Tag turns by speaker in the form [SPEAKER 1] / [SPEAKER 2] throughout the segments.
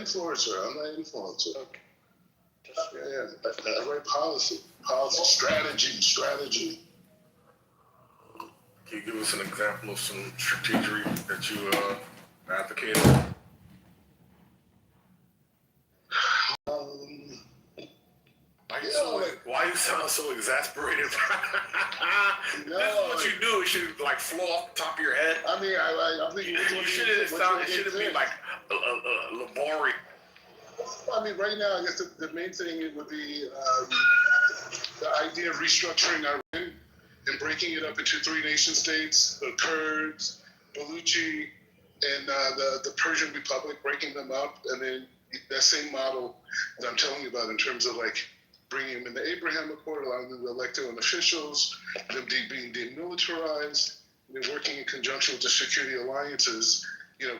[SPEAKER 1] influencer. I'm not an influencer. Okay. I write policy, strategy.
[SPEAKER 2] Can you give us an example of some strategy that you advocated? Why you sound so exasperated?
[SPEAKER 1] No,
[SPEAKER 2] this is what you do. It should like flow off the top of your head.
[SPEAKER 1] I mean, I think
[SPEAKER 2] it shouldn't be like laborious.
[SPEAKER 1] I mean, right now, I guess the main thing would be the idea of restructuring Iran and breaking it up into 3 nation states: the Kurds, Baluchi, and the Persian Republic. Breaking them up, and then that same model that I'm telling you about in terms of like bringing them in the Abraham Accord, allowing them to elect their own officials, them being demilitarized, and working in conjunction with the security alliances,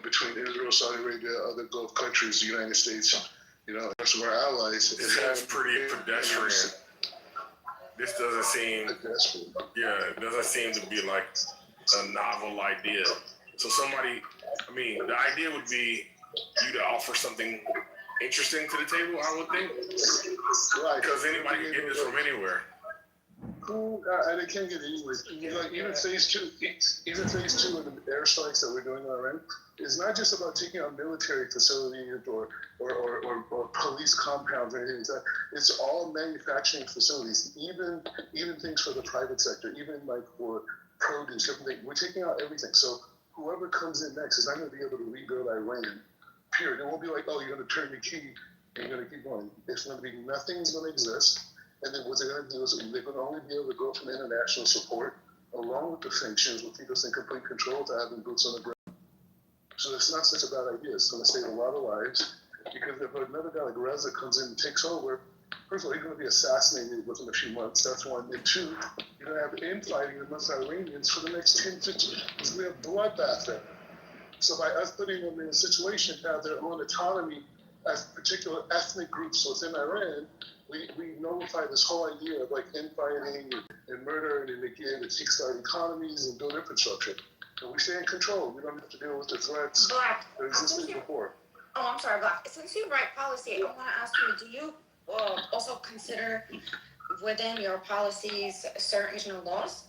[SPEAKER 1] between Israel, Saudi Arabia, other Gulf countries, the United States, the rest of our allies.
[SPEAKER 2] It sounds pretty pedestrian. This doesn't seem, it doesn't seem to be like a novel idea. So the idea would be you to offer something interesting to the table, I would think.
[SPEAKER 1] Right.
[SPEAKER 2] Because anybody can get this from anywhere.
[SPEAKER 1] And they can't get anywhere. Even phase two of the airstrikes that we're doing on Iran is not just about taking out military facilities or police compounds or anything like that. It's all manufacturing facilities, even things for the private sector, even like for produce, everything. We're taking out everything. So whoever comes in next is not going to be able to rebuild Iran. Period. It won't be like, oh, you're going to turn the key and you're going to keep going. It's going to be nothing's going to exist. And then what they're going to do is they're going to only be able to go from international support along with the sanctions with people in complete control to having boots on the ground. So it's not such a bad idea. It's going to save a lot of lives because if another guy like Reza comes in and takes over, first of all, he's going to be assassinated within a few months. That's one. And 2, you're going to have infighting amongst Iranians for the next 10, 15 years. It's going to be a bloodbath there. So by us putting them in a situation to have their own autonomy as particular ethnic groups within Iran, we nullify this whole idea of like infighting and murder and again to kickstart economies and build infrastructure. And we stay in control. We don't have to deal with the threats
[SPEAKER 3] Black.
[SPEAKER 1] that existed before.
[SPEAKER 3] Oh, I'm sorry, Black. Since you write policy, I want to ask you, do you also consider within your policies certain regional laws?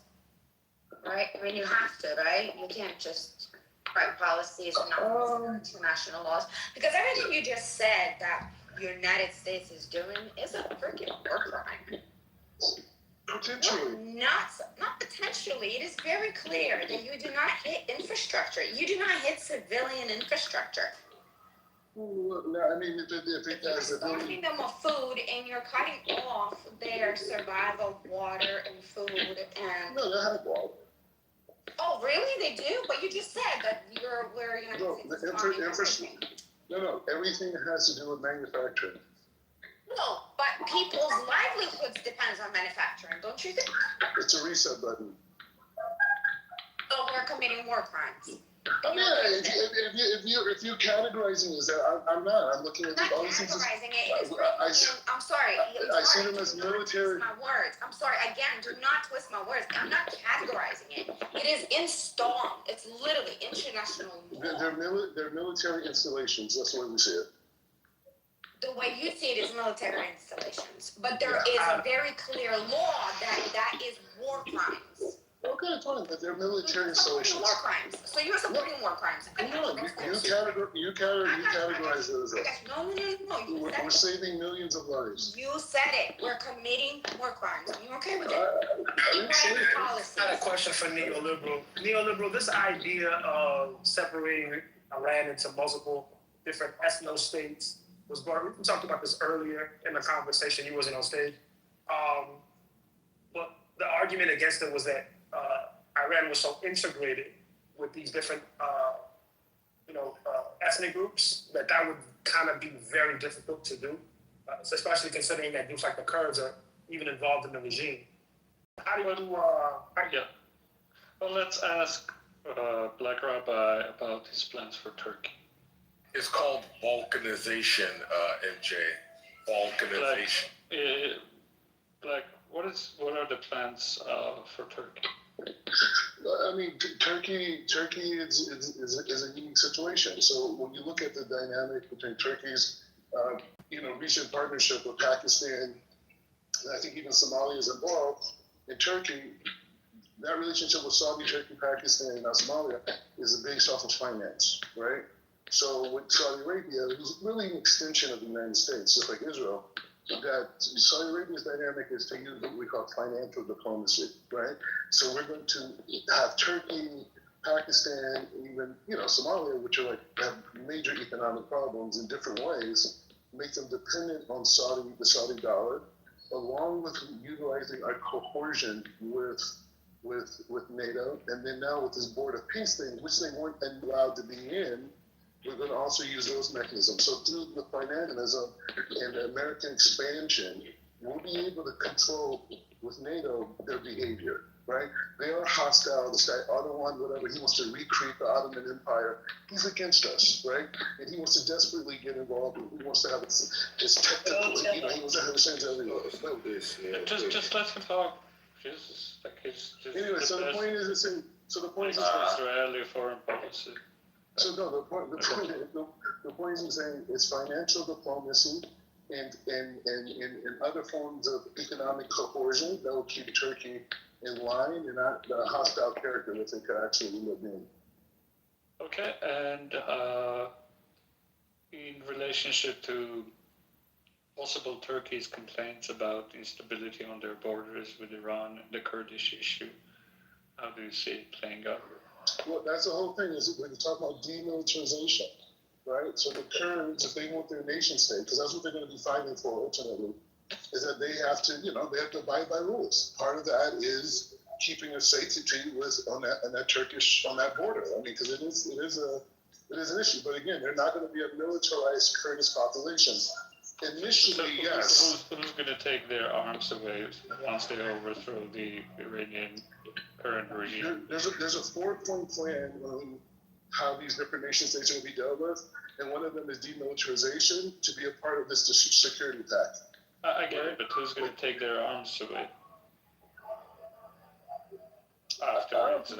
[SPEAKER 3] Right? I mean, you have to, right? You can't just write policies and not consider international laws. Because everything you just said that the United States is doing is a freaking war crime.
[SPEAKER 1] Potentially.
[SPEAKER 3] Not potentially. It is very clear that you do not hit infrastructure. You do not hit civilian infrastructure.
[SPEAKER 1] No, I mean, if
[SPEAKER 3] you're starving them of food and you're cutting off their survival, water and food and...
[SPEAKER 1] No, they have water.
[SPEAKER 3] Oh, really? They do? But you just said that we're
[SPEAKER 1] No, everything has to do with manufacturing.
[SPEAKER 3] No, but people's livelihoods depends on manufacturing, don't you think?
[SPEAKER 1] It's a reset button.
[SPEAKER 3] So we're committing war crimes.
[SPEAKER 1] I mean, if you're categorizing it as that, I'm not. I'm looking at all these things.
[SPEAKER 3] Categorizing it. I'm sorry.
[SPEAKER 1] I see them as military.
[SPEAKER 3] My words. I'm sorry. Again, do not twist my words. I'm not categorizing it. It is installed. It's literally international law.
[SPEAKER 1] They're military installations. That's the way we see it.
[SPEAKER 3] The way you see it is military installations, but there is a very clear law that is war crimes.
[SPEAKER 1] Okay, fine, but they're military installations.
[SPEAKER 3] War crimes. So you're supporting war crimes.
[SPEAKER 1] No, you categorize it as that.
[SPEAKER 3] No.
[SPEAKER 1] We're saving millions of lives.
[SPEAKER 3] You said it. We're committing war crimes. Are you okay with it?
[SPEAKER 4] I had a question for neoliberal. Neoliberal, this idea of separating Iran into multiple different ethno-states was brought. We talked about this earlier in the conversation. You wasn't on stage. But the argument against it was that Iran was so integrated with these different, ethnic groups that would kind of be very difficult to do, especially considering that groups like the Kurds are even involved in the regime. How do you
[SPEAKER 5] Well, let's ask Black Rabbi about his plans for Turkey.
[SPEAKER 2] It's called balkanization, MJ. Balkanization.
[SPEAKER 5] Black, what are the plans for Turkey?
[SPEAKER 1] I mean, Turkey is a unique situation. So when you look at the dynamic between Turkey's, recent partnership with Pakistan, and I think even Somalia is involved in Turkey. That relationship with Saudi, Turkey, Pakistan, and now Somalia is based off of finance, right? So with Saudi Arabia, it was really an extension of the United States, just like Israel. That Saudi Arabia's dynamic is to use what we call financial diplomacy, right? So we're going to have Turkey, Pakistan, even Somalia, which are have major economic problems in different ways, make them dependent on the Saudi dollar, along with utilizing our coercion with NATO, and then now with this Board of Peace thing, which they weren't allowed to be in, we're going to also use those mechanisms. So through the financialism and the American expansion, we'll be able to control with NATO their behavior, right? They are hostile. This guy Erdogan, whatever, he wants to recreate the Ottoman Empire. He's against us, right? And he wants to desperately get involved. He wants to have his technical, he wants to have his hands everywhere.
[SPEAKER 5] Just let him talk. Jesus,
[SPEAKER 1] Anyway, so the point is the same. So the point is
[SPEAKER 5] Israeli foreign policy.
[SPEAKER 1] So no, the point is saying it's financial diplomacy and other forms of economic coercion that will keep Turkey in line and not the hostile character that they could actually live in.
[SPEAKER 5] Okay, and in relationship to possible Turkey's complaints about instability on their borders with Iran and the Kurdish issue, how do you see it playing out?
[SPEAKER 1] Well, that's the whole thing, is when you talk about demilitarization, right? So the Kurds, if they want their nation state, because that's what they're going to be fighting for ultimately, is that they have to abide by rules. Part of that is keeping a safety on that border. I mean, because it is an issue. But again, they're not going to be a militarized Kurdish population. Initially, yes.
[SPEAKER 5] Who's going to take their arms away once they overthrow the Iranian current regime?
[SPEAKER 1] There's a 4-point plan on how these different nation states are going to be dealt with, and one of them is demilitarization to be a part of this security pact.
[SPEAKER 5] I get it, but who's going to take their arms away afterwards?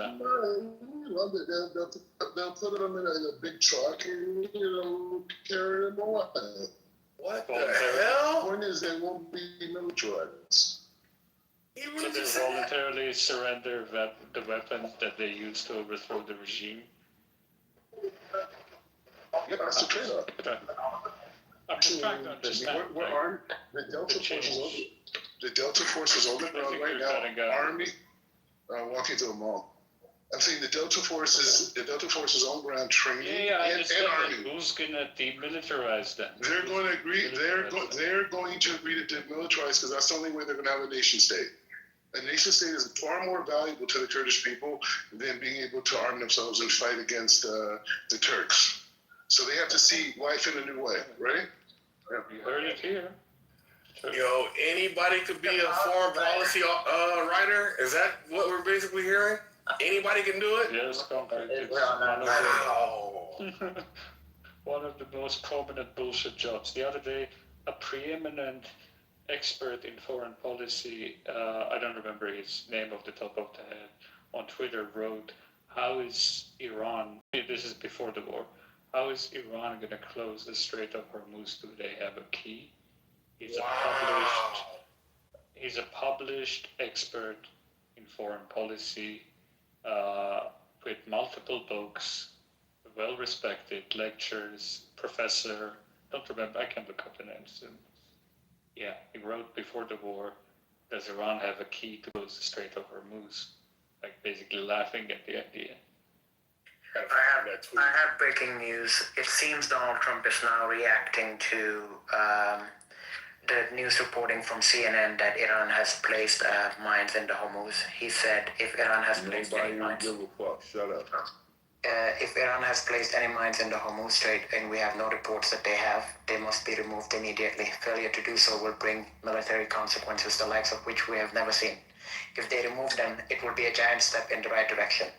[SPEAKER 1] They'll put them in a big truck and carry them away.
[SPEAKER 2] What the hell?
[SPEAKER 1] The point is they won't be militarized.
[SPEAKER 5] So they voluntarily surrender the weapons that they used to overthrow the regime?
[SPEAKER 1] Yeah, that's the trade-off.
[SPEAKER 5] I'm just trying to understand.
[SPEAKER 1] We're armed. The Delta Force is on the ground right now. Army, walking to the mall. I'm saying the Delta Force is on ground training and army.
[SPEAKER 5] Who's going to demilitarize them?
[SPEAKER 1] They're going to agree. They're going to agree to demilitarize because that's the only way they're going to have a nation state. A nation state is far more valuable to the Kurdish people than being able to arm themselves and fight against the Turks. So they have to see life in a new way, right?
[SPEAKER 5] Yeah. You heard it here.
[SPEAKER 2] Yo, anybody could be a foreign policy writer? Is that what we're basically hearing? Anybody can do it?
[SPEAKER 5] Yes, concrete. It's one of the most prominent bullshit jobs. The other day, a preeminent expert in foreign policy, I don't remember his name off the top of the head, on Twitter wrote, how is Iran, this is before the war, how is Iran going to close the Strait of Hormuz? Do they have a key? He's a published expert in foreign policy, with multiple books, well respected, lectures, professor, don't remember, I can look up the names. Yeah, he wrote before the war, does Iran have a key to close the Strait of Hormuz? Like basically laughing at the idea.
[SPEAKER 6] I have breaking news. It seems Donald Trump is now reacting to the news reporting from CNN that Iran has placed mines in the Hormuz. He said if Iran has placed any mines,
[SPEAKER 2] give a fuck. Shut up.
[SPEAKER 6] If Iran has placed any mines in the Hormuz Strait, and we have no reports that they must be removed immediately. Failure to do so will bring military consequences, the likes of which we have never seen. If they remove them, it will be a giant step in the right direction.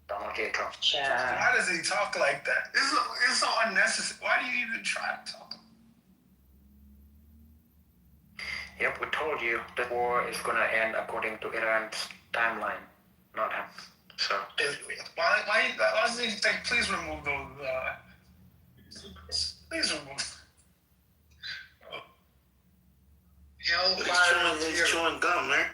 [SPEAKER 6] Donald J. Trump.
[SPEAKER 4] Why does he talk like that? It's so unnecessary. Why do you even try to talk?
[SPEAKER 6] Yep, we told you the war is going to end according to Iran's timeline. not him. So
[SPEAKER 4] Why does he think? Please remove those. Please remove.
[SPEAKER 7] He's chewing gum, man.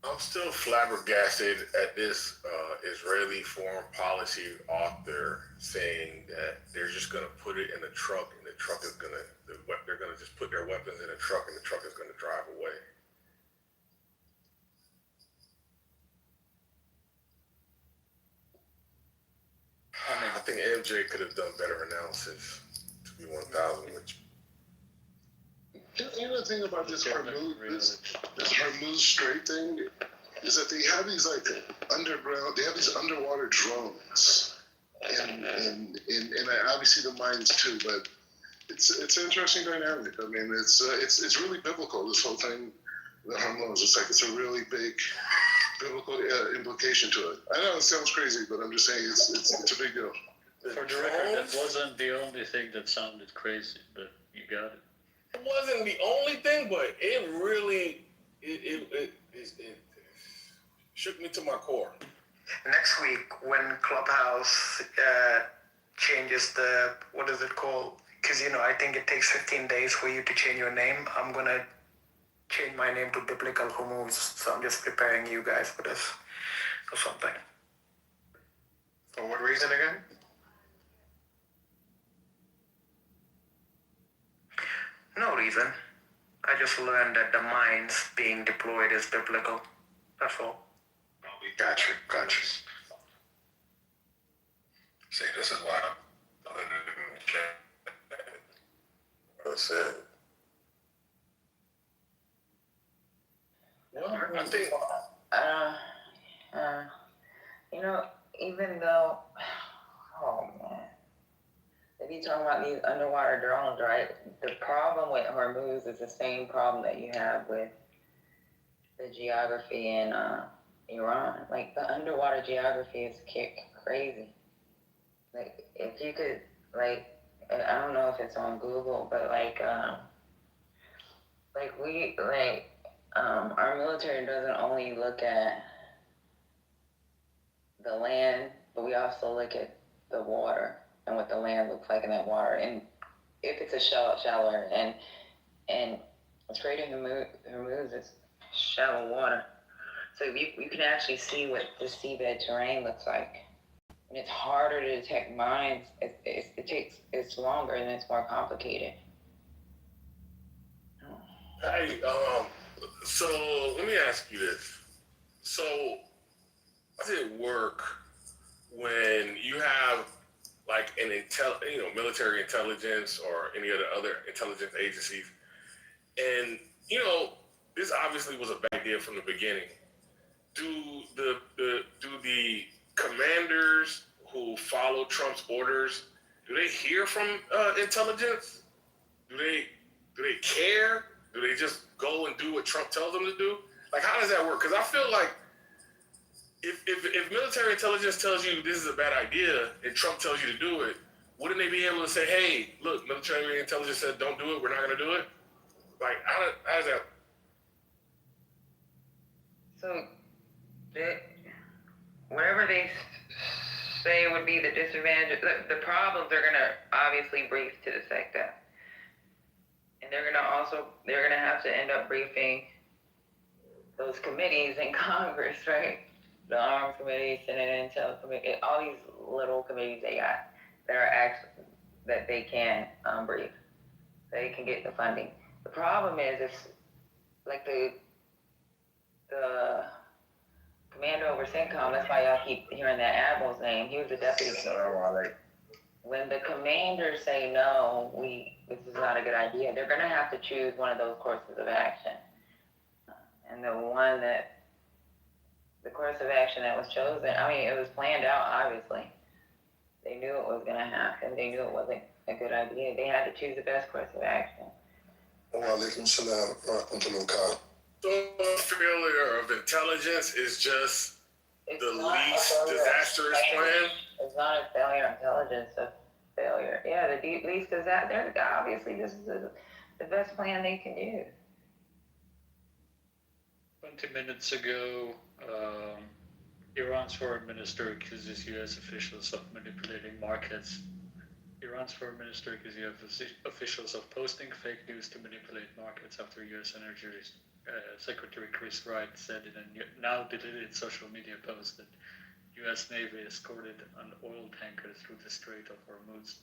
[SPEAKER 2] I'm still flabbergasted at this Israeli foreign policy author saying that they're just going to put it in a truck, and the truck is going to, they're going to just put their weapons in a truck, and the truck is going to drive away. I think MJ could have done better analysis, to be 1,000 with you.
[SPEAKER 1] You know the thing about this Hormuz Strait thing is that they have these like underground, they have these underwater drones, and obviously the mines too. But it's an interesting dynamic. I mean, it's really biblical. This whole thing, the Hormuz, it's a really big biblical implication to it. I know it sounds crazy, but I'm just saying it's a big deal.
[SPEAKER 5] For the record, that wasn't the only thing that sounded crazy, but you got it.
[SPEAKER 2] It wasn't the only thing, but it really it shook me to my core.
[SPEAKER 6] next week, when Clubhouse changes the, what is it called? Because, I think it takes 15 days for you to change your name. I'm going to change my name to Biblical Hormuz. So I'm just preparing you guys for this or something.
[SPEAKER 7] For what reason again?
[SPEAKER 6] No reason. I just learned that the mines being deployed is biblical. That's all.
[SPEAKER 7] Oh, we got you. See, this is why I'm
[SPEAKER 2] That's it. Well, I think
[SPEAKER 8] even though, oh man, if you talking about these underwater drones, right? The problem with Hormuz is the same problem that you have with the geography in Iran. Like the underwater geography is crazy. Like if you could, like, I don't know if it's on Google, but our military doesn't only look at the land, but we also look at the water and what the land looks like in that water. And if it's a shallower, and Strait of Hormuz is shallow water. So you can actually see what the seabed terrain looks like. And it's harder to detect mines. It's longer and it's more complicated.
[SPEAKER 2] Hey, so let me ask you this. So, how does it work when you have like an military intelligence or any of the other intelligence agencies, and this obviously was a bad idea from the beginning. Do the commanders who follow Trump's orders, do they hear from intelligence? Do they care? Do they just go and do what Trump tells them to do? Like, how does that work? Because I feel like if military intelligence tells you this is a bad idea and Trump tells you to do it, wouldn't they be able to say, hey, look, military intelligence said don't do it, we're not going to do it? Like, how does that?
[SPEAKER 8] So, whatever they say would be the disadvantage, the problems are going to obviously brief to the sector. And they're going to have to end up briefing those committees in Congress, right? The Arms Committee, Senate Intel Committee, all these little committees they got that they can brief. They can get the funding. The problem is, it's like the commander over CENTCOM, that's why y'all keep hearing that admiral's name. He was the deputy commander. When the commanders say no, this is not a good idea, they're going to have to choose one of those courses of action. And the course of action that was chosen, it was planned out, obviously. They knew it was going to happen. They knew it wasn't a good idea. They had to choose the best course of action.
[SPEAKER 2] So failure of intelligence is just the least disastrous plan?
[SPEAKER 8] It's not a failure of intelligence, it's a failure. Yeah, the least disaster. Obviously, this is the best plan they can do.
[SPEAKER 5] 20 minutes ago, Iran's foreign minister accuses U.S. officials of manipulating markets. Iran's foreign minister accuses U.S. officials of posting fake news to manipulate markets after U.S. Energy Secretary Chris Wright said in a now deleted social media post that U.S. Navy escorted an oil tanker through the Strait of Hormuz.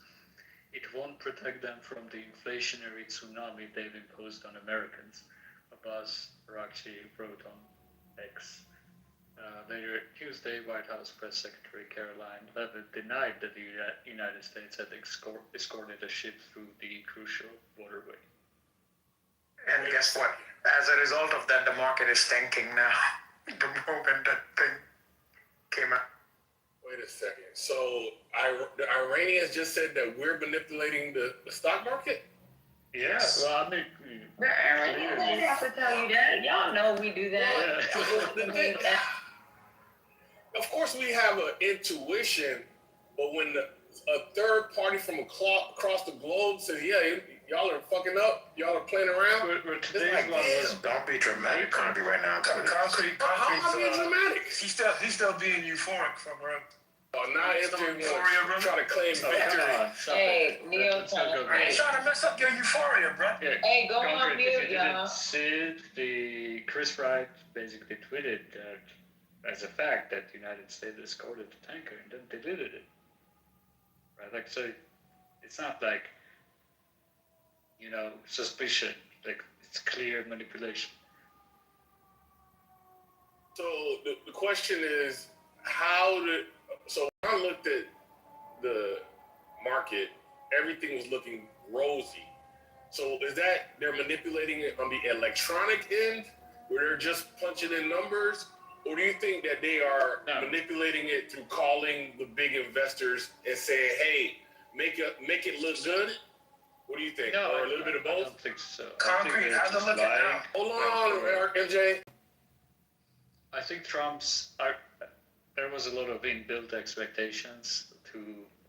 [SPEAKER 5] It won't protect them from the inflationary tsunami they've imposed on Americans, Abbas Araghchi wrote on X. Later Tuesday, White House Press Secretary Caroline Leavitt denied that the United States had escorted a ship through the crucial waterway.
[SPEAKER 6] And guess what? As a result of that, the market is tanking now. The moment that thing came out.
[SPEAKER 2] Wait a second. So the Iranians just said that we're manipulating the stock market?
[SPEAKER 5] Yes. Well, I mean,
[SPEAKER 8] I didn't have to tell you that. Y'all know we do that.
[SPEAKER 5] yeah.
[SPEAKER 2] Of course, we have an intuition, but when a third party from across the globe says, "Yeah, y'all are fucking up, y'all are playing around,"
[SPEAKER 5] Today's
[SPEAKER 2] like,
[SPEAKER 5] one was
[SPEAKER 7] Don't be dramatic, Concrete, right now.
[SPEAKER 4] Concrete.
[SPEAKER 2] how am I being dramatic?
[SPEAKER 4] He's still being euphoric from her.
[SPEAKER 2] Oh, now MJ
[SPEAKER 4] Euphoria, bro.
[SPEAKER 2] trying to claim victory.
[SPEAKER 8] Hey, Neo,
[SPEAKER 5] Let's not go
[SPEAKER 4] I ain't
[SPEAKER 5] there.
[SPEAKER 4] trying to mess up your euphoria, bro.
[SPEAKER 5] Yeah,
[SPEAKER 8] Hey, go on
[SPEAKER 5] Concrete,
[SPEAKER 8] mute,
[SPEAKER 5] if you
[SPEAKER 8] y'all.
[SPEAKER 5] didn't see the Chris Wright basically tweeted that as a fact that the United States escorted the tanker and then deleted it. Right? Like, so it's not like, suspicion. Like, it's clear manipulation.
[SPEAKER 2] So the question is, so when I looked at the market, everything was looking rosy. So is that they're manipulating it on the electronic end, where they're just punching in numbers? Or do you think that they are manipulating it through calling the big investors and saying, "Hey, make it look good"? What do you think?
[SPEAKER 5] No,
[SPEAKER 2] or a little bit of
[SPEAKER 5] I
[SPEAKER 2] both?
[SPEAKER 5] don't think so.
[SPEAKER 4] Concrete, how's it looking now?
[SPEAKER 2] Hold on, MJ.
[SPEAKER 5] I think there was a lot of inbuilt expectations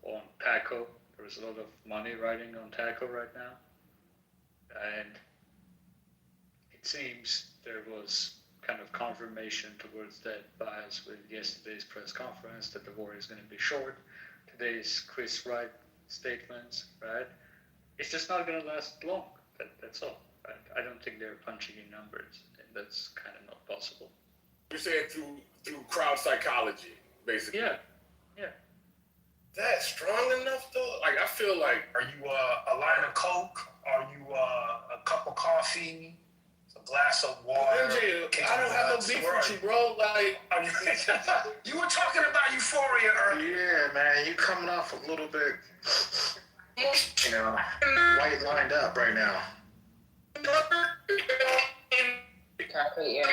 [SPEAKER 5] on TACO. There was a lot of money riding on TACO right now. And it seems there was kind of confirmation towards that bias with yesterday's press conference that the war is going to be short. Today's Chris Wright statements, right? It's just not going to last long. That's all. Right? I don't think they're punching in numbers, and that's kind of not possible.
[SPEAKER 2] You're saying through crowd psychology, basically.
[SPEAKER 5] Yeah.
[SPEAKER 2] That's strong enough, though. Like, I feel like,
[SPEAKER 4] Are you a line of Coke? Are you a cup of coffee? A glass of water?
[SPEAKER 2] MJ, I don't have no beef with you, bro. Like,
[SPEAKER 4] you were talking about euphoria earlier.
[SPEAKER 7] Yeah, man, you coming off a little bit, white lined up right now.
[SPEAKER 8] Concrete, you're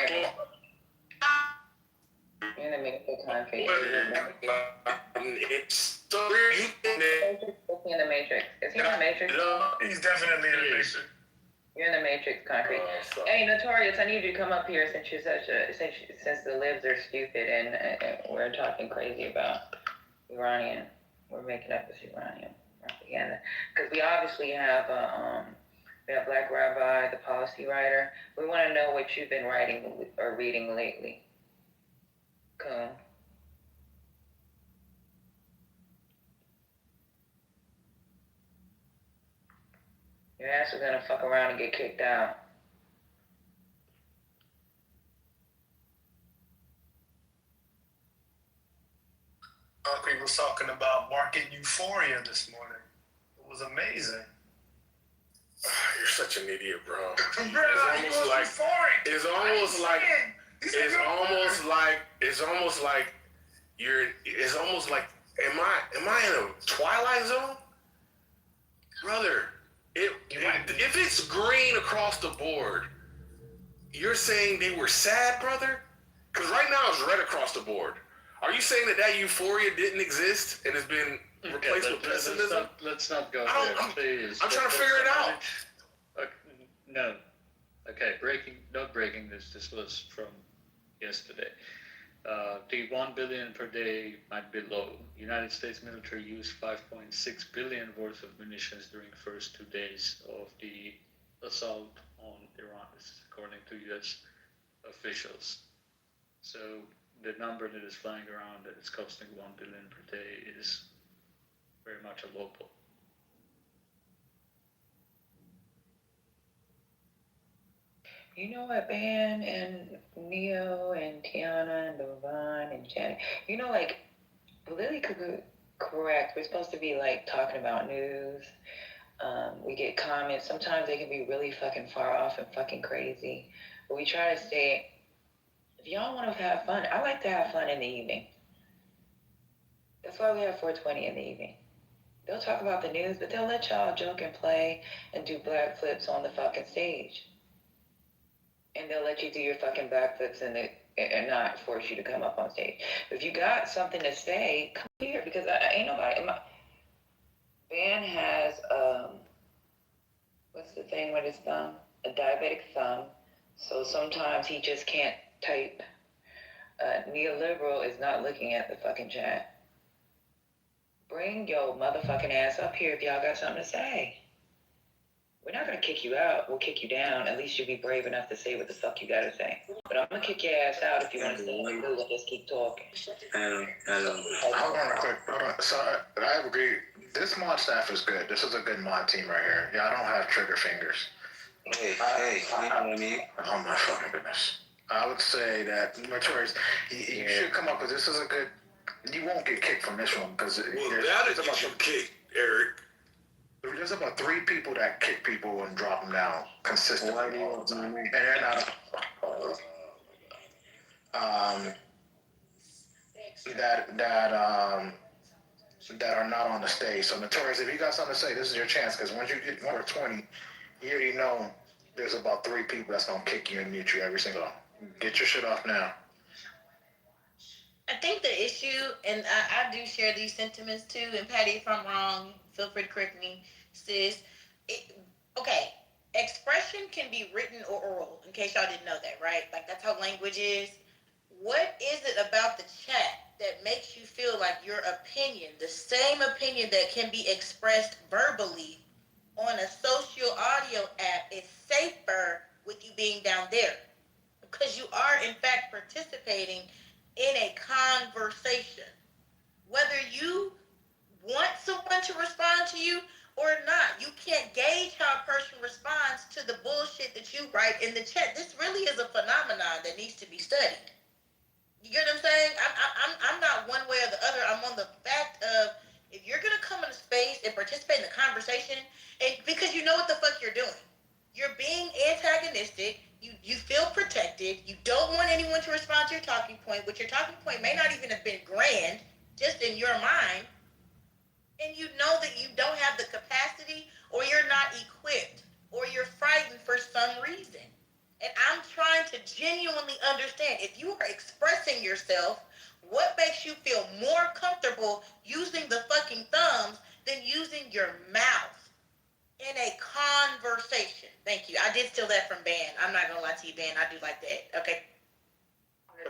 [SPEAKER 8] in the mix of concrete.
[SPEAKER 2] it's
[SPEAKER 8] in the matrix. Is he in the matrix?
[SPEAKER 4] He's definitely in the matrix.
[SPEAKER 8] You're in the matrix, concrete. Hey, Notorious, I need you to come up here since you're since the libs are stupid and we're talking crazy about Iranian. We're making up this Iranian propaganda because we obviously have we have Black Rabbi, the policy writer. We want to know what you've been writing or reading lately. Cool. Your ass is gonna fuck around and get kicked out.
[SPEAKER 4] Concrete was talking about market euphoria this morning. It was amazing.
[SPEAKER 2] You're such an idiot, bro.
[SPEAKER 4] It's almost like
[SPEAKER 2] am I in a Twilight Zone? Brother, if it's green across the board, you're saying they were sad, brother? Because right now it's red across the board. Are you saying that euphoria didn't exist and has been replaced with pessimism?
[SPEAKER 5] Let's not go there, please.
[SPEAKER 2] I'm trying to figure it out.
[SPEAKER 5] No. Okay, not breaking this. This was from yesterday. The 1 billion per day might be low. United States military used 5.6 billion worth of munitions during the first 2 days of the assault on Iran, this is according to U.S. officials. So the number that is flying around that it's costing $1 billion per day is very much a low ball.
[SPEAKER 8] You know what, Ben and Neo and Tiana and Devon and Janet, you know, like, politically correct, we're supposed to be, like, talking about news. We get comments. Sometimes they can be really fucking far off and fucking crazy. But we try to stay, if y'all want to have fun, I like to have fun in the evening. That's why we have 420 in the evening. They'll talk about the news, but they'll let y'all joke and play and do black flips on the fucking stage. And they'll let you do your fucking backflips and not force you to come up on stage. If you got something to say, come here, because ain't nobody. Ben has what's the thing with his thumb? A diabetic thumb. So sometimes he just can't type. Neoliberal is not looking at the fucking chat. Bring your motherfucking ass up here if y'all got something to say. We're not gonna kick you out. We'll kick you down. At least you'll be brave enough to say what the fuck you gotta say. But I'm gonna kick your ass out if you want to stay in the and just keep talking.
[SPEAKER 7] Hold on real quick. Hold on. So I agree. This mod staff is good. This is a good mod team right here. Yeah, I don't have trigger fingers.
[SPEAKER 9] Hey, you know what I mean?
[SPEAKER 7] Oh my fucking goodness. I would say that Notorious, you should come up with this is a good. You won't get kicked from this one because
[SPEAKER 2] that is about you kick, Eric.
[SPEAKER 7] There's about 3 people that kick people and drop them down consistently all the time, and they're not. That are not on the stage. So Notorious, if you got something to say, this is your chance because once you get more 20, you already know there's about 3 people that's gonna kick you and mute you every single. Get your shit off now.
[SPEAKER 10] I think the issue, and I do share these sentiments too, and Patty, if I'm wrong, feel free to correct me, sis. Okay, expression can be written or oral, in case y'all didn't know that, right? Like, that's how language is. What is it about the chat that makes you feel like your opinion, the same opinion that can be expressed verbally on a social audio app, is safer with you being down there? Because you are, in fact, participating in a conversation. Whether you want someone to respond to you or not, you can't gauge how a person responds to the bullshit that you write in the chat. This really is a phenomenon that needs to be studied. You get what I'm saying? I'm not one way or the other. I'm on the fact of, if you're gonna come into space and participate in the conversation, and because you know what the fuck you're doing, you're being antagonistic. You feel protected. You don't want anyone to respond to your talking point, which your talking point may not even have been grand, just in your mind. And you know that you don't have the capacity, or you're not equipped, or you're frightened for some reason. And I'm trying to genuinely understand, if you are expressing yourself, what makes you feel more comfortable using the fucking thumbs than using your mouth in a conversation? Thank you. I did steal that from Ben. I'm not gonna lie to you, Ben. I do like that. Okay.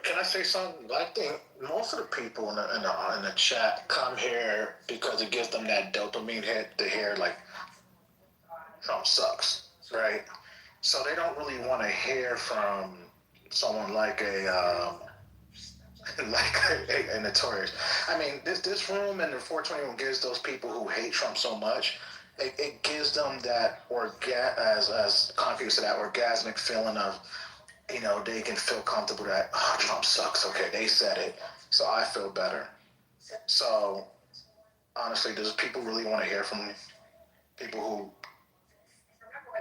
[SPEAKER 7] Can I say something? I think most of the people in the chat come here because it gives them that dopamine hit to hear like Trump sucks, right? So they don't really want to hear from someone like a Notorious. I mean, this room and the 421 gives those people who hate Trump so much. It gives them that as Concrete said, that orgasmic feeling of, you know, they can feel comfortable that, oh, Trump sucks. Okay, they said it, so I feel better. So honestly, does people really want to hear from people who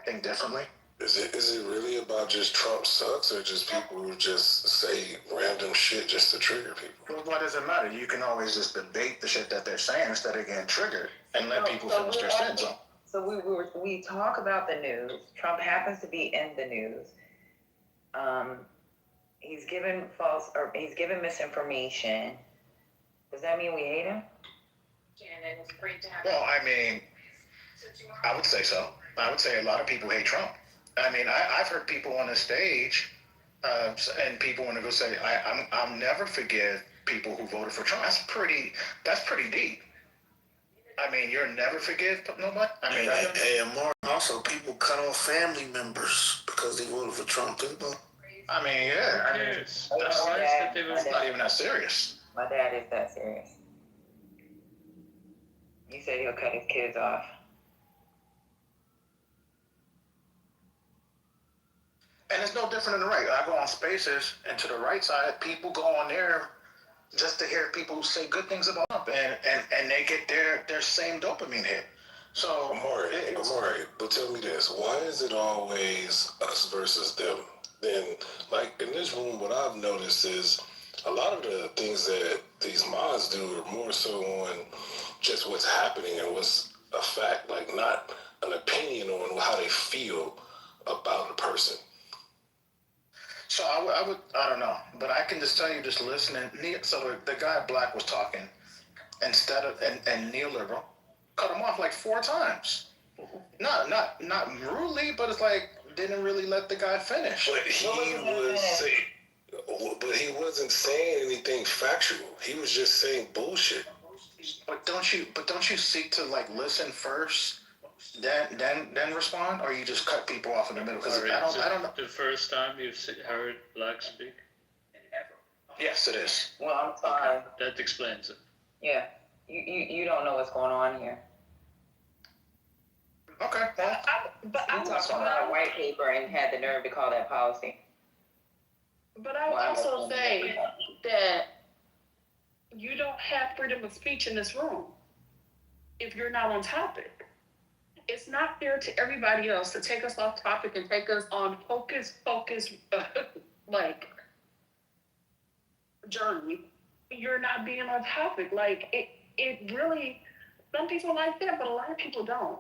[SPEAKER 7] think differently?
[SPEAKER 11] Is it really about just Trump sucks, or just people who just say random shit just to trigger people?
[SPEAKER 7] Well, what does it matter? You can always just debate the shit that they're saying instead of getting triggered and let people finish their sentence.
[SPEAKER 8] So we talk about the news. Trump happens to be in the news. He's given misinformation. Does that mean we hate him?
[SPEAKER 3] Janet, it's great to have
[SPEAKER 7] Well, I mean, I would say so. I would say a lot of people hate Trump. I mean, I've heard people on the stage, and people want to go say, I'll never forgive people who voted for Trump. That's pretty deep. I mean, you'll never forgive nobody? I mean,
[SPEAKER 11] and more also, people cut off family members because they voted for Trump.
[SPEAKER 7] I mean, yeah. I mean,
[SPEAKER 5] Yes.
[SPEAKER 8] My
[SPEAKER 5] That's nice that they
[SPEAKER 8] dad,
[SPEAKER 5] will.
[SPEAKER 7] it's not even that serious.
[SPEAKER 8] my dad is that serious. He said he'll cut his kids off.
[SPEAKER 7] And it's no different than the right. I go on Spaces, and to the right side, people go on there just to hear people say good things about Trump, and they get their same dopamine hit. So
[SPEAKER 11] Amari, but tell me this: why is it always us versus them? Then, like in this room, what I've noticed is a lot of the things that these mods do are more so on just what's happening and what's a fact, like not an opinion on how they feel about a person.
[SPEAKER 7] So I don't know, but I can just tell you, just listening. So the guy Black was talking, instead of and neoliberal cut him off like 4 times. Not rudely, but it's like didn't really let the guy finish.
[SPEAKER 11] But he wasn't saying anything factual. He was just saying bullshit.
[SPEAKER 7] But don't you seek to like listen first, then respond, or you just cut people off in the middle? Because I don't know.
[SPEAKER 5] The first time you've heard Black speak?
[SPEAKER 7] Yes, it is.
[SPEAKER 8] Well, I'm sorry.
[SPEAKER 5] That explains it.
[SPEAKER 8] Yeah, you don't know what's going on here.
[SPEAKER 7] Okay.
[SPEAKER 8] You talked about a white paper and had the nerve to call that policy.
[SPEAKER 10] But I would also say that you don't have freedom of speech in this room if you're not on topic. It's not fair to everybody else to take us off topic and take us on focus, like, journey. You're not being on topic. Like, it really, some people like that, but a lot of people don't.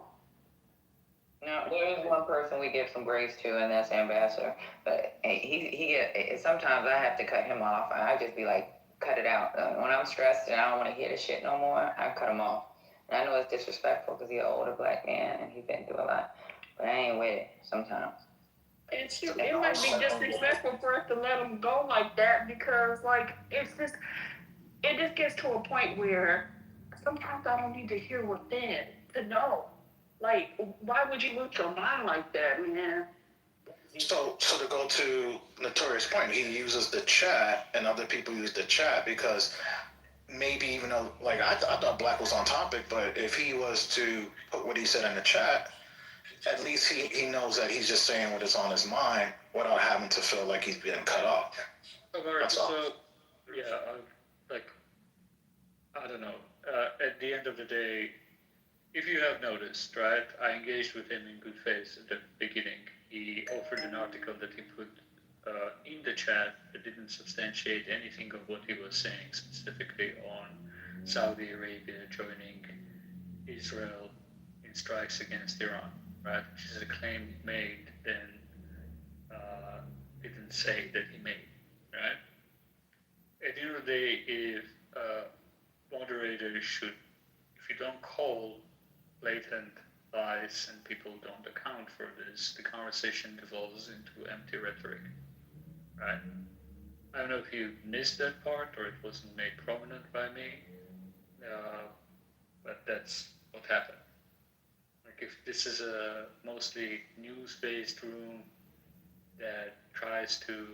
[SPEAKER 8] No, there is one person we give some grace to, and that's Ambassador. But he sometimes I have to cut him off. I just be like, cut it out. When I'm stressed and I don't want to hear the shit no more, I cut him off. And I know it's disrespectful because he's an older Black man and he's been through a lot. But I ain't with it sometimes.
[SPEAKER 10] It might be disrespectful for us to let him go like that because, like, it just gets to a point where sometimes I don't need to hear what's said to know. Like, why would you lose your mind like that, man?
[SPEAKER 7] So to go to Notorious' point, he uses the chat, and other people use the chat because maybe even though, like, I thought Black was on topic, but if he was to put what he said in the chat, at least he knows that he's just saying what is on his mind without having to feel like he's being cut off. That's all.
[SPEAKER 5] So, yeah, I don't know. At the end of the day, if you have noticed, right, I engaged with him in good faith at the beginning. He offered an article that he put in the chat that didn't substantiate anything of what he was saying, specifically on Saudi Arabia joining Israel in strikes against Iran, right? Which is a claim he made, then didn't say that he made, right? At the end of the day, if moderators should, if you don't call blatant lies and people don't account for this, the conversation devolves into empty rhetoric, right? I don't know if you missed that part or it wasn't made prominent by me, but that's what happened. Like, if this is a mostly news-based room that tries to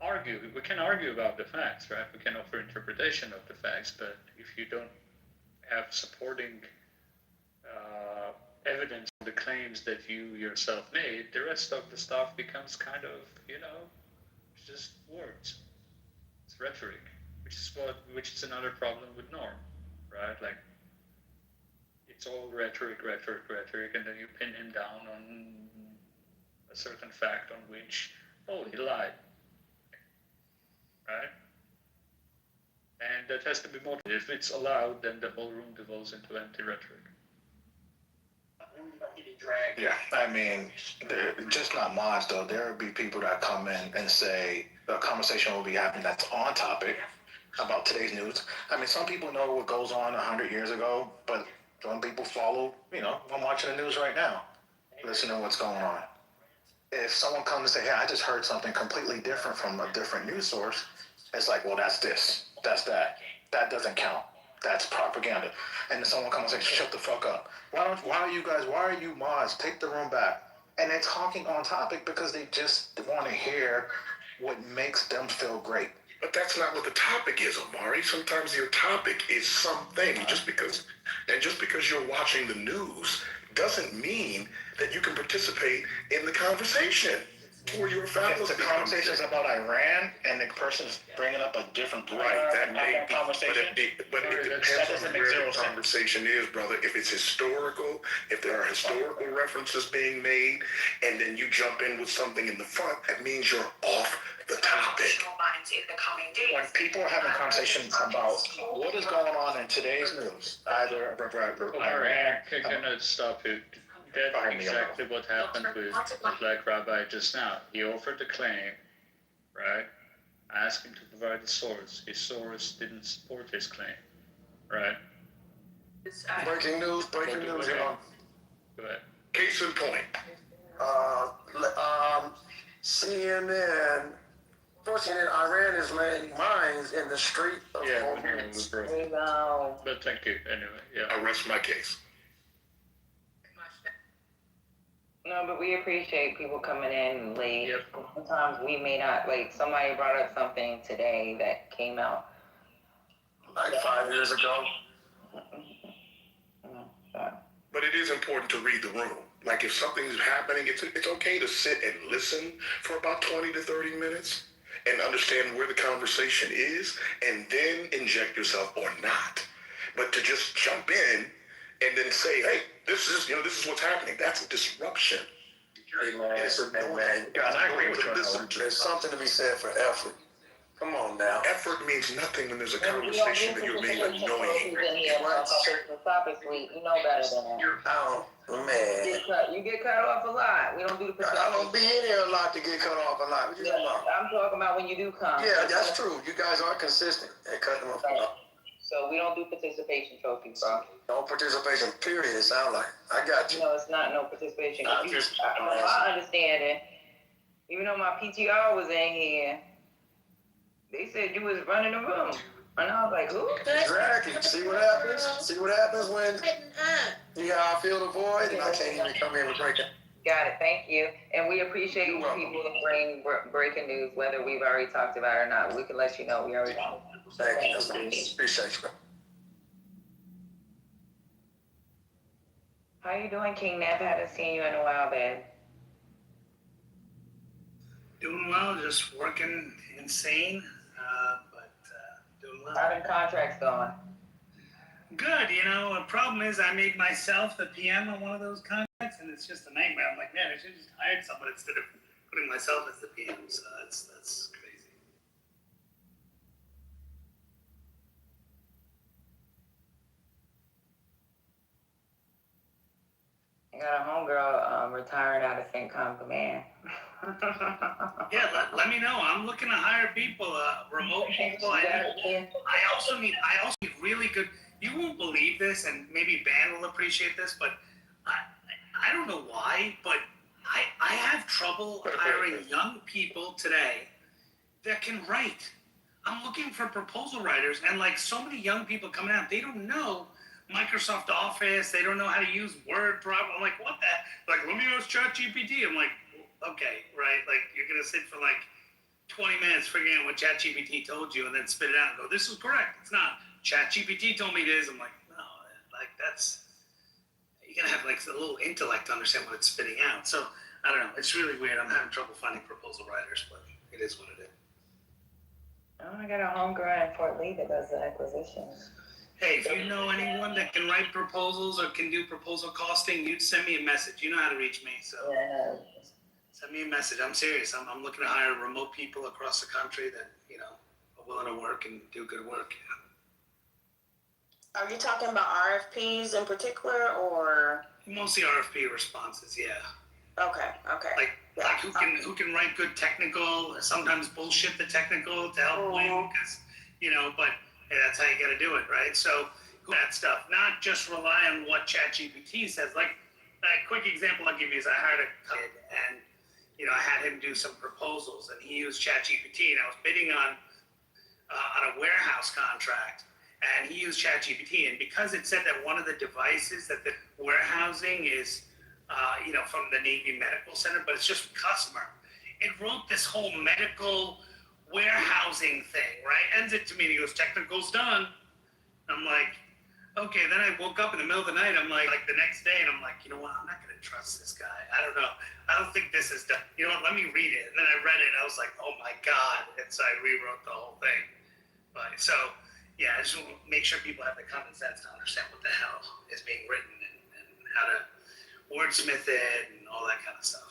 [SPEAKER 5] argue, we can argue about the facts, right? We can offer interpretation of the facts, but if you don't have supporting evidence of the claims that you yourself made, the rest of the stuff becomes kind of, just words. It's rhetoric, which is another problem with Norm, right? Like, it's all rhetoric, and then you pin him down on a certain fact on which, he lied, right? And that has to be motivated. If it's allowed, then the whole room devolves into empty rhetoric.
[SPEAKER 7] Yeah, I mean, just not mods though. There will be people that come in and say a conversation will be happening that's on topic about today's news. I mean, some people know what goes on 100 years ago, but some people follow. I'm watching the news right now, listening to what's going on. If someone comes and say, "Hey, I just heard something completely different from a different news source," it's like, "Well, that's this, that's that. That doesn't count. That's propaganda." And then someone comes and says, "Shut the fuck up. Why are you mods, take the room back and they're talking on topic because they just want to hear what makes them feel great.
[SPEAKER 12] But that's not what the topic is, Omari. Sometimes your topic is something. Just because you're watching the news doesn't mean that you can participate in the conversation. Or your
[SPEAKER 7] If the conversation is about Iran and the person's bringing up a different point,
[SPEAKER 12] right, that may be,
[SPEAKER 7] conversation.
[SPEAKER 12] but it depends on where the conversation is, brother. If it's historical, if there are historical references being made, and then you jump in with something in the front, that means you're off the topic.
[SPEAKER 7] When people are having conversations about what is going on in today's news, either Iran,
[SPEAKER 5] Can I stop you? That's exactly what happened with Black Rabbi just now. He offered the claim, right? Asked him to provide the source. His source didn't support his claim, right?
[SPEAKER 13] Breaking news, y'all.
[SPEAKER 5] Go ahead.
[SPEAKER 12] Case in point.
[SPEAKER 13] CNN, fortunately, Iran is laying mines in the street of Hormuz.
[SPEAKER 5] But thank you anyway. Yeah.
[SPEAKER 12] I rest my case.
[SPEAKER 8] No, but we appreciate people coming in late.
[SPEAKER 5] Yep.
[SPEAKER 8] Sometimes we may not, like, somebody brought up something today that came out
[SPEAKER 13] Like 5 years ago.
[SPEAKER 12] But it is important to read the room. Like if something's happening, it's okay to sit and listen for about 20 to 30 minutes and understand where the conversation is and then inject yourself or not. But to just jump in and then say, hey, this is what's happening. That's a disruption.
[SPEAKER 13] Hey man,
[SPEAKER 7] and I agree with you.
[SPEAKER 13] There's something to be said for effort. Come on now.
[SPEAKER 12] Effort means nothing when there's a conversation that you're being annoying.
[SPEAKER 8] Topic suite, you know better than that.
[SPEAKER 13] Oh man.
[SPEAKER 8] You get cut off a lot. We don't do the.
[SPEAKER 13] I don't be in here a lot to get cut off a lot. What you talking about?
[SPEAKER 8] I'm talking about when you do come.
[SPEAKER 13] Yeah, that's true. You guys are consistent at cutting them off a lot.
[SPEAKER 8] So we don't do participation trophies, bro.
[SPEAKER 13] No participation, period, it sounds like. I got you.
[SPEAKER 8] No, it's not no participation.
[SPEAKER 13] I'm just-
[SPEAKER 8] my understanding, even though my PTR was in here, they said you was running the room. And I was like, who?
[SPEAKER 13] Exactly. See what happens? See what happens when you how I feel the void and I can't even come in and break it.
[SPEAKER 8] Got it. Thank you. And we appreciate you people to bring breaking news, whether we've already talked about it or not. We can let you know we already know.
[SPEAKER 13] Thank you. Appreciate you.
[SPEAKER 8] How you doing, King Nap? Haven't seen you in a while, babe.
[SPEAKER 4] Doing well, just working insane, but doing well.
[SPEAKER 8] How them contracts going?
[SPEAKER 4] Good, the problem is I made myself the PM on one of those contracts, and it's just a nightmare. I'm like, man, I should have just hired someone instead of putting myself as the PM, so that's crazy.
[SPEAKER 8] I got a homegirl retiring out of CENTCOM Command.
[SPEAKER 4] Yeah, let me know. I'm looking to hire people, remote people. I also need really good. You won't believe this, and maybe Ben will appreciate this, but I don't know why, but I have trouble hiring young people today that can write. I'm looking for proposal writers, and like so many young people coming out, they don't know Microsoft Office. They don't know how to use Word properly. I'm like, what the? Like, let me use ChatGPT. I'm like, okay, right? Like, you're gonna sit for like 20 minutes figuring out what ChatGPT told you, and then spit it out and go, "This is correct." It's not. ChatGPT told me this. I'm like, no, like that's. You're gonna have like a little intellect to understand what it's spitting out. So I don't know. It's really weird. I'm having trouble finding proposal writers, but it is what it is.
[SPEAKER 8] Oh, I got a homegirl in Fort Lee that does the acquisitions.
[SPEAKER 4] Hey, if you know anyone that can write proposals or can do proposal costing, you'd send me a message. You know how to reach me, so
[SPEAKER 8] Yeah.
[SPEAKER 4] send me a message. I'm serious. I'm looking to hire remote people across the country that are willing to work and do good work.
[SPEAKER 10] Are you talking about RFPs in particular, or?
[SPEAKER 4] Mostly RFP responses, yeah.
[SPEAKER 10] Okay.
[SPEAKER 4] Like who can write good technical, sometimes bullshit the technical to help win, because but hey, that's how you got to do it, right? So that stuff, not just rely on what ChatGPT says. Like a quick example I'll give you is I hired a kid, and I had him do some proposals, and he used ChatGPT, and I was bidding on a warehouse contract, and he used ChatGPT, and because it said that one of the devices that the warehousing is from the Navy Medical Center, but it's just customer. It wrote this whole medical warehousing thing, right? Ends it to me and he goes, technical's done. I'm like, okay. Then I woke up in the middle of the night. I'm like the next day, and I'm like, you know what? I'm not going to trust this guy. I don't know. I don't think this is done. You know what? Let me read it. And then I read it, and I was like, oh my God. And so I rewrote the whole thing. But so, yeah, I just want to make sure people have the common sense to understand what the hell is being written and how to wordsmith it and all that kind of stuff.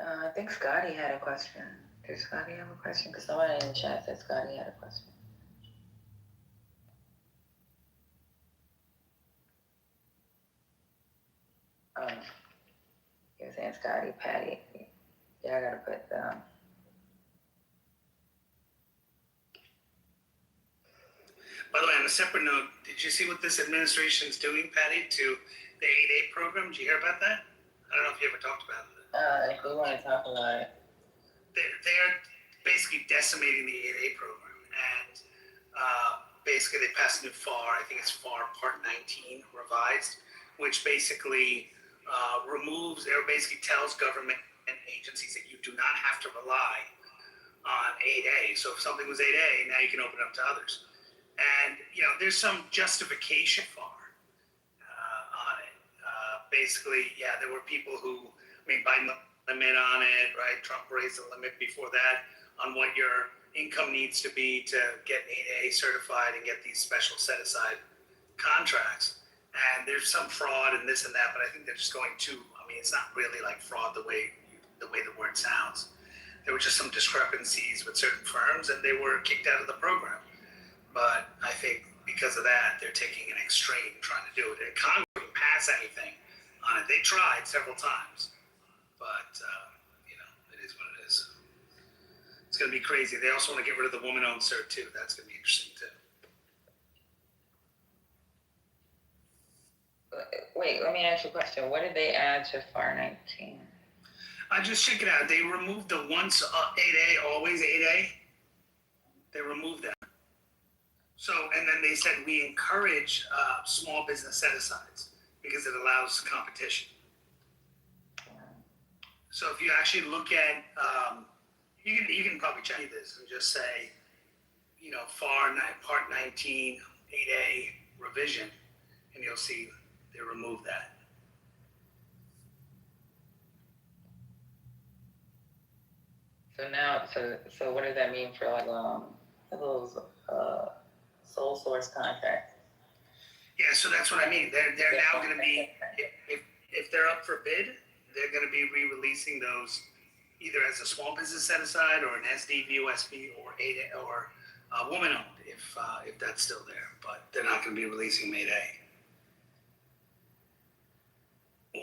[SPEAKER 8] I think Scotty had a question. Did Scotty have a question? Because someone in the chat said Scotty had a question. He was saying Scotty, Patty. Yeah, I gotta put
[SPEAKER 4] By the way, on a separate note, did you see what this administration is doing, Patty, to the 8A program? Did you hear about that? I don't know if you ever talked about it.
[SPEAKER 8] if we want to talk about it.
[SPEAKER 4] They are basically decimating the 8A program, and basically they passed a new FAR. I think it's FAR Part 19 revised, which basically removes or basically tells government and agencies that you do not have to rely on 8A. So if something was 8A, now you can open it up to others. And there's some justification FAR on it. Basically, yeah, there were people who, Biden limit on it, right? Trump raised the limit before that on what your income needs to be to get 8A certified and get these special set-aside contracts. And there's some fraud and this and that, but I think they're just going to, it's not really like fraud the way the word sounds. There were just some discrepancies with certain firms and they were kicked out of the program. But I think because of that, they're taking an extreme trying to do it. And Congress didn't pass anything on it. They tried several times. But, it is what it is. It's going to be crazy. They also want to get rid of the woman-owned cert, too. That's going to be interesting, too.
[SPEAKER 8] Wait, let me ask you a question. What did they add to FAR 19?
[SPEAKER 4] Just check it out. They removed the once 8A, always 8A. They removed that. So, and then they said we encourage small business set-asides because it allows competition. So if you actually look at, you can probably check this and just say, FAR Part 19, 8A revision, and you'll see they removed that.
[SPEAKER 8] So now, so what does that mean for like those sole source contracts?
[SPEAKER 4] Yeah, so that's what I mean. They're now going to be, if they're up for bid, they're going to be re-releasing those either as a small business set-aside or an SDVOSB or woman-owned if that's still there. But they're not going to be releasing 8A.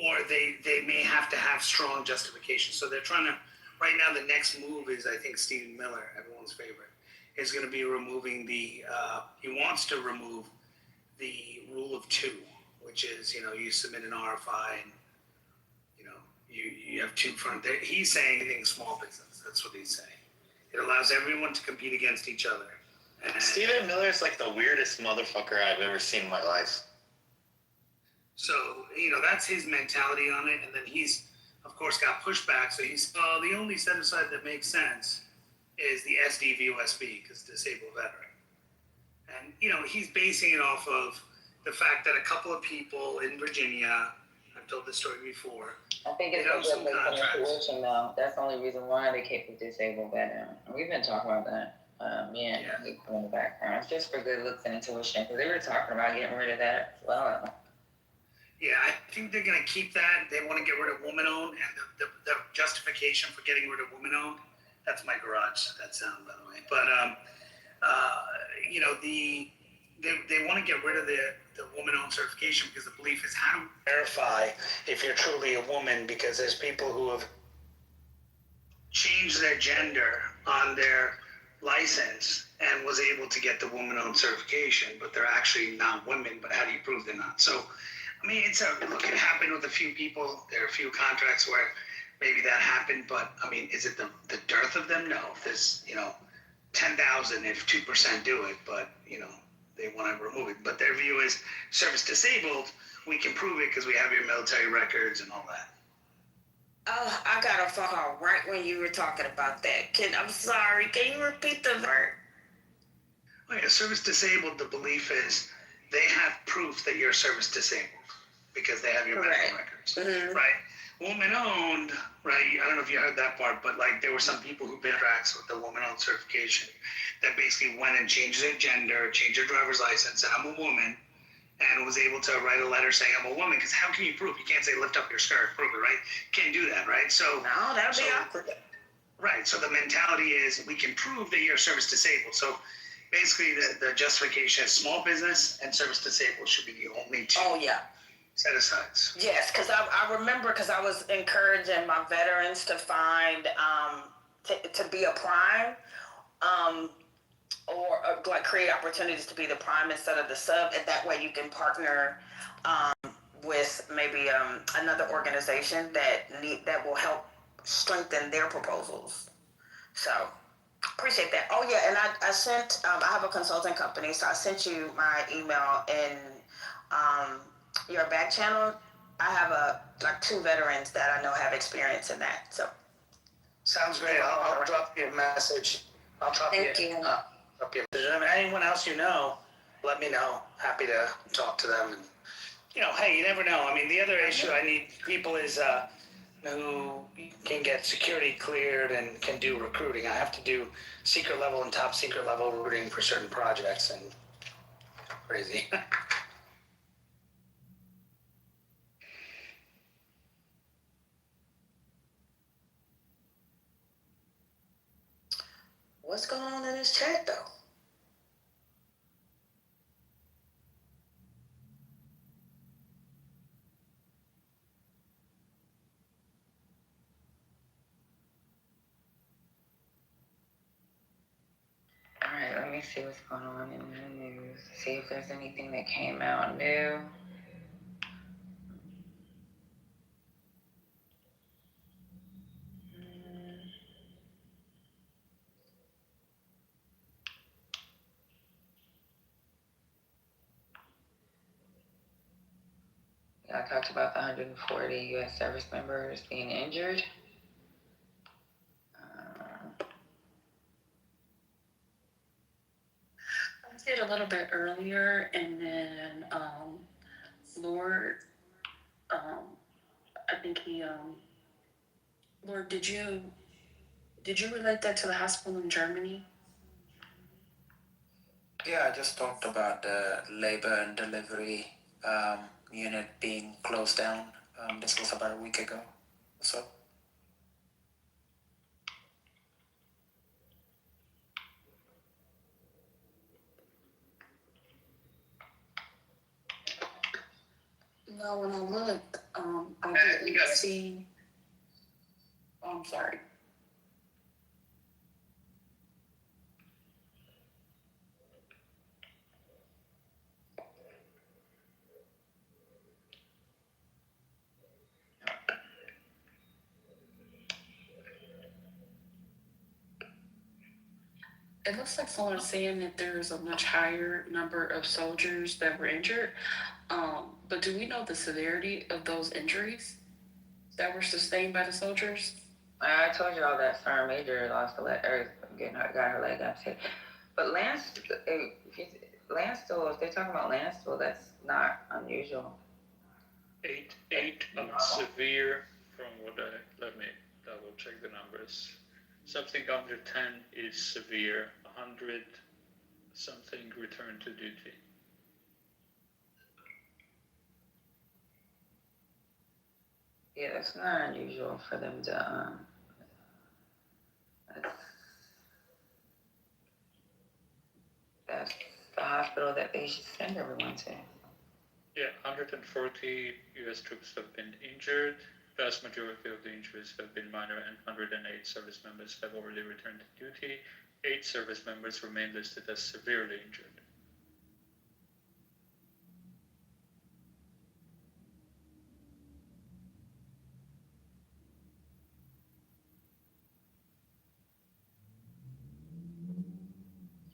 [SPEAKER 4] Or they may have to have strong justification. So they're trying to, right now the next move is, I think, Stephen Miller, everyone's favorite, is going to be removing he wants to remove the rule of two, which is, you submit an RFI and, you have two front there. He's saying anything small business. That's what he's saying. It allows everyone to compete against each other. And
[SPEAKER 14] Stephen Miller's like the weirdest motherfucker I've ever seen in my life.
[SPEAKER 4] So, that's his mentality on it. And then he's, of course, got pushback. So he's, the only set-aside that makes sense is the SDVOSB, because disabled veteran. And, he's basing it off of the fact that a couple of people in Virginia, I've told this story before.
[SPEAKER 8] I think it's a good intuition, though. That's the only reason why they kept the disabled veteran. We've been talking about that. In the background. It's just for good looks and intuition, because they were talking about getting rid of that as well.
[SPEAKER 4] Yeah, I think they're going to keep that. They want to get rid of woman-owned, and the justification for getting rid of woman-owned, that's my garage, that sound, by the way. But, they want to get rid of the woman-owned certification because the belief is how to verify if you're truly a woman, because there's people who have changed their gender on their license and was able to get the woman-owned certification, but they're actually not women, but how do you prove they're not? So, it happened with a few people. There are a few contracts where maybe that happened, but, is it the dearth of them? No. If there's, 10,000, if 2% do it, but,
[SPEAKER 15] they want to remove it. But their view is service disabled, we can prove it because we have your military records and all that.
[SPEAKER 3] Oh, I got a phone call right when you were talking about that. I'm sorry. Can you repeat the word?
[SPEAKER 15] Oh yeah, service disabled, the belief is they have proof that you're service disabled because they have your medical records.
[SPEAKER 3] Mm-hmm.
[SPEAKER 15] Right. Woman owned, right? I don't know if you heard that part, but like there were some people who've been tracks with the woman owned certification that basically went and changed their gender, changed their driver's license, said I'm a woman, and was able to write a letter saying I'm a woman. Because how can you prove? You can't say lift up your skirt, prove it, right? Can't do that, right? So
[SPEAKER 3] no, that'd be awkward.
[SPEAKER 15] Right. So the mentality is we can prove that you're service disabled. So basically, the justification is small business and service disabled should be the only two.
[SPEAKER 3] Oh yeah.
[SPEAKER 15] Set asides.
[SPEAKER 3] Yes, because I remember because I was encouraging my veterans to find to be a prime, or like create opportunities to be the prime instead of the sub, and that way you can partner with maybe another organization that will help strengthen their proposals. So appreciate that. Oh yeah, and I sent I have a consulting company, so I sent you my email in your back channel. I have like 2 veterans that I know have experience in that. So
[SPEAKER 4] sounds great. I'll drop you a message.
[SPEAKER 3] Thank you.
[SPEAKER 4] Drop you a message. I mean, anyone else you know, let me know. Happy to talk to them. And, hey, you never know. I mean, the other issue I need people is who can get security cleared and can do recruiting. I have to do secret level and top secret level recruiting for certain projects, and crazy.
[SPEAKER 3] What's going on in this chat though?
[SPEAKER 8] All right, let me see what's going on in the news. See if there's anything that came out new. I talked about the 140 U.S. service members being injured.
[SPEAKER 16] I did a little bit earlier, and then Lord, I think he, Lord, did you relate that to the hospital in Germany?
[SPEAKER 6] Yeah, I just talked about the labor and delivery unit being closed down. This was about a week ago. So.
[SPEAKER 16] No, when I looked, I didn't see. Oh, I'm sorry. It looks like someone's saying that there's a much higher number of soldiers that were injured. But do we know the severity of those injuries that were sustained by the soldiers?
[SPEAKER 8] I told you all that Sergeant Major lost a leg, or got her leg amputated. But Landstuhl, if they're talking about Landstuhl, that's not unusual.
[SPEAKER 5] 8 severe from let me double check the numbers. Something under 10 is severe, 100 something return to duty.
[SPEAKER 8] Yeah, that's not unusual for them to, that's the hospital that they should send everyone to.
[SPEAKER 5] Yeah, 140 U.S. troops have been injured. Vast majority of the injuries have been minor, and 108 service members have already returned to duty. 8 service members remain listed as severely injured.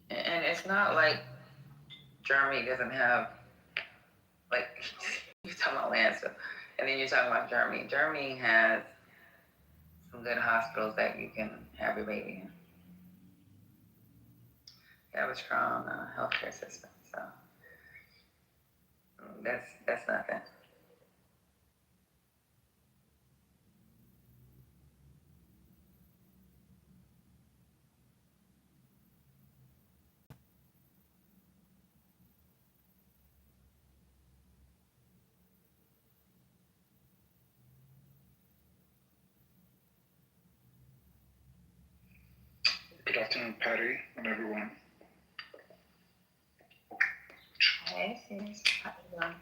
[SPEAKER 8] And it's not like Germany doesn't have, like, you're talking about land stuff, and then you're talking about Germany. Germany has some good hospitals that you can have your baby in. They have a strong healthcare system, so that's nothing.
[SPEAKER 17] Good afternoon, Patty, and everyone.
[SPEAKER 8] Hey, sis. How you doing?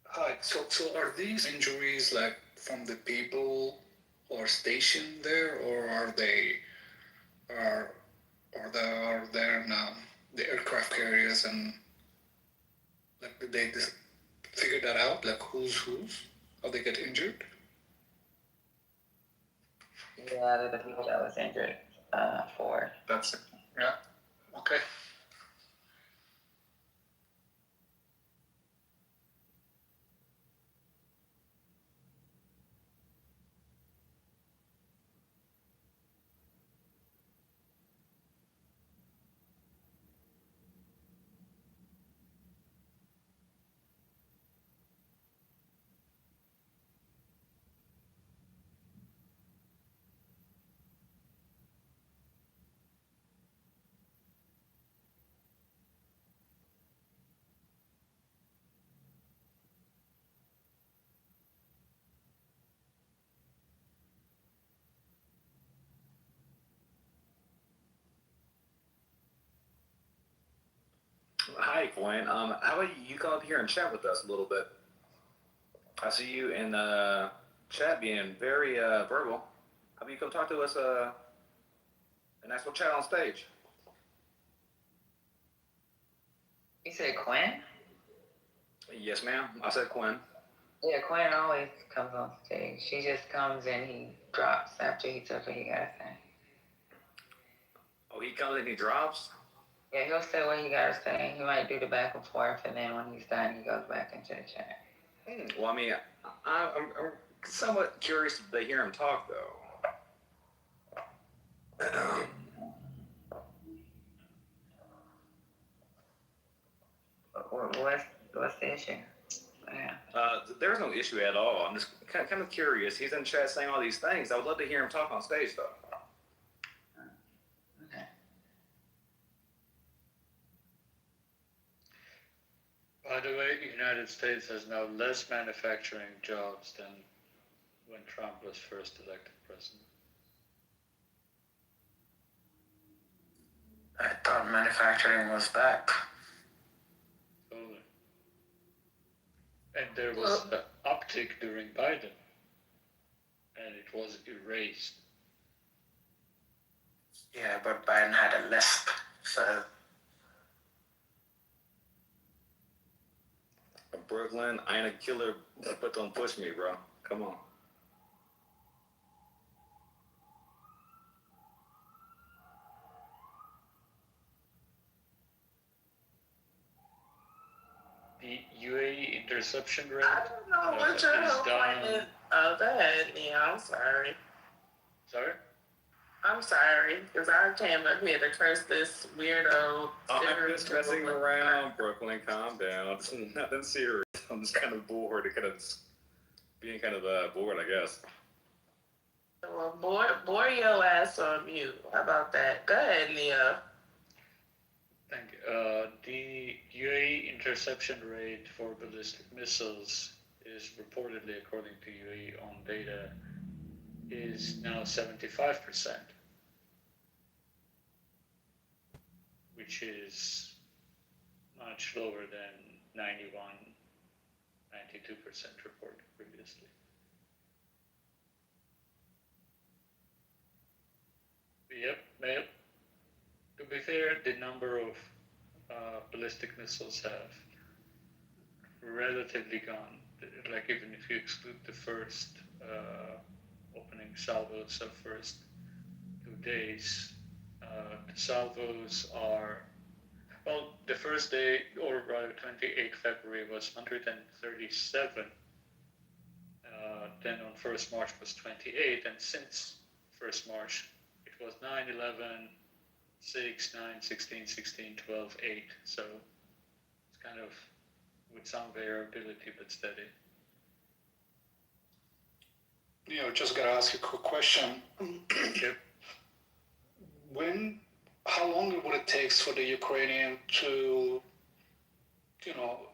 [SPEAKER 17] Hi. So are these injuries like from the people who are stationed there, or are they are there in the aircraft carriers, and like did they just figure that out, like who's how they get injured?
[SPEAKER 8] Yeah, they're the people that was injured for.
[SPEAKER 17] That's it. Yeah. Okay.
[SPEAKER 18] Hi, Gwen. How about you come up here and chat with us a little bit? I see you in chat being very verbal. How about you come talk to us and actual chat on stage?
[SPEAKER 8] You said Quinn?
[SPEAKER 18] Yes, ma'am. I said Gwen.
[SPEAKER 8] Yeah, Quinn always comes on stage. She just comes and he drops after he says what he gotta say.
[SPEAKER 18] Oh, he comes and he drops?
[SPEAKER 8] Yeah, he'll say what he gotta say. He might do the back and forth, and then when he's done, he goes back into the chat.
[SPEAKER 18] Well, I mean, I'm somewhat curious to hear him talk, though.
[SPEAKER 8] What's the issue? Yeah.
[SPEAKER 18] There's no issue at all. I'm just kind of curious. He's in chat saying all these things. I would love to hear him talk on stage, though.
[SPEAKER 8] Okay.
[SPEAKER 5] By the way, the United States has now less manufacturing jobs than when Trump was first elected president.
[SPEAKER 6] I thought manufacturing was back.
[SPEAKER 5] Totally. And there was an uptick during Biden, and it was erased.
[SPEAKER 6] Yeah, but Biden had a lisp, so.
[SPEAKER 18] Brooklyn, I ain't a killer, but don't push me, bro. Come on.
[SPEAKER 5] The UAE interception rate
[SPEAKER 10] I don't know what your whole point is. Oh, go ahead, Neil. I'm sorry.
[SPEAKER 5] Sorry?
[SPEAKER 10] I'm sorry, because I came up here to curse this weirdo.
[SPEAKER 18] I'm just messing around, Brooklyn. Calm down. It's nothing serious. I'm just kind of bored. Being kind of bored, I guess.
[SPEAKER 10] Well, bore your ass on mute. How about that? Go ahead, Neil.
[SPEAKER 5] Thank you. The UAE interception rate for ballistic missiles is reportedly, according to UAE own data, is now 75%, which is much lower than 91, 92% reported previously. Yep. To be fair, the number of ballistic missiles have relatively gone, like even if you exclude the first opening salvos of first 2 days, the salvos are Well, the first day, or rather 28th February, was 137. Then on 1st March was 28, and since 1st March, it was 9, 11, 6, 9, 16, 16, 12, 8. So it's kind of with some variability, but steady.
[SPEAKER 17] Just gotta ask you a quick question.
[SPEAKER 5] Yep.
[SPEAKER 17] How long would it take for the Ukrainian to,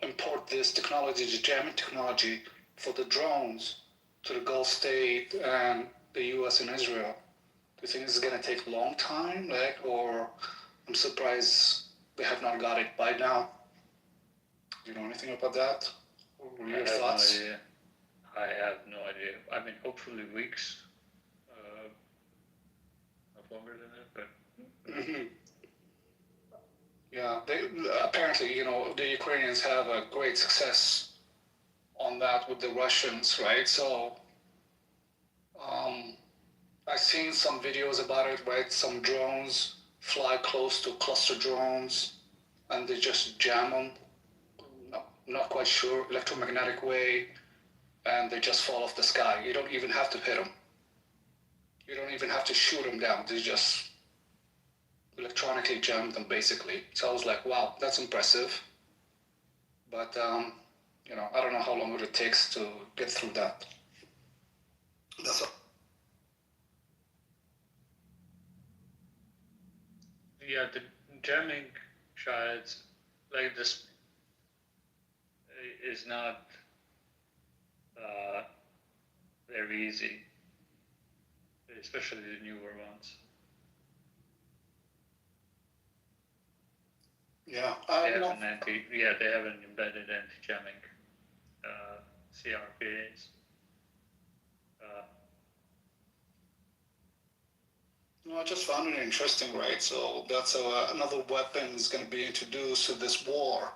[SPEAKER 17] import this technology, the jamming technology for the drones to the Gulf state and the U.S. and Israel? Do you think it's gonna take a long time, or I'm surprised they have not got it by now? Do you know anything about that? Or your thoughts?
[SPEAKER 5] No idea. I have no idea. I mean, hopefully weeks, not longer than that, but.
[SPEAKER 17] Mm-hmm. Yeah, apparently, the Ukrainians have a great success on that with the Russians, right? So, I've seen some videos about it, right? Some drones fly close to cluster drones, and they just jam them. Not quite sure, electromagnetic way, and they just fall off the sky. You don't even have to hit them. You don't even have to shoot them down. They just electronically jam them, basically. So I was like, wow, that's impressive. But, I don't know how long it takes to get through that. That's all.
[SPEAKER 5] Yeah, the jamming shots like this is not very easy, especially the newer ones.
[SPEAKER 17] Yeah,
[SPEAKER 5] they have an embedded anti-jamming CRPAs.
[SPEAKER 17] I just found it interesting, right? So that's another weapon is going to be introduced to this war.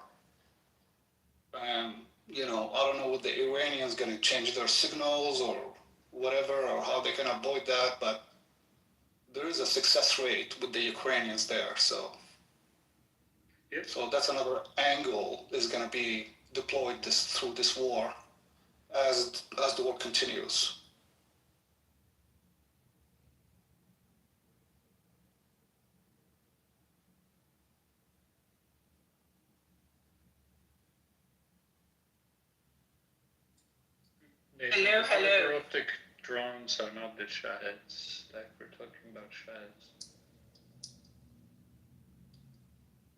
[SPEAKER 17] And, I don't know what the Iranians going to change their signals or whatever, or how they can avoid that, but there is a success rate with the Ukrainians there, so.
[SPEAKER 5] Yep.
[SPEAKER 17] So that's another angle is going to be deployed through this war as the war continues.
[SPEAKER 10] Hello.
[SPEAKER 5] Fiber optic drones are not the shaheeds, like we're talking about shaheeds.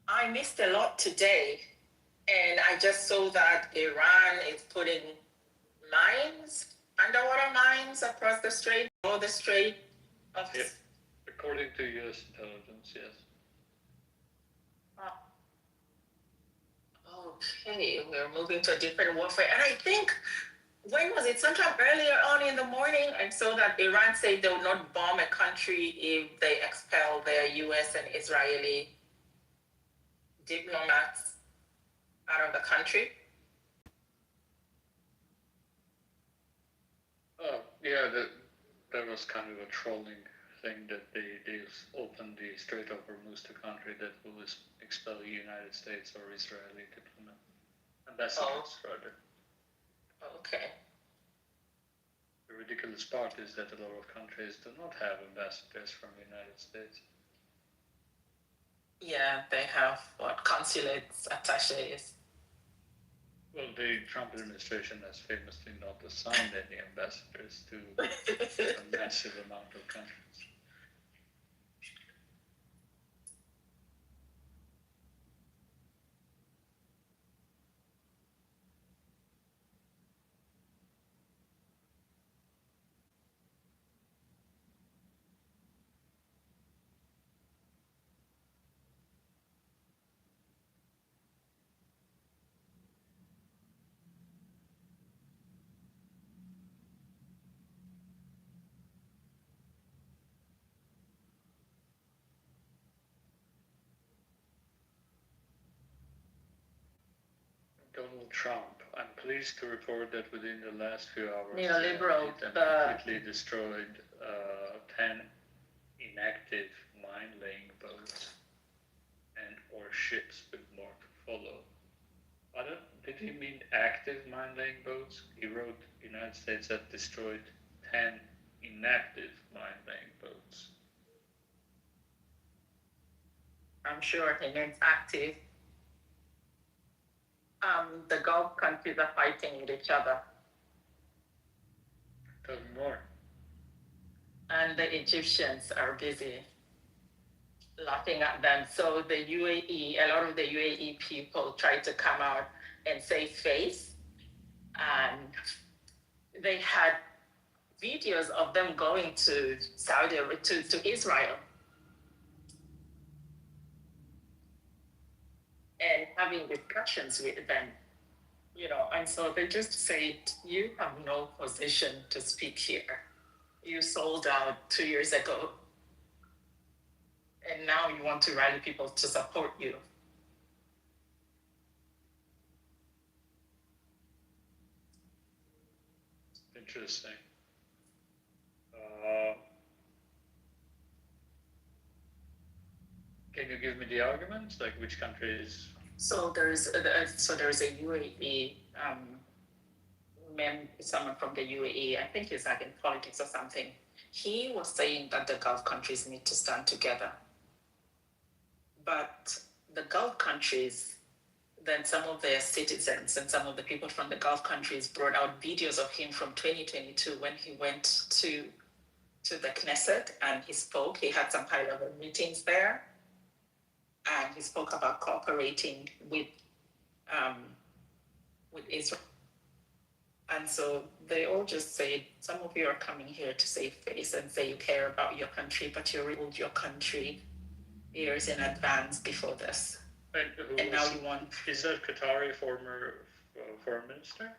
[SPEAKER 10] I missed a lot today, and I just saw that Iran is putting underwater mines across the strait, or the strait of.
[SPEAKER 5] Yep. According to U.S. intelligence, yes.
[SPEAKER 10] Okay, we're moving to a different warfare, and I think. When was it? Sometime earlier on in the morning, I saw that Iran said they would not bomb a country if they expel their U.S. and Israeli diplomats out of the country.
[SPEAKER 5] Oh, yeah, that was kind of a trolling thing that they opened the Strait of Hormuz to country that will expel the United States or Israeli diplomat. Ambassadors, rather.
[SPEAKER 10] Okay.
[SPEAKER 5] The ridiculous part is that a lot of countries do not have ambassadors from the United States.
[SPEAKER 10] Yeah, they have consulates, attaches.
[SPEAKER 5] Well, the Trump administration has famously not assigned any ambassadors to a massive amount of countries. Donald Trump. I'm pleased to report that within the last few hours,
[SPEAKER 10] Neoliberal,
[SPEAKER 5] it completely destroyed 10 inactive mine-laying boats and or ships with more to follow. Did he mean active mine-laying boats? He wrote the United States have destroyed 10 inactive mine-laying boats.
[SPEAKER 10] I'm sure he means active. The Gulf countries are fighting with each other.
[SPEAKER 5] Tell me more.
[SPEAKER 10] And the Egyptians are busy laughing at them. So the UAE, a lot of the UAE people try to come out and save face. And they had videos of them going to Saudi Arabia, to Israel, and having discussions with them, and so they just said, you have no position to speak here. You sold out 2 years ago, and now you want to rally people to support you.
[SPEAKER 5] Interesting. Can you give me the arguments? Like which countries?
[SPEAKER 10] So there's a UAE someone from the UAE. I think he's like in politics or something. He was saying that the Gulf countries need to stand together. But the Gulf countries, then some of their citizens and some of the people from the Gulf countries brought out videos of him from 2022 when he went to the Knesset and he spoke. He had some high-level meetings there, and he spoke about cooperating with Israel. And so they all just said, some of you are coming here to save face and say you care about your country, but you ruled your country years in advance before this. And now you want...
[SPEAKER 5] Is that Qatari former foreign minister?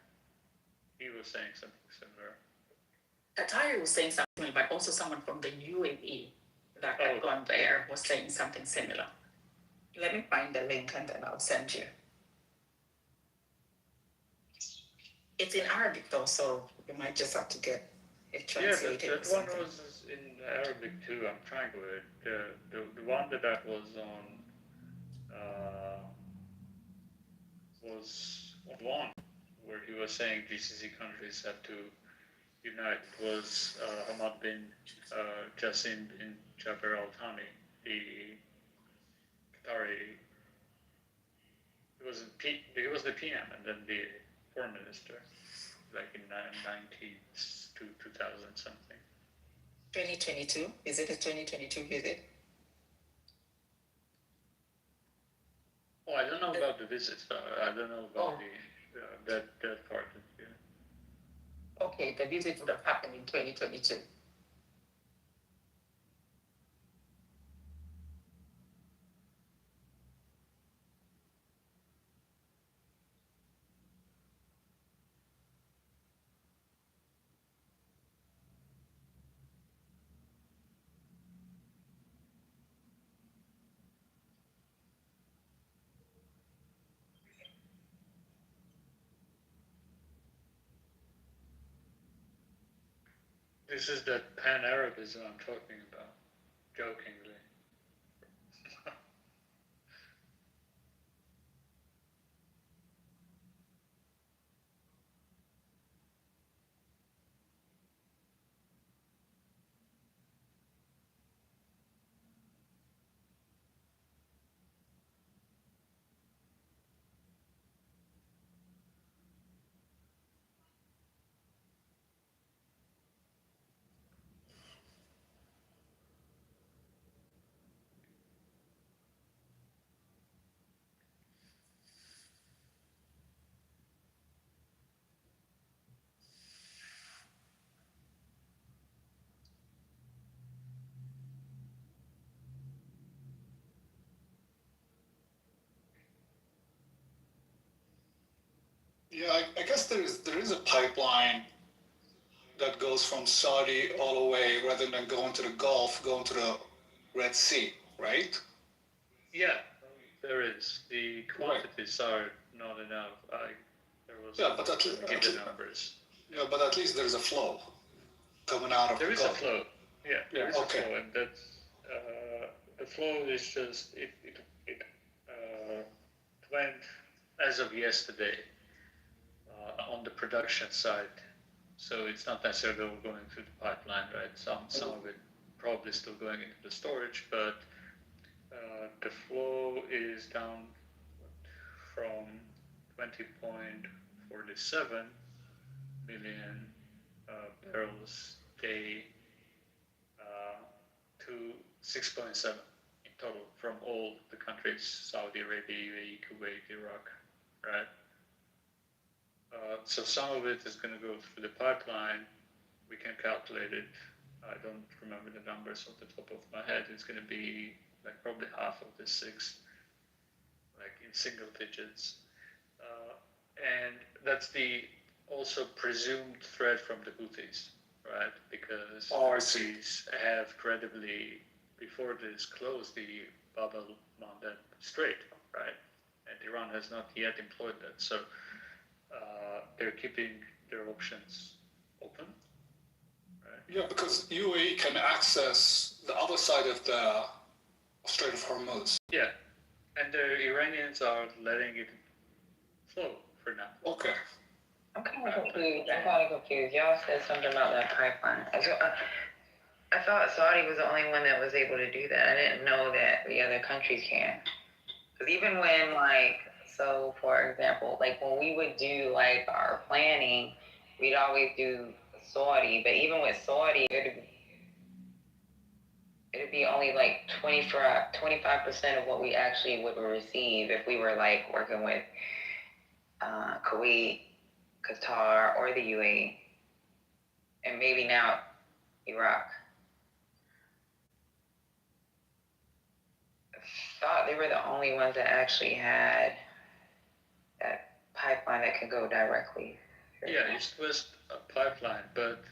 [SPEAKER 5] He was saying something similar.
[SPEAKER 10] Qatari was saying something, but also someone from the UAE that had gone there was saying something similar. Let me find the link and then I'll send you. It's in Arabic though, so you might just have to get it translated.
[SPEAKER 5] Yeah, that one was in Arabic too. I'm trying to. The one that was on was one where he was saying GCC countries had to unite. It was Hamad bin Jassim bin Jaber Al Thani, the Qatari. He was the PM and then the foreign minister, like in 90s to 2000 something.
[SPEAKER 10] 2022? Is it a 2022 visit?
[SPEAKER 5] Oh, I don't know about the visits, but I don't know about that part. Yeah.
[SPEAKER 10] Okay, the visit would have happened in 2022.
[SPEAKER 5] This is that pan-Arabism I'm talking about, jokingly.
[SPEAKER 17] Yeah, I guess there is a pipeline that goes from Saudi all the way, rather than going to the Gulf, going to the Red Sea, right?
[SPEAKER 5] Yeah, there is. The quantities are not enough. There was
[SPEAKER 17] but
[SPEAKER 5] give the numbers.
[SPEAKER 17] Yeah, but at least there's a flow coming out of the Gulf.
[SPEAKER 5] There is a flow. Yeah, there is
[SPEAKER 17] okay.
[SPEAKER 5] a flow, and that's the flow is just went as of yesterday on the production side. So it's not necessarily all going through the pipeline, right? Some of it probably still going into the storage, but the flow is down from 20.47 million barrels a day to 6.7 in total from all the countries: Saudi Arabia, UAE, Kuwait, Iraq, right? So some of it is going to go through the pipeline. We can calculate it. I don't remember the numbers off the top of my head. It's going to be like probably half of the 6, like in single digits. And that's the also presumed threat from the Houthis, right? Because the Houthis have credibly, before this, closed the Bab el-Mandeb Strait, right? And Iran has not yet employed that. So they're keeping their options open, right?
[SPEAKER 17] Yeah, because UAE can access the other side of the Strait of Hormuz.
[SPEAKER 5] Yeah, and the Iranians are letting it flow for now.
[SPEAKER 17] Okay.
[SPEAKER 8] I'm kind of confused. Y'all said something about that pipeline. I thought Saudi was the only one that was able to do that. I didn't know that the other countries can. Because even when, like, so for example, like when we would do like our planning, we'd always do Saudi. But even with Saudi, it'd be only like 25% of what we actually would receive if we were like working with Kuwait, Qatar, or the UAE, and maybe now Iraq. I thought they were the only ones that actually had that pipeline that could go directly.
[SPEAKER 5] Yeah, East-West pipeline, but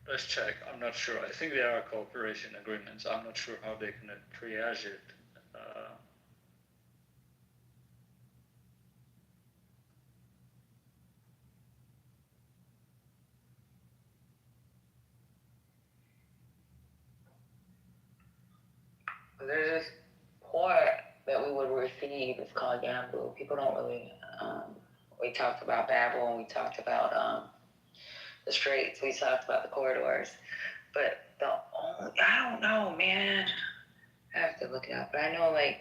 [SPEAKER 5] let's check. I'm not sure. I think there are cooperation agreements. I'm not sure how they can triage it.
[SPEAKER 8] There's this port that we would receive. It's called Yanbu. People don't really. We talked about Babel and we talked about the straits. We talked about the corridors, but I don't know, man. I have to look it up. But I know, like,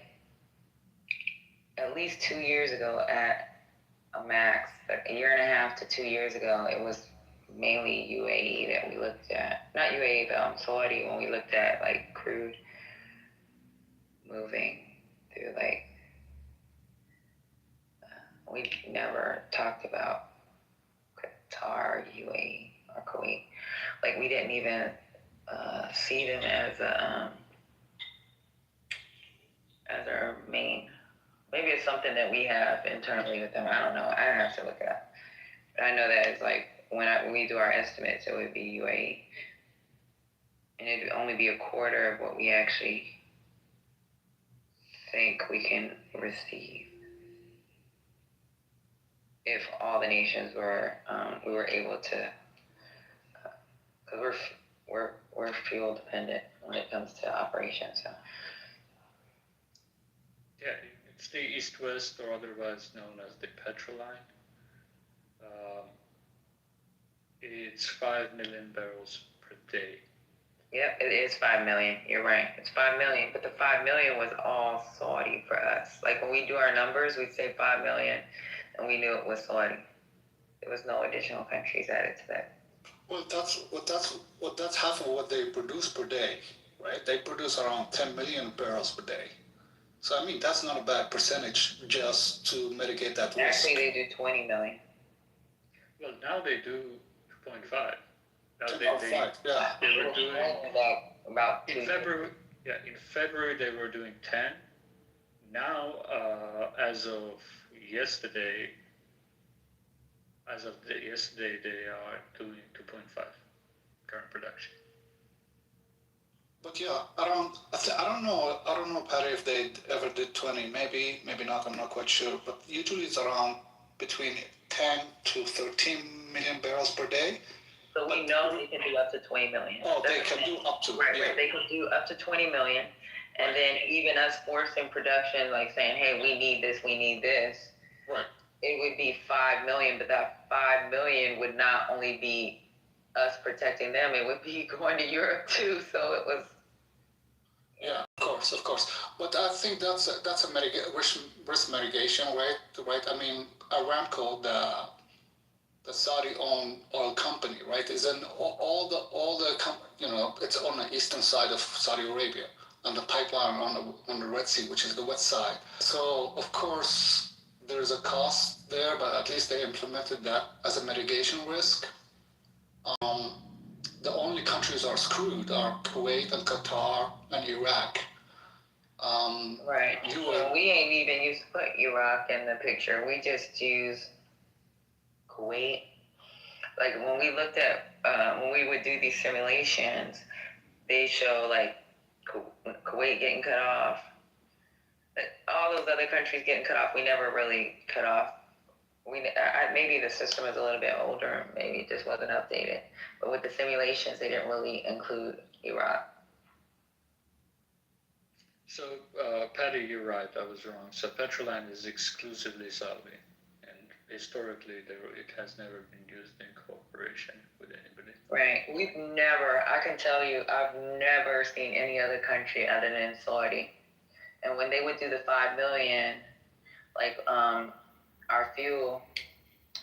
[SPEAKER 8] at least 2 years ago at a max, like a year and a half to 2 years ago, it was mainly UAE that we looked at. Not UAE, but Saudi when we looked at like crude moving through, like, we never talked about Qatar, UAE, or Kuwait. Like, we didn't even see them as our main. Maybe it's something that we have internally with them. I don't know. I have to look it up. But I know that it's like when we do our estimates, it would be UAE, and it'd only be a quarter of what we actually think we can receive if all the nations were we were able to, because we're fuel dependent when it comes to operations. So
[SPEAKER 5] yeah, it's the East-West, or otherwise known as the Petroline. It's 5 million barrels per day.
[SPEAKER 8] Yep, it is 5 million. You're right. It's 5 million, but the 5 million was all Saudi for us. Like when we do our numbers, we say 5 million, and we knew it was Saudi. There was no additional countries added to that.
[SPEAKER 17] Well, that's half of what they produce per day, right? They produce around 10 million barrels per day. So I mean, that's not a bad percentage just to mitigate that risk.
[SPEAKER 8] Actually, they do 20 million.
[SPEAKER 5] Well, now they do 2.5. Now
[SPEAKER 17] 2.5, yeah.
[SPEAKER 5] They were doing
[SPEAKER 8] about
[SPEAKER 5] in February. Yeah, in February they were doing 10. Now, as of yesterday, they are doing 2.5 current production.
[SPEAKER 17] But yeah, I don't know, Patty, if they ever did 20. Maybe not. I'm not quite sure. But usually it's around between 10 to 13 million barrels per day.
[SPEAKER 8] So we know they can do up to 20 million.
[SPEAKER 17] Oh, they can do up to.
[SPEAKER 8] Right, right. They can do up to 20 million. And then even us forcing production, like saying, hey, we need this,
[SPEAKER 7] Right.
[SPEAKER 8] it would be 5 million, but that 5 million would not only be us protecting them, it would be going to Europe too. So it was.
[SPEAKER 17] Yeah, of course. But I think that's a risk mitigation, right? Right. I mean, Aramco, the Saudi-owned oil company, right, is in all the it's on the eastern side of Saudi Arabia, and the pipeline on the Red Sea, which is the west side. So of course there's a cost there, but at least they implemented that as a mitigation risk. The only countries are screwed are Kuwait and Qatar and Iraq.
[SPEAKER 8] Right. Well, we ain't even used to put Iraq in the picture. We just use Kuwait. Like when we looked at, when we would do these simulations, they show like Kuwait getting cut off. All those other countries getting cut off, we never really cut off. Maybe the system is a little bit older, maybe it just wasn't updated. But with the simulations, they didn't really include Iraq.
[SPEAKER 5] So, Patty, you're right. I was wrong. So, Petroland is exclusively Saudi, and historically, it has never been used in cooperation with anybody.
[SPEAKER 8] Right. I can tell you, I've never seen any other country other than Saudi. And when they would do the 5 million, like our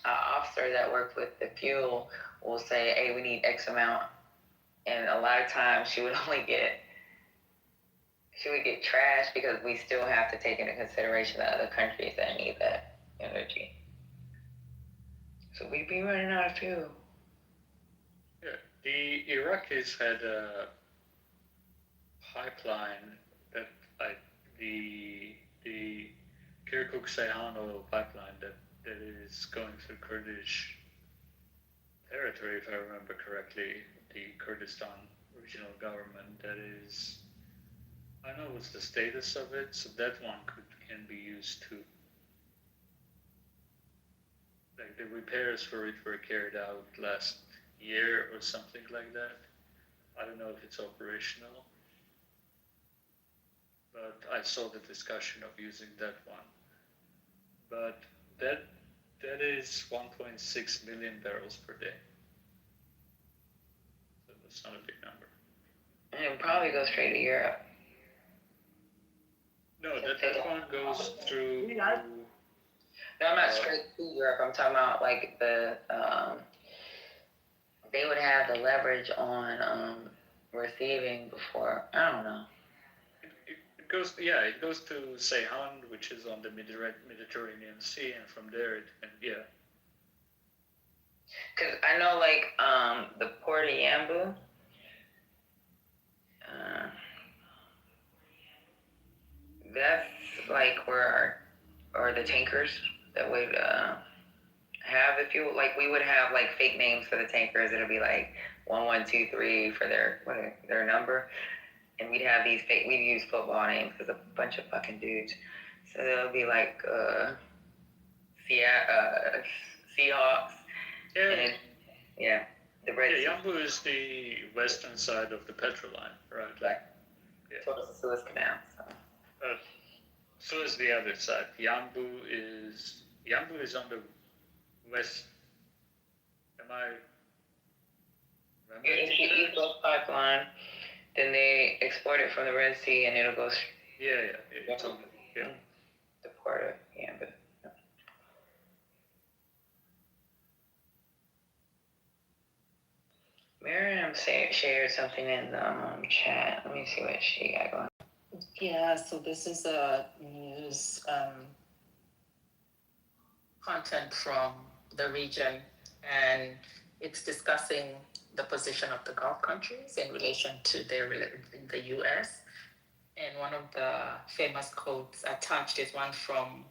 [SPEAKER 8] officer that worked with the fuel will say, hey, we need X amount. And a lot of times she would get trashed because we still have to take into consideration the other countries that need that energy. So we'd be running out of fuel.
[SPEAKER 5] Yeah, the Iraqis had a pipeline that, like the Kirkuk-Ceyhan oil pipeline that is going through Kurdish territory, if I remember correctly, the Kurdistan regional government. That is, I don't know what's the status of it, so that one can be used too. Like the repairs for it were carried out last year or something like that. I don't know if it's operational, but I saw the discussion of using that one. But that is 1.6 million barrels per day. So that's not a big number.
[SPEAKER 8] And it probably goes straight to Europe.
[SPEAKER 5] No, that one goes through.
[SPEAKER 8] No, I'm not straight to Europe. I'm talking about like the they would have the leverage on receiving before. I don't know.
[SPEAKER 5] It goes to Ceyhan, which is on the Mediterranean Sea, and from there it can, yeah.
[SPEAKER 8] Because I know like the Port of Yanbu. That's like where or the tankers that would have the fuel. Like we would have like fake names for the tankers. It'll be like 1123 for their number, and we'd have these fake. We'd use football names because a bunch of fucking dudes. So they'll be like Seahawks.
[SPEAKER 5] Yeah.
[SPEAKER 8] And, yeah. The Red Sea.
[SPEAKER 5] Yanbu is the western side of the petrol line, right?
[SPEAKER 8] Right. Yeah. Towards the Suez Canal.
[SPEAKER 5] So is the other side. Yanbu is on the west. Am I remembering?
[SPEAKER 8] It's the East Coast pipeline. Then they export it from the Red Sea, and it'll go.
[SPEAKER 5] Yeah. It's on
[SPEAKER 8] the port of Yanbu. Miriam shared something in the chat. Let me see what she got going.
[SPEAKER 10] Yeah, so this is a news content from the region, and it's discussing the position of the Gulf countries in relation to the U.S. And one of the famous quotes attached is one from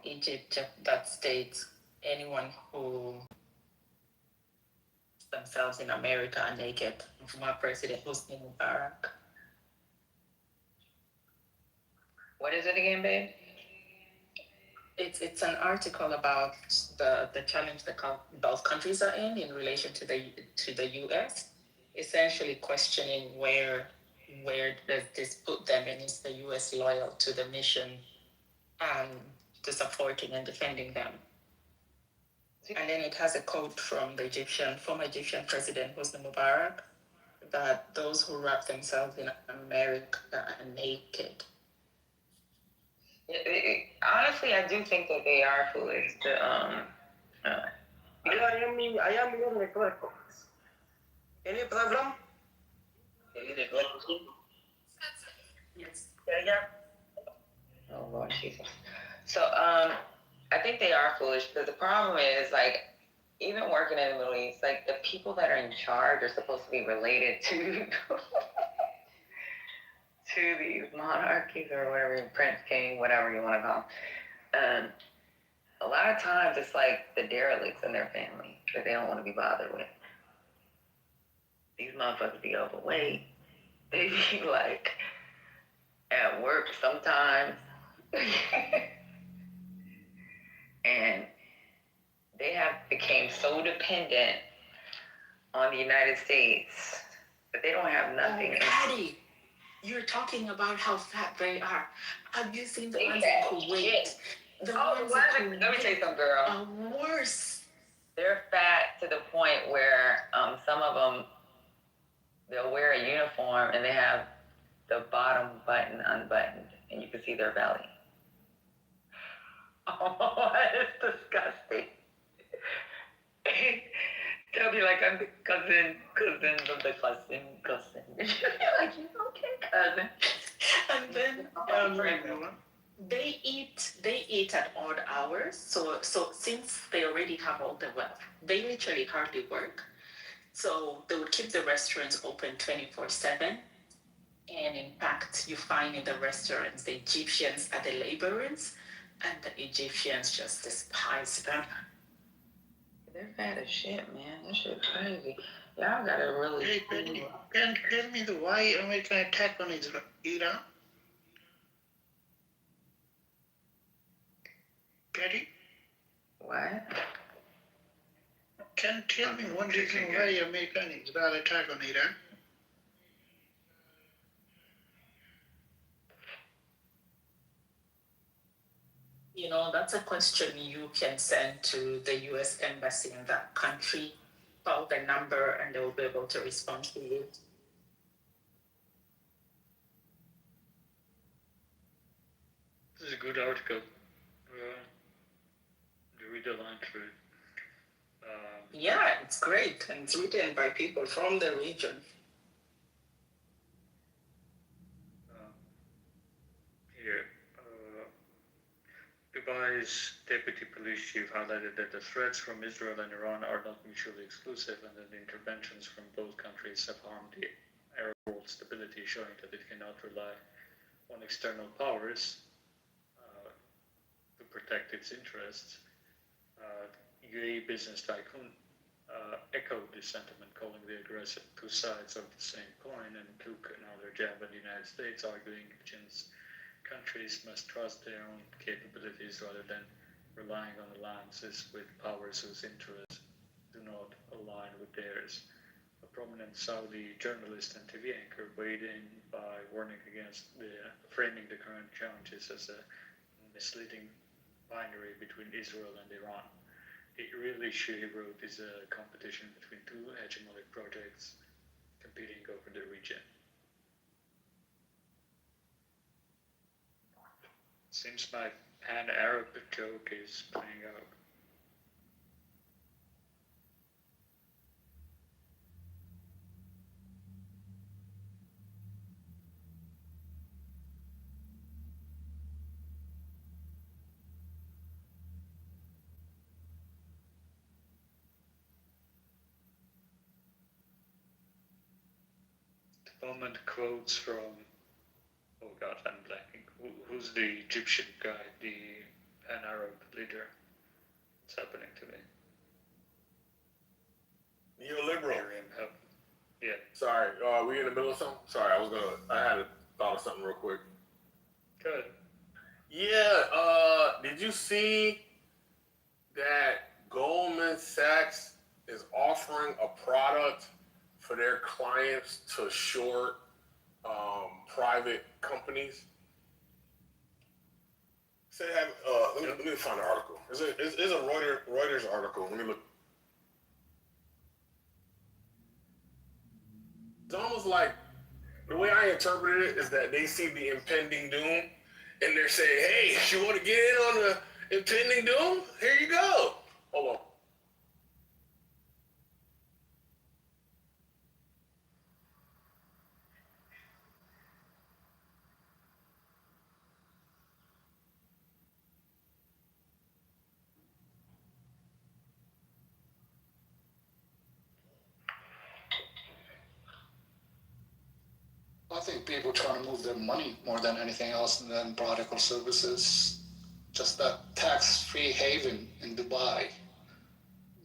[SPEAKER 10] Egypt that states, "Anyone who themselves in America are naked," from our president Hosni Mubarak.
[SPEAKER 8] What is it again, babe?
[SPEAKER 10] It's an article about the challenge that those countries are in relation to the U.S.
[SPEAKER 16] essentially questioning where does this put them, and is the U.S. loyal to the mission and to supporting and defending them? And then it has a quote from the former Egyptian president Hosni Mubarak, that those who wrap themselves in America are naked.
[SPEAKER 8] Honestly, I do think that they are foolish.
[SPEAKER 13] I am your network. Any problem?
[SPEAKER 16] Yes.
[SPEAKER 8] Oh Lord Jesus. So I think they are foolish, because the problem is, like, even working in the Middle East, like, the people that are in charge are supposed to be related to to these monarchies or whatever, prince, king, whatever you want to call them. A lot of times it's like the derelicts in their family that they don't want to be bothered with. These motherfuckers be overweight. They be like at work sometimes. And they have became so dependent on the United States that they don't have nothing.
[SPEAKER 16] Oh, Patty, you're talking about how fat they are. Have you seen the ones in Kuwait? The ones in Kuwait,
[SPEAKER 8] let me tell you something, girl.
[SPEAKER 16] Are worse.
[SPEAKER 8] They're fat to the point where some of them, they'll wear a uniform and they have the bottom button unbuttoned and you can see their belly. Oh, it's disgusting. They'll be like, I'm the cousin of the cousin. You're like, you okay, cousin?
[SPEAKER 16] And then they eat at odd hours. So since they already have all the wealth, they literally hardly work. So they would keep the restaurants open 24/7. And in fact, you find in the restaurants, the Egyptians are the laborers, and the Egyptians just despise them.
[SPEAKER 8] They're fat as shit, man. That shit crazy. Y'all gotta really.
[SPEAKER 15] Hey, Penny, can you tell me why American attack on Iran? Patty?
[SPEAKER 8] What?
[SPEAKER 15] Can you tell me one reason why American Israel attack on Iran?
[SPEAKER 16] You know, that's a question you can send to the U.S. Embassy in that country. Call the number and they will be able to respond to you.
[SPEAKER 5] This is a good article. Read the line through it.
[SPEAKER 16] Yeah, it's great. And it's written by people from the region.
[SPEAKER 5] Here. Dubai's deputy police chief highlighted that the threats from Israel and Iran are not mutually exclusive, and that the interventions from both countries have harmed the Arab world stability, showing that it cannot rely on external powers to protect its interests. UAE business tycoon echoed this sentiment, calling the aggressive two sides of the same coin, and took another jab at the United States, arguing regions countries must trust their own capabilities rather than relying on alliances with powers whose interests do not align with theirs. A prominent Saudi journalist and TV anchor weighed in by warning against framing the current challenges as a misleading binary between Israel and Iran. It really, she wrote, is a competition between two hegemonic projects competing over the region. Seems my pan-Arab joke is playing out. The moment quotes from, oh God, I'm blanking. Who's the Egyptian guy, the pan-Arab leader? What's happening to me?
[SPEAKER 2] Neoliberal.
[SPEAKER 5] Yeah.
[SPEAKER 2] Sorry, we in the middle of something? Sorry, I had a thought of something real quick.
[SPEAKER 5] Good.
[SPEAKER 2] Yeah, did you see that Goldman Sachs is offering a product for their clients to short private companies. Say have let me find the article. It's a Reuters article. Let me look. It's almost like the way I interpreted it is that they see the impending doom and they're saying, "Hey, you want to get in on the impending doom? Here you go." Hold on.
[SPEAKER 17] I think people trying to move their money more than anything else than product or services. Just that tax-free haven in Dubai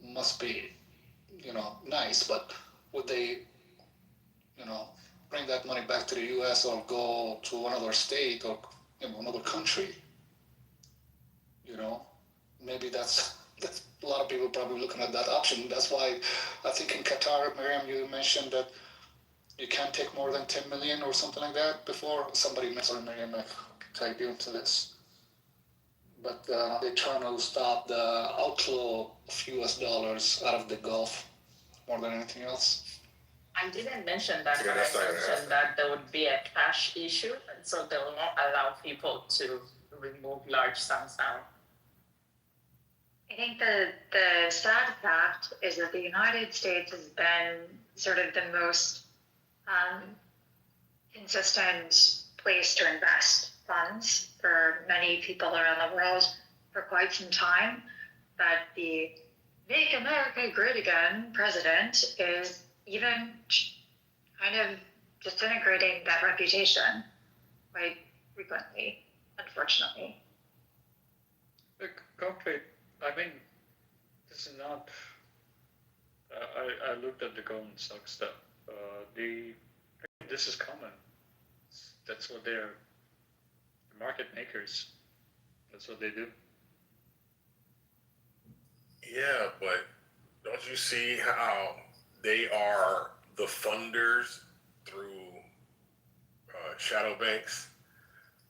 [SPEAKER 17] must be, nice, but would they, bring that money back to the US or go to another state or, another country? Maybe that's a lot of people probably looking at that option. That's why I think in Qatar, Miriam, you mentioned that you can't take more than 10 million or something like that before. Somebody mentioned, Miriam, I tagged you into this. But they're trying to stop the outflow of US dollars out of the Gulf more than anything else.
[SPEAKER 10] I didn't mention that,
[SPEAKER 2] Yeah,
[SPEAKER 10] but
[SPEAKER 2] that's
[SPEAKER 10] I
[SPEAKER 2] not
[SPEAKER 10] mentioned that there would be a cash issue, and so they will not allow people to remove large sums out.
[SPEAKER 19] I think the sad fact is that the United States has been sort of the most consistent place to invest funds for many people around the world for quite some time. That the Make America Great Again president is even kind of disintegrating that reputation quite frequently, unfortunately.
[SPEAKER 5] Concrete, I mean, this is not. I looked at the Goldman Sachs stuff. This is common. That's what they're. The market makers. That's what they do.
[SPEAKER 2] Yeah, but don't you see how they are the funders through shadow banks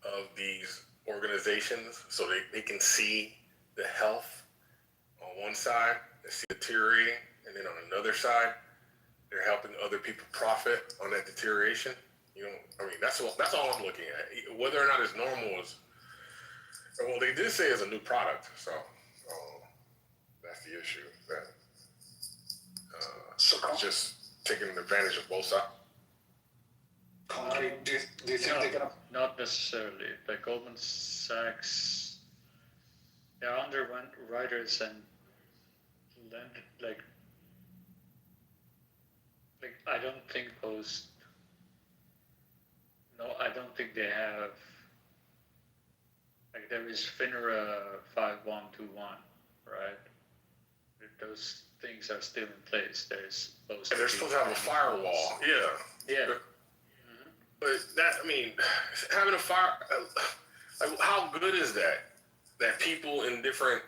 [SPEAKER 2] of these organizations, so they can see the health on one side, they see deteriorating, and then on another side, they're helping other people profit on that deterioration. That's all I'm looking at. Whether or not it's normal is, well, they did say it's a new product, so that's the issue. That it's just taking advantage of both sides.
[SPEAKER 17] Concrete, do you think they're gonna?
[SPEAKER 5] Not necessarily. Like Goldman Sachs, they're underwriters and lend like I don't think I don't think they have. Like there is FINRA 5121, right? Those things are still in place. They're supposed
[SPEAKER 2] to have a firewall. Yeah. But having a fire, how good is that? That people in different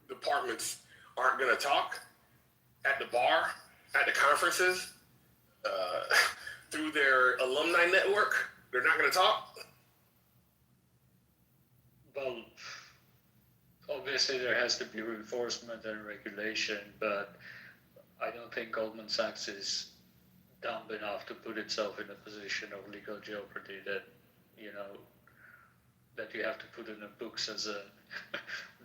[SPEAKER 2] departments aren't going to talk at the bar, at the conferences, through their alumni network. They're not going to talk.
[SPEAKER 5] Well, obviously there has to be reinforcement and regulation, but I don't think Goldman Sachs is dumb enough to put itself in a position of legal jeopardy that that you have to put in the books as a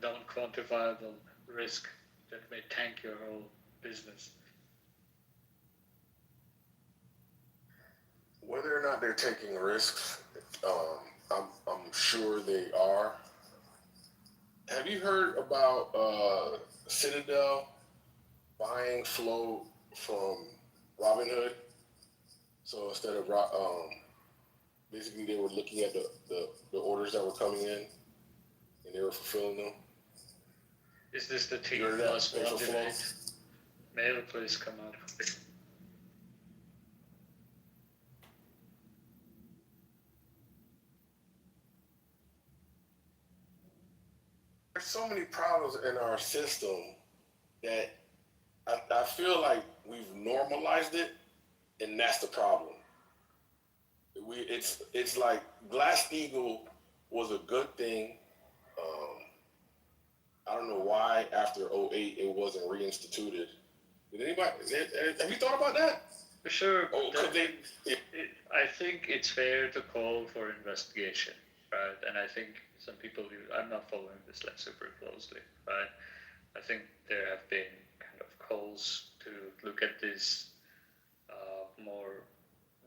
[SPEAKER 5] non-quantifiable risk that may tank your whole business.
[SPEAKER 2] Whether or not they're taking risks, I'm sure they are. Have you heard about Citadel buying flow from Robinhood? So instead of basically they were looking at the orders that were coming in and they were fulfilling them.
[SPEAKER 5] Is this the T plus one debate? Mail, please come out.
[SPEAKER 2] There's so many problems in our system that
[SPEAKER 11] I feel like we've normalized it, and that's the problem. It's like Glass-Steagall was a good thing. I don't know why after '08 it wasn't reinstituted. Did anybody? Have you thought about that?
[SPEAKER 5] For sure.
[SPEAKER 11] Oh, could they?
[SPEAKER 5] I think it's fair to call for investigation, right? And I think some people I'm not following this like super closely, right? I think there have been kind of calls to look at this more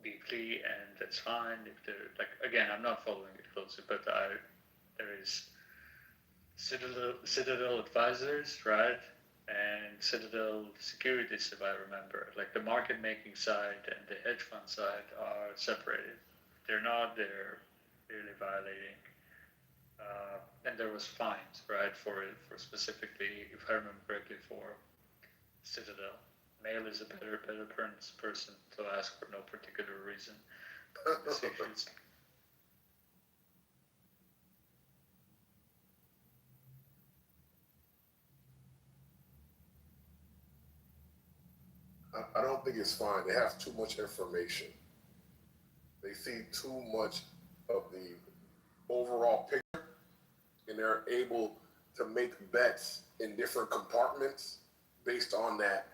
[SPEAKER 5] deeply, and that's fine if they're like, again, I'm not following it closely, but there is Citadel advisors, right? And Citadel Securities, if I remember. Like the market making side and the hedge fund side are separated. They're not, they're really violating. And there was fines, right, for specifically, if I remember correctly, for Citadel. Mail is a better person to ask for no particular reason.
[SPEAKER 11] I don't think it's fine. They have too much information. They see too much of the overall picture, and they're able to make bets in different compartments based on that,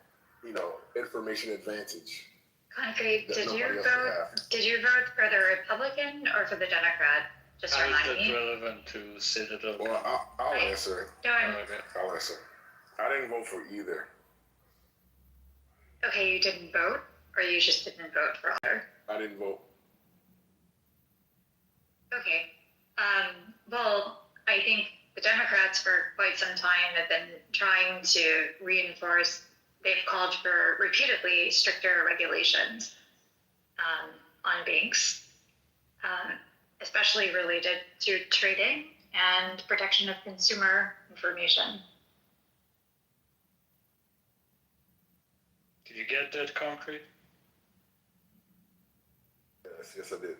[SPEAKER 11] information advantage.
[SPEAKER 19] Concrete, did you vote for the Republican or for the Democrat? Just
[SPEAKER 5] How
[SPEAKER 19] remind
[SPEAKER 5] is
[SPEAKER 19] me.
[SPEAKER 5] that relevant to Citadel?
[SPEAKER 11] Well, I'll answer.
[SPEAKER 19] Go ahead.
[SPEAKER 11] I'll answer. I didn't vote for either.
[SPEAKER 19] Okay, you didn't vote, or you just didn't vote for either?
[SPEAKER 11] I didn't vote.
[SPEAKER 19] Okay. Well, I think the Democrats for quite some time have been trying to reinforce, they've called for repeatedly stricter regulations on banks, especially related to trading and protection of consumer information.
[SPEAKER 5] Did you get that, Concrete?
[SPEAKER 11] Yes, I did.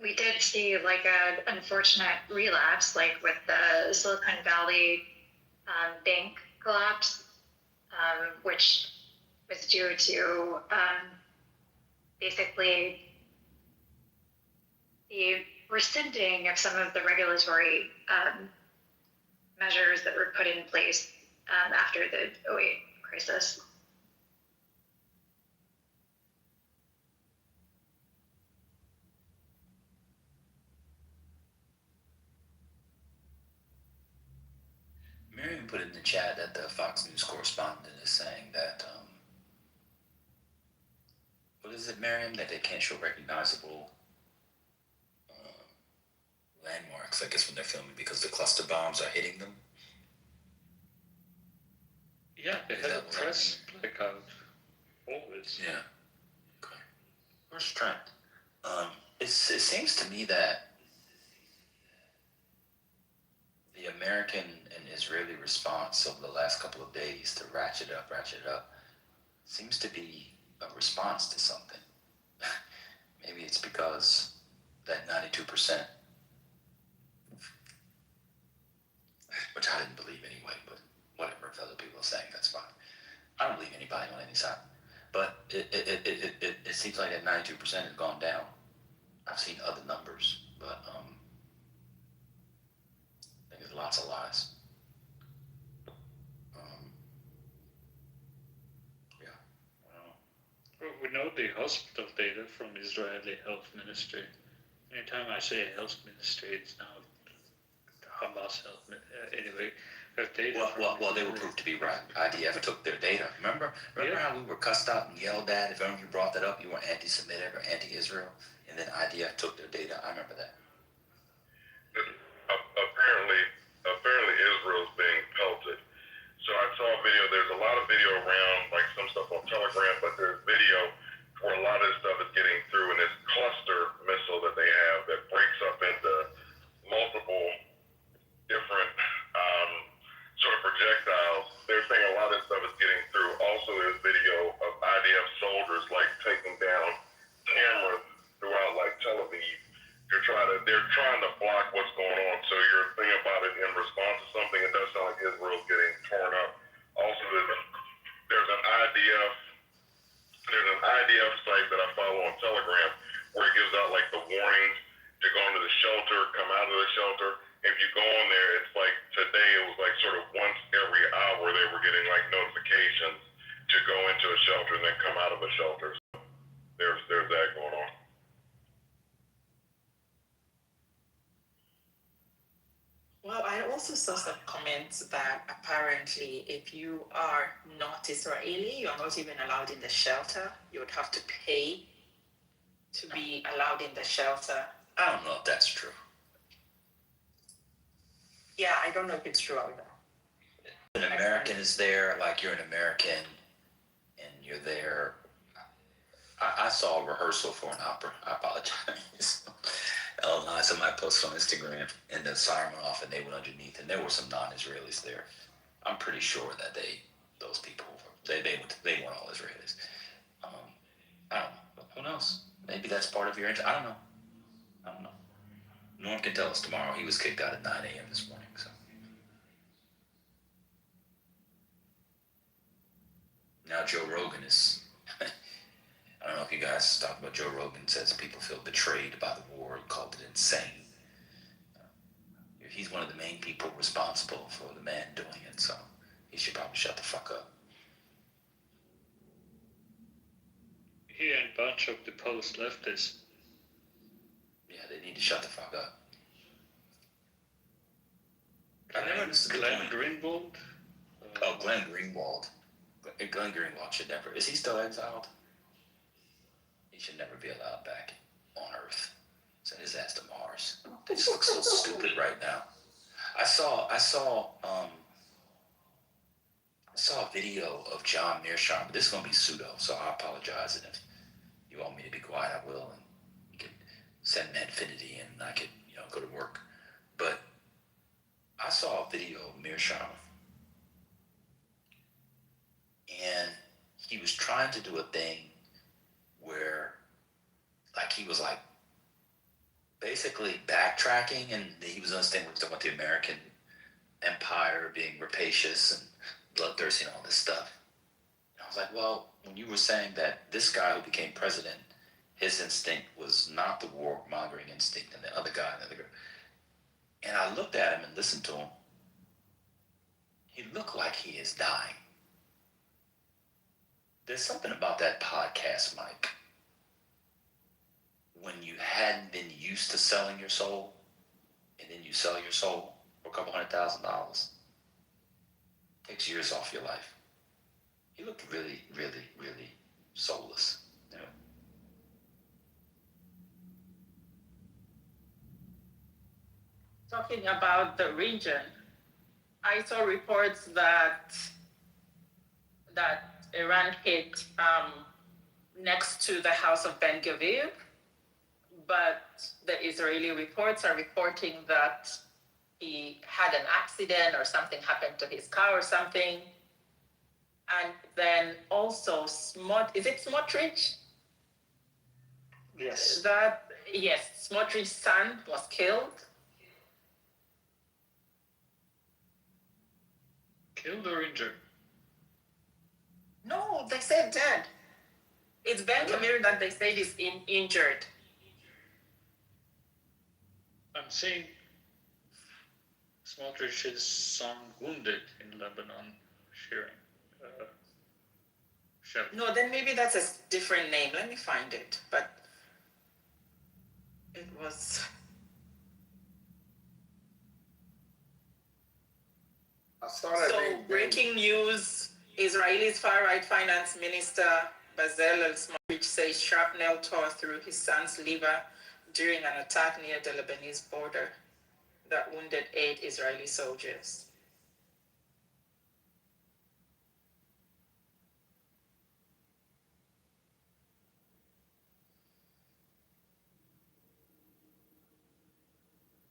[SPEAKER 19] We did see like an unfortunate relapse, like with the Silicon Valley bank collapse, which was due to basically the rescinding of some of the regulatory measures that were put in place after the '08 crisis.
[SPEAKER 20] Miriam put in the chat that the Fox News correspondent is saying that, what is it, Miriam, that they can't show recognizable landmarks, I guess, when they're filming because the cluster bombs are hitting them?
[SPEAKER 5] Yeah, they had a press blackout. Always.
[SPEAKER 20] Yeah. Okay. Where's Trent? It seems to me that the American and Israeli response over the last couple of days to ratchet up, seems to be a response to something. Maybe it's because that 92%, which I didn't believe anyway, but whatever, if other people are saying, that's fine. I don't believe anybody on any side. But it seems like that 92% has gone down. I've seen other numbers, but I think there's lots of lies.
[SPEAKER 5] We know the hospital data from Israeli Health Ministry. Anytime I say Health Ministry, it's now Hamas Health. Anyway, data.
[SPEAKER 20] Well, they were proved to be right. IDF took their data. Remember how we were cussed out and yelled at? If ever you brought that up, you were anti-Semitic or anti-Israel, and then IDF took their data. I remember that.
[SPEAKER 12] Apparently Israel's being pelted. So I saw a video. There's a lot of video around, like some stuff on Telegram, but there's video where a lot of this stuff is getting through, and this cluster missile that they have that breaks up into multiple different sort of projectiles. They're saying a lot of this stuff is getting through. Also, there's video of IDF soldiers like taking down cameras throughout like Tel Aviv. They're trying to block what's going on out of the shelter. If you go on there, it's like today it was like sort of once every hour they were getting like notifications to go into a shelter and then come out of a shelter. So there's that going on.
[SPEAKER 10] Well, I also saw some comments that apparently if you are not Israeli, you're not even allowed in the shelter. You would have to pay to be allowed in the shelter.
[SPEAKER 20] I don't know if that's true.
[SPEAKER 10] Yeah, I don't know if it's true either.
[SPEAKER 20] An American is there, like you're an American, and you're there. I saw a rehearsal for an opera. I apologize. Somebody posted on Instagram, and the siren went off, and they went underneath, and there were some non-Israelis there. I'm pretty sure that those people, they weren't all Israelis. I don't know. Who knows? Maybe that's part of your interest. I don't know. Norm can tell us tomorrow. He was kicked out at 9 a.m. this morning. So now Joe Rogan is. I don't know if you guys talk about Joe Rogan says people feel betrayed by the war and called it insane. He's one of the main people responsible for the man doing it, so he should probably shut the fuck up.
[SPEAKER 5] He and a bunch of the post-leftists.
[SPEAKER 20] Yeah, they need to shut the fuck up.
[SPEAKER 5] Glenn Greenwald?
[SPEAKER 20] Glenn Greenwald. Glenn Greenwald should never... Is he still exiled? He should never be allowed back on Earth. Send his ass to Mars. They just look so stupid right now. I saw a video of John Mearsheimer. This is going to be pseudo, so I apologize. And if you want me to be quiet, I will. And you can send me Infinity and I could, go to work. But I saw a video of Mearsheimer. And he was trying to do a thing where, he was basically backtracking, and he was understanding what the American empire being rapacious and bloodthirsty and all this stuff. And I was like, well, when you were saying that this guy who became president, his instinct was not the warmongering instinct, and the other guy, and I looked at him and listened to him. He looked like he is dying. There's something about that podcast, Mike. When you hadn't been used to selling your soul, and then you sell your soul for a couple $100,000, takes years off your life. He looked really, really, really soulless.
[SPEAKER 10] Talking about the region, I saw reports that Iran hit next to the house of Ben Gvir, but the Israeli reports are reporting that he had an accident or something happened to his car or something. And then also is it Smotrich?
[SPEAKER 4] Yes.
[SPEAKER 10] Yes, Smotrich's son was killed.
[SPEAKER 5] Killed or injured?
[SPEAKER 10] No, they said dead. It's Ben Gvir that they said is injured.
[SPEAKER 5] I'm seeing Smotrich's son wounded in Lebanon, sharing.
[SPEAKER 10] No, then maybe that's a different name. Let me find it. But it was. So, breaking news: Israel's far-right finance minister Bezalel Smotrich says shrapnel tore through his son's liver during an attack near the Lebanese border that wounded 8 Israeli soldiers.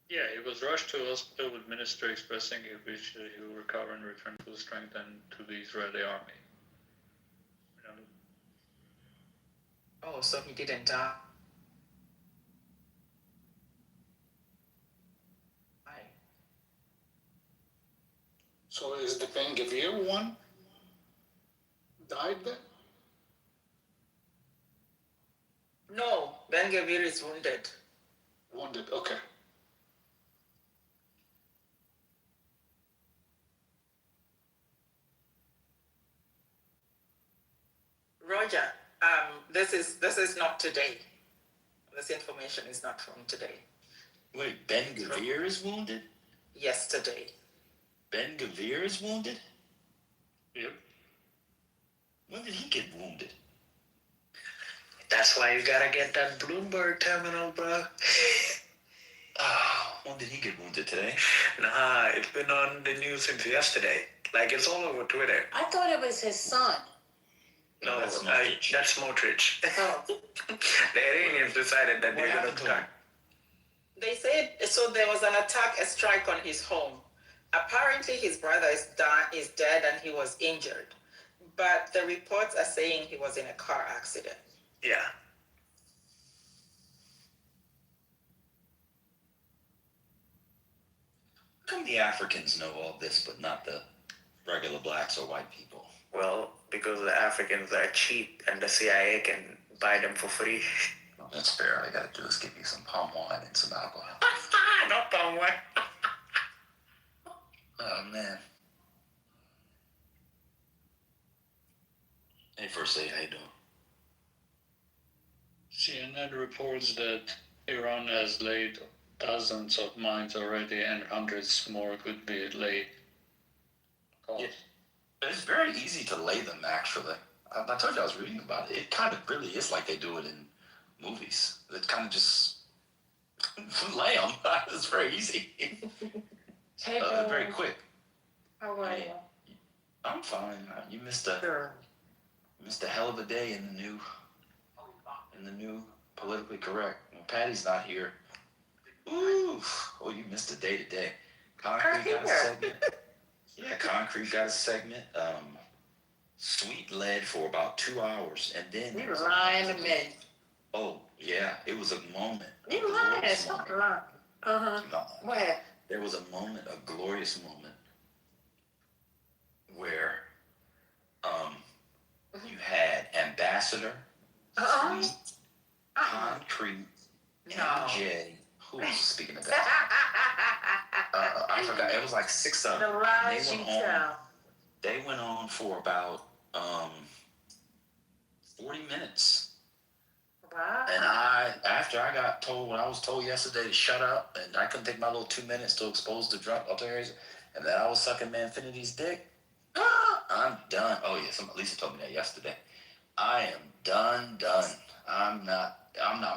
[SPEAKER 5] Yeah, he was rushed to hospital with minister expressing a wish that he will recover and return full strength and to the Israeli army.
[SPEAKER 10] Oh, so he didn't die.
[SPEAKER 17] So is the Ben Gvir one died then?
[SPEAKER 10] No, Ben Gvir is wounded.
[SPEAKER 17] Wounded, okay.
[SPEAKER 10] This is not today. This information is not from today.
[SPEAKER 20] Wait, Ben Gavir is wounded?
[SPEAKER 10] Yesterday.
[SPEAKER 20] Ben Gavir is wounded?
[SPEAKER 5] Yep.
[SPEAKER 20] When did he get wounded?
[SPEAKER 6] That's why you gotta get that Bloomberg terminal, bro.
[SPEAKER 20] When did he get wounded today?
[SPEAKER 6] Nah, it's been on the news since yesterday. Like, it's all over Twitter.
[SPEAKER 10] I thought it was his son.
[SPEAKER 6] No,
[SPEAKER 20] that's
[SPEAKER 6] Smotrich.
[SPEAKER 10] Oh.
[SPEAKER 6] The Iranians decided that they're gonna attack.
[SPEAKER 10] They said, so there was an attack, a strike on his home. Apparently his brother is dead and he was injured. But the reports are saying he was in a car accident.
[SPEAKER 6] Yeah.
[SPEAKER 20] How come the Africans know all this, but not the regular blacks or white people?
[SPEAKER 6] Well, because the Africans are cheap and the CIA can buy them for free.
[SPEAKER 20] Well, that's fair. All I gotta do is give you some palm wine and some alcohol.
[SPEAKER 6] Not palm wine.
[SPEAKER 20] Oh, man. Hey, First Aid, how you doing?
[SPEAKER 5] CNN reports that Iran has laid dozens of mines already and hundreds more could be laid.
[SPEAKER 20] Yeah. It's very easy to lay them, actually. I told you I was reading about it. It kind of really is like they do it in movies. It kind of just lay them. It's very easy.
[SPEAKER 10] Hey,
[SPEAKER 20] very quick.
[SPEAKER 10] How are you?
[SPEAKER 20] I'm fine. You missed a hell of a day in the new politically correct. Patty's not here. Ooh. Oh, you missed a day today. Concrete got a segment. Yeah, Concrete got a segment. Sweet led for about 2 hours, and then
[SPEAKER 10] You lying to me.
[SPEAKER 20] oh yeah, it was a moment.
[SPEAKER 10] You lying? Stop lying.
[SPEAKER 20] No,
[SPEAKER 10] What happened?
[SPEAKER 20] there was a moment, a glorious moment, where you had Ambassador, Sweet, Concrete, and Jay. Who was speaking of that? I forgot. It was like 6 of them.
[SPEAKER 10] The lies you tell.
[SPEAKER 20] They went on for about 40 minutes.
[SPEAKER 10] Wow.
[SPEAKER 20] And after I got told what I was told yesterday to shut up, and I couldn't take my little 2 minutes to expose the drunk up areas, and that I was sucking Manfinity's dick, I'm done. Oh yes, Lisa told me that yesterday. I am done. I'm not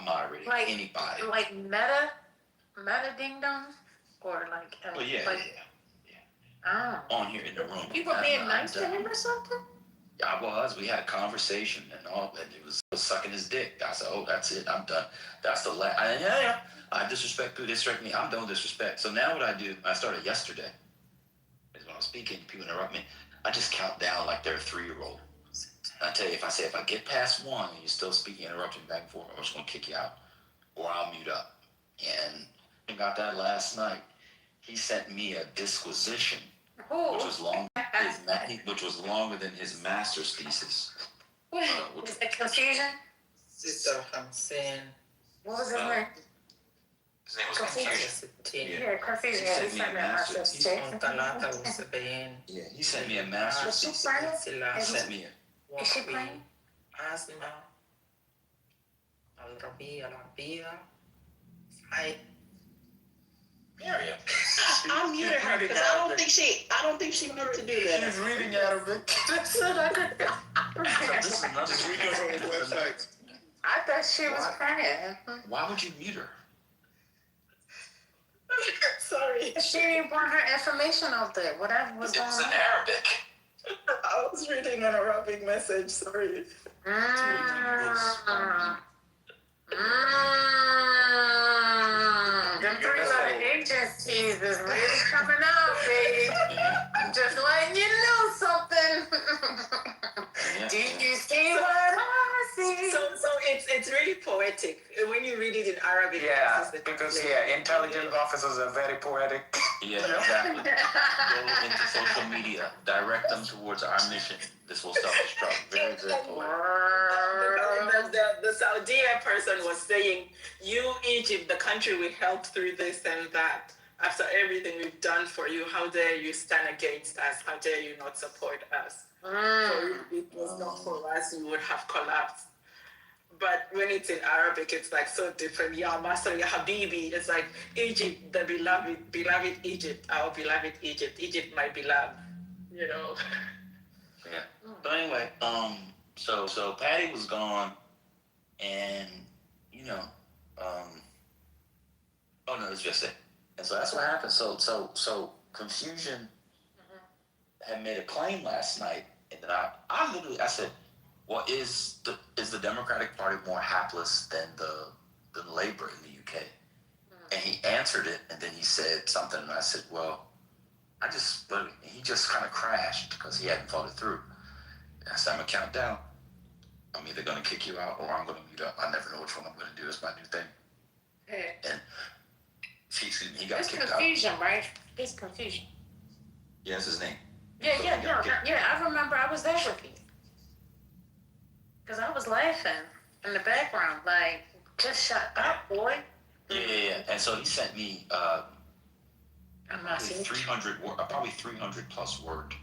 [SPEAKER 20] moderating anybody.
[SPEAKER 10] Like meta ding dong, or like.
[SPEAKER 20] Well, yeah.
[SPEAKER 10] Oh.
[SPEAKER 20] On here in the room.
[SPEAKER 10] You were being nice to him or something?
[SPEAKER 20] I was. We had a conversation and all, and he was sucking his dick. I said, "Oh, that's it. I'm done. That's the last." I disrespect people. Disrespect me. I'm done with disrespect. So now what I do? I started yesterday. Is when I was speaking, people interrupt me. I just count down like they're a 3-year-old. I tell you, if I get past 1 and you're still speaking, interrupting back and forth, I'm just gonna kick you out, or I'll mute up. And I got that last night. He sent me a disquisition, which was longer than his master's thesis.
[SPEAKER 10] Is it confusion? Sister, I'm saying. What was his name?
[SPEAKER 20] His name was Confusion.
[SPEAKER 10] Yeah, confusion. He sent me a master's thesis.
[SPEAKER 20] Yeah, he sent me a master's thesis. He sent me a.
[SPEAKER 10] Is she playing?
[SPEAKER 20] Miriam.
[SPEAKER 10] I muted her because I don't think she meant to do that.
[SPEAKER 7] She's reading Arabic.
[SPEAKER 20] This is another.
[SPEAKER 1] Just read it from the website.
[SPEAKER 10] I thought she was playing.
[SPEAKER 20] Why would you mute her?
[SPEAKER 10] Sorry. She didn't want her information out there. Whatever was
[SPEAKER 20] It
[SPEAKER 10] going
[SPEAKER 20] was
[SPEAKER 10] on.
[SPEAKER 20] in Arabic.
[SPEAKER 10] I was reading an Arabic message. Sorry. The 3-letter agencies is really coming out, baby. I'm just letting you know something. Did you see what I see? So it's really poetic when you read it in Arabic.
[SPEAKER 6] Yeah, because intelligence officers are very poetic.
[SPEAKER 20] Yeah, exactly. Go into social media. Direct them towards our mission. This will self-destruct. Very, very poetic.
[SPEAKER 10] The Saudi person was saying, you, Egypt, the country we helped through this and that. After everything we've done for you, how dare you stand against us? How dare you not support us? If it was not for us, we would have collapsed. But when it's in Arabic, it's like so different. Ya Masr, Ya Habibi. It's like Egypt, the beloved Egypt, our beloved Egypt. Egypt, my beloved. You know.
[SPEAKER 20] Yeah. But anyway, so Patty was gone, and you know, oh no, it's just it. And so that's what happened. So Confusion had made a claim last night, and then I literally, I said, well, is the Democratic Party more hapless than Labour in the UK? And he answered it, and then he said something, and I said, well, he just kind of crashed because he hadn't thought it through. And I said, I'm gonna count down. I'm either gonna kick you out or I'm gonna mute up. I never know which one I'm gonna do. It's my new thing. And he got
[SPEAKER 10] It's
[SPEAKER 20] kicked out.
[SPEAKER 10] confusion, right? It's confusion.
[SPEAKER 20] Yeah, that's his name.
[SPEAKER 10] Yeah, I remember I was there with you. Because I was laughing in the background, like, just shut up, boy.
[SPEAKER 20] Yeah. And so he sent me probably 300 plus word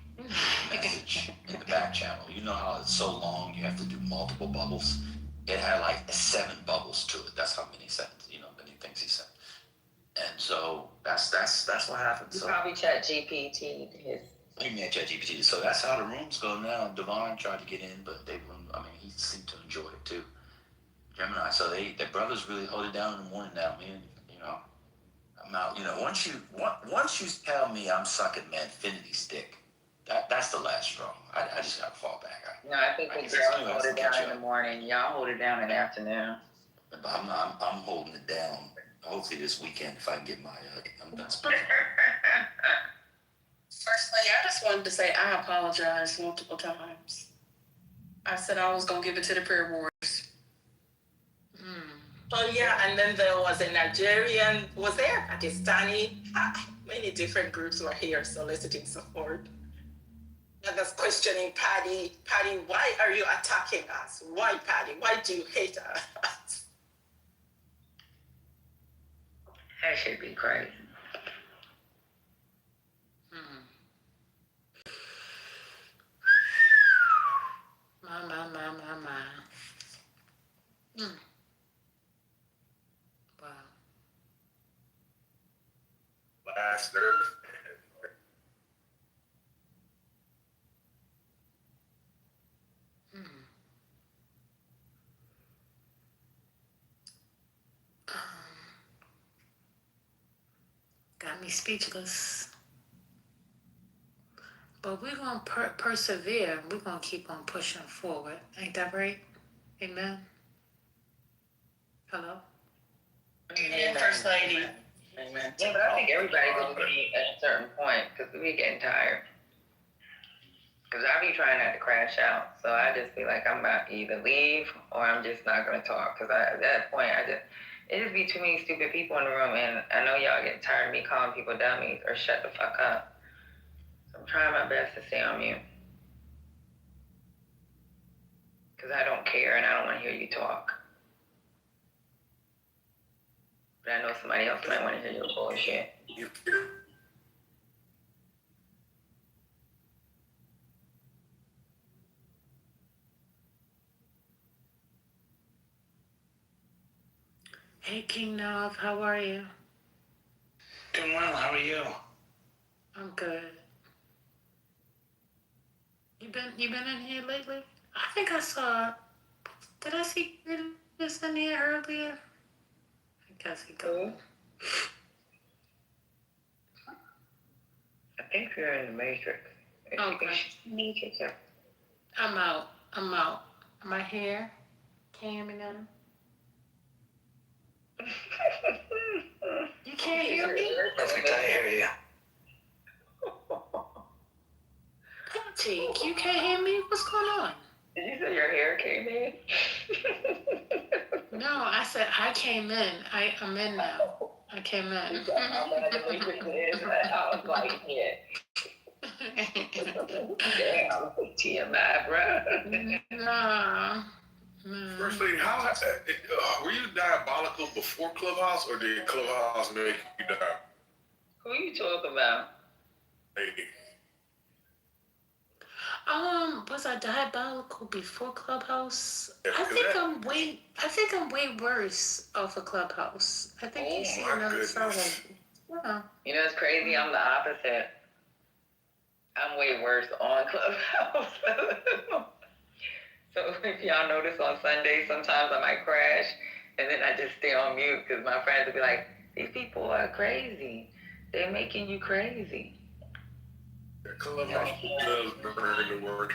[SPEAKER 20] message in the back channel. You know how it's so long, you have to do multiple bubbles. It had like 7 bubbles to it. That's how many things he sent. And so that's what happened.
[SPEAKER 8] You
[SPEAKER 20] So
[SPEAKER 8] probably chat GPT his.
[SPEAKER 20] he made ChatGPT. So that's how the rooms go now. Devon tried to get in, but they wouldn't. I mean, he seemed to enjoy it too. Gemini. So their brothers really hold it down in the morning now, man. You know, I'm out. You know, once you tell me I'm sucking Manfinity's dick, that's the last straw. I just gotta fall back.
[SPEAKER 8] No, I think we girls hold it down in the morning. Y'all hold it down in the afternoon.
[SPEAKER 20] But I'm holding it down. Hopefully this weekend, if I can get my, I'm done.
[SPEAKER 16] First lady, I just wanted to say I apologize multiple times. I said I was gonna give it to the prayer warriors.
[SPEAKER 10] Oh yeah, and then there was a Nigerian, was there Pakistani? Many different groups were here soliciting support. And that's questioning Patty. Patty, why are you attacking us? Why, Patty? Why do you hate us?
[SPEAKER 8] That should be crazy.
[SPEAKER 10] My. Wow.
[SPEAKER 2] Last nerve.
[SPEAKER 10] Got me speechless. But we're going to persevere. We're going to keep on pushing forward. Ain't that right? Amen. Hello?
[SPEAKER 8] Amen.
[SPEAKER 10] First lady.
[SPEAKER 8] Amen. Yeah, but I think everybody will be at a certain point because we're getting tired. Because I be trying not to crash out. So I just be like, I'm about to either leave or I'm just not going to talk. Because at that point, it just be too many stupid people in the room. And I know y'all get tired of me calling people dummies or shut the fuck up. So I'm trying my best to stay on mute. Because I don't care and I don't want to hear you talk. But I know somebody else might want to hear your bullshit.
[SPEAKER 10] Hey, King Nav, how are you?
[SPEAKER 15] Doing well, how are you?
[SPEAKER 10] I'm good. You been in here lately? I think I saw. Did I see this in here earlier? I guess he go.
[SPEAKER 8] I think you're in the Matrix.
[SPEAKER 10] Okay.
[SPEAKER 8] Matrix.
[SPEAKER 10] I'm out. Am I here? Can you hear me now? You can't hear me?
[SPEAKER 13] Perfect, I hear you.
[SPEAKER 10] Patty, you can't hear me? What's going on?
[SPEAKER 8] Did you say your hair came in?
[SPEAKER 10] No, I said I came in. I'm in now. I came in.
[SPEAKER 8] I was like, yeah. Damn, TMI, bro.
[SPEAKER 10] Nah.
[SPEAKER 2] First lady, were you diabolical before Clubhouse, or did Clubhouse make you die?
[SPEAKER 8] Who are you talking about?
[SPEAKER 2] Lady.
[SPEAKER 10] Was I diabolical before Clubhouse?
[SPEAKER 2] Yeah,
[SPEAKER 10] I
[SPEAKER 2] 'cause
[SPEAKER 10] think
[SPEAKER 2] that-
[SPEAKER 10] I'm way worse off of Clubhouse. I think
[SPEAKER 2] Oh,
[SPEAKER 10] you see
[SPEAKER 2] my
[SPEAKER 10] another side
[SPEAKER 2] goodness.
[SPEAKER 10] of me. Yeah.
[SPEAKER 8] You know, it's crazy. I'm the opposite. I'm way worse on Clubhouse. So if y'all notice on Sundays, sometimes I might crash, and then I just stay on mute because my friends will be like, "These people are crazy. They're making you crazy."
[SPEAKER 2] Clubhouse does burn the word.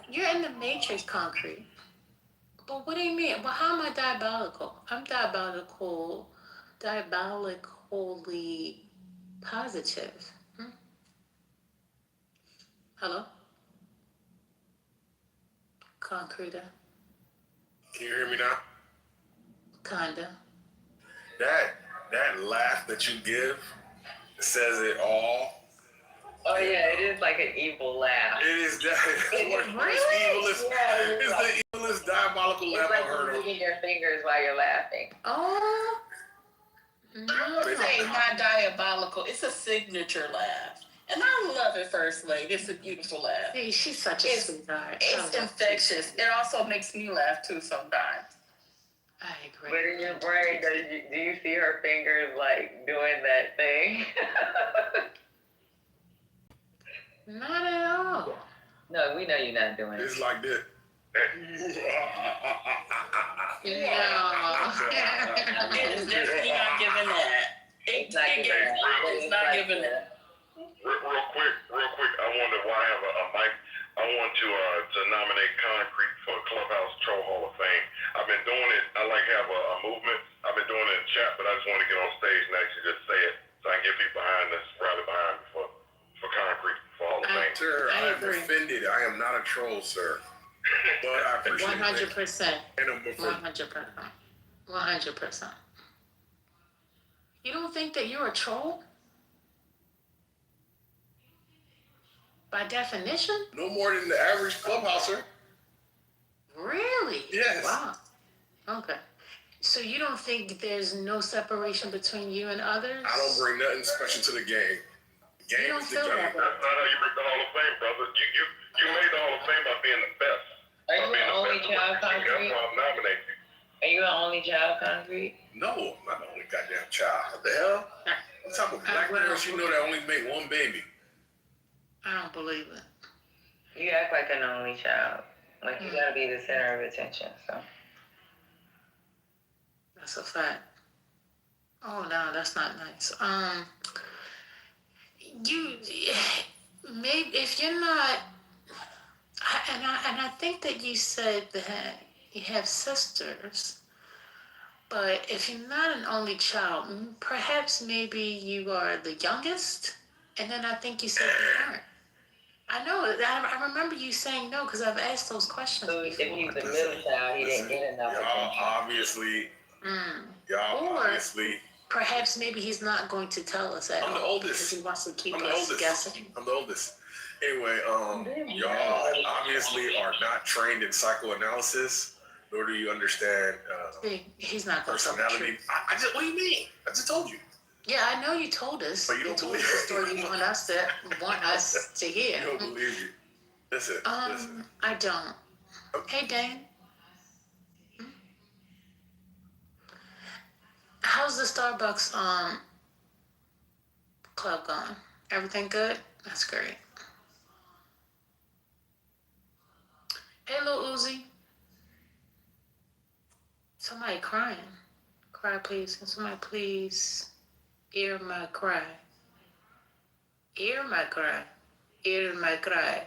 [SPEAKER 10] You're in the matrix, concrete. But what do you mean? Well, how am I diabolical? I'm diabolically positive. Hello? Concrete.
[SPEAKER 2] Can you hear me now?
[SPEAKER 10] Kinda.
[SPEAKER 2] That laugh that you give says it all.
[SPEAKER 8] Oh yeah, it is like an evil laugh.
[SPEAKER 2] It is that.
[SPEAKER 8] Really?
[SPEAKER 2] It's the evilest diabolical laugh
[SPEAKER 8] It's like
[SPEAKER 2] I've heard
[SPEAKER 8] you're
[SPEAKER 2] of.
[SPEAKER 8] moving your fingers while you're laughing.
[SPEAKER 10] Oh. No.
[SPEAKER 16] Say not diabolical. It's a signature laugh. And I love it, First Lady. It's a beautiful laugh.
[SPEAKER 10] Hey, she's such a sweetheart.
[SPEAKER 16] It's infectious. It also makes me laugh too sometimes.
[SPEAKER 10] I agree.
[SPEAKER 8] But in your brain, do you see her fingers like doing that thing?
[SPEAKER 10] Not at all.
[SPEAKER 8] No, we know you're not doing it.
[SPEAKER 2] It's like this.
[SPEAKER 10] No.
[SPEAKER 16] It's definitely not giving that. It's not giving that.
[SPEAKER 12] Real quick, I wonder why I have a mic. I want to nominate Concrete for Clubhouse Troll Hall of Fame. I've been doing it. I like have a movement. I've been doing it in chat, but I just want to get on stage and actually just say it so I can get people behind this, rally behind me for Concrete for Hall of Fame.
[SPEAKER 2] Sir, I am offended. I am not a troll, sir. But I appreciate it.
[SPEAKER 10] 100%.
[SPEAKER 2] And I'm
[SPEAKER 10] 100%. 100%. You don't think that you're a troll? By definition?
[SPEAKER 2] No more than the average clubhouser.
[SPEAKER 10] Really?
[SPEAKER 2] Yes.
[SPEAKER 10] Wow. Okay. So you don't think there's no separation between you and others?
[SPEAKER 2] I don't bring nothing special to the game. The game is the game.
[SPEAKER 12] That's not how you make the Hall of Fame, brother. You made the Hall of Fame by being the best.
[SPEAKER 8] Are you an only child, Concrete?
[SPEAKER 12] That's why I'm nominating you.
[SPEAKER 8] Are you an only child, Concrete?
[SPEAKER 2] No, I'm not the only goddamn child. What the hell? What type of black parents you know that only make one baby?
[SPEAKER 10] I don't believe it.
[SPEAKER 8] You act like an only child. Like you gotta be the center of attention, so.
[SPEAKER 10] That's a fact. Oh no, that's not nice. You maybe if you're not, and I think that you said that you have sisters, but if you're not an only child, perhaps maybe you are the youngest, and then I think you said you weren't. I know. I remember you saying no because I've asked those questions
[SPEAKER 8] So
[SPEAKER 10] before.
[SPEAKER 8] if he's the middle child, he didn't get enough attention.
[SPEAKER 2] Obviously.
[SPEAKER 10] Perhaps maybe he's not going to tell us at all.
[SPEAKER 2] I'm the oldest.
[SPEAKER 10] Because he wants to keep
[SPEAKER 2] I'm the
[SPEAKER 10] us
[SPEAKER 2] oldest.
[SPEAKER 10] guessing.
[SPEAKER 2] I'm the oldest. Anyway, y'all obviously are not trained in psychoanalysis, nor do you understand
[SPEAKER 10] He's not going to tell the
[SPEAKER 2] personality.
[SPEAKER 10] truth.
[SPEAKER 2] What do you mean? I just told you.
[SPEAKER 10] Yeah, I know you told us.
[SPEAKER 2] But you don't
[SPEAKER 10] told
[SPEAKER 2] believe
[SPEAKER 10] us the story you want us to hear.
[SPEAKER 2] You don't believe you. Listen.
[SPEAKER 10] I don't. Hey, Dane. How's the Starbucks club going? Everything good? That's great. Hey, Lil Uzi. Somebody crying. Cry, please. Can somebody please hear my cry? Hear my cry. Hear my cry.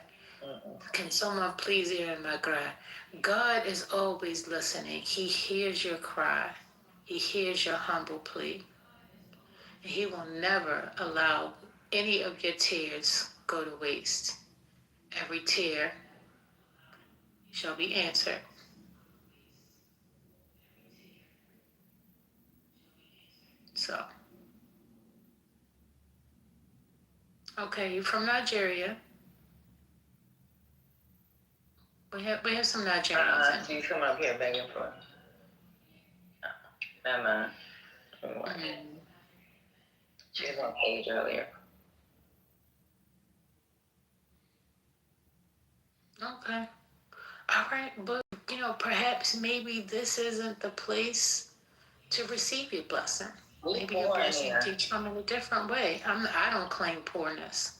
[SPEAKER 10] Can someone please hear my cry? God is always listening. He hears your cry. He hears your humble plea. He will never allow any of your tears go to waste. Every tear shall be answered. So, okay, you're from Nigeria. We have some Nigerians.
[SPEAKER 8] You come up here begging for. Never mind. She was on page earlier.
[SPEAKER 10] Okay. All right, but perhaps maybe this isn't the place to receive your blessing.
[SPEAKER 8] We
[SPEAKER 10] Maybe your
[SPEAKER 8] poor in
[SPEAKER 10] blessing
[SPEAKER 8] here.
[SPEAKER 10] can come in a different way. I don't claim poorness.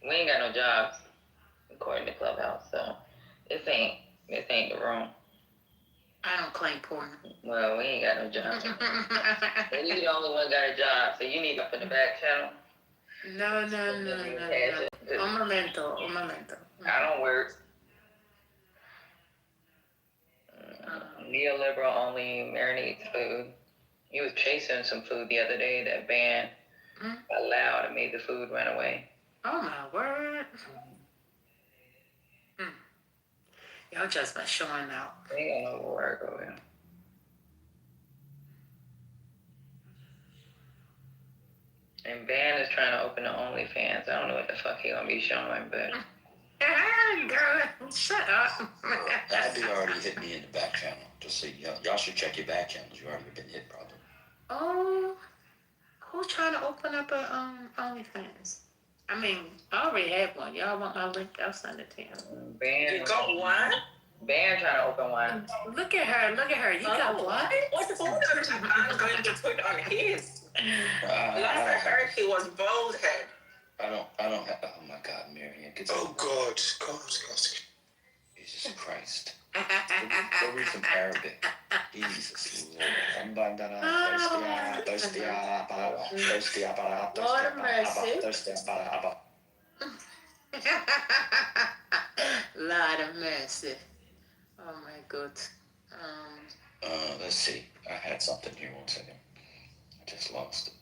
[SPEAKER 8] We ain't got no jobs, according to Clubhouse. So this ain't the room.
[SPEAKER 10] I don't claim poorness.
[SPEAKER 8] Well, we ain't got no jobs. And you the only one got a job, so you need to up in the back channel.
[SPEAKER 10] No. Un momento.
[SPEAKER 8] I don't work. Neoliberal only marinates food. He was chasing some food the other day that banned got loud and made the food run away.
[SPEAKER 10] Oh my word. Y'all just been showing out.
[SPEAKER 8] They ain't got no work over here. And Van is trying to open the OnlyFans. I don't know what the fuck he gonna be showing, but.
[SPEAKER 10] Girl, shut up.
[SPEAKER 20] Abby already hit me in the back channel. Just so y'all should check your back channels. You already been hit, probably.
[SPEAKER 10] Oh, who's trying to open up a OnlyFans? I mean, I already have one. Y'all want my link? I'll send it to you.
[SPEAKER 8] Van.
[SPEAKER 10] You got one?
[SPEAKER 8] Van trying to open one.
[SPEAKER 10] Look at her. You got one?
[SPEAKER 21] What's the phone number? I'm going to put on his. Last I heard, he was bald head.
[SPEAKER 20] I don't have. Oh my God, Marion.
[SPEAKER 11] Oh God.
[SPEAKER 20] Jesus Christ. Go read some Arabic. Jesus Lord.
[SPEAKER 10] Lord of mercy. Lord of mercy. Oh my God.
[SPEAKER 20] Let's see. I had something here. 1 second. I just lost it.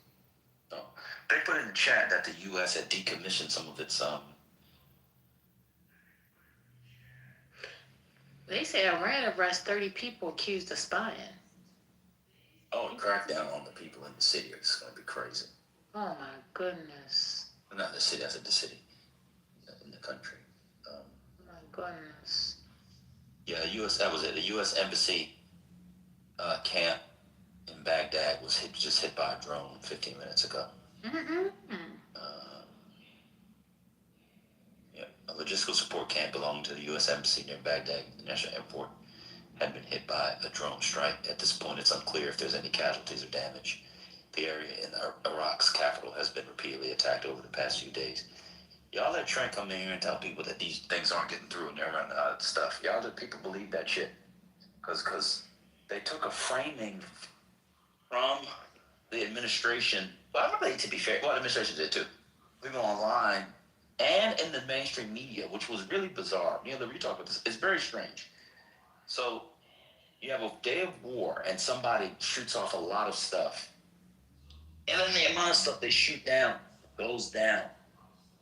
[SPEAKER 20] Oh. They put in the chat that the U.S. had decommissioned some of its
[SPEAKER 10] They say Iran arrests 30 people accused of spying.
[SPEAKER 20] Oh, crackdown on the people in the city. It's going to be crazy.
[SPEAKER 10] Oh my goodness.
[SPEAKER 20] Not the city. I said the city. In the country.
[SPEAKER 10] My goodness.
[SPEAKER 20] Yeah, that was it. The U.S. Embassy camp in Baghdad was just hit by a drone 15 minutes ago. A logistical support camp belonging to the U.S. Embassy near Baghdad International Airport had been hit by a drone strike. At this point, it's unclear if there's any casualties or damage. The area in Iraq's capital has been repeatedly attacked over the past few days. Y'all let Trent come in here and tell people that these things aren't getting through and they're running out of stuff. Y'all let people believe that shit. Because they took a framing from the administration. Well, I think, to be fair, the administration did too. People online and in the mainstream media, which was really bizarre. You talk about this. It's very strange. So you have a day of war and somebody shoots off a lot of stuff. And then the amount of stuff they shoot down goes down.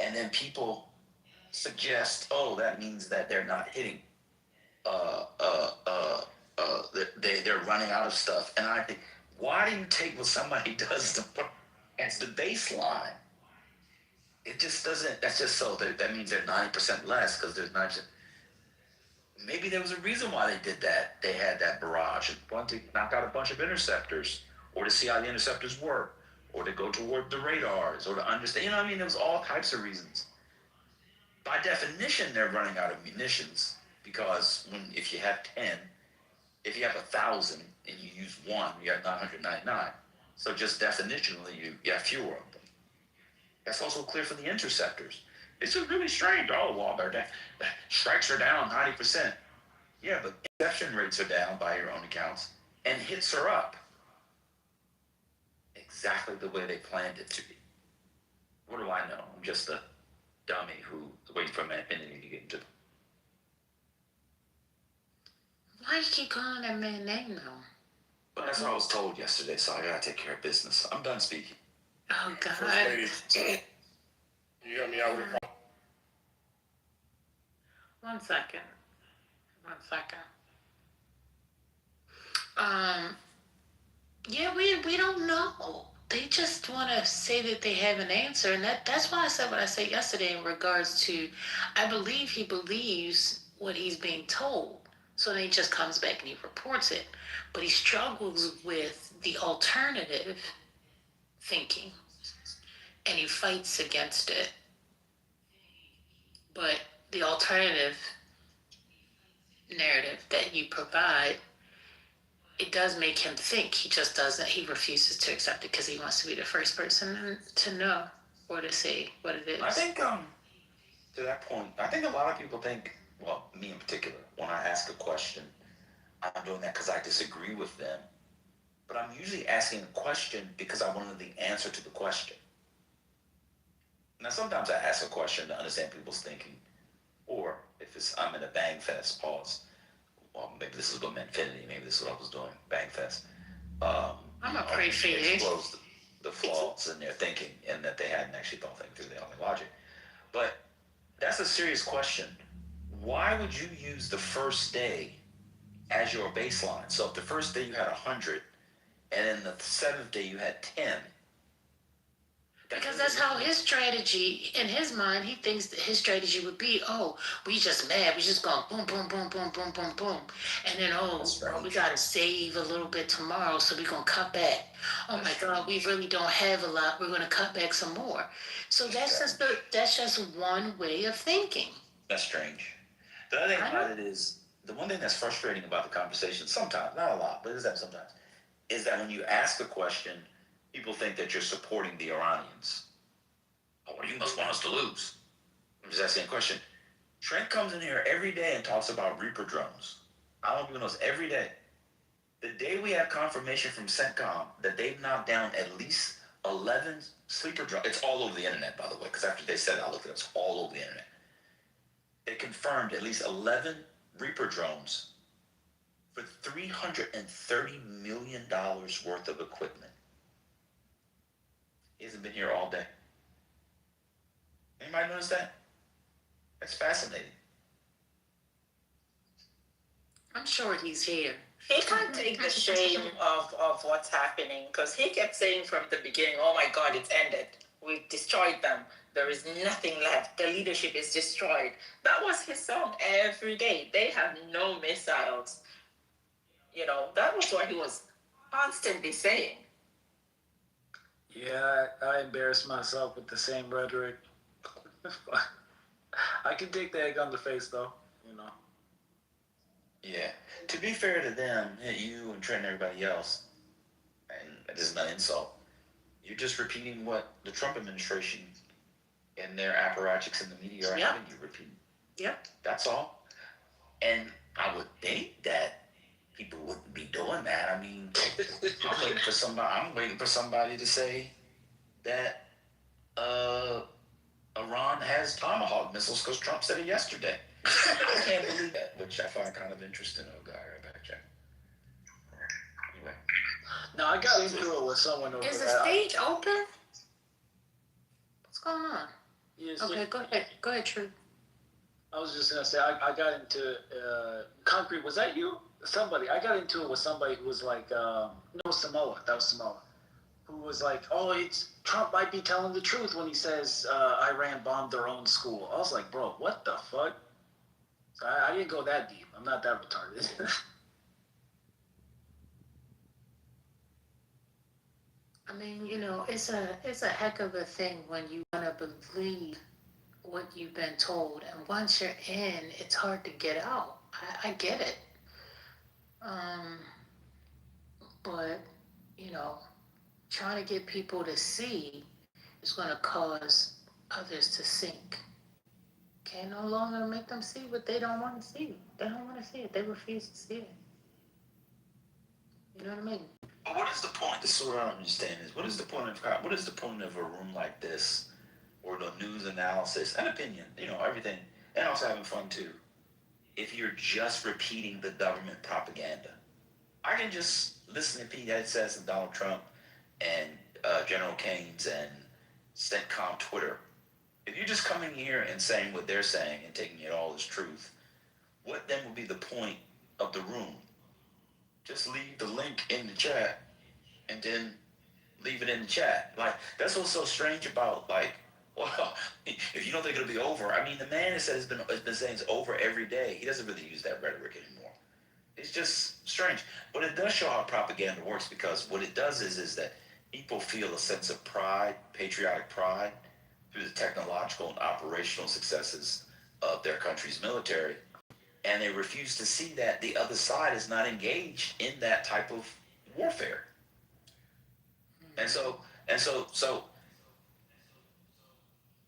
[SPEAKER 20] And then people suggest, that means that they're not hitting. They're running out of stuff. And I think, why do you take what somebody does as the baseline? It just doesn't. That's just so that means they're 9% less because there's 9%. Maybe there was a reason why they did that. They had that barrage and wanted to knock out a bunch of interceptors, or to see how the interceptors work, or to go toward the radars, or to understand. There was all types of reasons. By definition, they're running out of munitions because if you have 10, if you have 1,000 and you use one, you have 999. So just definitionally, you have fewer of them. That's also clear for the interceptors. It's just really strange. The strikes are down 90%. Yeah, but interception rates are down by your own accounts, and hits are up. Exactly the way they planned it to be. What do I know? I'm just a dummy who waits for my opinion to get into.
[SPEAKER 10] Why do you keep calling that man name though?
[SPEAKER 20] But that's what I was told yesterday, so I gotta take care of business. I'm done speaking.
[SPEAKER 10] Oh God.
[SPEAKER 2] First lady, you got me out with a
[SPEAKER 10] 1 second. Yeah, we don't know. They just want to say that they have an answer, and that's why I said what I said yesterday in regards to, I believe he believes what he's being told. So then he just comes back and he reports it. But he struggles with the alternative thinking, and he fights against it. But the alternative narrative that you provide, it does make him think. He just doesn't. He refuses to accept it because he wants to be the first person to know or to say what it is.
[SPEAKER 20] I think, to that point, I think a lot of people think, well, me in particular, when I ask a question, I'm doing that because I disagree with them. But I'm usually asking a question because I wanted the answer to the question. Now, sometimes I ask a question to understand people's thinking, or if I'm in a bang fest, pause. Well, maybe this is what meant infinity. Maybe this is what I was doing, bang fest.
[SPEAKER 10] I'm gonna pray for you.
[SPEAKER 20] Expose the flaws in their thinking, and that they hadn't actually thought through their own logic. But that's a serious question. Why would you use the first day as your baseline? So if the first day you had 100, and then the 7th day you had 10.
[SPEAKER 10] Because that's how his strategy, in his mind, he thinks that his strategy would be, oh, we just mad, we just going boom, boom, boom, boom, boom, boom, boom. And then, well, we got to save a little bit tomorrow, so we're going to cut back. Oh my God, we really don't have a lot, we're going to cut back some more. So that's just one way of thinking.
[SPEAKER 20] That's strange. The other thing about it is, the one thing that's frustrating about the conversation, sometimes, not a lot, but it is that sometimes, is that when you ask a question, people think that you're supporting the Iranians. Oh, well, you must want us to lose. I'm just asking a question. Trent comes in here every day and talks about Reaper drones. I don't even know, every day. The day we have confirmation from CENTCOM that they've knocked down at least 11 sleeper drones. It's all over the internet, by the way, because after they said it, I looked it up. It's all over the internet. They confirmed at least 11 Reaper drones for $330 million worth of equipment. He hasn't been here all day. Anybody notice that? That's fascinating.
[SPEAKER 10] I'm sure he's here.
[SPEAKER 21] He can't take the shame of what's happening because he kept saying from the beginning, oh my God, it's ended. We've destroyed them. There is nothing left. The leadership is destroyed. That was his song every day. They have no missiles. You know, that was what he was constantly saying.
[SPEAKER 9] Yeah, I embarrassed myself with the same rhetoric. I can take the egg on the face, though, you know.
[SPEAKER 20] Yeah. To be fair to them, you and Trent and everybody else, and this is not an insult, you're just repeating what the Trump administration and their apparatchiks in the media are having you repeat.
[SPEAKER 10] Yep.
[SPEAKER 20] That's all. And I would think that people wouldn't be doing that. I mean, I'm waiting for somebody to say that Iran has Tomahawk missiles because Trump said it yesterday. I can't believe that, which I find kind of interesting. Oh, God, right back, Jack. Anyway.
[SPEAKER 9] No, I got into it with someone over
[SPEAKER 10] Is the
[SPEAKER 9] there.
[SPEAKER 10] stage open? What's going on?
[SPEAKER 9] Yes,
[SPEAKER 10] Okay, go ahead. Go ahead, True.
[SPEAKER 9] I was just gonna say I got into concrete. Was that you? Somebody. I got into it with somebody who was like, no, Samoa. That was Samoa. Who was like, oh, it's Trump might be telling the truth when he says Iran bombed their own school. I was like, bro, what the fuck? So I didn't go that deep. I'm not that retarded.
[SPEAKER 10] I mean, you know, it's a heck of a thing when you want to believe what you've been told, and once you're in, it's hard to get out. I get it. But you know, trying to get people to see is going to cause others to sink. Can no longer make them see what they don't want to see. They don't want to see it. They refuse to see it. You know what I mean?
[SPEAKER 20] But what is the point? This is what I don't understand is what is the point of a room like this, or the news analysis and opinion, you know, everything, and also having fun too, if you're just repeating the government propaganda? I can just listen to Pete Hegseth and Donald Trump and General Keynes and CENTCOM Twitter. If you're just coming here and saying what they're saying and taking it all as truth, what then would be the point of the room? Just leave the link in the chat and then leave it in the chat. Like, that's what's so strange about, like, well, if you don't think it'll be over, I mean, the man has said has been saying it's over every day. He doesn't really use that rhetoric anymore. It's just strange. But it does show how propaganda works, because what it does is that people feel a sense of pride, patriotic pride, through the technological and operational successes of their country's military. And they refuse to see that the other side is not engaged in that type of warfare. And so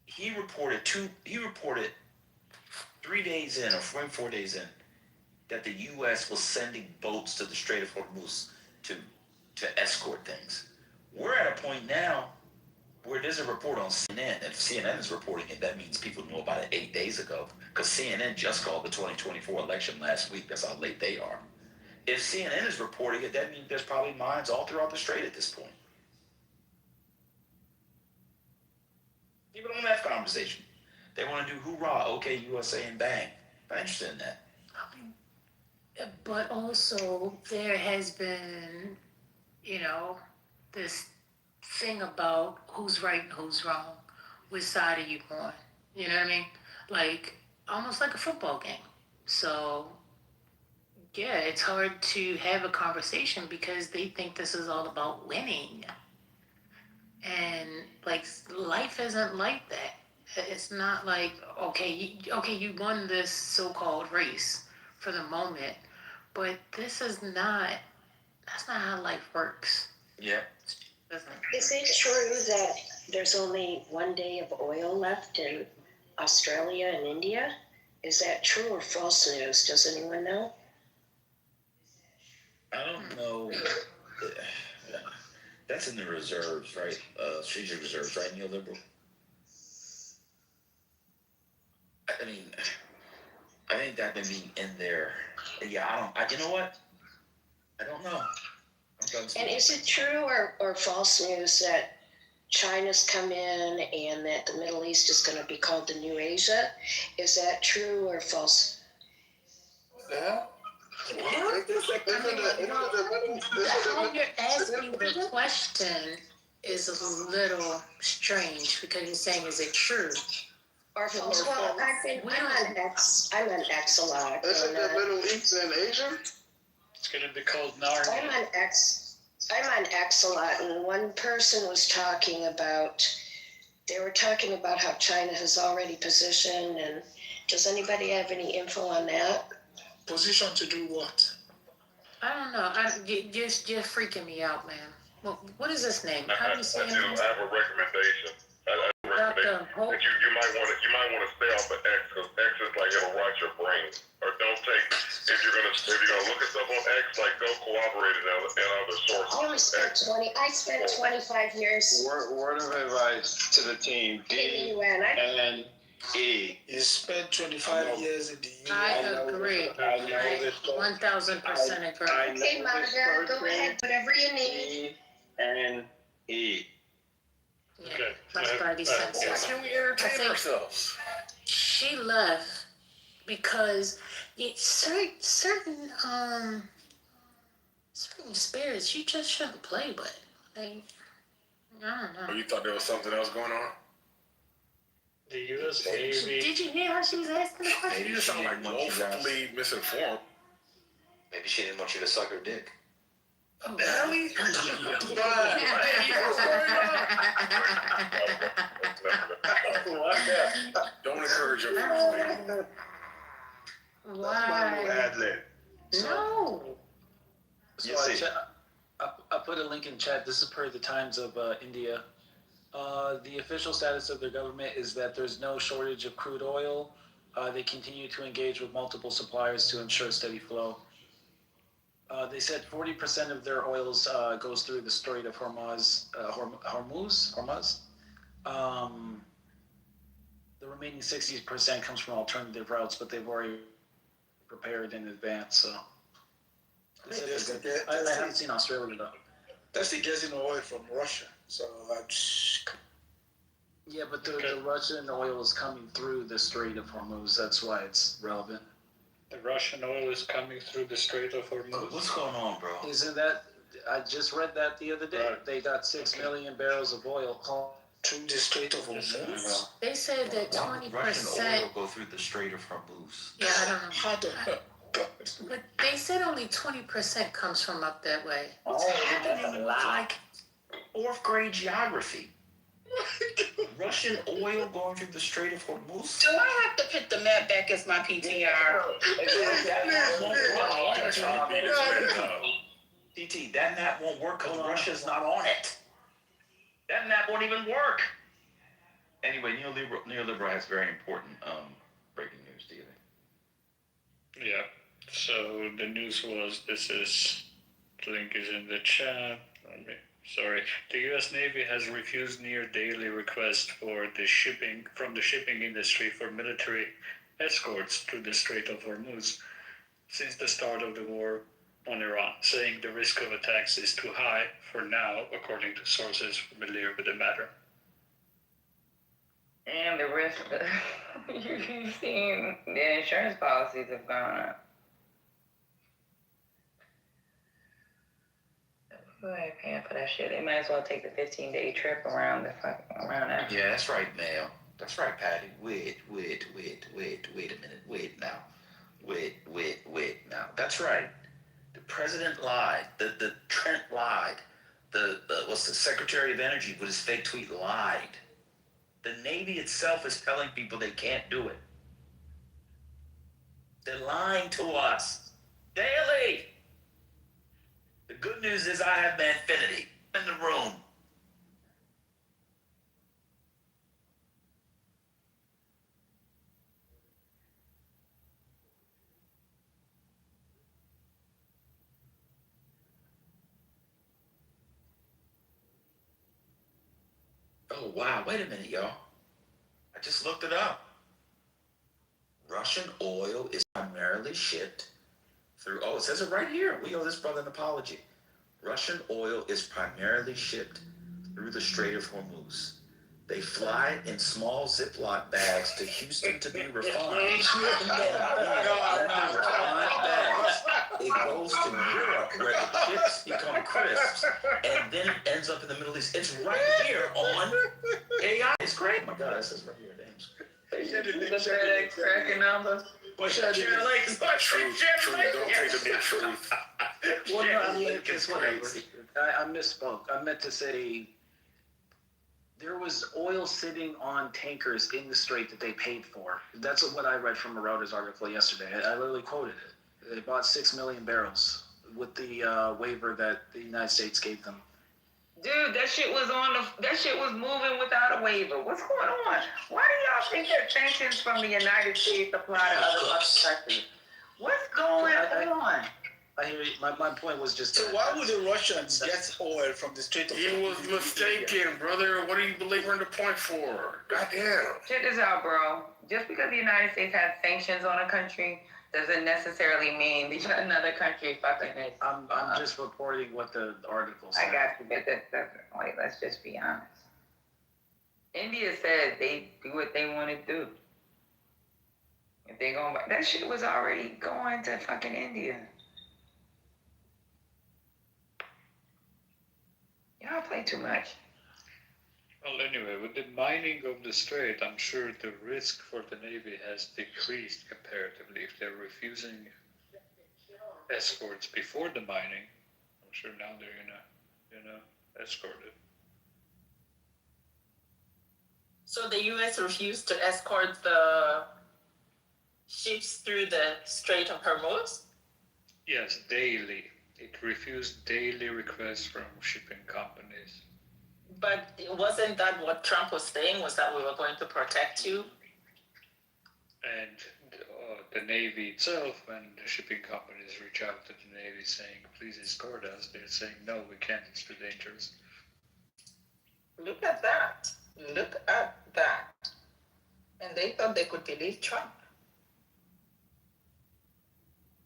[SPEAKER 20] he reported 3 days in, or 4 days in, that the U.S. was sending boats to the Strait of Hormuz to escort things. We're at a point now where there's a report on CNN, and if CNN is reporting it, that means people knew about it 8 days ago, because CNN just called the 2024 election last week. That's how late they are. If CNN is reporting it, that means there's probably mines all throughout the strait at this point. People don't have conversation. They want to do hoorah, okay, USA, and bang. I'm not interested in that.
[SPEAKER 14] But also, there has been, this thing about who's right and who's wrong. Which side are you on? You know what I mean? Like, almost like a football game. So, yeah, it's hard to have a conversation because they think this is all about winning. And, like, life isn't like that. It's not like, you won this so-called race for the moment, but that's not how life works.
[SPEAKER 20] Yeah.
[SPEAKER 22] Is it true that there's only 1 day of oil left in Australia and India? Is that true or false news? Does anyone know?
[SPEAKER 20] I don't know. That's in the reserves, right? Strategic reserves, right, neoliberal? I mean, I think that may be in there. Yeah, you know what? I don't know.
[SPEAKER 22] And is it true or false news that China's come in and that the Middle East is going to be called the New Asia? Is that true or false?
[SPEAKER 14] Yeah. How you're asking the question is a little strange because you're saying, is it true?
[SPEAKER 22] Or false? Well, I'm on X a lot.
[SPEAKER 13] Isn't the Middle East and Asia?
[SPEAKER 5] It's going to be called Narnia.
[SPEAKER 22] I'm on X a lot, and one person was talking about, how China has already positioned, and does anybody have any info on that?
[SPEAKER 13] Position to do what?
[SPEAKER 14] I don't know. You're freaking me out, man. What is this name? How do you say it?
[SPEAKER 23] I have a recommendation. That you might want to stay off of X, because X is like it'll rot your brain. Or don't take, if you're gonna look at stuff on X, like go cooperate in other sources.
[SPEAKER 22] I spent 25 years.
[SPEAKER 13] Word of advice to the team: D-N-E. You spent 25 years in the UN.
[SPEAKER 14] I agree.
[SPEAKER 13] I know this.
[SPEAKER 14] 1000% agree.
[SPEAKER 22] Okay, Monica, go ahead. Whatever you need.
[SPEAKER 13] D-N-E.
[SPEAKER 14] Okay. That's Friday senses.
[SPEAKER 2] Can we entertain ourselves?
[SPEAKER 14] She left because certain spirits you just shouldn't play with. Like, I don't know.
[SPEAKER 2] Oh, you thought there was something else going on?
[SPEAKER 5] The U.S. Navy.
[SPEAKER 14] Did you hear how she was asking the question?
[SPEAKER 2] Maybe you sound like woefully misinformed.
[SPEAKER 20] Maybe she didn't want you to suck her dick.
[SPEAKER 14] Oh, really?
[SPEAKER 2] Don't encourage your friends.
[SPEAKER 14] Why? No.
[SPEAKER 9] So I put a link in chat. This is per the Times of India. The official status of their government is that there's no shortage of crude oil. They continue to engage with multiple suppliers to ensure steady flow. They said 40% of their oils goes through the Strait of Hormuz. The remaining 60% comes from alternative routes, but they've already prepared in advance. So I haven't seen Australia though.
[SPEAKER 13] That's the getting oil from Russia. So
[SPEAKER 9] yeah, but the Russian oil is coming through the Strait of Hormuz. That's why it's relevant.
[SPEAKER 5] The Russian oil is coming through the Strait of Hormuz.
[SPEAKER 20] What's going on, bro?
[SPEAKER 9] Isn't that? I just read that the other day. Right. They got 6 million barrels of oil
[SPEAKER 13] through the Strait of Hormuz.
[SPEAKER 14] They said that 20%.
[SPEAKER 20] Russian oil go through the Strait of Hormuz.
[SPEAKER 14] Yeah, I don't know. How the hell? But they said only 20% comes from up that way.
[SPEAKER 20] What's happening? Like 4th grade geography. Russian oil going through the Strait of Hormuz?
[SPEAKER 21] Do I have to put the map back as my PTR?
[SPEAKER 20] TT, that map won't work because Russia's not on it. That map won't even work. Anyway, neoliberal has very important breaking news, do you think?
[SPEAKER 5] Yeah. So the news was, the link is in the chat. Sorry. The U.S. Navy has refused near daily requests from the shipping industry for military escorts through the Strait of Hormuz since the start of the war on Iran, saying the risk of attacks is too high for now, according to sources familiar with the matter.
[SPEAKER 8] And the risk, you've seen the insurance policies have gone up. Who ain't paying for that shit? They might as well take the 15-day trip around that.
[SPEAKER 20] Yeah, that's right, Mayo. That's right, Patty. Wait a minute. Wait now. That's right. The president lied. The Trent lied. The Secretary of Energy with his fake tweet lied. The Navy itself is telling people they can't do it. They're lying to us daily. The good news is I have Manfinity in the room. Oh, wow. Wait a minute, y'all. I just looked it up. Russian oil is primarily shipped through, it says it right here. We owe this brother an apology. Russian oil is primarily shipped through the Strait of Hormuz. They fly it in small Ziploc bags to Houston to be refined. It goes to Europe where the chips become crisps, and then it ends up in the Middle East. It's right here on AI. It's great. Oh my God, it says right here, names.
[SPEAKER 8] The FedEx tracking number.
[SPEAKER 20] But Sharon Lake is not true. Don't take the big truth.
[SPEAKER 9] Well, no, I mean, it's whatever. I misspoke. I meant to say there was oil sitting on tankers in the strait that they paid for. That's what I read from a Reuters article yesterday. I literally quoted it. They bought 6 million barrels with the waiver that the United States gave them.
[SPEAKER 8] Dude, that shit was moving without a waiver. What's going on? Why do y'all think that sanctions from the United States apply to other countries? What's going on?
[SPEAKER 9] I hear you. My point was just.
[SPEAKER 3] So why would the Russians get oil from the Strait of
[SPEAKER 2] He was mistaken, brother. What are you belaboring the point for? Goddamn.
[SPEAKER 8] Check this out, bro. Just because the United States has sanctions on a country doesn't necessarily mean another country fucking it.
[SPEAKER 9] I'm just reporting what the article said.
[SPEAKER 8] I got you, but wait, let's just be honest. India said they do what they want to do. If they go, that shit was already going to fucking India. Y'all play too much.
[SPEAKER 5] Well, anyway, with the mining of the strait, I'm sure the risk for the Navy has decreased comparatively. If they're refusing escorts before the mining, I'm sure now they're gonna escort it.
[SPEAKER 21] So the U.S. refused to escort the ships through the Strait of Hormuz?
[SPEAKER 5] Yes, daily. It refused daily requests from shipping companies.
[SPEAKER 21] But wasn't that what Trump was saying, was that we were going to protect you?
[SPEAKER 5] And the Navy itself, when the shipping companies reach out to the Navy saying, please escort us, they're saying, no, we can't, it's too dangerous.
[SPEAKER 21] Look at that. Look at that. And they thought they could believe Trump.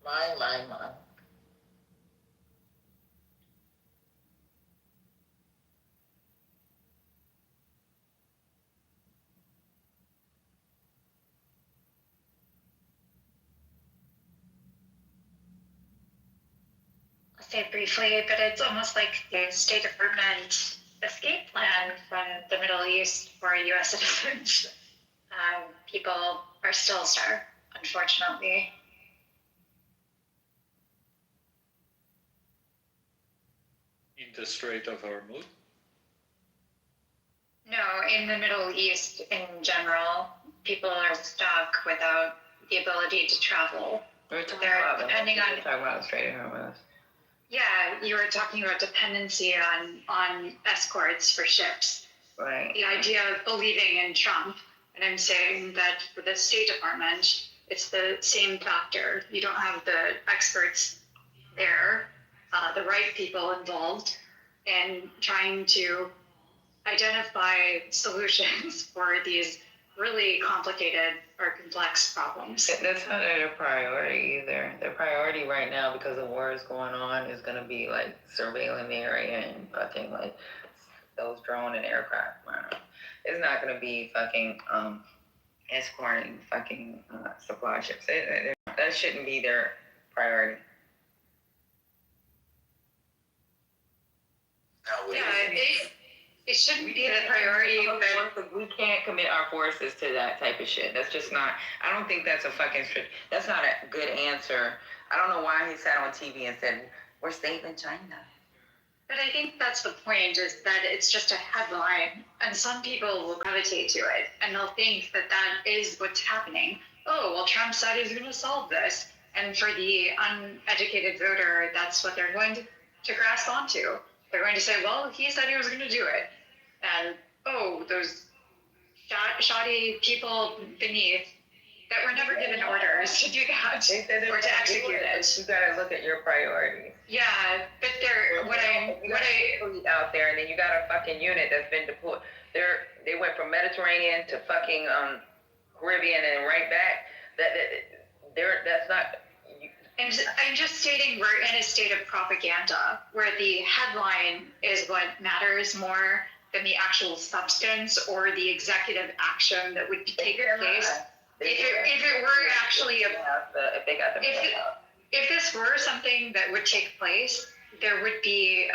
[SPEAKER 21] My.
[SPEAKER 18] I'll say it briefly, but it's almost like the State Department escape plan from the Middle East for U.S. citizens. People are still starved, unfortunately.
[SPEAKER 5] In the Strait of Hormuz?
[SPEAKER 18] No, in the Middle East in general, people are stuck without the ability to travel.
[SPEAKER 8] We're talking
[SPEAKER 18] They're
[SPEAKER 8] about
[SPEAKER 18] depending on.
[SPEAKER 8] talking about straight hormones.
[SPEAKER 18] Yeah, you were talking about dependency on escorts for ships.
[SPEAKER 8] Right.
[SPEAKER 18] The idea of believing in Trump, and I'm saying that for the State Department, it's the same factor. You don't have the experts there, the right people involved, in trying to identify solutions for these really complicated or complex problems.
[SPEAKER 8] That's not their priority either. Their priority right now, because the war is going on, is going to be like surveilling the area and fucking like those drone and aircraft. It's not going to be fucking escorting fucking supply ships. That shouldn't be their priority.
[SPEAKER 18] Yeah, it shouldn't be the priority,
[SPEAKER 8] but we can't commit our forces to that type of shit. That's just not. I don't think that's a fucking. That's not a good answer. I don't know why he sat on TV and said we're saving China.
[SPEAKER 18] But I think that's the point, is that it's just a headline, and some people will gravitate to it, and they'll think that that is what's happening. Oh, well, Trump said he's going to solve this. And for the uneducated voter, that's what they're going to grasp onto. They're going to say, well, he said he was going to do it. And, oh, those shoddy people beneath that were never given orders to do that or to execute it.
[SPEAKER 8] You gotta look at your priorities.
[SPEAKER 18] Yeah, but they're what I
[SPEAKER 8] out there, and then you got a fucking unit that's been deployed. They went from Mediterranean to fucking Caribbean and right back. That's not.
[SPEAKER 18] I'm just stating we're in a state of propaganda where the headline is what matters more than the actual substance or the executive action that would take place. If it were actually if this were something that would take place, there would be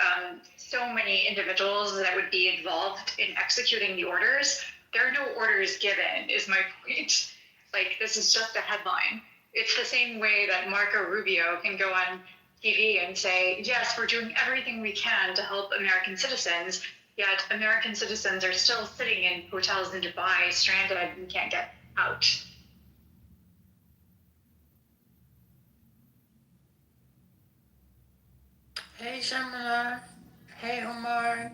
[SPEAKER 18] so many individuals that would be involved in executing the orders. There are no orders given, is my point. Like, this is just a headline. It's the same way that Marco Rubio can go on TV and say, yes, we're doing everything we can to help American citizens, yet American citizens are still sitting in hotels in Dubai, stranded and can't get out.
[SPEAKER 14] Hey, Shamala. Hey, Omar.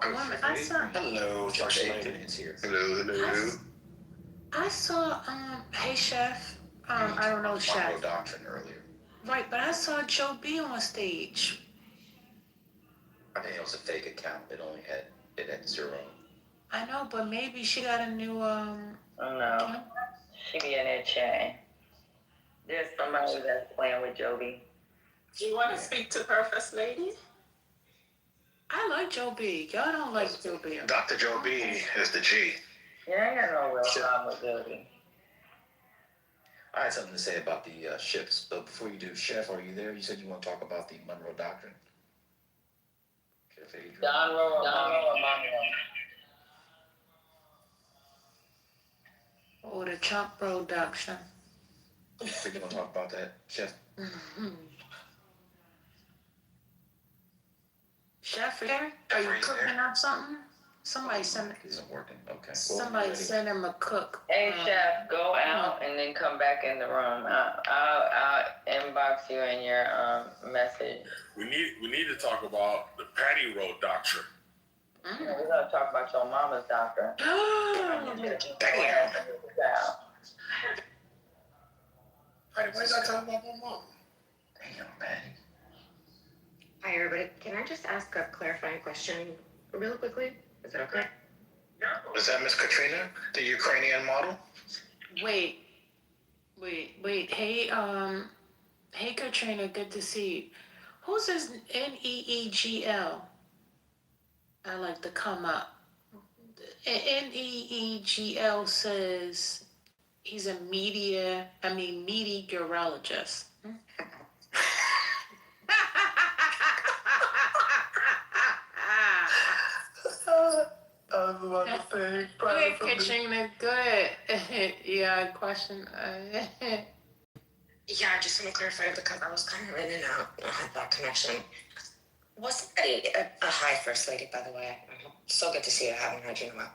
[SPEAKER 7] Hello, Josh is here.
[SPEAKER 1] Hello.
[SPEAKER 14] I saw, hey, Chef. I don't know, Chef.
[SPEAKER 7] Doctrine earlier.
[SPEAKER 14] Right, but I saw Joe B on stage.
[SPEAKER 7] I think it was a fake account. It had 0.
[SPEAKER 14] I know, but maybe she got a new,
[SPEAKER 8] Oh, no. She be in there chatting. There's somebody that's playing with Joby.
[SPEAKER 21] Do you want to speak to her, First Lady?
[SPEAKER 14] I like Joe B. Y'all don't like Joe B.
[SPEAKER 7] Dr. Joe B is the G.
[SPEAKER 8] Yeah, I got no real problem with Joby.
[SPEAKER 7] I had something to say about the ships, but before you do, Chef, are you there? You said you want to talk about the Monroe Doctrine. Chef Adrian.
[SPEAKER 8] Don Monroe.
[SPEAKER 14] Oh, the Trump production.
[SPEAKER 7] You want to talk about that, Chef?
[SPEAKER 14] Mm-hmm. Chef, are you cooking up something? Somebody send it.
[SPEAKER 7] Isn't working. Okay.
[SPEAKER 14] Somebody send him a cook.
[SPEAKER 8] Hey, Chef, go out and then come back in the room. I'll inbox you in your message.
[SPEAKER 2] We need to talk about the patty road doctrine.
[SPEAKER 8] We're gonna talk about your mama's doctor.
[SPEAKER 7] Damn. Why did I talk about my mom? Damn, man.
[SPEAKER 4] Hi, everybody. Can I just ask a clarifying question real quickly? Is that okay?
[SPEAKER 7] Was that Miss Katrina, the Ukrainian model?
[SPEAKER 14] Wait. Hey, hey, Katrina, good to see you. Who's this NEEGL? I like to come up. NEEGL says he's a meteorologist. Good, Katrina, good. Yeah, question.
[SPEAKER 4] Yeah, I just want to clarify because I was kind of in and out. I had that connection. Was a hi, First Lady, by the way. So good to see you. I haven't heard you in a while.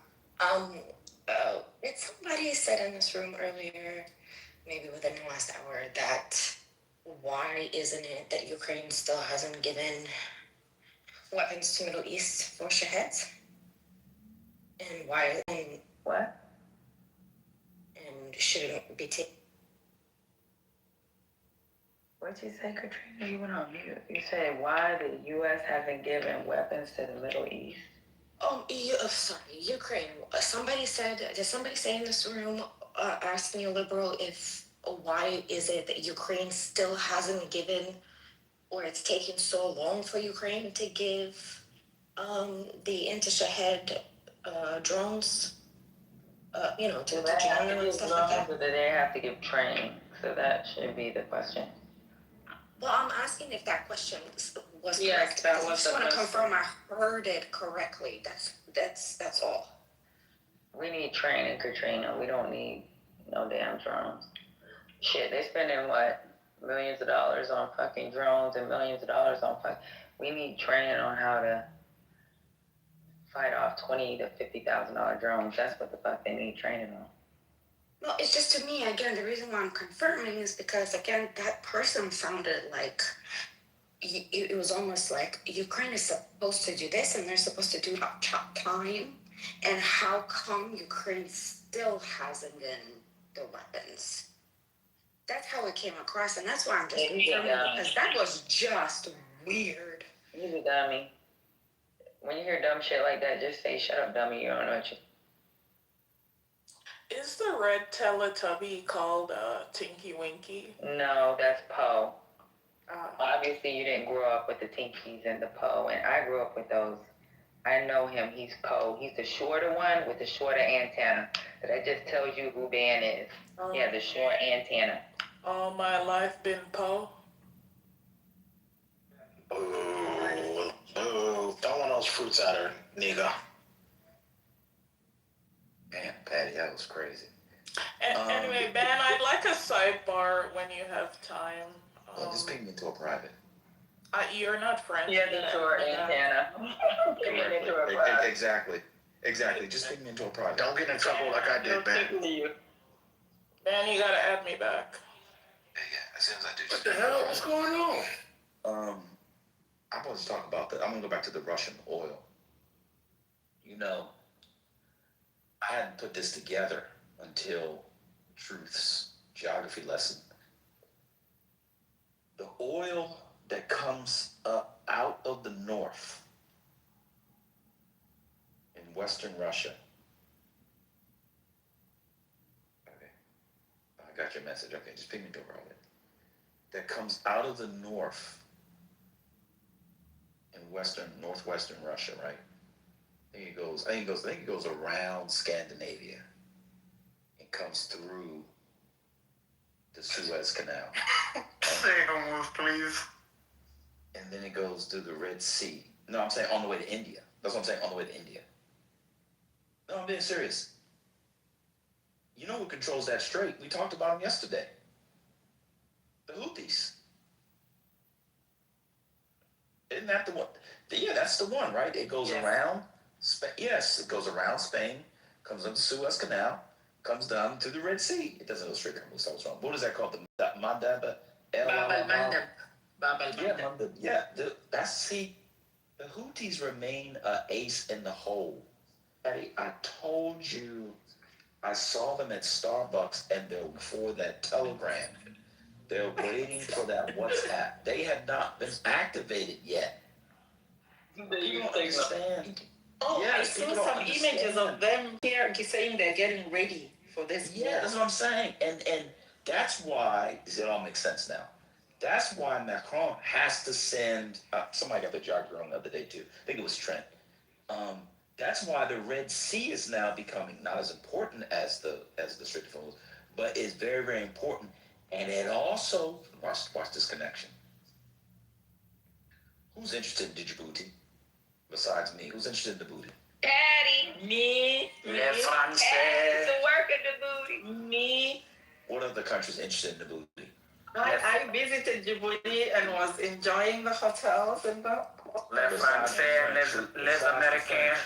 [SPEAKER 4] Did somebody said in this room earlier, maybe within the last hour, that why isn't it that Ukraine still hasn't given weapons to Middle East for Shaheds? And why? And
[SPEAKER 8] What?
[SPEAKER 4] And shouldn't be taken.
[SPEAKER 8] What'd you say, Katrina? You went on mute. You said why the U.S. hasn't given weapons to the Middle East?
[SPEAKER 4] Sorry, Ukraine. Somebody said, did somebody say in this room, asking a liberal if, why is it that Ukraine still hasn't given, or it's taking so long for Ukraine to give the anti-Shahed drones, to
[SPEAKER 8] Do they have to
[SPEAKER 4] Germany and
[SPEAKER 8] give
[SPEAKER 4] stuff like
[SPEAKER 8] drones
[SPEAKER 4] that?
[SPEAKER 8] or do they have to give training? So that should be the question.
[SPEAKER 4] Well, I'm asking if that question was
[SPEAKER 21] Yes,
[SPEAKER 4] correct.
[SPEAKER 21] that
[SPEAKER 4] Because I
[SPEAKER 21] was
[SPEAKER 4] just
[SPEAKER 21] the
[SPEAKER 4] want to
[SPEAKER 21] question.
[SPEAKER 4] confirm I heard it correctly. That's all.
[SPEAKER 8] We need training, Katrina. We don't need no damn drones. Shit, they spending what? Millions of dollars on fucking drones and millions of dollars on we need training on how to fight off $20,000 to $50,000 drones. That's what the fuck they need training on.
[SPEAKER 4] Well, it's just to me, again, the reason why I'm confirming is because, again, that person sounded like it was almost like Ukraine is supposed to do this and they're supposed to do chop time. And how come Ukraine still hasn't gotten the weapons? That's how it came across, and that's why I'm just confirming, because that was just weird.
[SPEAKER 8] You a dummy. When you hear dumb shit like that, just say, shut up, dummy. You don't know what you...
[SPEAKER 6] Is the red Teletubby called Tinky Winky?
[SPEAKER 8] No, that's Poe. Obviously, you didn't grow up with the Tinkies and the Poe, and I grew up with those. I know him. He's Poe. He's the shorter one with the shorter antenna. So that just tells you who Ben is. Yeah, the short antenna.
[SPEAKER 6] All my life been Poe.
[SPEAKER 7] Boo, boo. Don't want those fruits out of her, nigga.
[SPEAKER 20] Man, Patty, that was crazy.
[SPEAKER 6] Anyway, Ben, I'd like a sidebar when you have time.
[SPEAKER 20] Well, just ping me into a private.
[SPEAKER 6] You're not friends.
[SPEAKER 8] Yeah, the short antenna.
[SPEAKER 20] Exactly. Just ping me into a private.
[SPEAKER 7] Don't get in trouble like I did, Ben.
[SPEAKER 6] Ben, you gotta add me back.
[SPEAKER 20] Yeah, as soon as I do.
[SPEAKER 11] What the hell? What's going on?
[SPEAKER 20] I want to talk about that. I'm going to go back to the Russian oil. You know, I hadn't put this together until Truth's geography lesson. The oil that comes up out of the north in Western Russia. Okay. I got your message. Okay, just ping me over on it. That comes out of the north in northwestern Russia, right? I think it goes around Scandinavia and comes through the Suez Canal.
[SPEAKER 13] Say no more, please.
[SPEAKER 20] And then it goes through the Red Sea. No, I'm saying on the way to India. That's what I'm saying, on the way to India. No, I'm being serious. You know who controls that strait? We talked about them yesterday. The Houthis. Isn't that the one? Yeah, that's the one, right? It goes around Spain. Yes, it goes around Spain, comes up the Suez Canal, comes down to the Red Sea. It doesn't go straight from the wrong. What is that called? The Mandab? The Houthis remain an ace in the hole. Eddie, I told you, I saw them at Starbucks and they're for that telegram. They're waiting for that WhatsApp. They have not been activated yet. You don't understand.
[SPEAKER 21] Yes, I saw some images of them here saying they're getting ready for this.
[SPEAKER 20] Yeah, that's what I'm saying. And that's why, it all makes sense now. That's why Macron has to send, somebody got the jargon wrong the other day too. I think it was Trent. That's why the Red Sea is now becoming not as important as the Strait of Hormuz, but is very, very important. And it also, watch this connection. Who's interested in Djibouti besides me? Who's interested in the booty?
[SPEAKER 21] Patty. Me.
[SPEAKER 20] Le Français.
[SPEAKER 21] Patty's the work of the booty. Me.
[SPEAKER 20] What other countries interested in the booty?
[SPEAKER 21] I visited Djibouti and was enjoying the hotels and the...
[SPEAKER 20] Les Français, les Americans.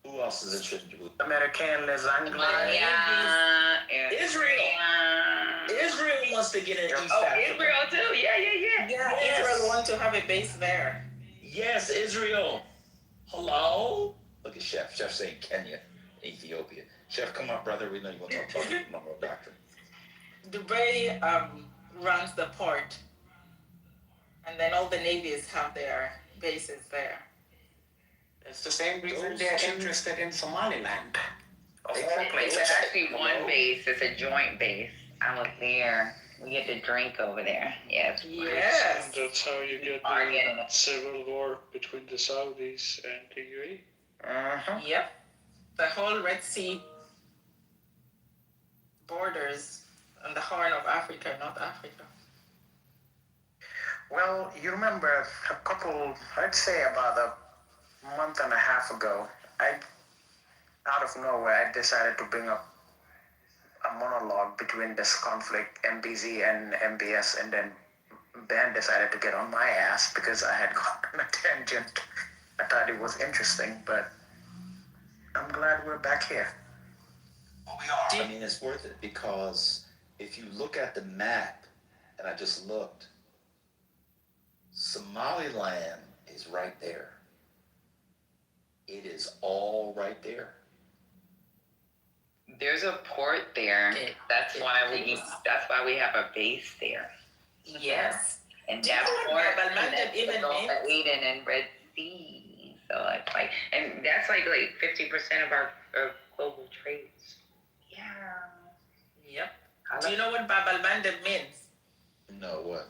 [SPEAKER 20] Who Who else is interested in Djibouti?
[SPEAKER 13] American, Les Anglais.
[SPEAKER 3] Israel. Israel wants to get in East
[SPEAKER 8] Oh,
[SPEAKER 3] Africa.
[SPEAKER 8] Israel too. Yeah.
[SPEAKER 21] Yeah,
[SPEAKER 3] Yes.
[SPEAKER 21] Israel want to have a base there.
[SPEAKER 3] Yes, Israel. Hello?
[SPEAKER 20] Look at Chef. Chef saying Kenya, Ethiopia. Chef, come on, brother. We know you want to talk about the Monroe Doctrine.
[SPEAKER 21] Dubai runs the port, and then all the navies have their bases there.
[SPEAKER 13] It's the same reason they're interested in Somaliland.
[SPEAKER 8] Exactly. It's actually one base. It's a joint base. I was there. We get to drink over there. Yes.
[SPEAKER 21] Yes.
[SPEAKER 5] And that's how you get the civil war between the Saudis and the UAE.
[SPEAKER 21] Yep. The whole Red Sea borders on the Horn of Africa, North Africa.
[SPEAKER 13] Well, you remember I'd say about a month and a half ago, out of nowhere, I decided to bring up a monologue between this conflict, MBZ and MBS, and then Ben decided to get on my ass because I had gone on a tangent. I thought it was interesting, but I'm glad we're back here.
[SPEAKER 20] Well, we are. I mean, it's worth it because if you look at the map, and I just looked, Somaliland is right there. It is all right there.
[SPEAKER 8] There's a port there. That's why we have a base there.
[SPEAKER 21] Yes.
[SPEAKER 8] And
[SPEAKER 21] Do you
[SPEAKER 8] that
[SPEAKER 21] know what
[SPEAKER 8] port
[SPEAKER 21] Bab el-Mandeb
[SPEAKER 8] connects
[SPEAKER 21] even
[SPEAKER 8] the Gulf
[SPEAKER 21] means?
[SPEAKER 8] of Aden and Red Sea. So it's like, and that's like 50% of our global trades. Yeah.
[SPEAKER 21] Yep. Do you know what Bab el-Mandeb means?
[SPEAKER 20] No, what?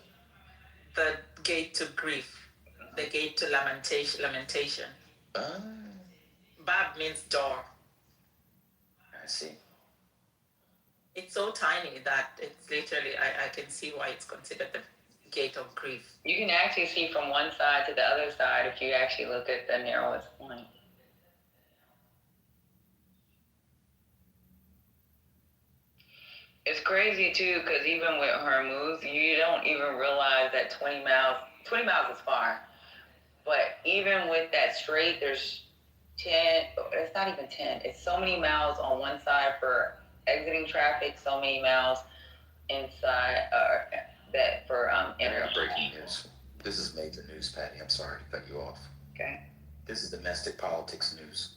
[SPEAKER 21] The gate to grief, the gate to lamentation. Bab means door.
[SPEAKER 20] I see.
[SPEAKER 21] It's so tiny that it's literally, I can see why it's considered the gate of grief.
[SPEAKER 8] You can actually see from one side to the other side if you actually look at the narrowest point. It's crazy too, because even with Hormuz, you don't even realize that 20 miles is far. But even with that strait, there's 10, it's not even 10, it's so many miles on one side for exiting traffic, so many miles inside, that for
[SPEAKER 20] I got
[SPEAKER 8] entering.
[SPEAKER 20] breaking news. This is major news, Patty. I'm sorry to cut you off.
[SPEAKER 8] Okay.
[SPEAKER 20] This is domestic politics news.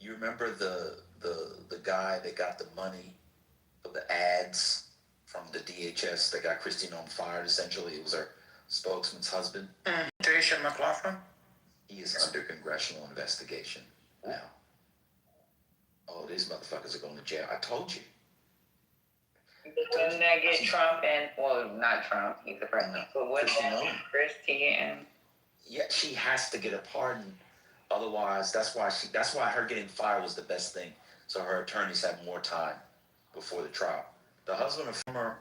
[SPEAKER 20] You remember the guy that got the money for the ads from the DHS that got Christine on fire? Essentially, it was her spokesman's husband.
[SPEAKER 13] Jason McLaughlin?
[SPEAKER 20] He is under congressional investigation now. Oh, these motherfuckers are going to jail. I told you.
[SPEAKER 8] Wouldn't that get Trump and, well, not Trump, he's the president, but wouldn't that get Christie and?
[SPEAKER 20] Yeah, she has to get a pardon. Otherwise, that's why her getting fired was the best thing. So her attorneys have more time before the trial. The husband of former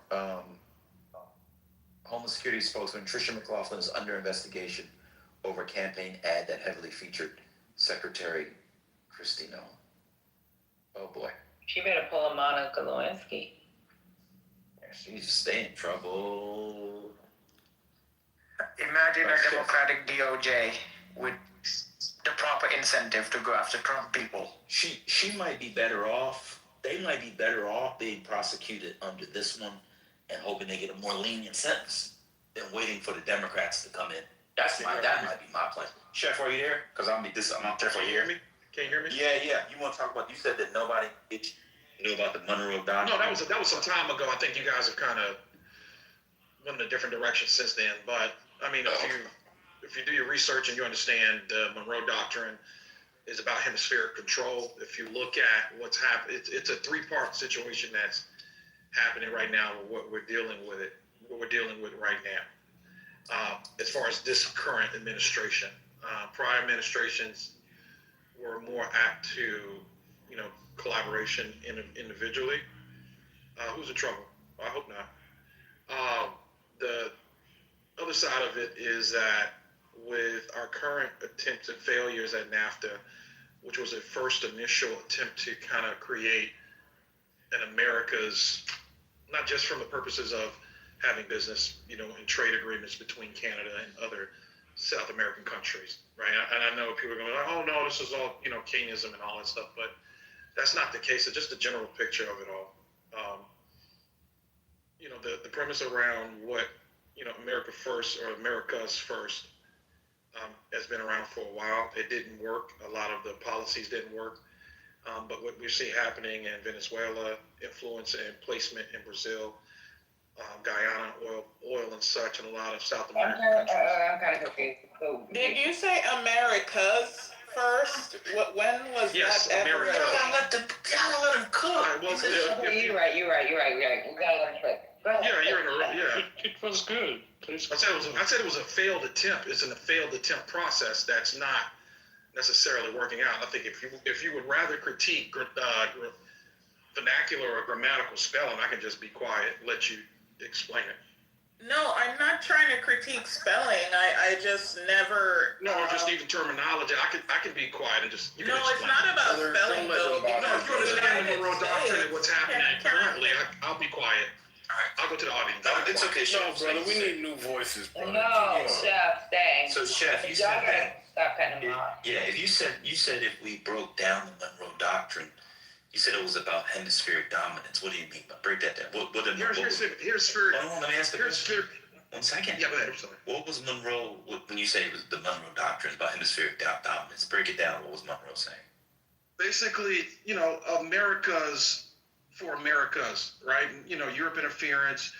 [SPEAKER 20] Homeland Security spokesman Tricia McLaughlin is under investigation over a campaign ad that heavily featured Secretary Christie Noem. Oh boy.
[SPEAKER 8] She better pull a Monica Lewinsky.
[SPEAKER 20] She's staying in trouble.
[SPEAKER 13] Imagine a Democratic DOJ with the proper incentive to go after Trump people.
[SPEAKER 20] She might be better off. They might be better off being prosecuted under this one and hoping they get a more lenient sentence than waiting for the Democrats to come in. That might be my plan. Chef, are you there? Because I'm not there for you.
[SPEAKER 15] Hear me? Can you hear me?
[SPEAKER 20] Yeah. You want to talk about? You said that nobody knew about the Monroe Doctrine.
[SPEAKER 15] No, that was some time ago. I think you guys have kind of went in a different direction since then. But I mean, if you do your research and you understand the Monroe Doctrine is about hemispheric control. If you look at what's happening, it's a three-part situation that's happening right now. What we're dealing with right now. As far as this current administration, prior administrations were more apt to, collaboration individually. Who's in trouble? I hope not. The other side of it is that with our current attempts and failures at NAFTA, which was a first initial attempt to kind of create an America's, not just from the purposes of having business, and trade agreements between Canada and other South American countries, right? And I know people are going, oh no, this is all, Keynesianism and all that stuff, but that's not the case. It's just a general picture of it all. The premise around what, America First or America's First has been around for a while. It didn't work. A lot of the policies didn't work. But what we see happening in Venezuela, influence and placement in Brazil, Guyana, oil and such, and a lot of South American countries.
[SPEAKER 8] I'm kind of confused.
[SPEAKER 6] Did you say America's first? When was
[SPEAKER 15] Yes,
[SPEAKER 6] that ever?
[SPEAKER 15] America.
[SPEAKER 20] Gotta let him cook.
[SPEAKER 8] You're right. We gotta let him cook.
[SPEAKER 5] It was good. Please.
[SPEAKER 15] I said it was a failed attempt. It's a failed attempt process that's not necessarily working out. I think if you would rather critique vernacular or grammatical spelling, I can just be quiet and let you explain it.
[SPEAKER 6] No, I'm not trying to critique spelling. I just never.
[SPEAKER 15] No, or just even terminology. I can be quiet and just.
[SPEAKER 6] No, it's not about spelling though.
[SPEAKER 15] No, if you understand the Monroe Doctrine and what's happening currently, I'll be quiet. All right, I'll go to the audience.
[SPEAKER 20] No, it's okay, Chef.
[SPEAKER 2] No, brother, we need new voices, brother.
[SPEAKER 8] No, Chef, stay.
[SPEAKER 20] So, Chef, you said that.
[SPEAKER 8] Stop cutting him off.
[SPEAKER 20] Yeah, if you said if we broke down the Monroe Doctrine, you said it was about hemispheric dominance. What do you mean? Break that down.
[SPEAKER 15] Here's spirit.
[SPEAKER 20] Hold on, let me ask the question. 1 second.
[SPEAKER 15] Yeah, go ahead. I'm sorry.
[SPEAKER 20] What was Monroe, when you say it was the Monroe Doctrine about hemispheric dominance? Break it down. What was Monroe saying?
[SPEAKER 15] Basically, America's for Americas, right? Europe interference,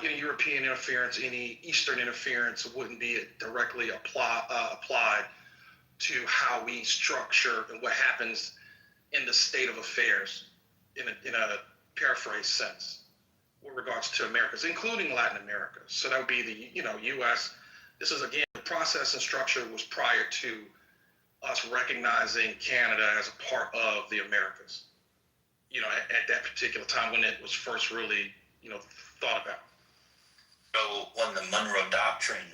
[SPEAKER 15] European interference, any Eastern interference wouldn't be directly applied to how we structure and what happens in the state of affairs in a paraphrase sense with regards to Americas, including Latin America. So that would be the, U.S. This is, again, the process and structure was prior to us recognizing Canada as a part of the Americas, at that particular time when it was first really, thought about.
[SPEAKER 20] So when the Monroe Doctrine,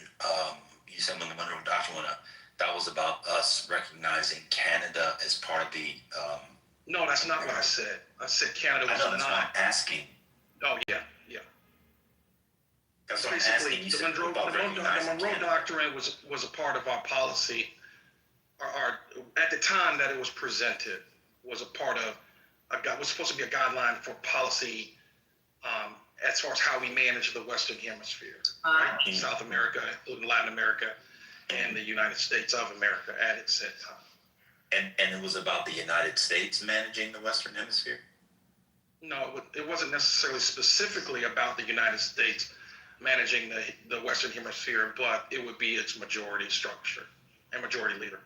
[SPEAKER 20] you said when the Monroe Doctrine went up, that was about us recognizing Canada as part of the...
[SPEAKER 15] No, that's not what I said. I said Canada was
[SPEAKER 20] I know, that's why I'm asking.
[SPEAKER 15] Oh, yeah.
[SPEAKER 20] That's what I'm
[SPEAKER 15] Basically,
[SPEAKER 20] asking. You
[SPEAKER 15] the
[SPEAKER 20] said
[SPEAKER 15] Monroe
[SPEAKER 20] Canada.
[SPEAKER 15] Doctrine was a part of our policy. At the time that it was presented, was a part of was supposed to be a guideline for policy as far as how we manage the Western Hemisphere, right? South America, including Latin America, and the United States of America at its set time.
[SPEAKER 20] And it was about the United States managing the Western Hemisphere?
[SPEAKER 15] No, it wasn't necessarily specifically about the United States managing the Western Hemisphere, but it would be its majority structure and majority leader.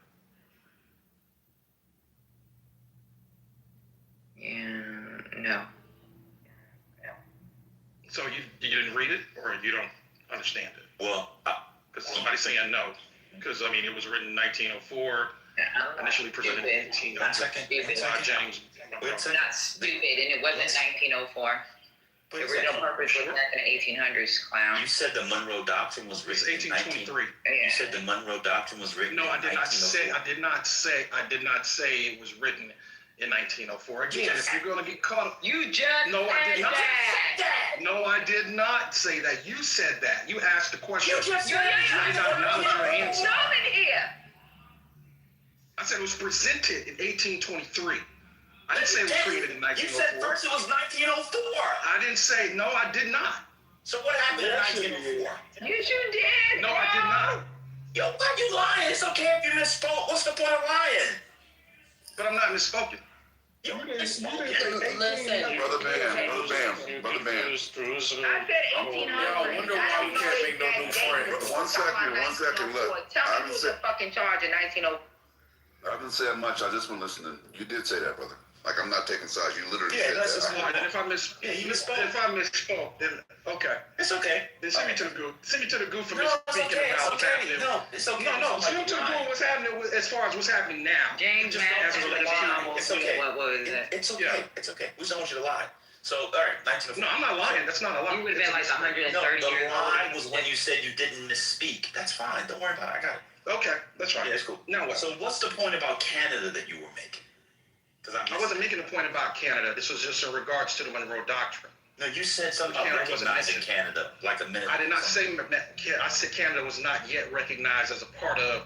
[SPEAKER 8] No.
[SPEAKER 15] So you didn't read it, or you don't understand it?
[SPEAKER 20] Well,
[SPEAKER 15] because somebody's saying no. Because it was written in 1904, initially presented in 1804.
[SPEAKER 20] 1 second.
[SPEAKER 15] James.
[SPEAKER 8] Not stupid, and it wasn't 1904. The original purpose was back in the 1800s, clown.
[SPEAKER 20] You said the Monroe Doctrine was written in
[SPEAKER 15] 1823.
[SPEAKER 20] You said the Monroe Doctrine was written in 1904.
[SPEAKER 15] I did not say it was written in 1904. Again, if you're going to get caught up,
[SPEAKER 8] you just
[SPEAKER 15] no, I did not.
[SPEAKER 8] that.
[SPEAKER 15] No, I did not say that. You said that. You asked the question.
[SPEAKER 8] You just said
[SPEAKER 15] I did not know your answer.
[SPEAKER 8] here.
[SPEAKER 15] I said it was presented in 1823. I didn't say it was created in 1904.
[SPEAKER 20] You said first it was 1904.
[SPEAKER 15] I didn't say, no, I did not.
[SPEAKER 20] So what happened in 1904?
[SPEAKER 8] You sure did.
[SPEAKER 15] No, I did not.
[SPEAKER 20] Yo, why you lying? It's okay if you misspoke. What's the point of lying?
[SPEAKER 15] But I'm not misspoken.
[SPEAKER 20] You
[SPEAKER 8] Listen.
[SPEAKER 11] Brother Bam.
[SPEAKER 8] I said 1800.
[SPEAKER 2] I wonder why we can't make no new friends.
[SPEAKER 11] One second, look.
[SPEAKER 8] Tell me who's in fucking charge in 1904.
[SPEAKER 11] I haven't said much. I just been listening. You did say that, brother. Like, I'm not taking sides. You literally
[SPEAKER 15] Yeah,
[SPEAKER 11] said
[SPEAKER 15] that's
[SPEAKER 11] that.
[SPEAKER 15] just fine. And if I misspoke, then okay.
[SPEAKER 20] It's okay.
[SPEAKER 15] Then send me to the group. Send me to the group for
[SPEAKER 20] No, it's
[SPEAKER 15] speaking
[SPEAKER 20] okay.
[SPEAKER 15] about
[SPEAKER 20] It's
[SPEAKER 15] what's
[SPEAKER 20] okay.
[SPEAKER 15] happening.
[SPEAKER 20] No, it's okay.
[SPEAKER 15] No, send me to the group what's happening as far as what's happening now.
[SPEAKER 8] James
[SPEAKER 15] Just as it relates to
[SPEAKER 20] It's okay.
[SPEAKER 8] What was that?
[SPEAKER 20] It's okay.
[SPEAKER 15] Yeah.
[SPEAKER 20] It's okay. We just don't want you to lie. So, all right, 1904.
[SPEAKER 15] No, I'm not lying. That's not a lie.
[SPEAKER 8] You would have been like 130
[SPEAKER 20] No, the
[SPEAKER 8] years
[SPEAKER 20] lie
[SPEAKER 8] old.
[SPEAKER 20] was when you said you didn't misspeak. That's fine. Don't worry about it. I got it.
[SPEAKER 15] Okay, that's right.
[SPEAKER 20] Yeah, it's cool.
[SPEAKER 15] Now what?
[SPEAKER 20] So what's the point about Canada that you were making?
[SPEAKER 15] I wasn't making a point about Canada. This was just in regards to the Monroe Doctrine.
[SPEAKER 20] No, you said something about recognizing Canada like a minute.
[SPEAKER 15] I did not say I said Canada was not yet recognized as a part of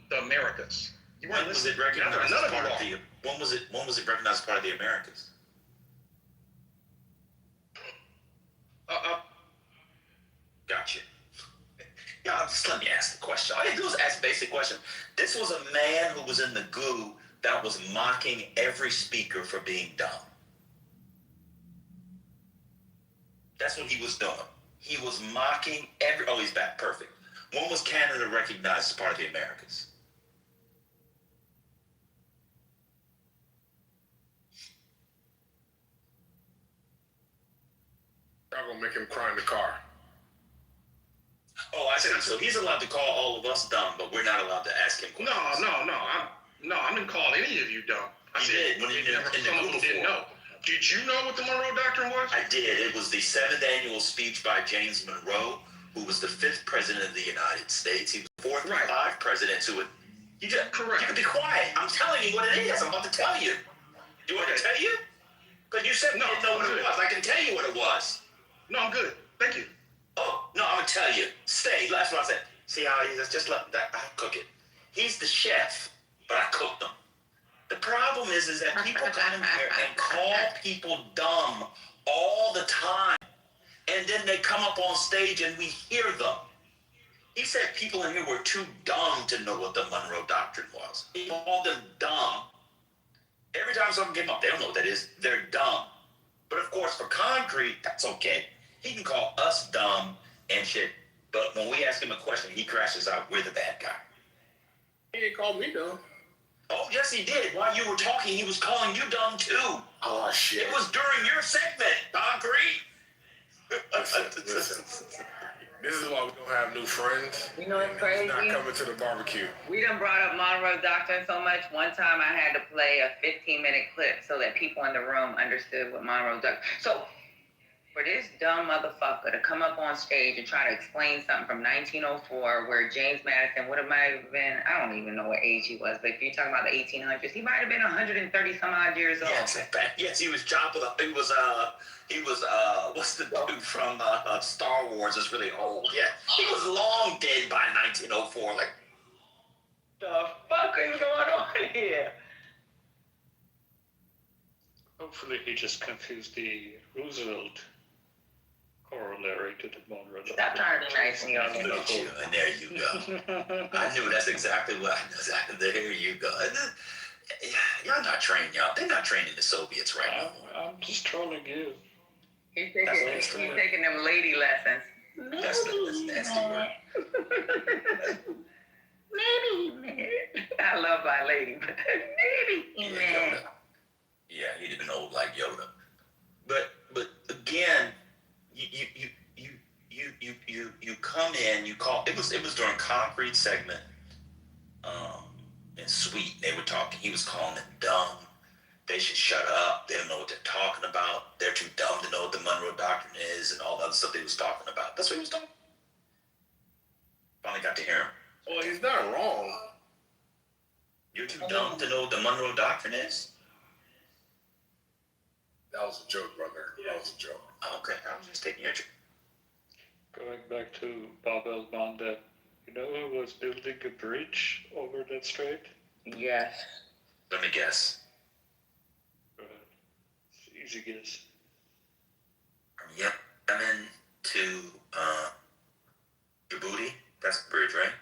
[SPEAKER 15] the Americas.
[SPEAKER 20] When was it recognized as part of the? When was it recognized as part of the Americas? Gotcha. Yeah, just let me ask the question. All you do is ask a basic question. This was a man who was in the goo that was mocking every speaker for being dumb. That's what he was doing. He was mocking every. Oh, he's back. Perfect. When was Canada recognized as part of the Americas?
[SPEAKER 2] Y'all gonna make him cry in the car.
[SPEAKER 20] Oh, I see. So he's allowed to call all of us dumb, but we're not allowed to ask him questions.
[SPEAKER 15] I didn't call any of you dumb. I said
[SPEAKER 20] when you
[SPEAKER 15] didn't know. Did you know what the Monroe Doctrine was?
[SPEAKER 20] I did. It was the 7th annual speech by James Monroe, who was the 5th president of the United States. He was the 4th of 5 presidents who would. You just correct. You can be quiet. I'm telling you what it is. I'm about to tell you. Do you want me to tell you? Because you said you didn't know what it was. I can tell you what it was.
[SPEAKER 15] No, I'm good. Thank you.
[SPEAKER 20] Oh, no, I'm going to tell you. Stay. That's what I said. See how he is? Just let that. I cook it. He's the chef, but I cooked them. The problem is that people come in here and call people dumb all the time. And then they come up on stage and we hear them. He said people in here were too dumb to know what the Monroe Doctrine was. He called them dumb. Every time someone came up, they don't know what that is. They're dumb. But of course, for Concrete, that's okay. He can call us dumb and shit. But when we ask him a question, he crashes out. We're the bad guy.
[SPEAKER 2] He ain't called me dumb.
[SPEAKER 20] Oh, yes, he did. While you were talking, he was calling you dumb, too.
[SPEAKER 2] Oh, shit.
[SPEAKER 20] It was during your segment, Concrete.
[SPEAKER 2] Listen. This is why we don't have new friends.
[SPEAKER 8] You know what's crazy?
[SPEAKER 2] He's not coming to the barbecue.
[SPEAKER 8] We done brought up Monroe Doctrine so much. One time I had to play a 15-minute clip so that people in the room understood what Monroe Doctrine. So for this dumb motherfucker to come up on stage and try to explain something from 1904 where James Madison would have might have been, I don't even know what age he was, but if you're talking about the 1800s, he might have been 130 some odd years old.
[SPEAKER 20] Yes, he was chopping up. He was what's the dude from Star Wars is really old. Yeah, he was long dead by 1904. Like,
[SPEAKER 8] the fuck is going on here?
[SPEAKER 5] Hopefully he just confused the Roosevelt corollary to the Monroe.
[SPEAKER 8] Stop trying to be nice to me on
[SPEAKER 20] and there you go. I knew that's exactly what I knew. There you go. Y'all not trained, y'all. They're not training the Soviets right now.
[SPEAKER 5] I'm just trolling you.
[SPEAKER 8] He's taking them lady lessons.
[SPEAKER 20] That's nasty word.
[SPEAKER 8] Maybe, man. I love my lady, but maybe, man.
[SPEAKER 20] Yeah, he'd have been old like Yoda. But again, you come in, you call. It was during Concrete segment, and Sweet. They were talking. He was calling them dumb. They should shut up. They don't know what they're talking about. They're too dumb to know what the Monroe Doctrine is and all the other stuff they was talking about. That's what he was talking. Finally got to hear him.
[SPEAKER 2] Well, he's not wrong.
[SPEAKER 20] You're too dumb to know what the Monroe Doctrine is?
[SPEAKER 2] That was a joke, brother. That was a joke.
[SPEAKER 20] Okay, I was just taking your joke.
[SPEAKER 5] Going back to Babel Manda, you know who was building a bridge over that strait?
[SPEAKER 8] Yes.
[SPEAKER 20] Let me guess.
[SPEAKER 5] Easy guess.
[SPEAKER 20] Yep. Yemen to Djibouti. That's the bridge, right?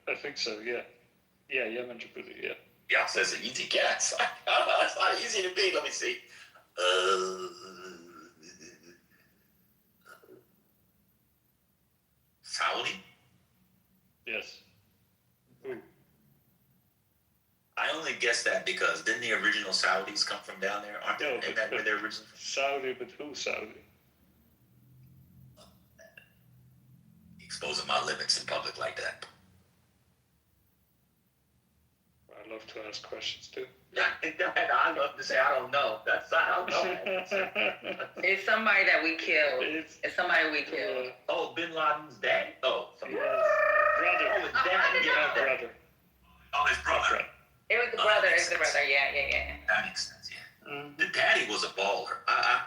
[SPEAKER 5] I think so, yeah. Yeah, Yemen, Djibouti, yeah.
[SPEAKER 20] Yeah, says an easy guess. That's not easy to be. Let me see. Saudi?
[SPEAKER 5] Yes. Who?
[SPEAKER 20] I only guessed that because didn't the original Saudis come from down there? Aren't they? Isn't that where they're originally from?
[SPEAKER 5] Saudi, but who Saudi?
[SPEAKER 20] Exposing my limits in public like that.
[SPEAKER 5] I love to ask questions too.
[SPEAKER 20] I love to say I don't know. I don't know.
[SPEAKER 8] It's somebody that we killed. It's somebody we killed.
[SPEAKER 20] Oh, Bin Laden's dad? Oh,
[SPEAKER 5] brother.
[SPEAKER 20] Oh, his dad.
[SPEAKER 5] Yeah, brother.
[SPEAKER 20] Oh, his brother.
[SPEAKER 8] It was the brother. It's the brother. Yeah.
[SPEAKER 20] That makes sense. Yeah. The daddy was a baller. I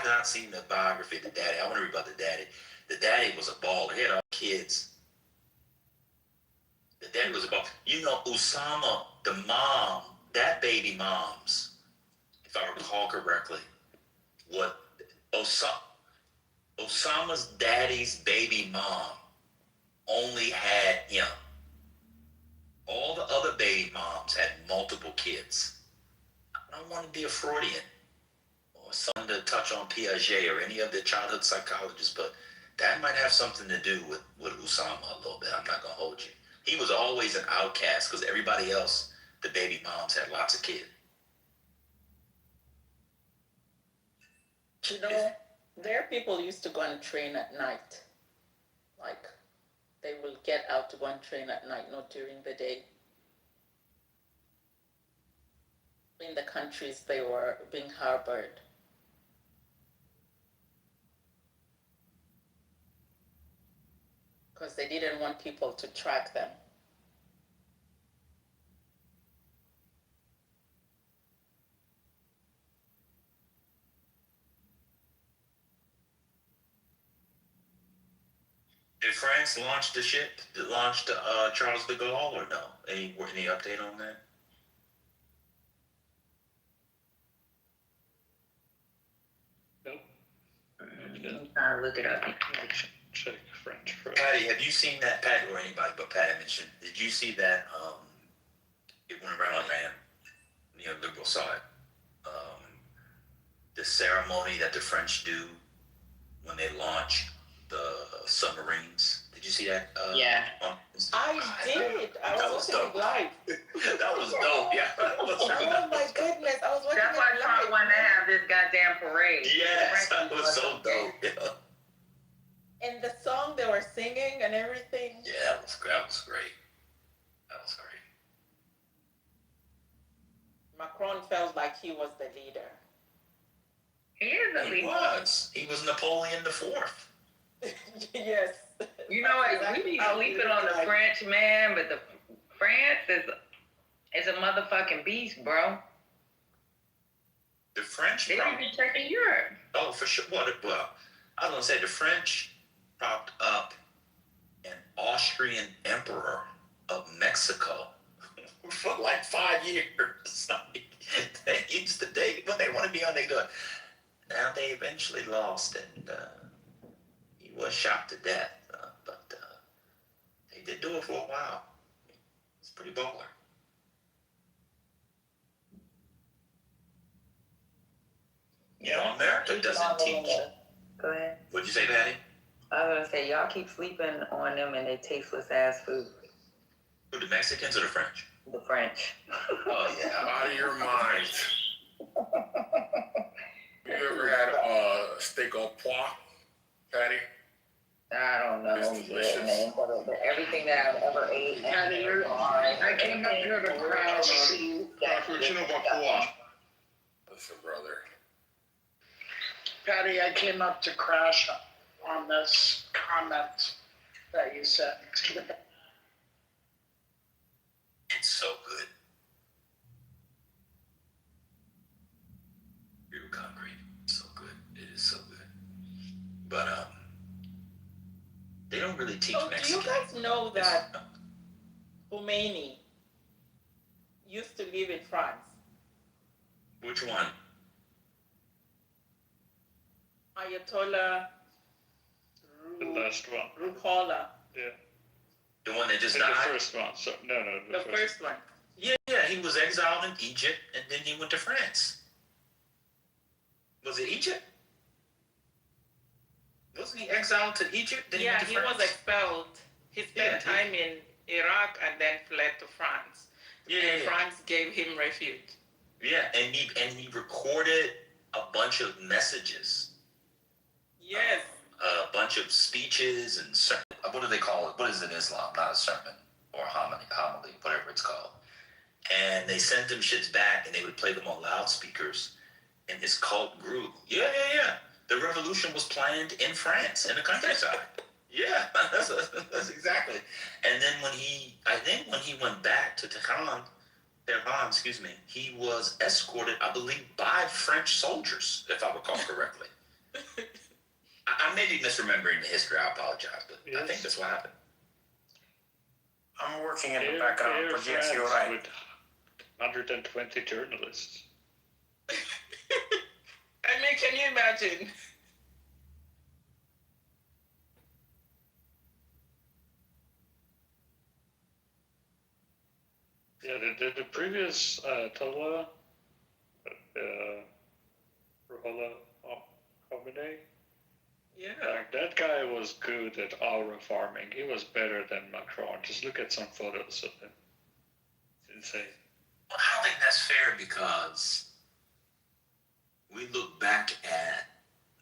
[SPEAKER 20] have not seen the biography of the daddy. I want to read about the daddy. The daddy was a baller. He had all kids. The daddy was a baller. You know, Osama, the mom, that baby mom's, if I recall correctly, what Osama's daddy's baby mom only had him. All the other baby moms had multiple kids. I don't want to be a Freudian or something to touch on Piaget or any of the childhood psychologists, but that might have something to do with Osama a little bit. I'm not going to hold you. He was always an outcast because everybody else, the baby moms, had lots of kids.
[SPEAKER 21] You know, there people used to go and train at night. Like, they will get out to go and train at night, not during the day. In the countries they were being harbored. Because they didn't want people to track them.
[SPEAKER 20] Did France launch the ship? Did launch the Charles de Gaulle or no? Any update on that?
[SPEAKER 5] Nope.
[SPEAKER 8] I'm trying to look it up.
[SPEAKER 5] Check French first.
[SPEAKER 20] Patty, have you seen that? Patty or anybody, but Patty mentioned. Did you see that? It went around, man. You know, liberals saw it. The ceremony that the French do when they launch the submarines. Did you see that?
[SPEAKER 21] Yeah. I did. I
[SPEAKER 20] That
[SPEAKER 21] was
[SPEAKER 20] was
[SPEAKER 21] watching
[SPEAKER 20] dope.
[SPEAKER 21] it live.
[SPEAKER 20] That was dope. Yeah.
[SPEAKER 21] Oh my goodness. I was watching
[SPEAKER 8] That's why
[SPEAKER 21] it
[SPEAKER 8] Trump
[SPEAKER 21] live.
[SPEAKER 8] wanted to have this goddamn parade.
[SPEAKER 20] Yes, that was so dope. Yeah.
[SPEAKER 21] And the song they were singing and everything.
[SPEAKER 20] Yeah, that was great. That was great.
[SPEAKER 21] Macron felt like he was the leader.
[SPEAKER 8] He is the leader.
[SPEAKER 20] He was Napoleon the Fourth.
[SPEAKER 21] Yes.
[SPEAKER 8] You know what? We be sleeping on the French, man, but the France is a motherfucking beast, bro.
[SPEAKER 20] The French.
[SPEAKER 8] They don't be checking Europe.
[SPEAKER 20] Oh, for sure. Well, I was gonna say the French propped up an Austrian emperor of Mexico for like 5 years. They used to date when they want to be on. They do it. Now they eventually lost, and he was shot to death. But they did do it for a while. It's pretty baller. You know, America doesn't teach.
[SPEAKER 8] Go ahead.
[SPEAKER 20] What'd you say, Patty?
[SPEAKER 8] I was gonna say y'all keep sleeping on them and they tasteless ass food.
[SPEAKER 20] Who, the Mexicans or the French?
[SPEAKER 8] The French.
[SPEAKER 20] Oh yeah.
[SPEAKER 2] Out of your mind. You ever had steak au pois, Patty?
[SPEAKER 8] I don't know.
[SPEAKER 2] It's delicious.
[SPEAKER 8] Yeah, man. But everything that I've ever ate.
[SPEAKER 13] I came up here to crash.
[SPEAKER 2] Cappuccino au Listen, brother.
[SPEAKER 13] Patty, I came up to crash on this comment that you said.
[SPEAKER 20] It's so good. Real concrete. So good. It is so good. But they don't really teach
[SPEAKER 21] So do
[SPEAKER 20] Mexican.
[SPEAKER 21] you guys know that Khomeini used to live in France?
[SPEAKER 20] Which one?
[SPEAKER 21] Ayatollah
[SPEAKER 5] The last one.
[SPEAKER 21] Ruhollah.
[SPEAKER 5] Yeah.
[SPEAKER 20] The one that just
[SPEAKER 5] The
[SPEAKER 20] died?
[SPEAKER 5] first one. So, no,
[SPEAKER 21] The first one.
[SPEAKER 20] Yeah, he was exiled in Egypt and then he went to France. Was it Egypt? Wasn't he exiled to Egypt? Then
[SPEAKER 21] Yeah,
[SPEAKER 20] he
[SPEAKER 21] he
[SPEAKER 20] went to
[SPEAKER 21] was
[SPEAKER 20] France?
[SPEAKER 21] expelled. He spent time in Iraq and then fled to France. And France gave him refuge.
[SPEAKER 20] Yeah, and he recorded a bunch of messages.
[SPEAKER 21] Yes.
[SPEAKER 20] A bunch of speeches and what do they call it? What is it in Islam? Not a sermon or homily, whatever it's called. And they sent them shits back, and they would play them on loudspeakers, and his cult grew. Yeah. The revolution was planned in France, in the countryside. Yeah, that's exactly. And then when he went back to Tehran, he was escorted, I believe, by French soldiers, if I recall correctly. I may be misremembering the history. I apologize, but I think that's what happened.
[SPEAKER 13] I'm working in the background, but yes, you're right.
[SPEAKER 5] With 120 journalists.
[SPEAKER 21] I mean, can you imagine?
[SPEAKER 5] Yeah, the previous Tola, Ruhollah Khomeini,
[SPEAKER 21] Yeah.
[SPEAKER 5] like that guy was good at aura farming. He was better than Macron. Just look at some photos of him. It's insane.
[SPEAKER 20] Well, I don't think that's fair because we look back at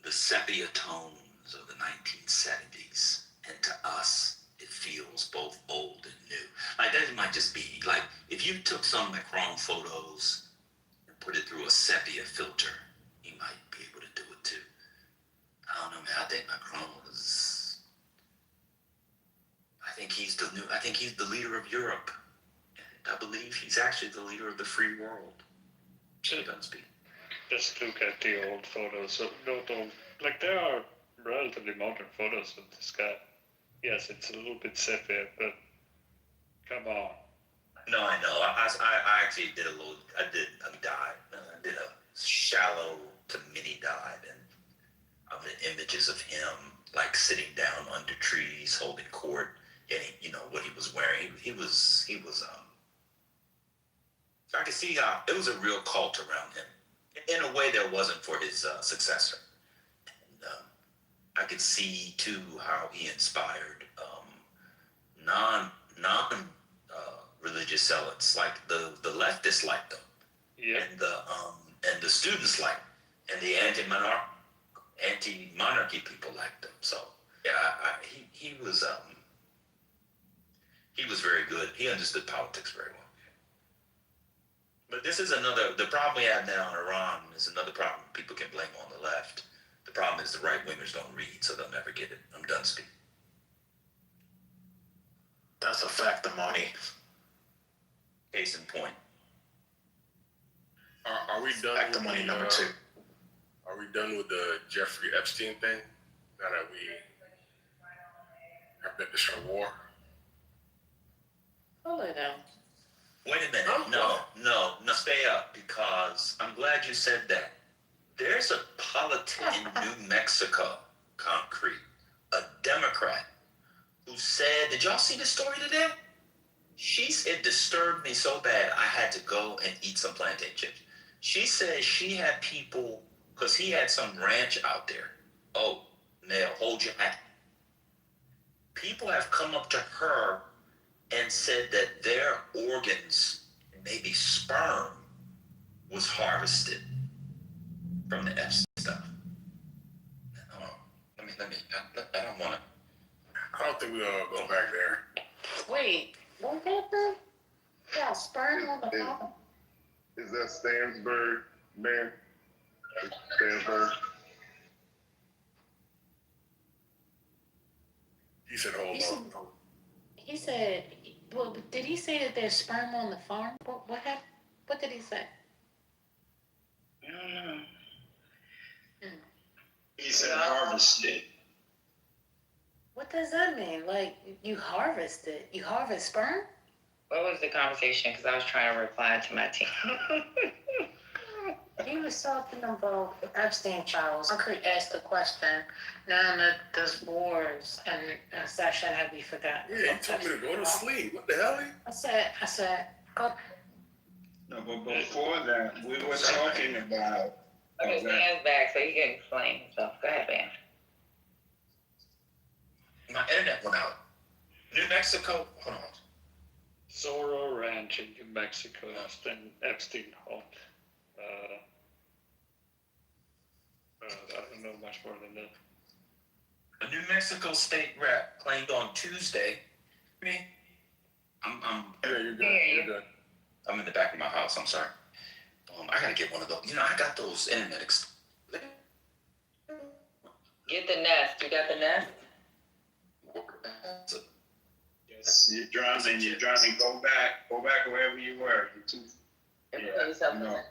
[SPEAKER 20] the sepia tones of the 1970s, and to us, it feels both old and new. Like, that might just be, like, if you took some Macron photos and put it through a sepia filter, you might be able to do it too. I don't know, man. I think Macron was... I think he's the leader of Europe. And I believe he's actually the leader of the free world. She doesn't speak.
[SPEAKER 5] Just look at the old photos. So, like, there are relatively modern photos of this guy. Yes, it's a little bit sepia, but come on.
[SPEAKER 20] No, I know. I actually did a dive. I did a shallow to mini dive, and of the images of him, like, sitting down under trees, holding court, and what he was wearing. He was. I could see how it was a real cult around him, in a way there wasn't for his successor. And I could see too how he inspired non religious zealots, like the leftists liked him, and the students liked him, and the anti-monarchy people liked him. So yeah, he was very good. He understood politics very well. But this is the problem we have now in Iran is another problem people can blame on the left. The problem is the right-wingers don't read, so they'll never get it. I'm done speaking.
[SPEAKER 7] That's a fact, Amani.
[SPEAKER 20] Case in point.
[SPEAKER 2] Are we done
[SPEAKER 7] Fact,
[SPEAKER 2] with
[SPEAKER 7] Amani number 2.
[SPEAKER 2] Are we done with the Jeffrey Epstein thing? Now that we have been to war?
[SPEAKER 14] Hold it down.
[SPEAKER 20] Wait a minute. No, stay up, because I'm glad you said that. There's a politician in New Mexico, concrete, a Democrat, who said, did y'all see the story today? She said, it disturbed me so bad I had to go and eat some plantain chips. She said she had people, because he had some ranch out there. Oh, Nell, hold your hat. People have come up to her and said that their organs, maybe sperm, was harvested from the F stuff. I don't want to.
[SPEAKER 2] I don't think we're going to go back there.
[SPEAKER 14] Wait, what happened? Yeah, sperm on the bottom.
[SPEAKER 23] Is that Stansburg, man? Stansburg?
[SPEAKER 2] He said, hold on.
[SPEAKER 14] He said, well, did he say that there's sperm on the farm? What happened? What did he say?
[SPEAKER 16] He said harvested.
[SPEAKER 14] What does that mean? Like, you harvest it? You harvest sperm?
[SPEAKER 8] What was the conversation? Because I was trying to reply to my team.
[SPEAKER 14] He was talking about Epstein trials. Concrete asked the question. Now that this war's in session, have you forgotten?
[SPEAKER 2] Yeah, he told me to go to sleep. What the hell?
[SPEAKER 14] I said, go.
[SPEAKER 16] No, but before that, we were talking about.
[SPEAKER 8] Okay, Dan's back, so he can explain himself. Go ahead, Dan.
[SPEAKER 20] My internet went out. New Mexico, hold on.
[SPEAKER 5] Zorro Ranch in New Mexico, Epstein home. I don't know much more than that.
[SPEAKER 20] A New Mexico state rep claimed on Tuesday. Yeah,
[SPEAKER 2] you're good. You're good.
[SPEAKER 20] I'm in the back of my house. I'm sorry. I gotta get one of those. I got those internet.
[SPEAKER 8] Get the nest. You got the nest?
[SPEAKER 16] Yes, you're drowning. Go back wherever you were.
[SPEAKER 8] Let me tell you something.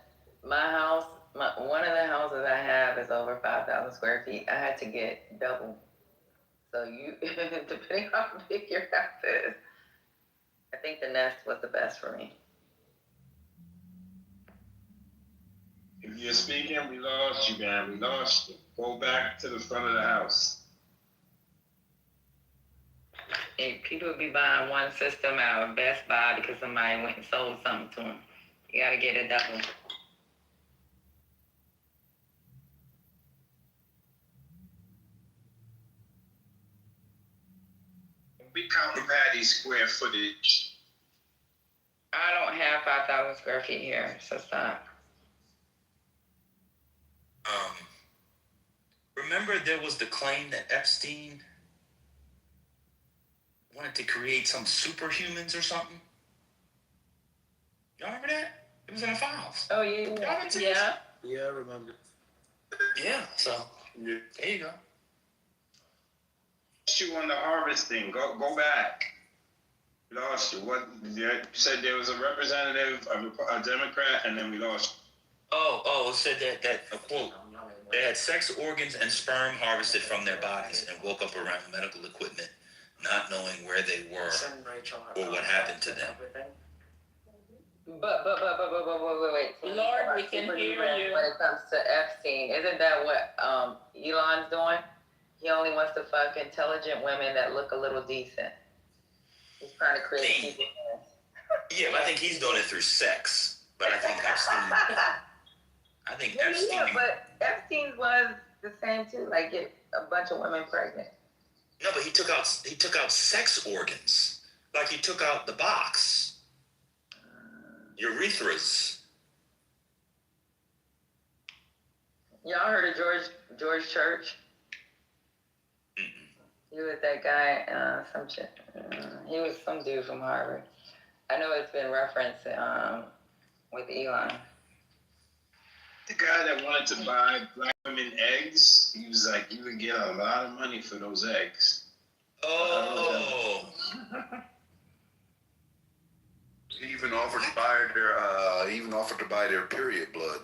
[SPEAKER 8] My house one of the houses I have is over 5,000 square feet. I had to get double. So you, depending on how big your house is, I think the nest was the best for me.
[SPEAKER 16] If you're speaking, we lost you, man. We lost you. Go back to the front of the house.
[SPEAKER 8] And people would be buying one system out of Best Buy because somebody went and sold something to them. You gotta get a double.
[SPEAKER 16] We count Patty's square footage.
[SPEAKER 8] I don't have 5,000 square feet here, so stop.
[SPEAKER 20] Remember there was the claim that Epstein wanted to create some superhumans or something? Y'all remember that? It was in the files.
[SPEAKER 8] Oh, yeah.
[SPEAKER 20] Y'all remember this?
[SPEAKER 9] Yeah, I remember.
[SPEAKER 20] Yeah, so there you go.
[SPEAKER 16] You on the harvesting. Go back. Lost you. What you said there was a representative, a Democrat, and then we lost you.
[SPEAKER 20] Oh, it said that a quote. They had sex organs and sperm harvested from their bodies and woke up around medical equipment, not knowing where they were or what happened to them.
[SPEAKER 8] But wait.
[SPEAKER 6] Lord, we can hear you.
[SPEAKER 8] When it comes to Epstein, isn't that what Elon's doing? He only wants to fuck intelligent women that look a little decent. He's trying to create people.
[SPEAKER 20] Yeah, but I think he's doing it through sex. But I think Epstein. Epstein.
[SPEAKER 8] Yeah, but Epstein was the same too. Like get a bunch of women pregnant.
[SPEAKER 20] No, but he took out sex organs. Like he took out the box, urethras.
[SPEAKER 8] Y'all heard of George Church? He was that guy, some shit. He was some dude from Harvard. I know it's been referenced with Elon.
[SPEAKER 16] The guy that wanted to buy black women eggs, he was like, you would get a lot of money for those eggs.
[SPEAKER 20] Oh.
[SPEAKER 12] He even offered to buy their period blood.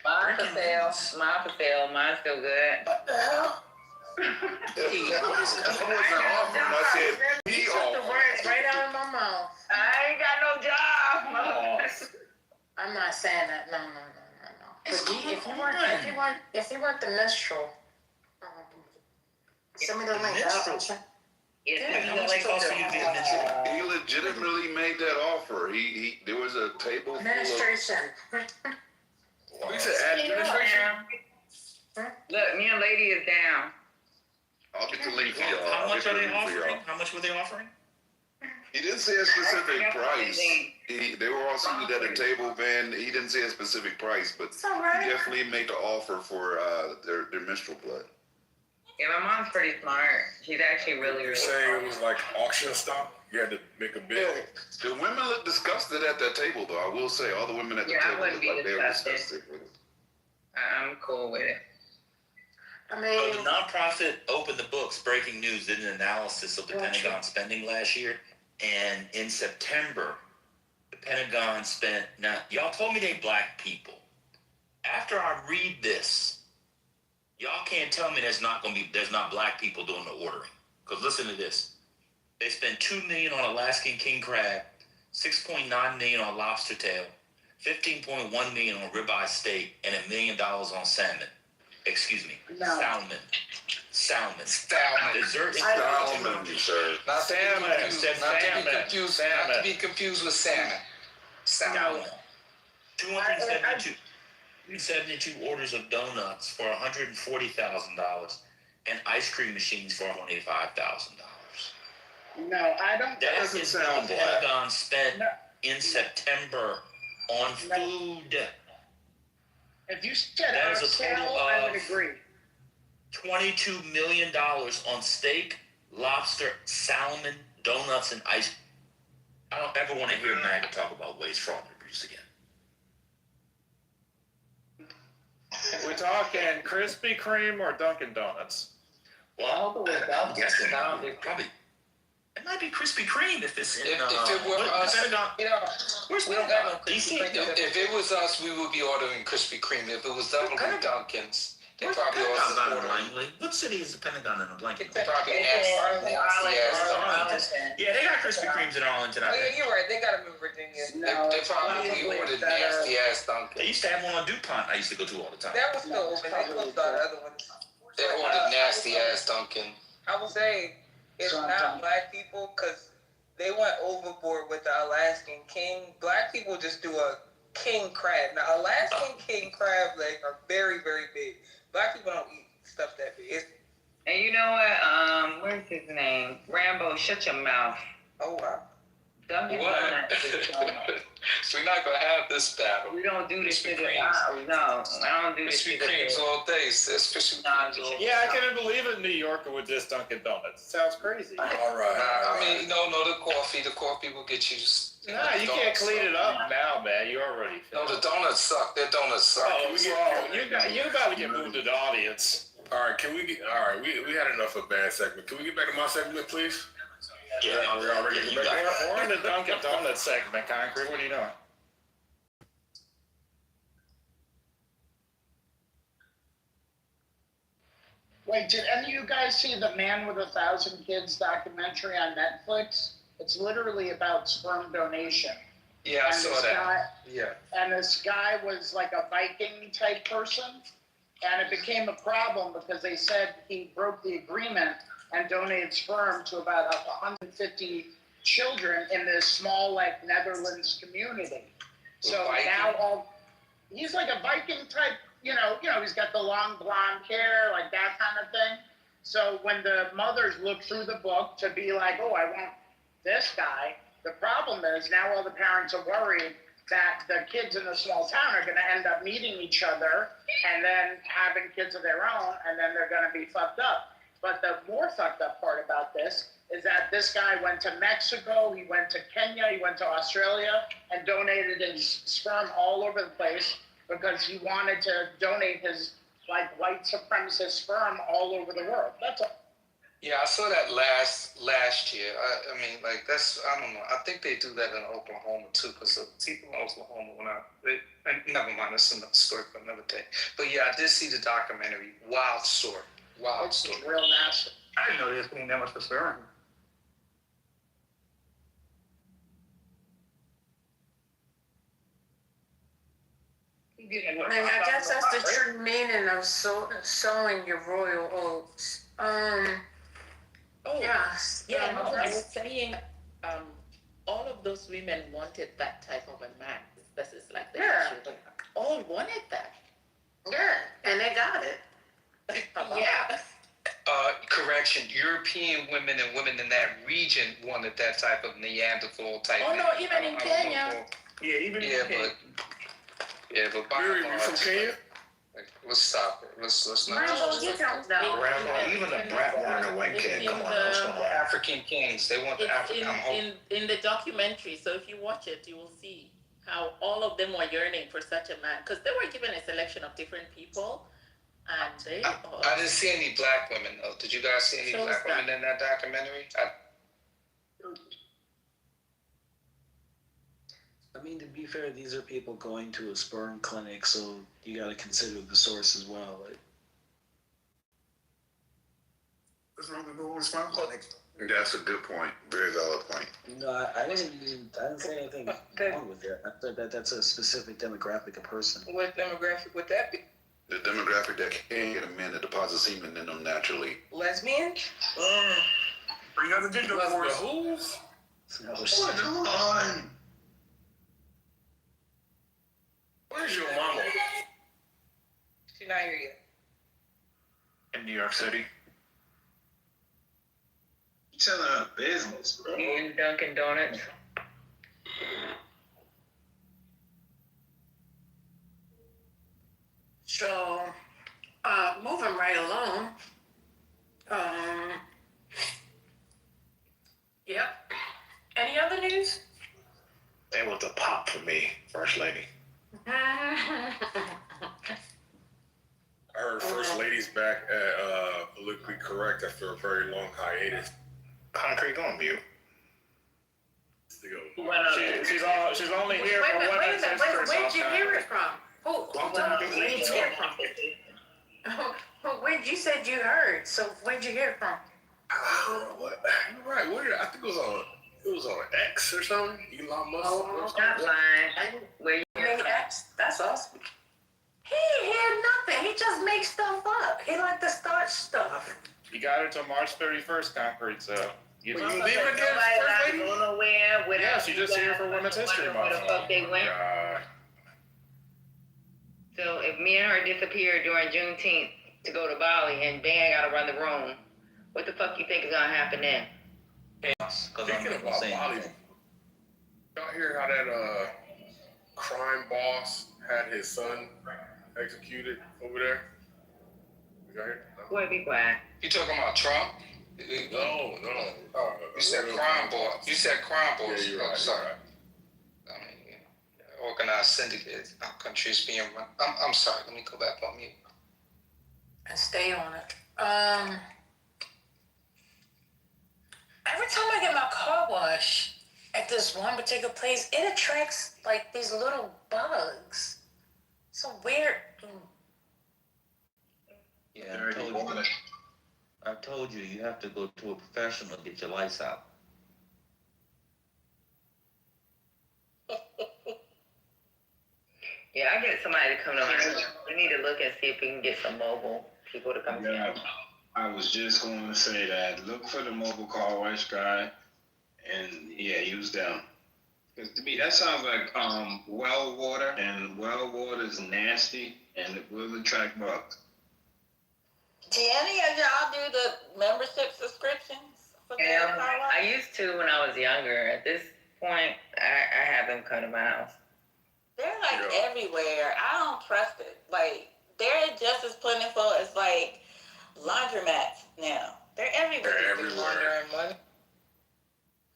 [SPEAKER 8] Mine for sale. Mine's still good.
[SPEAKER 12] What the hell? I wasn't offering. I said he
[SPEAKER 14] Took the
[SPEAKER 12] offered.
[SPEAKER 14] words right out of my mouth.
[SPEAKER 8] I ain't got no job.
[SPEAKER 14] I'm not saying that. No. If you want the minstrel, send me the link.
[SPEAKER 12] He legitimately made that offer. He there was a table full of
[SPEAKER 14] Administration.
[SPEAKER 12] What you said, administration?
[SPEAKER 8] Look, me and Lady is down.
[SPEAKER 12] I'll get the link for y'all.
[SPEAKER 20] How much are they offering? How much were they offering?
[SPEAKER 12] He didn't say a specific price. They were all seated at a table, man. He didn't say a specific price, but he definitely made the offer for their menstrual blood.
[SPEAKER 8] Yeah, my mom's pretty smart. She's actually really,
[SPEAKER 2] You're
[SPEAKER 8] really
[SPEAKER 2] saying
[SPEAKER 8] smart.
[SPEAKER 2] it was like auction stock? You had to make a bid.
[SPEAKER 12] The women looked disgusted at that table, though. I will say, all the women at the table looked like they were disgusted with it.
[SPEAKER 8] I'm cool with it.
[SPEAKER 14] I mean,
[SPEAKER 20] the nonprofit opened the books. Breaking news did an analysis of the Pentagon spending last year, and in September, the Pentagon spent. Now, y'all told me they black people. After I read this, y'all can't tell me there's not black people doing the ordering. Because listen to this. They spent $2 million on Alaskan king crab, $6.9 million on lobster tail, $15.1 million on ribeye steak, and $1 million on salmon. Excuse me, salmon. Dessert
[SPEAKER 12] Salmon, sir.
[SPEAKER 17] Not
[SPEAKER 20] salmon.
[SPEAKER 17] Not to be confused with salmon.
[SPEAKER 20] Salmon. 272 orders of donuts for $140,000 and ice cream machines for $25,000.
[SPEAKER 17] No, I don't.
[SPEAKER 20] That doesn't sound black. The Pentagon spent in September on food.
[SPEAKER 17] If you said
[SPEAKER 20] that
[SPEAKER 17] our
[SPEAKER 20] is a total
[SPEAKER 17] sale, I would agree.
[SPEAKER 20] $22 million on steak, lobster, salmon, donuts, and ice. I don't ever want to hear MAGA talk about waste, fraud, and abuse again.
[SPEAKER 5] We're talking Krispy Kreme or Dunkin' Donuts?
[SPEAKER 20] Well, I'm guessing probably It might be Krispy Kreme if it's in.
[SPEAKER 17] If it were us,
[SPEAKER 20] Where's
[SPEAKER 17] we don't got no
[SPEAKER 20] DC?
[SPEAKER 17] If it was us, we would be ordering Krispy Kreme. If it was them, it would be Dunkin's. They
[SPEAKER 20] Where's
[SPEAKER 17] probably
[SPEAKER 20] the
[SPEAKER 17] also
[SPEAKER 20] Pentagon in a
[SPEAKER 17] ordering.
[SPEAKER 20] blanket? What city is the Pentagon in a blanket?
[SPEAKER 17] They probably nasty ass.
[SPEAKER 20] Yeah, they got Krispy Kremes in Arlington.
[SPEAKER 8] Oh yeah, you're right. They got them in Virginia.
[SPEAKER 17] They probably ordered nasty ass Dunkin'.
[SPEAKER 20] They used to have one on DuPont. I used to go to all the time.
[SPEAKER 8] That was still open. They closed down the other ones.
[SPEAKER 17] They ordered nasty ass Dunkin'.
[SPEAKER 8] I would say it's not black people because they went overboard with the Alaskan king. Black people just do a king crab. Now Alaskan king crab legs are very, very big. Black people don't eat stuff that big. And you know what? Where's his name? Rambo, shut your mouth. Oh wow. Dunkin' Donuts.
[SPEAKER 17] We're not gonna have this battle.
[SPEAKER 8] We don't do this shit. No, I don't do this
[SPEAKER 17] Krispy
[SPEAKER 8] shit.
[SPEAKER 17] Kremes all day. There's Krispy Kremes all day.
[SPEAKER 10] Yeah, I couldn't believe a New Yorker with this Dunkin' Donuts. Sounds crazy.
[SPEAKER 20] All right.
[SPEAKER 17] I mean, no, the coffee. The coffee will get you.
[SPEAKER 10] Nah, you can't clean it up now, man. You already.
[SPEAKER 17] No, the donuts suck. Their donuts suck.
[SPEAKER 10] Oh, you about to get moved to the audience.
[SPEAKER 2] All right, we had enough of a bad segment. Can we get back to my segment, please?
[SPEAKER 10] Yeah, we're already getting back. We're in the Dunkin' Donuts segment, Concrete. What are you doing?
[SPEAKER 19] Wait, did any of you guys see the Man with 1,000 Kids documentary on Netflix? It's literally about sperm donation.
[SPEAKER 17] Yeah, I saw that.
[SPEAKER 19] And this guy was like a Viking type person, and it became a problem because they said he broke the agreement and donated sperm to about 150 children in this small, like, Netherlands community. So now he's like a Viking type, you know, he's got the long blonde hair, like that kind of thing. So when the mothers look through the book to be like, oh, I want this guy, the problem is now all the parents are worried that the kids in the small town are going to end up meeting each other and then having kids of their own, and then they're going to be fucked up. But the more fucked up part about this is that this guy went to Mexico, he went to Kenya, he went to Australia, and donated his sperm all over the place because he wanted to donate his, like, white supremacist sperm all over the world. That's all.
[SPEAKER 17] Yeah, I saw that last year. I mean, like, I don't know. I think they do that in Oklahoma too, because the people in Oklahoma never mind, that's another story for another day. But yeah, I did see the documentary. Wild story.
[SPEAKER 19] Real nasty.
[SPEAKER 20] I didn't know they was paying that much for sperm.
[SPEAKER 14] And I guess that's the true meaning of sowing your royal oats. Yes.
[SPEAKER 3] Yeah, no, I was saying, all of those women wanted that type of a man. This is like the issue. All wanted that.
[SPEAKER 14] Yeah, and they got it.
[SPEAKER 3] Yeah.
[SPEAKER 17] Correction, European women and women in that region wanted that type of Neanderthal type.
[SPEAKER 3] Oh no, even in Kenya.
[SPEAKER 20] Yeah, even in Kenya.
[SPEAKER 17] But by
[SPEAKER 2] Mary, you from Kenya?
[SPEAKER 17] Let's stop it. Let's not.
[SPEAKER 14] Rambo, you don't know.
[SPEAKER 7] Rambo, even a brat wanted a white kid. Come on, what's going on?
[SPEAKER 17] African kings, they want the African.
[SPEAKER 3] In the documentary, so if you watch it, you will see how all of them were yearning for such a man, because they were given a selection of different people, and they.
[SPEAKER 17] I didn't see any black women though. Did you guys see any black women in that documentary?
[SPEAKER 9] I mean, to be fair, these are people going to a sperm clinic, so you got to consider the source as well. Like,
[SPEAKER 12] What's wrong with going to sperm clinic? That's a good point. Very valid point.
[SPEAKER 9] no, I didn't say anything wrong with that. I said that that's a specific demographic of person.
[SPEAKER 8] What demographic would that be?
[SPEAKER 12] The demographic that can't get a man that deposits semen in them naturally.
[SPEAKER 8] Lesbian?
[SPEAKER 20] Bring out the gender force.
[SPEAKER 2] Who's? Come on. Where's your mama?
[SPEAKER 8] She's not here yet.
[SPEAKER 20] In New York City.
[SPEAKER 12] You telling her business, bro.
[SPEAKER 8] In Dunkin' Donuts.
[SPEAKER 14] So, moving right along. Yep. Any other news?
[SPEAKER 7] That was a pop for me, First Lady.
[SPEAKER 2] I heard First Lady's back at Politically Correct after a very long hiatus.
[SPEAKER 7] Concrete, go on mute.
[SPEAKER 10] She's only here for women's history.
[SPEAKER 14] Where'd you hear it from? Where'd you hear it from? You said you heard, so where'd you hear it from?
[SPEAKER 2] I don't know what. You're right. Where? I think it was on X or something. Elon Musk.
[SPEAKER 8] Oh, that's fine. Where you
[SPEAKER 14] made X? That's awesome. He ain't hear nothing. He just makes stuff up. He like to start stuff.
[SPEAKER 10] You got her till March 31st, Concrete, so. You leaving
[SPEAKER 8] nobody not go nowhere without.
[SPEAKER 10] Yeah, she's just here for Women's History Month.
[SPEAKER 8] Where the fuck they went? So if me and her disappear during Juneteenth to go to Bali and Dan gotta run the room, what the fuck you think is gonna happen then?
[SPEAKER 2] Speaking about Bali, y'all hear how that crime boss had his son executed over there? You hear?
[SPEAKER 8] Boy, be quiet.
[SPEAKER 17] You talking about Trump?
[SPEAKER 2] No.
[SPEAKER 17] You said crime boss. You said crime boss.
[SPEAKER 2] Yeah, you're right.
[SPEAKER 17] Sorry. I mean, organized syndicate. Our country's being run. I'm sorry. Let me go back on mute.
[SPEAKER 14] And stay on it. Every time I get my car wash at this one particular place, it attracts like these little bugs. So weird.
[SPEAKER 20] Yeah, I told you you have to go to a professional to get your lights out.
[SPEAKER 8] Yeah, I get somebody to come to my. We need to look and see if we can get some mobile people to come.
[SPEAKER 16] Yeah, I was just going to say that. Look for the mobile car wash guy, and yeah, use them. Because to me, that sounds like well water, and well water is nasty, and it will attract bugs.
[SPEAKER 3] Do any of y'all do the membership subscriptions for the car wash?
[SPEAKER 8] I used to when I was younger. At this point, I have them come to my house.
[SPEAKER 3] They're like everywhere. I don't trust it. Like, they're just as plentiful as like laundromats now. They're everywhere.
[SPEAKER 2] They're everywhere.
[SPEAKER 3] Money.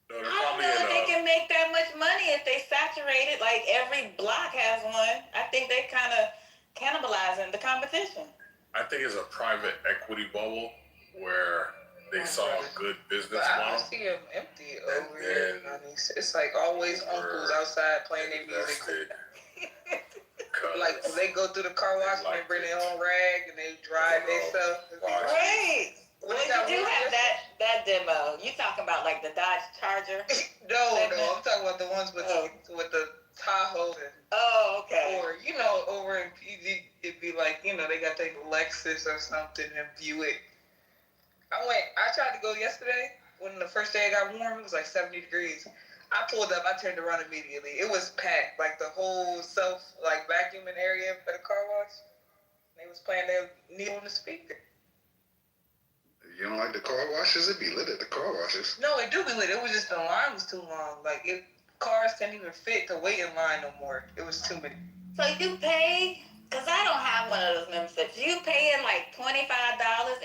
[SPEAKER 3] I don't know if they can make that much money if they saturate it. Like every block has one. I think they kind of cannibalizing the competition.
[SPEAKER 2] I think it's a private equity bubble where they saw a good business
[SPEAKER 6] But I
[SPEAKER 2] model.
[SPEAKER 6] don't see them empty over here. It's like always uncles outside playing their music. Like they go through the car wash and they bring their own rag and they dry themselves.
[SPEAKER 3] Right. Well, you do have that demo. You talking about like the Dodge Charger?
[SPEAKER 6] No, I'm talking about the ones with the Tahoe.
[SPEAKER 3] Okay.
[SPEAKER 6] Or over in PG, it'd be like they got their Lexus or something and Buick. I tried to go yesterday when the first day it got warm. It was like 70 degrees. I pulled up. I turned around immediately. It was packed, like the whole vacuuming area for the car wash. They was playing their needle on the speaker.
[SPEAKER 12] You don't like the car washes? It be lit at the car washes.
[SPEAKER 6] No, it do be lit. It was just the line was too long. Like cars can't even fit to wait in line no more. It was too many.
[SPEAKER 3] So you pay? Cause I don't have one of those memberships. You paying like $25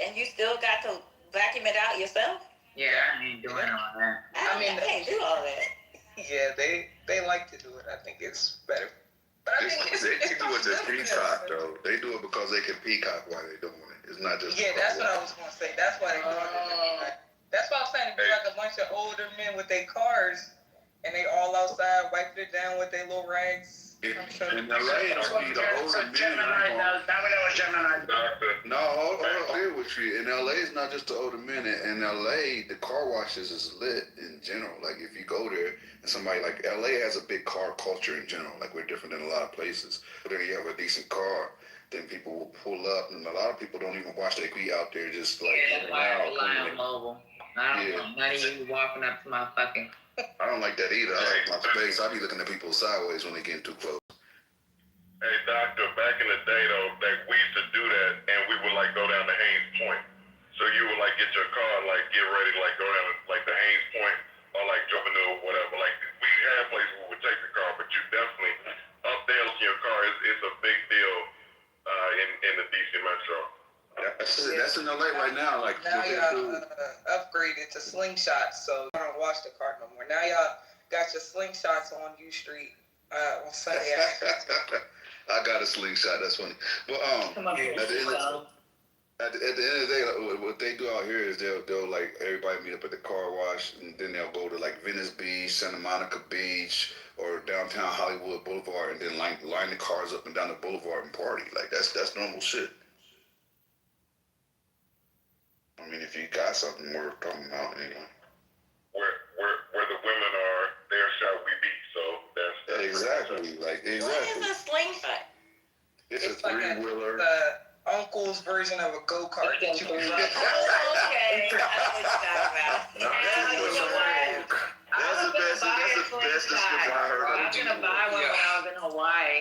[SPEAKER 3] and you still got to vacuum it out yourself?
[SPEAKER 8] Yeah, I ain't doing all that.
[SPEAKER 3] I mean, they do all that.
[SPEAKER 6] Yeah, they like to do it. I think it's better. But I think
[SPEAKER 12] they do it to peacock though. They do it because they can peacock while they're doing it. It's not just.
[SPEAKER 6] Yeah, that's what I was gonna say. That's why they do it. That's why I'm saying it'd be like a bunch of older men with their cars, and they all outside wiping it down with their little rags.
[SPEAKER 12] In LA, it'll be the older men. No, I'll agree with you. In LA, it's not just the older men. In LA, the car washes is lit in general. Like if you go there and somebody like LA has a big car culture in general. Like we're different than a lot of places. But then you have a decent car, then people will pull up, and a lot of people don't even wash their feet out there. Just like
[SPEAKER 8] that's why I rely on mobile. I don't want none of you walking up to my fucking.
[SPEAKER 12] I don't like that either. I like my space. I be looking at people sideways when they get too close.
[SPEAKER 23] Hey, doctor, back in the day though, like we used to do that, and we would like go down to Haynes Point. So you would like get your car, like get ready to like go down to like the Haynes Point or like jumping to whatever. Like we had places where we would take the car, but you definitely updating your car is a big deal in the DC Metro.
[SPEAKER 12] That's in LA right now. Like
[SPEAKER 6] now y'all upgraded to slingshots, so you don't wash the car no more. Now y'all got your slingshots on U Street on Sunday.
[SPEAKER 12] I got a slingshot. That's funny. Well, At the end of the day, like, what they do out here is they'll like everybody meet up at the car wash, and then they'll go to like Venice Beach, Santa Monica Beach, or downtown Hollywood Boulevard, and then line the cars up and down the boulevard and party. Like that's normal shit. I mean, if you got something worth talking about, you know.
[SPEAKER 23] Where the women are, there shall we be. So that's
[SPEAKER 12] exactly like exactly.
[SPEAKER 3] What is a slingshot?
[SPEAKER 12] It's a
[SPEAKER 6] like
[SPEAKER 12] three-wheeler.
[SPEAKER 6] The uncle's version of a go-kart that you can ride.
[SPEAKER 3] Okay, that's what you're talking about.
[SPEAKER 12] That's the best description I heard of
[SPEAKER 8] I was
[SPEAKER 12] it.
[SPEAKER 8] gonna buy one when I was in Hawaii.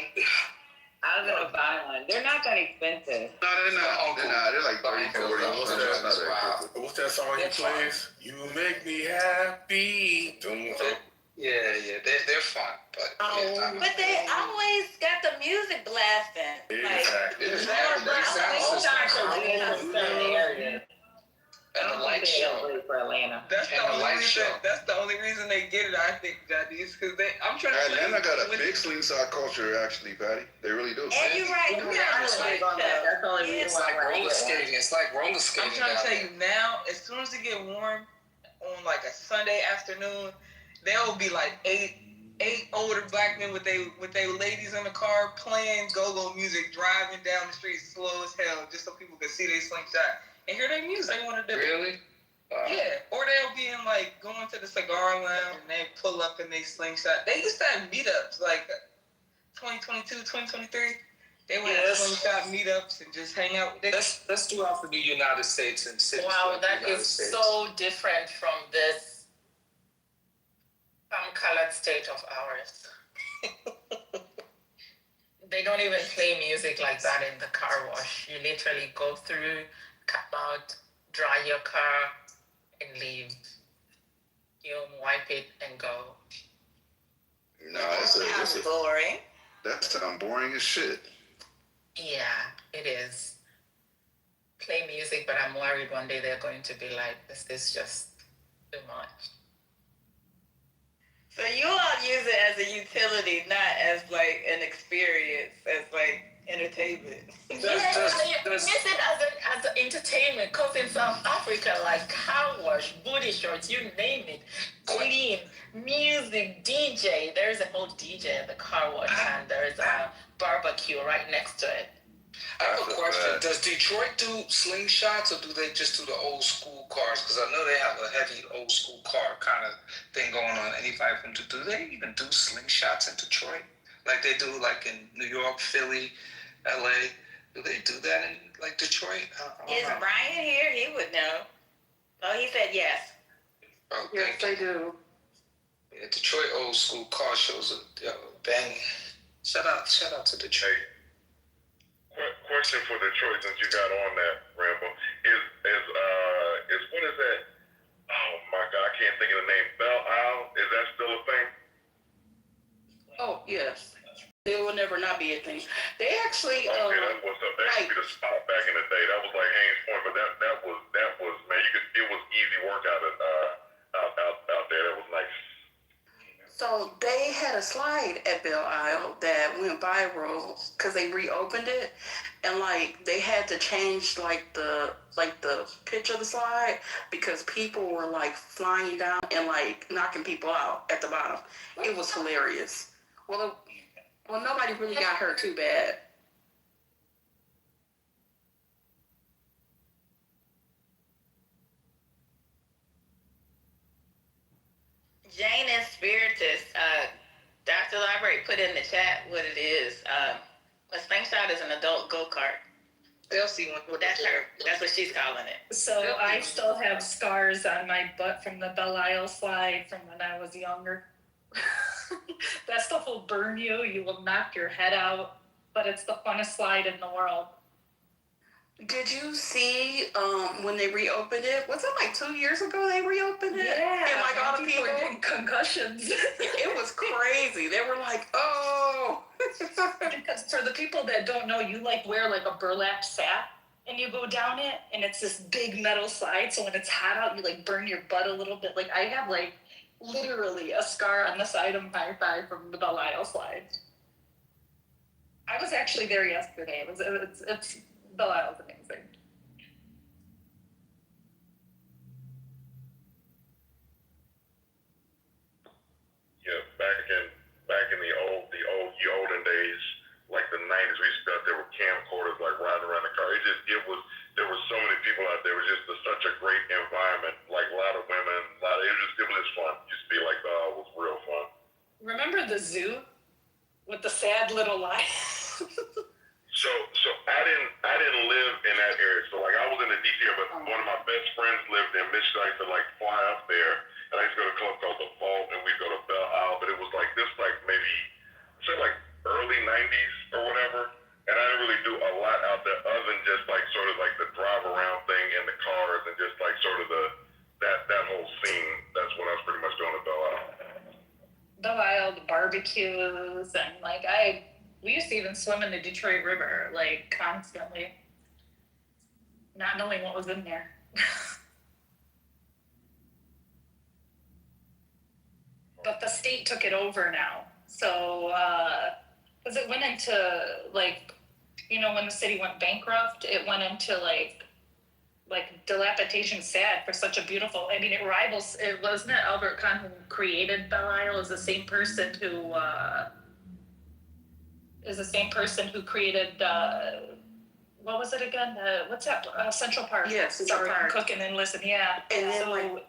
[SPEAKER 8] I was gonna buy one. They're not that expensive.
[SPEAKER 12] No, they're not. They're like 30, 40.
[SPEAKER 2] What's that song he plays? You make me happy.
[SPEAKER 17] Yeah, they're fun, but
[SPEAKER 3] But they always got the music blasting.
[SPEAKER 2] Exactly.
[SPEAKER 17] And the light show
[SPEAKER 8] for Atlanta.
[SPEAKER 6] That's the only reason they get it, I think, Jadis, because I'm trying to.
[SPEAKER 12] Atlanta got a big slingshot culture, actually, Patty. They really do.
[SPEAKER 3] And you're right.
[SPEAKER 8] That's the only reason
[SPEAKER 17] It's like roller skating. It's like roller skating.
[SPEAKER 6] I'm trying to tell you now, as soon as it get warm on like a Sunday afternoon, there will be like eight older black men with they ladies in the car playing go-go music, driving down the street slow as hell, just so people can see they slingshot and hear their music. They want to do
[SPEAKER 17] Really?
[SPEAKER 6] Yeah, or they'll be in like going to the cigar lounge and they pull up and they slingshot. They used to have meetups like 2022, 2023. They would have slingshot meetups and just hang out.
[SPEAKER 17] Let's do off of the United States and cities.
[SPEAKER 21] Wow,
[SPEAKER 17] like
[SPEAKER 21] that
[SPEAKER 17] the United
[SPEAKER 21] is
[SPEAKER 17] States.
[SPEAKER 21] so different from this colored state of ours. They don't even play music like that in the car wash. You literally go through, come out, dry your car, and leave. You wipe it and go.
[SPEAKER 12] No, it's
[SPEAKER 3] boring.
[SPEAKER 12] That sounds boring as shit.
[SPEAKER 21] Yeah, it is. Play music, but I'm worried one day they're going to be like, this is just too much.
[SPEAKER 3] So you all use it as a utility, not as like an experience, as like entertainment.
[SPEAKER 21] You use it as an entertainment, because in South Africa, like car wash, booty shorts, you name it, clean, music, DJ. There's a whole DJ at the car wash, and there's a barbecue right next to it.
[SPEAKER 17] I have a question. Does Detroit do slingshots, or do they just do the old school cars? Because I know they have a heavy old school car kind of thing going on. 8500. Do they even do slingshots in Detroit? Like they do like in New York, Philly, LA? Do they do that in like Detroit? I
[SPEAKER 3] Is
[SPEAKER 17] don't know.
[SPEAKER 3] Brian here? He would know. Oh, he said yes.
[SPEAKER 17] Oh,
[SPEAKER 21] Yes, they do.
[SPEAKER 17] Yeah, Detroit old school car shows are banging. Shout out to Detroit.
[SPEAKER 23] Question for Detroit, since you got on that, Rambo, is what is that? Oh my God, I can't think of the name. Belle Isle, is that still a thing?
[SPEAKER 19] Oh, yes. It will never not be a thing. They actually,
[SPEAKER 23] Okay, that was that used to be the spot back in the day. That was like Haynes Point, but that was man, it was easy work out there. That was nice.
[SPEAKER 19] so they had a slide at Belle Isle that went viral because they reopened it, and like they had to change like the pitch of the slide because people were like flying down and like knocking people out at the bottom. It was hilarious. Well, nobody really got hurt too bad.
[SPEAKER 3] Jane and Spiritus, Dr. Library put in the chat what it is. A slingshot is an adult go-kart.
[SPEAKER 6] They'll see one.
[SPEAKER 3] Well, that's her. That's what she's calling it.
[SPEAKER 1] So I still have scars on my butt from the Belle Isle slide from when I was younger. That stuff will burn you. You will knock your head out. But it's the funnest slide in the world.
[SPEAKER 19] Did you see when they reopened it? Was it like 2 years ago they reopened it?
[SPEAKER 1] Yeah,
[SPEAKER 19] And like all the people
[SPEAKER 1] were getting concussions.
[SPEAKER 19] It was crazy. They were like, oh.
[SPEAKER 1] Because for the people that don't know, you like wear like a burlap sack and you go down it, and it's this big metal slide. So when it's hot out, you like burn your butt a little bit. Like I have like literally a scar on the side of my thigh from the Belle Isle slide. I was actually there yesterday. It's Belle Isle's amazing. of the zoo with the sad little lion?
[SPEAKER 23] So I didn't live in that area. So like I was in the DC area, but one of my best friends lived in Michigan. I used to like fly up there, and I used to go to a club called The Vault, and we'd go to Belle Isle. But it was like this, like maybe say like early '90s or whatever. And I didn't really do a lot out there other than just like sort of like the drive around thing in the cars and just like sort of that whole scene. That's what I was pretty much doing at Belle Isle.
[SPEAKER 1] Belle Isle, the barbecues, and like we used to even swim in the Detroit River like constantly, not knowing what was in there. But the state took it over now, so because it went into like, you know, when the city went bankrupt, it went into like dilapidation. Sad for such a beautiful. I mean, it rivals. It wasn't it Albert Kahn who created Belle Isle. Is the same person who created. What was it again? What's that? Central Park.
[SPEAKER 4] Yes, Central Park.
[SPEAKER 1] Cooking and listen. Yeah.
[SPEAKER 4] And then
[SPEAKER 1] so,
[SPEAKER 4] like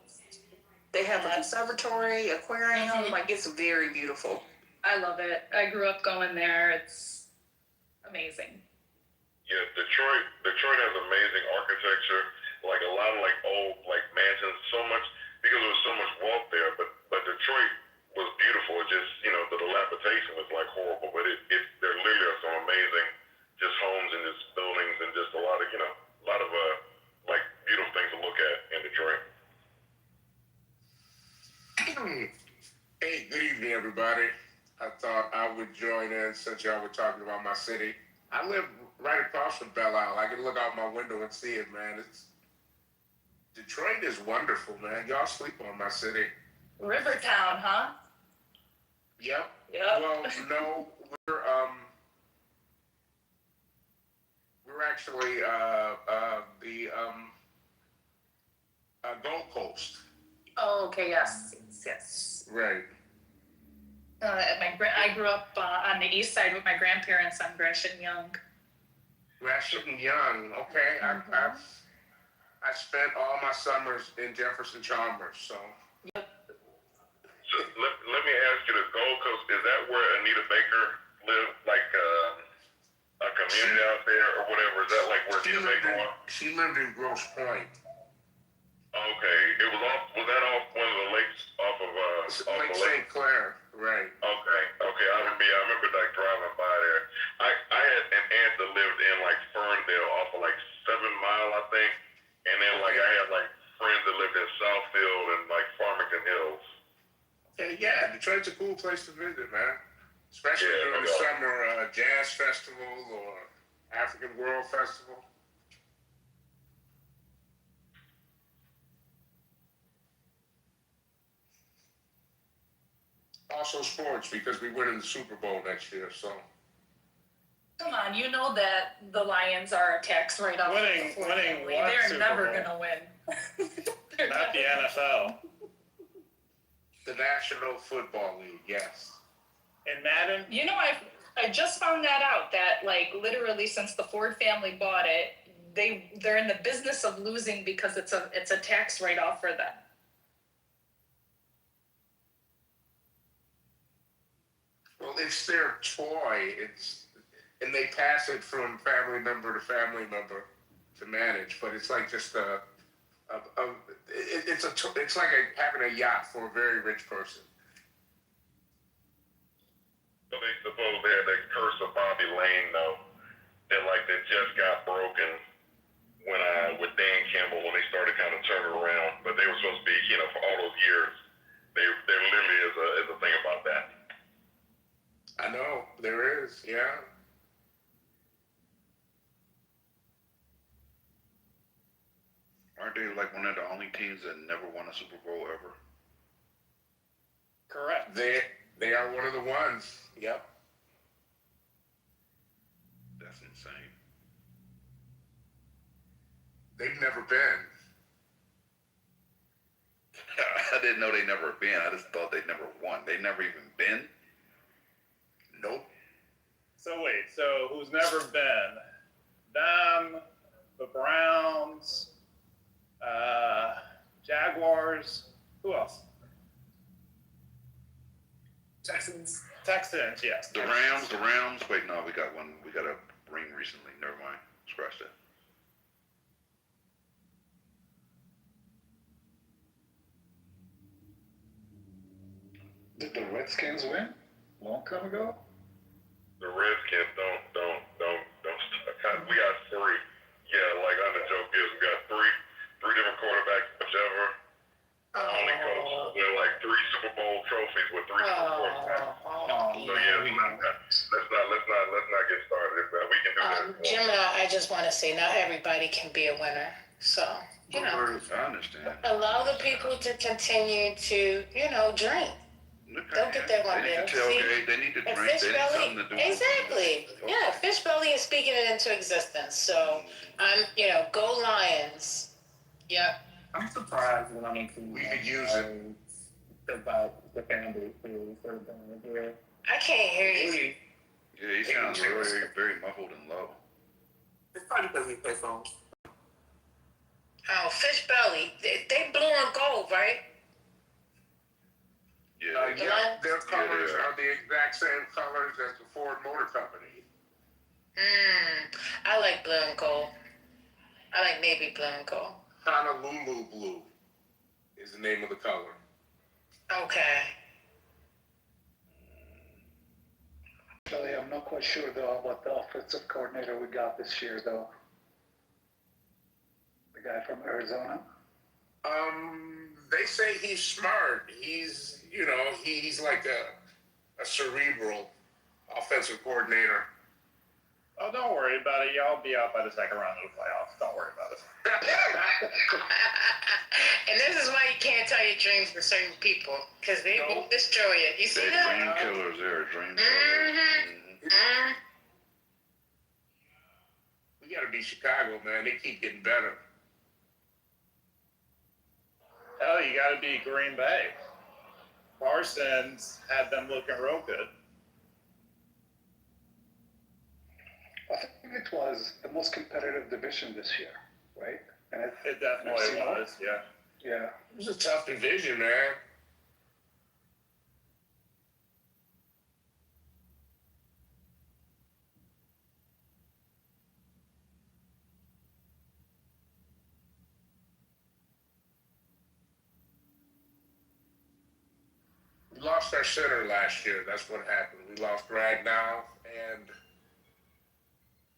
[SPEAKER 4] they have a conservatory, aquarium.
[SPEAKER 1] Mhm.
[SPEAKER 4] Like it's very beautiful.
[SPEAKER 1] I love it. I grew up going there. It's amazing.
[SPEAKER 23] Yeah, Detroit has amazing architecture, like a lot of like old like mansions, so much because there was so much wealth there. But Detroit was beautiful. It just, you know, the dilapidation was like horrible. But there literally are some amazing just homes and just buildings and just a lot of, you know, like beautiful things to look at in Detroit.
[SPEAKER 18] Hey, good evening, everybody. I thought I would join in since y'all were talking about my city. I live right across from Belle Isle. I can look out my window and see it, man. Detroit is wonderful, man. Y'all sleep on my city.
[SPEAKER 1] Rivertown, huh?
[SPEAKER 18] Yep.
[SPEAKER 1] Yep.
[SPEAKER 18] Well, no, we're actually the Gold Coast.
[SPEAKER 1] Oh, okay. Yes.
[SPEAKER 18] Right.
[SPEAKER 1] I grew up on the east side with my grandparents on Gresham Young.
[SPEAKER 18] Gresham Young. Okay. I spent all my summers in Jefferson Chalmers, so.
[SPEAKER 1] Yep.
[SPEAKER 23] So let me ask you, the Gold Coast, is that where Anita Baker lived, like a community out there or whatever? Is that like where Anita Baker was?
[SPEAKER 18] She lived in Grosse Pointe.
[SPEAKER 23] Okay. Was that off one of the lakes off of
[SPEAKER 18] Lake St. Clair, right.
[SPEAKER 23] Okay. I remember like driving by there. I had an aunt that lived in like Ferndale off of like 7 Mile, I think. And then like I had like friends that lived in Southfield and like Farmington Hills.
[SPEAKER 18] Okay, yeah, Detroit's a cool place to visit, man. Especially during the summer jazz festival or African World Festival. Also sports, because we win in the Super Bowl next year, so.
[SPEAKER 1] Come on, you know that the Lions are a tax write-off.
[SPEAKER 5] Winning what
[SPEAKER 1] They're
[SPEAKER 5] Super
[SPEAKER 1] never
[SPEAKER 5] Bowl?
[SPEAKER 1] gonna win.
[SPEAKER 5] Not the NFL.
[SPEAKER 18] The National Football League, yes.
[SPEAKER 5] And Madden?
[SPEAKER 1] You know, I just found that out, that like literally since the Ford family bought it, they're in the business of losing because it's a tax write-off for them.
[SPEAKER 18] Well, it's their toy. And they pass it from family member to family member to manage, but it's like just it's like having a yacht for a very rich person.
[SPEAKER 23] So they suppose they had that curse of Bobby Lane though, that like that just got broken when with Dan Campbell when they started kind of turning around, but they were supposed to be, you know, for all those years, there literally is a thing about that.
[SPEAKER 18] I know there is, yeah.
[SPEAKER 12] Aren't they like one of the only teams that never won a Super Bowl ever?
[SPEAKER 5] Correct.
[SPEAKER 18] They are one of the ones. Yep.
[SPEAKER 12] That's insane.
[SPEAKER 18] They've never been.
[SPEAKER 12] I didn't know they never been. I just thought they never won. They never even been?
[SPEAKER 18] Nope.
[SPEAKER 5] So wait, so who's never been? Them, the Browns, Jaguars, who else?
[SPEAKER 10] Texans, yes.
[SPEAKER 12] The Rams. Wait, no, we got one. We got a ring recently. Never mind. Scratch that.
[SPEAKER 11] Did the Redskins win long time ago?
[SPEAKER 23] The Redskins don't. We got three. Yeah, like under Joe Gibbs, we got three different quarterbacks, whichever. Only coach. They're like 3 Super Bowl trophies with 3 different quarterbacks. So yeah, let's not get started. We can do that.
[SPEAKER 14] Jim and I just want to say, not everybody can be a winner. So, you know,
[SPEAKER 12] I understand.
[SPEAKER 14] allow the people to continue to, drink. Don't get that one,
[SPEAKER 12] They need to tailgate. They need to drink. They need something to do.
[SPEAKER 14] Exactly. Yeah, Fish Belly is speaking it into existence. So, go Lions. Yep.
[SPEAKER 10] I'm surprised when we could use it
[SPEAKER 11] About the family for the here.
[SPEAKER 14] I can't hear you.
[SPEAKER 12] Yeah, he sounds very, very muffled and low.
[SPEAKER 10] It's probably because we play phones.
[SPEAKER 14] Oh, Fish Belly. They blue and gold, right?
[SPEAKER 12] Yeah.
[SPEAKER 18] Their colors are the exact same colors as the Ford Motor Company.
[SPEAKER 14] I like blue and gold. I like navy blue and gold.
[SPEAKER 18] Honolulu blue is the name of the color.
[SPEAKER 14] Okay.
[SPEAKER 11] Billy, I'm not quite sure though about the offensive coordinator we got this year though. The guy from Arizona.
[SPEAKER 18] They say he's smart. He's like a cerebral offensive coordinator.
[SPEAKER 10] Oh, don't worry about it. Y'all be out by the second round of the playoffs. Don't worry about it.
[SPEAKER 14] And this is why you can't tell your dreams for certain people, because they will destroy it. You see
[SPEAKER 12] They're
[SPEAKER 14] that?
[SPEAKER 12] dream killers. They're dream killers.
[SPEAKER 18] We got to be Chicago, man. They keep getting better.
[SPEAKER 5] Hell, you got to be Green Bay. Parsons had them looking real good.
[SPEAKER 11] I think it was the most competitive division this year, right? And
[SPEAKER 5] it definitely was, yeah.
[SPEAKER 11] Yeah.
[SPEAKER 18] It was a tough division, man. We lost our center last year. That's what happened. We lost Ragnow, and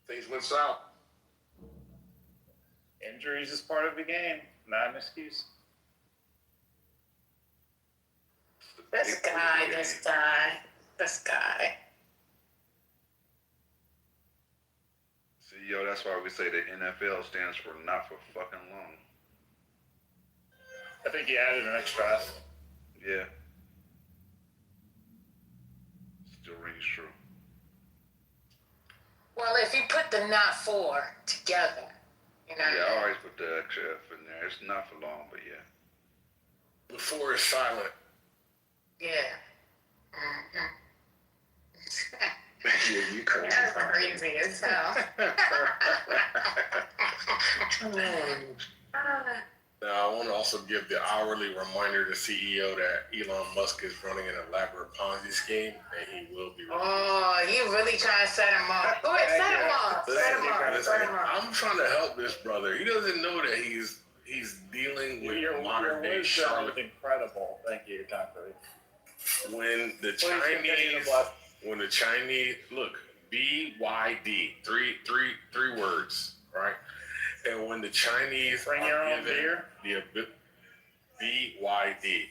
[SPEAKER 18] things went south.
[SPEAKER 5] Injuries is part of the game, not an excuse.
[SPEAKER 14] This guy.
[SPEAKER 12] See, yo, that's why we say the NFL stands for not for fucking long.
[SPEAKER 5] I think he added an extra S.
[SPEAKER 12] Yeah. Still rings true.
[SPEAKER 14] Well, if you put the not for together,
[SPEAKER 12] Yeah, I always put the extra F in there. It's not for long, but yeah.
[SPEAKER 18] Before is silent.
[SPEAKER 14] Yeah.
[SPEAKER 12] Yeah, you crazy.
[SPEAKER 14] That's crazy as hell.
[SPEAKER 2] Now, I want to also give the hourly reminder to CEO that Elon Musk is running an elaborate Ponzi scheme, and he will be.
[SPEAKER 14] Oh, you really trying to set him up? Go ahead, set him up. Set him up.
[SPEAKER 2] I'm trying to help this brother. He doesn't know that he's dealing with modern day Charlotte.
[SPEAKER 5] Incredible. Thank you, Concrete.
[SPEAKER 2] When the Chinese look, BYD, three words, right? And when the Chinese
[SPEAKER 5] bring your own beer,
[SPEAKER 2] the BYD.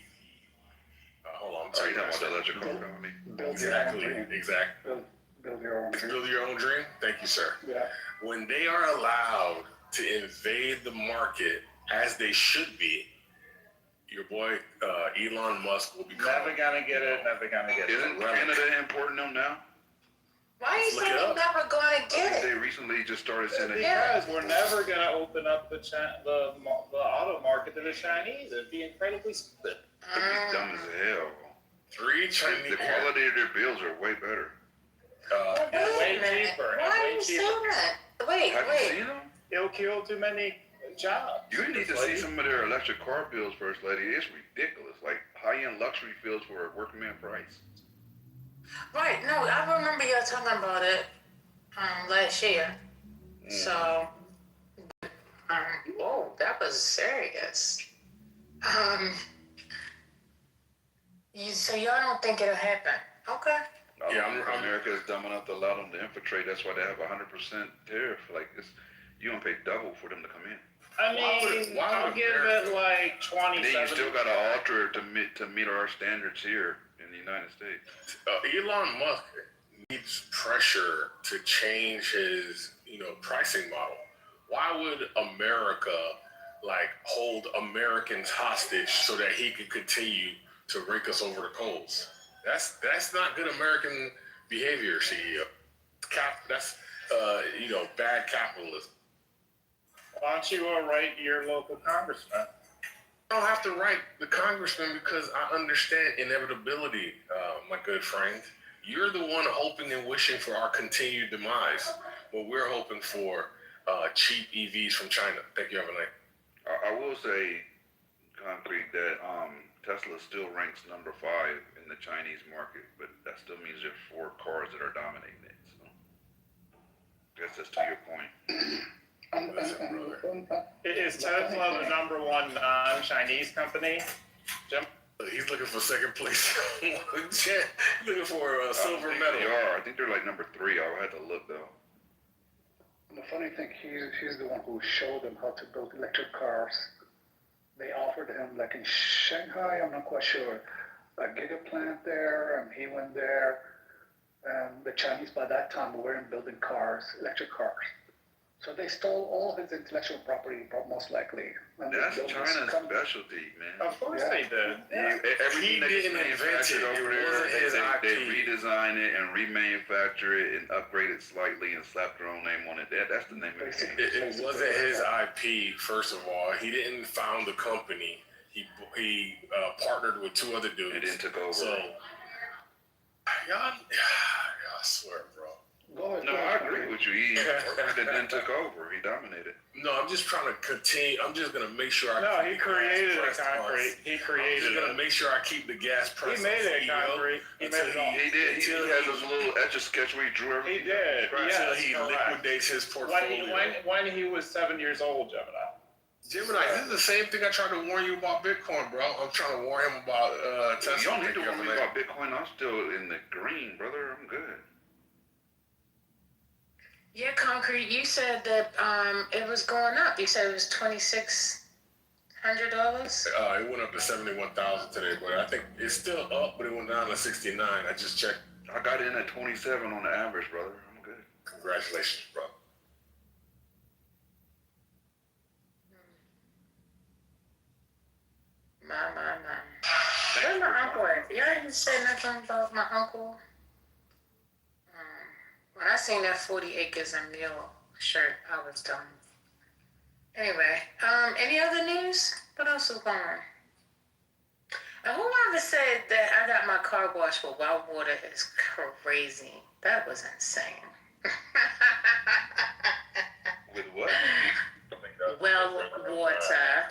[SPEAKER 2] Hold on, I'm talking about the electric car company. Exactly.
[SPEAKER 11] Build your own dream.
[SPEAKER 2] Build your own dream. Thank you, sir.
[SPEAKER 11] Yeah.
[SPEAKER 2] When they are allowed to invade the market as they should be, your boy Elon Musk will be
[SPEAKER 5] never gonna get it.
[SPEAKER 12] Isn't Canada importing them now?
[SPEAKER 14] Why are you saying you're never gonna get it?
[SPEAKER 12] They recently just started sending.
[SPEAKER 5] Because we're never gonna open up the auto market to the Chinese. It'd be incredibly stupid.
[SPEAKER 12] It'd be dumb as hell.
[SPEAKER 2] Three Chinese.
[SPEAKER 12] The quality of their bills are way better.
[SPEAKER 5] Way cheaper.
[SPEAKER 14] Why are you saying that? Wait.
[SPEAKER 12] Have you seen them?
[SPEAKER 5] It'll kill too many jobs.
[SPEAKER 12] You need to see some of their electric car bills, First Lady. It's ridiculous. Like high-end luxury bills for a working man price.
[SPEAKER 14] Right. No, I remember y'all talking about it last year. So, whoa, that was serious. So y'all don't think it'll happen? Okay.
[SPEAKER 12] America is dumb enough to allow them to infiltrate. That's why they have 100% tariff. Like, you don't pay double for them to come in.
[SPEAKER 10] I mean, I'll give it like 27.
[SPEAKER 12] And then you still got to alter it to meet our standards here in the United States.
[SPEAKER 2] Elon Musk needs pressure to change his, pricing model. Why would America hold Americans hostage so that he could continue to rake us over the coals? That's not good American behavior, CEO. That's bad capitalism.
[SPEAKER 10] Why don't you write your local congressman?
[SPEAKER 2] I don't have to write the congressman because I understand inevitability, my good friend. You're the one hoping and wishing for our continued demise, but we're hoping for cheap EVs from China. Thank you, have a night.
[SPEAKER 12] I will say, concrete, that Tesla still ranks number 5 in the Chinese market, but that still means there's 4 cars that are dominating it. So, I guess that's to your point.
[SPEAKER 10] Is Tesla the number 1 non-Chinese company? Jim?
[SPEAKER 2] He's looking for second place. Looking for a silver medal.
[SPEAKER 12] They are. I think they're like number 3. I'll have to look though.
[SPEAKER 11] The funny thing, he's the one who showed them how to build electric cars. They offered him, like in Shanghai, I'm not quite sure, a giga plant there, and he went there. And the Chinese by that time weren't building cars, electric cars. So they stole all his intellectual property, most likely. And
[SPEAKER 12] that's China's specialty, man.
[SPEAKER 10] Of course they did.
[SPEAKER 12] Everything they manufactured over there, they redesign it and remanufacture it and upgrade it slightly and slap their own name on it. That's the name of the game.
[SPEAKER 2] It wasn't his IP, first of all. He didn't found the company. He partnered with 2 other dudes.
[SPEAKER 12] And then took over.
[SPEAKER 2] So, y'all, I swear, bro.
[SPEAKER 12] No, I agree with you. He then took over. He dominated.
[SPEAKER 2] No, I'm just trying to continue. I'm just going to make sure
[SPEAKER 10] he created a concrete. He created it.
[SPEAKER 2] I'm just going to make sure I keep the gas press.
[SPEAKER 10] He made it concrete. He made it all.
[SPEAKER 12] He did. He has a little etch-a-sketch where he drew everything.
[SPEAKER 10] He did.
[SPEAKER 2] Until he liquidates his portfolio.
[SPEAKER 10] When he was 7 years old, Gemini,
[SPEAKER 2] this is the same thing I tried to warn you about Bitcoin, bro. I'm trying to warn him about Tesla.
[SPEAKER 12] You don't need to warn me about Bitcoin. I'm still in the green, brother. I'm good.
[SPEAKER 14] Yeah, Concrete, you said that it was going up. You said it was $2,600?
[SPEAKER 2] It went up to 71,000 today, but I think it's still up, but it went down to 69. I just checked.
[SPEAKER 12] I got in at 27 on the average, brother. I'm good.
[SPEAKER 2] Congratulations, bro.
[SPEAKER 14] My. Where's my uncle at? Y'all didn't say nothing about my uncle? When I seen that 40 acres and mule shirt, I was done. Anyway, any other news? What else is going on? And whoever said that I got my car washed with well water is crazy. That was insane.
[SPEAKER 12] With what?
[SPEAKER 14] Well water.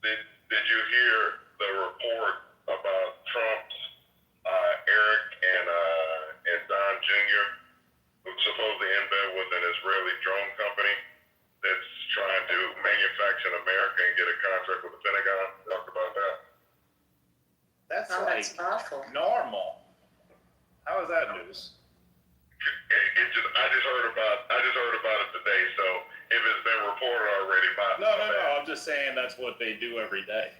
[SPEAKER 23] Did you hear the report about Trump's Eric and Don Jr., who supposedly in bed with an Israeli drone company that's trying to manufacture in America and get a contract with the Pentagon? Talk about that.
[SPEAKER 10] That's
[SPEAKER 14] that's awful.
[SPEAKER 10] Normal. How is that news?
[SPEAKER 23] I just heard about it today. So if it's been reported already,
[SPEAKER 10] No. I'm just saying that's what they do every day.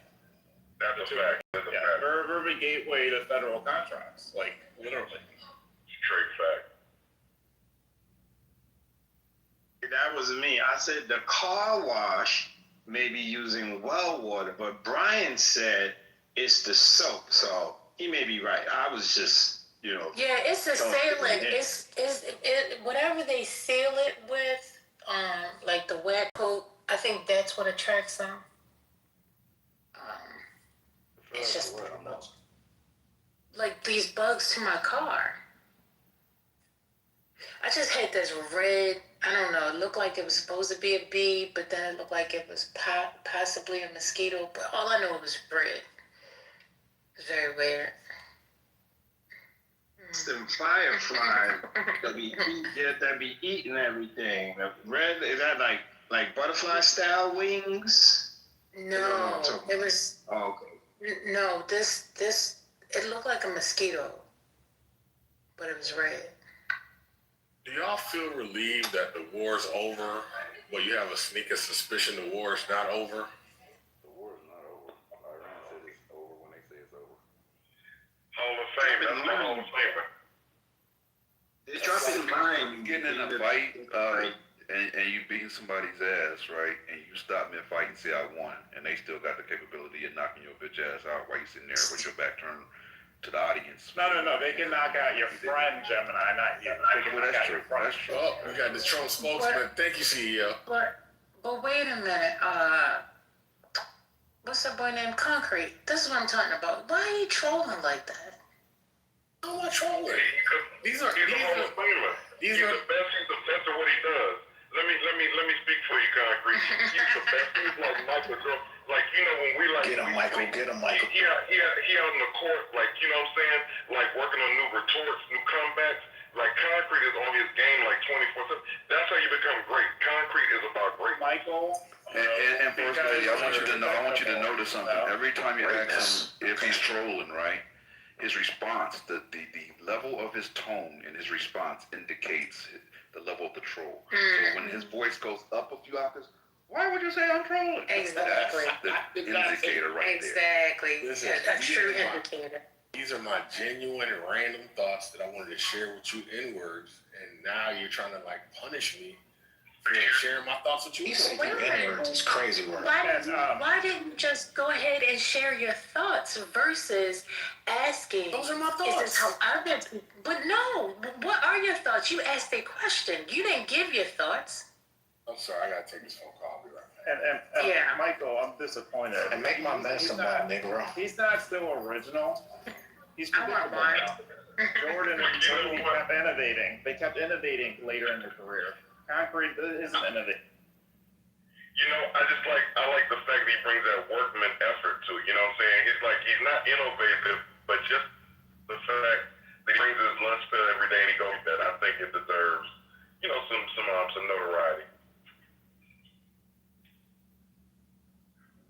[SPEAKER 23] That's a fact.
[SPEAKER 10] We're the gateway to federal contracts, literally.
[SPEAKER 23] Straight fact.
[SPEAKER 16] That was me. I said the car wash may be using well water, but Brian said it's the soap, so he may be right. I was just,
[SPEAKER 14] Yeah, it's a sealant. It's whatever they seal it with, like the wet coat. I think that's what attracts them. It's just like these bugs to my car. I just had this red, I don't know, it looked like it was supposed to be a bee, but then it looked like it was possibly a mosquito, but all I know it was red. It was very weird.
[SPEAKER 16] Some fireflies that be eating everything. The red, is that like butterfly style wings?
[SPEAKER 14] No, it was.
[SPEAKER 16] Oh, okay.
[SPEAKER 14] No, this it looked like a mosquito, but it was red.
[SPEAKER 2] Do y'all feel relieved that the war's over, but you have a sneaking suspicion the war is not over?
[SPEAKER 12] The war is not over. Iran said it's over when they say it's over.
[SPEAKER 23] Hall of Fame. That's the Hall of Fame.
[SPEAKER 16] They're dropping mine.
[SPEAKER 12] Getting in a fight, and you beating somebody's ass, right? And you stop mid-fight and say, I won. And they still got the capability of knocking your bitch ass out while you sitting there with your back turned to the audience.
[SPEAKER 10] No. They can knock out your friend, Gemini, not you. They can knock out your friend.
[SPEAKER 12] That's true.
[SPEAKER 2] Oh, we got the Trump spokesman. Thank you, CEO.
[SPEAKER 14] But wait a minute. What's that boy named Concrete? This is what I'm talking about. Why are you trolling like that?
[SPEAKER 2] I'm not trolling.
[SPEAKER 23] He's a Hall of Famer. He's the best. He's the best at what he does. Let me speak for you, Concrete. He's the best. He's like Michael Jordan. Like, you know, when we like
[SPEAKER 7] Get him, Michael.
[SPEAKER 23] He out in the court, like, you know what I'm saying? Like working on new retorts, new comebacks. Like Concrete is on his game like 24/7. That's how you become great. Concrete is about great.
[SPEAKER 10] Michael.
[SPEAKER 12] And First Lady, I want you to notice something. Every time you ask him if he's trolling, right? His response, the level of his tone in his response indicates the level of the troll. So when his voice goes up a few octaves, why would you say I'm trolling?
[SPEAKER 14] Exactly.
[SPEAKER 12] That's the indicator right there.
[SPEAKER 14] Exactly. A true indicator.
[SPEAKER 2] These are my genuine random thoughts that I wanted to share with you in words, and now you're trying to like punish me for sharing my thoughts with you.
[SPEAKER 7] He's saying N-words. It's crazy word.
[SPEAKER 14] Why didn't you just go ahead and share your thoughts versus asking?
[SPEAKER 2] Those are my thoughts.
[SPEAKER 14] Is this how others? But no. What are your thoughts? You asked a question. You didn't give your thoughts.
[SPEAKER 2] I'm sorry. I gotta take this phone call. I'll be right back.
[SPEAKER 10] And
[SPEAKER 14] Yeah.
[SPEAKER 10] Michael, I'm disappointed.
[SPEAKER 7] And make my mess about Negro.
[SPEAKER 10] He's not still original. He's
[SPEAKER 14] I want
[SPEAKER 10] predictable
[SPEAKER 14] one.
[SPEAKER 10] now. Jordan and Tony kept innovating. They kept innovating later in their career. Concrete isn't innovating.
[SPEAKER 23] You know, I like the fact that he brings that workman effort to it. You know what I'm saying? He's not innovative, but just the fact that he brings his lunch to every day and he goes that, I think it deserves, you know, some notoriety.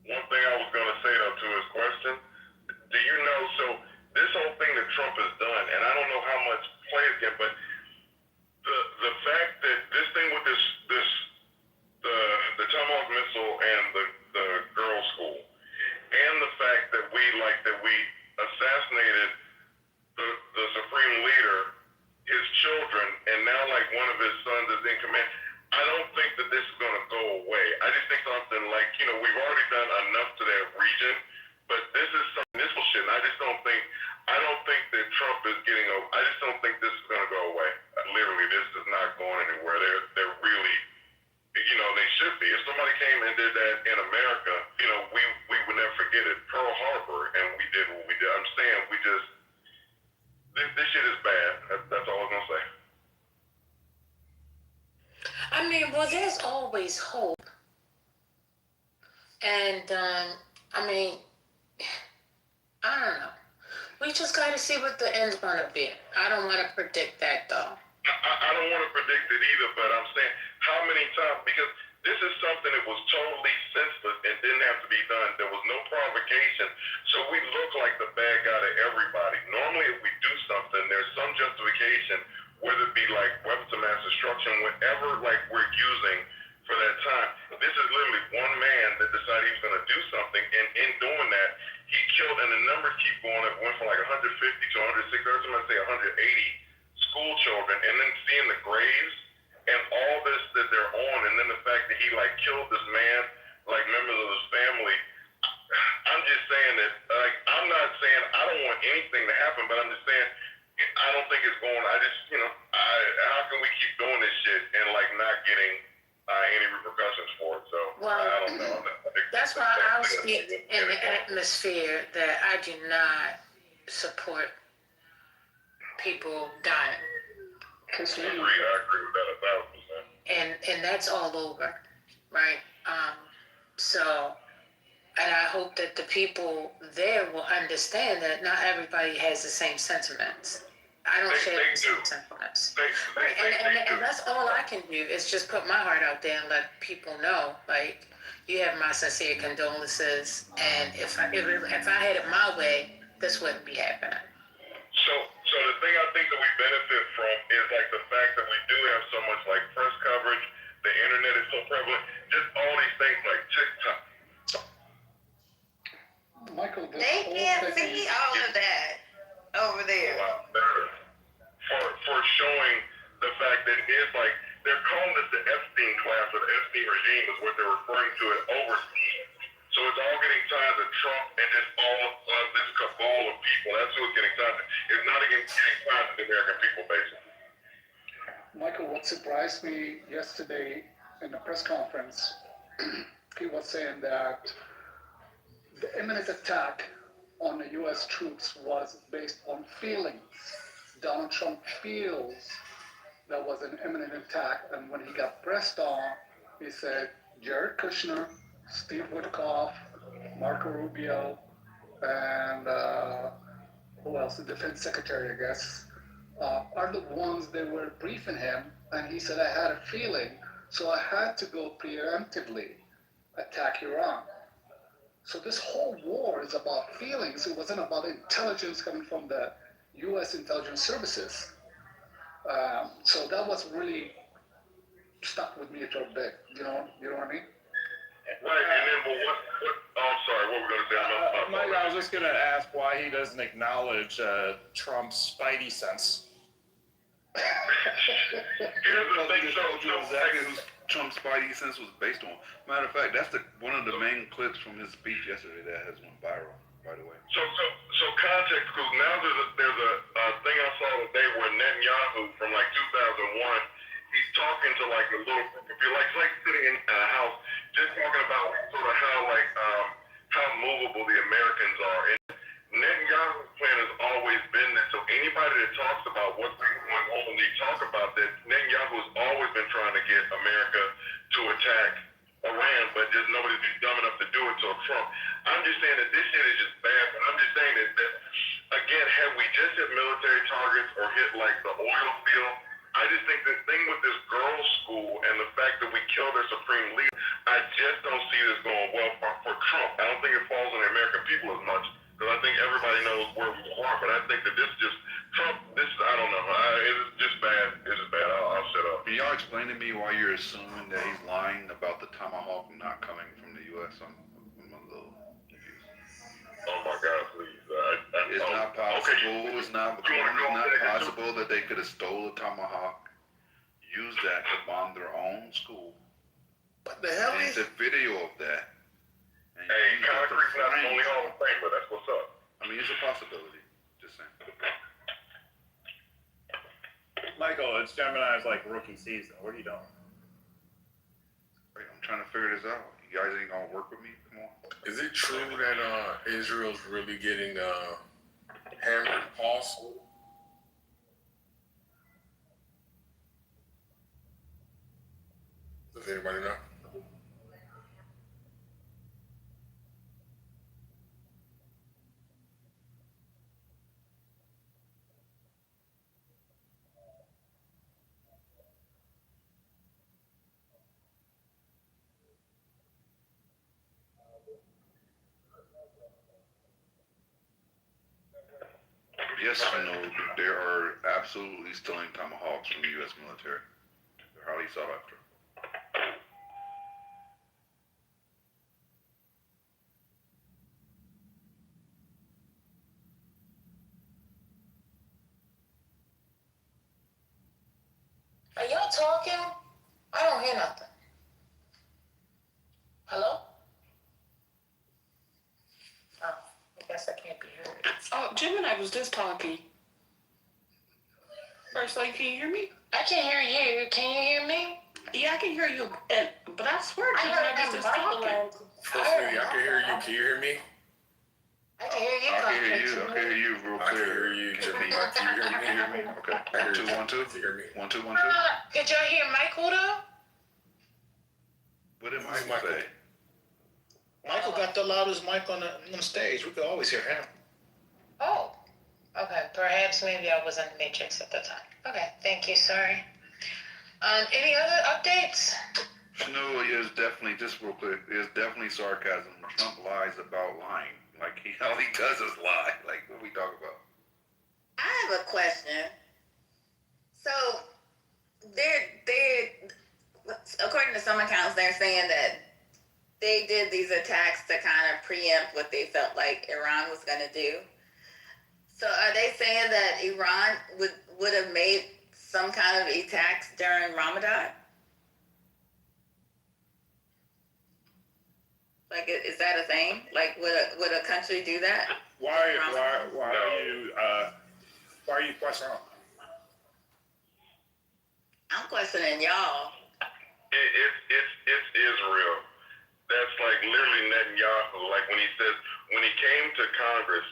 [SPEAKER 23] One thing I was gonna say though to his question, do you know? So this whole thing that Trump has done, and I don't know how much play it's getting, but the fact that this thing with the Tomahawk missile and the girls' school, and the fact that we assassinated the supreme leader, his children, and now like one of his sons is in command. I don't think that this is going to go away. I just think something like, you know, we've already done enough to that region, but this is some bullshit. And I don't think that Trump is getting over. I just don't think this is going to go away. Literally, this is not going anywhere. They're really, you know, they should be. If somebody came and did that in America, you know, we would never forget it. Pearl Harbor, and we did what we did. I'm saying this shit is bad. That's all I'm gonna say.
[SPEAKER 14] I mean, well, there's always hope. And, I mean, I don't know. We just got to see what the end's going to be. I don't want to predict that, though.
[SPEAKER 23] I don't want to predict it either, but I'm saying how many times, because this is something that was totally senseless and didn't have to be done. There was no provocation. So we look like the bad guy to everybody. Normally, if we do something, there's some justification, whether it be like weapons of mass destruction, whatever like we're using for that time. This is literally one man that decided he was going to do something, and in doing that, he killed, and the numbers keep going up, went from like 150 to 160, or somebody say 180 school children, and then seeing the graves and all this that they're on, and then the fact that he like killed this man, like members of his family. I'm just saying that, like, I'm not saying I don't want anything to happen, but I'm just saying I don't think it's going. I just, you know, how can we keep doing this shit and like not getting any repercussions for it? So
[SPEAKER 14] Well,
[SPEAKER 23] I don't know.
[SPEAKER 14] That's why I'll speak in the atmosphere that I do not support people dying.
[SPEAKER 23] I agree with that 1,000%.
[SPEAKER 14] And that's all over, right? So, and I hope that the people there will understand that not everybody has the same sentiments. I don't share
[SPEAKER 23] They
[SPEAKER 14] the
[SPEAKER 23] do.
[SPEAKER 14] same sentiments.
[SPEAKER 23] They
[SPEAKER 14] And that's all I can do is just put my heart out there and let people know, like, you have my sincere condolences, and if I had it my way, this wouldn't be happening.
[SPEAKER 23] So the thing I think that we benefit from is like the fact that we do have so much like press coverage, the internet is so prevalent, just all these things like TikTok.
[SPEAKER 11] Michael, this
[SPEAKER 3] They
[SPEAKER 11] whole
[SPEAKER 3] can't
[SPEAKER 11] thing
[SPEAKER 3] see all of that over there.
[SPEAKER 23] A lot better for showing the fact that it is like they're calling this the Epstein class or the Epstein regime is what they're referring to it overseas. So it's all getting tied to Trump and just all of this cabal of people. That's who it's getting tied to. It's not getting tied to the American people, basically.
[SPEAKER 11] Michael, what surprised me yesterday in the press conference, he was saying that the imminent attack on the U.S. troops was based on feelings. Donald Trump feels there was an imminent attack, and when he got pressed on, he said Jared Kushner, Steve Witkoff, Marco Rubio, and who else? The defense secretary, I guess, are the ones that were briefing him, and he said, I had a feeling, so I had to go preemptively attack Iran. So this whole war is about feelings. It wasn't about intelligence coming from the U.S. intelligence services. So that was really stuck with me for a bit. You know what I mean?
[SPEAKER 23] Right, and then what oh, I'm sorry, what were we going to say?
[SPEAKER 10] Mike, I was just going to ask why he doesn't acknowledge Trump's spidey sense.
[SPEAKER 23] Here's the thing, so
[SPEAKER 12] exactly who Trump's spidey sense was based on. Matter of fact, that's one of the main clips from his speech yesterday that has went viral, by the way.
[SPEAKER 23] So context clue. Now there's a thing I saw today where Netanyahu from like 2001, he's talking to like a little group of people, like it's like sitting in a house, just talking about sort of how movable the Americans are. And Netanyahu's plan has always been that. So anybody that talks about what's been going on when they talk about that, Netanyahu has always been trying to get America to attack Iran, but just nobody's been dumb enough to do it till Trump. I'm just saying that this shit is just bad, but I'm just saying that again, had we just hit military targets or hit like the oil field, I just think this thing with this girls' school and the fact that we killed their supreme leader, I just don't see this going well for Trump. I don't think it falls on the American people as much, because I think everybody knows where we are, but I think that this just, Trump, I don't know, it's just bad. It's just bad. I'll shut up.
[SPEAKER 12] Can y'all explain to me why you're assuming that he's lying about the Tomahawk not coming from the U.S.? I'm a little confused.
[SPEAKER 23] Oh my God, please.
[SPEAKER 12] It's not possible. Okay. It's not possible that they could have stole a Tomahawk, used that to bomb their own school.
[SPEAKER 7] What the hell
[SPEAKER 12] is a video of that?
[SPEAKER 23] Hey, concrete's not the only Hall of Fame, but that's what's up.
[SPEAKER 12] I mean, it's a possibility. Just saying.
[SPEAKER 10] Michael, it's Gemini's like rookie season. What are you doing?
[SPEAKER 12] Wait, I'm trying to figure this out. You guys ain't gonna work with me? Come on.
[SPEAKER 2] Is it true that Israel's really getting hammered? Pulse? Does anybody know?
[SPEAKER 12] Yes, I know they are absolutely stealing Tomahawks from the U.S. military. They're highly sought after.
[SPEAKER 14] Are y'all talking? I don't hear nothing. Hello? Oh, I guess I can't be heard.
[SPEAKER 4] Oh, Gemini was just talking. First lady, can you hear me?
[SPEAKER 14] I can't hear you. Can you hear me?
[SPEAKER 4] Yeah, I can hear you, but I swear
[SPEAKER 14] I
[SPEAKER 4] Gemini
[SPEAKER 14] heard
[SPEAKER 4] was just talking.
[SPEAKER 2] First lady, I can hear you. Can you hear me?
[SPEAKER 14] I can hear you.
[SPEAKER 12] I can hear you. I can hear you real
[SPEAKER 2] I can
[SPEAKER 12] clear.
[SPEAKER 2] hear you, Jimmy. Can you hear me?
[SPEAKER 12] Okay. 1, 2, 1, 2.
[SPEAKER 2] Can you hear me?
[SPEAKER 12] 1, 2, 1, 2.
[SPEAKER 14] Did y'all hear Michael though?
[SPEAKER 12] What did Michael say?
[SPEAKER 7] Michael got the loudest mic on the stage. We could always hear him.
[SPEAKER 14] Oh. Okay, perhaps maybe I was in the matrix at the time. Okay, thank you, sorry. Any other updates?
[SPEAKER 12] No, it is definitely, just real quick, it's definitely sarcasm. Trump lies about lying. Like, all he does is lie. Like, what we talk about?
[SPEAKER 3] I have a question. So, according to some accounts, they're saying that they did these attacks to kind of preempt what they felt like Iran was going to do. So, are they saying that Iran would have made some kind of attacks during Ramadan? Like, is that a thing? Like, would a country do that?
[SPEAKER 18] Why are you questioning?
[SPEAKER 3] I'm questioning y'all.
[SPEAKER 23] It's Israel. That's like literally Netanyahu. Like when he came to Congress,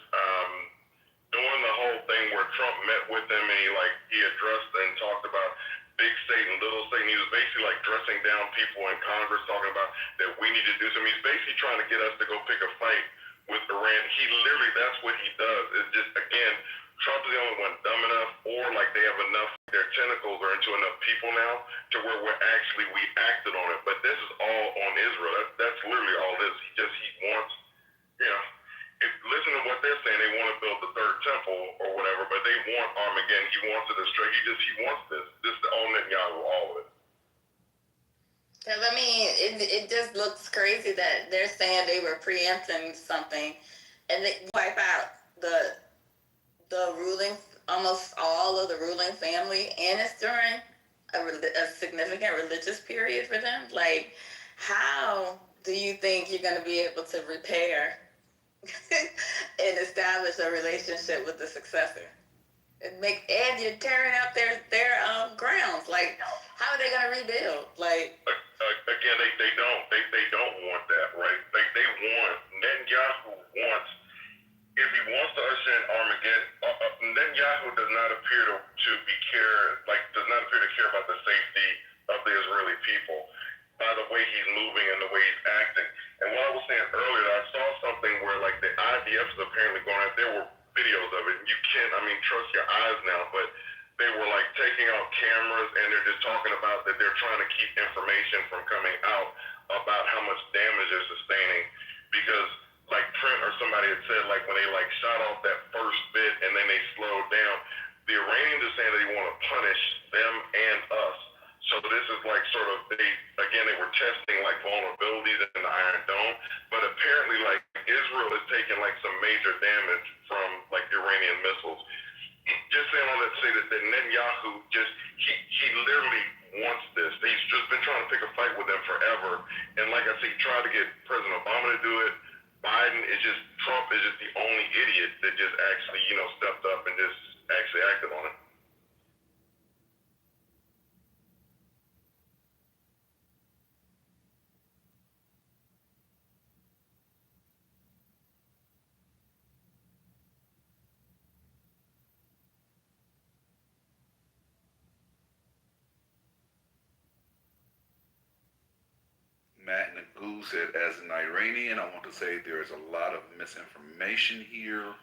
[SPEAKER 23] during the whole thing where Trump met with him and he addressed and talked about big state and little state. And he was basically like dressing down people in Congress, talking about that we need to do something. He's basically trying to get us to go pick a fight with Iran. He literally, that's what he does. It's just, again, Trump is the only one dumb enough, or like they have enough, their tentacles are into enough people now to where we acted on it. But this is all on Israel. That's literally all this. He wants, listen to what they're saying. They want to build the third temple or whatever, but they want Armageddon. He wants to destroy. He wants this. This is the all Netanyahu, all of it.
[SPEAKER 3] Because, I mean, it just looks crazy that they're saying they were preempting something and they wipe out the ruling, almost all of the ruling family, and it's during a significant religious period for them. Like, how do you think you're going to be able to repair and establish a relationship with the successor? And you're tearing up their grounds. Like, how are they going to rebuild? Like,
[SPEAKER 23] again, they don't want that, right? Like Netanyahu wants. If he wants to usher in Armageddon, Netanyahu does not appear to care about the safety of the Israeli people by the way he's moving and the way he's acting. And what I was saying earlier, I saw something where like the IDF is apparently going out. There were videos of it. You can't, trust your eyes now, but they were like taking out cameras and they're just talking about that they're trying to keep information from coming out about how much damage they're sustaining because like Trent or somebody had said, like when they like shot off that first bit and then they slowed down, the Iranians are saying that they want to punish them and us. So this is like sort of they were testing like vulnerabilities in the Iron Dome, but apparently like Israel is taking like some major damage from like Iranian missiles. Just saying all that to say that Netanyahu he literally wants this. He's just been trying to pick a fight with them forever, and like I said, he tried to get President Obama to do it. Trump is just the only idiot that just actually, stepped up and just actually acted on it.
[SPEAKER 12] Matt Nagu said, as an Iranian, I want to say there's a lot of misinformation here.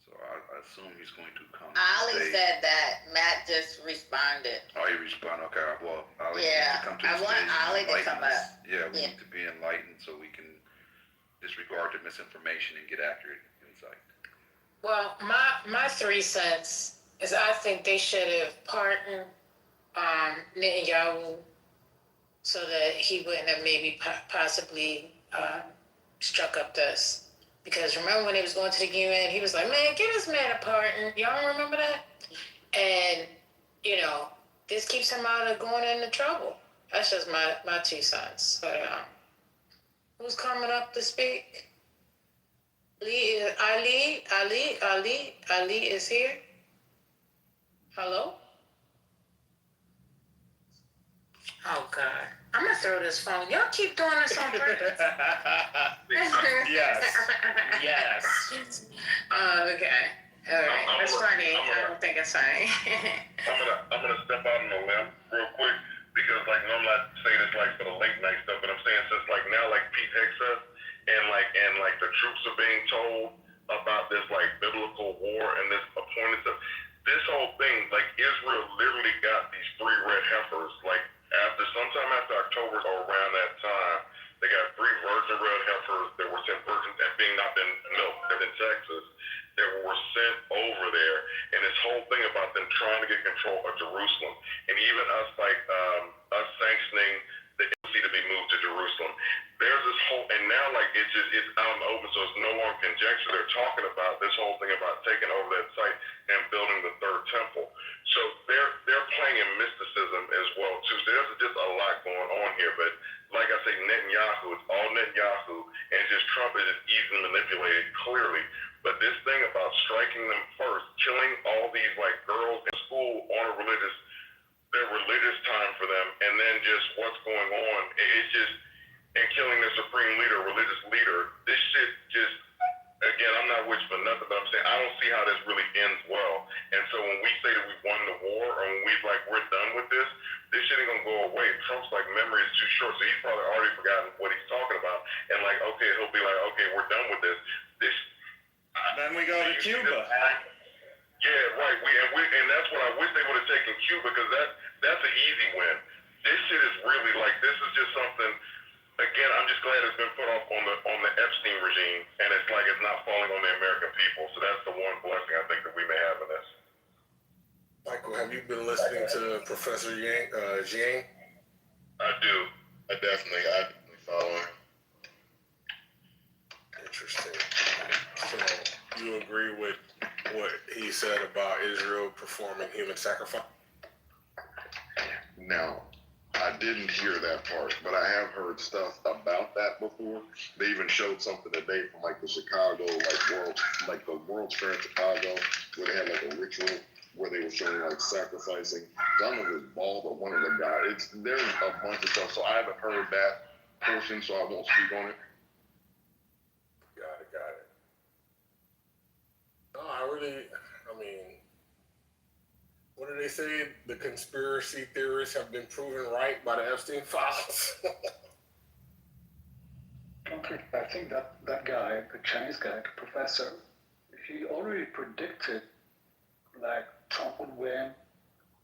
[SPEAKER 12] So I assume he's going to come.
[SPEAKER 3] Ali said that. Matt just responded.
[SPEAKER 12] Oh, he responded. Okay, well, Ali
[SPEAKER 3] needs
[SPEAKER 12] to come to
[SPEAKER 3] I
[SPEAKER 12] the
[SPEAKER 3] want
[SPEAKER 12] stage
[SPEAKER 3] Ali
[SPEAKER 12] and
[SPEAKER 3] to
[SPEAKER 12] enlighten
[SPEAKER 3] come
[SPEAKER 12] us.
[SPEAKER 3] up.
[SPEAKER 12] Yeah, we need to be enlightened so we can disregard the misinformation and get accurate insight.
[SPEAKER 14] Well, my 3 cents is I think they should have pardoned Netanyahu so that he wouldn't have maybe possibly struck up this. Because remember when he was going to the UN, he was like, man, give this man a pardon. Y'all remember that? And, this keeps him out of going into trouble. That's just my 2 cents. But who's coming up to speak? Ali is here. Hello? Oh, God. I'm going to throw this phone. Y'all keep doing this on purpose.
[SPEAKER 5] Yes.
[SPEAKER 14] Okay. All right. That's funny. I don't think it's funny.
[SPEAKER 23] I'm gonna step out on a limb real quick because like normally I say this like for the late night stuff, but I'm saying since like now like Pete Hegseth and the troops are being told about this like biblical war and this appointed stuff. This whole thing, like Israel literally got these 3 red heifers, like sometime after October or around that time, they got 3 virgin red heifers that were sent virgins and being not been milked, they're in Texas, that were sent over there, and this whole thing about them trying to get control of Jerusalem, and even us us sanctioning the embassy to be moved to Jerusalem. There's this whole, and now like it's out in the open, so it's no longer conjecture. They're talking about this whole thing about taking over that site and building the 3rd temple. So they're playing in mysticism as well too. So there's just a lot going on here. But like I say, Netanyahu, it's all Netanyahu, and just Trump is just easily manipulated clearly. But this thing about striking them first, killing all these like girls in school on a their religious time for them, and then just what's going on, it's just, and killing the supreme leader, religious leader, this shit just, again, I'm not wishing for nothing, but I'm saying I don't see how this really ends well. And so when we say that we won the war, or when we're done with this shit ain't gonna go away. Trump's like memory is too short, so he's probably already forgotten what he's talking about. And like, okay, he'll be like, okay, we're done with this.
[SPEAKER 10] Then we go to Cuba.
[SPEAKER 23] Yeah, right. And that's what I wish they would have taken Cuba, because that's an easy win. This shit is really like, this is just something. Again, I'm just glad it's been put off on the Epstein regime, and it's like it's not falling on the American people. So that's the one blessing I think that we may have in this.
[SPEAKER 2] Michael, have you been listening to Professor Jiang?
[SPEAKER 23] I do. I definitely follow him.
[SPEAKER 2] Interesting. So you agree with what he said about Israel performing human sacrifice?
[SPEAKER 12] Now, I didn't hear that part, but I have heard stuff about that before. They even showed something today from like the Chicago, the World's Fair in Chicago, where they had like a ritual where they were showing like sacrificing. I don't know if it was bald, but one of them guys. There's a bunch of stuff, so I haven't heard that portion, so I won't speak on it.
[SPEAKER 2] Got it. No, I mean, what do they say? The conspiracy theorists have been proven right by the Epstein files.
[SPEAKER 11] I think that guy, the Chinese guy, the professor, he already predicted like Trump would win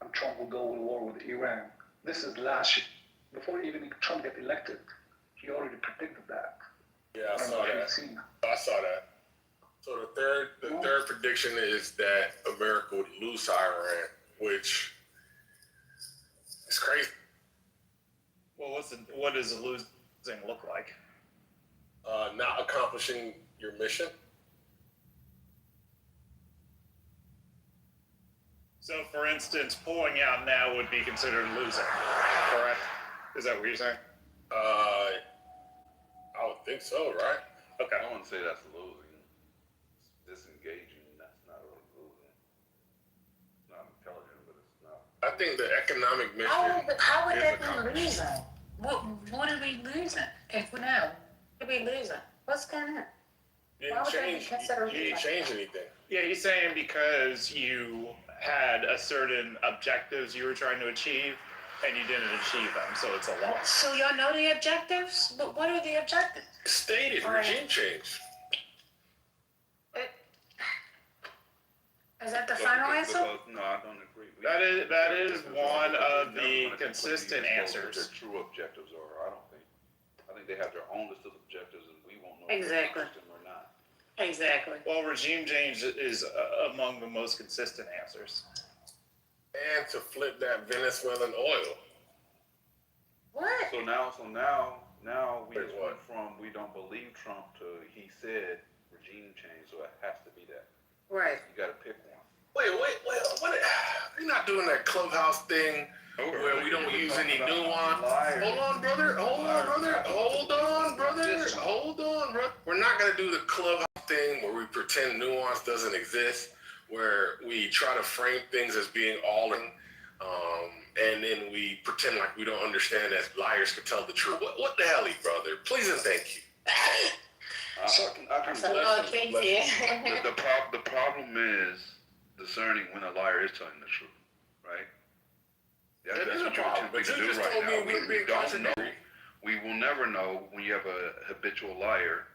[SPEAKER 11] and Trump would go to war with Iran. This is last year, before even Trump get elected. He already predicted that.
[SPEAKER 2] Yeah, I saw that. So the third prediction is that America would lose to Iran, which is crazy.
[SPEAKER 10] Well, what does losing look like?
[SPEAKER 2] Not accomplishing your mission.
[SPEAKER 10] So, for instance, pulling out now would be considered losing, correct? Is that what you're saying?
[SPEAKER 2] I would think so, right?
[SPEAKER 10] Okay.
[SPEAKER 13] I wouldn't say that's losing. Disengaging, that's not really losing. It's not intelligent, but it's not.
[SPEAKER 2] I think the economic mission.
[SPEAKER 14] How would that be losing? What are we losing? If we know, what are we losing? What's going on?
[SPEAKER 2] You didn't change anything.
[SPEAKER 10] Yeah, he's saying because you had a certain objectives you were trying to achieve, and you didn't achieve them, so it's a loss.
[SPEAKER 14] So y'all know the objectives? But what are the objectives?
[SPEAKER 2] Stated regime change.
[SPEAKER 14] Is that the final answer?
[SPEAKER 13] No, I don't agree.
[SPEAKER 10] That is one of the consistent answers.
[SPEAKER 13] What their true objectives are, I think they have their own list of objectives, and we won't know
[SPEAKER 14] Exactly.
[SPEAKER 13] if they or not.
[SPEAKER 14] Exactly.
[SPEAKER 10] Well, regime change is among the most consistent answers.
[SPEAKER 2] And to flip that Venezuelan oil.
[SPEAKER 14] What?
[SPEAKER 13] So now we just went from we don't believe Trump to he said regime change, so it has to be that.
[SPEAKER 14] Right.
[SPEAKER 13] You got to pick one.
[SPEAKER 2] Wait, what? We're not doing that clubhouse thing where we don't use any nuance. Hold on, brother. We're not going to do the clubhouse thing where we pretend nuance doesn't exist, where we try to frame things as being all in, and then we pretend like we don't understand that liars can tell the truth. What the hell, brother? Please and thank you.
[SPEAKER 13] The problem is discerning when a liar is telling the truth, right? That's what you're attempting to do right now. We don't know. We will never know when you have a habitual liar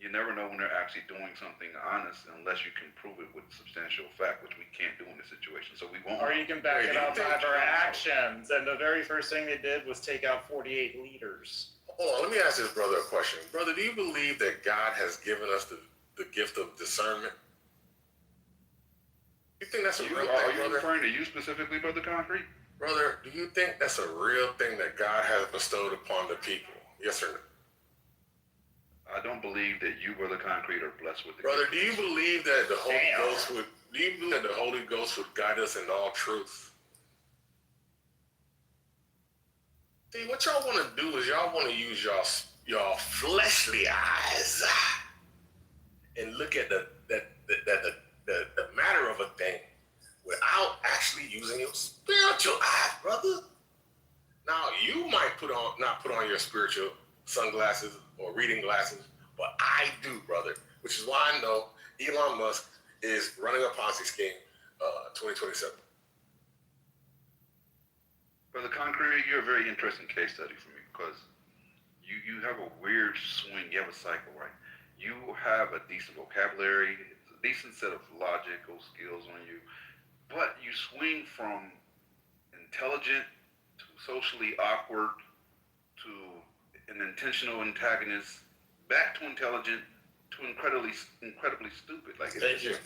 [SPEAKER 13] you never know when they're actually doing something honest unless you can prove it with substantial fact, which we can't do in this situation. So we won't.
[SPEAKER 10] Or you can back it up by their actions. And the very first thing they did was take out 48 leaders.
[SPEAKER 18] Hold on, let me ask this brother a question. Brother, do you believe that God has given us the gift of discernment? You think that's a real thing,
[SPEAKER 13] Are you
[SPEAKER 18] brother?
[SPEAKER 13] referring to you specifically, Brother Concrete?
[SPEAKER 18] Brother, do you think that's a real thing that God has bestowed upon the people? Yes or no?
[SPEAKER 13] I don't believe that you, Brother Concrete, are blessed with the
[SPEAKER 18] Brother,
[SPEAKER 13] gift.
[SPEAKER 18] do you believe that the Holy Ghost would? Do you believe that the Holy Ghost would guide us in all truth? See, what y'all want to do is y'all want to use y'all fleshly eyes and look at the matter of a thing without actually using your spiritual eyes, brother. Now you might not put on your spiritual sunglasses or reading glasses, but I do, brother. Which is why I know Elon Musk is running a Ponzi scheme, 2027.
[SPEAKER 13] Brother Concrete, you're a very interesting case study for me because you have a weird swing. You have a cycle, right? You have a decent vocabulary, a decent set of logical skills on you, but you swing from intelligent to socially awkward to an intentional antagonist, back to intelligent to incredibly stupid. Like
[SPEAKER 18] Thank you.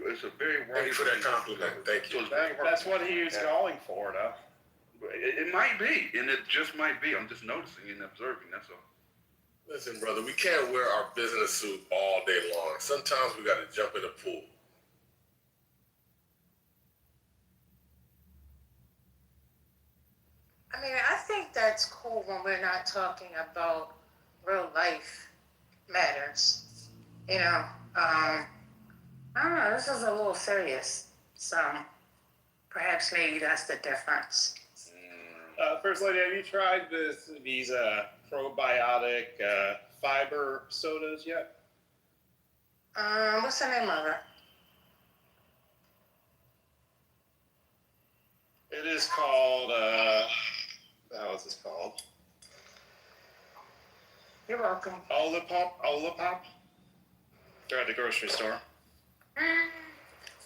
[SPEAKER 13] It's a very
[SPEAKER 18] Thank you for that compliment. Thank you.
[SPEAKER 10] That's what he was going for, though.
[SPEAKER 13] It might be, and it just might be. I'm just noticing and observing. That's all.
[SPEAKER 18] Listen, brother, we can't wear our business suit all day long. Sometimes we got to jump in the pool.
[SPEAKER 14] I mean, I think that's cool when we're not talking about real life matters. You know, I don't know, this is a little serious. So perhaps maybe that's the difference.
[SPEAKER 10] First Lady, have you tried these probiotic fiber sodas yet?
[SPEAKER 14] What's the name of it?
[SPEAKER 10] It is called, how is this called?
[SPEAKER 14] You're welcome.
[SPEAKER 10] Olapop? They're at the grocery store.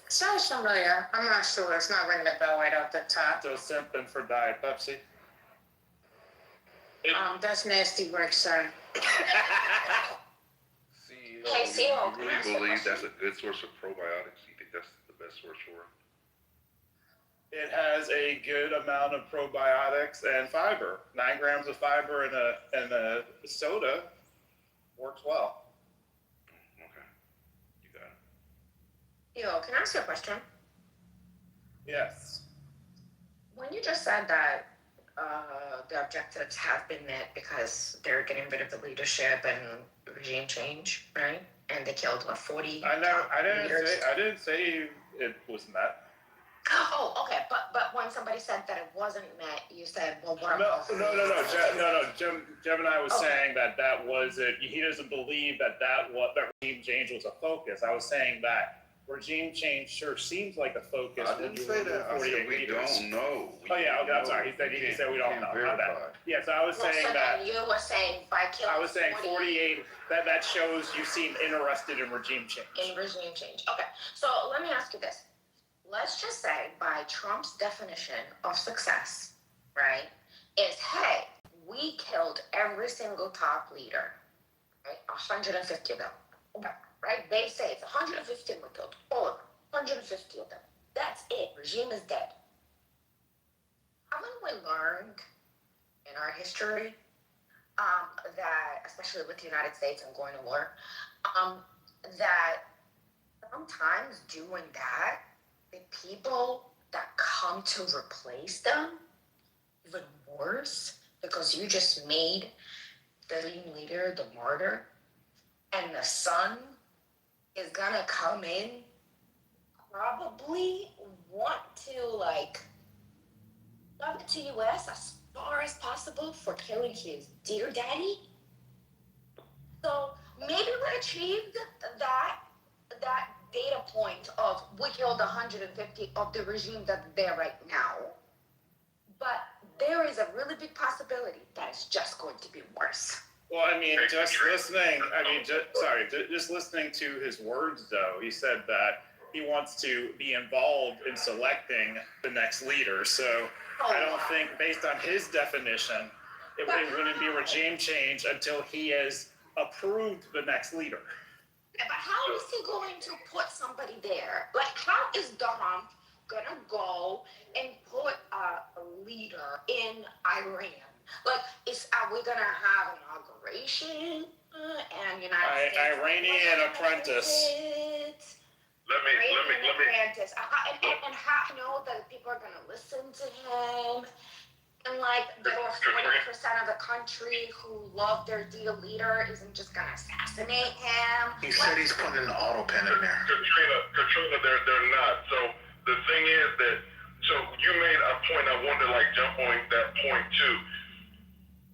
[SPEAKER 14] Sounds familiar. I'm not sure. It's not ringing a bell right off the top.
[SPEAKER 10] So something for Diet Pepsi?
[SPEAKER 14] That's nasty work, sir.
[SPEAKER 13] Hey, CEO, you really believe that's a good source of probiotics? You think that's the best source for it?
[SPEAKER 10] It has a good amount of probiotics and fiber. 9 grams of fiber in a soda works well.
[SPEAKER 13] Okay, you got it.
[SPEAKER 21] Yo, can I ask you a question?
[SPEAKER 10] Yes.
[SPEAKER 21] When you just said that the objectives have been met because they're getting rid of the leadership and regime change, right? And they killed 40
[SPEAKER 10] I didn't say it was met.
[SPEAKER 21] Oh, okay. But when somebody said that it wasn't met, you said, well, what about...
[SPEAKER 10] No. Jim and I was saying that wasn't. He doesn't believe that regime change was a focus. I was saying that regime change sure seems like a focus.
[SPEAKER 13] I didn't say that. I said we don't know.
[SPEAKER 10] I'm sorry. He said we don't know. My bad. Yes, I was saying that.
[SPEAKER 21] Then you were saying by killing...
[SPEAKER 10] I was saying 48. That shows you seem interested in regime change.
[SPEAKER 21] In regime change. Okay. So let me ask you this. Let's just say by Trump's definition of success, right, is, hey, we killed every single top leader, right, 150 of them, right? They say it's 150 we killed, all of them, 150 of them. That's it. Regime is dead. Haven't we learned in our history that, especially with the United States and going to war, that sometimes doing that, the people that come to replace them, even worse, because you just made the leader the martyr, and the son is gonna come in, probably want to love it to US as far as possible for killing his dear daddy. So maybe we achieved that data point of we killed 150 of the regime that's there right now. But there is a really big possibility that it's just going to be worse.
[SPEAKER 10] Well, I mean, just listening. Just listening to his words, though. He said that he wants to be involved in selecting the next leader. So I don't think, based on his definition, it wouldn't be regime change until he has approved the next leader.
[SPEAKER 9] Yeah, but how is he going to put somebody there? Like, how is Dom gonna go and put a leader in Iran? Like, are we gonna have inauguration and United States?
[SPEAKER 10] Iranian apprentice.
[SPEAKER 23] Let me.
[SPEAKER 9] Apprentice. And how I know that people are gonna listen to him. And like there were 40% of the country who love their dear leader isn't just gonna assassinate him.
[SPEAKER 7] He said he's putting an auto pen in there.
[SPEAKER 23] Katrina, they're not. So the thing is that, so you made a point. I wanted to like jump on that point too.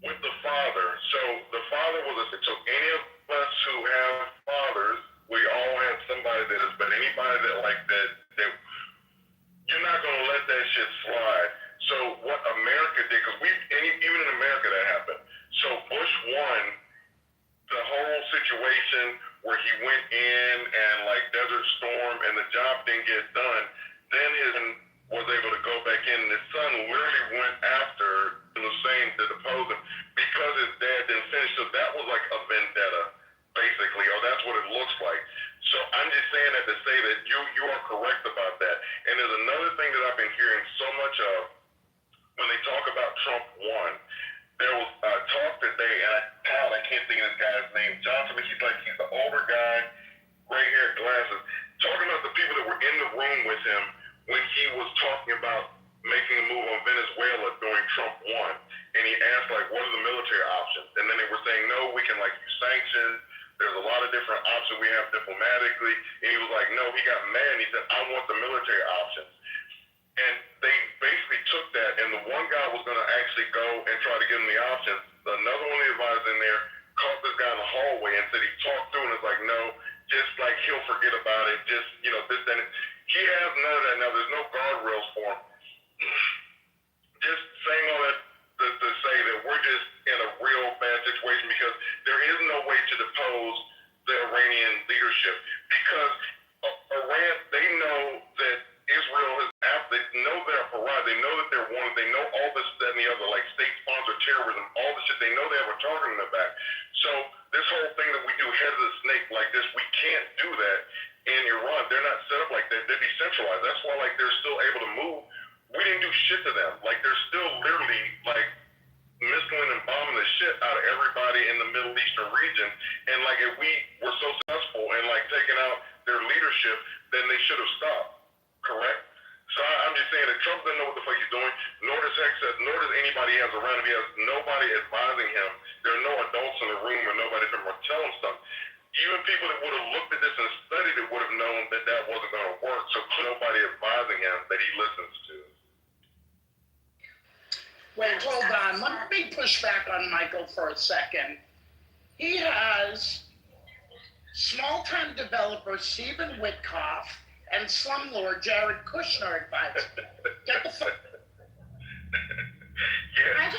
[SPEAKER 23] With the father, so the father was so any of us who have fathers, we all have somebody that is, but anybody that like that you're not gonna let that shit slide. So what America did, because even in America that happened. So Bush won the whole situation where he went in and like Desert Storm and the job didn't get done. Then his was able to go back in. And his son literally went after Hussein to depose him because his dad didn't finish. So that was like a vendetta, basically, or that's what it looks like. So I'm just saying that to say that you are correct about that. And there's another thing that I've been hearing so much of when they talk about Trump won. There was talk today, and I can't think of this guy's name. Johnson, he's the older guy, gray hair, glasses, talking about the people that were in the room with him when he was talking about making a move on Venezuela during Trump won. And he asked, like, what are the military options? And then they were saying, no, we can, like, use sanctions. There's a lot of different options we have diplomatically. And he was like, no, he got mad and he said, I want the military options. And they basically took that, and the one guy was going to actually go and try to give him the options. Another one of the advisors in there caught this guy in the hallway and said he talked through and it's like, no, just like he'll forget about it. Just, this, and he has none of that now. There's no guardrails for him. Just saying all that to say that we're just in a real bad situation because there is no way to depose the Iranian leadership because Iran, they know that Israel is after, they know they're a pariah, they know that they're wanted, they know all this, that, and the other, like state-sponsored terrorism, all the shit, they know they have a target in their back. So this whole thing that we do, head of the snake like this, we can't do that in Iran. They're not set up like that. They're decentralized. That's why, like, they're still able to move. We didn't do shit to them. Like, they're still literally, like, missiling and bombing the shit out of everybody in the Middle Eastern region. And, like, if we were so successful in, like, taking out their leadership, then they should have stopped. Correct? So I'm just saying that Trump doesn't know what the fuck he's doing, nor does anybody he has around him. He has nobody advising him. There are no adults in the room or nobody can tell him stuff. Even people that would have looked at this and studied it would have known that that wasn't going to work. So nobody advising him that he listens to.
[SPEAKER 19] Wait, hold on. Let me push back on Michael for a second. He has small-time developer Stephen Witkoff and slumlord Jared Kushner advising. Get the fuck.
[SPEAKER 23] Yeah.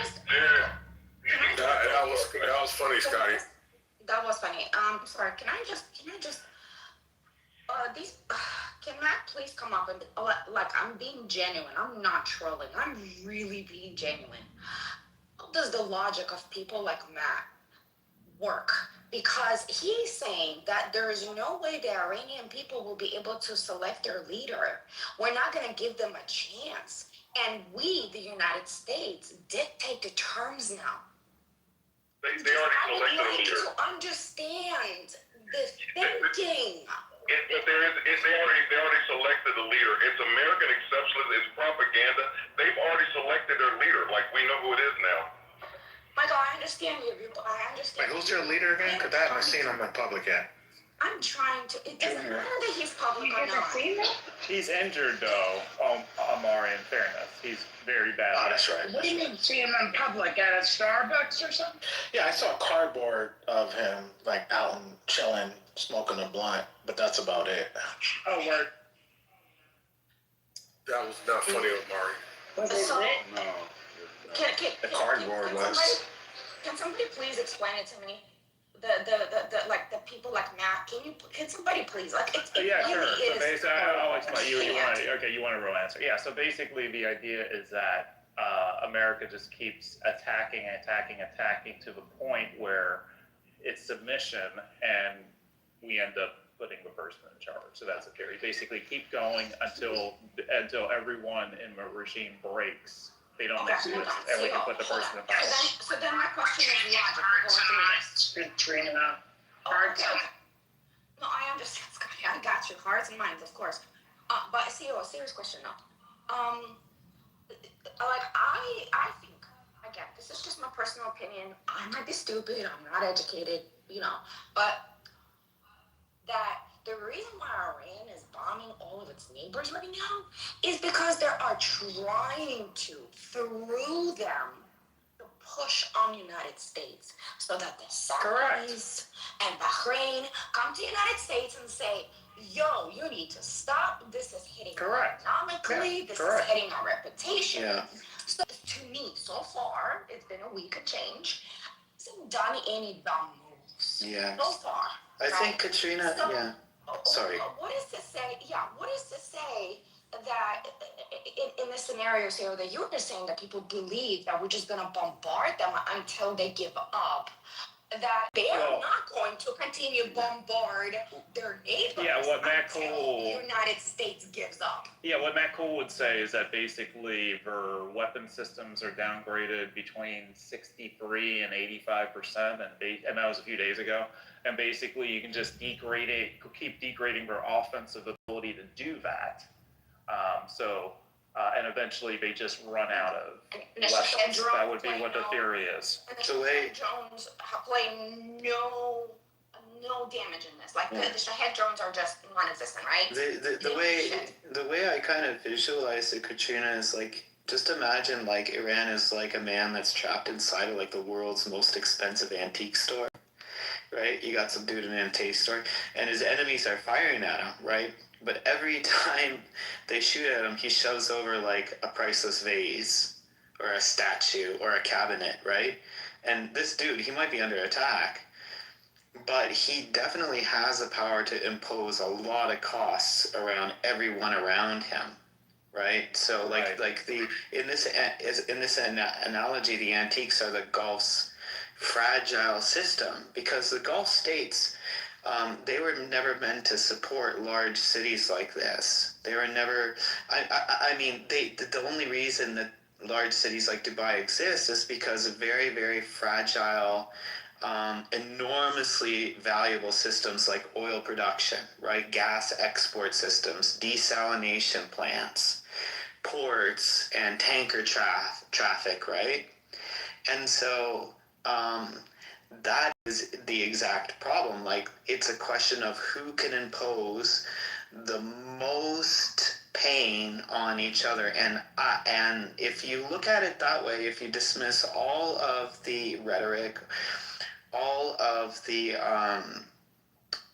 [SPEAKER 18] That was funny, Scotty.
[SPEAKER 9] That was funny. Sorry. Can I just can Matt please come up and like I'm being genuine. I'm not trolling. I'm really being genuine. How does the logic of people like Matt work? Because he's saying that there is no way the Iranian people will be able to select their leader. We're not going to give them a chance. And we, the United States, dictate the terms now.
[SPEAKER 23] They already selected a leader.
[SPEAKER 9] To understand the thinking.
[SPEAKER 23] But they already selected a leader. It's American exceptionalism. It's propaganda. They've already selected their leader. Like, we know who it is now.
[SPEAKER 9] Michael, I understand you. I understand.
[SPEAKER 7] Wait, who's your leader again? Because I haven't seen him in public yet.
[SPEAKER 9] I'm trying to. It doesn't matter that he's public or not.
[SPEAKER 10] He's injured, though, Amari, in fairness. He's very bad.
[SPEAKER 7] Oh, that's right.
[SPEAKER 19] What do you mean, see him in public at a Starbucks or something?
[SPEAKER 7] Yeah, I saw a cardboard of him, like, out and chilling, smoking a blunt, but that's about it.
[SPEAKER 19] Oh, word.
[SPEAKER 18] That was not funny, Amari.
[SPEAKER 19] Was it lit?
[SPEAKER 7] No.
[SPEAKER 9] Can
[SPEAKER 7] The cardboard was.
[SPEAKER 9] Can somebody please explain it to me? The like the people like Matt. Can somebody please like it
[SPEAKER 10] Yeah,
[SPEAKER 9] really
[SPEAKER 10] sure. So
[SPEAKER 9] is.
[SPEAKER 10] basically, I'll explain. You
[SPEAKER 9] Yeah.
[SPEAKER 10] want a real answer? Yeah. So basically, the idea is that America just keeps attacking to the point where it's submission, and we end up putting the person in charge. So that's the theory. Basically, keep going until everyone in the regime breaks. They don't exist, and we can put the person in power.
[SPEAKER 9] So then my question is logical. Going through this.
[SPEAKER 19] Katrina. Hard time.
[SPEAKER 9] No, I understand, Scotty. I got you. Hearts and minds, of course. But a serious question now. Like I think, again, this is just my personal opinion. I might be stupid. I'm not educated, but that the reason why Iran is bombing all of its neighbors right now is because they are trying to, through them, push on the United States so that the Saudis and Bahrain come to the United States and say, yo, you need to stop. This is hitting economically. This is hitting our reputation.
[SPEAKER 15] Yeah.
[SPEAKER 9] So to me, so far, it's been a week of change. Hasn't done any dumb moves.
[SPEAKER 15] Yeah.
[SPEAKER 9] So far.
[SPEAKER 15] I think Katrina, yeah. Sorry.
[SPEAKER 9] What is to say? Yeah. What is to say that in the scenarios here that you're just saying that people believe that we're just going to bombard them until they give up? That they're not going to continue bombard their neighbors until the United States gives up.
[SPEAKER 10] Yeah, what Matt Cole would say is that basically their weapon systems are downgraded between 63 and 85%, and that was a few days ago. And basically, you can just keep degrading their offensive ability to do that. And eventually they just run out of weapons. That would be what the theory is.
[SPEAKER 9] And the Shahed drones play no damage in this. Like the Shahed drones are just non-existent, right?
[SPEAKER 15] The way I kind of visualize it, Katrina, is like, just imagine like Iran is like a man that's trapped inside of like the world's most expensive antique store, right? You got some dude in an antique store, and his enemies are firing at him, right? But every time they shoot at him, he shoves over like a priceless vase or a statue or a cabinet, right? And this dude, he might be under attack, but he definitely has the power to impose a lot of costs around everyone around him, right? So in this analogy, the antiques are the Gulf's fragile system, because the Gulf states, they were never meant to support large cities like this. They were never. The only reason that large cities like Dubai exist is because of very, very fragile, enormously valuable systems like oil production, right? Gas export systems, desalination plants, ports, and tanker traffic, right? And so that is the exact problem. Like, it's a question of who can impose the most pain on each other. And if you look at it that way, if you dismiss all of the rhetoric, all of the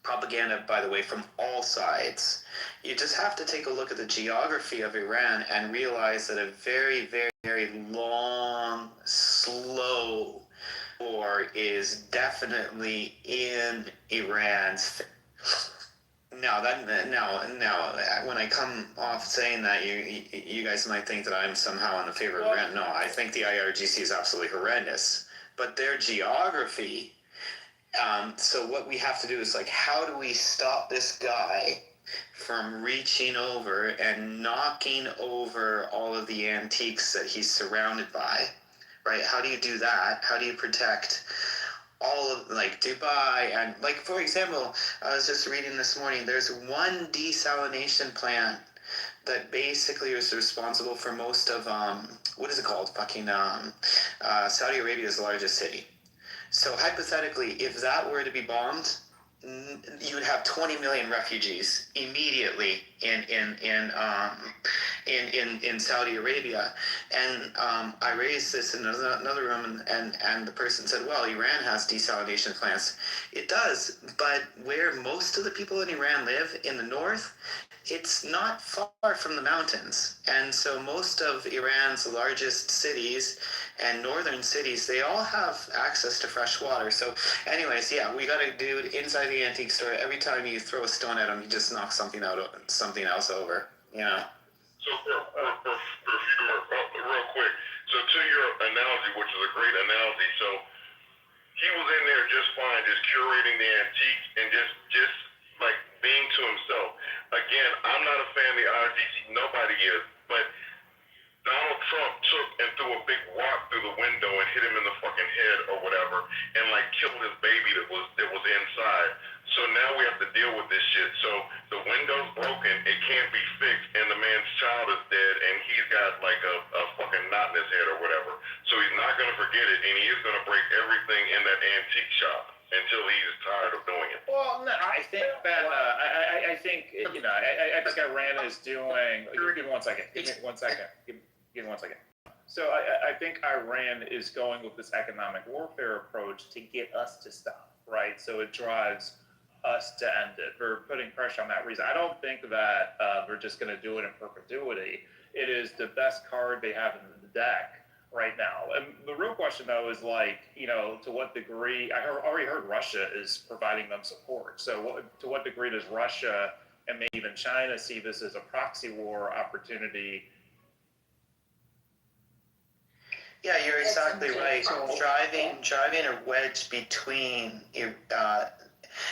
[SPEAKER 15] propaganda, by the way, from all sides, you just have to take a look at the geography of Iran and realize that a very, very, very long, slow war is definitely in Iran's. Now, when I come off saying that, you guys might think that I'm somehow in the favor of Iran. No, I think the IRGC is absolutely horrendous. But their geography. So what we have to do is, like, how do we stop this guy from reaching over and knocking over all of the antiques that he's surrounded by? Right? How do you do that? How do you protect all of, like, Dubai? And, like, for example, I was just reading this morning, there's one desalination plant that basically is responsible for most of, what is it called? Saudi Arabia's largest city. So hypothetically, if that were to be bombed, you would have 20 million refugees immediately in in Saudi Arabia. And I raised this in another room, and the person said, well, Iran has desalination plants. It does, but where most of the people in Iran live, in the north, it's not far from the mountains. And so most of Iran's largest cities and northern cities, they all have access to fresh water. So anyways, yeah, we got a dude inside the antique store. Every time you throw a stone at him, he just knocks something else over, you know?
[SPEAKER 23] So real quick, so to your analogy, which is a great analogy, so he was in there just fine, just curating the antiques and just like being to himself. Again, I'm not a fan of the IRGC, nobody is, but Donald Trump took and threw a big rock through the window and hit him in the fucking head or whatever, and like killed his baby that was inside. So now we have to deal with this shit. So the window's broken, it can't be fixed, and the man's child is dead, and he's got like a fucking knot in his head or whatever. So he's not gonna forget it, and he is gonna break everything in that antique shop until he's tired of doing it.
[SPEAKER 10] Well, no, I think that I think you know I think Iran is doing. Give me 1 second. Give me 1 second. Give me 1 second. So I think Iran is going with this economic warfare approach to get us to stop, right? So it drives us to end it. We're putting pressure on that reason. I don't think that we're just going to do it in perpetuity. It is the best card they have in the deck right now. And the real question, though, is like, you know, to what degree, already heard Russia is providing them support. So to what degree does Russia and maybe even China see this as a proxy war opportunity?
[SPEAKER 15] Yeah, you're exactly right. Driving a wedge between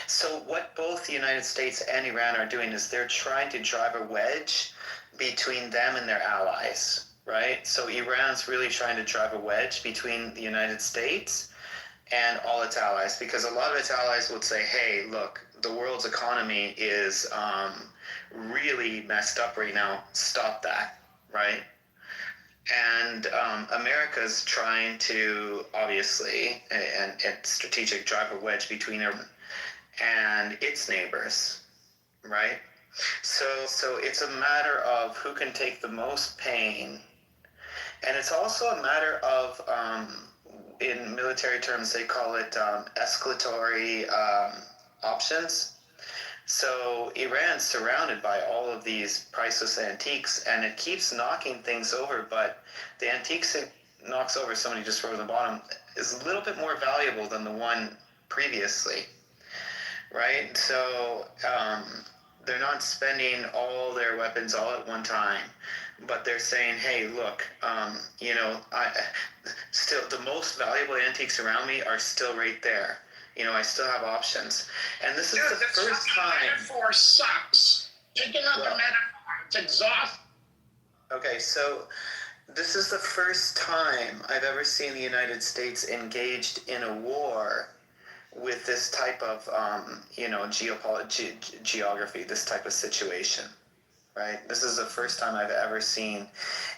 [SPEAKER 15] so what both the United States and Iran are doing is they're trying to drive a wedge between them and their allies, right? So Iran's really trying to drive a wedge between the United States and all its allies, because a lot of its allies would say, hey, look, the world's economy is really messed up right now. Stop that, right? And America's trying to, obviously, and strategic drive a wedge between Iran and its neighbors, right? So it's a matter of who can take the most pain, and it's also a matter of, in military terms, they call it escalatory options. So Iran's surrounded by all of these priceless antiques, and it keeps knocking things over, but the antiques it knocks over, somebody just wrote on the bottom, is a little bit more valuable than the one previously, right? So they're not spending all their weapons all at one time, but they're saying, hey, look, you know, still the most valuable antiques around me are still right there. You know, I still have options. And this is the first time.
[SPEAKER 19] Metaphor sucks. Picking up the metaphor, it's exhausting.
[SPEAKER 15] Okay, so this is the first time I've ever seen the United States engaged in a war with this type of, you know, geography, this type of situation, right? This is the first time I've ever seen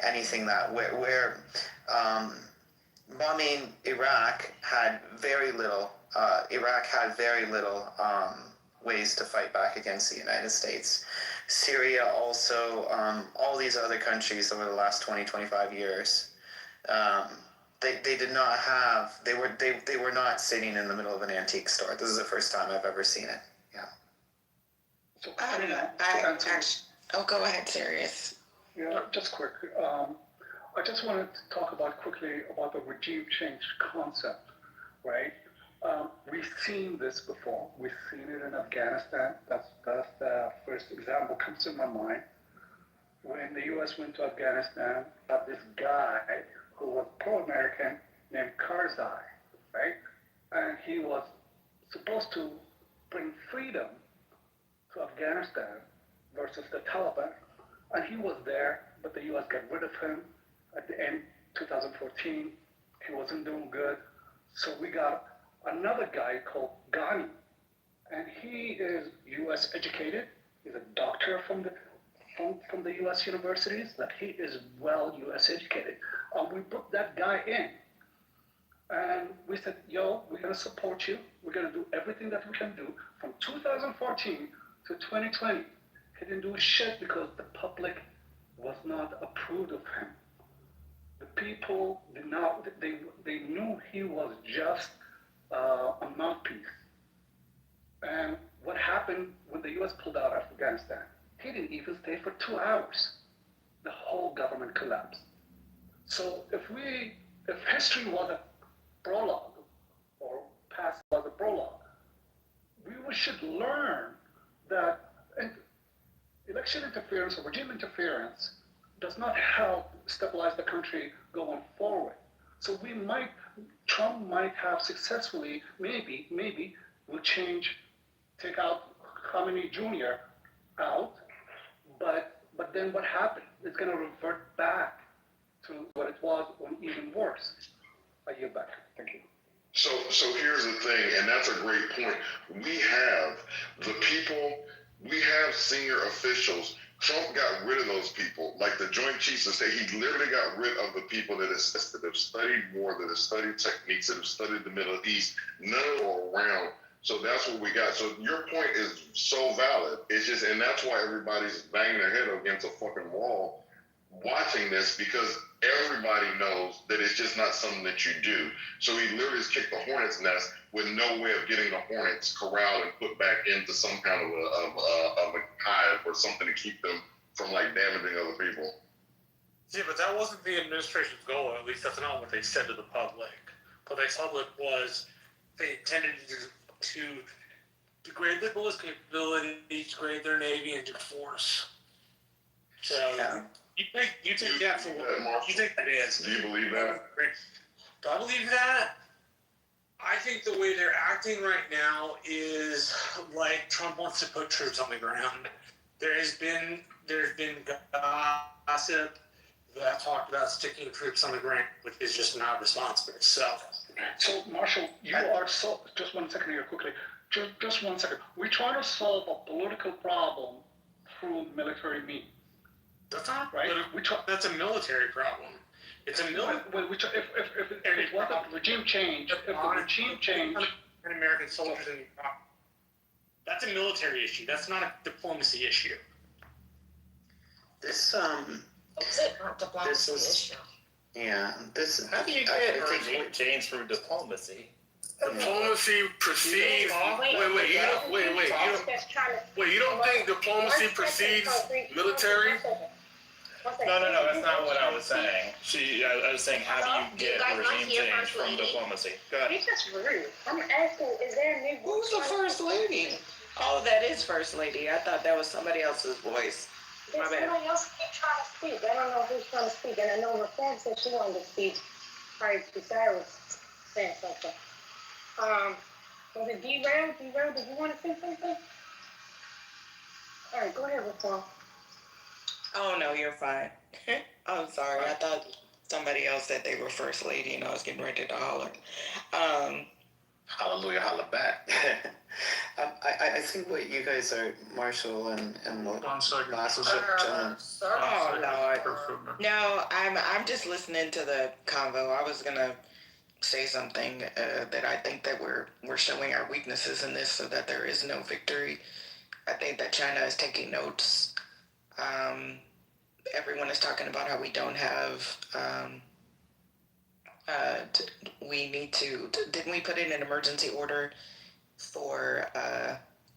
[SPEAKER 15] anything that where bombing Iraq had very little. Iraq had very little ways to fight back against the United States. Syria also, all these other countries over the last 20, 25 years, they did not have, they were not sitting in the middle of an antique store. This is the first time I've ever seen it. Yeah.
[SPEAKER 11] So,
[SPEAKER 3] go ahead, Sirius.
[SPEAKER 11] Yeah, just quick. I just wanted to talk quickly about the regime change concept, right? We've seen this before. We've seen it in Afghanistan. That's the first example comes to my mind. When the U.S. went to Afghanistan, this guy who was pro-American named Karzai, right? And he was supposed to bring freedom to Afghanistan versus the Taliban. And he was there, but the U.S. got rid of him at the end 2014. He wasn't doing good. So we got another guy called Ghani, and he is U.S. educated. He's a doctor from the U.S. universities. That he is well U.S. educated. We put that guy in, and we said, "Yo, we're gonna support you. We're gonna do everything that we can do from 2014 to 2020." He didn't do shit because the public was not not approve of him. The people did not, they knew he was just a mouthpiece. And what happened when the US pulled out of Afghanistan? He didn't even stay for 2 hours. The whole government collapsed. So if history was a prologue, or past was a prologue, we should learn that election interference or regime interference does not help stabilize the country going forward. So Trump might have successfully, maybe, will take out Khamenei Jr. out, but then what happened? It's going to revert back to what it was, or even worse. I yield back. Thank you.
[SPEAKER 23] So here's the thing, and that's a great point. We have senior officials. Trump got rid of those people, like the Joint Chiefs of State. He literally got rid of the people that have studied war, that have studied techniques, that have studied the Middle East. None of them are around. So that's what we got. So your point is so valid. It's just, and that's why everybody's banging their head against a fucking wall watching this, because everybody knows that it's just not something that you do. So he literally just kicked the hornet's nest with no way of getting the hornets corralled and put back into some kind of a hive or something to keep them from like damaging other people.
[SPEAKER 8] Yeah, but that wasn't the administration's goal. At least that's not what they said to the public. What they public was they intended to degrade their ballistic capability, degrade their navy, and force. So you take that for what you think that is.
[SPEAKER 23] Do you believe that?
[SPEAKER 8] Do I believe that? I think the way they're acting right now is like Trump wants to put troops on the ground. There's been gossip that talked about sticking troops on the ground, which is just not responsible itself.
[SPEAKER 11] So, Marshall, you are so. Just 1 second here, quickly. Just 1 second. We're trying to solve a political problem through military means.
[SPEAKER 8] That's not
[SPEAKER 11] right.
[SPEAKER 8] That's a military problem. It's a military.
[SPEAKER 11] Well, if it was a regime change, if the regime change,
[SPEAKER 8] and American soldiers in Iraq, that's a military issue. That's not a diplomacy issue.
[SPEAKER 15] This
[SPEAKER 9] Not diplomacy issue.
[SPEAKER 15] Yeah, this.
[SPEAKER 10] How do you get regime change through diplomacy?
[SPEAKER 2] Diplomacy precedes. Wait, you don't think diplomacy precedes military?
[SPEAKER 10] No, that's not what I was saying. I was saying, how do you get regime change from diplomacy? Go ahead.
[SPEAKER 20] You're just rude. I'm asking, is there a new...
[SPEAKER 4] Who's the first lady? Oh, that is first lady. I thought that was somebody else's voice. My bad.
[SPEAKER 20] Somebody else keep trying to speak. I don't know who's trying to speak. And I know her friend said she wanted to speak prior to Sarah was saying something. Was it D-Rail? D-Rail, did you want to say something? All right, go ahead, Raquel.
[SPEAKER 4] Oh, no, you're fine. I'm sorry. I thought somebody else said they were first lady and I was getting ready to holler.
[SPEAKER 15] Hallelujah, holla back. I think what you guys are, Marshall and last gentleman.
[SPEAKER 4] Oh, Lord. No, I'm just listening to the convo. I was going to say something that I think that we're showing our weaknesses in this so that there is no victory. I think that China is taking notes. Everyone is talking about how we don't have, we need to, didn't we put in an emergency order for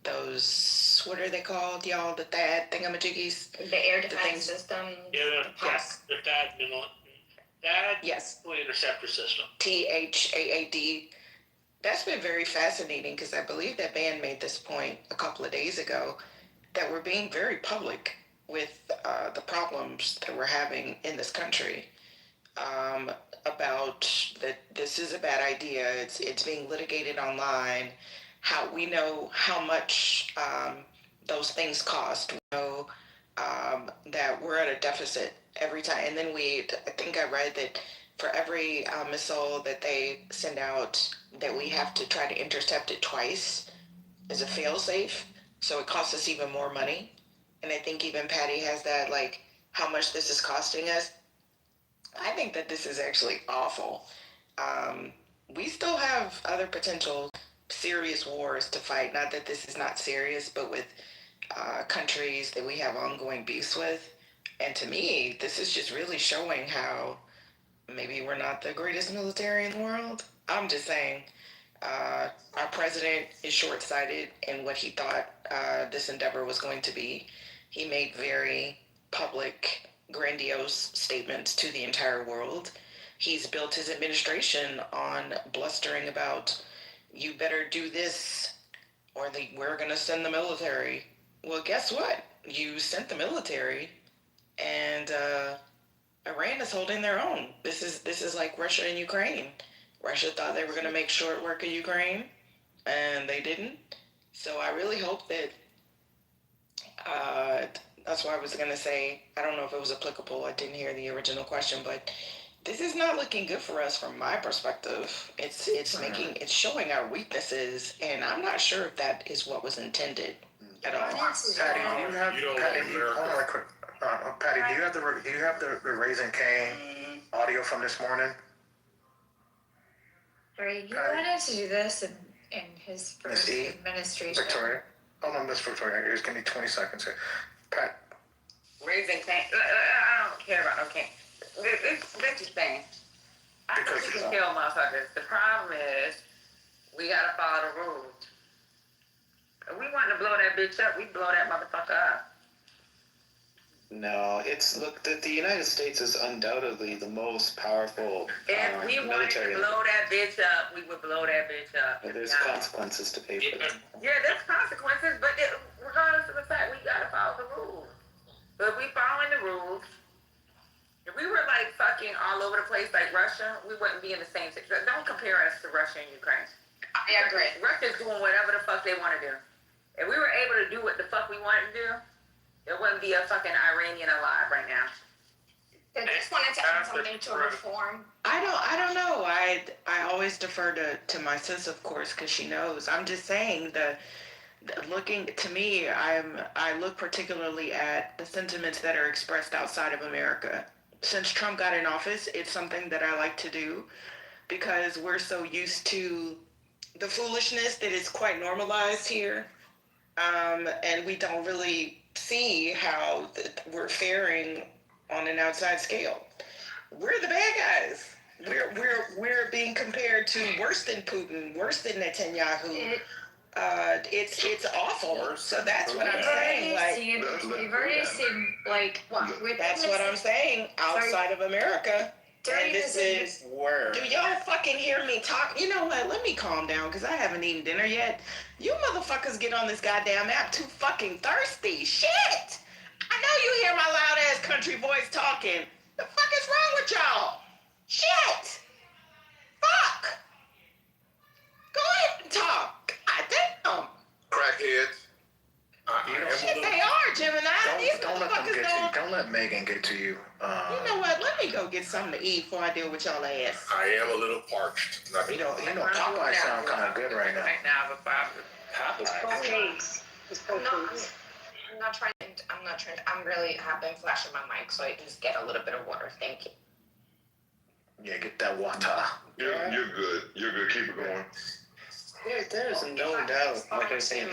[SPEAKER 4] those, what are they called, y'all, the THAAD thingamajiggies?
[SPEAKER 9] The air defense system.
[SPEAKER 8] Yeah, the THAAD
[SPEAKER 4] yes.
[SPEAKER 8] Interceptor system.
[SPEAKER 4] THAAD. That's been very fascinating because I believe that Ban made this point a couple of days ago that we're being very public with the problems that we're having in this country about that this is a bad idea. It's being litigated online. How we know how much those things cost. We know that we're at a deficit every time. And then I think I read that for every missile that they send out, that we have to try to intercept it twice as a fail-safe. So it costs us even more money. And I think even Patty has that, like, how much this is costing us. I think that this is actually awful. We still have other potential serious wars to fight. Not that this is not serious, but with countries that we have ongoing beefs with. And to me, this is just really showing how maybe we're not the greatest military in the world. I'm just saying, our president is short-sighted in what he thought this endeavor was going to be. He made very public, grandiose statements to the entire world. He's built his administration on blustering about, you better do this, or we're going to send the military. Well, guess what? You sent the military, and Iran is holding their own. This is like Russia and Ukraine. Russia thought they were going to make short work of Ukraine, and they didn't. So I really hope that. That's why I was going to say, I don't know if it was applicable. I didn't hear the original question, but this is not looking good for us from my perspective. It's showing our weaknesses, and I'm not sure if that is what was intended at all.
[SPEAKER 7] Patty, do you have Patty, do you have the Raising Cane audio from this morning?
[SPEAKER 6] Right, he wanted to do this in his first administration.
[SPEAKER 7] Victoria? Hold on, Miss Victoria. Just give me 20 seconds here. Pat.
[SPEAKER 3] Raising Cane. I don't care about no cane. This is thing. I think we can kill motherfuckers. The problem is, we gotta follow the rules. If we want to blow that bitch up, we blow that motherfucker up.
[SPEAKER 15] No, the United States is undoubtedly the most powerful
[SPEAKER 3] If we wanted
[SPEAKER 15] military.
[SPEAKER 3] to blow that bitch up, we would blow that bitch up.
[SPEAKER 15] But there's consequences to pay for that.
[SPEAKER 3] Yeah, there's consequences, but regardless of the fact, we gotta follow the rules. But if we following the rules, if we were like fucking all over the place like Russia, we wouldn't be in the same situation. Don't compare us to Russia and Ukraine.
[SPEAKER 9] I agree.
[SPEAKER 3] Russia's doing whatever the fuck they want to do. If we were able to do what the fuck we wanted to do, there wouldn't be a fucking Iranian alive right now.
[SPEAKER 9] I just wanted to add something to reform.
[SPEAKER 4] I don't know. I always defer to my sis, of course, because she knows. I'm just saying looking to me, I look particularly at the sentiments that are expressed outside of America. Since Trump got in office, it's something that I like to do because we're so used to the foolishness that is quite normalized here, and we don't really see how we're faring on an outside scale. We're the bad guys. We're being compared to worse than Putin, worse than Netanyahu. It's awful. So that's what I'm saying.
[SPEAKER 6] You've already seen like
[SPEAKER 4] that's what I'm saying. Outside of America. And this is
[SPEAKER 15] where.
[SPEAKER 4] Do y'all fucking hear me talk? You know what? Let me calm down because I haven't eaten dinner yet. You motherfuckers get on this goddamn app too fucking thirsty. Shit! I know you hear my loud ass country voice talking. The fuck is wrong with y'all? Shit! Fuck! Go ahead and talk. God damn.
[SPEAKER 18] Crackheads.
[SPEAKER 4] Shit, they are, Gemini. These motherfuckers
[SPEAKER 7] don't let Megan get to you.
[SPEAKER 4] You know what? Let me go get something to eat before I deal with y'all ass.
[SPEAKER 18] I am a little parched.
[SPEAKER 7] You know, Popeye sound kind of good right now.
[SPEAKER 9] I'm really have been flashing my mic, so I just get a little bit of water. Thank you.
[SPEAKER 7] Yeah, get that water.
[SPEAKER 23] You're good. You're good. Keep it going.
[SPEAKER 15] There's no doubt. Like I was saying,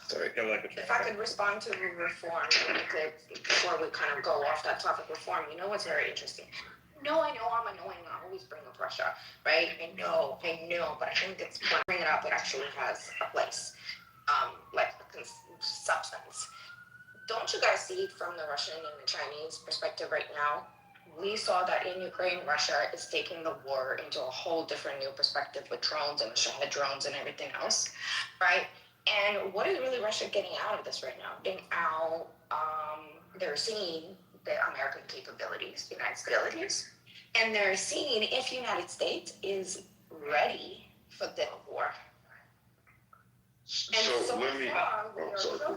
[SPEAKER 15] sorry.
[SPEAKER 9] If I could respond to reform before we kind of go off that topic, reform, you know what's very interesting? No, I know I'm annoying. I always bring up Russia, right? I know, but I think it's when I bring it up, it actually has a place, like substance. Don't you guys see from the Russian and the Chinese perspective right now? We saw that in Ukraine, Russia is taking the war into a whole different new perspective with drones and the Shahed drones and everything else, right? And what is really Russia getting out of this right now? They're seeing the American capabilities, the United States abilities, and they're seeing if the United States is ready for the war.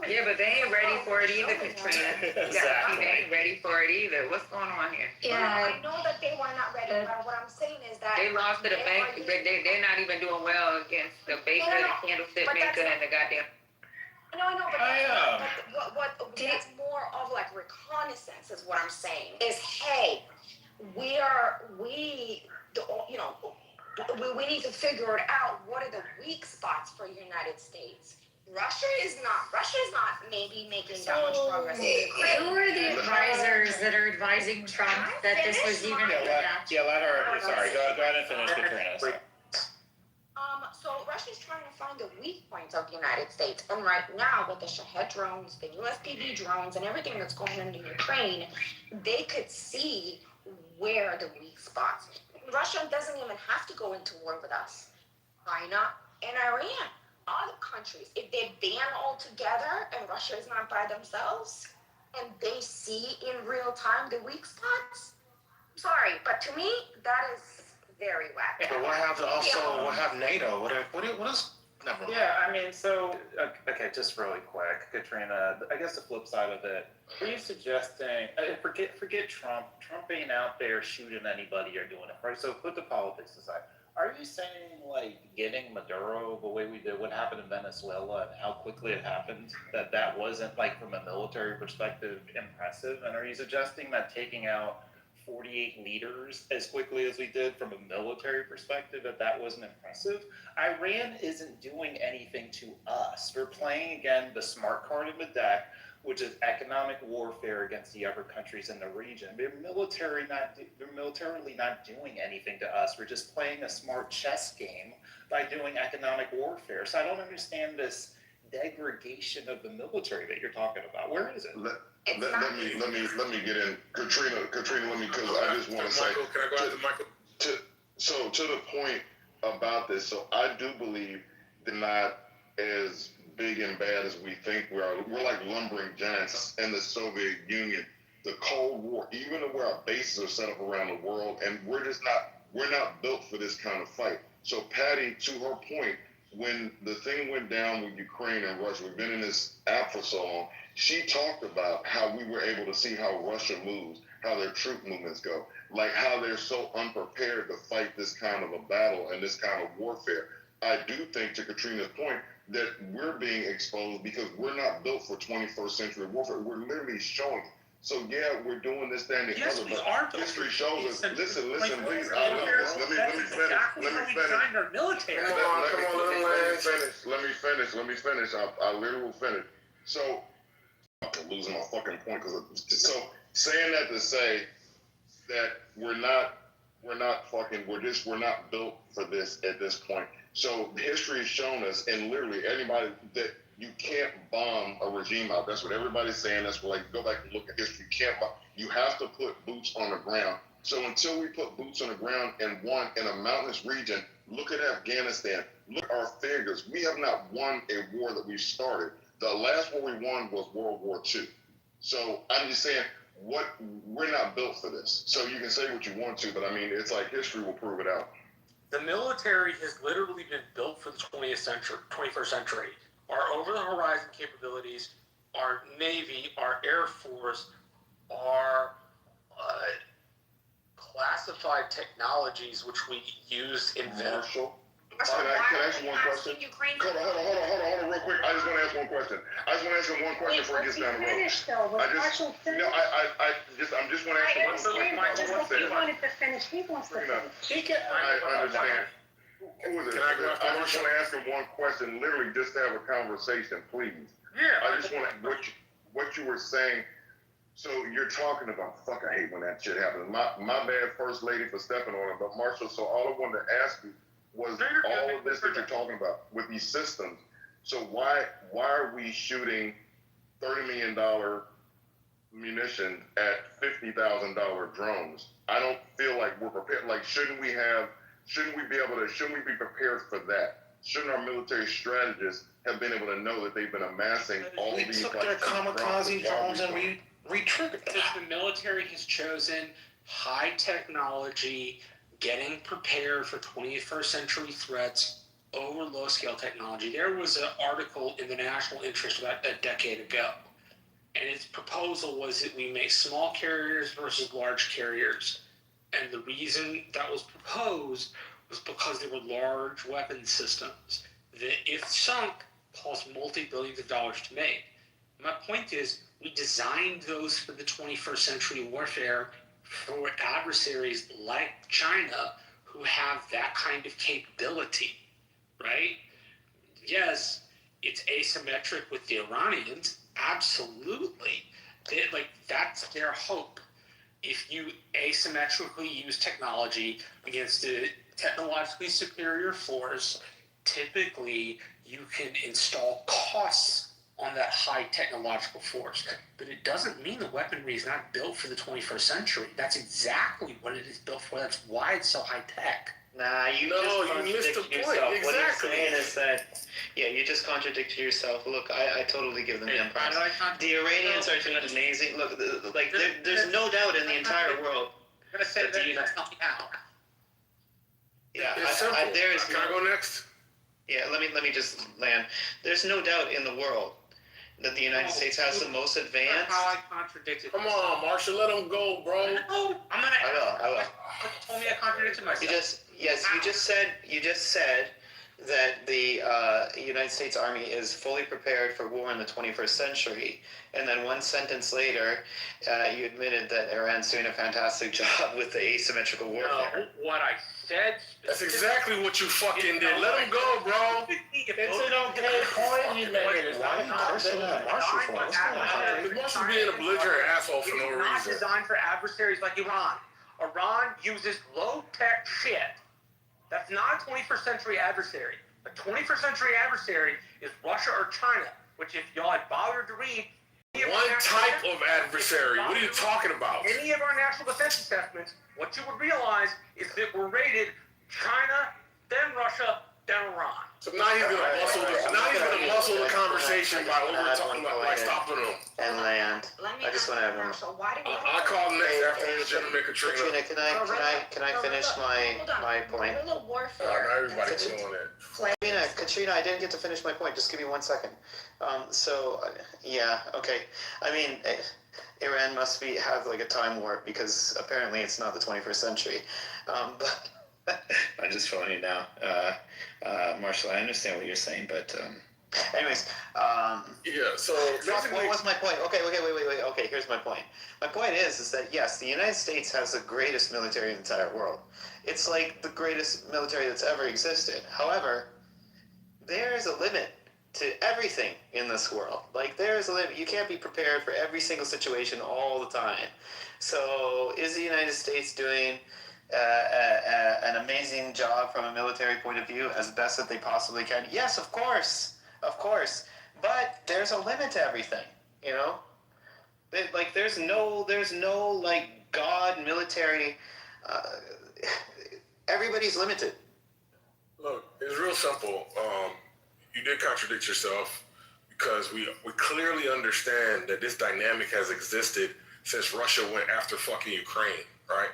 [SPEAKER 3] Yeah, but they ain't ready for it either, Katrina. Exactly. They ain't ready for it either. What's going on here?
[SPEAKER 9] Yeah, I know that they were not ready, but what I'm saying is that
[SPEAKER 3] they lost to the bank, but they're not even doing well against the baker, the candlestick maker, and the goddamn.
[SPEAKER 9] I know, but that's more of like reconnaissance is what I'm saying. Is hey, we need to figure it out. What are the weak spots for the United States? Russia is not maybe making that much progress in Ukraine.
[SPEAKER 6] Who are the advisors that are advising Trump that this was even a good action?
[SPEAKER 10] Let her. Sorry, go ahead and finish, Katrina.
[SPEAKER 9] So Russia's trying to find the weak points of the United States, and right now with the Shahed drones, the USPV drones, and everything that's going on in Ukraine, they could see where the weak spots. Russia doesn't even have to go into war with us. China and Iran, other countries, if they ban altogether and Russia is not by themselves, and they see in real time the weak spots, sorry, but to me that is very whack.
[SPEAKER 7] But what have NATO? What is? Never mind.
[SPEAKER 10] Yeah, I mean, so okay, just really quick, Katrina. I guess the flip side of it. Are you suggesting? Forget Trump. Trump ain't out there shooting anybody or doing it, right? So put the politics aside. Are you saying like getting Maduro the way we did, what happened in Venezuela, and how quickly it happened, that wasn't like from a military perspective impressive? And are you suggesting that taking out 48 leaders as quickly as we did from a military perspective, that wasn't impressive? Iran isn't doing anything to us. We're playing, again, the smart card in the deck, which is economic warfare against the other countries in the region. They're militarily not doing anything to us. We're just playing a smart chess game by doing economic warfare. So I don't understand this degradation of the military that you're talking about. Where is it?
[SPEAKER 13] Let me get in. Katrina, let me, because I just want to say.
[SPEAKER 2] Michael, can I go after Michael?
[SPEAKER 13] To the point about this, so I do believe they're not as big and bad as we think we are. We're like lumbering giants in the Soviet Union. The Cold War, even where our bases are set up around the world, and we're not built for this kind of fight. So Patty, to her point, when the thing went down with Ukraine and Russia, we've been in this app for so long, she talked about how we were able to see how Russia moves, how their troop movements go, like how they're so unprepared to fight this kind of a battle and this kind of warfare. I do think, to Katrina's point, that we're being exposed because we're not built for 21st century warfare. We're literally showing it. So yeah, we're doing this, that, and the other, but history shows us. Listen, please. Let me finish.
[SPEAKER 8] Military.
[SPEAKER 13] Let me finish. I literally will finish. So I'm losing my fucking point so saying that to say that we're not built for this at this point. So history has shown us, and literally anybody, that you can't bomb a regime out. That's what everybody's saying. That's what, like, go back and look at history. You can't bomb. You have to put boots on the ground. So until we put boots on the ground in a mountainous region, look at Afghanistan. Look at our figures. We have not won a war that we started. The last war we won was World War II. So I'm just saying, we're not built for this. So you can say what you want to, but I mean, it's like history will prove it out.
[SPEAKER 8] The military has literally been built for the 21st century. Our over-the-horizon capabilities, our Navy, our Air Force, our classified technologies, which we use in
[SPEAKER 13] Marshall, can I ask you one question? Hold on, real quick. I just want to ask one question. Before he gets down the road. I'm just want to ask you one question.
[SPEAKER 20] He wanted to finish. He wants to finish.
[SPEAKER 13] I understand. Who is it? I just want to ask him one question, literally just to have a conversation, please.
[SPEAKER 8] Yeah.
[SPEAKER 13] I just want to, what you were saying. So you're talking about, fuck, I hate when that shit happens. My bad, First Lady, for stepping on it. But Marshall, so all I wanted to ask you was all of this that you're talking about with these systems. So why are we shooting $30 million munition at $50,000 drones? I don't feel like we're prepared. Like, shouldn't we be prepared for that? Shouldn't our military strategists have been able to know that they've been amassing all these?
[SPEAKER 7] We took their kamikaze drones and we re-triggered them.
[SPEAKER 8] The military has chosen high technology, getting prepared for 21st century threats over low scale technology. There was an article in the National Interest about a decade ago, and its proposal was that we make small carriers versus large carriers. And the reason that was proposed was because they were large weapon systems that, if sunk, cost multi-billions of dollars to make. My point is, we designed those for the 21st century warfare for adversaries like China who have that kind of capability, right? Yes, it's asymmetric with the Iranians. Absolutely. That's their hope. If you asymmetrically use technology against a technologically superior force, typically you can install costs on that high technological force. But it doesn't mean the weaponry is not built for the 21st century. That's exactly what it is built for. That's why it's so high tech.
[SPEAKER 15] Nah, you missed the point.
[SPEAKER 8] Yourself.
[SPEAKER 15] Exactly. What you're saying is that, you just contradicted yourself. Look, I totally give them the props. The Iranians are doing amazing. Look, there's no doubt in the entire world.
[SPEAKER 8] I'm going to say that something out.
[SPEAKER 15] Yeah,
[SPEAKER 2] Can I go next?
[SPEAKER 15] Yeah, let me just land. There's no doubt in the world that the United States has the most advanced.
[SPEAKER 8] How I contradicted.
[SPEAKER 2] Come on, Marshall, let him go, bro.
[SPEAKER 8] No, I'm gonna.
[SPEAKER 15] I will.
[SPEAKER 8] You told me I contradicted myself.
[SPEAKER 15] You just said that the United States Army is fully prepared for war in the 21st century, and then one sentence later, you admitted that Iran's doing a fantastic job with the asymmetrical warfare.
[SPEAKER 8] No, what I said.
[SPEAKER 2] That's exactly what you fucking did. Let him go, bro.
[SPEAKER 19] It's an okay point you made.
[SPEAKER 7] Why are you cursing at Marshall for? What's going on?
[SPEAKER 2] Because Marshall's being a belligerent asshole for no
[SPEAKER 8] It's not
[SPEAKER 2] reason.
[SPEAKER 8] designed for adversaries like Iran. Iran uses low-tech shit. That's not a 21st century adversary. A 21st century adversary is Russia or China, which if y'all had bothered to read...
[SPEAKER 2] One type of adversary. What are you talking about?
[SPEAKER 8] Any of our national defense assessments, what you would realize is that we're rated China, then Russia, then Iran.
[SPEAKER 2] So now he's gonna muscle the conversation by stopping him.
[SPEAKER 15] And land. I just want to have one.
[SPEAKER 2] I'll call him next after the gentleman Katrina.
[SPEAKER 15] Can I finish my point?
[SPEAKER 2] Now everybody's doing it.
[SPEAKER 15] Katrina, I didn't get to finish my point. Just give me 1 second. Okay. I mean, Iran must have like a time warp because apparently it's not the 21st century. But I'm just phoning you now. Marshall, I understand what you're saying, but anyways.
[SPEAKER 2] So
[SPEAKER 15] what was my point? Okay, wait. Okay, here's my point. My point is that yes, the United States has the greatest military in the entire world. It's like the greatest military that's ever existed. However, there's a limit to everything in this world. Like, there's a limit. You can't be prepared for every single situation all the time. So is the United States doing an amazing job from a military point of view as best that they possibly can? Yes, of course. But there's a limit to everything, there's no like God military. Everybody's limited.
[SPEAKER 2] Look, it's real simple. You did contradict yourself because we clearly understand that this dynamic has existed since Russia went after fucking Ukraine, right?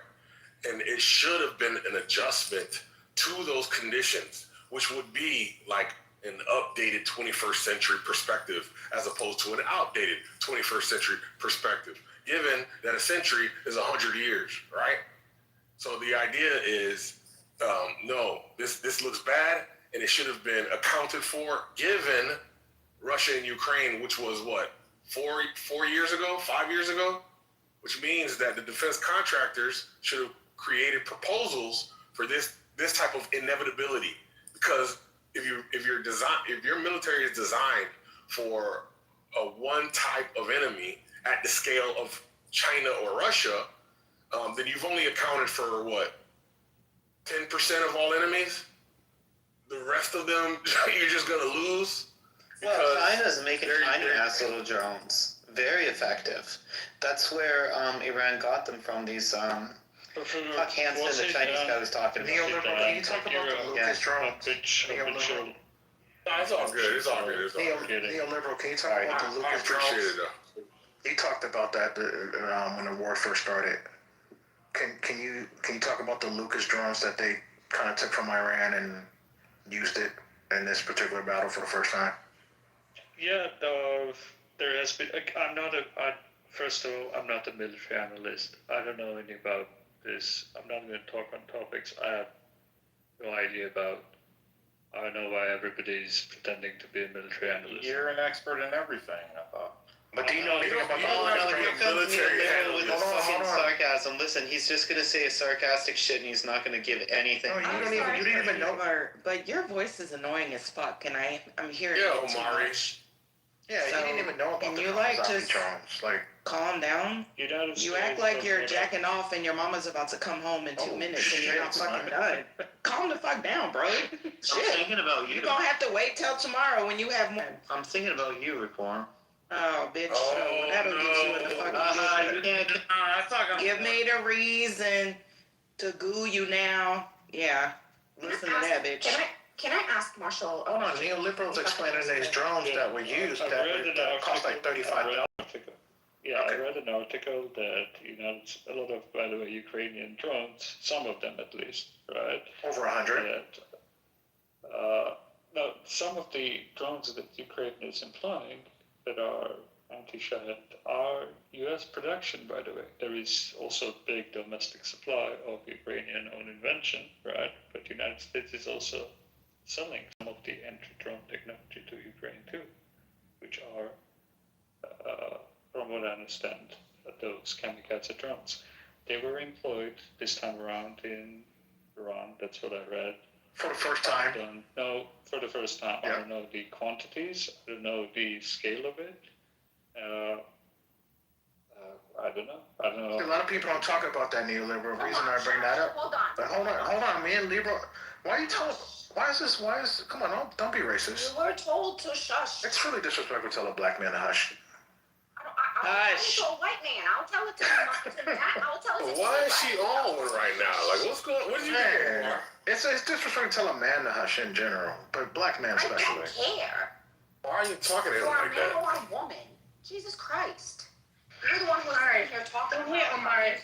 [SPEAKER 2] And it should have been an adjustment to those conditions, which would be like an updated 21st century perspective as opposed to an outdated 21st century perspective, given that a century is 100 years, right? So the idea is, no, this looks bad, and it should have been accounted for, given Russia and Ukraine, which was what, 4 years ago, 5 years ago? Which means that the defense contractors should have created proposals for this type of inevitability. Because if your military is designed for a one type of enemy at the scale of China or Russia, then you've only accounted for what, 10% of all enemies? The rest of them, you're just gonna lose?
[SPEAKER 15] Well, China's making tiny-ass little drones. Very effective. That's where Iran got them from, these Huck Hansen, the Chinese guy was talking about.
[SPEAKER 8] Can you talk about the Lucas drones?
[SPEAKER 2] It's all good.
[SPEAKER 7] Neoliberal, can you talk about the Lucas drones? He talked about that when the war first started. Can you talk about the Lucas drones that they kind of took from Iran and used it in this particular battle for the first time?
[SPEAKER 5] Yeah, there has been. First of all, I'm not a military analyst. I don't know anything about this. I'm not going to talk on topics I have no idea about. I don't know why everybody's pretending to be a military analyst.
[SPEAKER 10] You're an expert in everything, I thought.
[SPEAKER 7] But do you know anything about
[SPEAKER 15] Oh no, here comes neoliberal with his fucking
[SPEAKER 7] hold on.
[SPEAKER 15] sarcasm. Listen, he's just gonna say a sarcastic shit and he's not gonna give anything.
[SPEAKER 7] No, you didn't even know.
[SPEAKER 4] But your voice is annoying as fuck, and I'm hearing
[SPEAKER 2] Yeah,
[SPEAKER 4] it too
[SPEAKER 2] Omari.
[SPEAKER 4] much.
[SPEAKER 7] Yeah,
[SPEAKER 4] So,
[SPEAKER 7] you didn't even know about
[SPEAKER 4] can
[SPEAKER 7] the
[SPEAKER 4] you like
[SPEAKER 7] Kawasaki
[SPEAKER 4] just
[SPEAKER 7] drones. Like,
[SPEAKER 4] calm down? You act like you're jacking off and your mama's about to come home in 2 minutes and you're not fucking done. Calm the fuck down, bro.
[SPEAKER 15] I'm
[SPEAKER 4] Shit.
[SPEAKER 15] thinking about you.
[SPEAKER 4] You're gonna have to wait till tomorrow when you have more.
[SPEAKER 15] I'm thinking about you, Reform.
[SPEAKER 4] Oh, bitch, so that'll get you in the fucking Give me the reason to goo you now. Yeah, listen to that, bitch.
[SPEAKER 9] Can I ask Marshall?
[SPEAKER 7] hold on, neoliberals explaining these drones that were used that cost like $35.
[SPEAKER 5] Yeah, I read an article that a lot of, by the way, Ukrainian drones, some of them at least, right?
[SPEAKER 7] Over 100.
[SPEAKER 5] No, some of the drones that Ukraine is employing that are anti-Shahed are U.S. production, by the way. There is also a big domestic supply of Ukrainian-owned invention, right? But the United States is also selling some of the anti-drone technology to Ukraine too, which are, from what I understand, those kamikaze drones. They were employed this time around in Iran. That's what I read.
[SPEAKER 7] For the first time?
[SPEAKER 5] I don't know, for the first time.
[SPEAKER 7] Yeah.
[SPEAKER 5] I don't know the quantities. I don't know the scale of it. I don't know.
[SPEAKER 7] A lot of people don't talk about that neoliberal reason I bring that up.
[SPEAKER 9] Hold on.
[SPEAKER 7] But hold on, man, liberal. Why are you telling? Why is this? Come on, don't be racist.
[SPEAKER 9] You were told to shush.
[SPEAKER 7] It's really disrespectful to tell a black man to hush.
[SPEAKER 9] I'll tell it to a white man. I'll tell it to that. I'll tell it to
[SPEAKER 2] Why is she on one right now? Like, what's going on? What did you do?
[SPEAKER 7] Man, it's disrespectful to tell a man to hush in general, but black men
[SPEAKER 9] I
[SPEAKER 7] especially.
[SPEAKER 9] don't care.
[SPEAKER 2] Why are you talking to him
[SPEAKER 9] For a
[SPEAKER 2] like
[SPEAKER 9] man
[SPEAKER 2] that?
[SPEAKER 9] or a woman. Jesus Christ. You're the one who's sitting here talking
[SPEAKER 20] So here, Omari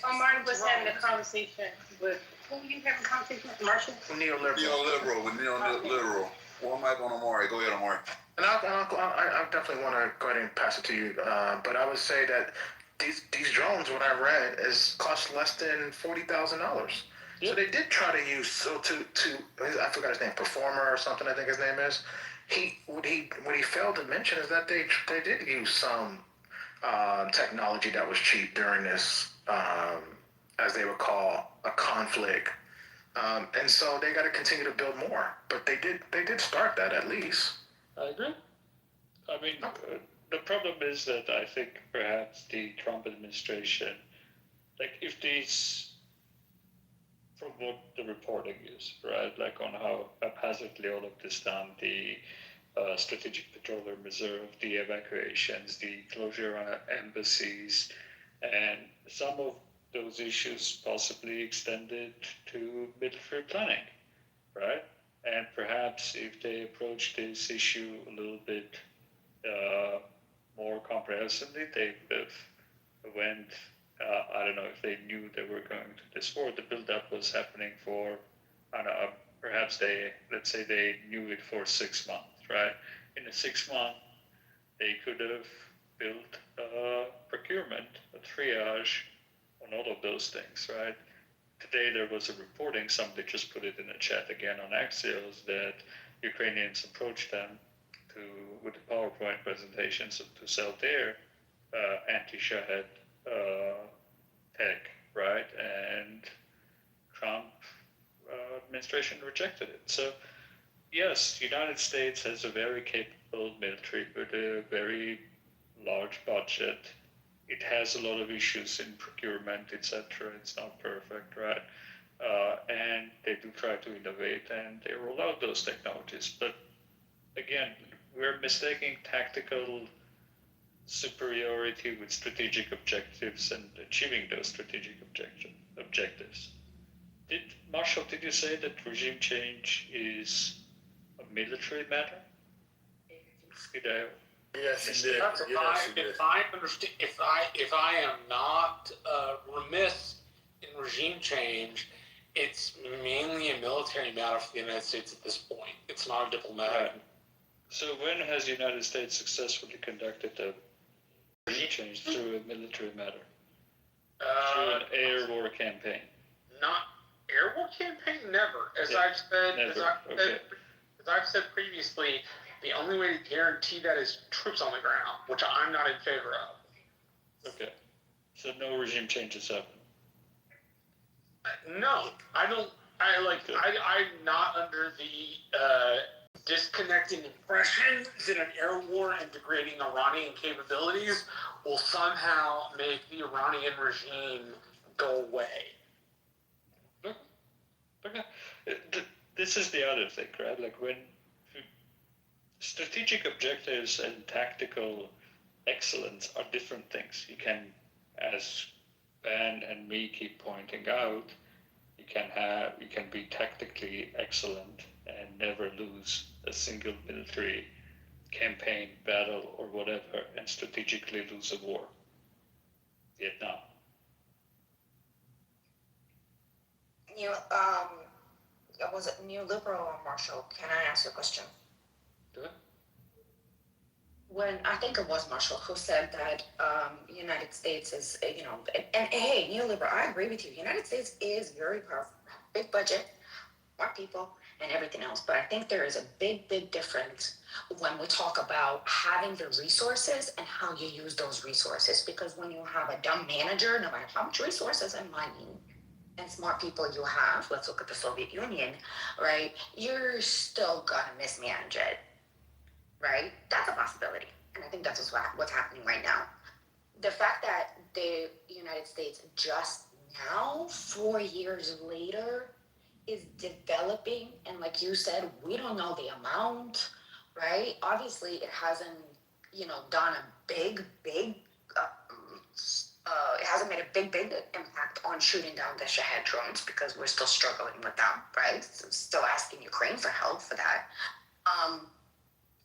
[SPEAKER 20] was having a conversation with, who were you having a conversation with, Marshall?
[SPEAKER 7] Neoliberal.
[SPEAKER 12] Neoliberal. Well, Mike on Amari. Go ahead, Amari.
[SPEAKER 7] And I definitely want to go ahead and pass it to you, but I would say that these drones, what I read, cost less than $40,000. So they did try to use I forgot his name, Performer or something I think his name is. What he failed to mention is that they did use some technology that was cheap during this, as they would call, a conflict. And so they got to continue to build more, but they did start that at least.
[SPEAKER 5] I agree. I mean, the problem is that I think perhaps the Trump administration, like if these, from what the reporting is, right, like on how haphazardly all of this done, the Strategic Petroleum Reserve, the evacuations, the closure of embassies, and some of those issues possibly extended to military planning, right? And perhaps if they approach this issue a little bit more comprehensively, they would have went, I don't know if they knew they were going to this war. The build-up was happening for, I don't know, perhaps let's say they knew it for 6 months, right? In a 6 month, they could have built a procurement, a triage on all of those things, right? Today there was a reporting, somebody just put it in the chat again on Axios, that Ukrainians approached them with the PowerPoint presentations to sell their anti-Shahed tech, right? And Trump administration rejected it. So yes, the United States has a very capable military with a very large budget. It has a lot of issues in procurement, etc. It's not perfect, right? And they do try to innovate and they roll out those technologies. But again, we're mistaking tactical superiority with strategic objectives and achieving those strategic objectives. Marshall, did you say that regime change is a military matter?
[SPEAKER 2] Yes, he did.
[SPEAKER 8] If I understand, if I am not remiss in regime change, it's mainly a military matter for the United States at this point. It's not a diplomatic.
[SPEAKER 5] Right. So when has the United States successfully conducted a regime change through a military matter? Through an air war campaign?
[SPEAKER 8] Not air war campaign, never. As I've said,
[SPEAKER 5] never.
[SPEAKER 8] as I've said previously, The only way to guarantee that is troops on the ground, which I'm not in favor of.
[SPEAKER 5] Okay. So no regime changes happen.
[SPEAKER 8] No, I don't. I'm not under the disconnecting impression that an air war and degrading Iranian capabilities will somehow make the Iranian regime go away.
[SPEAKER 5] Okay. This is the other thing, right? Like when strategic objectives and tactical excellence are different things. You can, as Ben and me keep pointing out, you can be tactically excellent and never lose a single military campaign, battle, or whatever, and strategically lose a war. Vietnam.
[SPEAKER 9] Was it neoliberal or Marshall? Can I ask you a question?
[SPEAKER 5] Do it.
[SPEAKER 9] When I think it was Marshall who said that United States is, and hey, neoliberal, I agree with you. United States is very powerful, big budget, more people, and everything else. But I think there is a big, big difference when we talk about having the resources and how you use those resources. Because when you have a dumb manager, no matter how much resources and money and smart people you have, let's look at the Soviet Union, right? You're still gonna mismanage it, right? That's a possibility. And I think that's what's happening right now. The fact that the United States just now, 4 years later, is developing, and like you said, we don't know the amount, right? Obviously, it hasn't, done a big, it hasn't made a big impact on shooting down the Shahed drones because we're still struggling with them, right? So still asking Ukraine for help for that.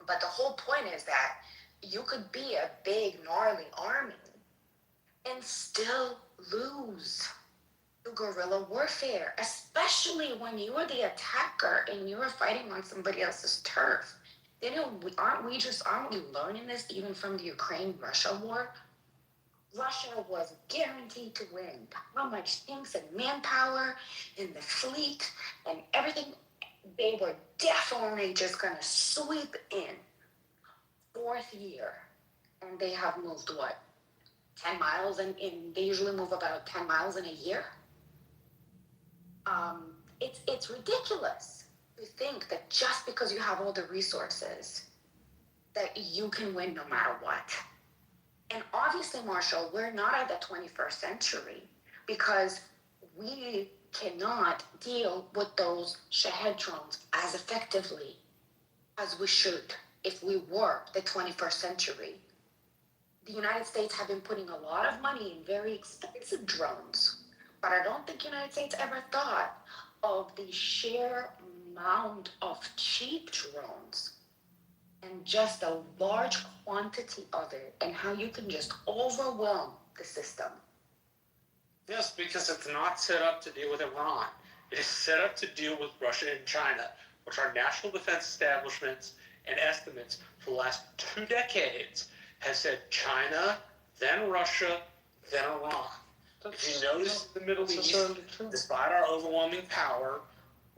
[SPEAKER 9] But the whole point is that you could be a big, gnarly army and still lose to guerrilla warfare, especially when you are the attacker and you are fighting on somebody else's turf. Aren't we learning this even from the Ukraine-Russia war? Russia was guaranteed to win. How much tanks and manpower and the fleet and everything, they were definitely just going to sweep in. 4th year, and they have moved 10 miles, and they usually move about 10 miles in a year. It's ridiculous to think that just because you have all the resources that you can win no matter what. And obviously, Marshall, we're not at the 21st century because we cannot deal with those Shahed drones as effectively as we should if we were the 21st century. The United States have been putting a lot of money in very expensive drones, but I don't think the United States ever thought of the sheer amount of cheap drones and just a large quantity of it and how you can just overwhelm the system.
[SPEAKER 8] Yes, because it's not set up to deal with Iran. It is set up to deal with Russia and China, which are national defense establishments and estimates for the last 2 decades has said China, then Russia, then Iran. If you notice in the Middle East, despite our overwhelming power,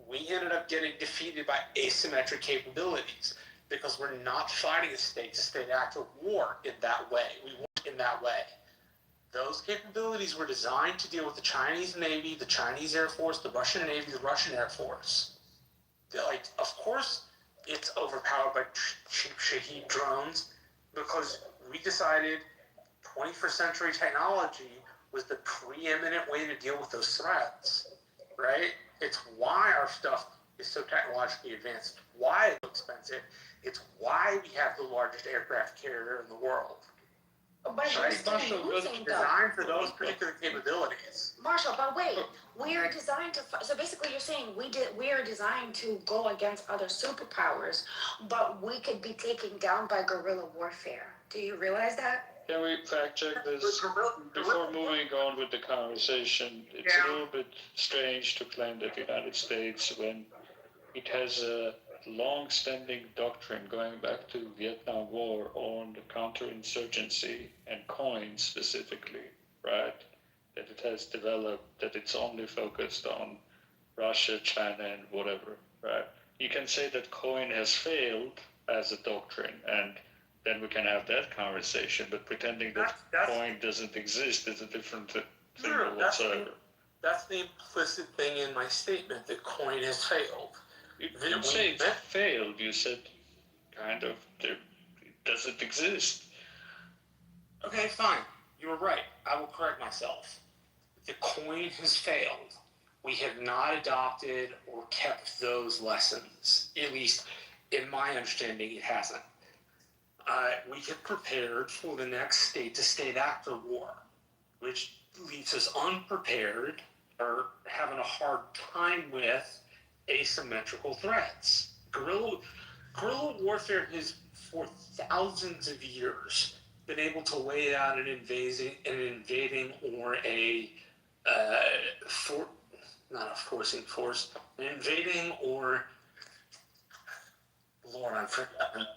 [SPEAKER 8] we ended up getting defeated by asymmetric capabilities because we're not fighting a state-to-state active war in that way. We weren't in that way. Those capabilities were designed to deal with the Chinese Navy, the Chinese Air Force, the Russian Navy, the Russian Air Force. Of course, it's overpowered by cheap Shahed drones because we decided 21st century technology was the preeminent way to deal with those threats, right? It's why our stuff is so technologically advanced, why it's so expensive. It's why we have the largest aircraft carrier in the world.
[SPEAKER 9] But you're still losing
[SPEAKER 8] designed for those particular capabilities.
[SPEAKER 9] Marshall, but wait, we are designed to. So basically, you're saying we are designed to go against other superpowers, but we could be taken down by guerrilla warfare. Do you realize that?
[SPEAKER 5] Can we fact check this before moving on with the conversation? It's a little bit strange to claim that the United States, when it has a long-standing doctrine going back to Vietnam War on the counterinsurgency and coin specifically, right? That it has developed, that it's only focused on Russia, China, and whatever, right? You can say that coin has failed as a doctrine, and then we can have that conversation. But pretending that coin doesn't exist is a different thing whatsoever.
[SPEAKER 8] That's the implicit thing in my statement that coin has failed.
[SPEAKER 5] You didn't say it failed. You said kind of it doesn't exist.
[SPEAKER 8] Okay, fine. You were right. I will correct myself. The coin has failed. We have not adopted or kept those lessons. At least, in my understanding, it hasn't. We have prepared for the next state-to-state actor war, which leaves us unprepared or having a hard time with asymmetrical threats. Guerrilla warfare has, for thousands of years, been able to lay out an invading or an invading or Lord, I'm forgetting.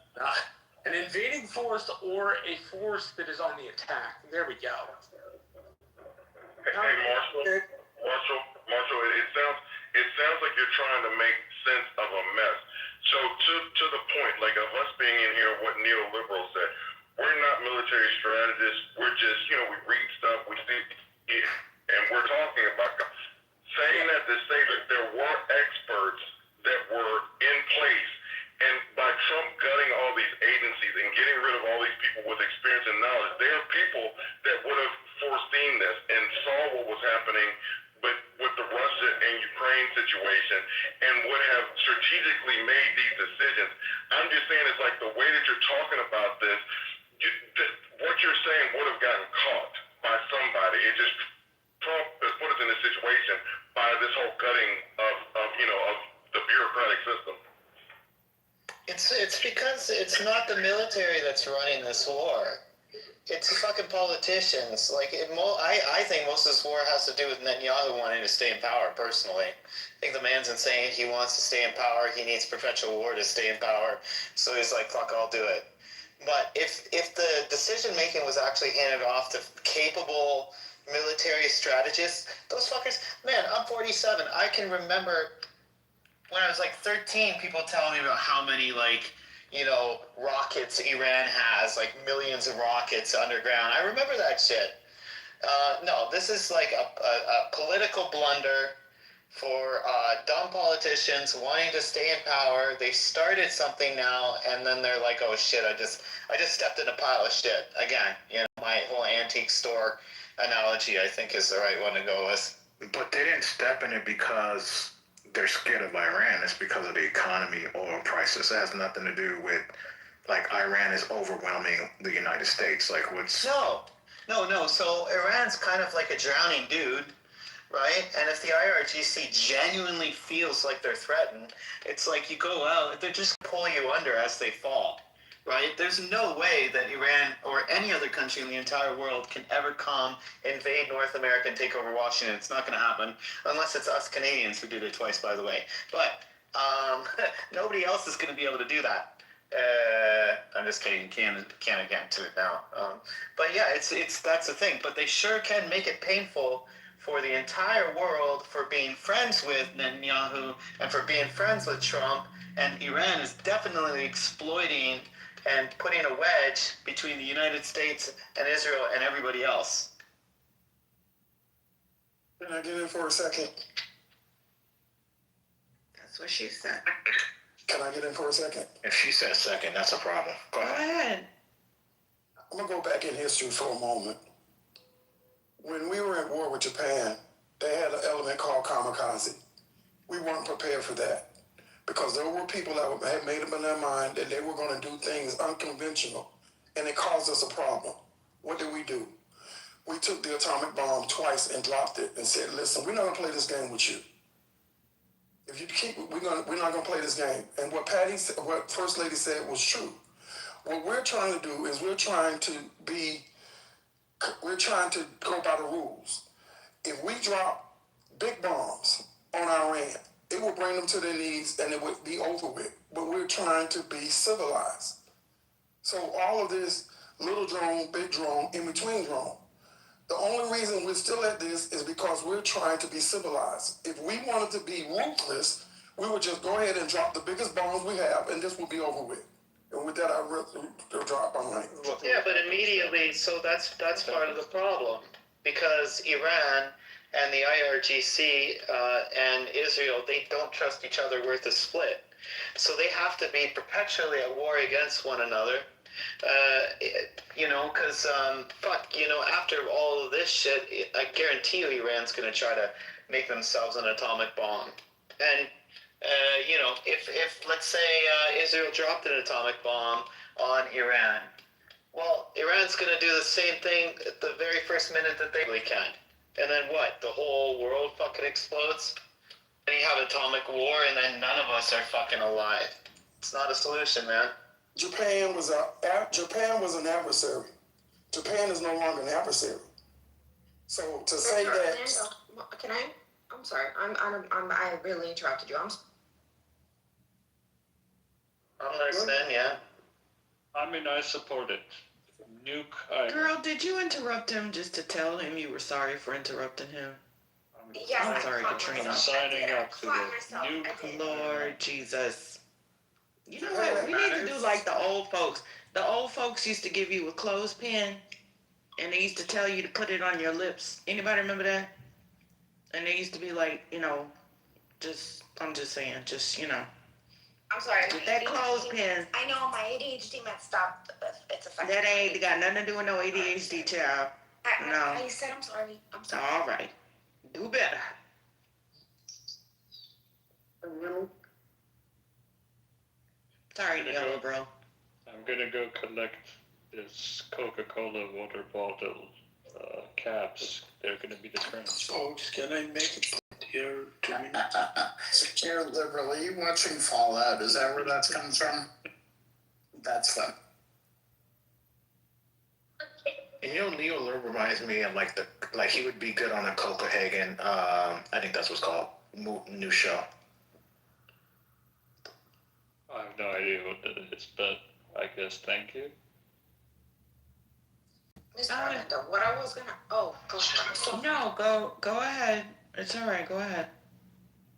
[SPEAKER 8] An invading force or a force that is on the attack. There we go.
[SPEAKER 23] Hey, Marshall, it sounds like you're trying to make sense of a mess. So to the point, like of us being in here, what neoliberals said, we're not military strategists. We're just, we read stuff, we see it, and we're talking about saying that to say that there were experts that were in place. And by Trump gutting all these agencies and getting rid of all these people with experience and knowledge, there are people that would have foreseen this and saw what was happening with the Russia and Ukraine situation and would have strategically made these decisions. I'm just saying it's like the way that you're talking about this, what you're saying would have gotten caught by somebody. It just, Trump has put us in this situation by this whole gutting of the bureaucratic system.
[SPEAKER 15] It's because it's not the military that's running this war. It's the fucking politicians. I think most of this war has to do with Netanyahu wanting to stay in power, personally. I think the man's insane. He wants to stay in power. He needs perpetual war to stay in power. So he's like, fuck, I'll do it. But if the decision-making was actually handed off to capable military strategists, those fuckers, man, I'm 47. I can remember when I was 13, people telling me about how many rockets Iran has, millions of rockets underground. I remember that shit. No, this is a political blunder for dumb politicians wanting to stay in power. They started something now, and then they're like, oh shit, I just stepped in a pile of shit. Again, my whole antique store analogy, I think, is the right one to go with.
[SPEAKER 7] But they didn't step in it because they're scared of Iran. It's because of the economy, oil prices. It has nothing to do with, Iran is overwhelming the United States.
[SPEAKER 15] No. So Iran's kind of like a drowning dude, right? And if the IRGC genuinely feels like they're threatened, it's like you go out, they just pull you under as they fall, right? There's no way that Iran or any other country in the entire world can ever come, invade North America and take over Washington. It's not going to happen unless it's us Canadians who did it twice, by the way. But nobody else is going to be able to do that. I'm just kidding. Canada can't do it now. But yeah, that's the thing. But they sure can make it painful for the entire world for being friends with Netanyahu and for being friends with Trump. And Iran is definitely exploiting and putting a wedge between the United States and Israel and everybody else.
[SPEAKER 1] Can I get in for a second?
[SPEAKER 3] That's what she said.
[SPEAKER 1] Can I get in for a second?
[SPEAKER 7] If she says second, that's a problem. Go ahead.
[SPEAKER 1] I'm going to go back in history for a moment. When we were at war with Japan, they had an element called kamikaze. We weren't prepared for that because there were people that had made up in their mind that they were going to do things unconventional, and it caused us a problem. What did? We took the atomic bomb twice and dropped it and said, listen, we're not going to play this game with you. If you keep, we're not going to play this game. And what First Lady said was true. What we're trying to do is we're trying to go by the rules. If we drop big bombs on Iran, it will bring them to their knees and it would be over with. But we're trying to be civilized. So all of this little drone, big drone, in between drone. The only reason we're still at this is because we're trying to be civilized. If we wanted to be ruthless, we would just go ahead and drop the biggest bombs we have and this would be over with. And with that, I really drop my mic.
[SPEAKER 15] Yeah, but immediately, so that's part of the problem, because Iran and the IRGC and Israel, they don't trust each other worth a split. So they have to be perpetually at war against one another. Because after all of this shit, I guarantee you Iran's going to try to make themselves an atomic bomb. And, if let's say Israel dropped an atomic bomb on Iran, well, Iran's going to do the same thing at the very first minute that they really can. And then what? The whole world fucking explodes? And you have atomic war, and then none of us are fucking alive. It's not a solution, man.
[SPEAKER 1] Japan was an adversary. Japan is no longer an adversary. So to say that,
[SPEAKER 9] Can I? I'm sorry. I really interrupted you.
[SPEAKER 15] I'm listening. Yeah.
[SPEAKER 5] I mean, I support it. Nuke.
[SPEAKER 4] Girl, did you interrupt him just to tell him you were sorry for interrupting him?
[SPEAKER 9] Yes,
[SPEAKER 4] I'm sorry, Katrina.
[SPEAKER 5] I'm signing up to the nuke.
[SPEAKER 4] Lord Jesus. You know what? We need to do like the old folks. The old folks used to give you a clothespin, and they used to tell you to put it on your lips. Anybody remember that? And they used to be like, I'm just saying,
[SPEAKER 9] I'm sorry.
[SPEAKER 4] Get that clothespin.
[SPEAKER 9] I know my ADHD messed up. It's affecting.
[SPEAKER 4] That ain't got nothing to do with no ADHD, child. No.
[SPEAKER 9] I said I'm sorry. I'm sorry.
[SPEAKER 4] All right. Do better. Sorry, Yellow Bro.
[SPEAKER 5] I'm gonna go collect this Coca-Cola water bottle caps. They're gonna be the currency.
[SPEAKER 7] Folks, can I make a point here? You're liberal. Are you watching Fallout? Is that where that's coming from? That's fun. And neoliberal reminds me of like he would be good on a Copenhagen. I think that's what's called new show.
[SPEAKER 5] I have no idea what that is, but I guess thank you.
[SPEAKER 9] Mr. Orlando, what I was gonna. Oh, go.
[SPEAKER 4] No, go ahead. It's all right. Go ahead.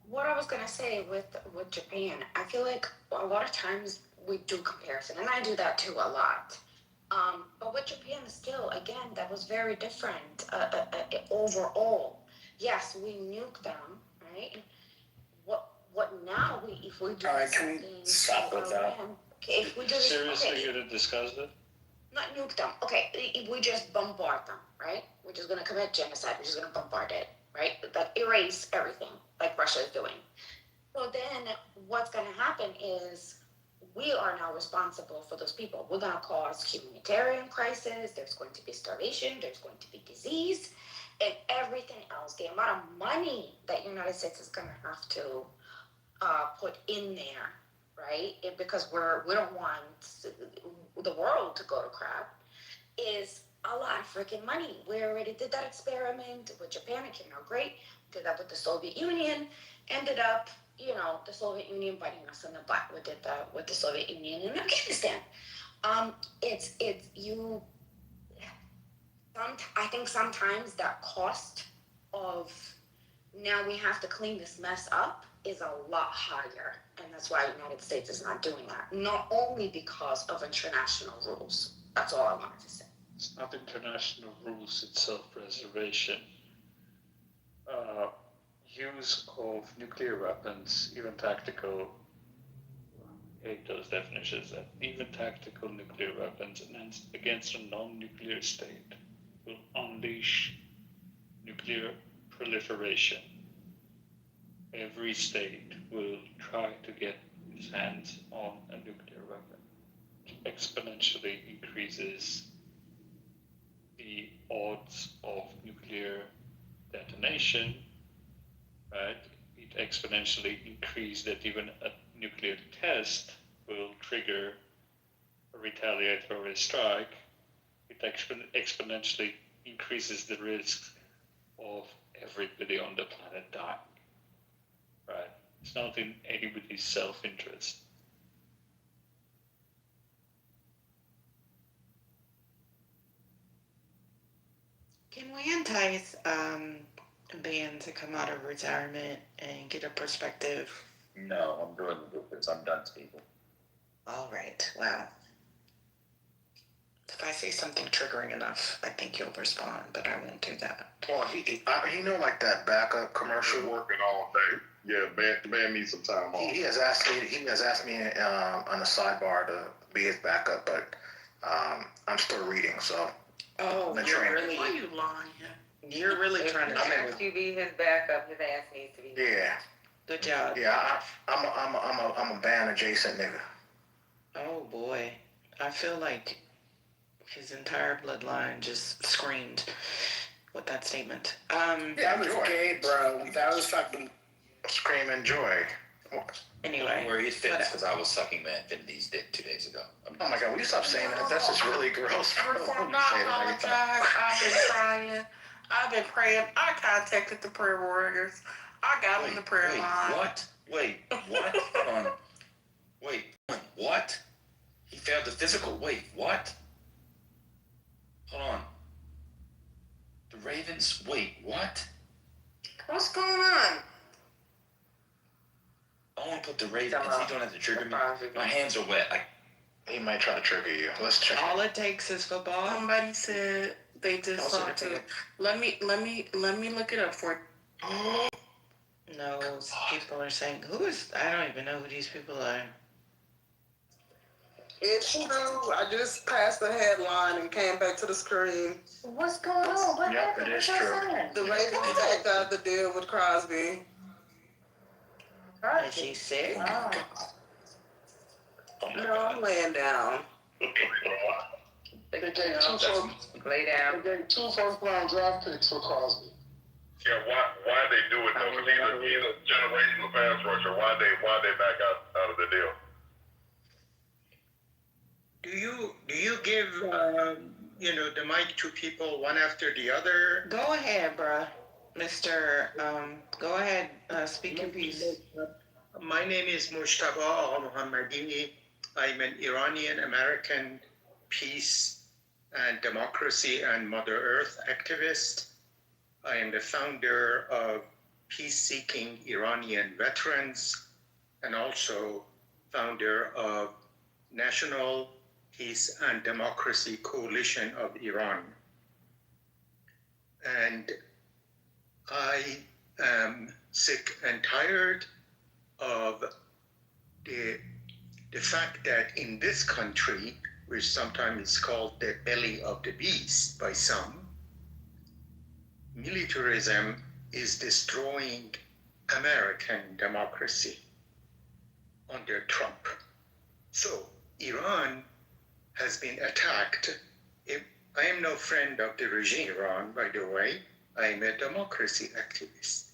[SPEAKER 9] What I was gonna say with Japan, I feel like a lot of times we do comparison, and I do that too a lot. But with Japan, still, again, that was very different overall. Yes, we nuked them, right? What now? If we do something,
[SPEAKER 7] can we stop with that?
[SPEAKER 9] Okay, if we do this,
[SPEAKER 5] Seriously, gonna discuss it?
[SPEAKER 9] not nuke them. Okay, if we just bombard them, right? We're just gonna commit genocide. We're just gonna bombard it, right? Like erase everything, like Russia is doing. So then, what's gonna happen is we are now responsible for those people. We're gonna cause humanitarian crisis. There's going to be starvation. There's going to be disease, and everything else. The amount of money that the United States is gonna have to put in there, right? Because we don't want the world to go to crap, is a lot of freaking money. We already did that experiment with Japan. It came out great. Did that with the Soviet Union. Ended up, the Soviet Union biting us in the butt. We did that with the Soviet Union in Afghanistan. I think sometimes that cost of now we have to clean this mess up is a lot higher, and that's why the United States is not doing that. Not only because of international rules. That's all I wanted to say.
[SPEAKER 5] It's not international rules, it's self-preservation. Use of nuclear weapons, even tactical, I hate those definitions, even tactical nuclear weapons against a non-nuclear state will unleash nuclear proliferation. Every state will try to get its hands on a nuclear weapon. It exponentially increases the odds of nuclear detonation, right? It exponentially increases that even a nuclear test will trigger a retaliatory strike. It exponentially increases the risk of everybody on the planet dying. Right? It's not in anybody's self-interest.
[SPEAKER 4] Can we entice Ben to come out of retirement and get a perspective?
[SPEAKER 16] No, I'm doing this. I'm done speaking.
[SPEAKER 4] All right. Well, if I say something triggering enough, I think you'll respond, but I won't do that.
[SPEAKER 7] Well, he know like that backup commercial.
[SPEAKER 23] Working all day. Yeah, man needs some time off.
[SPEAKER 7] He has asked me on the sidebar to be his backup, but I'm still reading, so.
[SPEAKER 4] Oh,
[SPEAKER 7] I'm
[SPEAKER 4] you're
[SPEAKER 7] trying.
[SPEAKER 4] really,
[SPEAKER 14] Why you lying?
[SPEAKER 4] you're really trying to.
[SPEAKER 16] If you be his backup, his ass needs to be.
[SPEAKER 7] Yeah,
[SPEAKER 4] Good job.
[SPEAKER 7] yeah. I'm a band adjacent nigga.
[SPEAKER 4] Oh boy, I feel like his entire bloodline just screamed with that statement.
[SPEAKER 1] Yeah, it's okay, bro. That was fucking
[SPEAKER 7] screaming joy.
[SPEAKER 4] Anyway,
[SPEAKER 17] Where he fits, because I was sucking man Finley's dick 2 days ago.
[SPEAKER 7] Oh my god, will you stop saying that? That's just really gross.
[SPEAKER 14] I apologize. I've been trying. I've been praying. I contacted the prayer warriors. I got on the prayer line.
[SPEAKER 17] What? Wait, what? Hold on. Wait, what? He failed the physical. Wait, what? Hold on. The Ravens. Wait, what?
[SPEAKER 14] What's going on?
[SPEAKER 17] I want to put the Ravens. He don't have to trigger me. My hands are wet.
[SPEAKER 7] He might try to trigger you. Let's check.
[SPEAKER 4] All it takes is football.
[SPEAKER 14] Somebody said they just saw it. Let me look it up for you.
[SPEAKER 4] No, people are saying, who is, I don't even know who these people are.
[SPEAKER 22] It's true. I just passed the headline and came back to the screen.
[SPEAKER 14] What's going on? What happened?
[SPEAKER 7] It is true.
[SPEAKER 22] The Ravens backed out the deal with Crosby.
[SPEAKER 4] Is she sick?
[SPEAKER 14] Oh.
[SPEAKER 22] No, I'm laying down.
[SPEAKER 19] They gave
[SPEAKER 16] Lay down.
[SPEAKER 19] They gave 2 first-round draft picks for Crosby.
[SPEAKER 23] Yeah, why they do it though? Because he's a generational pass rusher. Why they back out of the deal?
[SPEAKER 24] Do you give the mic to people one after the other?
[SPEAKER 4] Go ahead, bruh. Mr. Go ahead, speak your piece.
[SPEAKER 24] My name is Mushtaba Al-Muhammadini. I'm an Iranian American peace and democracy and Mother Earth activist. I am the founder of Peace-Seeking Iranian Veterans and also founder of National Peace and Democracy Coalition of Iran. And I am sick and tired of the fact that in this country, which sometimes is called the belly of the beast by some, militarism is destroying American democracy under Trump. So Iran has been attacked. I am no friend of the regime Iran, by the way. I am a democracy activist.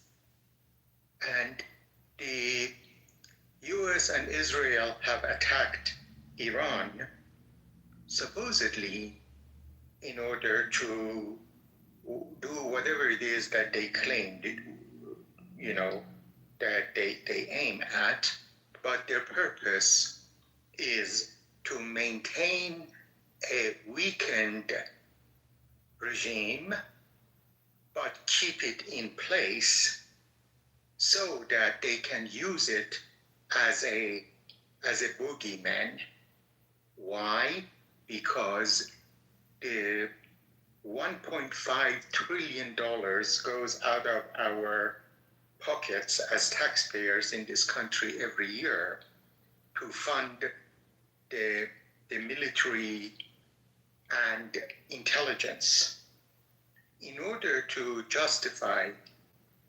[SPEAKER 24] And the US and Israel have attacked Iran supposedly in order to do whatever it is that they claimed, that they aim at, but their purpose is to maintain a weakened regime, but keep it in place so that they can use it as a boogeyman. Why? Because the $1.5 trillion goes out of our pockets as taxpayers in this country every year to fund the military and intelligence. In order to justify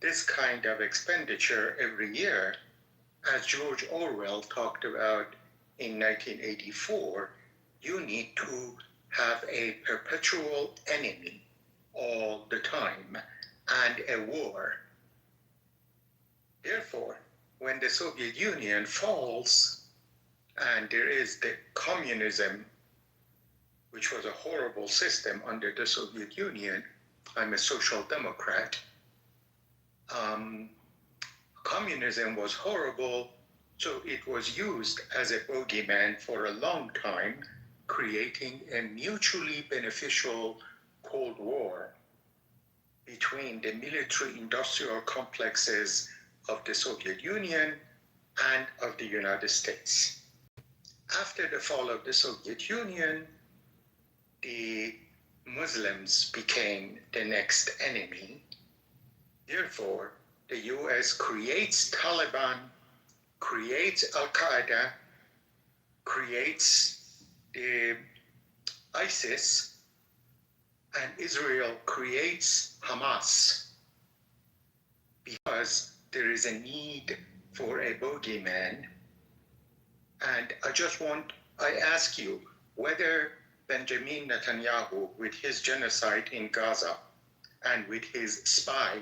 [SPEAKER 24] this kind of expenditure every year, as George Orwell talked about in 1984, you need to have a perpetual enemy all the time and a war. Therefore, when the Soviet Union falls and there is the communism, which was a horrible system under the Soviet Union, I'm a social democrat, communism was horrible, so it was used as a bogeyman for a long time, creating a mutually beneficial Cold War between the military-industrial complexes of the Soviet Union and of the United States. After the fall of the Soviet Union, the Muslims became the next enemy. Therefore, the US creates Taliban, creates Al-Qaeda, creates the ISIS, and Israel creates Hamas because there is a need for a bogeyman. And I ask you whether Benjamin Netanyahu, with his genocide in Gaza and with his spy,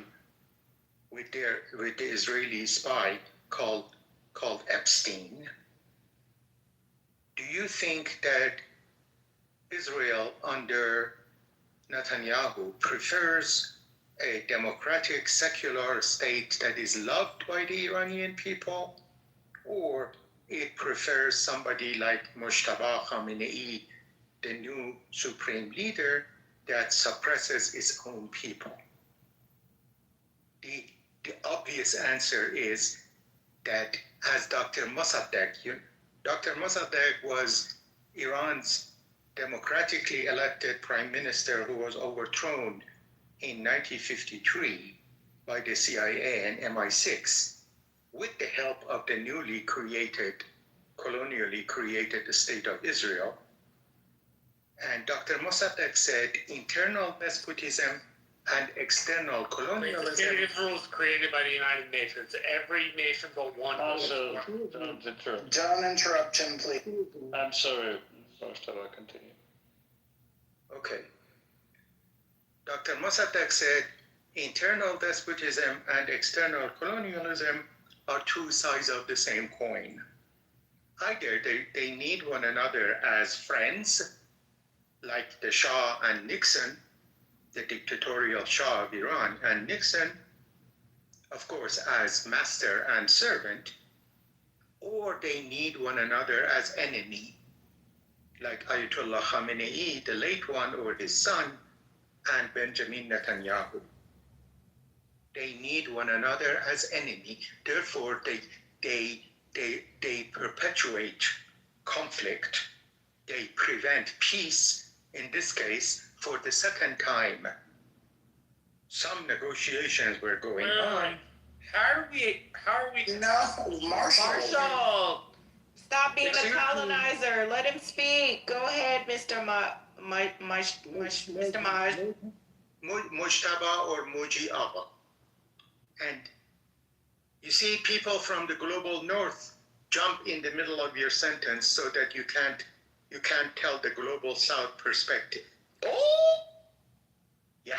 [SPEAKER 24] with the Israeli spy called Epstein, do you think that Israel under Netanyahu prefers a democratic, secular state that is loved by the Iranian people, or it prefers somebody like Mojtaba Khamenei, the new supreme leader, that suppresses its own people? The obvious answer is that, as Dr. Mossadegh was Iran's democratically elected prime minister who was overthrown in 1953 by the CIA and MI6 with the help of the colonially created state of Israel. And Dr. Mossadegh said internal despotism and external colonialism.
[SPEAKER 8] Serious rules created by the United Nations. Every nation but one.
[SPEAKER 5] Also, don't interrupt.
[SPEAKER 19] Don't interrupt him, please.
[SPEAKER 5] I'm sorry, Mustafa, continue.
[SPEAKER 24] Okay. Dr. Mossadegh said internal despotism and external colonialism are two sides of the same coin. Either they need one another as friends, like the Shah and Nixon, the dictatorial Shah of Iran, and Nixon, of course, as master and servant, or they need one another as enemy, like Ayatollah Khamenei, the late one, or his son, and Benjamin Netanyahu. They need one another as enemy. Therefore, they perpetuate conflict. They prevent peace. In this case, for the second time, some negotiations were going on.
[SPEAKER 8] How are we?
[SPEAKER 19] No, Marshall.
[SPEAKER 4] Stop being a colonizer. Let him speak. Go ahead, Mr. Mr. Maj.
[SPEAKER 24] Mujtaba or Muji Abba. And you see, people from the global north jump in the middle of your sentence so that you can't tell the global south perspective.
[SPEAKER 4] Oh!
[SPEAKER 24] Yeah.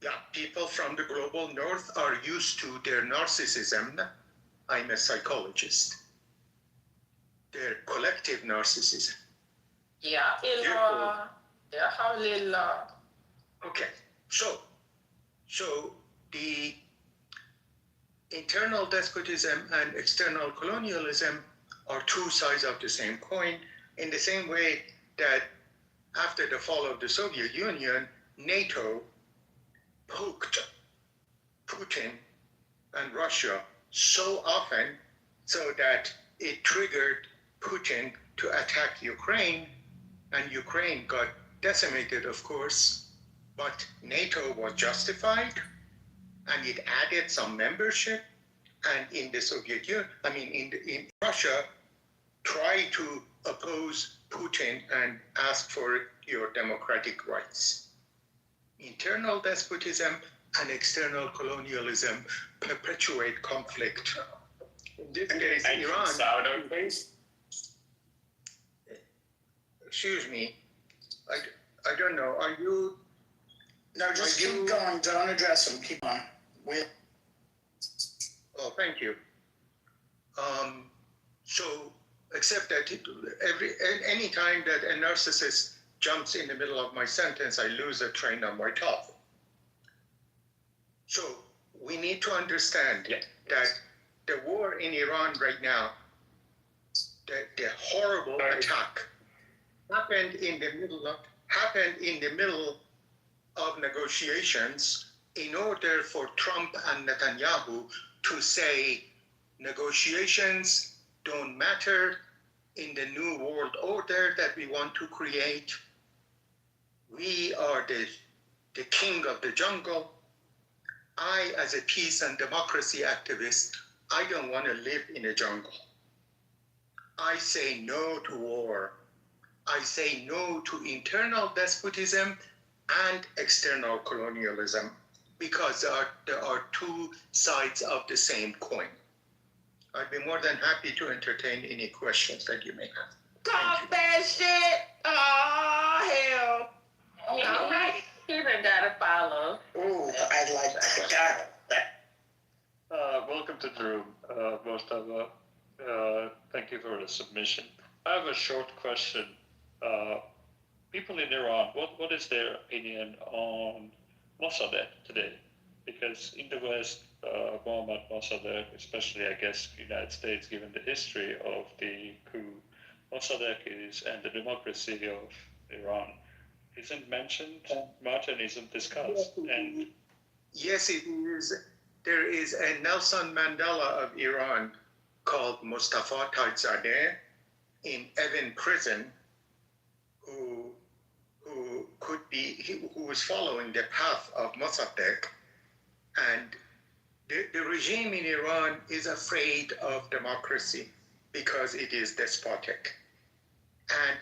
[SPEAKER 24] Yeah, people from the global north are used to their narcissism. I'm a psychologist. Their collective narcissism.
[SPEAKER 16] Yeah, Ilha. Yeah, Halillah.
[SPEAKER 24] Okay, so the internal despotism and external colonialism are two sides of the same coin, in the same way that after the fall of the Soviet Union, NATO poked Putin and Russia so often so that it triggered Putin to attack Ukraine, and Ukraine got decimated, of course, but NATO was justified, and it added some membership, and in the Soviet Union, in Russia, try to oppose Putin and ask for your democratic rights. Internal despotism and external colonialism perpetuate conflict. In this case, Iran. Excuse me. I don't know. Are you?
[SPEAKER 19] No, just keep going. Don't address him. Keep on.
[SPEAKER 24] Oh, thank you. So, except that any time that a narcissist jumps in the middle of my sentence, I lose a train of my thought. So, we need to understand that the war in Iran right now, the horrible attack happened in the middle of negotiations in order for Trump and Netanyahu to say negotiations don't matter in the new world order that we want to create. We are the king of the jungle. I, as a peace and democracy activist, I don't want to live in a jungle. I say no to war. I say no to internal despotism and external colonialism, because there are two sides of the same coin. I'd be more than happy to entertain any questions that you may have.
[SPEAKER 16] Talk that shit. Oh, hell. All right. He done got to follow.
[SPEAKER 1] Ooh, I like that.
[SPEAKER 5] Welcome to the room, Mustafa. Thank you for the submission. I have a short question. People in Iran, what is their opinion on Mossadegh today? Because in the West, Mohammad Mossadegh, especially I guess the United States, given the history of the coup, Mossadegh and the democracy of Iran isn't mentioned much and isn't discussed. And
[SPEAKER 24] yes, it is. There is a Nelson Mandela of Iran called Mustafa Tajzadeh in Evin prison, who is following the path of Mossadegh, and the regime in Iran is afraid of democracy because it is despotic, and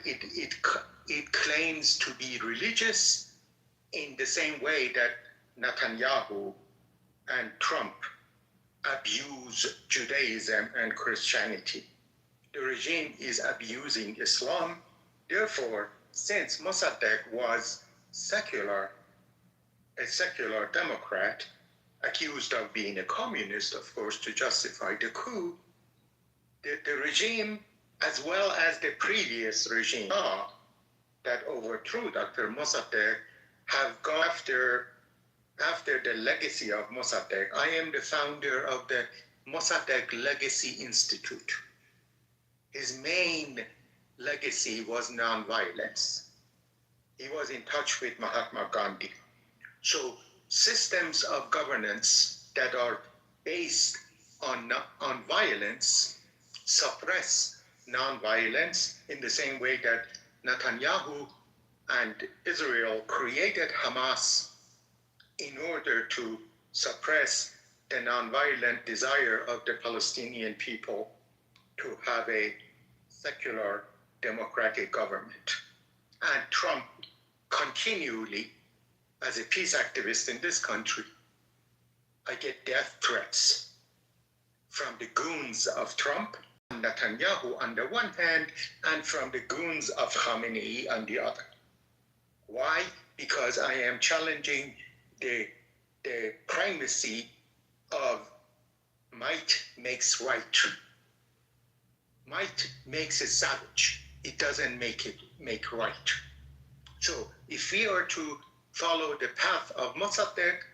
[SPEAKER 24] it claims to be religious in the same way that Netanyahu and Trump abuse Judaism and Christianity. The regime is abusing Islam. Therefore, since Mossadegh was a secular Democrat, accused of being a communist, of course, to justify the coup, the regime, as well as the previous regime that overthrew Dr. Mossadegh, have gone after the legacy of Mossadegh. I am the founder of the Mossadegh Legacy Institute. His main legacy was nonviolence. He was in touch with Mahatma Gandhi. So systems of governance that are based on violence suppress nonviolence in the same way that Netanyahu and Israel created Hamas in order to suppress the nonviolent desire of the Palestinian people to have a secular democratic government. And Trump continually, as a peace activist in this country, I get death threats from the goons of Trump, Netanyahu on the one hand, and from the goons of Khamenei on the other. Why? Because I am challenging the primacy of might makes right. Might makes it savage. It doesn't make right. So if we are to follow the path of Mossadegh,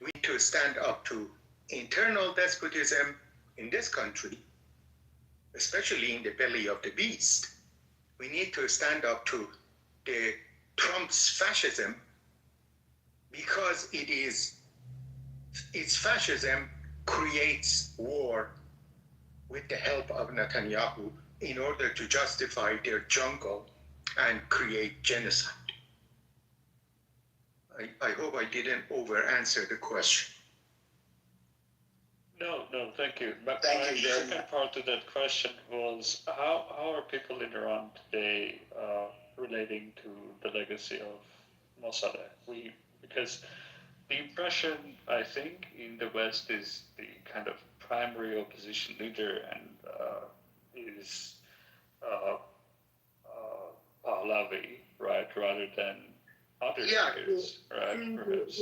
[SPEAKER 24] we need to stand up to internal despotism in this country, especially in the belly of the beast. We need to stand up to the Trump's fascism, because its fascism creates war with the help of Netanyahu in order to justify their jungle and create genocide. I hope I didn't over answer the question.
[SPEAKER 5] No, thank you. But
[SPEAKER 1] Thank
[SPEAKER 5] my
[SPEAKER 1] you very
[SPEAKER 5] second part to that question was how are people in Iran today relating to the legacy of Mossadegh? Because the impression, I think, in the West is the kind of primary opposition leader and is Pahlavi, right, rather than other leaders, right? Perhaps.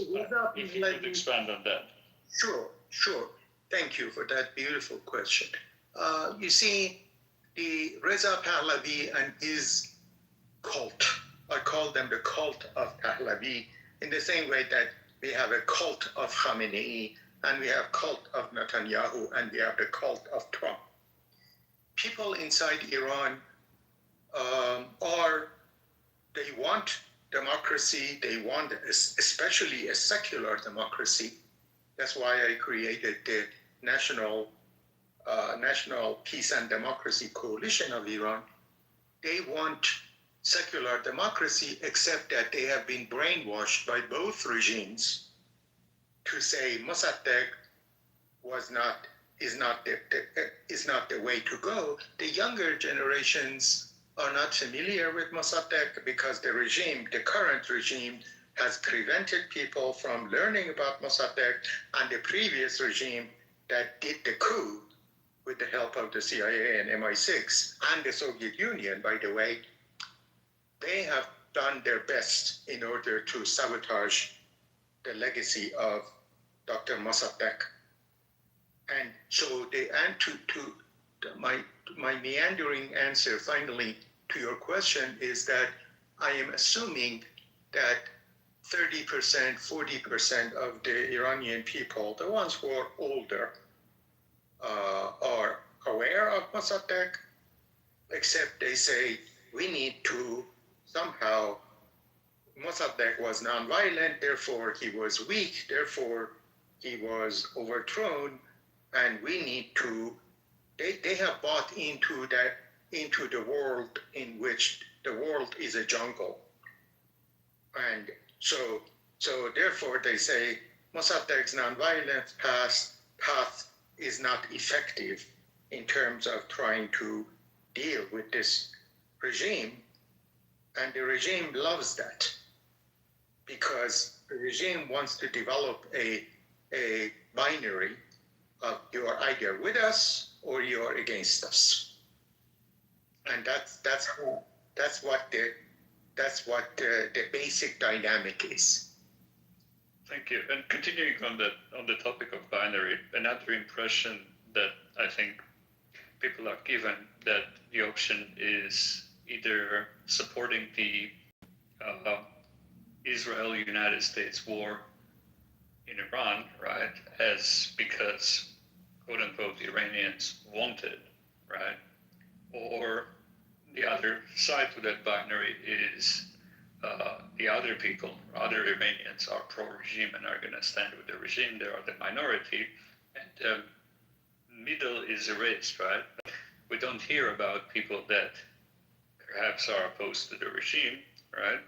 [SPEAKER 5] If you could expand on that.
[SPEAKER 24] Sure. Thank you for that beautiful question. You see, the Reza Pahlavi and his cult, I call them the cult of Pahlavi, in the same way that we have a cult of Khamenei, and we have cult of Netanyahu, and we have the cult of Trump. People inside Iran they want democracy, they want especially a secular democracy. That's why I created the National National Peace and Democracy Coalition of Iran, they want secular democracy, except that they have been brainwashed by both regimes to say Mossadegh is not the way to go. The younger generations are not familiar with Mossadegh because the current regime has prevented people from learning about Mossadegh, and the previous regime that did the coup with the help of the CIA and MI6 and the Soviet Union, by the way, they have done their best in order to sabotage the legacy of Dr. Mossadegh. And so my meandering answer finally to your question is that I am assuming that 30%, 40% of the Iranian people, the ones who are older, are aware of Mossadegh, except they say we need to somehow, Mossadegh was nonviolent, therefore he was weak, therefore he was overthrown, and we need to, they have bought into the world in which the world is a jungle. And so therefore they say Mossadegh's nonviolent path is not effective in terms of trying to deal with this regime. And the regime loves that because the regime wants to develop a binary of you're either with us or you're against us. And that's what the basic dynamic is.
[SPEAKER 5] Thank you. And continuing on the topic of binary, another impression that I think people are given that the option is either supporting the Israel-United States war in Iran, right, as because quote unquote the Iranians wanted, right, or the other side to that binary is the other people, other Iranians are pro-regime and are going to stand with the regime. They are the minority, and middle is erased, right? We don't hear about people that perhaps are opposed to the regime, right?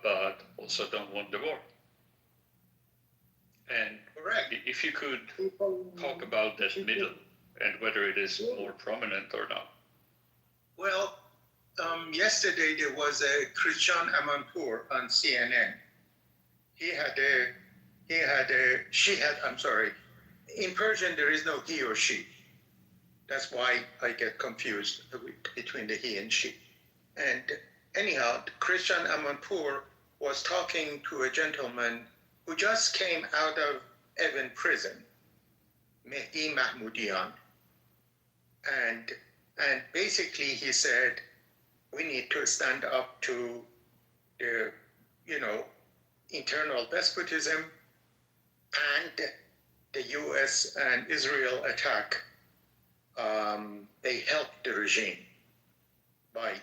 [SPEAKER 5] But also don't want the war. And
[SPEAKER 24] correct.
[SPEAKER 5] If you could talk about that middle and whether it is more prominent or not. Well,
[SPEAKER 24] yesterday there was a Christian Amanpour on CNN. In Persian there is no he or she. That's why I get confused between the he and she. And anyhow, Christian Amanpour was talking to a gentleman who just came out of Evin prison, Mehdi Mahmoudian. And basically he said, we need to stand up to the, internal despotism and the US and Israel attack. They helped the regime by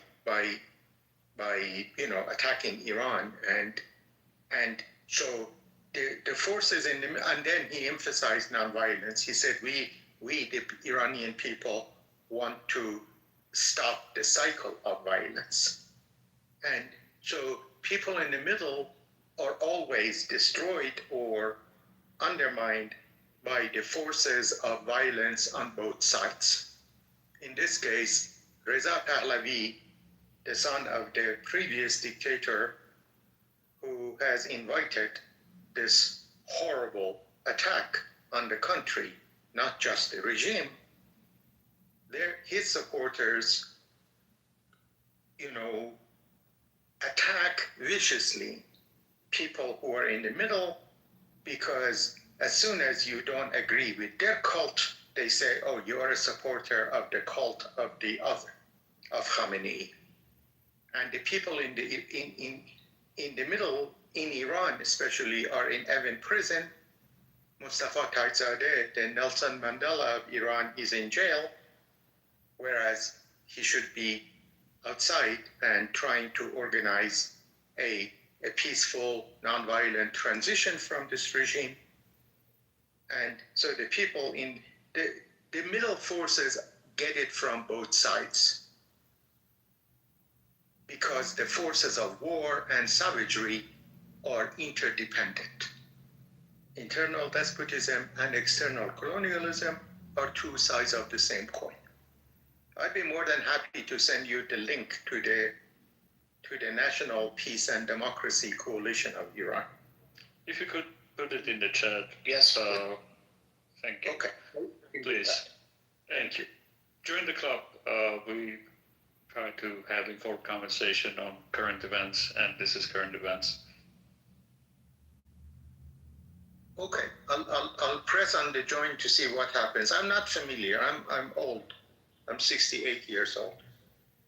[SPEAKER 24] attacking Iran, and so the forces and then he emphasized nonviolence. He said we the Iranian people want to stop the cycle of violence, and so people in the middle are always destroyed or undermined by the forces of violence on both sides. In this case, Reza Pahlavi, the son of the previous dictator who has invited this horrible attack on the country, not just the regime, his supporters, attack viciously people who are in the middle, because as soon as you don't agree with their cult, they say, oh, you are a supporter of the cult of the other, of Khamenei. And the people in the middle, in Iran especially, are in Evin prison. Mustafa Taqiyzadeh, the Nelson Mandela of Iran, is in jail, whereas he should be outside and trying to organize a peaceful, nonviolent transition from this regime. And so the people the middle forces get it from both sides because the forces of war and savagery are interdependent. Internal despotism and external colonialism are two sides of the same coin. I'd be more than happy to send you the link to the National Peace and Democracy Coalition of Iran.
[SPEAKER 5] If you could put it in the chat.
[SPEAKER 24] Yes.
[SPEAKER 5] Thank you.
[SPEAKER 24] Okay.
[SPEAKER 5] Please. Thank you. During the club, we try to have informed conversation on current events, and this is current events.
[SPEAKER 24] Okay, I'll press on the join to see what happens. I'm not familiar. I'm old. I'm 68 years old,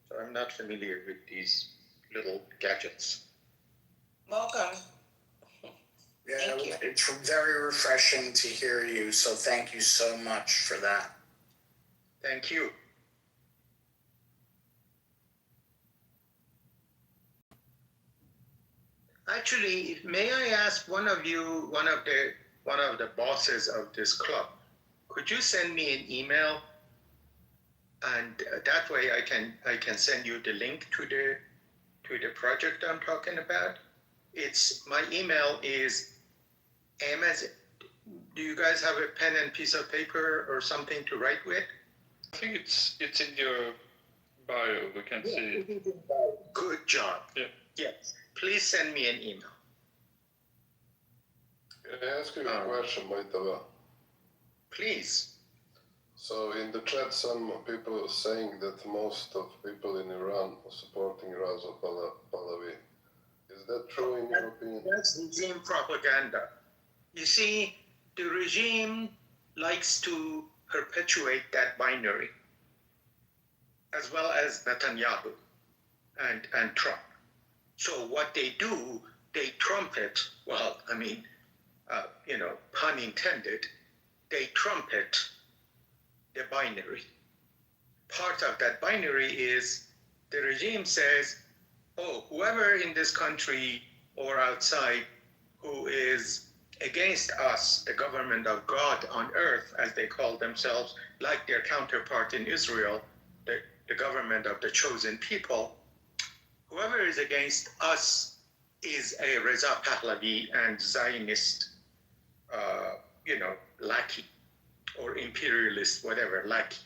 [SPEAKER 24] so I'm not familiar with these little gadgets.
[SPEAKER 6] Welcome.
[SPEAKER 24] Yeah,
[SPEAKER 6] Thank you. It's very refreshing to hear you, so thank you so much for that.
[SPEAKER 24] Thank you. Actually, may I ask one of the bosses of this club, could you send me an email, and that way I can send you the link to the project I'm talking about? My email is Amazon. Do you guys have a pen and piece of paper or something to write with?
[SPEAKER 5] I think it's in your bio. We can see it.
[SPEAKER 24] Good job.
[SPEAKER 5] Yeah.
[SPEAKER 24] Yes. Please send me an email.
[SPEAKER 11] Can I ask you a question, Maitava?
[SPEAKER 24] Please.
[SPEAKER 11] So in the chat, some people are saying that most of people in Iran are supporting Raza Pahlavi. Is that true in your opinion?
[SPEAKER 24] That's regime propaganda. You see, the regime likes to perpetuate that binary, as well as Netanyahu and Trump. So what they do, they trumpet, well, I mean, pun intended, they trumpet the binary. Part of that binary is the regime says, oh, whoever in this country or outside who is against us, the government of God on earth, as they call themselves, like their counterpart in Israel, the government of the chosen people, whoever is against us is a Reza Pahlavi and Zionist, lackey, or imperialist, whatever, lackey.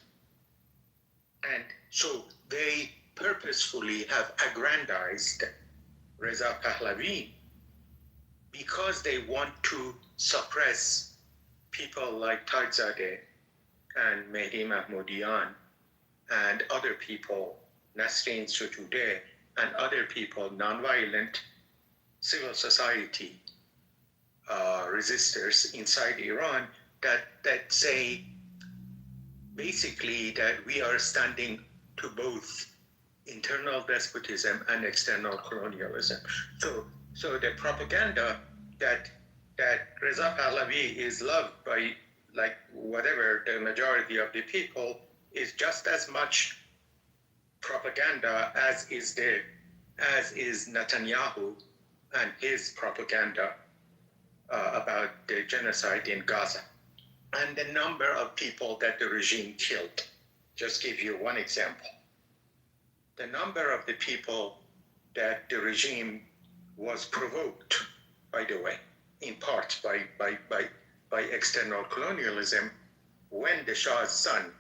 [SPEAKER 24] And so they purposefully have aggrandized Reza Pahlavi because they want to suppress people like Tajzadeh and Mehdi Mahmoudian and other people, Nasrin Sotoudeh, and other people, nonviolent civil society resistors inside Iran that say basically that we are standing to both internal despotism and external colonialism. So the propaganda that Reza Pahlavi is loved by like whatever the majority of the people is just as much propaganda as is Netanyahu and his propaganda about the genocide in Gaza and the number of people that the regime killed. Just give you one example. The number of the people that the regime was provoked, by the way, in part by external colonialism, when the Shah's son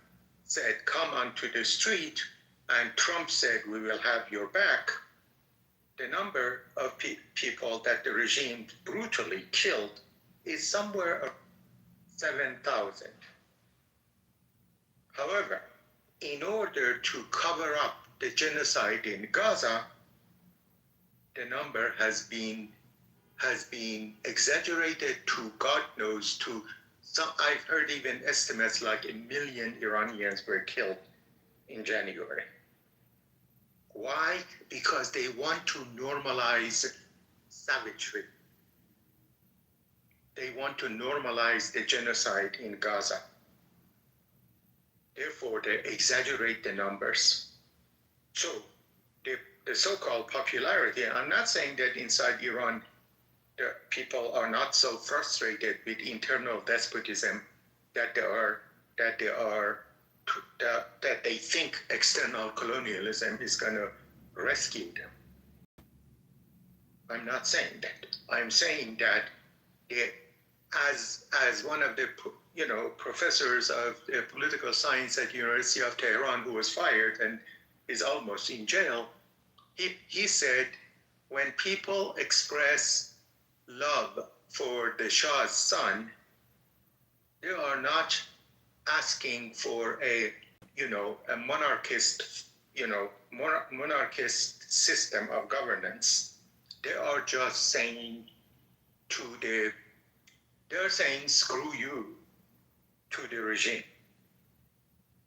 [SPEAKER 24] said, come onto the street, and Trump said, we will have your back, the number of people that the regime brutally killed is somewhere around 7,000. However, in order to cover up the genocide in Gaza, the number has been exaggerated to God knows to some. I've heard even estimates like 1 million Iranians were killed in January. Why? Because they want to normalize savagery. They want to normalize the genocide in Gaza. Therefore, they exaggerate the numbers. So the so-called popularity, I'm not saying that inside Iran, the people are not so frustrated with internal despotism that they are that they think external colonialism is going to rescue them. I'm not saying that. I'm saying that as one of the professors of political science at University of Tehran who was fired and is almost in jail, he said when people express love for the Shah's son, they are not asking for a monarchist system of governance. They are just saying they're saying screw you to the regime.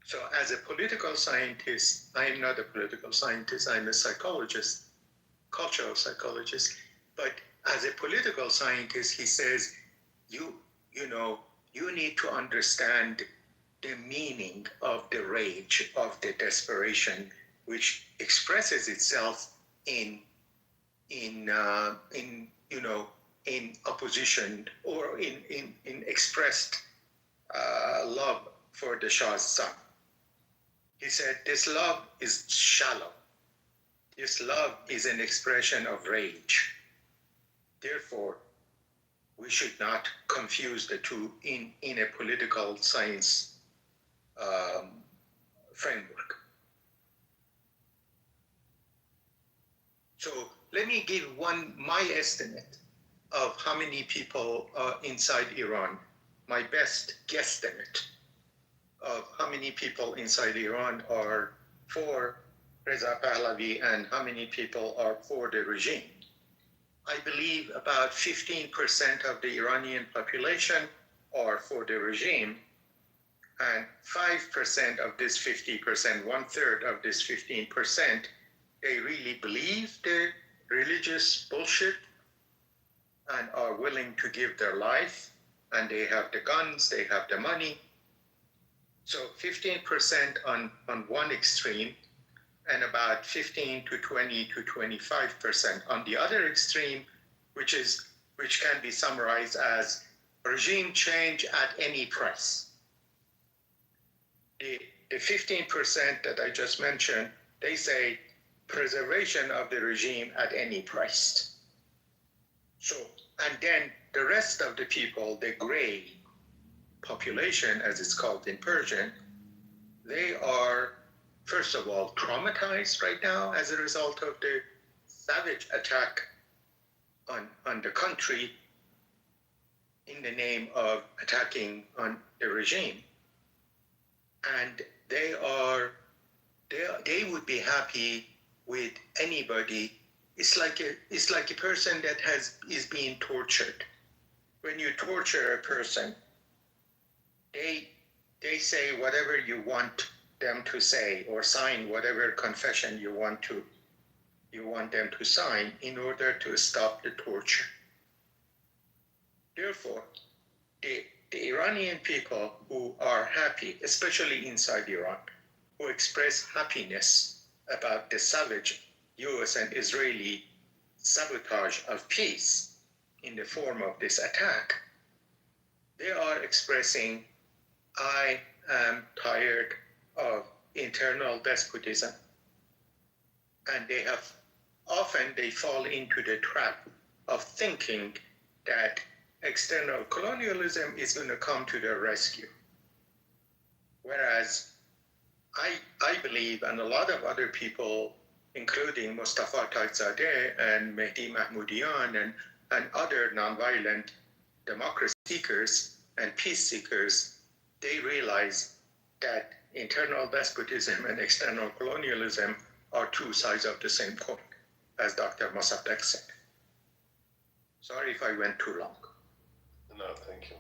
[SPEAKER 24] So as a political scientist, I'm not a political scientist, I'm a psychologist, cultural psychologist. But as a political scientist, he says, you need to understand the meaning of the rage, of the desperation, which expresses itself in opposition or in expressed love for the Shah's son. He said, this love is shallow. This love is an expression of rage. Therefore, we should not confuse the two in a political science framework. So let me give my estimate of how many people are inside Iran, my best guesstimate of how many people inside Iran are for Reza Pahlavi and how many people are for the regime. I believe about 15% of the Iranian population are for the regime, and 5% of this 50%, one third of this 15%, they really believe the religious bullshit and are willing to give their life, and they have the guns, they have the money. So 15% on one extreme, and about 15 to 20 to 25% on the other extreme, which can be summarized as regime change at any price. The 15% that I just mentioned, they say preservation of the regime at any price. So, and then the rest of the people, the gray population, as it's called in Persian, they are, first of all, traumatized right now as a result of the savage attack on the country in the name of attacking on the regime. And they would be happy with anybody. It's like a person that is being tortured. When you torture a person, they say whatever you want them to say, or sign whatever confession you want them to sign in order to stop the torture. Therefore, the Iranian people who are happy, especially inside Iran, who express happiness about the savage US and Israeli sabotage of peace in the form of this attack, they are expressing, I am tired of internal despotism. And they fall into the trap of thinking that external colonialism is going to come to their rescue. Whereas I believe, and a lot of other people, including Mustafa Taqizadeh and Mehdi Mahmoudian and other nonviolent democracy seekers and peace seekers, they realize that internal despotism and external colonialism are two sides of the same coin, as Dr. Mossadegh said. Sorry if I went too long.
[SPEAKER 11] No, thank you.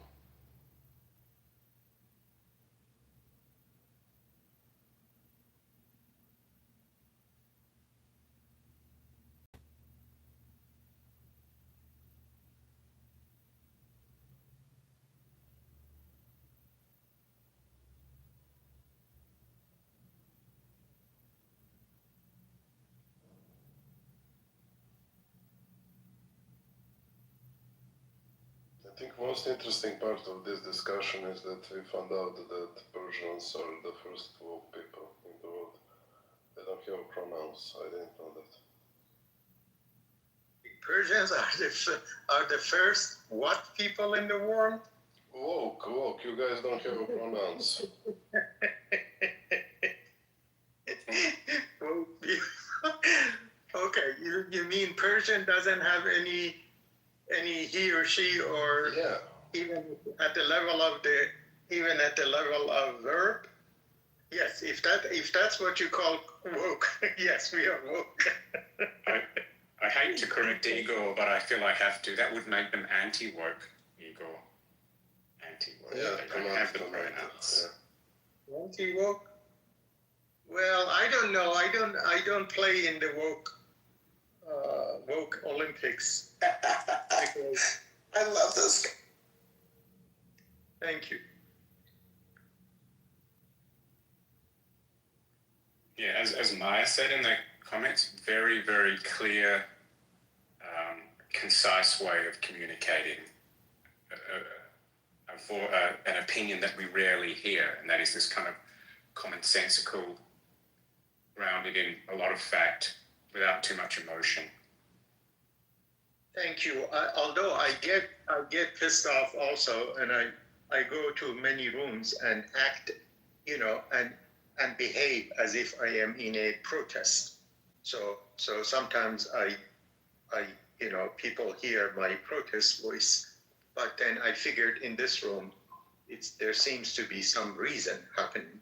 [SPEAKER 11] think most interesting part of this discussion is that we found out that Persians are the first woke people in the world. They don't have pronouns. I didn't know that.
[SPEAKER 24] Persians are the first what people in the world?
[SPEAKER 11] Woke. You guys don't have pronouns.
[SPEAKER 24] Okay, you mean Persian doesn't have any he or she or even at the level of verb? Yes, if that's what you call woke, yes, we are woke.
[SPEAKER 10] I hate to correct Igor, but I feel I have to. That would make them anti-woke, Igor. Anti-woke.
[SPEAKER 11] Yeah,
[SPEAKER 10] they don't have the pronouns.
[SPEAKER 24] Yeah. Anti-woke? Well, I don't know. I don't play in the woke Olympics.
[SPEAKER 6] I love this.
[SPEAKER 24] Thank you.
[SPEAKER 10] Yeah, as Maya said in the comments, very, very clear, concise way of communicating for an opinion that we rarely hear, and that is this kind of commonsensical, grounded in a lot of fact, without too much emotion.
[SPEAKER 24] Thank you. Although I get pissed off also, and I go to many rooms and act, and behave as if I am in a protest. So sometimes I people hear my protest voice, but then I figured in this room, there seems to be some reason happening.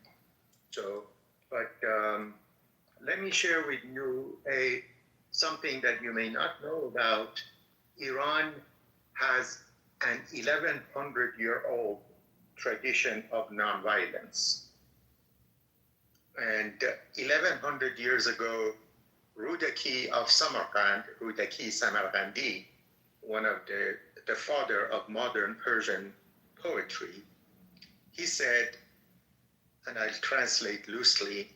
[SPEAKER 24] So, but let me share with you something that you may not know about. Iran has an 1,100-year-old tradition of nonviolence. And 1,100 years ago, Rudaki of Samarkand, Rudaki Samarkandi, one of the father of modern Persian poetry, he said, and I'll translate loosely,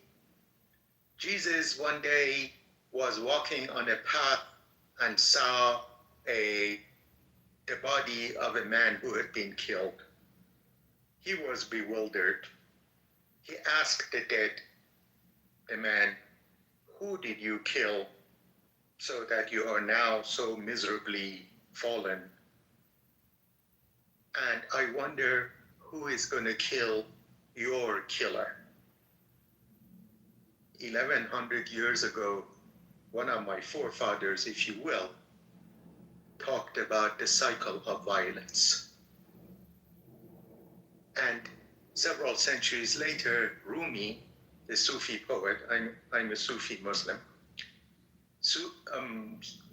[SPEAKER 24] Jesus one day was walking on a path and saw the body of a man who had been killed. He was bewildered. He asked the man, who did you kill so that you are now so miserably fallen? And I wonder who is going to kill your killer. 1,100 years ago, one of my forefathers, if you will, talked about the cycle of violence. And several centuries later, Rumi, the Sufi poet, I'm a Sufi Muslim,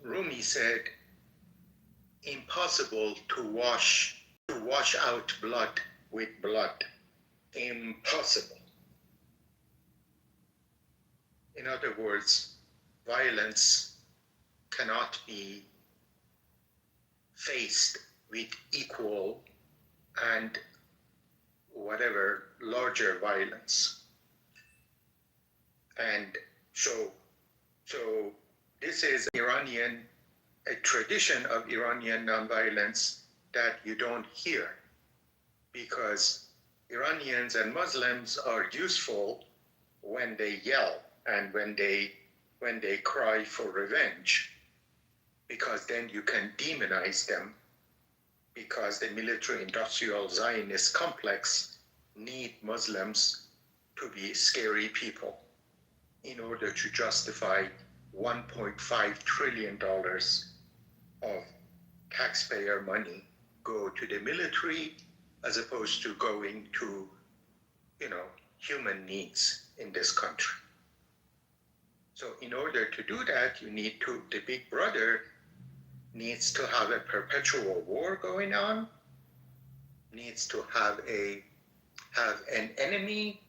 [SPEAKER 24] Rumi said, impossible to wash out blood with blood. Impossible. In other words, violence cannot be faced with equal and whatever larger violence. And so this is a tradition of Iranian nonviolence that you don't hear, because Iranians and Muslims are useful when they yell and when they cry for revenge, because then you can demonize them, because the military-industrial Zionist complex need Muslims to be scary people in order to justify $1.5 trillion of taxpayer money go to the military as opposed to going to, human needs in this country. So in order to do that, the big brother needs to have a perpetual war going on, needs to have an enemy.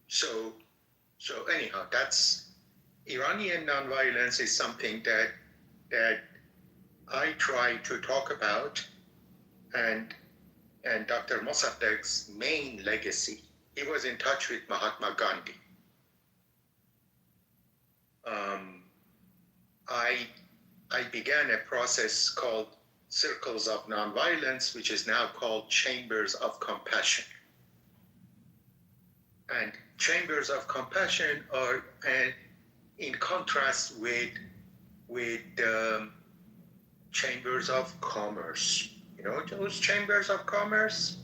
[SPEAKER 24] So anyhow, that's Iranian nonviolence is something that I try to talk about, and Dr. Mossadegh's main legacy. He was in touch with Mahatma I began a process called Circles of Nonviolence, which is now called Chambers of Compassion. And Chambers of Compassion are in contrast with Chambers of Commerce. You know those Chambers of Commerce?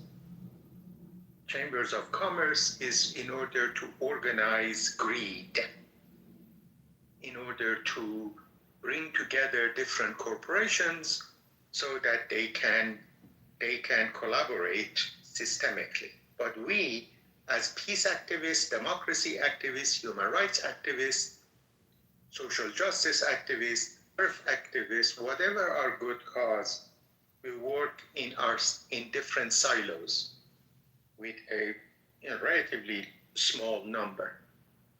[SPEAKER 24] Chambers of Commerce is in order to organize greed, in order to bring together different corporations so that they can collaborate systemically. But we, as peace activists, democracy activists, human rights activists, social justice activists, earth activists, whatever our good cause, we work in different silos with a relatively small number.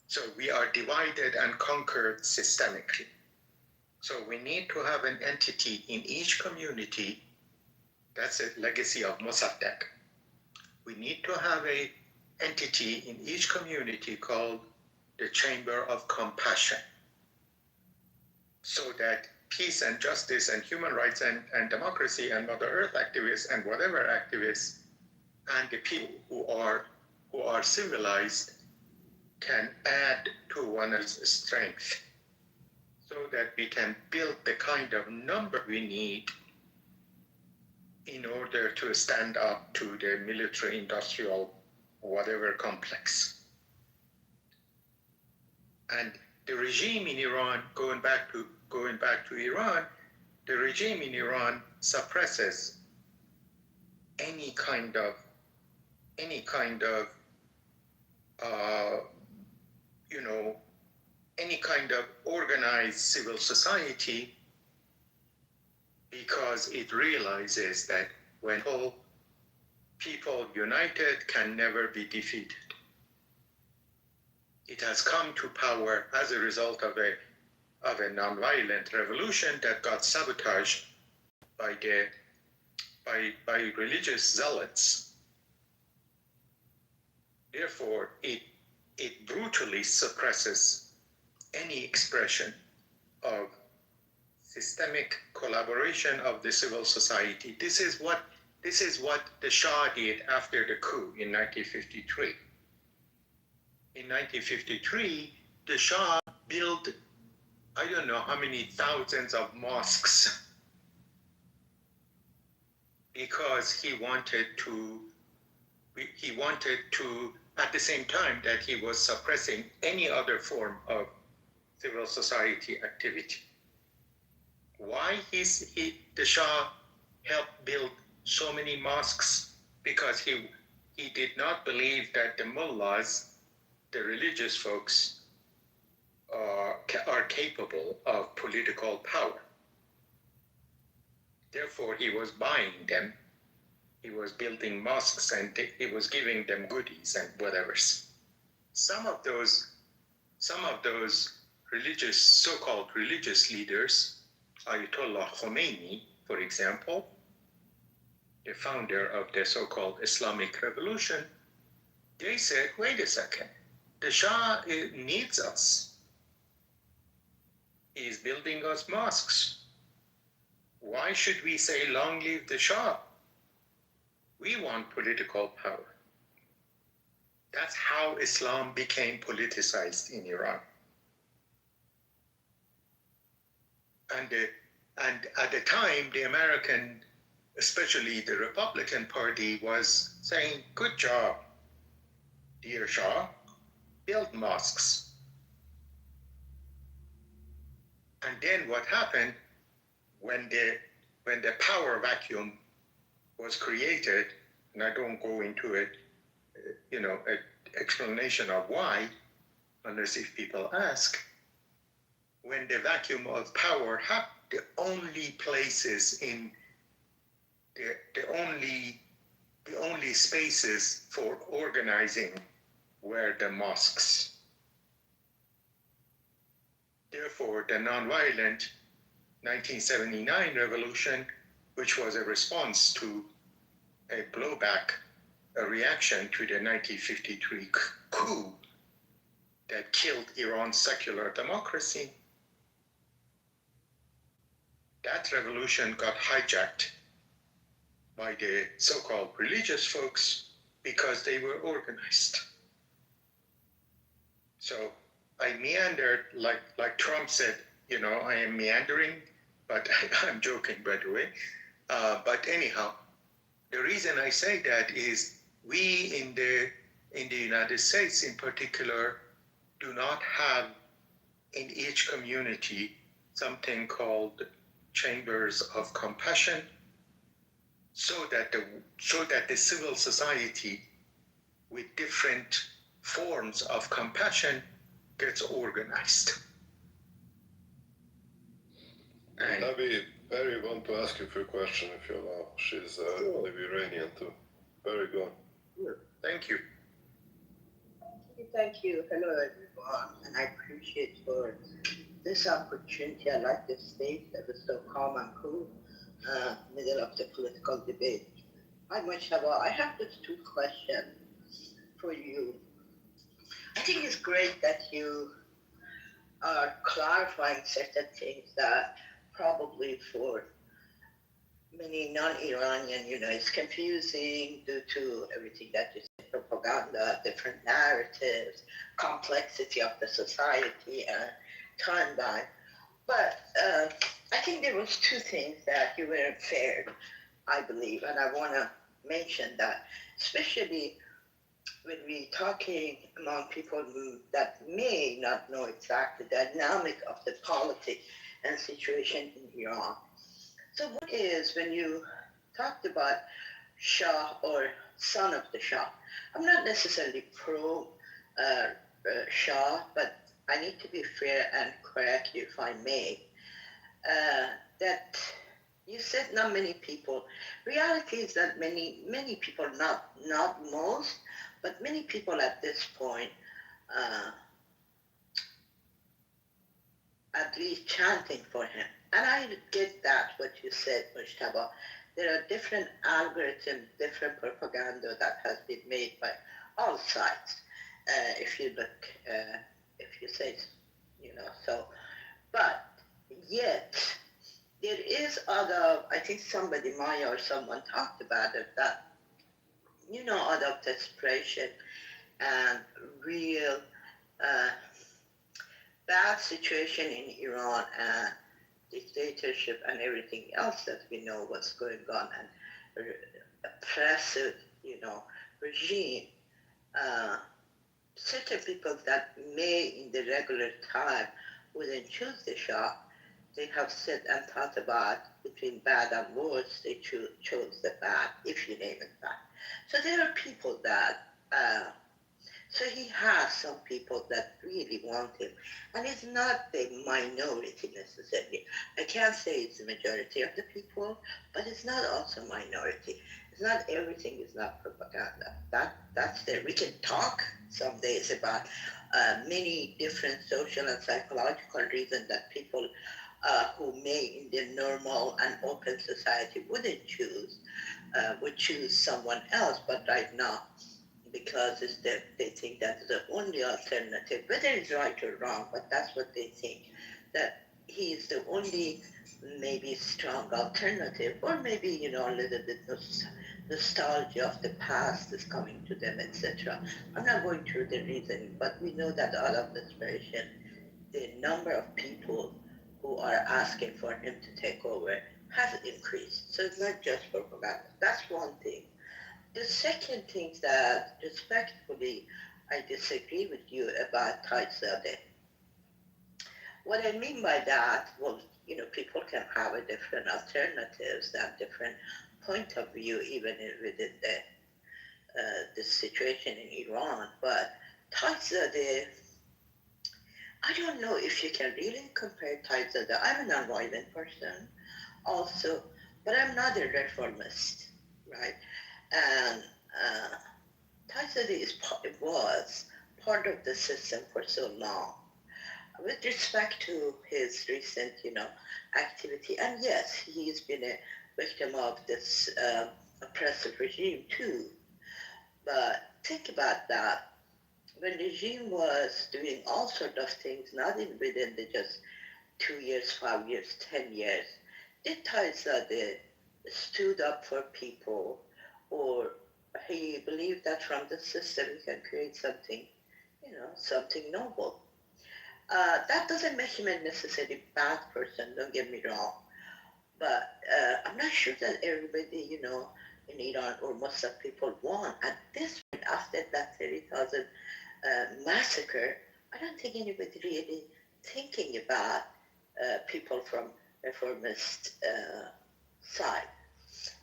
[SPEAKER 24] So we are divided and conquered systemically. So we need to have an entity in each community. That's a legacy of Mossadegh. We need to have an entity in each community called the Chamber of Compassion, so that peace and justice and human rights and democracy and Mother Earth activists and whatever activists and the people who are civilized can add to one another's strength, so that we can build the kind of number we need in order to stand up to the military-industrial whatever complex. And the regime in Iran, going back to Iran, the regime in Iran suppresses any kind of organized civil society, because it realizes that when people united can never be defeated. It has come to power as a result of a nonviolent revolution that got sabotaged by religious zealots. Therefore, it brutally suppresses any expression of systemic collaboration of the civil society. This is what the Shah did after the coup in 1953. In 1953, the Shah built, I don't know how many thousands of mosques, because he wanted to, at the same time that he was suppressing any other form of civil society activity. Why the Shah helped build so many mosques? Because he did not believe that the mullahs, the religious folks, are capable of political power. Therefore, he was buying them. He was building mosques and he was giving them goodies and whatever. Some of those religious, so-called religious leaders, Ayatollah Khomeini, for example, the founder of the so-called Islamic Revolution, they said, wait a second, the Shah needs us. He's building us mosques. Why should we say, long live the Shah? We want political power. That's how Islam became politicized in Iran. And at the time, the American, especially the Republican Party, was saying, good job, dear Shah, build mosques. And then what happened when the power vacuum was created, and I don't go into it, an explanation of why, unless if people ask, when the vacuum of power happened, the only places in the only spaces for organizing were the mosques. Therefore, the nonviolent 1979 revolution, which was a response to a blowback, a reaction to the 1953 coup that killed Iran's secular democracy, that revolution got hijacked by the so-called religious folks because they were organized. So I meandered, like Trump said, I am meandering, but I'm joking, by the way. But anyhow, the reason I say that is we in the United States in particular do not have in each community something called chambers of compassion, so that the civil society with different forms of compassion gets organized. And
[SPEAKER 11] Perry want to ask you a few questions if you allow. She's live Iranian too. Perry, go on.
[SPEAKER 24] Thank you.
[SPEAKER 13] Thank you. Hello, everyone. And I appreciate for this opportunity. I like this state that is so calm and cool, middle of the political debate. Hi, Mojtaba. I have just two questions for you. I think it's great that you are clarifying certain things that probably for many non-Iranian, it's confusing due to everything that you said, propaganda, different narratives, complexity of the society, and timeline. But I think there was two things that you were fair, I believe, and I want to mention that, especially when we're talking among people that may not know exactly the dynamic of the politics and situation in Iran. So what is, when you talked about Shah or son of the Shah, I'm not necessarily pro Shah, but I need to be fair and correct you if I may, that you said not many people. Reality is that many people, not most, but many people at this point, at least chanting for him. And I get that, what you said, Mujtaba. There are different algorithms, different propaganda that has been made by all sides. If you look, if you say, so. But yet, there is other, I think somebody, Maya or someone talked about it, that, out of desperation and real bad situation in Iran and dictatorship and everything else that we know what's going on, and oppressive, regime, certain people that may in the regular time wouldn't choose the Shah, they have said and thought about between bad and worse, they chose the bad, if you name it that. So there are people that, so he has some people that really want him. And it's not the minority necessarily. I can't say it's the majority of the people, but it's not also minority. It's not everything is not propaganda. That's there. We can talk some days about many different social and psychological reasons that people who may in the normal and open society wouldn't choose, would choose someone else, but right now, because they think that's the only alternative, whether it's right or wrong, but that's what they think, that he is the only maybe strong alternative, or maybe, a little bit nostalgia of the past is coming to them, etc. I'm not going through the reasoning, but we know that out of desperation, the number of people who are asking for him to take over has increased. So it's not just propaganda. That's one thing. The second thing that respectfully I disagree with you about Taizadeh. What I mean by that, well, people can have a different alternatives and different point of view even within the situation in Iran. But Taizadeh, I don't know if you can really compare Taizadeh. I'm a nonviolent person also, but I'm not a reformist, right? And Taizadeh was part of the system for so long. With respect to his recent, activity, and yes, he's been a victim of this oppressive regime too. But think about that. When the regime was doing all sorts of things, not in within the just 2 years, 5 years, 10 years, Did Taizadeh stood up for people, or he believed that from the system he can create something, something noble. That doesn't make him a necessarily bad person, don't get me wrong. But I'm not sure that everybody, in Iran or most of people want. At this point, after that 30,000 massacre, I don't think anybody really thinking about people from reformist side.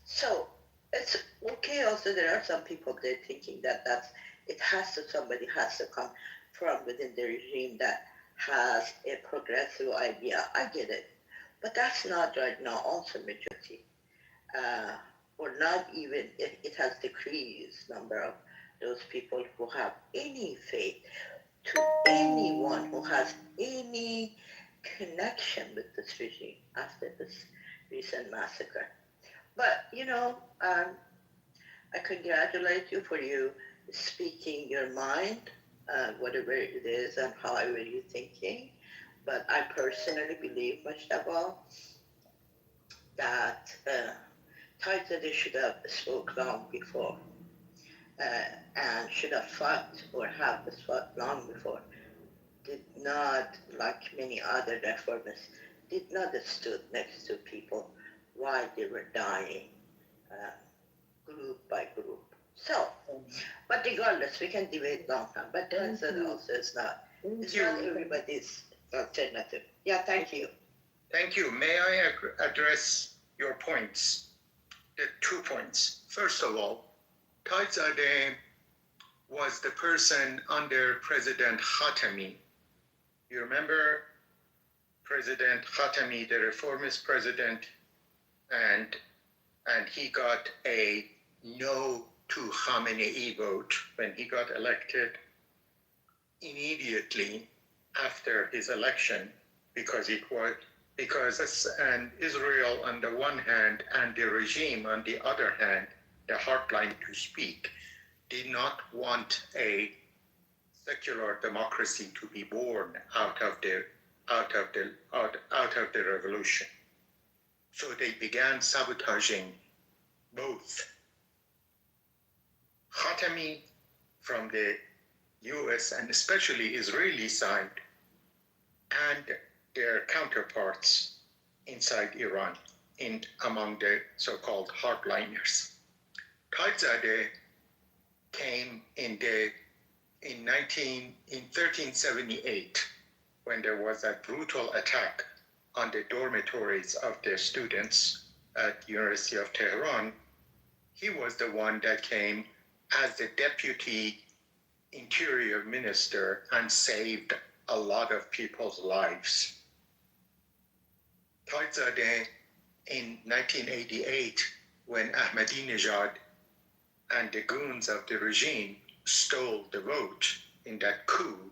[SPEAKER 13] So it's okay. Also, there are some people there thinking that somebody has to come from within the regime that has a progressive idea. I get it, but that's not right now also majority, or not even. It has decreased number of those people who have any faith to anyone who has any connection with this regime after this recent massacre. But, I congratulate you for you speaking your mind, whatever it is and however you're thinking. But I personally believe, Mushtaba, that Taizadeh should have spoke long before, and should have fought or have fought long before. Did not, like many other reformists, did not stood next to people while they were dying, group by group. So, but regardless, we can debate long time, but Taizadeh also is not everybody's alternative. Yeah, thank you.
[SPEAKER 24] Thank you. May I address your points? The 2 points. First of all, Taizadeh was the person under President Khatami. You remember President Khatami, the reformist president, and he got a no to Khamenei vote when he got elected immediately after his election, because Israel on the one hand and the regime on the other hand, the hardline to speak, did not want a secular democracy to be born out of the revolution. So they began sabotaging both Khatami from the US and especially Israeli side, and their counterparts inside Iran, among the so-called hardliners. Taizadeh came in 1378, when there was a brutal attack on the dormitories of the students at University of Tehran. He was the one that came as the deputy interior minister and saved a lot of people's lives. Taizadeh in 1988, when Ahmadinejad and the goons of the regime stole the vote in that coup,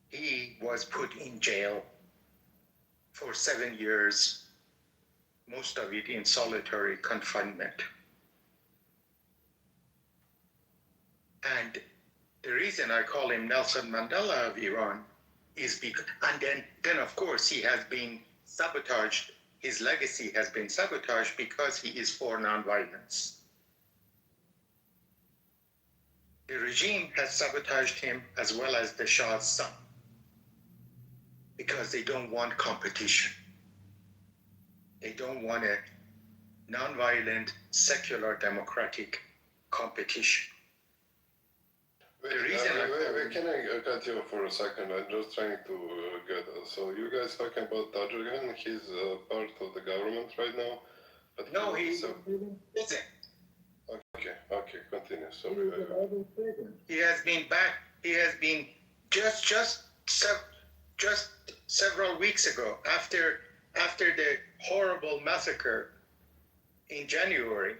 [SPEAKER 24] he was put in jail for 7 years, most of it in solitary confinement. And the reason I call him Nelson Mandela of Iran is because, and then of course he has been sabotaged, his legacy has been sabotaged because he is for nonviolence. The regime has sabotaged him as well as the Shah's son, because they don't want competition. They don't want a nonviolent, secular, democratic competition.
[SPEAKER 11] Can I cut you for a second? I'm just trying to get. So you guys talking about Tajugan? He's part of the government right now. But
[SPEAKER 24] no, he's prison.
[SPEAKER 11] Okay, continue. Sorry.
[SPEAKER 24] He has been back. He has been just several weeks ago, after the horrible massacre in January,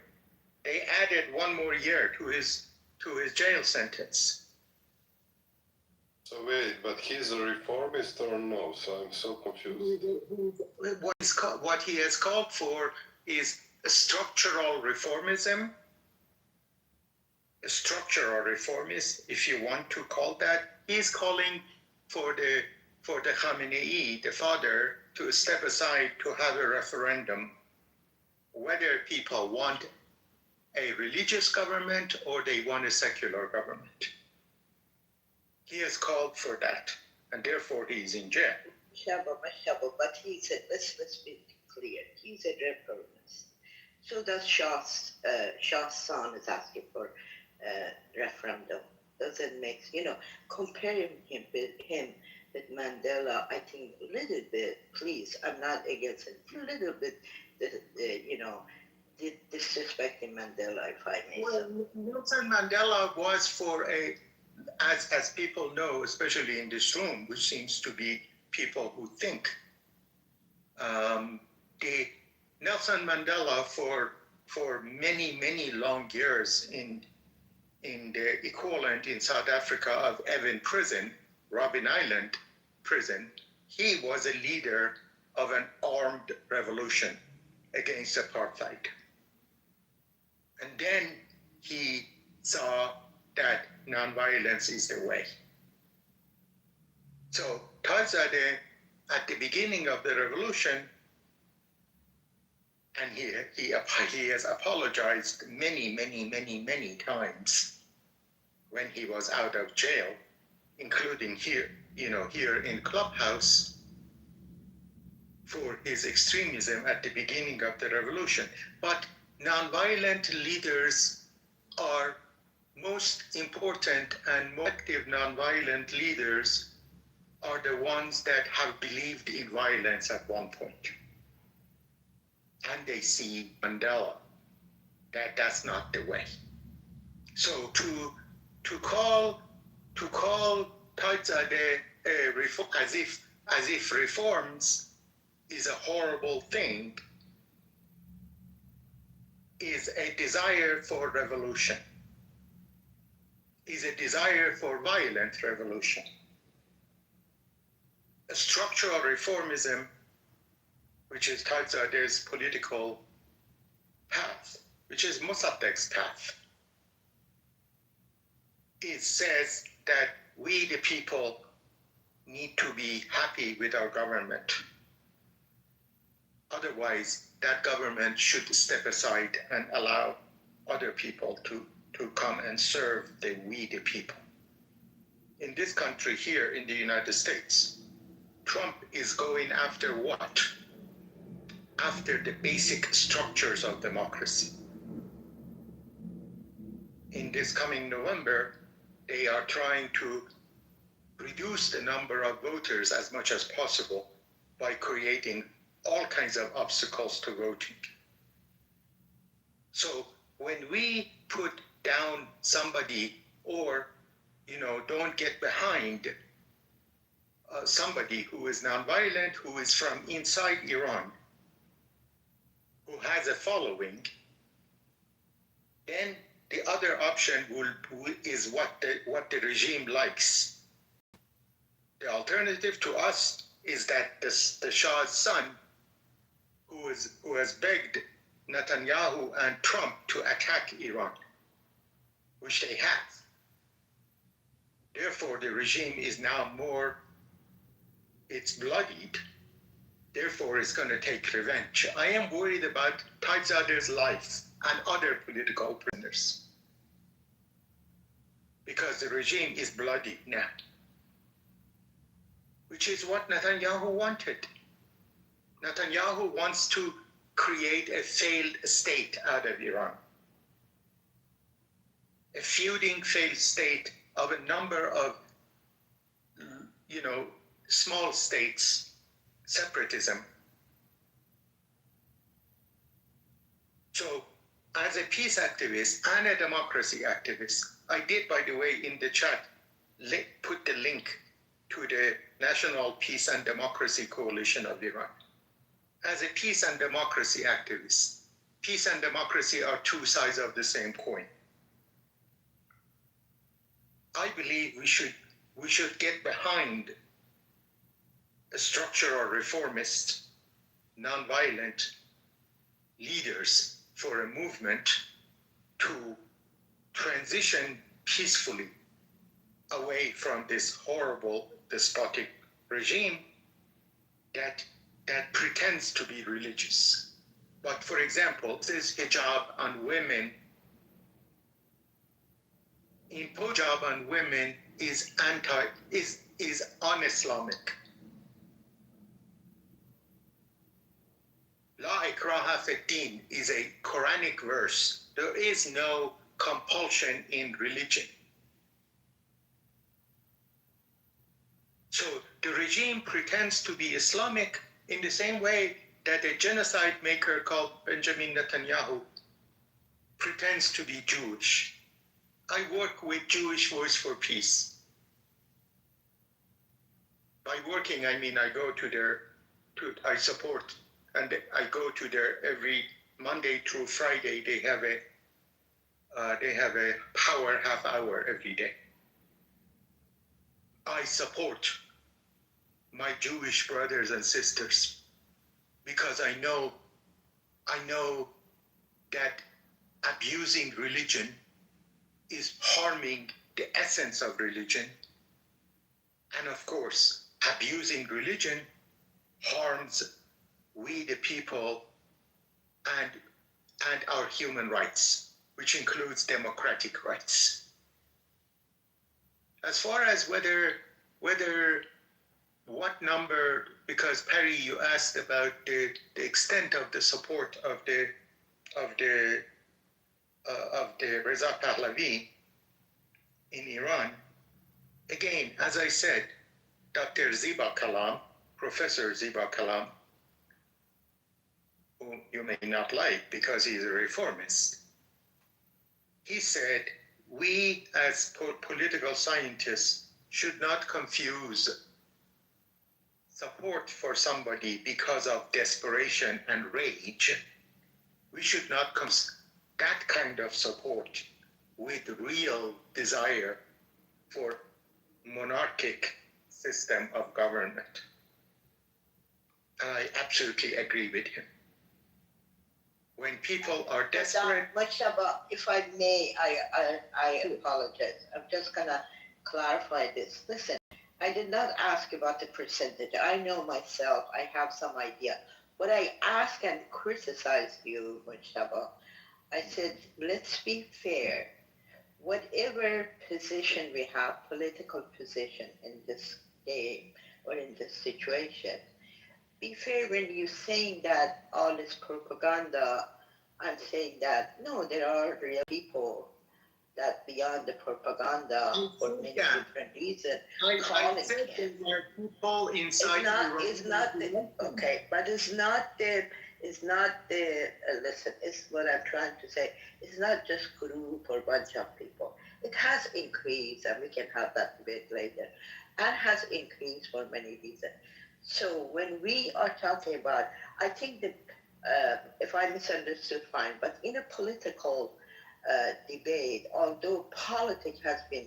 [SPEAKER 24] they added 1 more year to his jail sentence.
[SPEAKER 11] So wait, but he's a reformist or no? So I'm so confused.
[SPEAKER 24] What he has called for is a structural reformism, if you want to call that. He's calling for the Khamenei, the father, to step aside to have a referendum whether people want a religious government or they want a secular government. He has called for that, and therefore he is in jail.
[SPEAKER 13] But let's be clear, he's a reformist. So does Shah's son is asking for referendum. Doesn't make, comparing him with Mandela, I think a little bit, please, I'm not against it, a little bit, disrespecting Mandela, if I may.
[SPEAKER 24] Well, Nelson Mandela was for as people know, especially in this room, which seems to be people who think, the Nelson Mandela for many, many long years in the equivalent in South Africa of Evan Prison, Robben Island Prison, he was a leader of an armed revolution against apartheid. And then he saw that nonviolence is the way. So Tarzadeh, at the beginning of the revolution, and he has apologized many times when he was out of jail, including here in Clubhouse, for his extremism at the beginning of the revolution. But nonviolent leaders are most important, and most active nonviolent leaders are the ones that have believed in violence at one point. And they see Mandela, that's not the way. So to call Tarzadeh as if reforms is a horrible thing is a desire for revolution, is a desire for violent revolution. A structural reformism, which is Tarzadeh's political path, which is Mossadegh's path, it says that we, the people, need to be happy with our government. Otherwise, that government should step aside and allow other people to come and serve we, the people. In this country here in the United States, Trump is going after what? After the basic structures of democracy. In this coming November, they are trying to reduce the number of voters as much as possible by creating all kinds of obstacles to voting. So when we put down somebody or, don't get behind somebody who is nonviolent, who is from inside Iran, who has a following, then the other option is what the regime likes. The alternative to us is that the Shah's son, who has begged Netanyahu and Trump to attack Iran, which they have. Therefore, the regime is now it's bloodied. Therefore, it's going to take revenge. I am worried about Tarzadeh's life and other political prisoners, because the regime is bloody now, which is what Netanyahu wanted. Netanyahu wants to create a failed state out of Iran. A feuding failed state of a number of, small states, separatism. So, as a peace activist and a democracy activist, I did, by the way, in the chat, put the link to the National Peace and Democracy Coalition of Iran. As a peace and democracy activist, peace and democracy are two sides of the same coin. I believe we should get behind a structural reformist, nonviolent leaders for a movement to transition peacefully away from this horrible despotic regime that that pretends to be religious. But for example, this hijab on women, impose hijab on women is un-Islamic. La ikraha fi din is a Quranic verse. There is no compulsion in religion. So the regime pretends to be Islamic in the same way that a genocide maker called Benjamin Netanyahu pretends to be Jewish. I work with Jewish Voice for Peace. By working, I mean I go to I support, and I go to their every Monday through Friday. They have a power half hour every day. I support my Jewish brothers and sisters because I know that abusing religion is harming the essence of religion. And of course, abusing religion harms we the people and our human rights, which includes democratic rights. As far as whether what number, because Perry, you asked about the extent of the support of the Reza Pahlavi in Iran. Again, as I said, Dr. Ziba Kalam, Professor Ziba Kalam, whom you may not like because he's a reformist, he said, we as political scientists should not confuse support for somebody because of desperation and rage. We should not that kind of support with real desire for monarchic system of government. And I absolutely agree with him. When people are desperate.
[SPEAKER 13] Mashaba, if I may, I apologize. I'm just gonna clarify this. Listen, I did not ask about the percentage. I know myself, I have some idea. What I asked and criticized you, Mashaba, I said, let's be fair. Whatever position we have, political position in this game or in this situation, be fair when you're saying that all this propaganda. I'm saying that, no, there are real people that beyond the propaganda for many different reasons.
[SPEAKER 24] I said there were people inside
[SPEAKER 13] okay, but it's not the, listen, it's what I'm trying to say. It's not just group or bunch of people. It has increased, and we can have that debate later, and has increased for many reasons. So when we are talking about, I think that if I misunderstood, fine, but in a political debate, although politics has been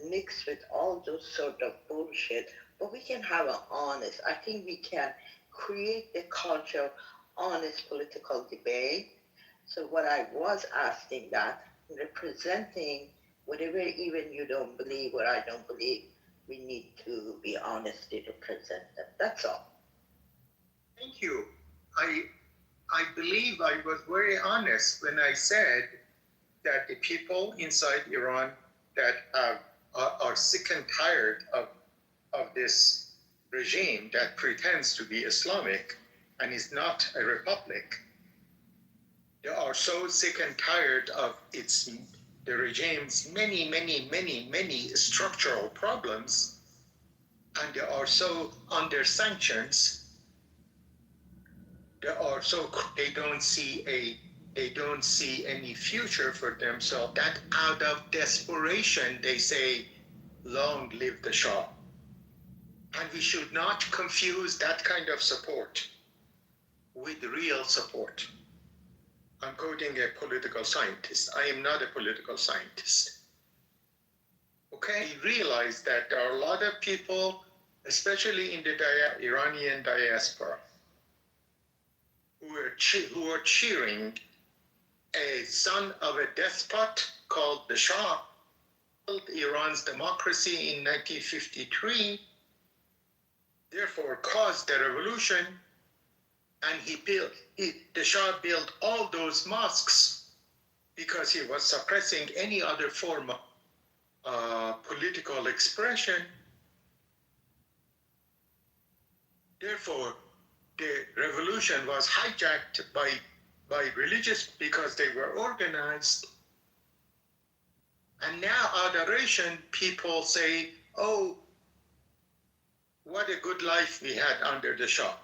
[SPEAKER 13] mixed with all those sort of bullshit, but we can have an honest, I think we can create the culture of honest political debate. So what I was asking that, representing whatever even you don't believe or I don't believe, we need to be honest to represent them. That's all.
[SPEAKER 24] Thank you. I believe I was very honest when I said that the people inside Iran that are sick and tired of this regime that pretends to be Islamic and is not a republic, they are so sick and tired of the regime's many structural problems, and they are so under sanctions. They don't see any future for themselves. That out of desperation they say, "Long live the Shah." And we should not confuse that kind of support with real support. I'm quoting a political scientist. I am not a political scientist. Okay, we realize that there are a lot of people, especially in the Iranian diaspora, who are cheering a son of a despot called the Shah, killed Iran's democracy in 1953, therefore caused the revolution, And the Shah built all those mosques because he was suppressing any other form of political expression. Therefore, the revolution was hijacked by religious because they were organized. And now adoration, people say, oh, what a good life we had under the Shah.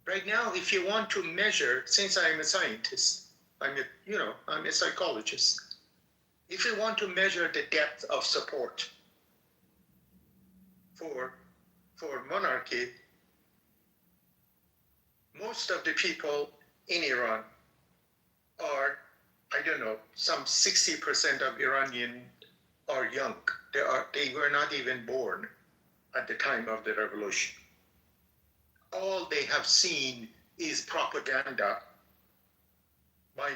[SPEAKER 24] Right now, if you want to measure, since I'm a scientist, I'm a psychologist. If you want to measure the depth of support for monarchy, most of the people in Iran are, I don't know, some 60% of Iranian are young. They were not even born at the time of the revolution. All they have seen is propaganda by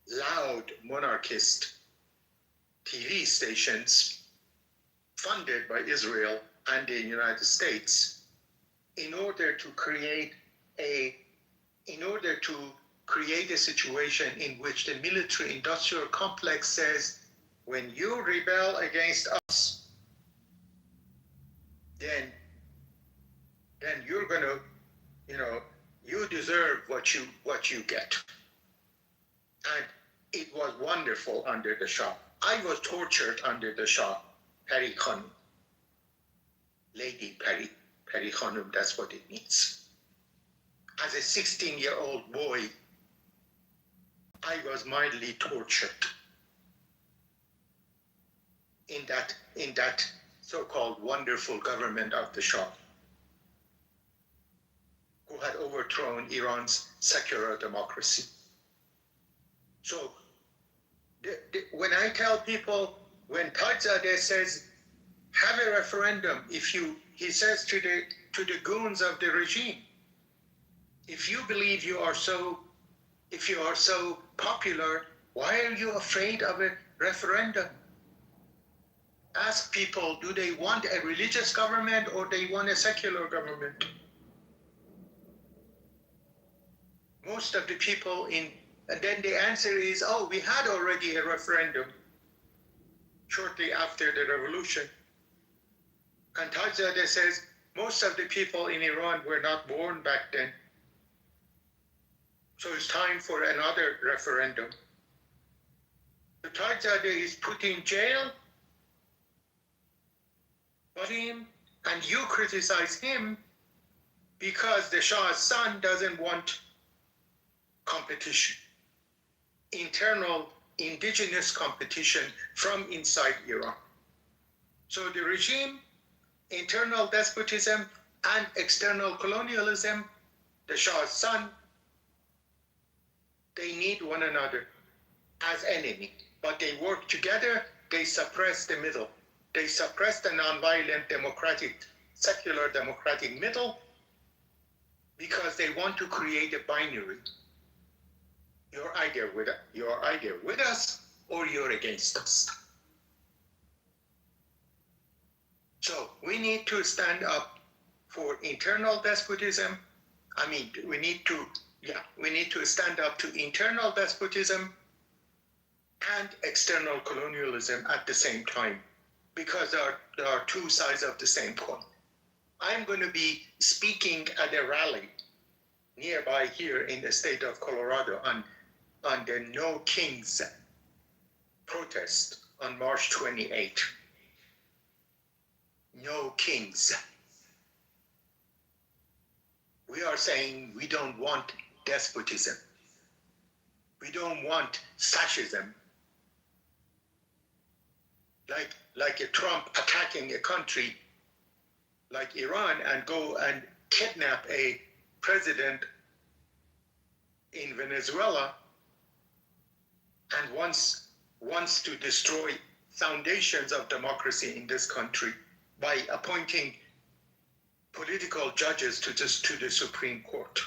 [SPEAKER 24] loud monarchist TV stations funded by Israel and the United States in order to create a situation in which the military-industrial complex says, when you rebel against us, then you're gonna, you deserve what you get. And it was wonderful under the Shah. I was tortured under the Shah, Peri Khanum. Lady Peri Khanum, that's what it means. As a 16-year-old boy, I was mildly tortured in that so-called wonderful government of the Shah, who had overthrown Iran's secular democracy. So when I tell people, when Tajzadeh says, have a referendum, he says to the goons of the regime, if you believe you are so popular, why are you afraid of a referendum? Ask people, do they want a religious government or they want a secular government? Most of the people and then the answer is, oh, we had already a referendum shortly after the revolution. And Tajzadeh says, most of the people in Iran were not born back then. So it's time for another referendum. The Tajzadeh is put in jail, and you criticize him because the Shah's son doesn't want competition, internal indigenous competition from inside Iran. So the regime, internal despotism and external colonialism, the Shah's son, they need one another as enemy, but they work together, they suppress the middle. They suppress the nonviolent democratic, secular democratic middle because they want to create a binary. You're either with us or you're against us. So we need to stand up for internal despotism. We need to stand up to internal despotism and external colonialism at the same time, because there are two sides of the same coin. I'm going to be speaking at a rally nearby here in the state of Colorado on the No Kings protest on March 28. No kings. We are saying we don't want despotism. We don't want fascism. Like a Trump attacking a country like Iran and go and kidnap a president in Venezuela and wants to destroy foundations of democracy in this country by appointing political judges to the Supreme Court.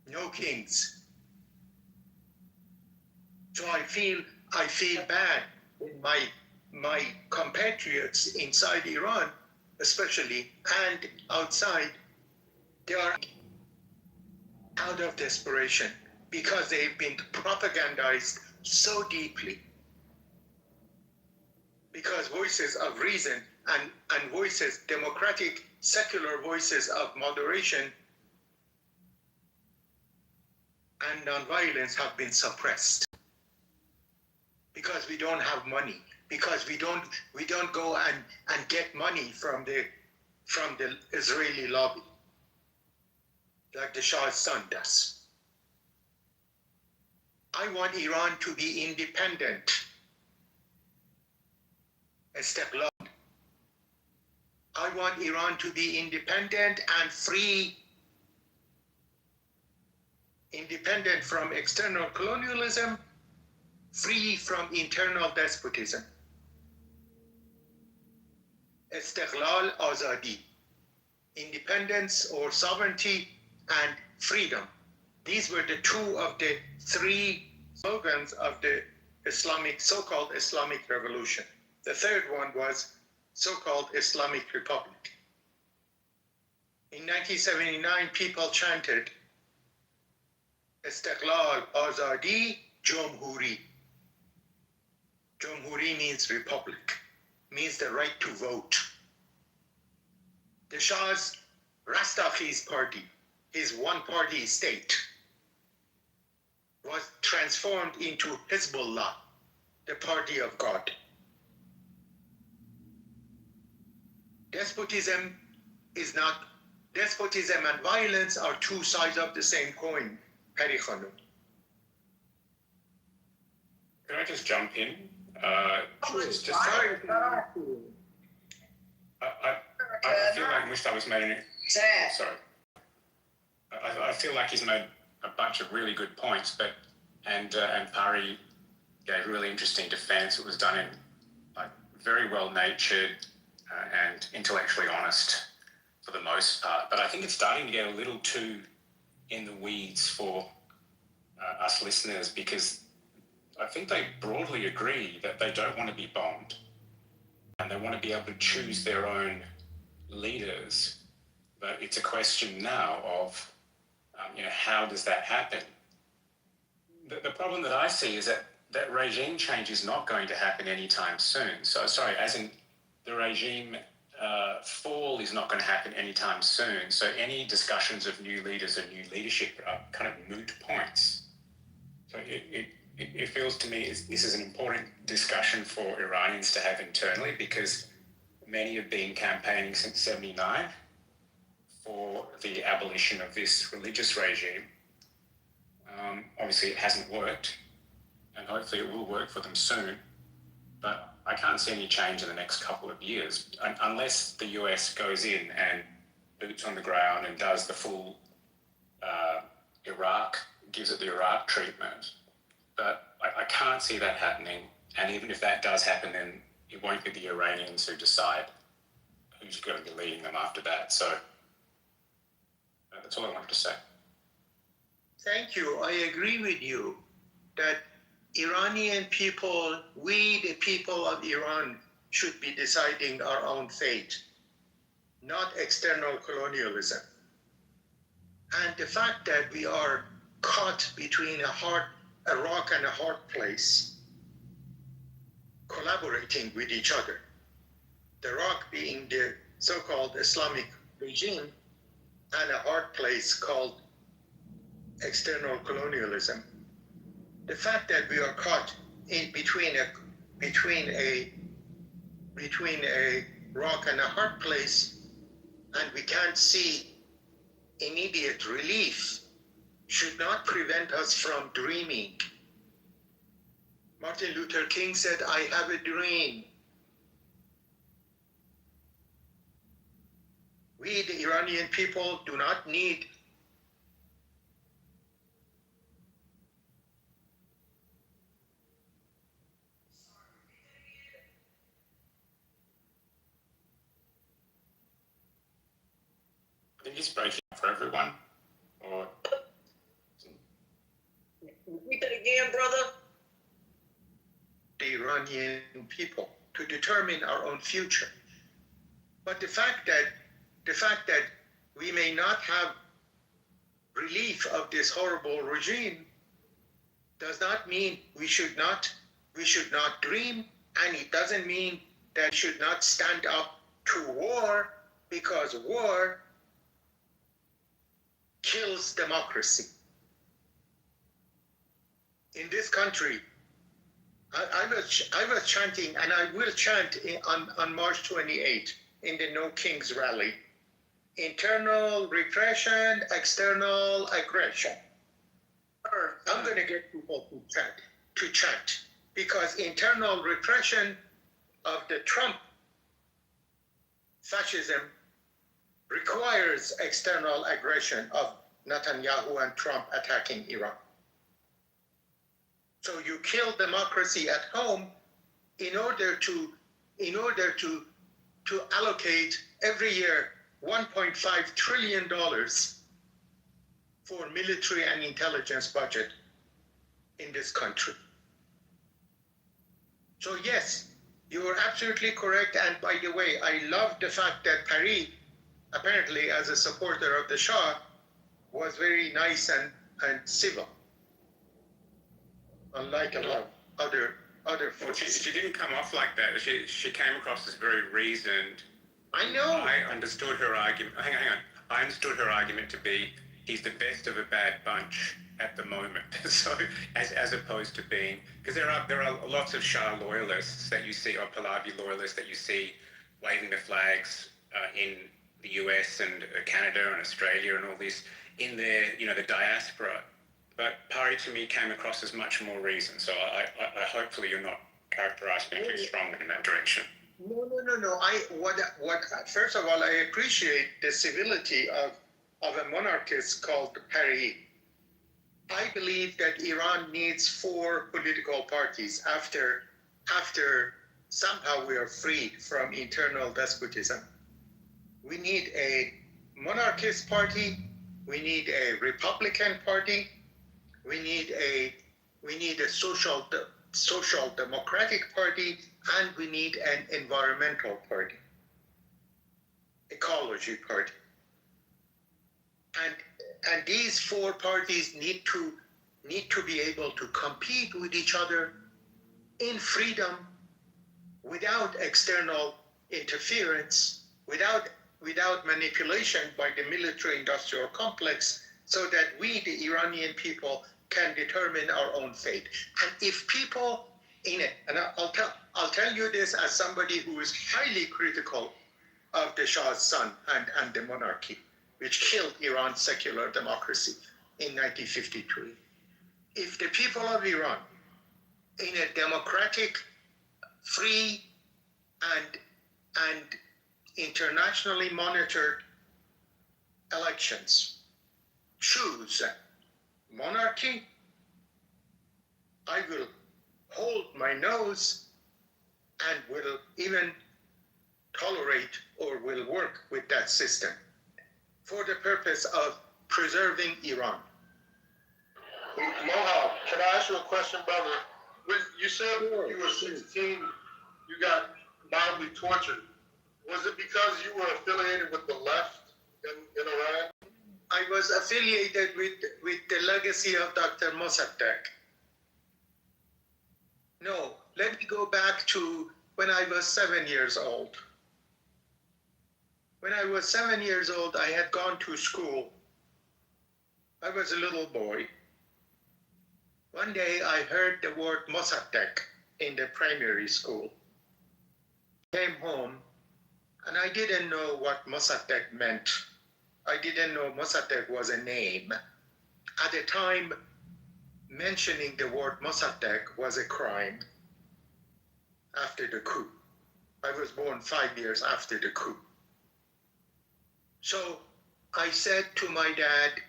[SPEAKER 24] No kings. So I feel bad when my compatriots inside Iran, especially, and outside, They are out of desperation because they've been propagandized so deeply. Because voices of reason and voices, democratic, secular voices of moderation and nonviolence have been suppressed. Because we don't have money, because we don't go and get money from the Israeli lobby, like the Shah's son does. I want Iran to be independent. Istiqlal. I want Iran to be independent and free, independent from external colonialism, free from internal despotism. Istiqlal, azadi, independence or sovereignty and freedom. These were the two of the three slogans of the Islamic, so-called Islamic Revolution. The third one was so-called Islamic Republic. In 1979, people chanted Istiqlal, Azadi, Jumhuri. Jumhuri means republic, means the right to vote. The Shah's Rastafi's party, his one-party state, was transformed into Hezbollah, the party of God. Despotism and violence are two sides of the same coin, Hari Khanum.
[SPEAKER 10] Can I just jump in? I feel like Mustafa's made an... Sorry. I feel like he's made a bunch of really good points, and Pari gave a really interesting defense. It was done in very well-natured and intellectually honest for the most part. But I think it's starting to get a little too in the weeds for us listeners, because I think they broadly agree that they don't want to be bombed and they want to be able to choose their own leaders. But it's a question now of, how does that happen? The problem that I see is that regime change is not going to happen anytime soon. So, sorry, as in the regime fall is not going to happen anytime soon. So any discussions of new leaders and new leadership are kind of moot points. So it feels to me this is an important discussion for Iranians to have internally, because many have been campaigning since '79 for the abolition of this religious regime. Obviously, it hasn't worked, and hopefully it will work for them soon. But I can't see any change in the next couple of years, unless the US goes in and boots on the ground and does the full Iraq, gives it the Iraq treatment. But I can't see that happening. And even if that does happen, then it won't be the Iranians who decide who's going to be leading them after that. So that's all I wanted to say.
[SPEAKER 24] Thank you. I agree with you that Iranian people, we the people of Iran, should be deciding our own fate, not external colonialism. And the fact that we are caught between a rock and a hard place, collaborating with each other, the rock being the so-called Islamic regime, and a hard place called external colonialism. The fact that we are caught in between a rock and a hard place, and we can't see immediate relief, should not prevent us from dreaming. Martin Luther King said, "I have a dream." We, the Iranian people, do not need
[SPEAKER 10] I think he's breaking up for everyone. Or
[SPEAKER 16] Repeat that again, brother.
[SPEAKER 24] the Iranian people to determine our own future. But the fact that we may not have relief of this horrible regime, does not mean we should not dream, and it doesn't mean that we should not stand up to war, because war kills democracy. In this country, I was chanting, and I will chant on March 28 in the No Kings rally. Internal repression, external aggression. I'm going to get people to chant, because internal repression of the Trump fascism requires external aggression of Netanyahu and Trump attacking Iran. So you kill democracy at home in order to allocate every year $1.5 trillion for military and intelligence budget in this country. So yes, you are absolutely correct. And by the way, I love the fact that Paris, apparently as a supporter of the Shah, was very nice and civil, unlike a lot of other
[SPEAKER 10] Well, she didn't come off like that. She came across as very reasoned.
[SPEAKER 24] I know.
[SPEAKER 10] I understood her argument. Hang on. I understood her argument to be he's the best of a bad bunch at the moment. So as opposed to being, because there are lots of Shah loyalists that you see, or Pahlavi loyalists that you see waving the flags in the US and Canada and Australia and all these in their, the diaspora. But Pari to me came across as much more reasoned. So I hopefully you're not characterizing me too strongly in that direction.
[SPEAKER 24] No. First of all, I appreciate the civility of a monarchist called Paris. I believe that Iran needs 4 political parties after somehow we are freed from internal despotism. We need a monarchist party. We need a Republican party. We need a social democratic party, and we need an environmental party, ecology party. And these 4 parties need to be able to compete with each other in freedom, without external interference, without manipulation by the military-industrial complex, so that we, the Iranian people, can determine our own fate. And if people and I'll tell you this as somebody who is highly critical of the Shah's son and the monarchy, which killed Iran's secular democracy in 1953. If the people of Iran, in a democratic, free, and internationally monitored elections, choose monarchy, I will hold my nose and will even tolerate or will work with that system for the purpose of preserving Iran.
[SPEAKER 11] Mohab, can I ask you a question, brother? When you said when you were 16, you got mildly tortured. Was it because you were affiliated with the left in Iran?
[SPEAKER 24] I was affiliated with the legacy of Dr. Mossadegh. No, let me go back to when I was 7 years old. When I was 7 years old, I had gone to school. I was a little boy. One day I heard the word Mossadegh in the primary school. Came home, and I didn't know what Mossadegh meant. I didn't know Mossadegh was a name. At the time, mentioning the word Mossadegh was a crime after the coup. I was born 5 years after the coup. So I said to my dad,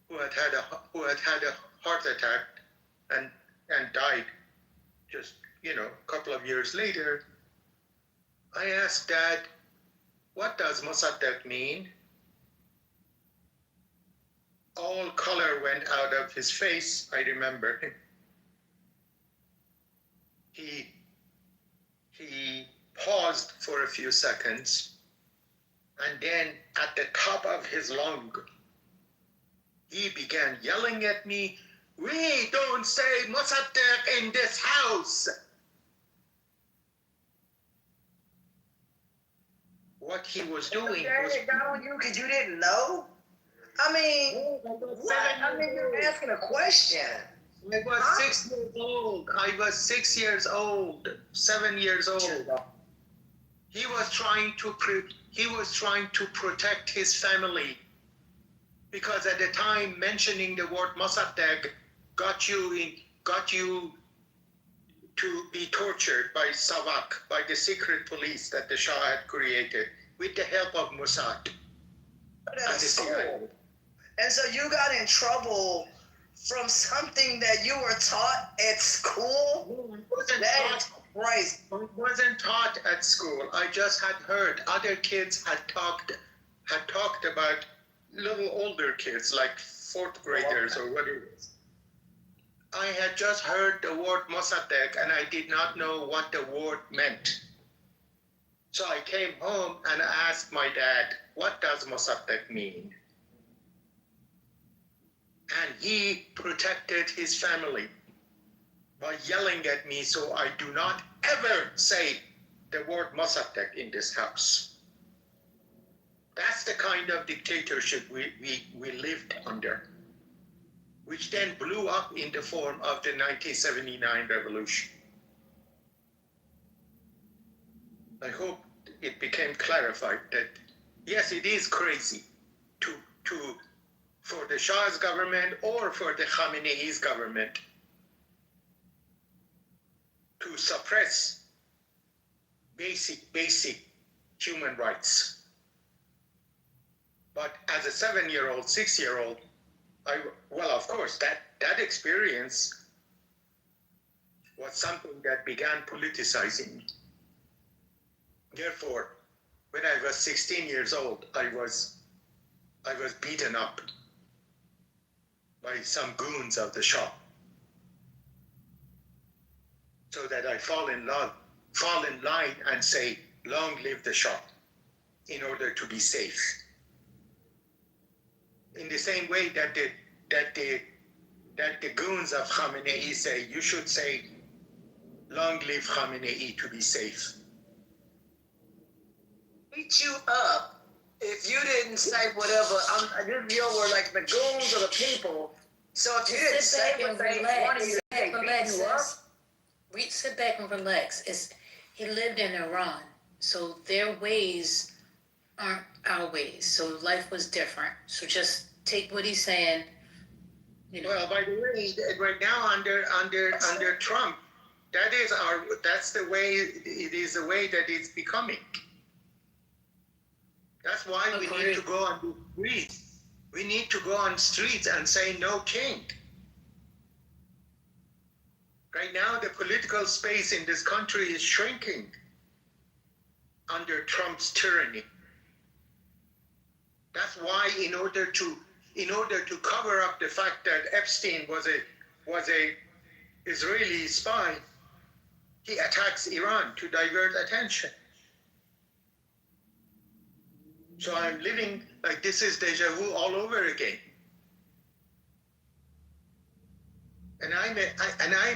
[SPEAKER 24] who had had a heart attack and died just, a couple of years later, I asked Dad, what does Mossadegh mean? All color went out of his face, I remember. He paused for a few seconds, And then at the top of his lung, he began yelling at me, "We don't say Mossadegh in this house." What he was doing was...
[SPEAKER 12] It got on you because you didn't know? I mean, what? I mean, you're asking a question.
[SPEAKER 24] I was 6 years old. I was 6 years old, 7 years old. He was trying to protect his family, because at the time mentioning the word Mossadegh got you to be tortured by Savak, by the secret police that the Shah had created with the help of Mossad.
[SPEAKER 12] And so you got in trouble from something that you were taught at school?
[SPEAKER 24] Right. It wasn't taught at school. I just had heard other kids had talked about little older kids, like fourth graders or whatever. I had just heard the word Mossadegh and I did not know what the word meant. So I came home and asked my dad, "What does Mossadegh mean?" And he protected his family by yelling at me so I do not ever say the word Mossadegh in this house. That's the kind of dictatorship we lived under, which then blew up in the form of the 1979 revolution. I hope it became clarified that, yes, it is crazy for the Shah's government or for the Khamenei's government to suppress basic human rights. But as a 7-year-old, 6-year-old, of course, that experience was something that began politicizing me. Therefore, when I was 16 years old, I was beaten up by some goons of the Shah, so that I fall in line and say, "Long live the Shah," in order to be safe. In the same way that the goons of Khamenei say, you should say, "Long live Khamenei," to be safe.
[SPEAKER 12] Beat you up if you didn't say whatever. You were like the goons of the people. So if you didn't say what they wanted you to say, beat you up.
[SPEAKER 14] Sit back and relax. He lived in Iran, so their ways aren't our ways. So life was different. So just take what he's saying.
[SPEAKER 24] Well, by the way, right now under Trump, that's the way it is, the way that it's becoming. That's why we need to go on the streets. We need to go on streets and say no king. Right now, the political space in this country is shrinking under Trump's tyranny. That's why, in order to cover up the fact that Epstein was a Israeli spy, he attacks Iran to divert attention. So I'm living like this is deja vu all over again. And I'm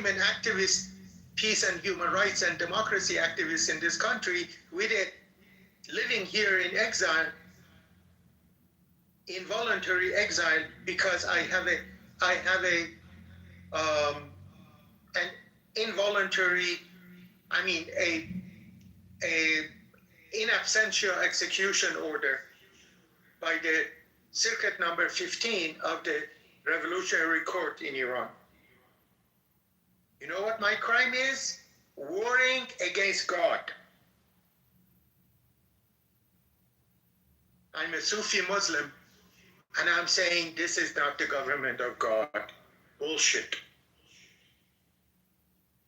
[SPEAKER 24] an activist, peace and human rights and democracy activist in this country, with it living here in exile, involuntary exile, because I have an involuntary, a in absentia execution order by the circuit number 15 of the Revolutionary Court in Iran. You know what my crime is? Warring against God. I'm a Sufi Muslim, and I'm saying this is not the government of God. Bullshit.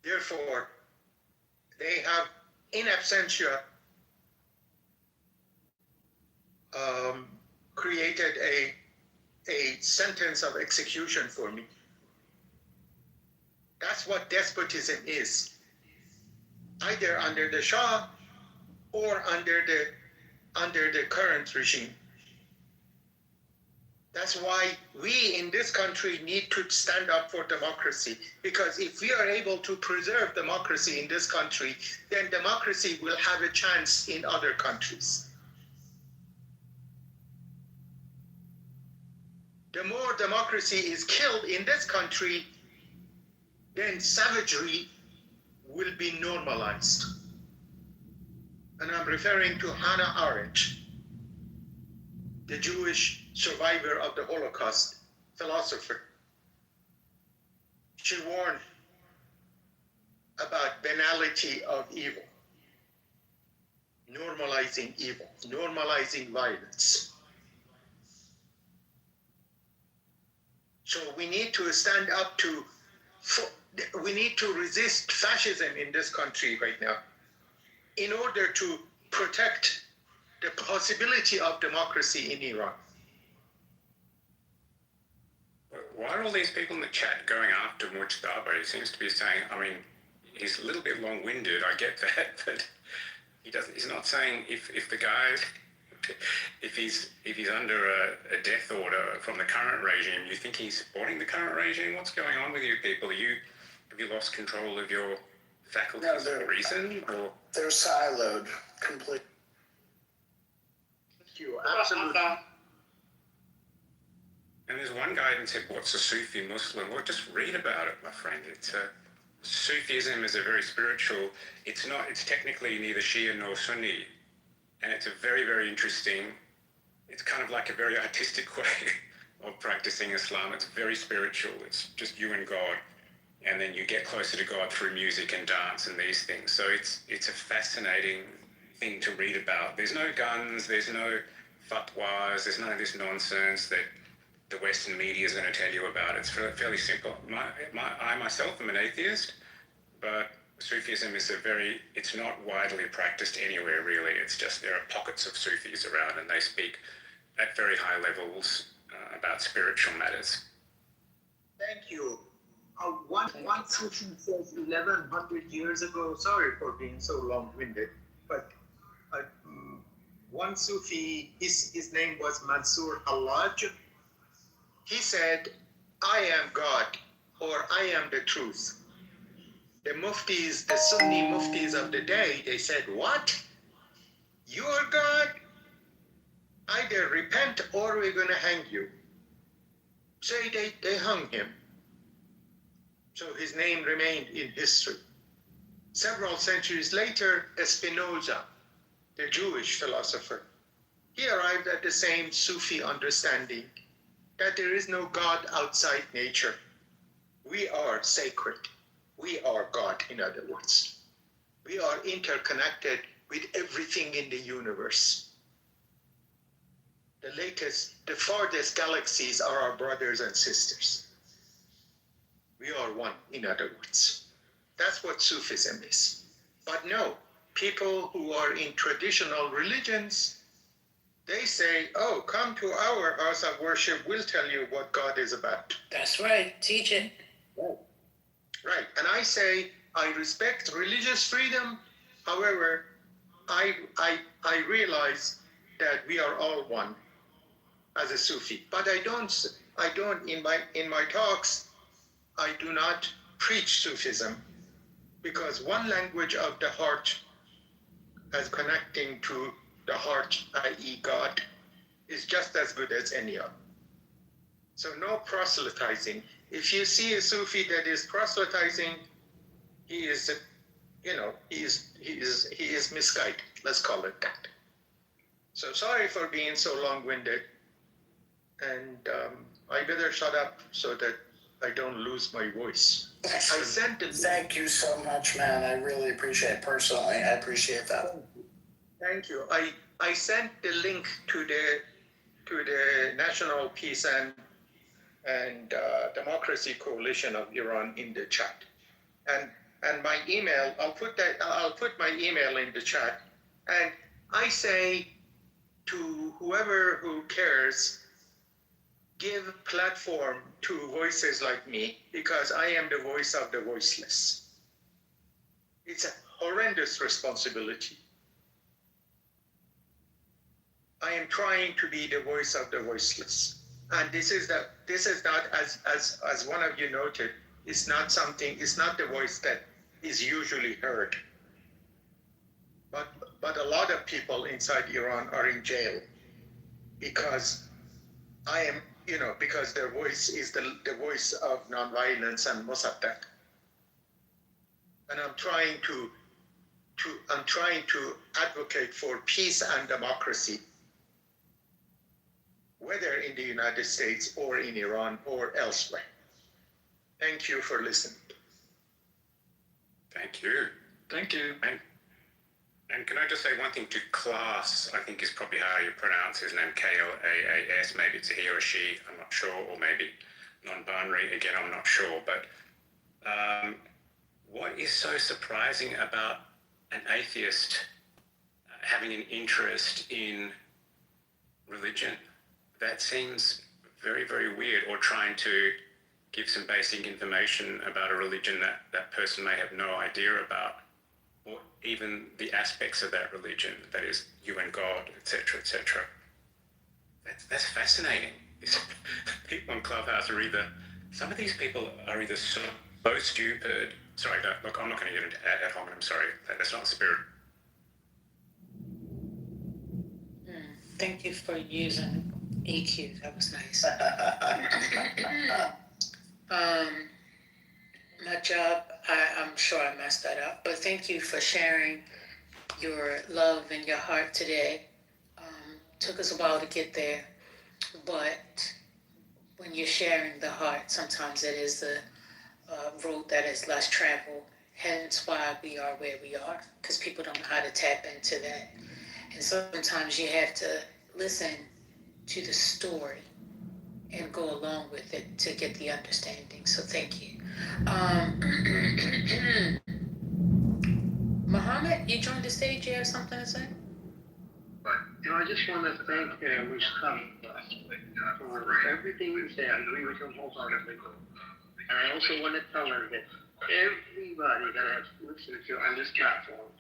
[SPEAKER 24] Therefore, they have in absentia created a sentence of execution for me. That's what despotism is. Either under the Shah or under under the current regime. That's why we in this country need to stand up for democracy, because if we are able to preserve democracy in this country, then democracy will have a chance in other countries. The more democracy is killed in this country, then savagery will be normalized. And I'm referring to Hannah Arendt, the Jewish survivor of the Holocaust, philosopher. She warned about banality of evil, normalizing violence. So we need to stand up we need to resist fascism in this country right now in order to protect the possibility of democracy in Iran.
[SPEAKER 10] Why are all these people in the chat going after Mujtaba? He seems to be saying, I mean, he's a little bit long-winded, I get that, but he's not saying if the guy, if he's under a death order from the current regime, you think he's supporting the current regime? What's going on with you people? Have you lost control of your faculties for reason? Or?
[SPEAKER 6] They're siloed completely.
[SPEAKER 24] Thank you, absolutely.
[SPEAKER 10] And there's one guy who said, what's a Sufi Muslim? Well, just read about it, my friend. Sufism is a very spiritual, it's technically neither Shia nor Sunni. And it's a very, very interesting, it's kind of like a very artistic way of practicing Islam. It's very spiritual. It's just you and God. And then you get closer to God through music and dance and these things. So it's a fascinating thing to read about. There's no guns, there's no fatwas, there's none of this nonsense that the Western media is going to tell you about. It's fairly simple. I myself am an atheist, but Sufism is it's not widely practiced anywhere really. It's just there are pockets of Sufis around and they speak at very high levels about spiritual matters.
[SPEAKER 24] Thank you. One Sufi says 1100 years ago, sorry for being so long-winded, but one Sufi, his name was Mansur Hallaj. He said, I am God, or I am the truth. The muftis, the Sunni muftis of the day, they said, what? You are God? Either repent or we're going to hang you. So they hung him. So his name remained in history. Several centuries later, Spinoza, the Jewish philosopher, he arrived at the same Sufi understanding that there is no God outside nature. We are sacred. We are God, in other words. We are interconnected with everything in the universe. The farthest galaxies are our brothers and sisters. We are one, in other words. That's what Sufism is. But no, people who are in traditional religions, they say, oh, come to our house of worship, we'll tell you what God is about.
[SPEAKER 12] That's right. Teach it.
[SPEAKER 24] Right. And I say, I respect religious freedom. However, I realize that we are all one as a Sufi. But I don't in my talks, I do not preach Sufism, because one language of the heart as connecting to the heart, i.e. God, is just as good as any other. So no proselytizing. If you see a Sufi that is proselytizing, he is misguided. Let's call it that. So sorry for being so long-winded, and I better shut up so that I don't lose my voice.
[SPEAKER 6] Thank you so much, man. I really appreciate it personally. I appreciate that.
[SPEAKER 24] Thank you. I sent the link to the National Peace and Democracy Coalition of Iran in the chat, and my email. I'll put my email in the chat, and I say to whoever who cares, give platform to voices like me, because I am the voice of the voiceless. It's a horrendous responsibility. I am trying to be the voice of the voiceless. And this is not, as one of you noted, it's not the voice that is usually heard. But a lot of people inside Iran are in jail because because their voice is the voice of nonviolence and Mossadegh. And I'm trying to advocate for peace and democracy, whether in the United States or in Iran or elsewhere. Thank you for listening.
[SPEAKER 10] Thank you.
[SPEAKER 5] Thank you.
[SPEAKER 10] And can I just say one thing to Klaas, I think is probably how you pronounce his name, K-L-A-A-S, maybe it's a he or a she, I'm not sure, or maybe non-binary, again, I'm not sure. But what is so surprising about an atheist having an interest in religion? That seems very, very weird, or trying to give some basic information about a religion that that person may have no idea about, or even the aspects of that religion, that is, you and God, etc., etc. That's fascinating. People on Clubhouse are some of these people are either so stupid. Sorry, look, I'm not going to get into ad hominem, I'm sorry. That's not the spirit.
[SPEAKER 14] Thank you for using EQ. That was nice. My job, I'm sure I messed that up, but thank you for sharing your love and your heart today. Took us a while to get there, but when you're sharing the heart, sometimes it is the road that is less traveled. Hence why we are where we are, because people don't know how to tap into that. And sometimes you have to listen to the story and go along with it to get the understanding. So thank you. Muhammad, you joined the stage. You have something to say?
[SPEAKER 2] I just want to thank Mustafa for everything you said. I agree with him wholeheartedly. And I also want to tell her that everybody that has listened to on this platform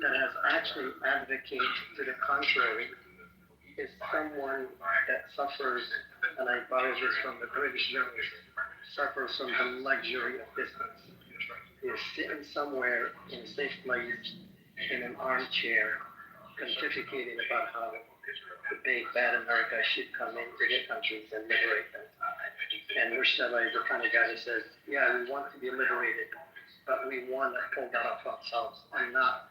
[SPEAKER 2] that has actually advocated to the contrary is someone that suffers, and I borrow this from the British Journal, suffers from the luxury of distance. Is sitting somewhere in a safe place in an armchair pontificating about how the big bad America should come into their countries and liberate them. And Mustafa is the kind of guy who says, yeah, we want to be liberated, but we want to pull that up ourselves and not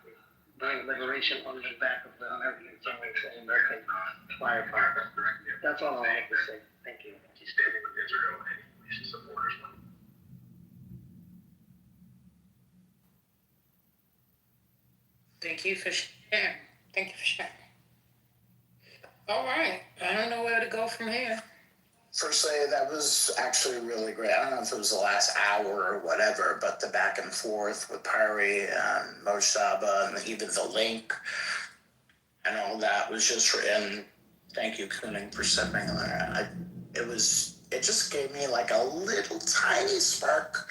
[SPEAKER 2] bring liberation on the back of the American soldiers and American firefighters. That's all I have to say. Thank you.
[SPEAKER 14] Thank you for sharing. Thank you for sharing. All right. I don't know where to go from here.
[SPEAKER 6] Firstly, that was actually really great. I don't know if it was the last hour or whatever, but the back and forth with Pari and Mojtaba and even the link and all that was just, and thank you, Kooning, for stepping in there. It just gave me like a little tiny spark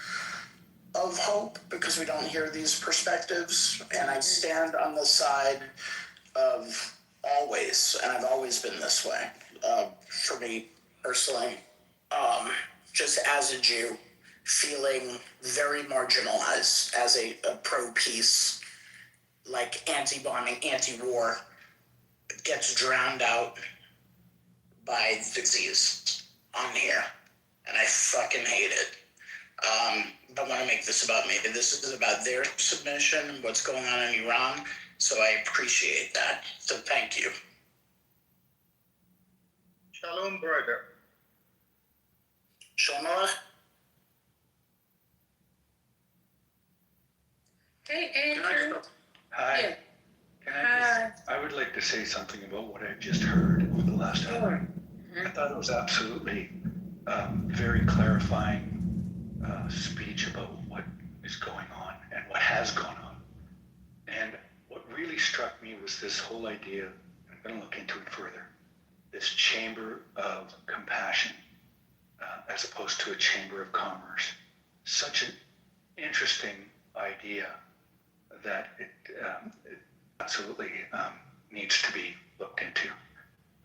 [SPEAKER 6] of hope because we don't hear these perspectives. And I stand on the side of always, and I've always been this way, for me personally, just as a Jew, feeling very marginalized as a pro-peace, like anti-bombing, anti-war, gets drowned out by the disease on here. And I fucking hate it. Don't want to make this about me. This is about their submission and what's going on in Iran. So I appreciate that. So thank you.
[SPEAKER 24] Shalom, brother.
[SPEAKER 6] Shalom.
[SPEAKER 14] Hey, Andrew.
[SPEAKER 18] Hi.
[SPEAKER 14] Yeah.
[SPEAKER 18] I would like to say something about what I've just heard over the last hour. I thought it was absolutely very clarifying speech about what is going on and what has gone on. And what really struck me was this whole idea, I'm going to look into it further, this chamber of compassion as opposed to a chamber of commerce. Such an interesting idea that it absolutely needs to be looked into.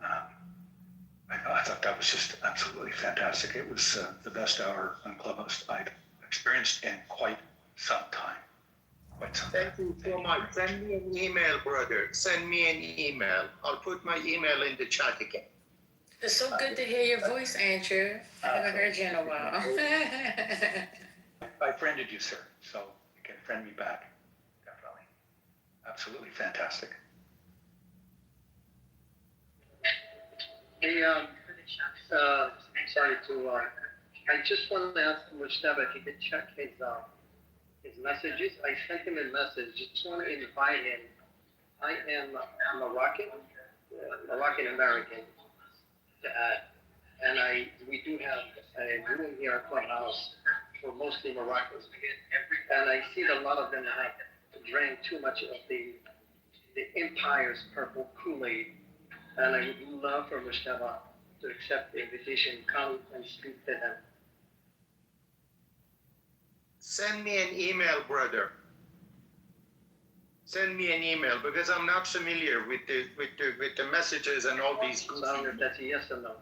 [SPEAKER 18] I thought that was just absolutely fantastic. It was the best hour on Clubhouse I've experienced in quite some time.
[SPEAKER 24] Thank you so much. Send me an email, brother. Send me an email. I'll put my email in the chat again.
[SPEAKER 14] It's so good to hear your voice, Andrew. I haven't heard you in a while.
[SPEAKER 18] I friended you, sir, so you can friend me back. Definitely. Absolutely fantastic.
[SPEAKER 2] Hey, sorry to, I just wanted to ask Mustafa if he could check his messages. I sent him a message, just want to invite him. I am Moroccan American to add, and we do have a room here at Clubhouse for mostly Moroccans, and I see that a lot of them have drank too much of the Empire's purple Kool-Aid, and I would love for Mustafa to accept the invitation, come and speak to them.
[SPEAKER 24] Send me an email, brother. Send me an email because I'm not familiar with the messages and all these.
[SPEAKER 2] So if that's a yes or no.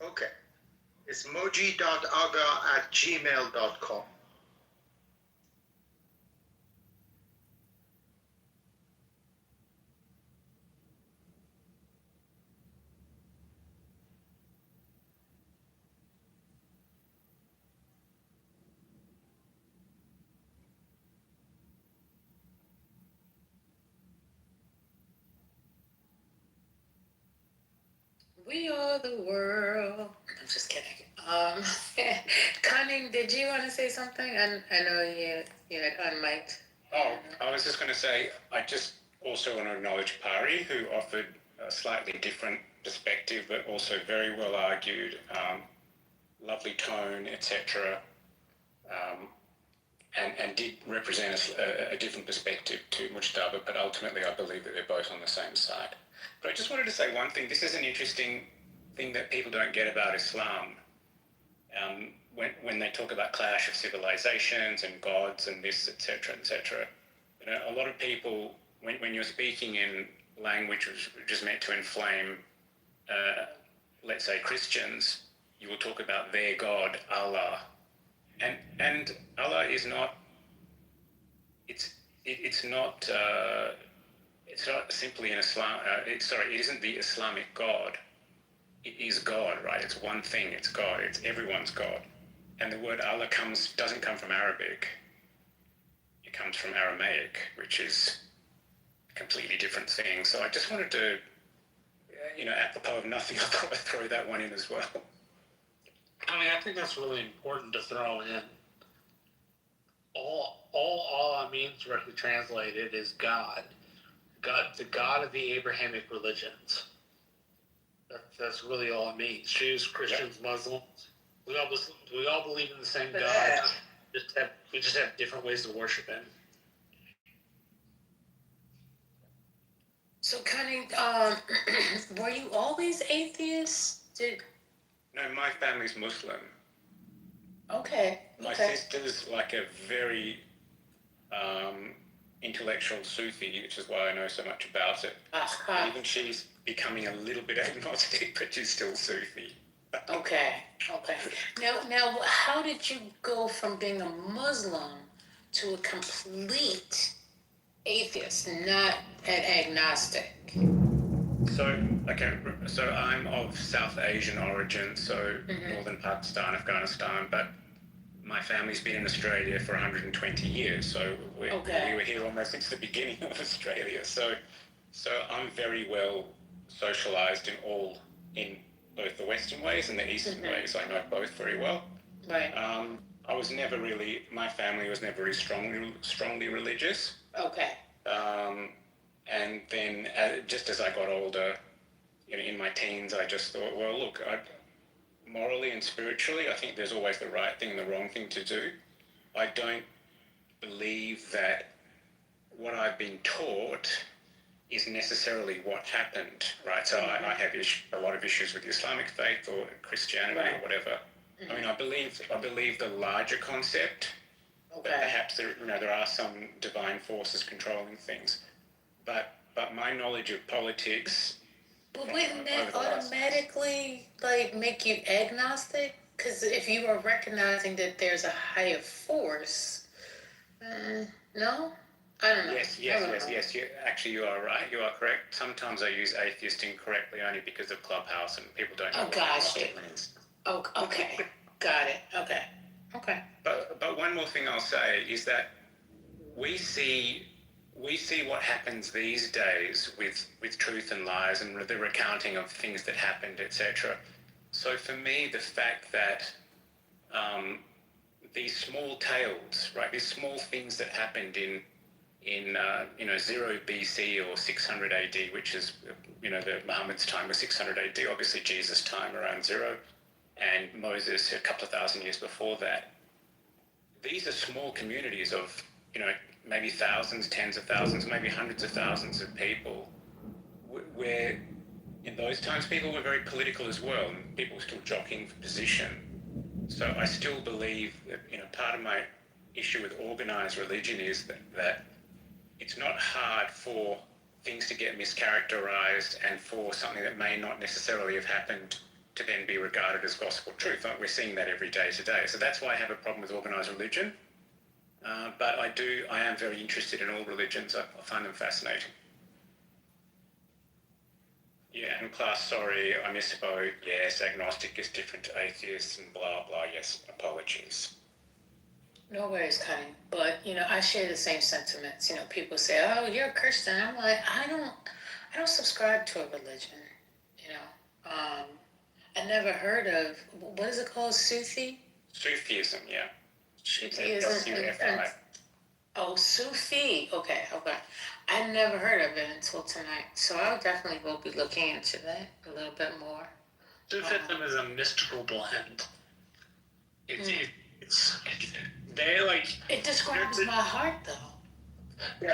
[SPEAKER 24] Okay. It's moji.aga@gmail.com.
[SPEAKER 14] We are the world. I'm just kidding. Cunning, did you want to say something? I know you had unmiked.
[SPEAKER 10] Oh, I was just going to say, I just also want to acknowledge Pari, who offered a slightly different perspective, but also very well argued, lovely tone, etc., and did represent a different perspective to Mujtaba, but ultimately I believe that they're both on the same side. But I just wanted to say one thing. This is an interesting thing that people don't get about Islam. When they talk about clash of civilizations and gods and this, etc., etc., you know, a lot of people, when you're speaking in language which is meant to inflame, let's say, Christians, you will talk about their God, Allah, and Allah is not. It's not simply an Islam. It isn't the Islamic God. It is God, right? It's one thing. It's God. It's everyone's God. And the word Allah doesn't come from Arabic. It comes from Aramaic, which is a completely different thing. So I just wanted to, apropos of nothing, I thought I'd throw that one in as well.
[SPEAKER 8] I mean, I think that's really important to throw in. All Allah means directly translated is God. God, the God of the Abrahamic religions. That's really all it means. Jews, Christians, Muslims. We all believe in the same God. We just have different ways to worship Him.
[SPEAKER 14] So, Cunning, were you always atheist?
[SPEAKER 10] No, my family's Muslim.
[SPEAKER 14] Okay.
[SPEAKER 10] My sister's like a very intellectual Sufi, which is why I know so much about it. Even she's becoming a little bit agnostic, but she's still Sufi.
[SPEAKER 14] Okay. Now, how did you go from being a Muslim to a complete atheist, not an agnostic?
[SPEAKER 10] So I'm of South Asian origin, so northern Pakistan, Afghanistan, but my family's been in Australia for 120 years, so we were here almost since the beginning of Australia. So I'm very well socialized in both the Western ways and the Eastern ways. I know both very well.
[SPEAKER 14] Right.
[SPEAKER 10] My family was never really strongly religious.
[SPEAKER 14] Okay.
[SPEAKER 10] And then just as I got older, in my teens, I just thought, well, look, morally and spiritually, I think there's always the right thing and the wrong thing to do. I don't believe that what I've been taught is necessarily what happened, right? So I have a lot of issues with the Islamic faith or Christianity or whatever. I mean, I believe the larger concept, that perhaps there are some divine forces controlling things. But my knowledge of politics
[SPEAKER 14] But wouldn't that automatically like make you agnostic? Because if you are recognizing that there's a higher force, no, I don't know.
[SPEAKER 10] Yes. You are right. You are correct. Sometimes I use atheist incorrectly only because of Clubhouse and people don't know what it means.
[SPEAKER 14] Oh, okay. Got it. Okay.
[SPEAKER 10] But one more thing I'll say is that we see what happens these days with truth and lies and the recounting of things that happened, etc. So for me, the fact that these small tales, right, these small things that happened in 0 BC or 600 AD, which is the Muhammad's time was 600 AD, obviously Jesus' time around 0, and Moses a couple of thousand years before that. These are small communities of maybe thousands, tens of thousands, maybe hundreds of thousands of people, where in those times people were very political as well, and people were still jockeying for position. So I still believe that part of my issue with organized religion is that it's not hard for things to get mischaracterized and for something that may not necessarily have happened to then be regarded as gospel truth. We're seeing that every day today. So that's why I have a problem with organized religion. But I am very interested in all religions. I find them fascinating. Yeah, and class, sorry, I misspoke. Yes, agnostic is different to atheists and blah, blah. Yes, apologies.
[SPEAKER 14] No worries, Connie. But, I share the same sentiments. People say, oh, you're a Christian. I'm like, I don't subscribe to a religion, I never heard of, what is it called, Sufi?
[SPEAKER 10] Sufism, yeah.
[SPEAKER 14] Sufism.
[SPEAKER 10] S-U-F-I.
[SPEAKER 14] Oh, Sufi. Okay. I never heard of it until tonight. So I definitely will be looking into that a little bit more.
[SPEAKER 8] Sufism is a mystical blend.
[SPEAKER 14] It describes my heart, though.
[SPEAKER 6] Yeah,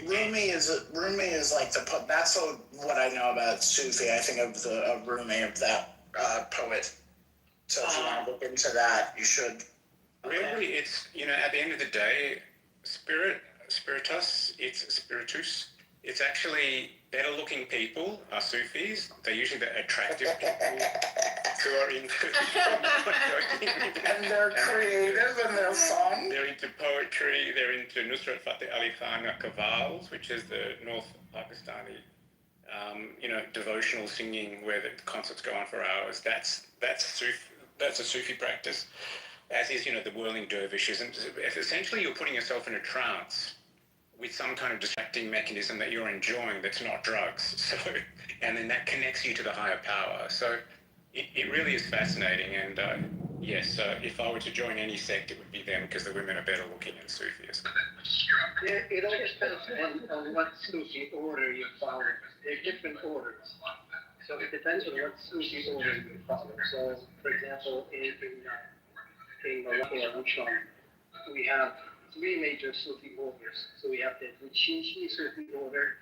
[SPEAKER 6] Rumi is like that's what I know about Sufi. I think of Rumi, of that poet. So if you want to look into that, you should.
[SPEAKER 10] Really, it's at the end of the day, spiritus, it's spiritus. It's actually better-looking people are Sufis. They're usually the attractive people who are into.
[SPEAKER 6] And they're creative and they're fun.
[SPEAKER 10] They're into poetry. They're into Nusrat Fateh Ali Khan Qawwals, which is the North Pakistani, devotional singing where the concerts go on for hours. That's a Sufi practice. As is, the whirling dervishes. And essentially, you're putting yourself in a trance with some kind of distracting mechanism that you're enjoying that's not drugs. So, and then that connects you to the higher power. So it really is fascinating. And yes, if I were to join any sect, it would be them because the women are better looking than Sufis.
[SPEAKER 2] It all depends on what Sufi order you follow. There are different orders. So it depends on what Sufi order you follow. So, for example, in Islam, we have 3 major Sufi orders. So we have the Chishi Sufi order,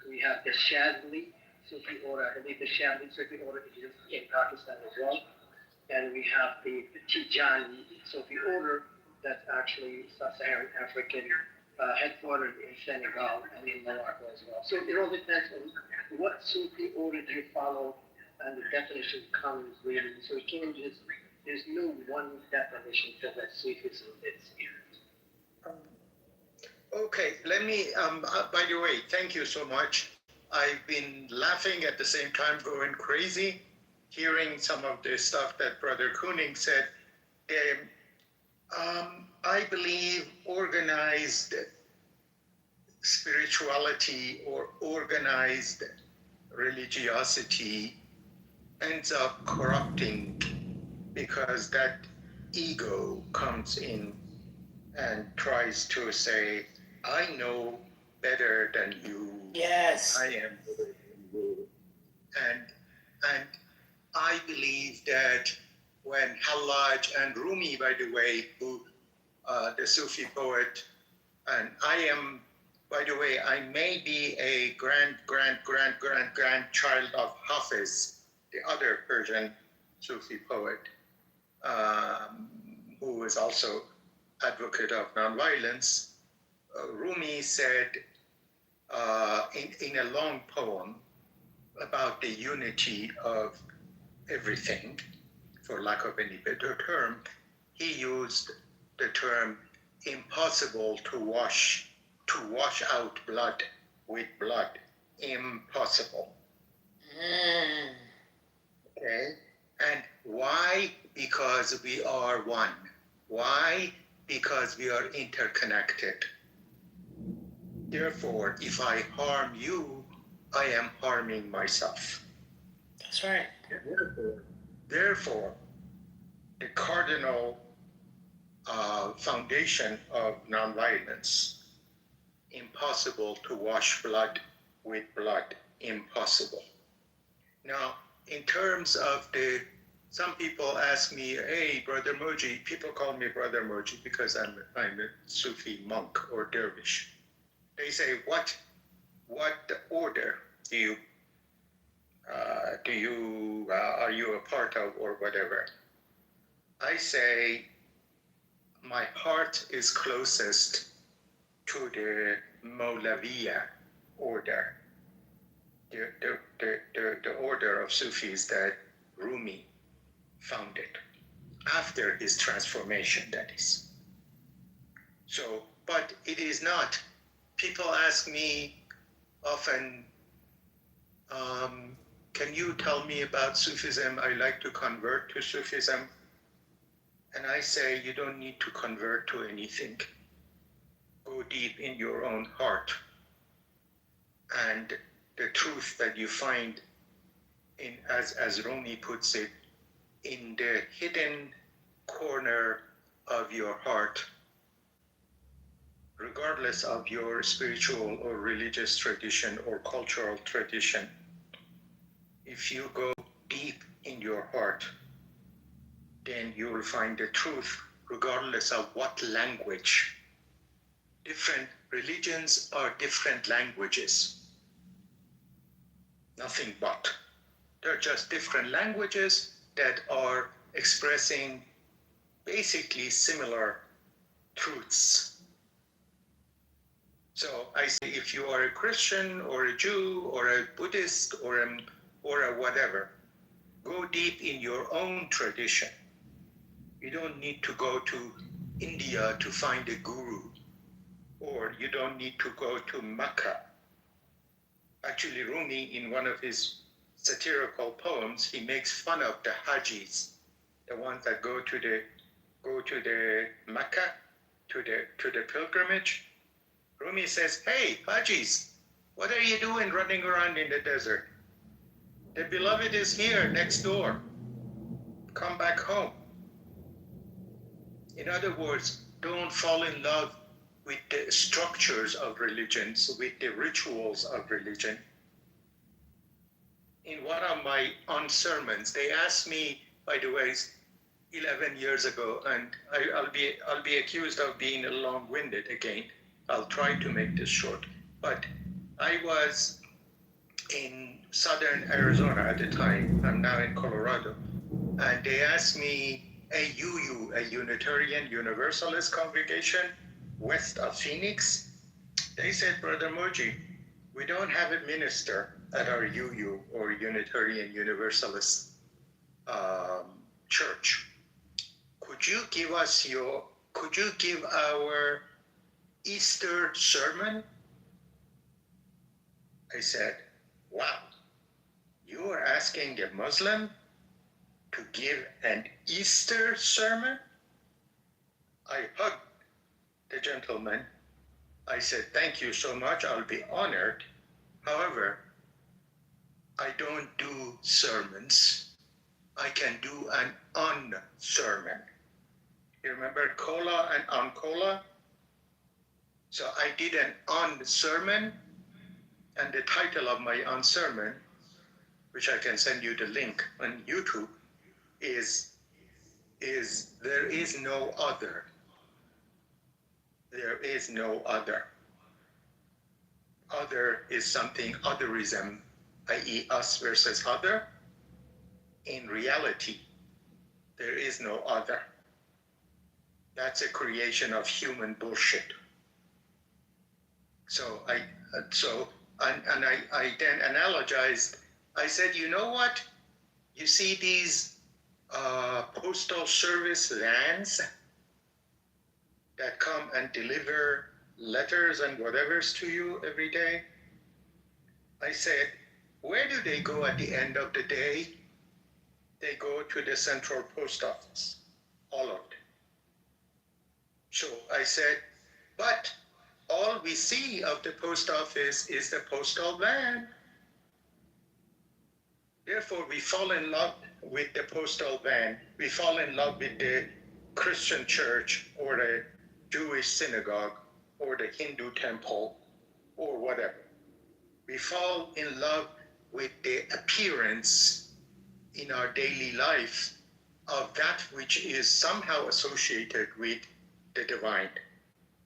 [SPEAKER 2] we have the Shadli Sufi order. I believe the Shadli Sufi order is in Pakistan as well. And we have the Tijani Sufi order that's actually Sub-Saharan African, headquartered in Senegal and in Morocco as well. So it all depends on what Sufi order do you follow, and the definition comes really. So it can't just, there's no one definition for what Sufism is here.
[SPEAKER 24] Okay, let me, by the way, thank you so much. I've been laughing at the same time, going crazy, hearing some of the stuff that Brother Kooning said. I believe organized spirituality or organized religiosity ends up corrupting because that ego comes in and tries to say, I know better than you.
[SPEAKER 14] Yes.
[SPEAKER 24] I am better than you. And I believe that when Hallaj and Rumi, by the way, who the Sufi poet, and I am, by the way, I may be a grandchild of Hafiz, the other Persian Sufi poet, who was also advocate of nonviolence. Rumi said in a long poem about the unity of everything, for lack of any better term, he used the term impossible to wash out blood with blood. Impossible. Okay? And why? Because we are one. Why? Because we are interconnected. Therefore, if I harm you, I am harming myself.
[SPEAKER 14] That's right.
[SPEAKER 24] Therefore, the cardinal foundation of nonviolence, impossible to wash blood with blood, impossible. Now, in terms of some people ask me, hey, Brother Moji, people call me Brother Moji because I'm a Sufi monk or dervish. They say, what order are you a part of or whatever? I say, my heart is closest to the Mawlaviya order, the order of Sufis that Rumi founded after his transformation, that is. So, but it is not. People ask me often, can you tell me about Sufism? I like to convert to Sufism. And I say, you don't need to convert to anything. Go deep in your own heart. And the truth that you find in, as Rumi puts it, in the hidden corner of your heart, regardless of your spiritual or religious tradition or cultural tradition, if you go deep in your heart, then you will find the truth, regardless of what language. Different religions are different languages. Nothing but. They're just different languages that are expressing basically similar truths. So I say, if you are a Christian or a Jew or a Buddhist or a whatever, go deep in your own tradition. You don't need to go to India to find a guru, or you don't need to go to Mecca. Actually, Rumi, in one of his satirical poems, he makes fun of the Hajis, the ones that go to the Mecca, to the pilgrimage. Rumi says, hey, Hajis, what are you doing running around in the desert? The beloved is here next door. Come back home. In other words, don't fall in love with the structures of religions, with the rituals of religion. In one of my sermons, they asked me, by the way, 11 years ago, and I'll be accused of being long-winded again. I'll try to make this short. But I was in southern Arizona at the time. I'm now in Colorado. And they asked me, a UU, a Unitarian Universalist congregation west of Phoenix. They said, Brother Moji, we don't have a minister at our UU or Unitarian Universalist church. Could you give our Easter sermon? I said, wow, you are asking a Muslim to give an Easter sermon? I hugged the gentleman. I said, thank you so much, I'll be honored. However, I don't do sermons. I can do an un-sermon. You remember cola and on-cola? So I did an on-sermon, and the title of my on-sermon, which I can send you the link on YouTube, is there is no other. There is no other. Other is something, otherism, i.e. us versus other. In reality, there is no other. That's a creation of human bullshit. So I then analogized I said, you know what? You see these postal service vans that come and deliver letters and whatever's to you every day? I said, where do they go at the end of the day? They go to the central post office, all of them. So I said, but all we see of the post office is the postal van. Therefore, we fall in love with the postal van. We fall in love with the Christian church or the Jewish synagogue or the Hindu temple or whatever. We fall in love with the appearance in our daily life of that which is somehow associated with the divine.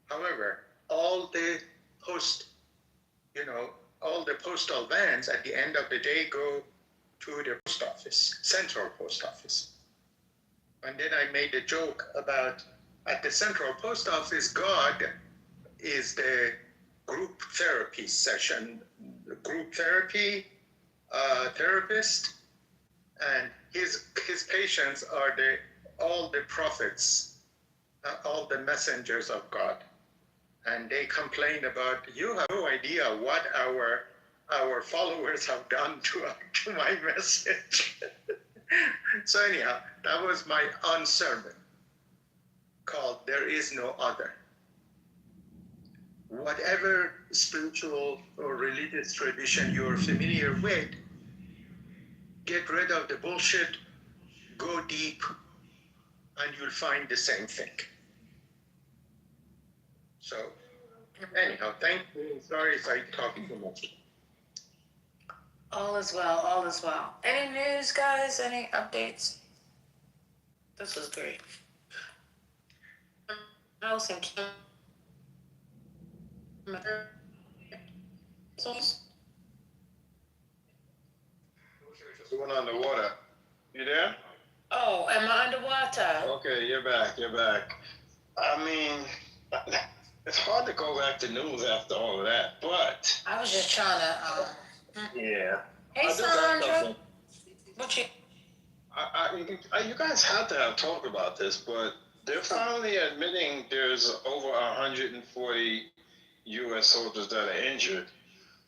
[SPEAKER 24] However, all the postal vans at the end of the day go to the post office, central post office. And then I made a joke about at the central post office, God is the group therapy session, group therapy therapist, and his patients are all the prophets, all the messengers of God. And they complain about, you have no idea what our followers have done to my message. So anyhow, that was my sermon called There Is No Other. Whatever spiritual or religious tradition you're familiar with, get rid of the bullshit, go deep, and you'll find the same thing. So anyhow, thank you. Sorry if I talk too much.
[SPEAKER 14] All is well, all is well. Any news, guys? Any updates? This was great. House and
[SPEAKER 3] What's going on in the water? You there?
[SPEAKER 14] Oh, am I underwater?
[SPEAKER 3] Okay, you're back. I mean, it's hard to go back to news after all of that, but
[SPEAKER 14] I was just trying to,
[SPEAKER 3] yeah.
[SPEAKER 14] Hey,
[SPEAKER 3] I do got
[SPEAKER 14] Sandra.
[SPEAKER 3] something.
[SPEAKER 14] What you?
[SPEAKER 3] You guys have to have talked about this, but they're finally admitting there's over 140 U.S. soldiers that are injured.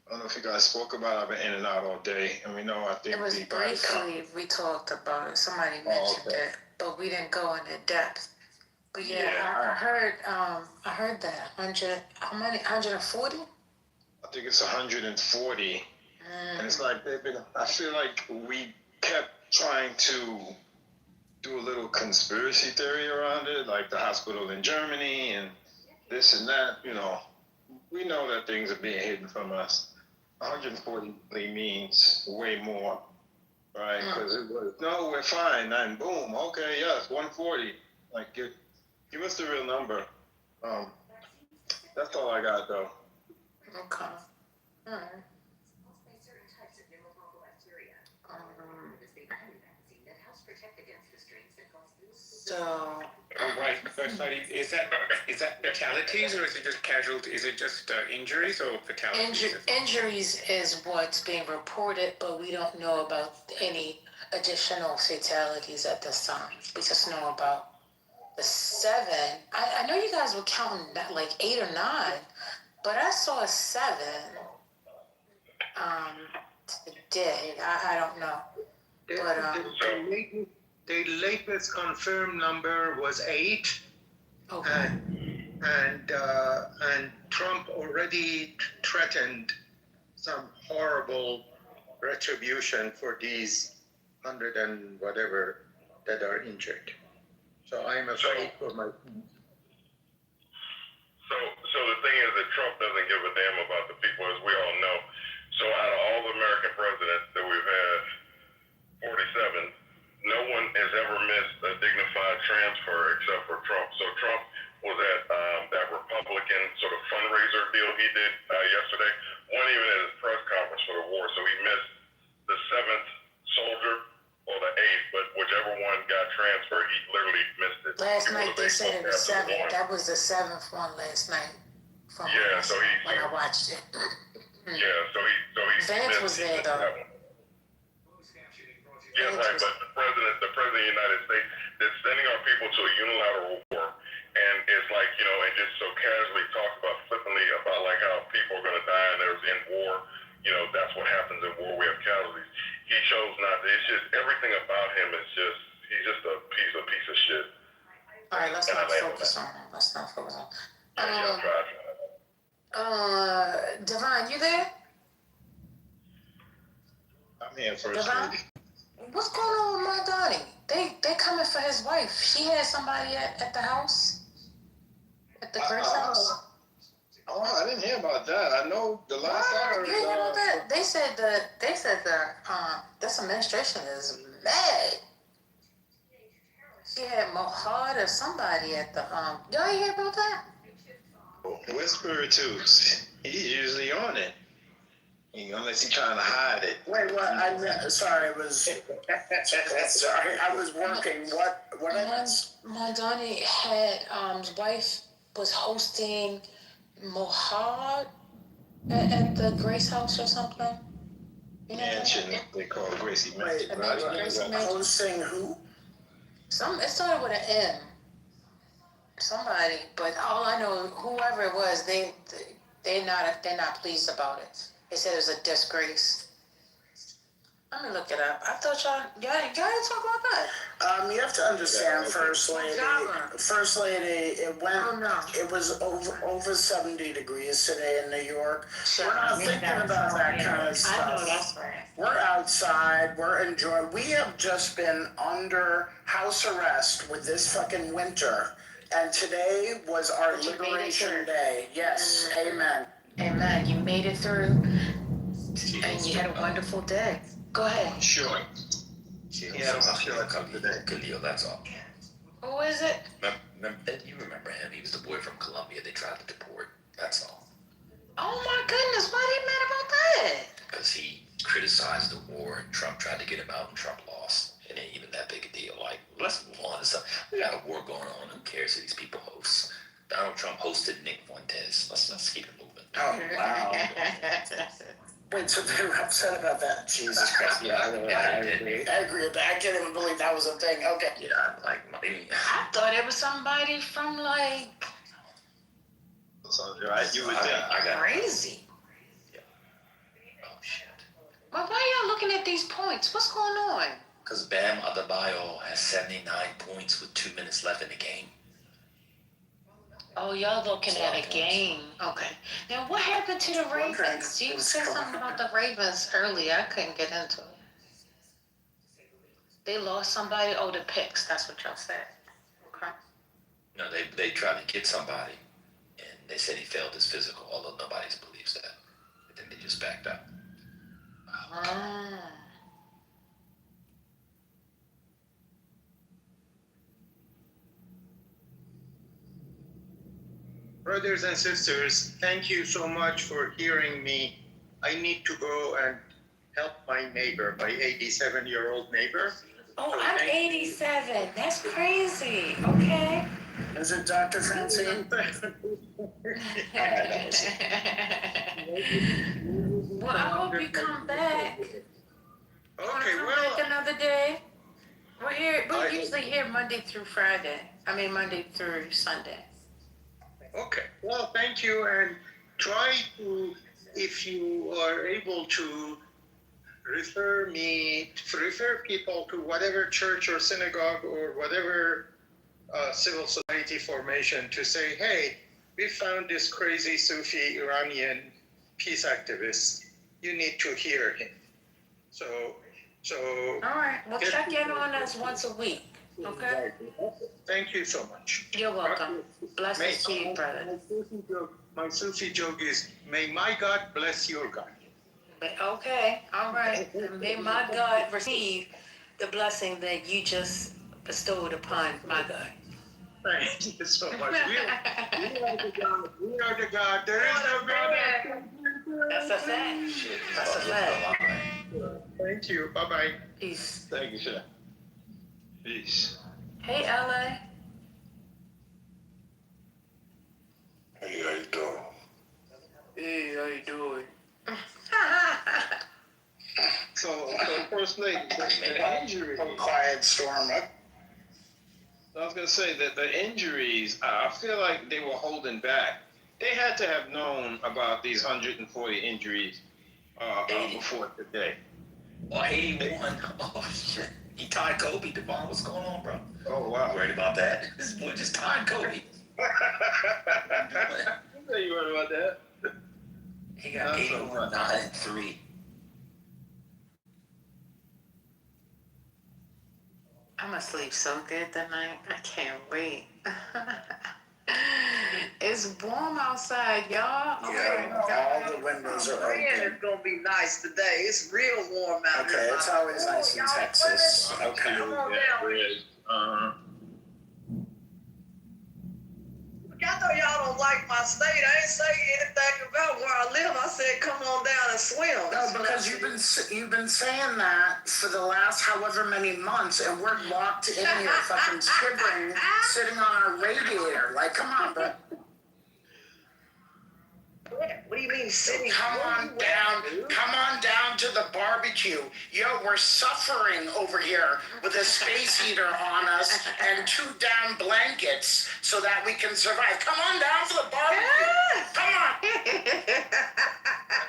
[SPEAKER 3] I don't know if you guys spoke about it. I've been in and out all day, and we know I think
[SPEAKER 14] It was briefly we talked about it. Somebody mentioned it, but we didn't go into depth. But yeah, I heard that 100. How many? 140.
[SPEAKER 3] I think it's 140, and it's like I feel like we kept trying to do a little conspiracy theory around it, like the hospital in Germany and this and that. We know that things are being hidden from us. 140 means way more, right? Because it was, no, we're fine, and boom, okay, yes, 140. Like, give us the real number. That's all I got, though.
[SPEAKER 14] Okay. All right. So.
[SPEAKER 10] Right. Is that fatalities or is it just casualties? Is it just injuries or fatalities?
[SPEAKER 14] Injuries is what's being reported, but we don't know about any additional fatalities at this time. We just know about the 7. I know you guys were counting that like 8 or 9, but I saw 7 today. I don't know.
[SPEAKER 24] But the latest confirmed number was 8. Okay. And Trump already threatened some horrible retribution for these 100 and whatever that are injured. So I'm afraid for my.
[SPEAKER 23] So the thing is that Trump doesn't give a damn about the people, as we all know. So out of all the American presidents that we've had, 47, no one has ever missed a dignified transfer except for Trump. So Trump was at that Republican sort of fundraiser deal he did yesterday. Wasn't even at his press conference for the war, so he missed the 7th soldier or the 8th, but whichever one got transferred, he literally missed it.
[SPEAKER 14] Last night they said it was 7. That was the 7th one last night.
[SPEAKER 23] When
[SPEAKER 14] I watched it.
[SPEAKER 23] Yeah, so he
[SPEAKER 14] Vance was there though.
[SPEAKER 23] Yeah, right. But the president of the United States, is sending our people to a unilateral war, and it's like, and just so casually talks about flippantly about like how people are going to die and there's in war. That's what happens in war. We have casualties. He chose not to. It's just everything about him is just he's just a piece of shit.
[SPEAKER 14] All right, let's not focus on him. Let's not focus on him. Devon, you there?
[SPEAKER 3] I'm here for a
[SPEAKER 14] Devon? What's going on with my Donnie? They coming for his wife. She had somebody at the house? At the Grace house?
[SPEAKER 3] Oh, I didn't hear about that. I know the last I heard.
[SPEAKER 14] You didn't hear about that? They said this administration is mad. She had Mohad or somebody at the y'all hear about that?
[SPEAKER 3] Whisper tubes. He's usually on it. Unless he's trying to hide it.
[SPEAKER 6] Wait, what? Sorry, I was working. What I missed?
[SPEAKER 14] My Donnie had his wife was hosting Mohad at the Grace House or something.
[SPEAKER 3] Mansion they call Gracie Mansion.
[SPEAKER 6] Hosting who?
[SPEAKER 14] It started with an M. Somebody, but all I know, whoever it was, they're not pleased about it. They said it was a disgrace. Let me look it up. I thought y'all didn't talk about that.
[SPEAKER 6] You have to understand, First Lady, it was over 70 degrees today in New York. We're not thinking about that kind of stuff.
[SPEAKER 14] I know that's right.
[SPEAKER 6] We're outside, we're enjoying. We have just been under house arrest with this fucking winter. And today was our Liberation Day. Yes, amen.
[SPEAKER 14] Amen. You made it through, and you had a wonderful day. Go ahead.
[SPEAKER 17] Sure.
[SPEAKER 3] Yeah, I'm sure I come today.
[SPEAKER 17] Khalil, that's all.
[SPEAKER 14] Who is it?
[SPEAKER 17] You remember him? He was the boy from Colombia they tried to deport. That's all.
[SPEAKER 14] Oh my goodness, why they mad about that?
[SPEAKER 17] Because he criticized the war and Trump tried to get him out and Trump lost. It ain't even that big a deal. Like, let's move on to something. We got a war going on. Who cares who these people host? Donald Trump hosted Nick Fuentes. Let's keep it moving.
[SPEAKER 6] Oh, wow. Wait, so they were upset about that? Jesus Christ. Yeah, I agree. I agree with that. I can't even believe that was a thing. Okay.
[SPEAKER 17] Yeah,
[SPEAKER 14] I thought it was somebody from like.
[SPEAKER 3] So, right, you would think.
[SPEAKER 17] I got
[SPEAKER 14] crazy.
[SPEAKER 17] Yeah. Oh, shit.
[SPEAKER 14] Well, why y'all looking at these points? What's going on?
[SPEAKER 17] Because Bam Adebayo has 79 points with 2 minutes left in the game.
[SPEAKER 14] Oh, y'all looking at a game. Okay. Now, what happened to the Ravens? You said something about the Ravens earlier. I couldn't get into it. They lost somebody? Oh, the picks. That's what y'all said. Okay.
[SPEAKER 17] No, they tried to get somebody, and they said he failed his physical, although nobody believes that. But then they just backed up.
[SPEAKER 24] Brothers and sisters, thank you so much for hearing me. I need to go and help my neighbor, my 87-year-old neighbor.
[SPEAKER 14] Oh, I'm 87. That's crazy. Okay.
[SPEAKER 6] Is it Dr. Francine?
[SPEAKER 14] Well, I hope you come back.
[SPEAKER 24] Okay,
[SPEAKER 14] Back another day. We're usually here Monday through Friday. Monday through Sunday.
[SPEAKER 24] Okay, well, thank you, and try to, if you are able to, refer people to whatever church or synagogue or whatever civil society formation to say, hey, we found this crazy Sufi Iranian peace activist. You need to hear him. So.
[SPEAKER 14] All right, we'll check in on us once a week. Okay.
[SPEAKER 24] Thank you so much.
[SPEAKER 14] You're welcome. Blessings to you, brother.
[SPEAKER 24] My Sufi joke is, may my God bless your God.
[SPEAKER 14] Okay, all right. May my God receive the blessing that you just bestowed upon my God.
[SPEAKER 24] Thank you so much. We are the God. We are the God. There is no God.
[SPEAKER 14] That's a fact. That's a fact.
[SPEAKER 24] Thank you. Bye-bye.
[SPEAKER 14] Peace.
[SPEAKER 3] Thank you, sir. Peace.
[SPEAKER 14] Hey, LA.
[SPEAKER 1] Hey, how you doing?
[SPEAKER 14] Hey, how you doing?
[SPEAKER 3] So first First Lady, the injuries.
[SPEAKER 6] Quiet storm.
[SPEAKER 3] I was gonna say that the injuries, I feel like they were holding back. They had to have known about these 140 injuries before today.
[SPEAKER 17] Oh, 81. Oh, shit. He tied Kobe. Devon, what's going on, bro?
[SPEAKER 3] Oh, wow.
[SPEAKER 17] You worried about that? This boy just tied Kobe.
[SPEAKER 3] You worried about that?
[SPEAKER 17] He got 81, 9, and 3.
[SPEAKER 14] I'm gonna sleep so good tonight. I can't wait. It's warm outside, y'all. Oh
[SPEAKER 6] Yeah, all the windows are open.
[SPEAKER 12] It's gonna be nice today. It's real warm out here.
[SPEAKER 6] Okay, it's always nice in Texas. Okay.
[SPEAKER 12] Come on down. I know y'all don't like my state. I ain't saying anything about where I live. I said, come on down and swim.
[SPEAKER 6] No, because you've been saying that for the last however many months, and we're locked in here, fucking shivering, sitting on our radiator. Like, come on, bro.
[SPEAKER 12] What do you mean sitting?
[SPEAKER 6] Come on down to the barbecue. Yo, we're suffering over here with a space heater on us and 2 down blankets so that we can survive. Come on down for the barbecue. Come on.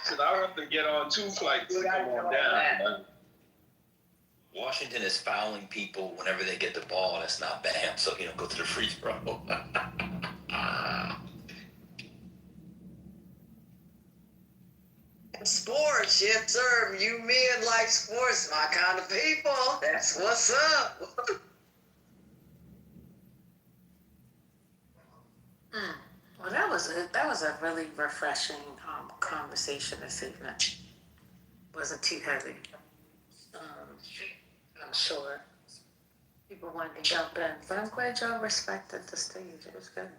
[SPEAKER 3] So I'll have to get on 2 flights to come on down.
[SPEAKER 17] Washington is fouling people whenever they get the ball. That's not Bam, so you don't go to the free throw.
[SPEAKER 12] Sports, yes, sir. You men like sports, my kind of people. That's what's up.
[SPEAKER 14] Well, that was a really refreshing conversation this evening. Wasn't too heavy. I'm sure people wanted to jump in, but I'm glad y'all respected the stage. It was good.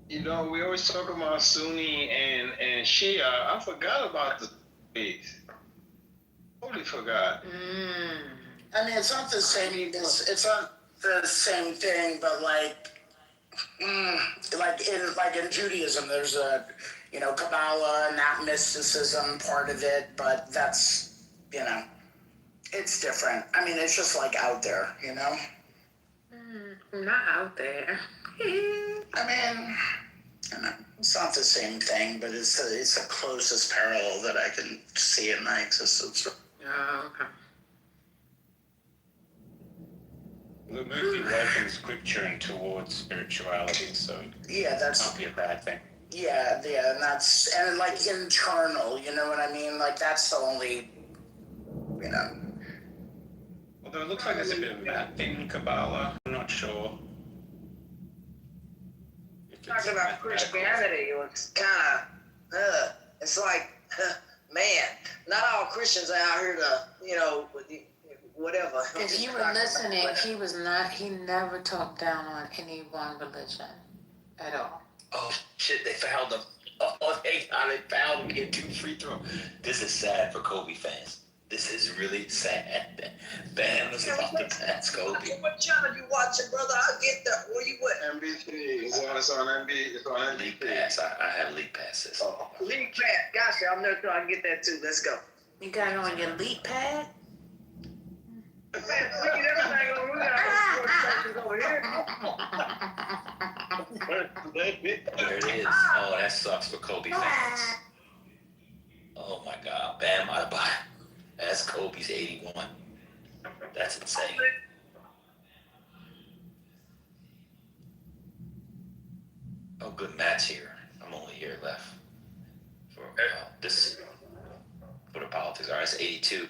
[SPEAKER 3] You know, we always talk about Sunni and Shia. I forgot about the space. Totally forgot.
[SPEAKER 6] I mean, it's not the same. It's not the same thing, but like in Judaism, there's a Kabbalah and that mysticism part of it, but that's it's different. I mean, it's just like out there,
[SPEAKER 14] Not out there.
[SPEAKER 6] I mean, it's not the same thing, but it's the closest parallel that I can see in my existence.
[SPEAKER 14] Oh, okay.
[SPEAKER 10] The movie welcomes scripture and towards spirituality, so
[SPEAKER 6] yeah, that's
[SPEAKER 10] not be a bad thing.
[SPEAKER 6] Yeah, and like internal, you know what I mean? Like that's the only,
[SPEAKER 10] Although it looks like there's a bit of that in Kabbalah. I'm not sure.
[SPEAKER 12] Talking about Christianity, it was kind of, it's like, man, not all Christians are out here to, whatever.
[SPEAKER 14] If you were listening, he never talked down on any one religion at all.
[SPEAKER 17] Oh, shit, they fouled him. Oh, they fouled him, get 2 free throws. This is sad for Kobe fans. This is really sad. Bam was about to pass Kobe.
[SPEAKER 12] What channel you watching, brother? I'll get that. Where you at?
[SPEAKER 3] NBC. It's on NBC. It's on NBC.
[SPEAKER 17] League Pass. I have League Passes.
[SPEAKER 12] Oh. League Pass. Gotcha. I'm not sure I can get that too. Let's go.
[SPEAKER 14] You got it on your League Pad?
[SPEAKER 12] Man, we get everything on. We got sports stations over here.
[SPEAKER 17] There it is. Oh, that sucks for Kobe fans. Oh my God. Bam out of body. That's Kobe's 81. That's insane. Oh, good match here. I'm only here left for this for the politics. All right, it's 82.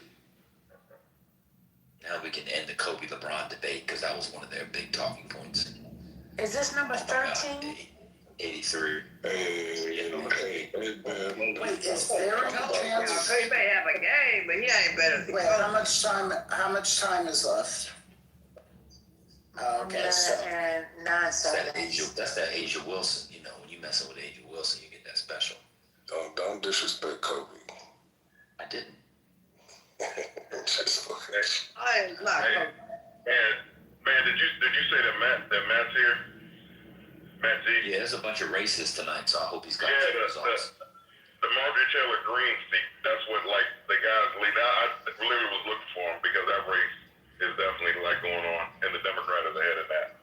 [SPEAKER 17] Now we can end the Kobe LeBron debate because that was one of their big talking points.
[SPEAKER 14] Is this number 13?
[SPEAKER 17] 83.
[SPEAKER 6] Wait, is there any chance?
[SPEAKER 12] He may have a game, but he ain't better than
[SPEAKER 6] Wait, how much time is left? Okay, so.
[SPEAKER 14] And 9 seconds.
[SPEAKER 17] That's that Asia Wilson. When you messing with Asia Wilson, you get that special.
[SPEAKER 11] Don't disrespect Kobe.
[SPEAKER 17] I didn't.
[SPEAKER 11] Just fucking.
[SPEAKER 12] I ain't not.
[SPEAKER 23] Hey, man, did you say that Matt's here? Matt Z?
[SPEAKER 17] Yeah, there's a bunch of racists tonight, so I hope he's got
[SPEAKER 23] Yeah,
[SPEAKER 17] results.
[SPEAKER 23] the Marjorie Taylor Greene seat. That's what like the guys lead. I literally was looking for him because that race is definitely like going on, and the Democrat is ahead of that.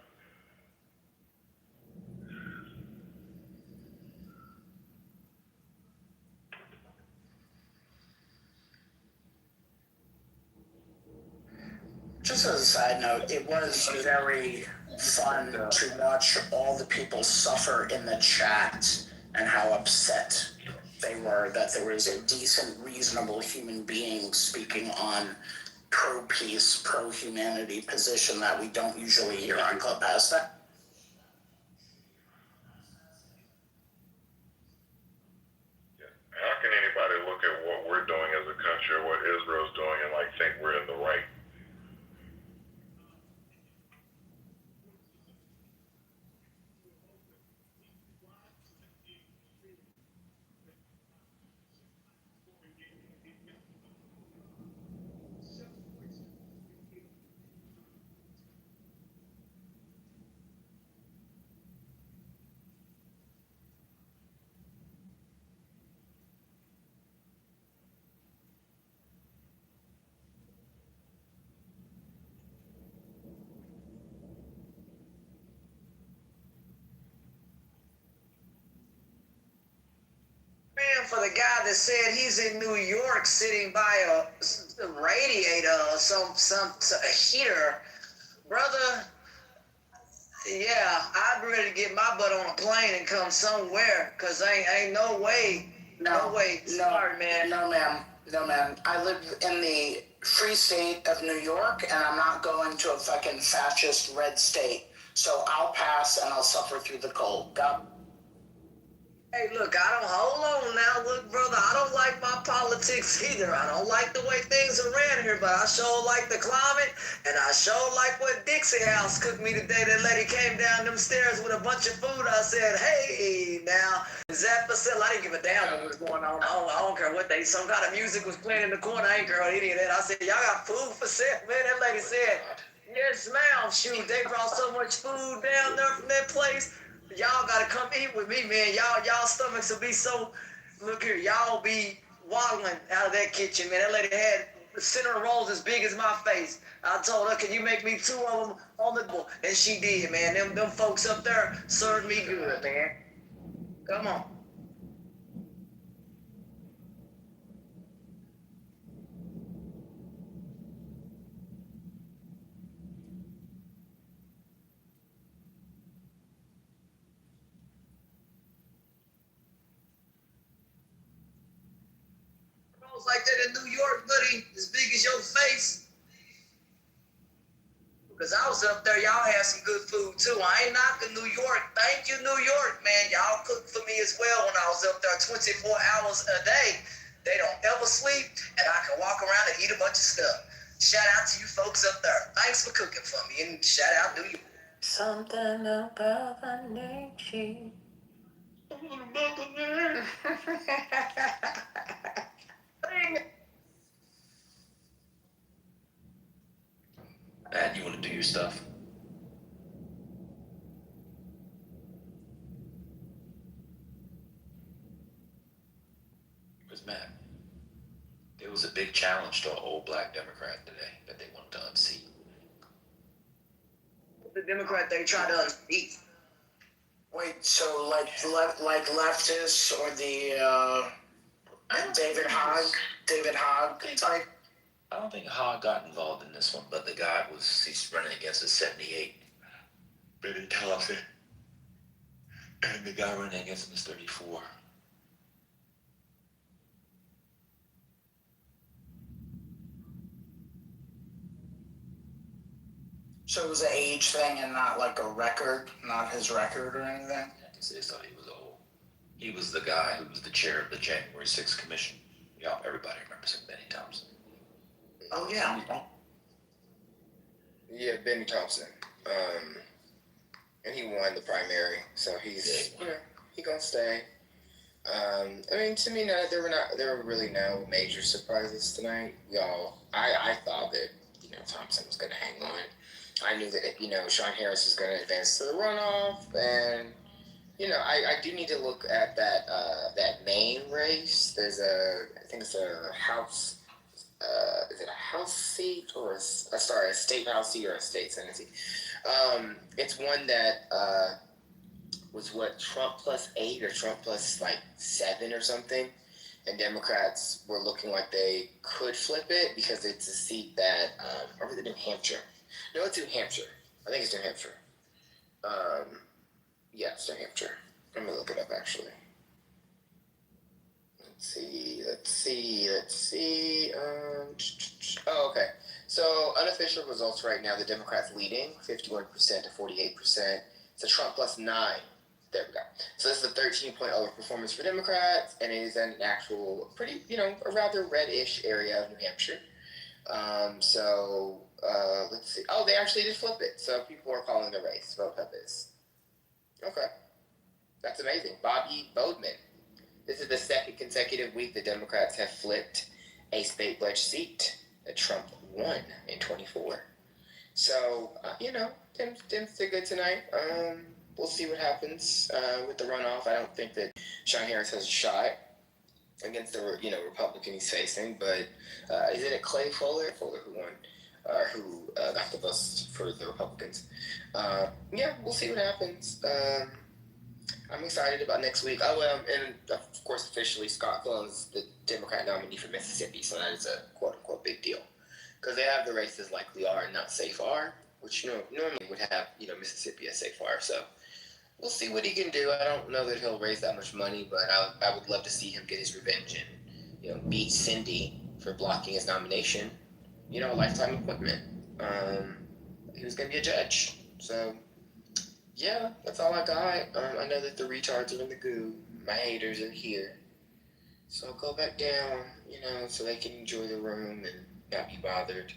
[SPEAKER 6] Just as a side note, it was very fun to watch all the people suffer in the chat and how upset they were that there was a decent, reasonable human being speaking on pro-peace, pro-humanity position that we don't usually hear on Clubhouse.
[SPEAKER 23] How can anybody look at what we're doing as a country or what Israel's doing and like think we're in the right?
[SPEAKER 12] Man, for the guy that said he's in New York sitting by a radiator or a heater, brother. Yeah, I'd be ready to get my butt on a plane and come somewhere, cause ain't no way. No way. Sorry, man.
[SPEAKER 6] No, ma'am. No, ma'am. I live in the free state of New York, and I'm not going to a fucking fascist red state. So I'll pass, and I'll suffer through the cold. God.
[SPEAKER 12] Hey, look, hold on now. Look, brother, I don't like my politics either. I don't like the way things are ran here, but I sure like the climate, and I sure like what Dixie House cooked me today. That lady came down them stairs with a bunch of food. I said, hey, now, is that for sale? I didn't give a damn what was going on. I don't care what some kind of music was playing in the corner. I ain't care what any of that. I said, y'all got food for sale? Man, that lady said, yes, ma'am. Shoot, they brought so much food down there from that place. Y'all gotta come eat with me, man. Y'all stomachs will be so. Look here, y'all be waddling out of that kitchen, man. That lady had cinnamon rolls as big as my face. I told her, can you make me 2 of them on the board? And she did, man. Them folks up there served me good, man. Come on. Rolls like that in New York, buddy, as big as your face. Because I was up there, y'all had some good food too. I ain't knocking New York. Thank you, New York, man. Y'all cooked for me as well when I was up there 24 hours a day. They don't ever sleep, and I can walk around and eat a bunch of stuff. Shout out to you folks up there. Thanks for cooking for me, and shout out New York.
[SPEAKER 14] Something about the nature.
[SPEAKER 12] Something about the name.
[SPEAKER 17] Matt, you want to do your stuff? Where's Matt? There was a big challenge to an old black Democrat today that they wanted to unseat.
[SPEAKER 12] The Democrat they try to unseat.
[SPEAKER 6] Wait, so like leftists or the David Hogg type?
[SPEAKER 17] I don't think Hogg got involved in this one, but the guy he's running against a 78. Billy Thompson. And the guy running against him is 34.
[SPEAKER 6] So it was an age thing and not like a record, not his record or anything?
[SPEAKER 17] I can say so. He was old. He was the guy who was the chair of the January 6th Commission. Yeah, everybody remembers him, Benny Thompson.
[SPEAKER 6] Oh, yeah.
[SPEAKER 9] Yeah, Benny Thompson. And he won the primary, so he's he gonna stay. I mean, to me, there were really no major surprises tonight. I thought that Thompson was gonna hang on. I knew that Sean Harris was gonna advance to the runoff, and I do need to look at that main race. There's I think it's a house. Is it a house seat or a state house seat or a state senate seat? It's one that was what, Trump +8 or Trump +7 or something, and Democrats were looking like they could flip it because it's a seat that, or was it New Hampshire? No, it's New Hampshire. I think it's New Hampshire. Yeah, it's New Hampshire. Let me look it up actually. Let's see. Oh, okay. So unofficial results right now: the Democrats leading 51% to 48%. It's a Trump +9. There we go. So this is a 13-point overperformance for Democrats, and it is in an actual pretty, a rather reddish area of New Hampshire. Let's see. Oh, they actually did flip it. So people are calling the race. Vote Pepis. Okay. That's amazing. Bobby Bodeman. This is the second consecutive week the Democrats have flipped a state pledge seat that Trump won in 24. So, Tim's did good tonight. We'll see what happens with the runoff. I don't think that Sean Harris has a shot against the Republican he's facing, but isn't it Clay Fuller who won, who got the votes for the Republicans? We'll see what happens. I'm excited about next week. And of course, officially, Scott Clone's the Democrat nominee for Mississippi, so that is a quote-unquote big deal. Because they have the races like we are and not safe are, which normally would have, Mississippi as safe are. So we'll see what he can do. I don't know that he'll raise that much money, but I would love to see him get his revenge and, beat Cindy for blocking his nomination. A lifetime appointment. He was going to be a judge. So, yeah, that's all I got. I know that the retards are in the goo. My haters are here. So I'll go back down, so they can enjoy the room and not be bothered,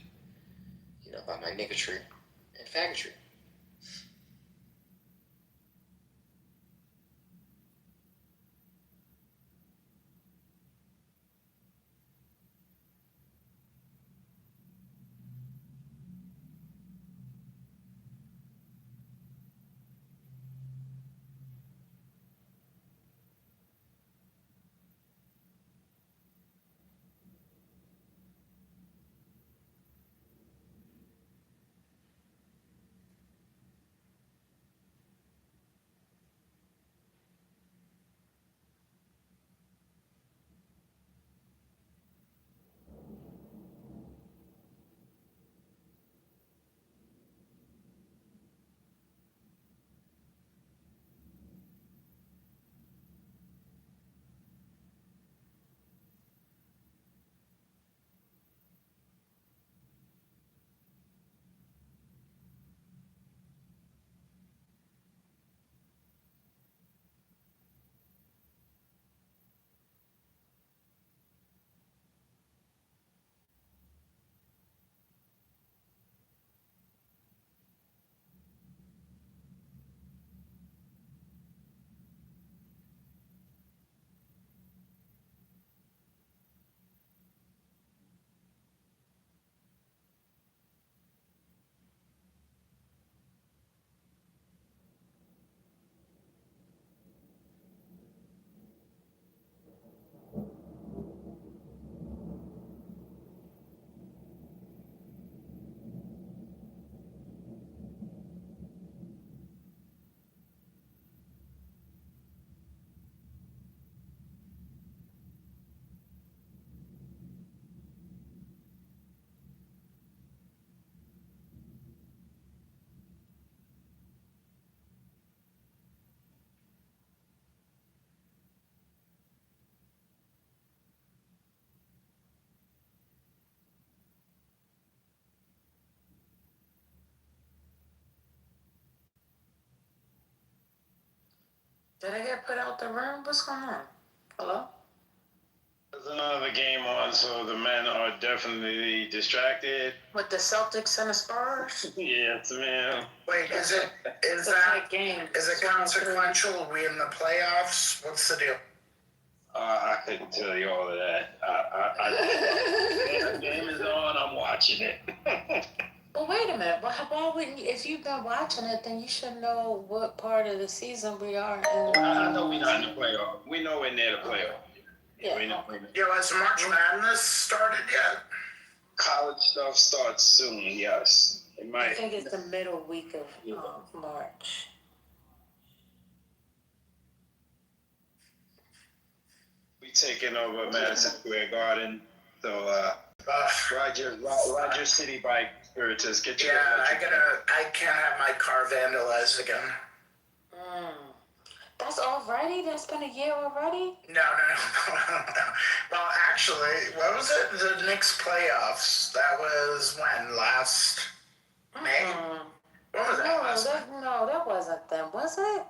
[SPEAKER 9] by my niggatry and faggotry.
[SPEAKER 14] Did I get put out the room? What's going on? Hello?
[SPEAKER 3] There's another game on, so the men are definitely distracted.
[SPEAKER 14] With the Celtics and the Spurs?
[SPEAKER 3] Yes, man.
[SPEAKER 6] Wait, is it consequential? Are we in the playoffs? What's the deal?
[SPEAKER 3] I couldn't tell you all of that. The game is on. I'm watching it.
[SPEAKER 14] But wait a minute. Why wouldn't you, if you've been watching it, then you should know what part of the season we are in.
[SPEAKER 3] I know we're not in the playoff. We know we're near the playoff.
[SPEAKER 14] Yeah.
[SPEAKER 6] Yo, has March Madness started yet?
[SPEAKER 3] College stuff starts soon, yes. It
[SPEAKER 14] I
[SPEAKER 3] might.
[SPEAKER 14] think it's the middle week of March.
[SPEAKER 3] We taking over Madison Square Garden. So, Roger City Bike Spiritus, get your.
[SPEAKER 6] I can't have my car vandalized again.
[SPEAKER 14] That's already? That's been a year already?
[SPEAKER 6] No. Well, actually, what was it? The Knicks playoffs. That was when? Last May? When was that?
[SPEAKER 14] No, that wasn't them, was it?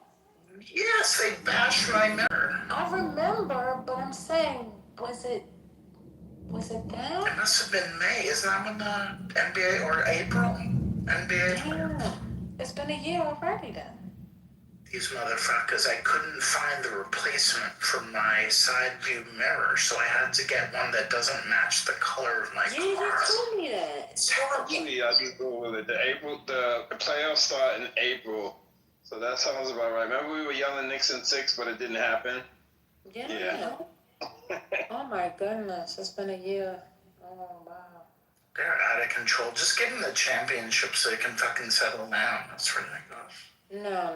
[SPEAKER 6] Yes, they bashed my mirror.
[SPEAKER 14] I remember, but I'm saying, was it them?
[SPEAKER 6] It must have been May. Isn't that when the NBA, or April? NBA?
[SPEAKER 14] Yeah. It's been a year already then.
[SPEAKER 6] These motherfuckers, I couldn't find the replacement for my side view mirror, so I had to get one that doesn't match the color of my car.
[SPEAKER 14] You told me that.
[SPEAKER 6] It's terrible.
[SPEAKER 3] I just go with it. The playoffs start in April. So that sounds about right. Remember we were yelling Knicks in 6, but it didn't happen?
[SPEAKER 14] Yeah. Oh my goodness, it's been a year. Oh wow.
[SPEAKER 6] They're out of control. Just give them the championship so they can fucking settle down. That's ridiculous.
[SPEAKER 14] No.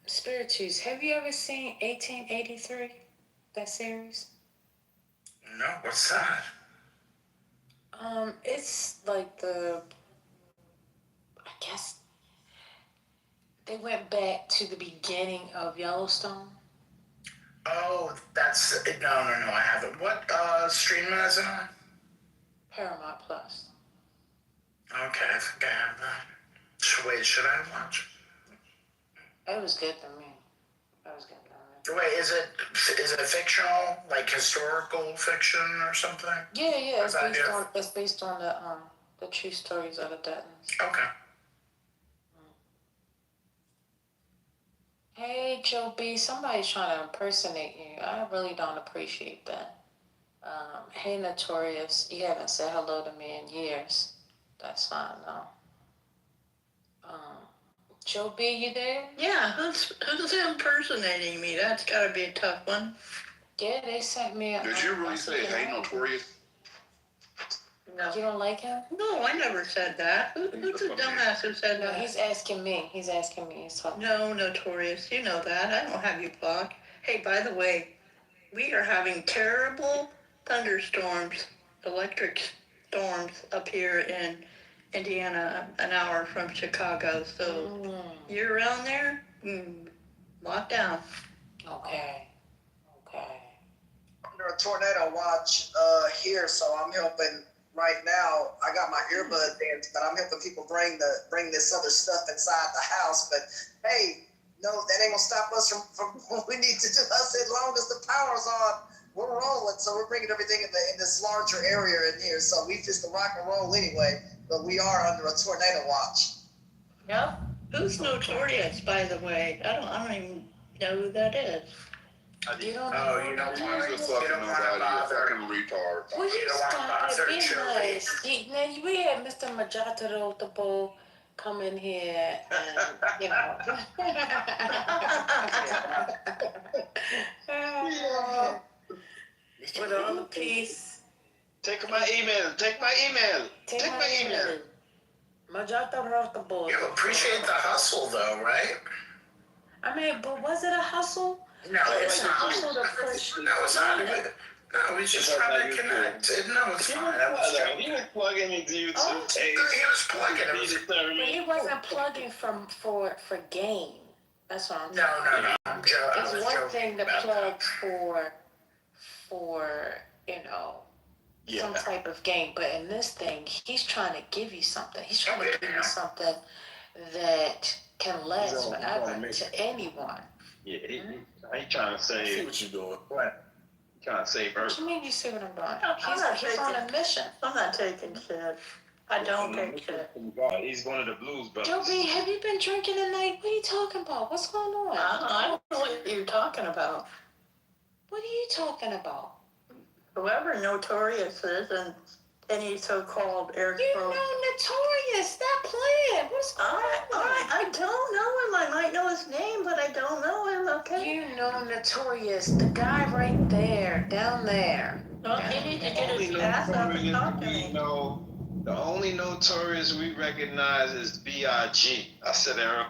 [SPEAKER 14] Spiritus, have you ever seen 1883? That series?
[SPEAKER 6] No, what's that?
[SPEAKER 14] It's like I guess they went back to the beginning of Yellowstone.
[SPEAKER 6] Oh, no, I haven't. What streaming is it on?
[SPEAKER 14] Paramount Plus.
[SPEAKER 6] Okay, I think I have that. Wait, should I watch?
[SPEAKER 14] It was good to me.
[SPEAKER 6] Wait, is it fictional, like historical fiction or something?
[SPEAKER 14] Yeah. It's based on the true stories of the Duttons.
[SPEAKER 6] Okay.
[SPEAKER 14] Hey, Joe B, somebody's trying to impersonate you. I really don't appreciate that. Hey, Notorious, you haven't said hello to me in years. That's fine, though. Joe B, you there?
[SPEAKER 7] Yeah, who's impersonating me? That's gotta be a tough one.
[SPEAKER 14] Yeah, they sent me a...
[SPEAKER 15] Did you really say, hey, Notorious?
[SPEAKER 14] No. You don't like him?
[SPEAKER 7] No, I never said that. Who's the dumbass who said
[SPEAKER 14] No,
[SPEAKER 7] that?
[SPEAKER 14] he's asking me. He's talking.
[SPEAKER 7] No, Notorious, you know that. I don't have you blocked. Hey, by the way, we are having terrible thunderstorms, electric storms up here in Indiana, an hour from Chicago. So you're around there, lock down.
[SPEAKER 14] Okay.
[SPEAKER 12] Under a tornado watch here, so I'm helping right now. I got my earbud in, but I'm helping people bring this other stuff inside the house. But hey, no, that ain't gonna stop us from what we need to do. I said, as long as the power's on, we're rolling. So we're bringing everything in this larger area in here. So we just rock and roll anyway. But we are under a tornado watch.
[SPEAKER 7] Yep. Who's Notorious, by the way? I don't even know who that is.
[SPEAKER 14] You don't
[SPEAKER 6] know. You don't want to
[SPEAKER 15] fucking retard.
[SPEAKER 14] Will you stop it? Be nice. We had Mr. Majataro Tabo come in here and, you know. With all the peace.
[SPEAKER 3] Take my email.
[SPEAKER 14] Majataro Tabo.
[SPEAKER 6] You appreciate the hustle, though, right?
[SPEAKER 14] I mean, but was it a hustle?
[SPEAKER 6] No, it's not.
[SPEAKER 14] Hustle to push.
[SPEAKER 6] No, it's not. No, he's just trying to connect. No, it's fine. I was joking.
[SPEAKER 3] He was plugging into YouTube.
[SPEAKER 14] Oh,
[SPEAKER 6] he was plugging.
[SPEAKER 14] But he wasn't plugging for gain. That's what I'm
[SPEAKER 6] saying. No. I'm joking.
[SPEAKER 14] It's one thing to plug for some type of gain, but in this thing, he's trying to give you something. He's trying to give you something that can last forever to anyone.
[SPEAKER 3] Yeah, he trying to save.
[SPEAKER 15] I see what you're doing.
[SPEAKER 3] What? He trying to save Earth.
[SPEAKER 14] What you mean you see what I'm doing? He's on a mission.
[SPEAKER 7] I'm not taking shit. I don't take shit.
[SPEAKER 3] He's one of the blues brothers.
[SPEAKER 14] Joe B, have you been drinking tonight? What are you talking about? What's going on?
[SPEAKER 7] I don't know what you're talking about.
[SPEAKER 14] What are you talking about?
[SPEAKER 7] Whoever Notorious is and any so-called Eric
[SPEAKER 14] You
[SPEAKER 7] Pro.
[SPEAKER 14] know Notorious. Stop playing. What's going on?
[SPEAKER 7] I don't know him. I might know his name, but I don't know him, okay?
[SPEAKER 14] You know Notorious. The guy right there, down there.
[SPEAKER 7] Well, he needs to get his ass up and talk to me.
[SPEAKER 3] The only Notorious we recognize is B.I.G. I said Eric.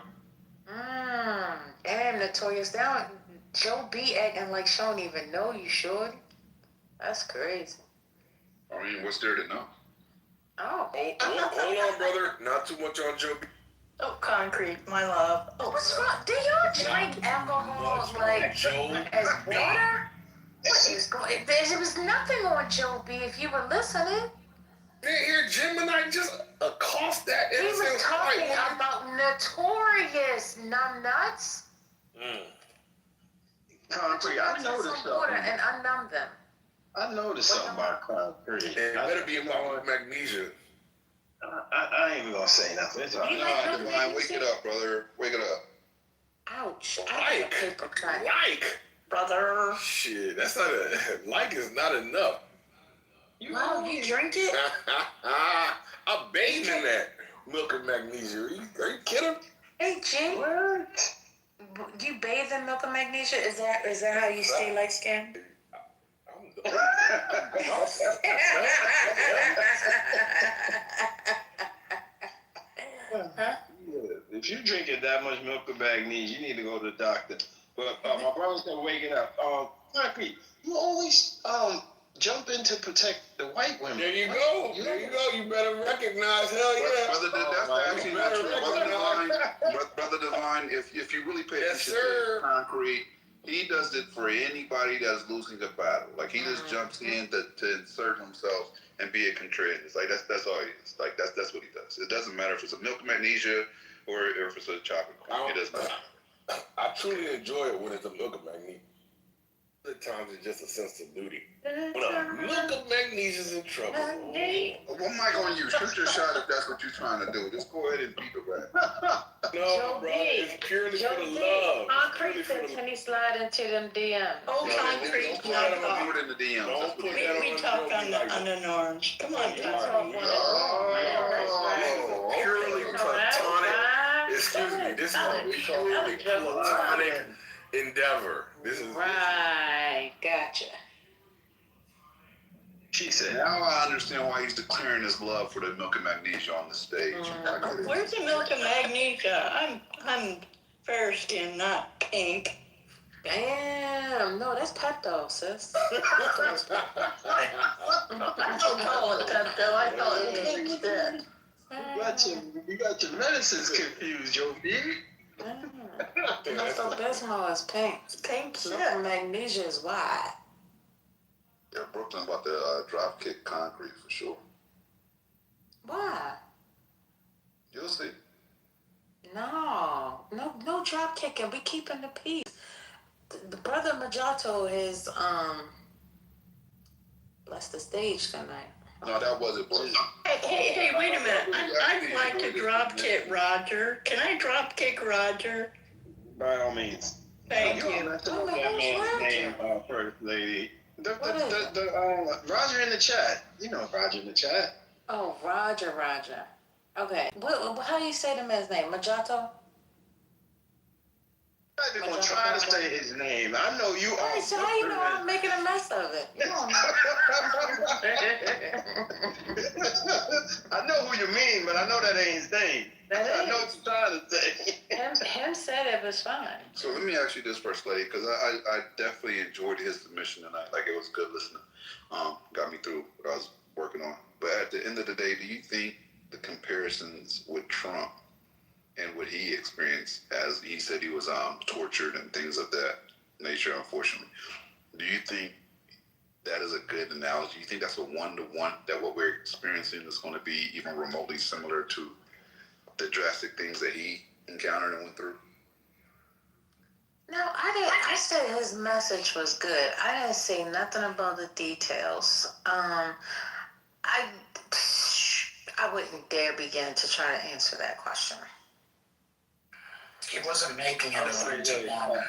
[SPEAKER 14] Damn, Notorious. Now, Joe B acting like she don't even know you, shorty. That's crazy.
[SPEAKER 15] I mean, what's there to know?
[SPEAKER 14] Oh.
[SPEAKER 15] Hold on, brother. Not too much on Joe B.
[SPEAKER 7] Oh, Concrete, my love.
[SPEAKER 14] Oh, what's wrong? Do y'all drink alcohol like as water? What is going? There was nothing on Joe B. If you were listening.
[SPEAKER 15] Didn't hear Gemini just accost that
[SPEAKER 14] He was
[SPEAKER 15] innocent
[SPEAKER 14] talking
[SPEAKER 15] white woman?
[SPEAKER 14] about Notorious, numbnuts.
[SPEAKER 3] Concrete, I noticed
[SPEAKER 14] some water
[SPEAKER 3] something.
[SPEAKER 14] and unnumb them.
[SPEAKER 3] I noticed something about Concrete.
[SPEAKER 15] It better be about magnesia.
[SPEAKER 3] I ain't even gonna say nothing. It's all right.
[SPEAKER 15] Nah, Divine, wake it up, brother. Wake it up.
[SPEAKER 14] Ouch. I got a paper cut.
[SPEAKER 7] Brother.
[SPEAKER 15] Shit, that's not a... is not enough.
[SPEAKER 14] Wow, you drink it?
[SPEAKER 15] I'm bathed in that milk and magnesia. Are you kidding?
[SPEAKER 14] Hey, G.
[SPEAKER 3] What?
[SPEAKER 14] You bathe in milk and magnesia? Is that how you stay light skinned?
[SPEAKER 3] Huh? If you drinking that much milk and magnesia, you need to go to the doctor. But my brother said waking up. Concrete, you always jump in to protect the white women.
[SPEAKER 15] There you go. There you go. You better recognize. Hell yeah.
[SPEAKER 4] That's actually not true. Brother Divine, if you really pay attention to Concrete, he does it for anybody that's losing a battle. Like he just jumps in to insert himself and be a contrarian. It's like that's all he is. Like that's what he does. It doesn't matter if it's a milk and magnesia or if it's a chocolate cream. It doesn't matter.
[SPEAKER 15] I truly enjoy it when it's a milk and magnesia. Other times it's just a sense of duty. When a milk and magnesia's in trouble.
[SPEAKER 4] One mic on you. Shoot your shot if that's what you're trying to do. Just go ahead and beat the rap.
[SPEAKER 15] No, bro. It's purely for the love.
[SPEAKER 14] Concrete said, can he slide into them DMs?
[SPEAKER 7] Oh, Concrete.
[SPEAKER 4] Put it in the DMs.
[SPEAKER 15] Don't put that
[SPEAKER 7] We talk on the norms. Come on, Concrete.
[SPEAKER 15] Purely platonic. Excuse me. This is a purely platonic endeavor. This is
[SPEAKER 14] Right, gotcha.
[SPEAKER 3] She said.
[SPEAKER 4] Now I understand why he's declaring his love for the milk and magnesia on the stage.
[SPEAKER 7] Where's the milk and magnesia? I'm fair skinned, not pink.
[SPEAKER 14] Damn, no, that's Pepto, sis.
[SPEAKER 7] I don't call it Pepto. I call it pink shit.
[SPEAKER 3] You got your medicines confused, Joe B.
[SPEAKER 14] Pepto-Bismol is pink.
[SPEAKER 7] Pink shit.
[SPEAKER 14] Milk and magnesia is white.
[SPEAKER 4] Yeah, Brooklyn about to drop kick Concrete for sure.
[SPEAKER 14] Why?
[SPEAKER 4] You'll see.
[SPEAKER 14] No drop kicking. We keeping the peace. The brother Majato has blessed the stage tonight.
[SPEAKER 4] No, that wasn't Brooklyn.
[SPEAKER 7] Hey, wait a minute. I'd like to drop kick Roger. Can I drop kick Roger?
[SPEAKER 3] By all means.
[SPEAKER 7] Thank you.
[SPEAKER 3] That man's name, First Lady. Roger in the chat. You know Roger in the chat.
[SPEAKER 14] Oh, Roger. Okay. How do you say the man's name? Majato?
[SPEAKER 3] I'm not even gonna try to say his name. I know you are.
[SPEAKER 14] So how you know I'm making a mess of it?
[SPEAKER 3] I know who you mean, but I know that ain't his name. I know what you're trying to say.
[SPEAKER 14] Him said it was fine.
[SPEAKER 4] So let me ask you this, First Lady, because I definitely enjoyed his submission tonight. Like, it was good listening. Got me through what I was working on. But at the end of the day, do you think the comparisons with Trump and what he experienced, as he said he was tortured and things of that nature, unfortunately, do you think that is a good analogy? You think that's a one-to-one, that what we're experiencing is going to be even remotely similar to the drastic things that he encountered and went through?
[SPEAKER 14] No, I said his message was good. I didn't say nothing about the details. I wouldn't dare begin to try to answer that question.
[SPEAKER 6] He wasn't making it a one-to-one.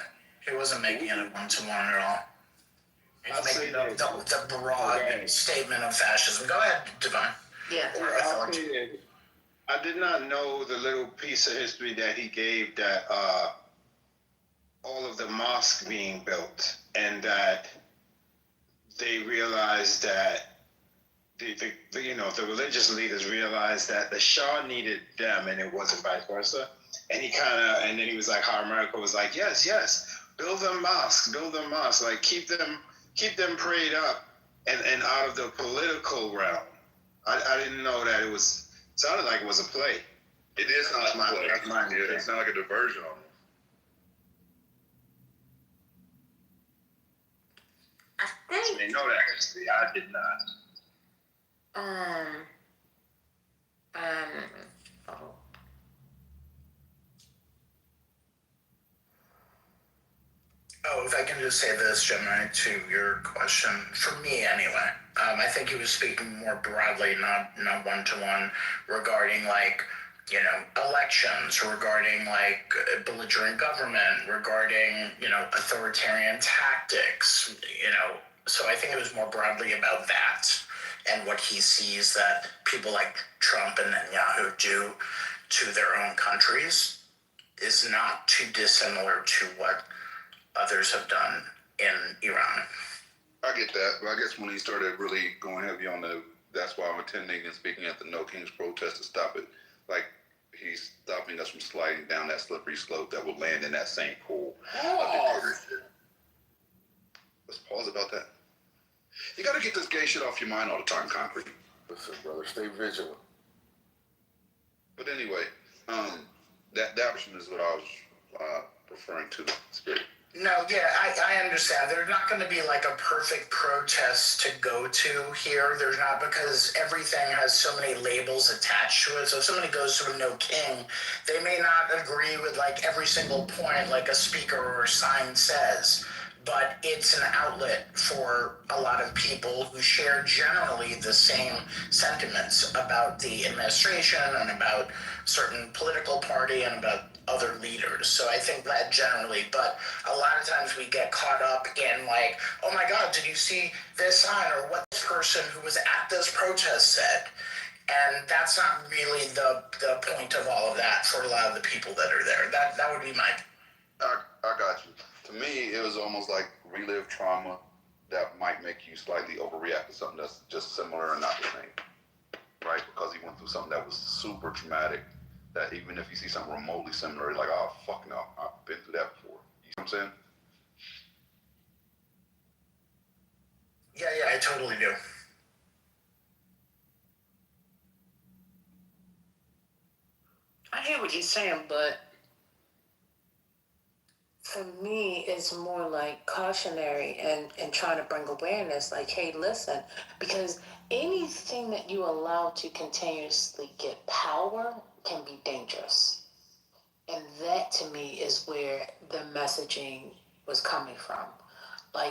[SPEAKER 6] He wasn't making it a one-to-one at all. He's making the broad statement of fascism. Go ahead, Devon.
[SPEAKER 14] Yeah.
[SPEAKER 3] I'll say this. I did not know the little piece of history that he gave that all of the mosques being built and that they realized that the religious leaders realized that the Shah needed them and it wasn't vice versa. And and then he was like, how America was like, yes, build them mosques, like keep them prayed up and out of the political realm. I didn't know that sounded like it was a play.
[SPEAKER 4] It is not a play. Yeah, it's not like a diversion on them.
[SPEAKER 14] I think.
[SPEAKER 3] They know that history. I did not.
[SPEAKER 6] Oh, if I can just say this, Gemini, to your question, for me anyway, I think he was speaking more broadly, not one-to-one, regarding elections, regarding belligerent government, regarding, authoritarian tactics, so I think it was more broadly about that and what he sees that people like Trump and Netanyahu do to their own countries is not too dissimilar to what others have done in Iran.
[SPEAKER 4] I get that, but I guess when he started really going heavy on that's why I'm attending and speaking at the No Kings protest to stop it, he's stopping us from sliding down that slippery slope that will land in that same pool of dictatorship. Let's pause about that. You got to get this gay shit off your mind all the time, Concrete.
[SPEAKER 15] Listen, brother, stay vigilant.
[SPEAKER 4] But anyway, that version is what I was referring to. Spirit.
[SPEAKER 6] No, yeah, I understand. There's not going to be a perfect protest to go to here. There's not, because everything has so many labels attached to it. So if somebody goes to a No King, they may not agree with every single point a speaker or a sign says. But it's an outlet for a lot of people who share generally the same sentiments about the administration and about certain political party and about other leaders. So I think that generally, but a lot of times we get caught up in oh my God, did you see this sign or what this person who was at this protest said? And that's not really the point of all of that for a lot of the people that are there. That would be my...
[SPEAKER 4] I got you. To me, it was almost like relive trauma that might make you slightly overreact to something that's just similar and not the same, right? Because he went through something that was super traumatic, that even if you see something remotely similar, you're like, oh, fuck no, I've been through that before. You know what I'm saying?
[SPEAKER 6] Yeah, I totally do.
[SPEAKER 14] I hear what you're saying, but for me, it's more cautionary and trying to bring awareness, hey, listen, because anything that you allow to continuously get power can be dangerous. And that to me is where the messaging was coming from.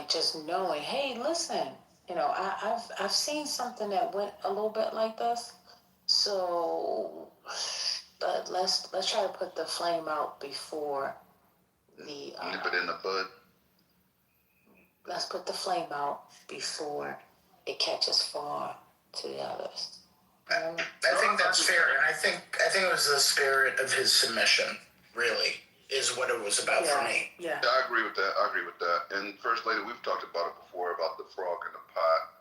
[SPEAKER 14] Just knowing, hey, listen, I've seen something that went a little bit like this. So let's try to put the flame out before
[SPEAKER 4] nip it in the bud.
[SPEAKER 14] Let's put the flame out before it catches fire to the others.
[SPEAKER 6] I think that's fair, and I think it was the spirit of his submission, really, is what it was about for me.
[SPEAKER 14] Yeah,
[SPEAKER 4] I agree with that. And First Lady, we've talked about it before, about the frog in the pot.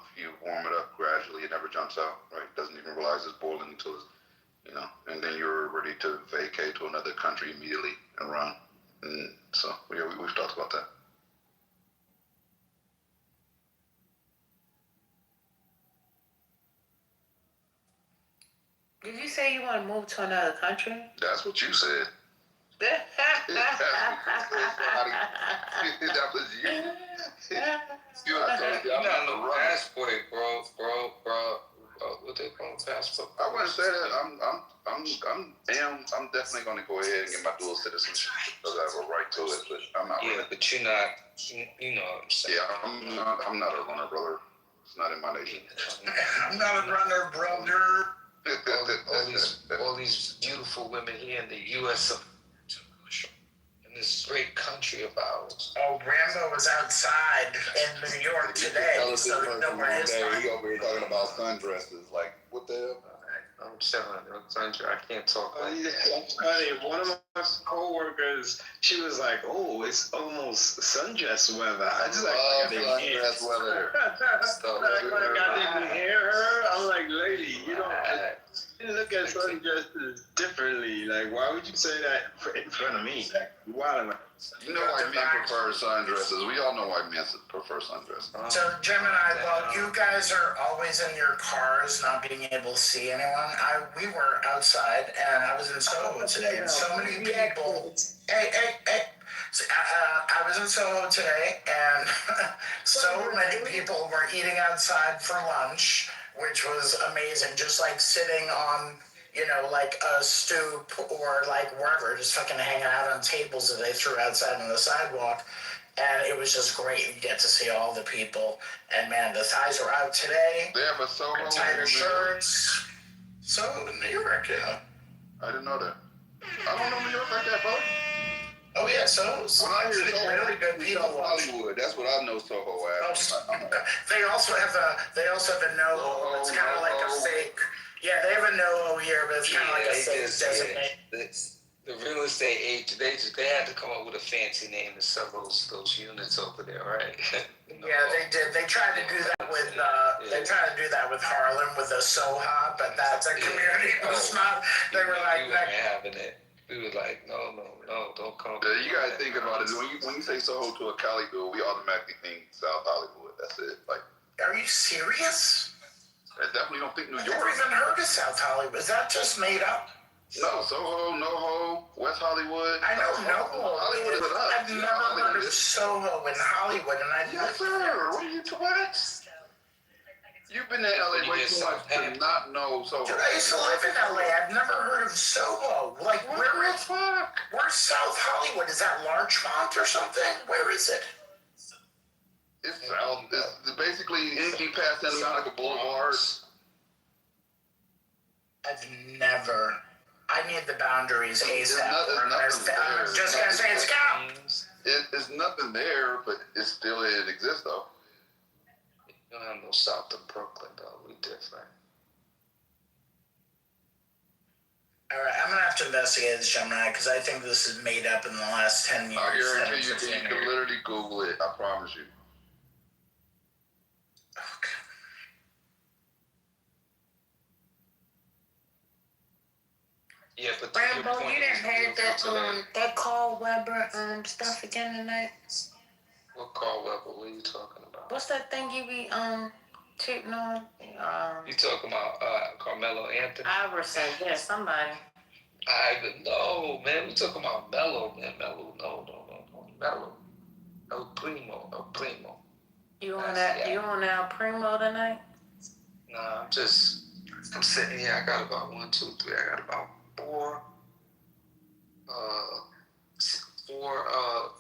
[SPEAKER 4] If you warm it up gradually, it never jumps out, right? It doesn't even realize it's boiling until it's, and then you're ready to vacate to another country immediately and run. And so, yeah, we've talked about that.
[SPEAKER 14] Did you say you want to move to another country?
[SPEAKER 4] That's what you said. That was you. You
[SPEAKER 9] not no passport, bro. What they call passport?
[SPEAKER 4] I wouldn't say that. I'm definitely going to go ahead and get my dual citizenship because I have a right to it. But I'm not.
[SPEAKER 9] Yeah, but you're not. You know what I'm saying?
[SPEAKER 4] Yeah, I'm not a runner, brother. It's not in my nation.
[SPEAKER 6] I'm not a runner, brother.
[SPEAKER 9] all these beautiful women here in the U.S. in this great country of ours.
[SPEAKER 6] Oh, Rambo was outside in New York today,
[SPEAKER 4] Tell us
[SPEAKER 6] so
[SPEAKER 4] this
[SPEAKER 6] you
[SPEAKER 4] person
[SPEAKER 6] know where
[SPEAKER 4] one
[SPEAKER 6] his
[SPEAKER 4] day,
[SPEAKER 6] mind.
[SPEAKER 4] he over here talking about sundresses. Like, what the hell?
[SPEAKER 9] I'm telling you, Sandra, I can't talk like that.
[SPEAKER 3] It's funny. One of my coworkers, she was like, "Oh, it's almost sundress weather." I just like, I
[SPEAKER 4] sundress weather.
[SPEAKER 3] I didn't hear her. I'm like, lady, you look at sundresses differently. Like, why would you say that in front of me? You wildin'.
[SPEAKER 4] You know white men prefer sundresses. We all know white men prefer sundresses.
[SPEAKER 6] So Gemini, while you guys are always in your cars, not being able to see anyone, we were outside and I was in Soho today, and so many people. Hey. So, I was in Soho today, and so many people were eating outside for lunch, which was amazing. Just like sitting on, like a stoop or like wherever, just fucking hanging out on tables that they threw outside on the sidewalk. And it was just great to get to see all the people. And man, the thighs were out today.
[SPEAKER 4] They have a Soho
[SPEAKER 6] tighter shirts. Soho in New York, yeah.
[SPEAKER 4] I didn't know that. I don't know New York like that, bro.
[SPEAKER 6] Oh yeah, Soho's.
[SPEAKER 4] When I hear Soho,
[SPEAKER 6] really good people.
[SPEAKER 4] Hollywood. That's what I know Soho as.
[SPEAKER 6] They also have a NoHo. It's kind of like a fake. Yeah, they have a NoHo here, but it's kind of like a fake designation.
[SPEAKER 9] The real estate agent, they had to come up with a fancy name to sell those units over there, right?
[SPEAKER 6] Yeah, they did. They tried to do that with they tried to do that with Harlem with the Soha, but that's a community. It was not. They were like,
[SPEAKER 9] we weren't having it. We were like, no, don't come.
[SPEAKER 4] Yeah, you gotta think about it. When you say Soho to a Cali dude, we automatically think South Hollywood. That's it. Like,
[SPEAKER 6] are you serious?
[SPEAKER 4] I definitely don't think New York.
[SPEAKER 6] I've never even heard of South Hollywood. Is that just made up?
[SPEAKER 4] No, Soho, NoHo, West Hollywood.
[SPEAKER 6] I know NoHo.
[SPEAKER 4] Hollywood is us.
[SPEAKER 6] I've never heard of Soho in Hollywood, and I
[SPEAKER 4] yes, sir. What? You've been in LA way too much to not know Soho.
[SPEAKER 6] Dude, I used to live in LA. I've never heard of Soho. Like, where's South Hollywood? Is that Larchmont or something? Where is it?
[SPEAKER 4] It's south. It's basically anything past Santa Monica Boulevard.
[SPEAKER 6] I've never. I need the boundaries ASAP. I'm just gonna say it's gone.
[SPEAKER 4] It's nothing there, but it exists though.
[SPEAKER 9] You don't have no South of Brooklyn though. We different.
[SPEAKER 6] All right, I'm gonna have to investigate this, Gemini, because I think this is made up in the last 10 years.
[SPEAKER 4] I guarantee you can literally Google it. I promise you.
[SPEAKER 9] Yeah, but
[SPEAKER 14] Rambo, you didn't hear that Carl Weber stuff again tonight?
[SPEAKER 9] What Carl Weber? What are you talking about?
[SPEAKER 14] What's that thing you be cheating on?
[SPEAKER 9] You talking about Carmelo Anthony?
[SPEAKER 14] Iverson, yeah, somebody.
[SPEAKER 9] No, man, we talking about Melo, man. Melo, no, Melo. El Primo.
[SPEAKER 14] You on that? You on El Primo tonight?
[SPEAKER 9] Nah, I'm sitting here. I got about 1, 2, 3. I got about four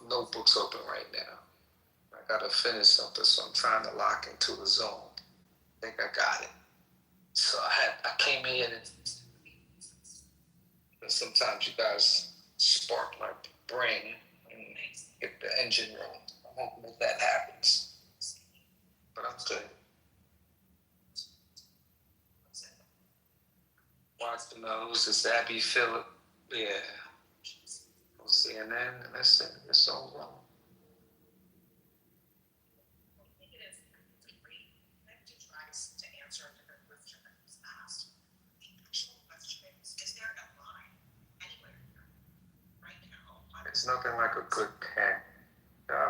[SPEAKER 9] notebooks open right now. I gotta finish something, so I'm trying to lock into a zone. I think I got it. So I came in and sometimes you guys spark my brain and get the engine rolling. I hope that happens. But I'm good. Watch the nose, it's Abby Phillip. Yeah. On CNN, and that's it. It's all wrong. It's nothing like a good pen.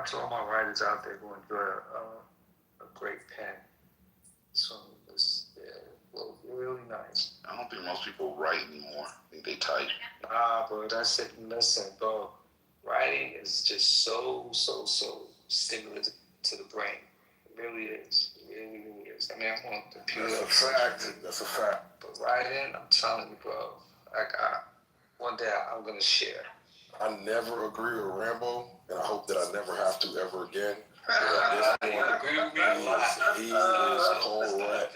[SPEAKER 9] To all my writers out there who enjoy a great pen. So it's really nice.
[SPEAKER 4] I don't think most people write anymore. I think they type.
[SPEAKER 9] Nah, bro, that's it. Listen, bro. Writing is just so stimulative to the brain. It really is. It really is. I mean, I'm on the computer.
[SPEAKER 15] That's a fact.
[SPEAKER 9] But writing, I'm telling you, bro. One day I'm going to share.
[SPEAKER 15] I never agree with Rambo, and I hope that I never have to ever again.
[SPEAKER 9] You agree with me a lot.
[SPEAKER 15] He is cold rat.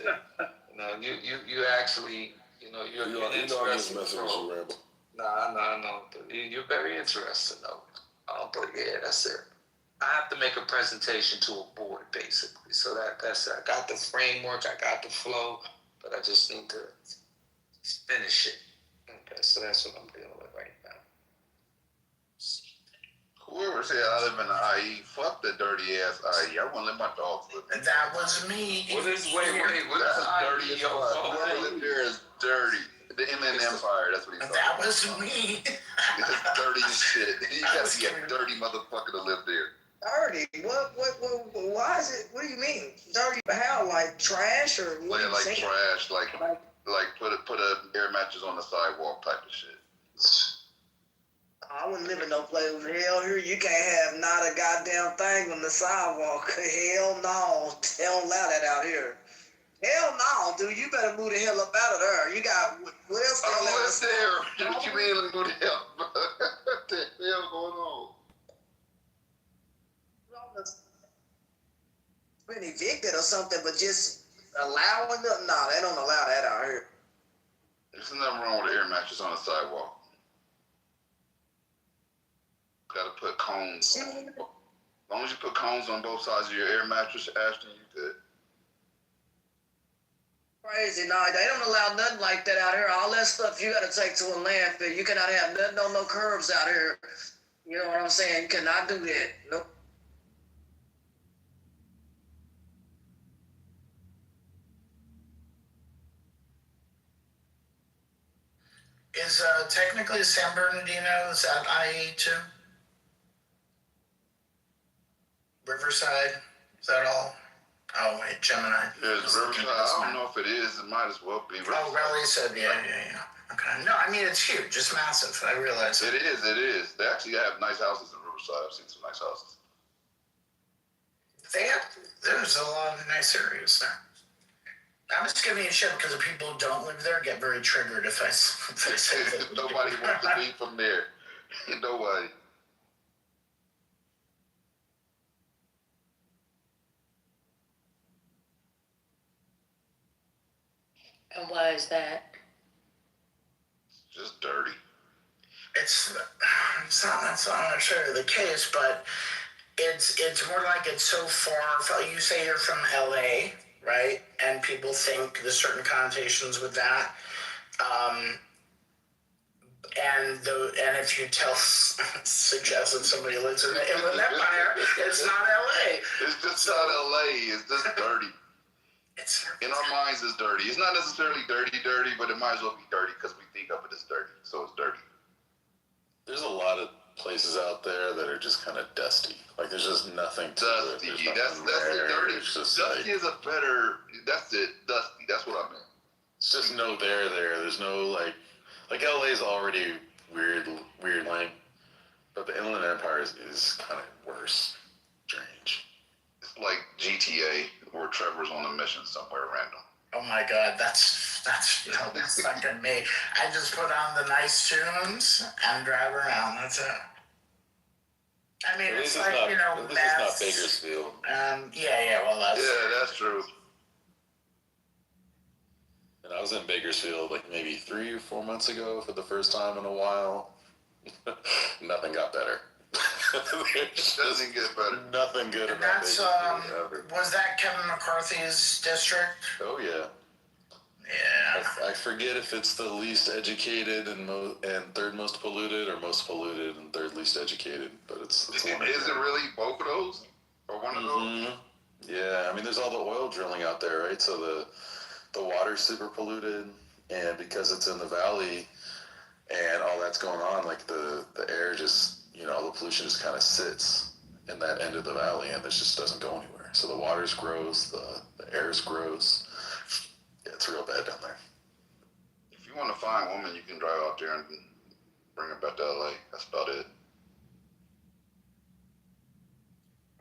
[SPEAKER 9] No, you actually, you're
[SPEAKER 15] I'm just messing with you, Rambo.
[SPEAKER 9] Nah, no. You're very interesting, though. But yeah, that's it. I have to make a presentation to a board, basically. So that's it. I got the framework, I got the flow, but I just need to finish it. Okay, so that's what I'm dealing with right now.
[SPEAKER 4] Whoever said I live in the IE, fuck the dirty ass IE. I want to let my dogs live.
[SPEAKER 6] That was me.
[SPEAKER 9] What is what is
[SPEAKER 4] dirty as fuck? Whoever lived there is dirty. The Inland Empire, that's what he's talking about.
[SPEAKER 6] That was me.
[SPEAKER 4] It's dirty as shit. You gotta be a dirty motherfucker to live there.
[SPEAKER 12] Dirty? What, why is it, what do you mean? Dirty how, like trash or what?
[SPEAKER 4] Like trash, like put a air mattress on the sidewalk type of shit.
[SPEAKER 12] I wouldn't live in no place over hell here. You can't have not a goddamn thing on the sidewalk. Hell no. They don't allow that out here. Hell no, dude. You better move the hell up out of there. You got, what else?
[SPEAKER 4] I don't live there. What you mean move the hell? What the hell going on?
[SPEAKER 12] Been evicted or something, but just allowing them? No, they don't allow that out here.
[SPEAKER 4] There's nothing wrong with an air mattress on the sidewalk. Gotta put cones. As long as you put cones on both sides of your air mattress, Ashton, you good.
[SPEAKER 12] Crazy. No, they don't allow nothing like that out here. All that stuff you gotta take to a landfill. You cannot have nothing on no curbs out here. You know what I'm saying? You cannot do that. Nope.
[SPEAKER 6] Is technically San Bernardino, is that IE too? Riverside, is that all? Oh wait, Gemini.
[SPEAKER 4] There's Riverside. I don't know if it is. It might as well be.
[SPEAKER 6] Oh, Raleigh said, yeah. Okay. No, I mean, it's huge. It's massive. I realize
[SPEAKER 4] it. It is. They actually have nice houses in Riverside. I've seen some nice houses.
[SPEAKER 6] There's a lot of nice areas there. I'm just giving you shit because the people who don't live there get very triggered if I say that.
[SPEAKER 4] Nobody wants to be from there. Nobody.
[SPEAKER 14] And why is that?
[SPEAKER 4] Just dirty.
[SPEAKER 6] It's not necessarily the case, but it's more like it's so far. You say you're from LA, right? And people think there's certain connotations with that. And if you suggest that somebody lives in the Inland Empire, it's not LA.
[SPEAKER 4] It's just not LA. It's just dirty. In our minds, it's dirty. It's not necessarily dirty, but it might as well be dirty because we think of it as dirty. So it's dirty.
[SPEAKER 15] There's a lot of places out there that are just kind of dusty. Like there's just nothing to
[SPEAKER 4] dusty.
[SPEAKER 15] It.
[SPEAKER 4] That's it. Dirty. Dusty is a better. That's it. Dusty. That's what I meant.
[SPEAKER 15] It's just no there. There's no like LA's already weird lame, but the Inland Empire is kind of worse. Strange.
[SPEAKER 4] It's like GTA where Trevor's on a mission somewhere random.
[SPEAKER 6] Oh my God, that's fucking me. I just put on the nice tunes and drive around. That's it. I mean, it's like
[SPEAKER 15] not,
[SPEAKER 6] this
[SPEAKER 15] is not Bakersfield.
[SPEAKER 6] Well,
[SPEAKER 4] that's true.
[SPEAKER 15] And I was in Bakersfield like maybe 3 or 4 months ago for the first time in a while. Nothing got better.
[SPEAKER 4] It doesn't get better.
[SPEAKER 15] Nothing good
[SPEAKER 6] and
[SPEAKER 15] about
[SPEAKER 6] that's
[SPEAKER 15] Bakersfield.
[SPEAKER 6] Was that Kevin McCarthy's district?
[SPEAKER 15] Oh yeah.
[SPEAKER 6] Yeah.
[SPEAKER 15] I forget if it's the least educated and third most polluted, or most polluted and third least educated. But it's
[SPEAKER 4] is it really both of those, or one of those?
[SPEAKER 15] Yeah, I mean, there's all the oil drilling out there, right? So the water's super polluted, and because it's in the valley and all that's going on, like the air just, all the pollution just kind of sits in that end of the valley, and it just doesn't go anywhere. So the water's gross, the air's gross. Yeah, it's real bad down there.
[SPEAKER 4] If you want to find a woman, you can drive out there and bring her back to LA. That's about it.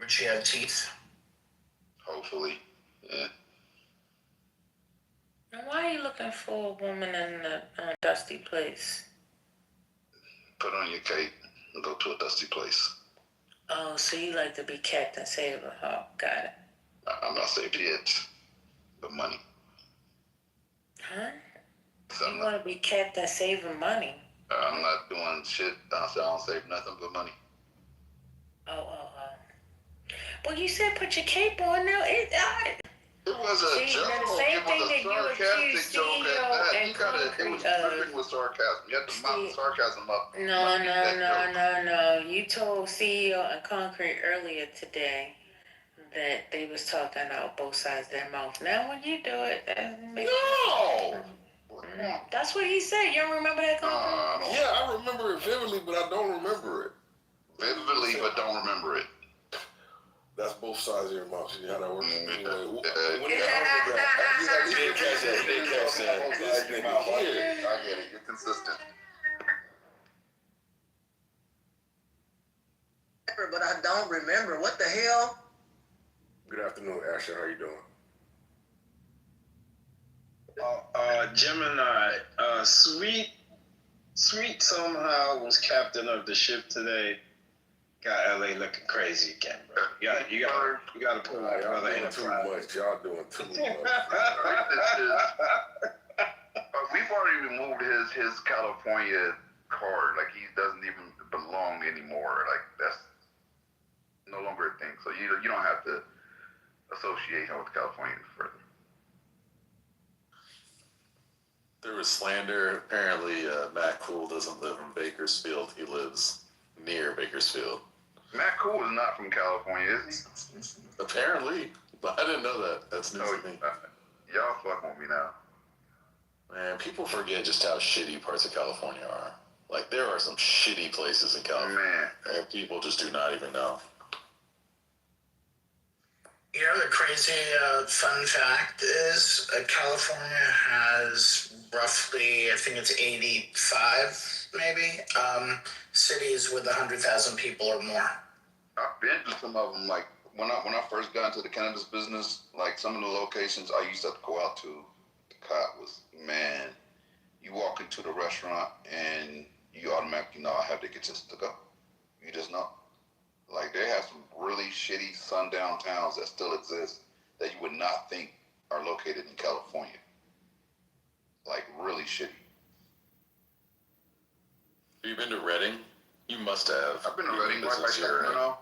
[SPEAKER 6] Would she have teeth?
[SPEAKER 4] Hopefully, yeah.
[SPEAKER 14] Why are you looking for a woman in a dusty place?
[SPEAKER 4] Put on your cape and go to a dusty place.
[SPEAKER 14] Oh, so you like to be Captain Saber, huh? Got it.
[SPEAKER 4] I'm not saved yet, but money.
[SPEAKER 14] Huh? You want to be Captain Saving money?
[SPEAKER 4] I'm not doing shit. I don't save nothing but money.
[SPEAKER 14] Oh. Well, you said put your cape on. Now
[SPEAKER 4] It was a joke.
[SPEAKER 14] Now the same
[SPEAKER 4] It was
[SPEAKER 14] thing
[SPEAKER 4] a
[SPEAKER 14] that you
[SPEAKER 4] sarcastic
[SPEAKER 14] accused
[SPEAKER 4] joke
[SPEAKER 14] CEO
[SPEAKER 4] at that.
[SPEAKER 14] and
[SPEAKER 4] You gotta. It
[SPEAKER 14] Concrete
[SPEAKER 4] was
[SPEAKER 14] of.
[SPEAKER 4] dripping with sarcasm. You had to mount the sarcasm up.
[SPEAKER 14] No. You told CEO and Concrete earlier today that they was talking out both sides of their mouth. Now when you do it,
[SPEAKER 4] No.
[SPEAKER 14] That's what he said. You don't remember that, Concrete?
[SPEAKER 19] Yeah, I remember it vividly, but I don't remember it.
[SPEAKER 4] Vividly, but don't remember it.
[SPEAKER 19] That's both sides of your mouth. See how that works?
[SPEAKER 4] I
[SPEAKER 19] Anyway,
[SPEAKER 4] get it. You're consistent.
[SPEAKER 12] But I don't remember. What the hell?
[SPEAKER 19] Good afternoon, Asher. How you doing?
[SPEAKER 3] Gemini, Sweet somehow was captain of the ship today. Got LA looking crazy again, bro. You gotta put my brother in a
[SPEAKER 19] too much. Y'all doing too much.
[SPEAKER 4] We've already removed his California card. Like, he doesn't even belong anymore. Like, that's no longer a thing. So you don't have to associate him with California further.
[SPEAKER 15] There was slander. Apparently, Matt Cool doesn't live in Bakersfield. He lives near Bakersfield.
[SPEAKER 4] Matt Cool is not from California, is he?
[SPEAKER 15] Apparently. But I didn't know that. That's news to me.
[SPEAKER 4] Y'all fucking with me now.
[SPEAKER 15] Man, people forget just how shitty parts of California are. Like, there are some shitty places in California. And people just do not even know.
[SPEAKER 6] You know, the crazy fun fact is California has roughly, I think it's 85, maybe, cities with 100,000 people or more.
[SPEAKER 4] I've been to some of them. Like, when I first got into the cannabis business, like, some of the locations I used to have to go out to, the cop was, man, you walk into the restaurant and you automatically know I have tickets to go. You just know. Like, they have some really shitty sundown towns that still exist that you would not think are located in California. Like, really shitty.
[SPEAKER 15] Have you been to Redding? You must have.
[SPEAKER 4] I've been to Redding, right by Sacramento.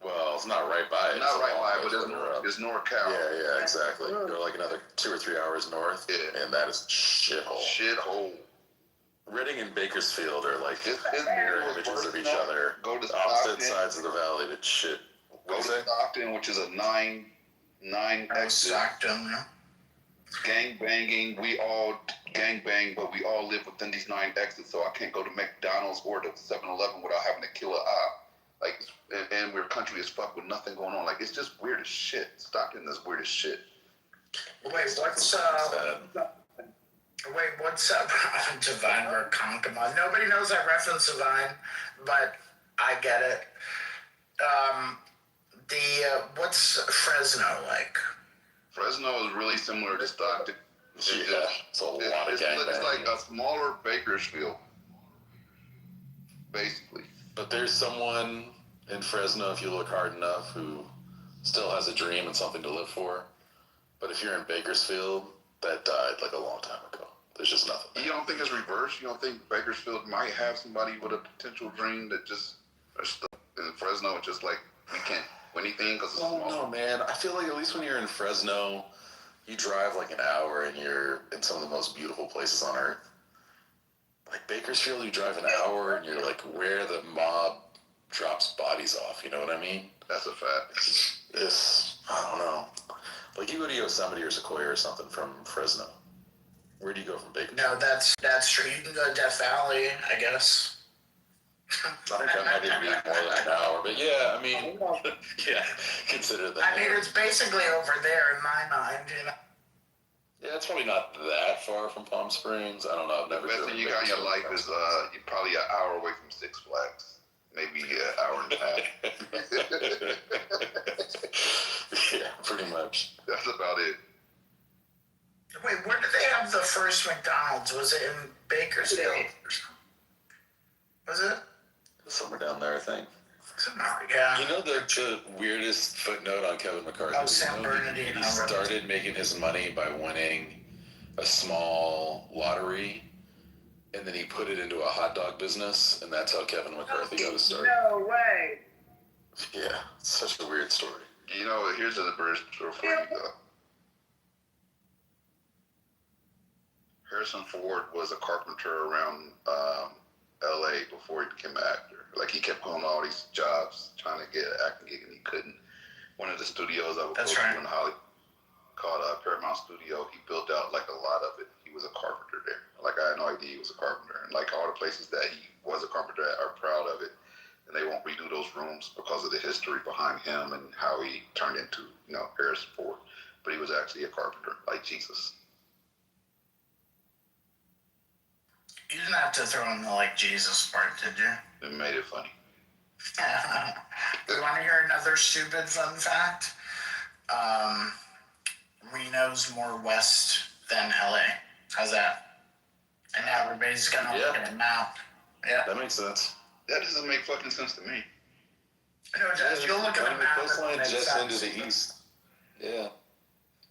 [SPEAKER 15] Well, it's not right by it.
[SPEAKER 4] Not right by it, but it's NorCal.
[SPEAKER 15] Yeah, exactly. They're like another 2 or 3 hours north. Yeah. And that is shithole.
[SPEAKER 4] Shithole.
[SPEAKER 15] Redding and Bakersfield are like
[SPEAKER 4] it's
[SPEAKER 15] mirror images of each other.
[SPEAKER 4] Go to
[SPEAKER 15] opposite sides of the valley. That shit.
[SPEAKER 4] Go to Stockton, which is a nine exit.
[SPEAKER 6] Stockton, yeah.
[SPEAKER 4] Gang banging. We all gang bang, but we all live within these 9 exits. So I can't go to McDonald's or to 7-Eleven without having to kill an eye. Like, and we're country as fuck with nothing going on. Like, it's just weird as shit. Stockton is weird as shit.
[SPEAKER 6] Wait, what's Divine or Concubine? Nobody knows I reference Divine, but I get it. What's Fresno like?
[SPEAKER 4] Fresno is really similar to Stockton.
[SPEAKER 15] It's a lot of gangbanging.
[SPEAKER 4] It's like a smaller Bakersfield, basically.
[SPEAKER 15] But there's someone in Fresno, if you look hard enough, who still has a dream and something to live for. But if you're in Bakersfield, that died like a long time ago. There's just nothing.
[SPEAKER 4] You don't think it's reversed? You don't think Bakersfield might have somebody with a potential dream that just are stuck in Fresno? It's just like, we can't do anything because it's small.
[SPEAKER 15] No, man. I feel like at least when you're in Fresno, you drive like an hour and you're in some of the most beautiful places on earth. Like Bakersfield, you drive an hour and you're like where the mob drops bodies off. You know what I mean?
[SPEAKER 4] That's a fact.
[SPEAKER 15] I don't know. Like you go to Yosemite or Sequoia or something from Fresno. Where do you go from Bakersfield?
[SPEAKER 6] No, that's true. You can go to Death Valley, I guess.
[SPEAKER 15] I think that might even be more than an hour, but yeah, I mean, yeah, consider that.
[SPEAKER 6] I mean, it's basically over there in my mind, you know.
[SPEAKER 15] Yeah, it's probably not that far from Palm Springs. I don't know. I've never.
[SPEAKER 4] The best thing you got in your life is you're probably an hour away from Six Flags, maybe an hour and a half.
[SPEAKER 15] Yeah, pretty much.
[SPEAKER 4] That's about it.
[SPEAKER 6] Wait, where did they have the first McDonald's? Was it in Bakersfield? Was it?
[SPEAKER 15] Somewhere down there, I think.
[SPEAKER 6] Yeah.
[SPEAKER 15] You know the weirdest footnote on Kevin McCarthy?
[SPEAKER 6] Oh, San Bernardino.
[SPEAKER 15] He started making his money by winning a small lottery, and then he put it into a hot dog business, and that's how Kevin McCarthy got his start.
[SPEAKER 12] No way.
[SPEAKER 15] Yeah, it's such a weird story.
[SPEAKER 4] You know, here's the bird story for you, though. Harrison Ford was a carpenter around L.A. before he became an actor. Like, he kept going to all these jobs trying to get an acting gig, and he couldn't. One of the studios I would go to in Hollywood called Paramount Studio, he built out, like, a lot of it. He was a carpenter there. Like, I had no idea he was a carpenter. And, like, all the places that he was a carpenter at are proud of it. And they won't redo those rooms because of the history behind him and how he turned into, you know, Harrison Ford. But he was actually a carpenter, like Jesus.
[SPEAKER 6] You didn't have to throw in the like Jesus part, did you?
[SPEAKER 4] It made it funny.
[SPEAKER 6] You want to hear another stupid fun fact? Reno's more west than LA. How's that? And now everybody's gonna look at it now. Yeah.
[SPEAKER 15] That makes sense.
[SPEAKER 4] That doesn't make fucking sense to me.
[SPEAKER 6] No, just you'll look at the map.
[SPEAKER 15] Coastline just into the east. Yeah.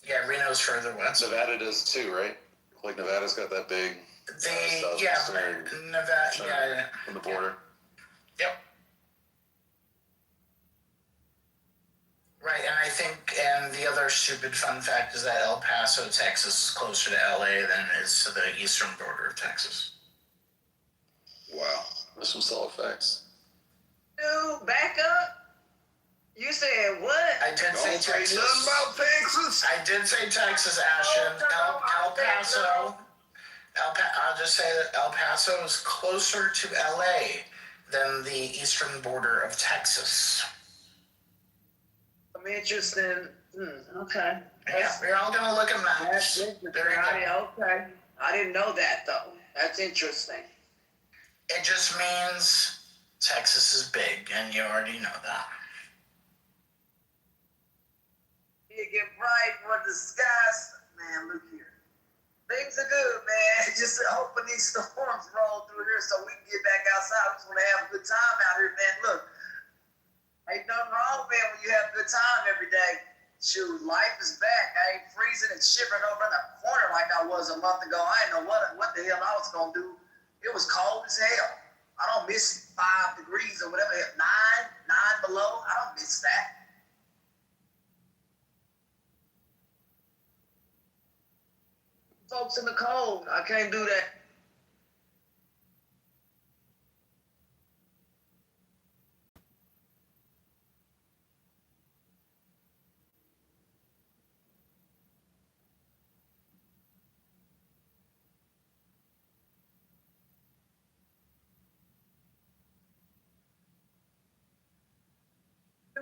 [SPEAKER 6] Yeah, Reno's further west.
[SPEAKER 15] Nevada does too, right? Like Nevada's got that big.
[SPEAKER 6] Nevada, yeah.
[SPEAKER 15] On the border.
[SPEAKER 6] Yep. Right, and I think, and the other stupid fun fact is that El Paso, Texas is closer to LA than it is to the eastern border of Texas.
[SPEAKER 4] Wow.
[SPEAKER 15] There's some solid facts.
[SPEAKER 12] Dude, back up. You said what?
[SPEAKER 6] I did say Texas.
[SPEAKER 4] Nothing about Texas.
[SPEAKER 6] I did say Texas, Ashton. El Paso. I'll just say that El Paso is closer to LA than the eastern border of Texas.
[SPEAKER 12] I'm interested. Okay.
[SPEAKER 6] Yeah, we're all gonna look at maps.
[SPEAKER 12] That's interesting. Okay. I didn't know that though. That's interesting.
[SPEAKER 6] It just means Texas is big, and you already know that.
[SPEAKER 12] You get bright when the skies. Man, look here. Things are good, man. Just hoping these storms roll through here so we can get back outside. We just want to have a good time out here, man. Look, ain't nothing wrong, man, when you have a good time every day. Shoot, life is back. I ain't freezing and shivering over in the corner like I was a month ago. I didn't know what the hell I was going to do. It was cold as hell. I don't miss 5 degrees or whatever. 9 below. I don't miss that. Folks in the cold. I can't do that.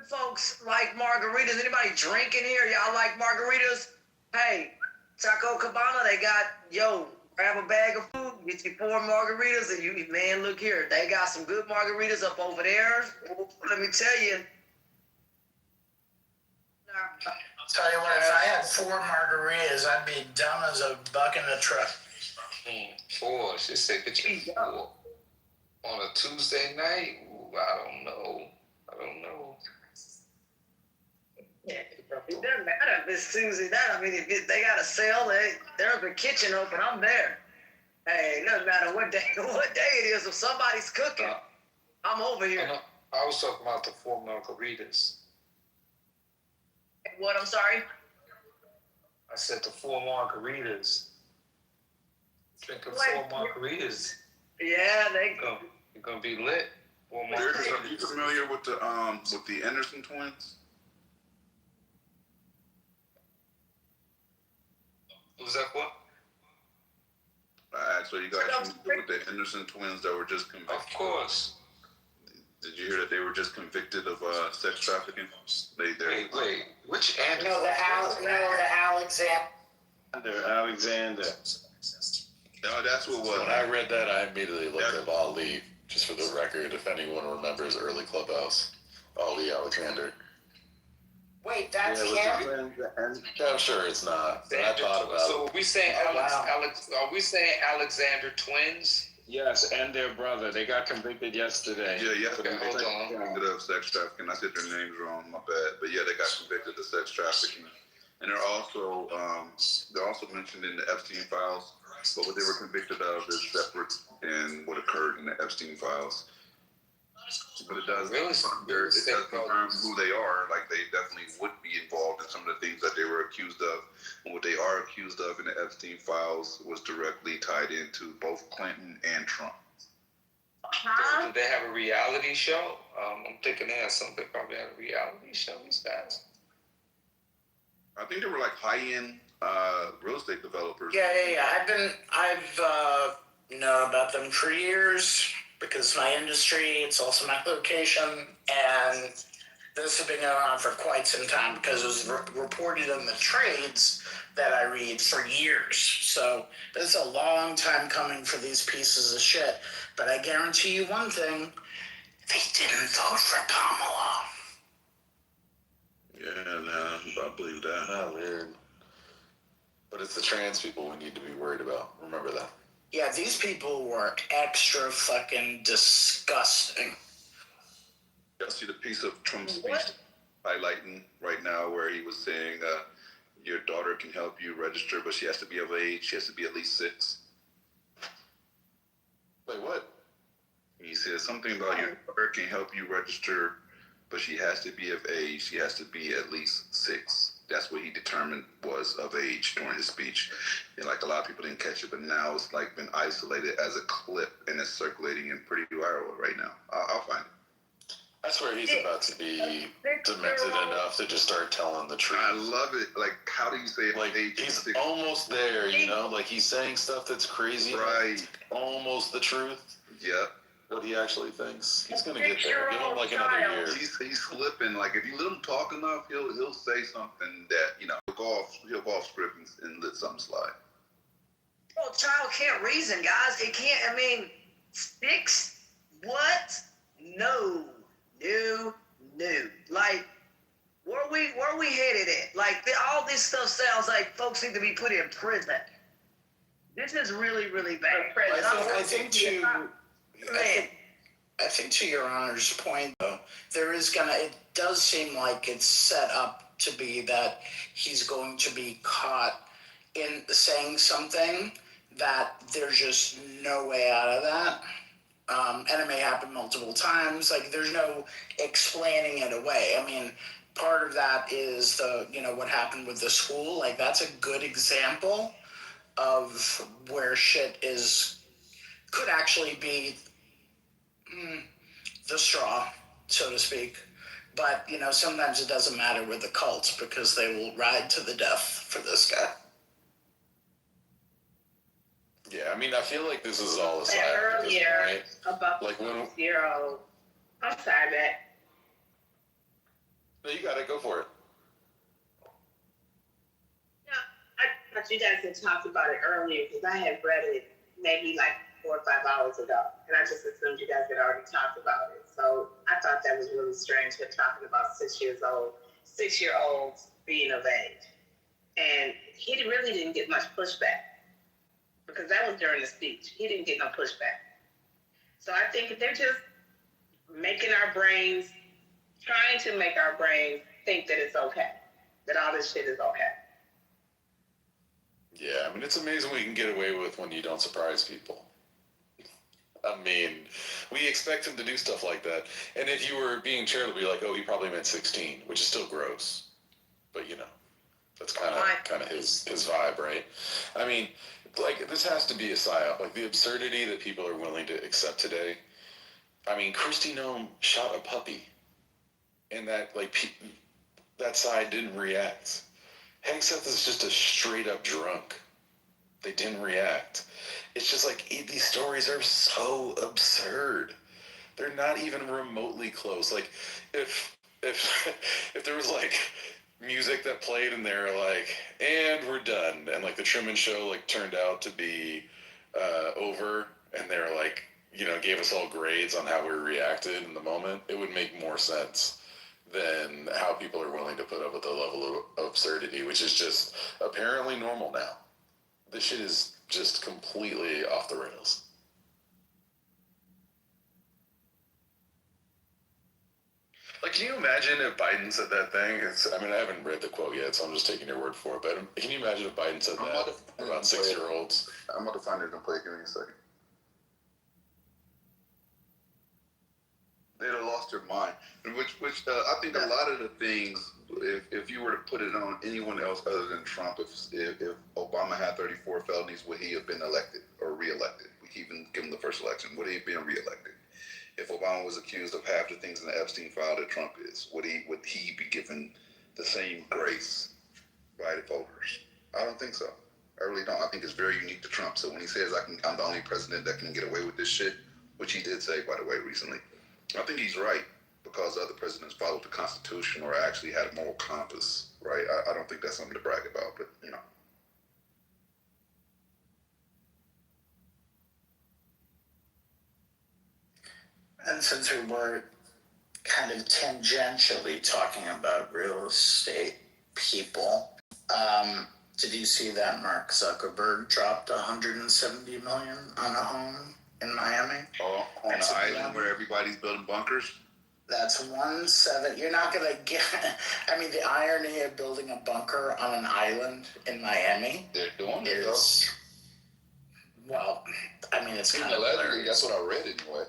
[SPEAKER 12] Folks like margaritas. Anybody drinking here? Y'all like margaritas? Hey, Taco Cabana, they got, grab a bag of food, get you 4 margaritas, and you, man, look here. They got some good margaritas up over there. Let me tell you.
[SPEAKER 6] I'll tell you what, if I had 4 margaritas, I'd be dumb as a buck in a truck.
[SPEAKER 17] 4, she said, get you 4 on a Tuesday night? Ooh, I don't know.
[SPEAKER 12] Yeah, it doesn't matter if it's Tuesday night. I mean, if they got a sale, there's a kitchen open. I'm there. Hey, it doesn't matter what day it is. If somebody's cooking, I'm over here.
[SPEAKER 17] I was talking about the 4 margaritas.
[SPEAKER 12] What? I'm sorry?
[SPEAKER 17] I said the 4 margaritas. Drinking 4 margaritas.
[SPEAKER 12] Yeah,
[SPEAKER 17] You're gonna be lit. 4 margaritas.
[SPEAKER 4] Are you familiar with the Anderson twins?
[SPEAKER 17] Who's that for?
[SPEAKER 4] Actually, you guys familiar with the Anderson twins that were just convicted?
[SPEAKER 17] Of course.
[SPEAKER 4] Did you hear that they were just convicted of sex trafficking?
[SPEAKER 17] Wait, which Anderson?
[SPEAKER 6] No, the
[SPEAKER 3] Alexander.
[SPEAKER 4] No, that's what it was.
[SPEAKER 15] When I read that, I immediately looked at Ali, just for the record, if anyone remembers early Clubhouse. Ali Alexander.
[SPEAKER 6] Wait, that's him?
[SPEAKER 15] I'm sure it's not. But I thought about
[SPEAKER 17] So are we saying are we saying Alexander twins?
[SPEAKER 3] Yes, and their brother. They got convicted yesterday.
[SPEAKER 4] Yeah, yesterday.
[SPEAKER 17] Okay,
[SPEAKER 4] They got convicted of sex trafficking. I said their names wrong, my bad. But yeah, they got convicted of sex trafficking. And they're also mentioned in the Epstein files. But what they were convicted of is separate in what occurred in the Epstein files. But it does
[SPEAKER 9] Real estate
[SPEAKER 4] confirm who they are. Like, they definitely would be involved in some of the things that they were accused of. And what they are accused of in the Epstein files was directly tied into both Clinton and Trump.
[SPEAKER 9] So do they have a reality show? I'm thinking they have something. Probably have a reality show. These guys.
[SPEAKER 4] I think they were like high-end real estate developers.
[SPEAKER 6] Yeah. I've known about them for years because it's my industry. It's also my location, and this has been going on for quite some time because it was reported in the trades that I read for years. So it's a long time coming for these pieces of shit. But I guarantee you one thing: they didn't vote for Kamala.
[SPEAKER 4] Yeah, no, I believe that.
[SPEAKER 15] Oh, weird. But it's the trans people we need to be worried about. Remember that.
[SPEAKER 6] Yeah, these people were extra fucking disgusting.
[SPEAKER 4] I see the piece of Trump's speech highlighting right now where he was saying, your daughter can help you register, but she has to be of age. She has to be at least 6.
[SPEAKER 15] Wait, what?
[SPEAKER 4] He says something about your daughter can help you register, but she has to be of age. She has to be at least 6. That's what he determined was of age during his speech. And like a lot of people didn't catch it, but now it's like been isolated as a clip and it's circulating and pretty viral right now. I'll find it.
[SPEAKER 15] I swear he's about to be demented enough to just start telling the truth.
[SPEAKER 4] I love it. Like, how do you say it?
[SPEAKER 15] Like, he's almost there, you know? Like, he's saying stuff that's crazy.
[SPEAKER 4] Right.
[SPEAKER 15] Almost the truth.
[SPEAKER 4] Yep.
[SPEAKER 15] What he actually thinks. He's going to get there. Give him like another year.
[SPEAKER 4] He's slipping. Like, if you let him talk enough, he'll say something that, you know, he'll go off script and let something slide.
[SPEAKER 12] Bro, child can't reason, guys. It can't, 6? What? No. Like, where we headed at? Like, all this stuff sounds like folks need to be put in prison. This is really, really bad.
[SPEAKER 6] I think to your Honor's point, though, it does seem like it's set up to be that he's going to be caught in saying something that there's just no way out of that. And it may happen multiple times. Like, there's no explaining it away. I mean, part of that is what happened with the school. Like, that's a good example of where shit could actually be the straw, so to speak. But, sometimes it doesn't matter with the cults because they will ride to the death for this guy.
[SPEAKER 15] Yeah, I feel like this is all a side
[SPEAKER 16] earlier about
[SPEAKER 15] like when
[SPEAKER 16] 6-year-old. I'm sorry, Matt.
[SPEAKER 15] No, you gotta go for it.
[SPEAKER 16] No, I thought you guys had talked about it earlier because I had read it maybe like 4 or 5 hours ago, and I just assumed you guys had already talked about it. So I thought that was really strange. We're talking about 6-year-olds being of age, and he really didn't get much pushback. Because that was during the speech. He didn't get no pushback. So I think they're just trying to make our brains think that it's okay. That all this shit is okay.
[SPEAKER 15] Yeah, it's amazing what you can get away with when you don't surprise people. We expect him to do stuff like that. And if you were being charitable, you'd be like, oh, he probably meant 16, which is still gross. But, that's kind of his vibe, right? This has to be a psyop. Like, the absurdity that people are willing to accept today. Kristi Noem shot a puppy. And that side didn't react. Hegseth is just a straight-up drunk. They didn't react. It's just these stories are so absurd. They're not even remotely close. Like, if there was, music that played and they're and we're done, and the Truman Show turned out to be over, and they're gave us all grades on how we reacted in the moment, it would make more sense than how people are willing to put up with the level of absurdity, which is just apparently normal now. This shit is just completely off the rails. Can you imagine if Biden said that thing? I haven't read the quote yet, so I'm just taking your word for it. But can you imagine if Biden said that about 6-year-olds?
[SPEAKER 4] I'm about to find it and play it. Give me a second. lost their mind. And which I think a lot of the things, if you were to put it on anyone else other than Trump, if Obama had 34 felonies, would he have been elected or reelected? We even give him the first election, would he have been reelected? If Obama was accused of half the things in the Epstein file that Trump is, would he be given the same grace by the voters? I don't think so. I really don't. I think it's very unique to Trump. So when he says I'm the only president that can get away with this shit, which he did say, by the way, recently, I think he's right, because other presidents followed the Constitution or actually had a moral compass, right? I don't think that's something to brag about, but you know.
[SPEAKER 6] And since we were kind of tangentially talking about real estate people, did you see that Mark Zuckerberg dropped $170 million on a home in Miami?
[SPEAKER 4] Oh, on the island where everybody's building bunkers?
[SPEAKER 6] That's 1/7. You're not gonna get. I mean, the irony of building a bunker on an island in Miami.
[SPEAKER 4] They're doing it,
[SPEAKER 6] is, well, I mean, it's kind of
[SPEAKER 4] allegedly. That's what I read anyway.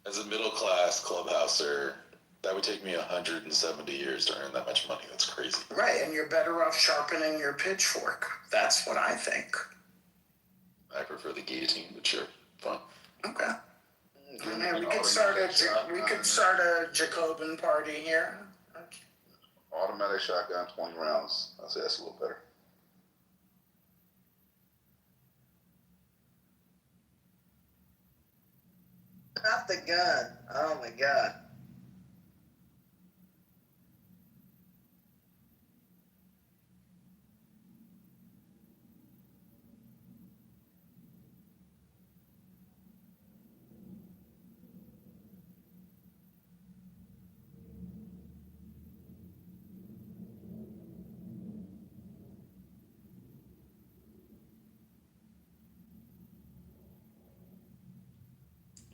[SPEAKER 15] As a middle class clubhouser, that would take me 170 years to earn that much money. That's crazy.
[SPEAKER 6] Right, and you're better off sharpening your pitchfork. That's what I think.
[SPEAKER 15] I prefer the guillotine, but sure, fine.
[SPEAKER 6] Okay. I mean, we could start a Jacobin party here.
[SPEAKER 4] Automatic shotgun, 20 rounds. I'd say that's a little better.
[SPEAKER 12] Not the gun. Oh my God.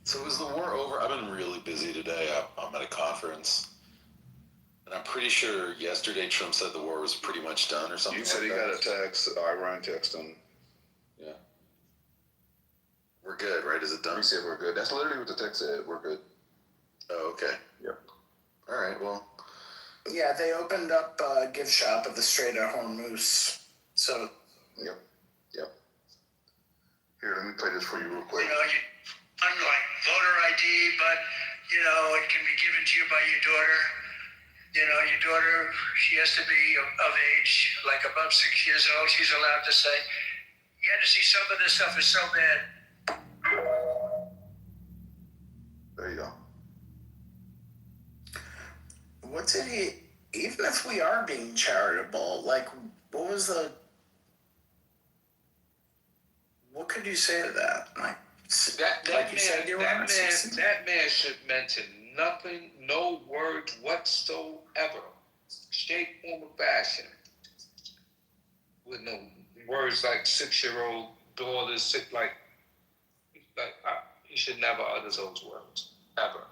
[SPEAKER 15] So is the war over? I've been really busy today. I'm at a conference. And I'm pretty sure yesterday Trump said the war was pretty much done or something.
[SPEAKER 4] You said
[SPEAKER 15] like
[SPEAKER 4] he
[SPEAKER 15] that.
[SPEAKER 4] got a text, Iran text him. Yeah.
[SPEAKER 15] We're good, right? Is it done?
[SPEAKER 4] He said we're good. That's literally what the text said. We're good.
[SPEAKER 15] Oh, okay.
[SPEAKER 4] Yep.
[SPEAKER 15] All right, well.
[SPEAKER 6] Yeah, they opened up a gift shop at the Strait of Hormuz. So.
[SPEAKER 4] Yep. Here, let me play this for you real quick.
[SPEAKER 13] You know, unlike voter ID, but, you know, it can be given to you by your daughter. You know, your daughter, she has to be of age, like above 6 years old. She's allowed to say, you had to see some of this stuff is so bad.
[SPEAKER 4] There you go.
[SPEAKER 6] What did he, even if we are being charitable, like, what was the, what could you say to that? Like,
[SPEAKER 17] That man should mention nothing, no words whatsoever. Shape, form, or fashion. With no words like 6-year-old daughters, he should never utter those words. Ever.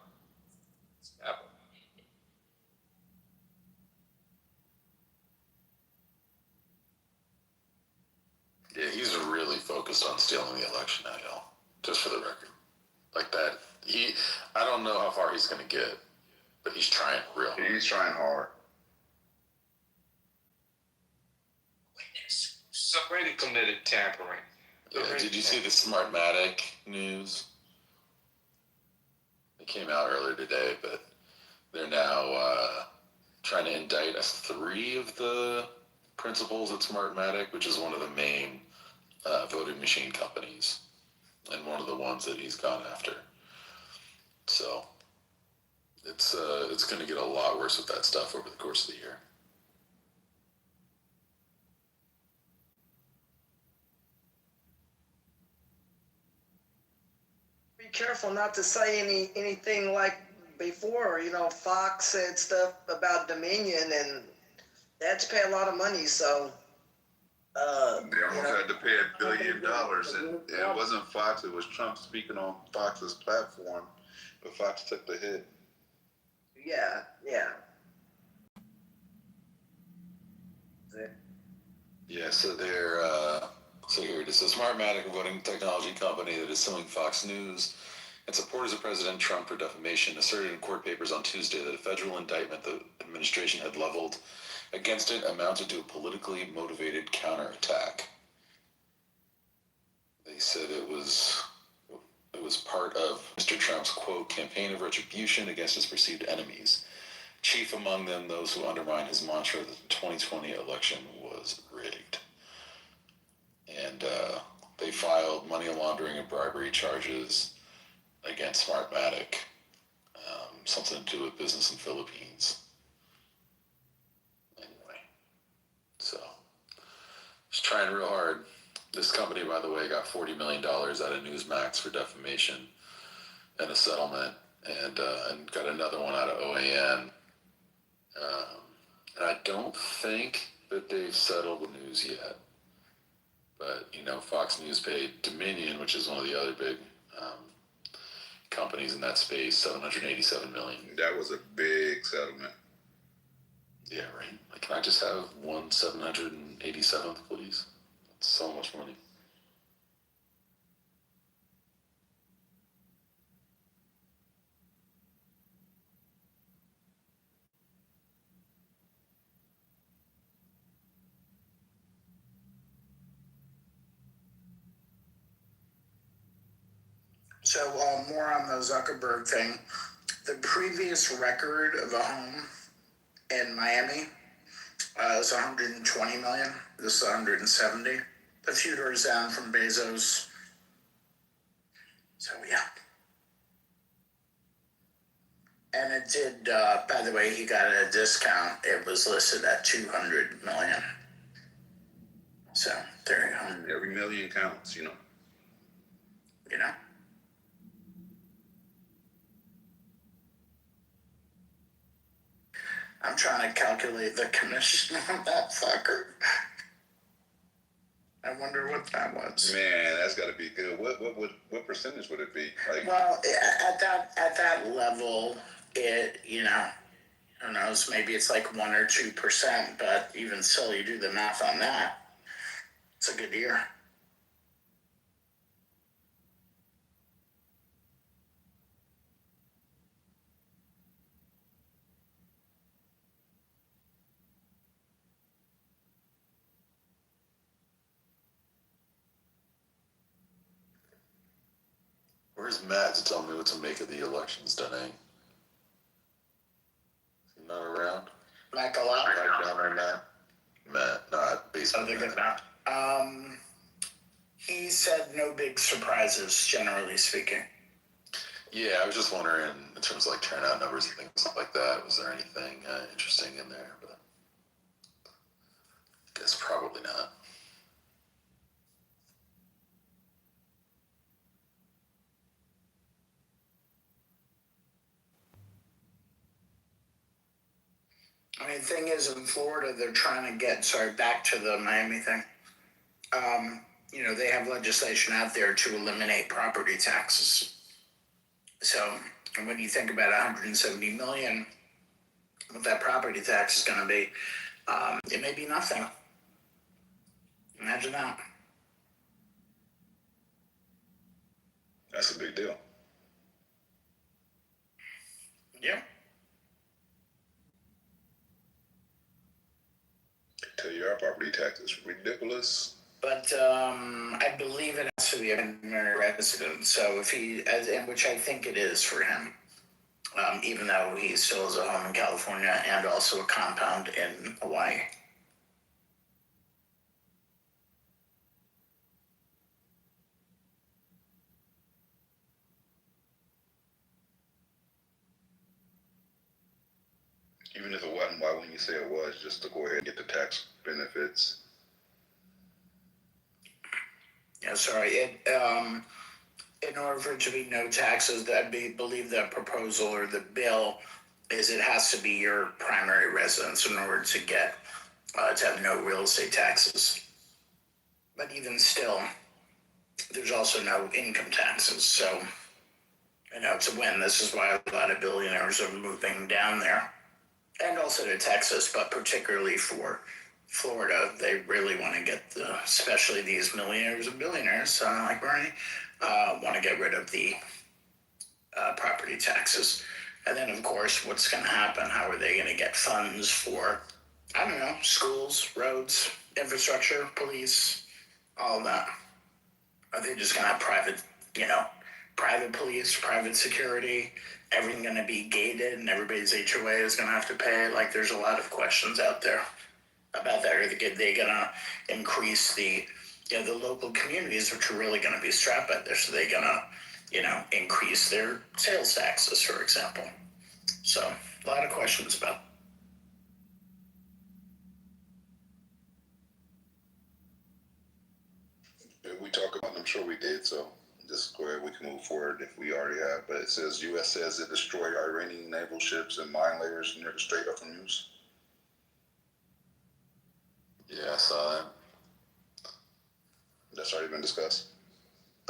[SPEAKER 15] Yeah, he's really focused on stealing the election now, y'all. Just for the record. Like that, I don't know how far he's going to get, but he's trying real hard.
[SPEAKER 4] He's trying hard.
[SPEAKER 17] Somebody committed tampering.
[SPEAKER 15] Yeah, did you see the Smartmatic news? It came out earlier today, but they're now trying to indict 3 of the principals at Smartmatic, which is one of the main voting machine companies, and one of the ones that he's gone after. So it's going to get a lot worse with that stuff over the course of the year.
[SPEAKER 12] Be careful not to say anything like before. You know, Fox said stuff about Dominion, and they had to pay a lot of money. So
[SPEAKER 4] they almost had to pay $1 billion, and it wasn't Fox. It was Trump speaking on Fox's platform, but Fox took the hit.
[SPEAKER 12] Yeah.
[SPEAKER 15] Yeah, so they're so here it is. A Smartmatic, a voting technology company that is suing Fox News and supporters of President Trump for defamation asserted in court papers on Tuesday that a federal indictment the administration had leveled against it amounted to a politically motivated counterattack. They said it was part of Mr. Trump's, quote, campaign of retribution against his perceived enemies. Chief among them, those who undermine his mantra that the 2020 election was rigged. And they filed money laundering and bribery charges against Smartmatic, something to do with business in Philippines. Anyway, so just trying real hard. This company, by the way, got $40 million out of Newsmax for defamation and a settlement, and got another one out of OAN. And I don't think that they've settled the news yet. But, you know, Fox News paid Dominion, which is one of the other big companies in that space, $787 million.
[SPEAKER 4] That was a big settlement.
[SPEAKER 15] Yeah, right. Like, can I just have one 787th, please? That's so much money.
[SPEAKER 6] So more on the Zuckerberg thing. The previous record of a home in Miami was 120 million. This is 170. A few doors down from Bezos. So yeah. And it did, by the way, he got a discount. It was listed at 200 million. So there you go.
[SPEAKER 4] Every million counts, you know.
[SPEAKER 6] You know? I'm trying to calculate the commission on that fucker. I wonder what that was.
[SPEAKER 4] Man, that's got to be good. What percentage would it be? Like,
[SPEAKER 6] well, at that level, it, you know, who knows? Maybe it's like 1 or 2%, but even still, you do the math on that. It's a good year.
[SPEAKER 15] Where's Matt to tell me what to make of the elections, Danae? Is he not around?
[SPEAKER 6] Matt go out?
[SPEAKER 15] Right down there, Matt, not basement.
[SPEAKER 6] Oh, they're good now. He said no big surprises, generally speaking.
[SPEAKER 15] Yeah, I was just wondering, in terms of like turnout numbers and things like that, was there anything interesting in there? But I guess probably not.
[SPEAKER 6] I mean, the thing is, in Florida, they're trying to get, back to the Miami thing. You know, they have legislation out there to eliminate property taxes. So when you think about 170 million, what that property tax is going to be, it may be nothing. Imagine that.
[SPEAKER 4] that's a big deal.
[SPEAKER 6] Yep.
[SPEAKER 4] I tell you, our property tax is ridiculous.
[SPEAKER 6] But I believe it has to be a primary resident. So if he, and which I think it is for him, even though he still has a home in California and also a compound in Hawaii.
[SPEAKER 4] Even if it wasn't, why wouldn't you say it was? Just to go ahead and get the tax benefits.
[SPEAKER 6] Yeah, sorry. In order for it to be no taxes, I believe the proposal or the bill is it has to be your primary residence in order to get to have no real estate taxes. But even still, there's also no income taxes. So, you know, it's a win. This is why a lot of billionaires are moving down there. And also to Texas, but particularly for Florida, they really want to get especially these millionaires and billionaires like Bernie, want to get rid of the property taxes. And then, of course, what's going to happen? How are they going to get funds for, I don't know, schools, roads, infrastructure, police, all of that? Are they just going to have private police, private security, everything going to be gated and everybody's HOA is going to have to pay? Like, there's a lot of questions out there about that. Are they going to increase the local communities, which are really going to be strapped by this? Are they going to, increase their sales taxes, for example? So, a lot of questions about.
[SPEAKER 4] If we talk about it, I'm sure we did, so just go ahead, we can move forward if we already have. But it says U.S. says it destroyed Iranian naval ships and mine layers near the Strait of Hormuz.
[SPEAKER 15] Yeah, I saw that.
[SPEAKER 4] That's already been discussed.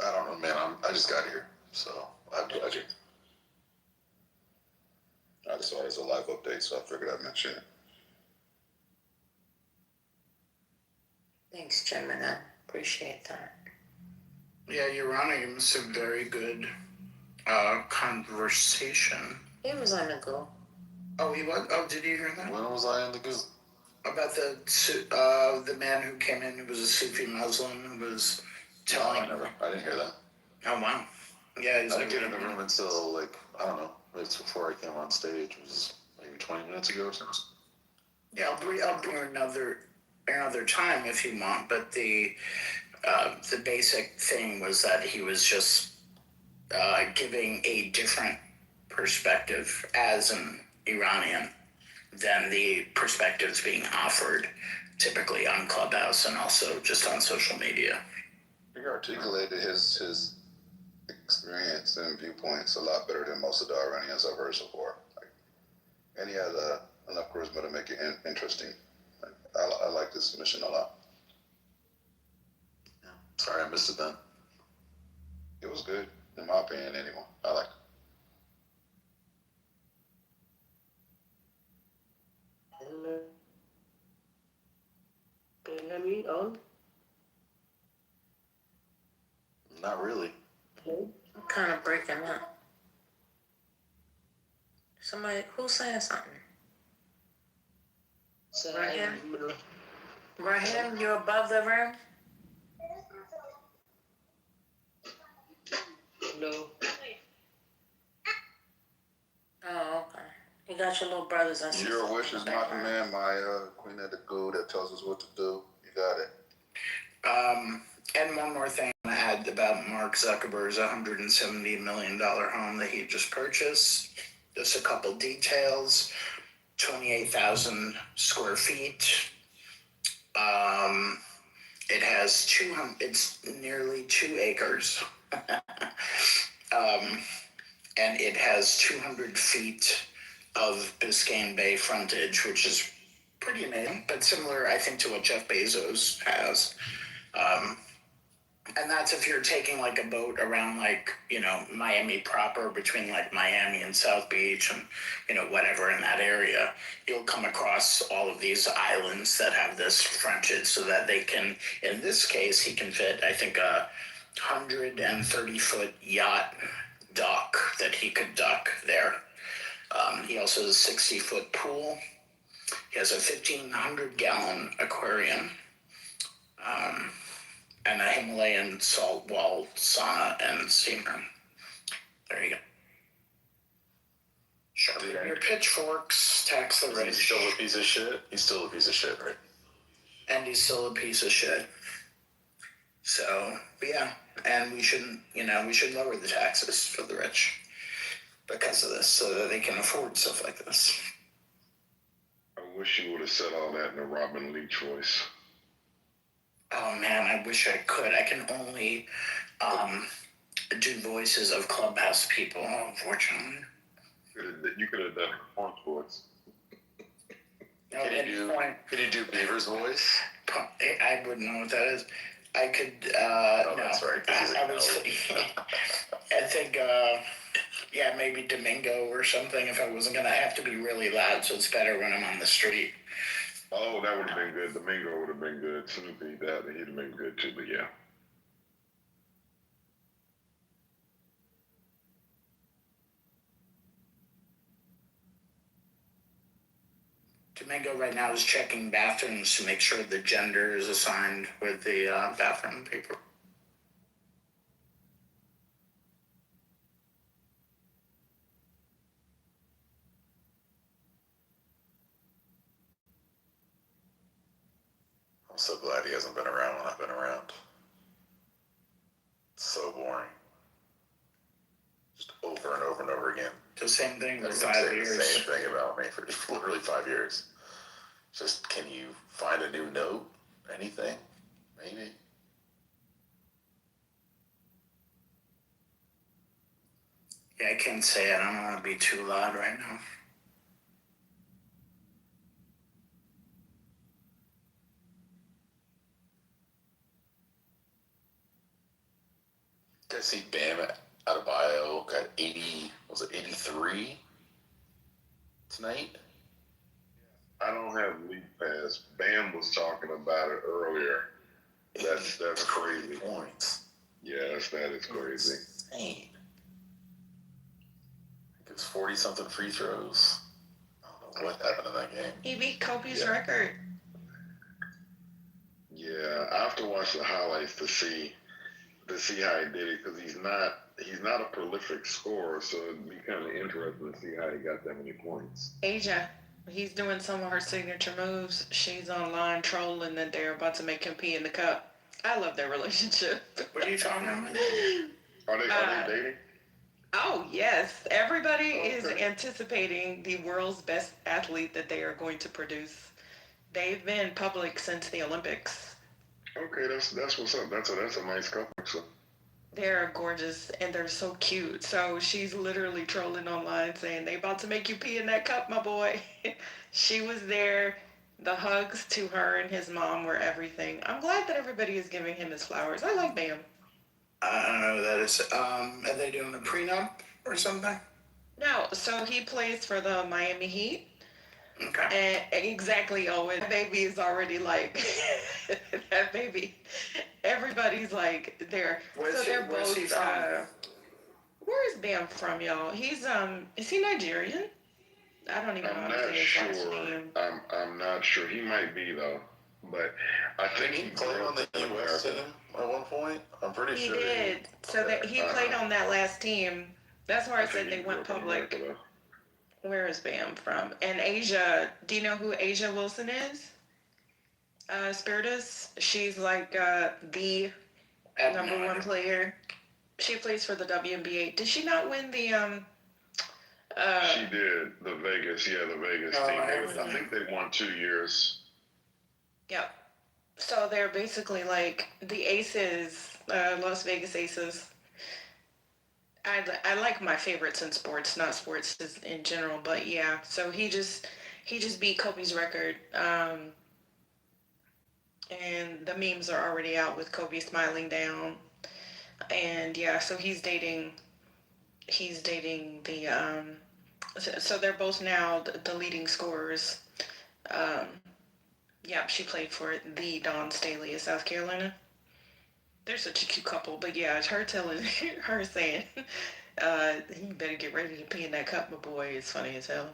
[SPEAKER 15] I don't know, man. I just got here, so I have no idea.
[SPEAKER 4] I just saw it as a live update, so I figured I'd mention it.
[SPEAKER 14] Thanks, Gemini. Appreciate that.
[SPEAKER 6] Yeah, Your Honor, you must have very good conversation.
[SPEAKER 14] He was on the go.
[SPEAKER 6] Oh, he was? Oh, did you hear that?
[SPEAKER 15] When was I on the go?
[SPEAKER 6] About the man who came in who was a Sufi Muslim who was telling.
[SPEAKER 15] I didn't hear that.
[SPEAKER 6] Oh, wow. Yeah, he's
[SPEAKER 15] I didn't get in the room until, I don't know, it's before I came on stage. It was maybe 20 minutes ago or something.
[SPEAKER 6] Yeah, I'll bring another time if you want, but the basic thing was that he was just giving a different perspective as an Iranian than the perspectives being offered typically on Clubhouse and also just on social media.
[SPEAKER 4] He articulated his experience and viewpoints a lot better than most of the Iranians I've heard so far. And he had enough charisma to make it interesting. I like this mission a lot.
[SPEAKER 15] Yeah. Sorry I missed it then.
[SPEAKER 4] It was good, in my opinion, anyway. I liked it.
[SPEAKER 7] Can you hear me on?
[SPEAKER 15] Not really.
[SPEAKER 7] No.
[SPEAKER 14] I'm kind of breaking up. Somebody, who's saying something?
[SPEAKER 7] So
[SPEAKER 14] Raheem? Raheem, you're above the rim?
[SPEAKER 7] No.
[SPEAKER 14] Oh, okay. You got your little brothers and sisters.
[SPEAKER 4] Your wishes, my command, my queen of the goo that tells us what to do. You got it.
[SPEAKER 6] And one more thing to add about Mark Zuckerberg's $170 million home that he just purchased. Just a couple details. 28,000 square feet. It has it's nearly 2 acres. And it has 200 feet of Biscayne Bay frontage, which is pretty amazing, but similar, I think, to what Jeff Bezos has. And that's if you're taking like a boat around Miami proper, between like Miami and South Beach and whatever in that area, you'll come across all of these islands that have this frontage so that they can, in this case, he can fit, I think, a 130-foot yacht dock that he could dock there. He also has a 60-foot pool. He has a 1,500-gallon aquarium. And a Himalayan salt wall sauna and steam room. There you go. Sharpen your pitchforks, tax the rich.
[SPEAKER 15] He's still a piece of shit? He's still a piece of shit, right?
[SPEAKER 6] And he's still a piece of shit. So, yeah. And we should lower the taxes for the rich because of this, so that they can afford stuff like this.
[SPEAKER 11] I wish you would have said all that in a Robin Leach voice.
[SPEAKER 6] Oh man, I wish I could. I can only do voices of Clubhouse people, unfortunately.
[SPEAKER 11] You could have done performance voice.
[SPEAKER 6] No,
[SPEAKER 15] Can you do Beaver's voice?
[SPEAKER 6] I wouldn't know what that is. I could,
[SPEAKER 15] Oh,
[SPEAKER 6] no.
[SPEAKER 15] that's right.
[SPEAKER 6] I think, yeah, maybe Domingo or something if I wasn't gonna have to be really loud, so it's better when I'm on the street.
[SPEAKER 11] Oh, that would have been good. Domingo would have been good. Snoopy, he'd have been good too, but yeah.
[SPEAKER 6] Domingo right now is checking bathrooms to make sure the gender is assigned with the bathroom paper.
[SPEAKER 15] I'm so glad he hasn't been around when I've been around. It's so boring. Just over and over and over again.
[SPEAKER 6] The same thing for
[SPEAKER 15] Everyone's
[SPEAKER 6] 5
[SPEAKER 15] saying
[SPEAKER 6] years.
[SPEAKER 15] the same thing about me for literally 5 years. Just, can you find a new note? Anything? Maybe.
[SPEAKER 6] Yeah, I can't say it. I don't want to be too loud right now.
[SPEAKER 15] Did I see Bam out of bio got 80, was it 83 tonight?
[SPEAKER 23] I don't have League Pass. Bam was talking about it earlier. That's crazy.
[SPEAKER 15] Points.
[SPEAKER 23] Yes, that is crazy.
[SPEAKER 15] Insane. It was 40-something free throws. I don't know what happened in that game.
[SPEAKER 7] He beat Kobe's record.
[SPEAKER 23] Yeah, I have to watch the highlights to see how he did it, because he's not a prolific scorer, so it'd be kind of interesting to see how he got that many points.
[SPEAKER 7] Asia, he's doing some of her signature moves. She's online trolling that they're about to make him pee in the cup. I love their relationship.
[SPEAKER 6] What are you talking about?
[SPEAKER 23] Are they dating?
[SPEAKER 7] Oh, yes. Everybody is anticipating the world's best athlete that they are going to produce. They've been public since the Olympics.
[SPEAKER 23] Okay, that's what's up. That's a nice couple. So.
[SPEAKER 7] They're gorgeous and they're so cute. So she's literally trolling online saying, they about to make you pee in that cup, my boy. She was there. The hugs to her and his mom were everything. I'm glad that everybody is giving him his flowers. I like Bam.
[SPEAKER 6] I don't know who that is. Are they doing a prenup or something?
[SPEAKER 7] No, so he plays for the Miami Heat.
[SPEAKER 6] Okay.
[SPEAKER 7] And exactly, Owen. That baby is already like, that baby. Everybody's like, they're,
[SPEAKER 6] Where's he from?
[SPEAKER 7] Where is Bam from, y'all? He's, is he Nigerian? I don't even know how to say his last name.
[SPEAKER 23] I'm not sure. He might be, though. But I think he
[SPEAKER 15] played on the U.S. team at one point. I'm pretty sure.
[SPEAKER 7] He did. So that he played on that last team. That's where I said they went public. Where is Bam from? And Asia, do you know who Asia Wilson is? Spiritus. She's like the number one player. She plays for the WNBA. Did she not win the
[SPEAKER 23] she did. The Vegas team. I think they won 2 years.
[SPEAKER 7] Yep. So they're basically like the Aces, Las Vegas Aces. I like my favorites in sports, not sports in general, but yeah. So he just beat Kobe's record, and the memes are already out with Kobe smiling down, and yeah. So he's dating the so they're both now the leading scorers. Yeah, she played for the Dawn Staley of South Carolina. They're such a cute couple, but yeah, it's her telling her saying, you better get ready to pee in that cup, my boy. It's funny as hell.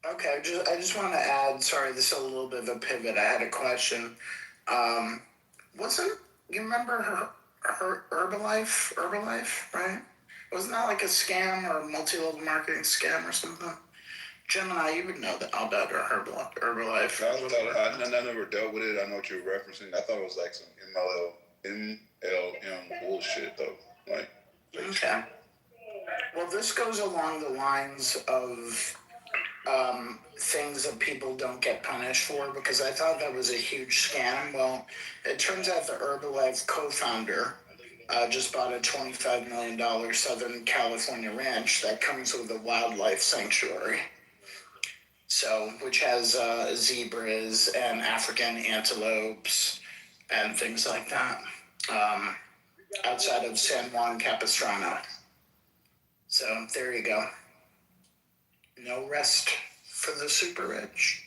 [SPEAKER 6] Okay, I just want to add, sorry, this is a little bit of a pivot. I had a question. You remember Herbalife, right? Wasn't that like a scam or a multi-level marketing scam or something? Gemini, you would know that about Herbalife.
[SPEAKER 4] I never dealt with it. I know what you're referencing. I thought it was like some MLM bullshit, though. Like,
[SPEAKER 6] okay. Well, this goes along the lines of things that people don't get punished for, because I thought that was a huge scam. Well, it turns out the Herbalife co-founder just bought a $25 million Southern California ranch that comes with a wildlife sanctuary. So, which has zebras and African antelopes and things like that, outside of San Juan Capistrano. So there you go. No rest for the super rich.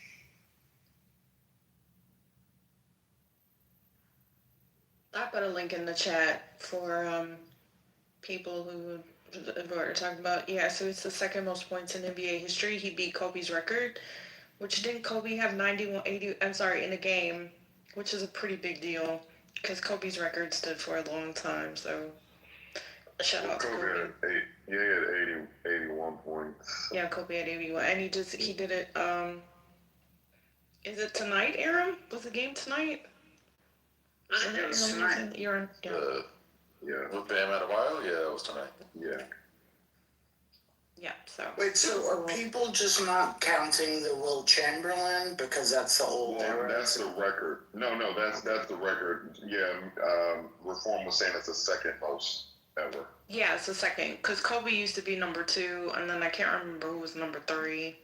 [SPEAKER 7] I put a link in the chat for people who
[SPEAKER 5] what we're talking about. Yeah, so it's the second most points in NBA history. He beat Kobe's record, which didn't Kobe have 91, 80, I'm sorry, in a game, which is a pretty big deal because Kobe's record stood for a long time. So shout out to Kobe.
[SPEAKER 23] He had 81 points.
[SPEAKER 5] Yeah, Kobe had 81, and he did it. Is it tonight, Aaron? Was the game tonight?
[SPEAKER 6] It was tonight.
[SPEAKER 5] You're on. Yeah.
[SPEAKER 23] Yeah.
[SPEAKER 15] With Bam Adebayo? Yeah, it was tonight.
[SPEAKER 23] Yeah.
[SPEAKER 5] Yeah, so.
[SPEAKER 6] Wait, so are people just not counting the Will Chamberlain because that's the old era?
[SPEAKER 23] That's the record. No, that's the record. Yeah, Reform was saying it's the second most ever.
[SPEAKER 5] Yeah, it's the second because Kobe used to be number 2, and then I can't remember who was number 3.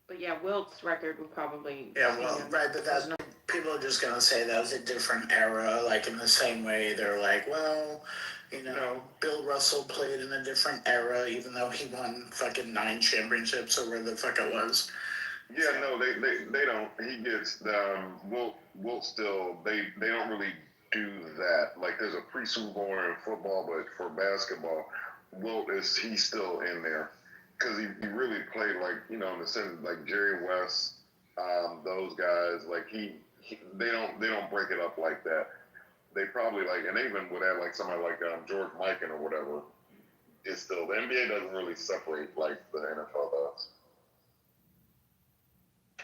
[SPEAKER 5] But yeah, Wilt's record would probably.
[SPEAKER 6] Yeah, well, right, but that's people are just gonna say that was a different era. Like in the same way, they're like, well, you know, Bill Russell played in a different era, even though he won fucking 9 championships or whatever the fuck it was.
[SPEAKER 23] Yeah, no, they don't. He gets Wilt still. They don't really do that. Like there's a pre-Super Bowl in football, but for basketball, he's still in there because he really played like in the sense like Jerry West, those guys. Like they don't break it up like that. They probably and they even would add like somebody like George Mikan or whatever. It's still the NBA doesn't really separate like the NFL does.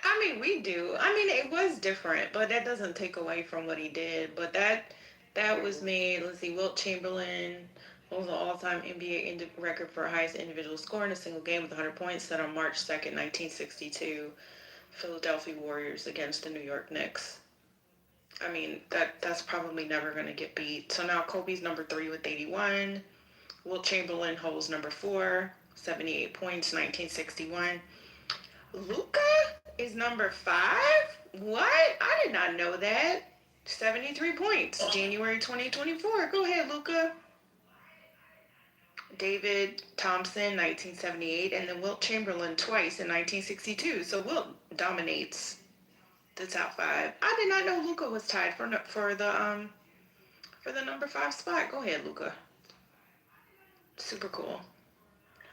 [SPEAKER 5] I mean, we do. I mean, it was different, but that doesn't take away from what he did. But that was made. Let's see, Wilt Chamberlain holds the all-time NBA record for highest individual score in a single game with 100 points, set on March 2nd, 1962, Philadelphia Warriors against the New York Knicks. I mean, that's probably never going to get beat. So now Kobe's number 3 with 81. Wilt Chamberlain holds number 4, 78 points, 1961. Luka is number 5? What? I did not know that. 73 points, January 2024. Go ahead, Luka. David Thompson, 1978, and then Wilt Chamberlain twice in 1962. So Wilt dominates the top 5. I did not know Luka was tied for the number 5 spot. Go ahead, Luka. Super cool.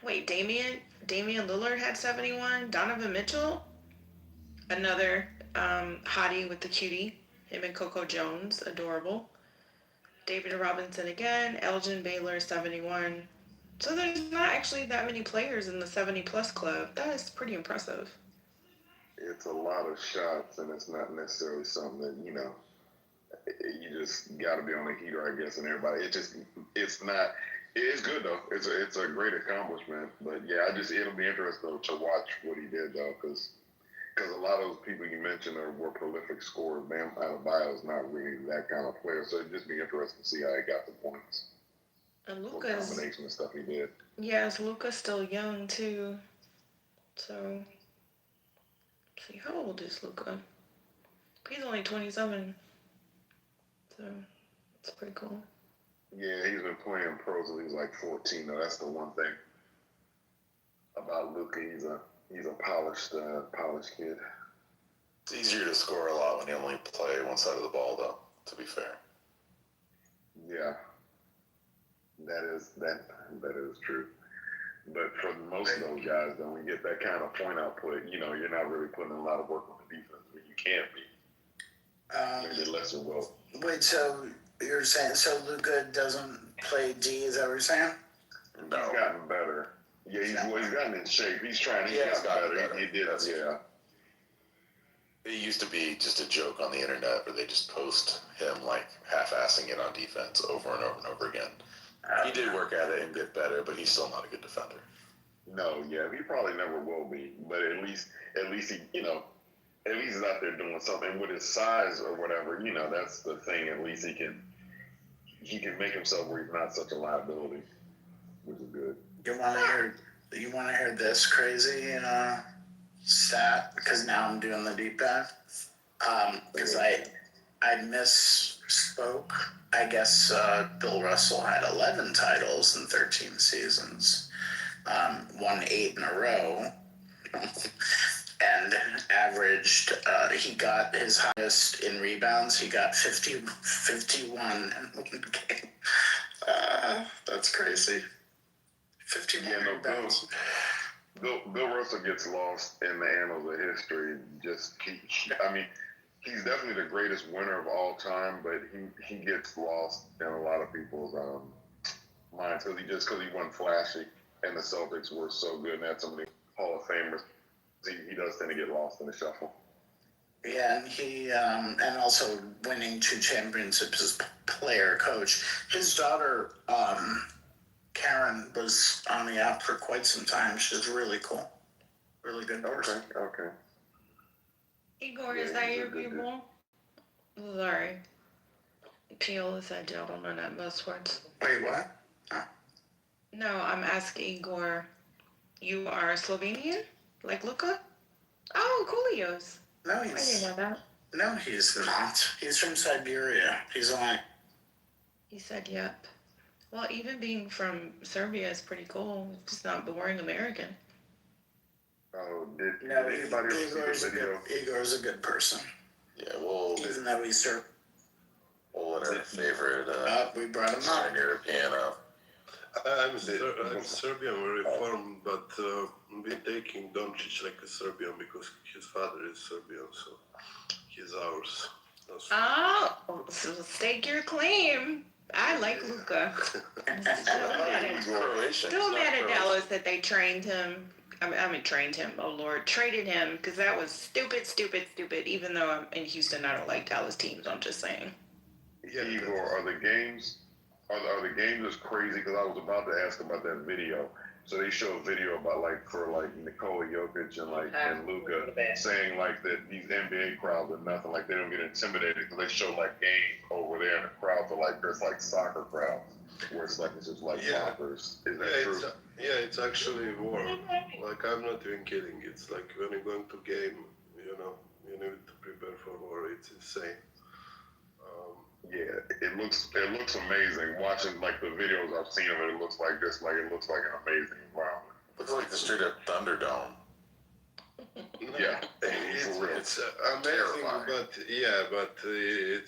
[SPEAKER 5] Wait, Damian Lillard had 71. Donovan Mitchell, another hottie with the cutie. Him and Coco Jones, adorable. David Robinson again. Elgin Baylor, 71. So there's not actually that many players in the 70-plus club. That is pretty impressive.
[SPEAKER 23] It's a lot of shots, and it's not necessarily something that, you just got to be on the heater, I guess, and everybody. It's not. It's good, though. It's a great accomplishment. But, yeah, it'll be interesting to watch what he did, though, because a lot of those people you mentioned were prolific scorers. Bam Adebayo is not really that kind of player, so it'd just be interesting to see how he got the points.
[SPEAKER 5] And
[SPEAKER 23] What
[SPEAKER 5] Luka's,
[SPEAKER 23] combination of stuff he did.
[SPEAKER 5] yes, Luka's still young, too. So, let's see, how old is Luka? He's only 27. So, it's pretty cool.
[SPEAKER 23] Yeah, he's been playing pro since he was like 14, though. That's the one thing about Luka. He's a polished kid.
[SPEAKER 15] It's easier to score a lot when you only play one side of the ball, though, to be fair.
[SPEAKER 23] Yeah. That is true. But for most of those guys, though, when you get that kind of point output, you're not really putting a lot of work on the defense, but you can't be. Maybe less than well.
[SPEAKER 6] Wait, so you're saying Luka doesn't play D? Is that what you're saying?
[SPEAKER 23] No. He's gotten better. Yeah, he's gotten in shape. He's trying. He's gotten better. He did. Yeah.
[SPEAKER 15] It used to be just a joke on the internet where they just post him like half-assing it on defense over and over and over again. He did work at it and get better, but he's still not a good defender.
[SPEAKER 23] No, yeah, he probably never will be. But at least he, at least he's out there doing something with his size or whatever. That's the thing. At least he can make himself where he's not such a liability, which is good.
[SPEAKER 6] You want to hear this crazy stat? Because now I'm doing the deep dive. Because I misspoke. I guess Bill Russell had 11 titles in 13 seasons, won 8 in a row, and averaged. He got his highest in rebounds. He got 51 in one game. That's crazy. 1,500 pounds.
[SPEAKER 19] Bill Russell gets lost in the annals of history. He's definitely the greatest winner of all time, but he gets lost in a lot of people's minds because he wasn't flashy, and the Celtics were so good and had so many Hall of Famers. He does tend to get lost in the shuffle.
[SPEAKER 6] Yeah, and he and also winning 2 championships as player coach. His daughter Karen was on the app for quite some time. She's really cool, really good person.
[SPEAKER 19] Okay.
[SPEAKER 5] Igor, is that your people? Sorry. Peel is that gentleman at Buzzwords.
[SPEAKER 6] Wait, what? Oh.
[SPEAKER 5] No, I'm asking Igor. You are Slovenian? Like Luka? Oh, Coolios.
[SPEAKER 6] No,
[SPEAKER 5] I didn't know that.
[SPEAKER 6] No, he's not. He's from Siberia. He's like.
[SPEAKER 5] He said, yep. Well, even being from Serbia is pretty cool. It's not boring American.
[SPEAKER 19] Oh, did anybody else see the video?
[SPEAKER 6] Igor's a good person.
[SPEAKER 15] Yeah, well,
[SPEAKER 6] even though he's Serb.
[SPEAKER 15] Well, in our favorite
[SPEAKER 6] we brought him up.
[SPEAKER 15] European
[SPEAKER 11] I'm Serbian reformed, but we're taking Doncic like a Serbian because his father is Serbian, so he's ours.
[SPEAKER 5] Oh, so stake your claim. I like Luka. Still mad at Dallas that they trained him. I mean, trained him. Oh Lord, traded him because that was stupid. Even though I'm in Houston, I don't like Dallas teams. I'm just saying.
[SPEAKER 19] Yeah, Igor, are the games as crazy? Because I was about to ask about that video. So they show a video about for Nikola Jokic and Luka saying that these NBA crowds are nothing, they don't get intimidated because they show game over there and the crowds are there's soccer crowds where it's just bonkers. Is that true?
[SPEAKER 11] It's actually war. I'm not even kidding. It's when you're going to game, you need to prepare for war. It's insane.
[SPEAKER 19] It looks amazing. Watching the videos I've seen of it, it looks like this. It looks like an amazing environment.
[SPEAKER 15] Looks like the straight up Thunderdome.
[SPEAKER 19] Yeah,
[SPEAKER 11] it's amazing, but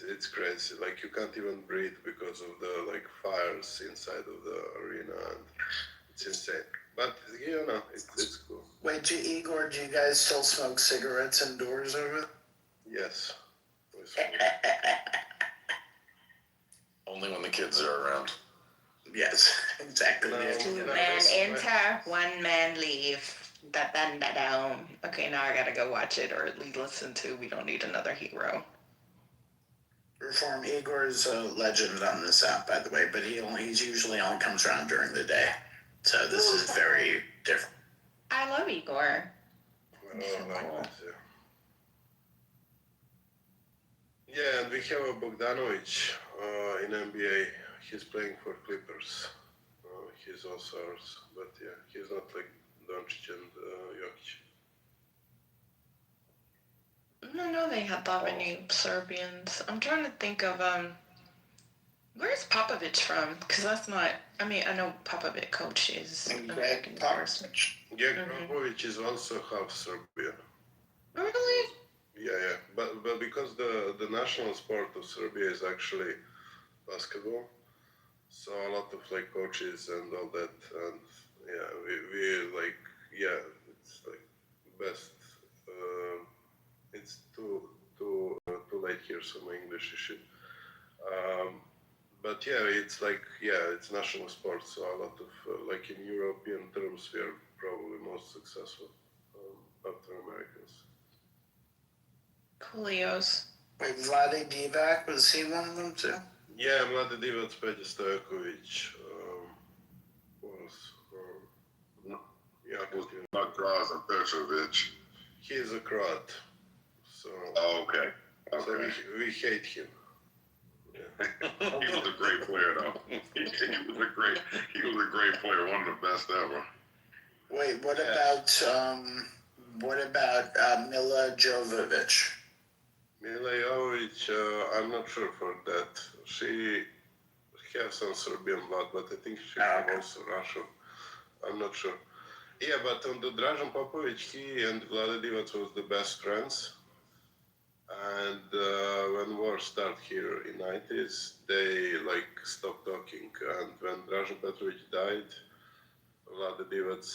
[SPEAKER 11] it's crazy. You can't even breathe because of the fires inside of the arena, and it's insane. But it's cool.
[SPEAKER 6] Wait, Igor, do you guys still smoke cigarettes indoors over it?
[SPEAKER 11] Yes.
[SPEAKER 15] Only when the kids are around.
[SPEAKER 6] Yes, exactly.
[SPEAKER 5] Two men enter, one man leave. Da-da-da-da. Okay, now I gotta go watch it or at least listen to We Don't Need Another Hero.
[SPEAKER 6] Reform Igor's a legend on this app, by the way, but he's usually only comes around during the day. So this is very different.
[SPEAKER 5] I love Igor.
[SPEAKER 11] Cool. Yeah, and we have a Bogdanovic in NBA. He's playing for Clippers. He's also ours, but he's not like Doncic and Jokic.
[SPEAKER 5] I know they had that many Serbians. I'm trying to think of where's Popovich from? Because that's not. I mean, I know Popovich coaches.
[SPEAKER 6] Greg Popovich.
[SPEAKER 11] Greg Popovich is also half Serbian.
[SPEAKER 5] Really?
[SPEAKER 11] Yeah. But because the national sport of Serbia is actually basketball, so a lot of coaches and all that, and we it's best. It's too late here, so my English is shit. But it's it's national sport, so a lot of in European terms, we are probably most successful after Americans.
[SPEAKER 5] Coolios.
[SPEAKER 6] Wait, Vlade Divac, was he one of them too?
[SPEAKER 11] Yeah, Vlade Divac, Peđa Stojaković was.
[SPEAKER 19] Not Drazen Petrovic.
[SPEAKER 11] He's a Croat, so.
[SPEAKER 19] Oh, okay.
[SPEAKER 11] So we hate him.
[SPEAKER 19] Yeah. He was a great player, though. He was a great player, one of the best ever.
[SPEAKER 6] Wait, what about Mila Jovovich?
[SPEAKER 11] Mila Jovovich, I'm not sure for that. She has some Serbian blood, but I think she has also Russian. I'm not sure. Yeah, but on the Dražen Popović, he and Vlade Divac was the best friends. And when war war started here in 90s, they like stopped talking. And when Dražen Petrovic died, Vlade Divac,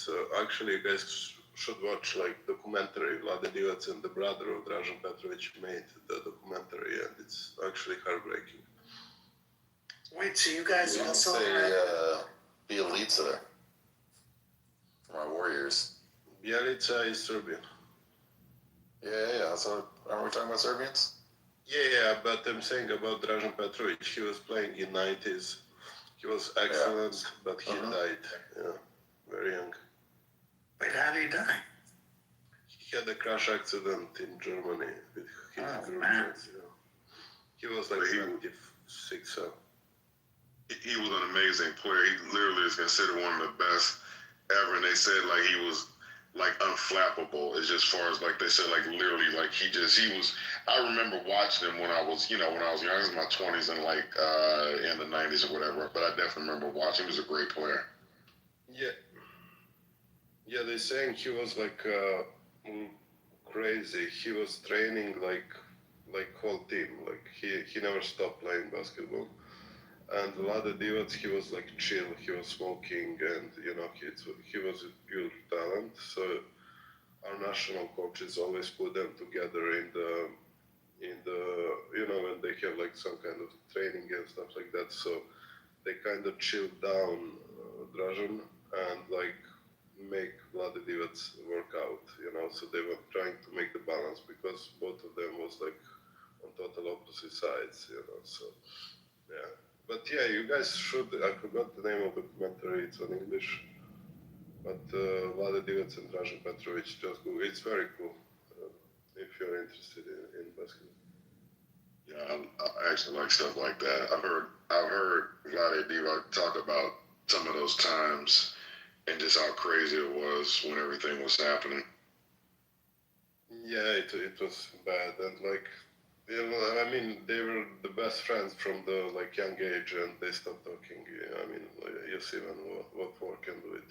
[SPEAKER 11] actually you guys should watch like documentary. Vlade Divac and the brother of Dražen Petrovic made the documentary, and it's actually heartbreaking.
[SPEAKER 6] Wait, so you guys
[SPEAKER 15] You didn't
[SPEAKER 6] also
[SPEAKER 15] say
[SPEAKER 6] had...
[SPEAKER 15] Bielica for my Warriors.
[SPEAKER 11] Bielica is Serbian.
[SPEAKER 15] Yeah. So aren't we talking about Serbians?
[SPEAKER 11] Yeah, but I'm saying about Dražen Petrovic, he was playing in 90s. He was excellent, but he died, very young.
[SPEAKER 6] Wait, how did he die?
[SPEAKER 11] He had a crash accident in Germany with his girlfriend. He was like 76.
[SPEAKER 23] He was an amazing player. He literally is considered one of the best ever. And they said like he was like unflappable. It's just far as like they said like literally like he was. I remember watching him when I was young. I was in my 20s and like in the 90s or whatever. But I definitely remember watching. He was a great player.
[SPEAKER 11] Yeah, they're saying he was like crazy. He was training like whole team. Like he never stopped playing basketball. And Vlade Divac, he was like chill. He was smoking, and he was a pure talent. So our national coaches always put them together in the when they have like some kind of training and stuff like that. So they kind of chilled down Dražen and like make Vlade Divac work out, so they were trying to make the balance because both of them was like on total opposite sides, so yeah. But yeah, you guys should, I forgot the name of the documentary, it's on English, but Vlade Divac and Dražen Petrovic, just go, it's very cool if you're interested in basketball.
[SPEAKER 23] Yeah, I actually like stuff like that. I've heard Vlade Divac talk about some of those times and just how crazy it was when everything was happening.
[SPEAKER 11] Yeah, it was bad, and like, I mean, they were the best friends from the like young age, and they stopped talking. I mean, you see what war can do it,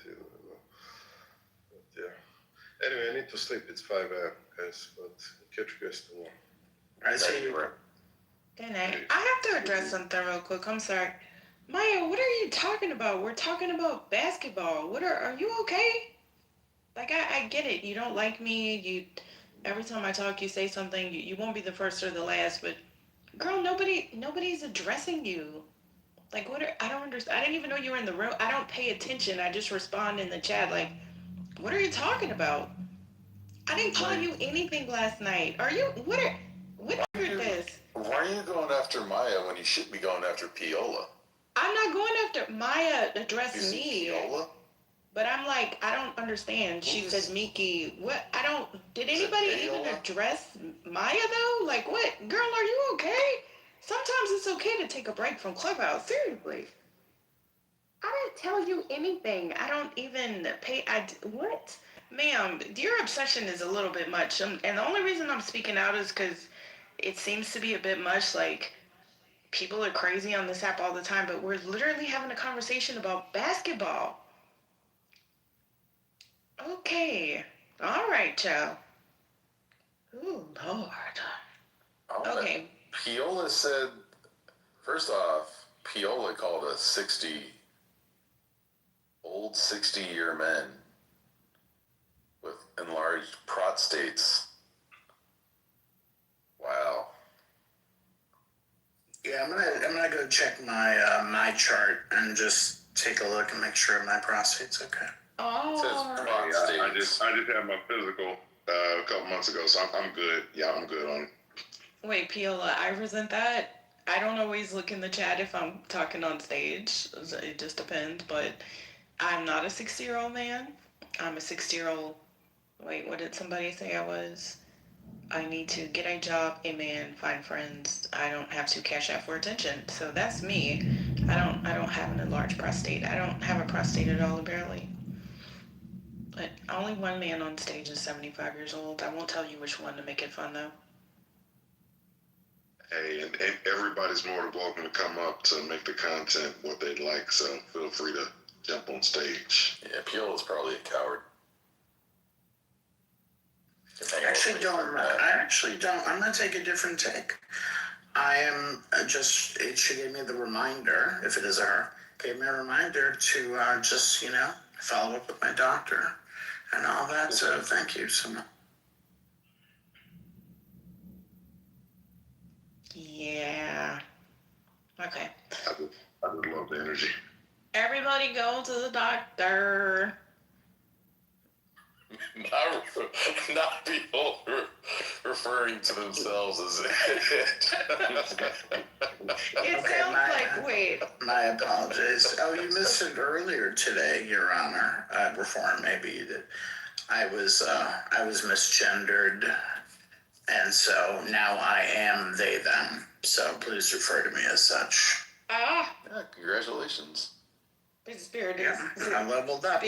[SPEAKER 11] But yeah. Anyway, I need to sleep. It's 5 a.m., guys. But catch you guys tomorrow.
[SPEAKER 6] I see you.
[SPEAKER 5] Good night. I have to address something real quick. I'm sorry. Maya, what are you talking about? We're talking about basketball. Are you okay? Like, I get it. You don't like me. Every time I talk, you say something. You won't be the first or the last, but girl, nobody's addressing you. Like, I don't understand. I didn't even know you were in the room. I don't pay attention. I just respond in the chat. Like, what are you talking about? I didn't call you anything last night. What triggered this?
[SPEAKER 15] Why are you going after Maya when you should be going after Piola?
[SPEAKER 5] I'm not going after Maya addressed me.
[SPEAKER 15] Piola?
[SPEAKER 5] But I'm like, I don't understand. She said Miki. Did anybody even address Maya though? Like what? Girl, are you okay? Sometimes it's okay to take a break from Clubhouse. Seriously. I didn't tell you anything. I don't even what? Ma'am, your obsession is a little bit much. And the only reason I'm speaking out is because it seems to be a bit much. Like, people are crazy on this app all the time, but we're literally having a conversation about basketball. Okay. All right, Joe. Oh, Lord. Okay.
[SPEAKER 15] Piola said, first off, Piola called us old 60-year men with enlarged prostates. Wow.
[SPEAKER 6] Yeah, I'm gonna go check my chart and just take a look and make sure my prostate's okay.
[SPEAKER 5] Oh.
[SPEAKER 23] I just had my physical a couple months ago, so I'm good. Yeah, I'm good on it.
[SPEAKER 5] Wait, Piola, I resent that. I don't always look in the chat if I'm talking on stage. It just depends, but I'm not a 60-year-old man. I'm a 60-year-old. Wait, what did somebody say I was? I need to get a job, a man, find friends. I don't have to cash out for attention. So that's me. I don't have an enlarged prostate. I don't have a prostate at all, apparently. But only one man on stage is 75 years old. I won't tell you which one to make it fun, though.
[SPEAKER 23] Hey, and everybody's more than welcome to come up to make the content what they like, so feel free to jump on stage.
[SPEAKER 15] Yeah, Piola's probably a coward.
[SPEAKER 6] I actually don't. I'm going to take a different take. I am she gave me the reminder, if it is her, gave me a reminder to just, follow up with my doctor and all that. So thank you so much.
[SPEAKER 5] Yeah. Okay.
[SPEAKER 11] I just love the energy.
[SPEAKER 5] Everybody go to the doctor.
[SPEAKER 15] Not people referring to themselves as it.
[SPEAKER 5] It sounds like, wait.
[SPEAKER 6] My apologies. Oh, you missed it earlier today, Your Honor. Reform, maybe you did. I was misgendered, and so now I am they, them. So please refer to me as such.
[SPEAKER 5] Ah.
[SPEAKER 15] Yeah, congratulations.
[SPEAKER 5] His spirit
[SPEAKER 6] is I leveled up.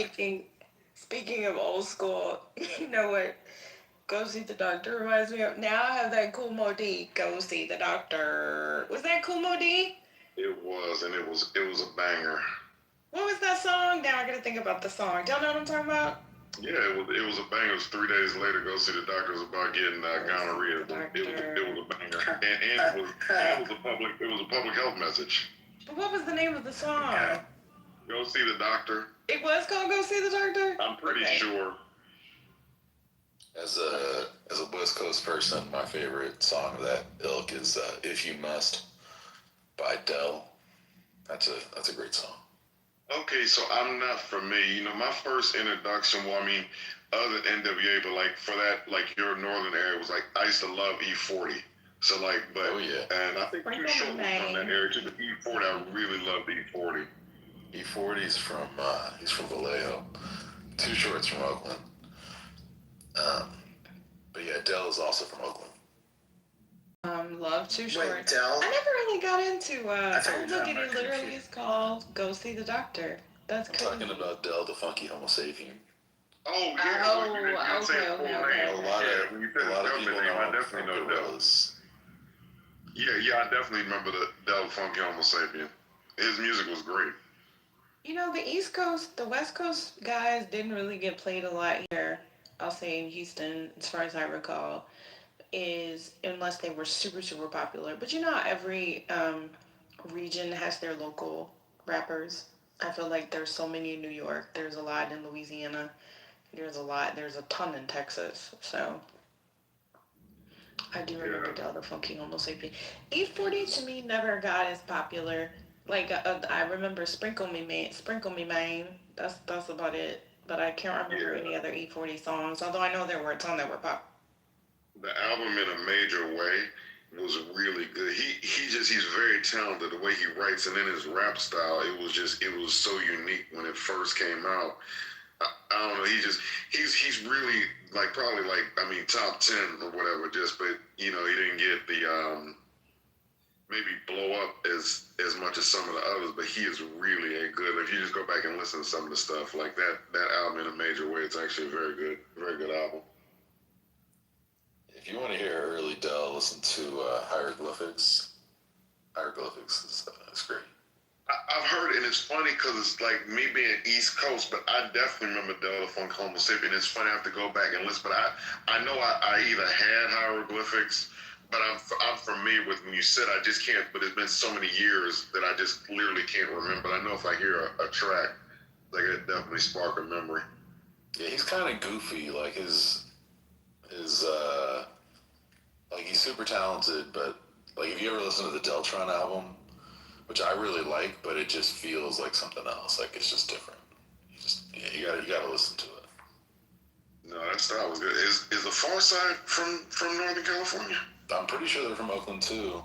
[SPEAKER 5] Speaking of old school, you know what? Go see the doctor reminds me of. Now I have that Cool Mo D. Go see the doctor. Was that Cool Mo D?
[SPEAKER 11] It was, and it was a banger.
[SPEAKER 5] What was that song? Now I gotta think about the song. Do y'all know what I'm talking about?
[SPEAKER 11] Yeah, it was a banger. It was 3 days later. Go see the doctor. It was about getting gonorrhea. It was a banger, and it was a public health message.
[SPEAKER 5] But what was the name of the song?
[SPEAKER 11] Go see the doctor.
[SPEAKER 5] It was called Go See the Doctor?
[SPEAKER 11] I'm pretty sure.
[SPEAKER 15] As a West Coast person, my favorite song of that ilk is "If You Must" by Dell. That's a great song.
[SPEAKER 11] Okay, so I'm not familiar. My first introduction, other than NWA, but for that, your northern area was I used to love E40. So
[SPEAKER 15] oh yeah.
[SPEAKER 11] And I think Too Short was from that area too. But E40, I really loved E40.
[SPEAKER 15] E40's from he's from Vallejo. Too Short's from Oakland. But yeah, Dell is also from Oakland.
[SPEAKER 5] Love Too Short.
[SPEAKER 6] Wait, Dell?
[SPEAKER 5] I never really got into
[SPEAKER 6] I
[SPEAKER 5] look at it literally is called Go See the Doctor. That's crazy.
[SPEAKER 15] Talking about Dell, the funky Homo sapien.
[SPEAKER 11] Oh yeah.
[SPEAKER 5] Okay.
[SPEAKER 15] A lot of people know
[SPEAKER 11] I definitely know Dell. Yeah, I definitely remember the Dell funky Homo sapien. His music was great.
[SPEAKER 5] The East Coast, the West Coast guys didn't really get played a lot here. I'll say in Houston, as far as I recall, is unless they were super, super popular. But every region has their local rappers. I feel like there's so many in New York. There's a lot in Louisiana. There's a ton in Texas. So I do remember Del the Funky Homo Sapien. E40 to me never got as popular. I remember Sprinkle Me Man. That's about it. But I can't remember any other E40 songs. Although I know there were a ton that were pop.
[SPEAKER 11] The album in a major way was really good. He's very talented. The way he writes and in his rap style, it was so unique when it first came out. I don't know. He's really probably top 10 or whatever. But he didn't get the maybe blow up as much as some of the others. But he is really a good. If you just go back and listen to some of the stuff that album in a major way, it's actually a very good album.
[SPEAKER 15] If you want to hear early Dell, listen to Hieroglyphics. Hieroglyphics is great.
[SPEAKER 11] I've heard, and it's funny because it's me being East Coast, but I definitely remember Dell the Funk Homo Sapien. It's funny I have to go back and listen, but I know I either had Hieroglyphics, but I'm familiar with when you said I just can't. But it's been so many years that I just literally can't remember. But I know if I hear a track, it definitely spark a memory.
[SPEAKER 15] Yeah, he's kind of goofy. His he's super talented, but if you ever listen to the Deltron album, which I really like, but it just feels like something else. It's just different. You gotta listen to it.
[SPEAKER 11] No, that style was good. Is the Far Side from Northern California?
[SPEAKER 15] I'm pretty sure they're from Oakland too.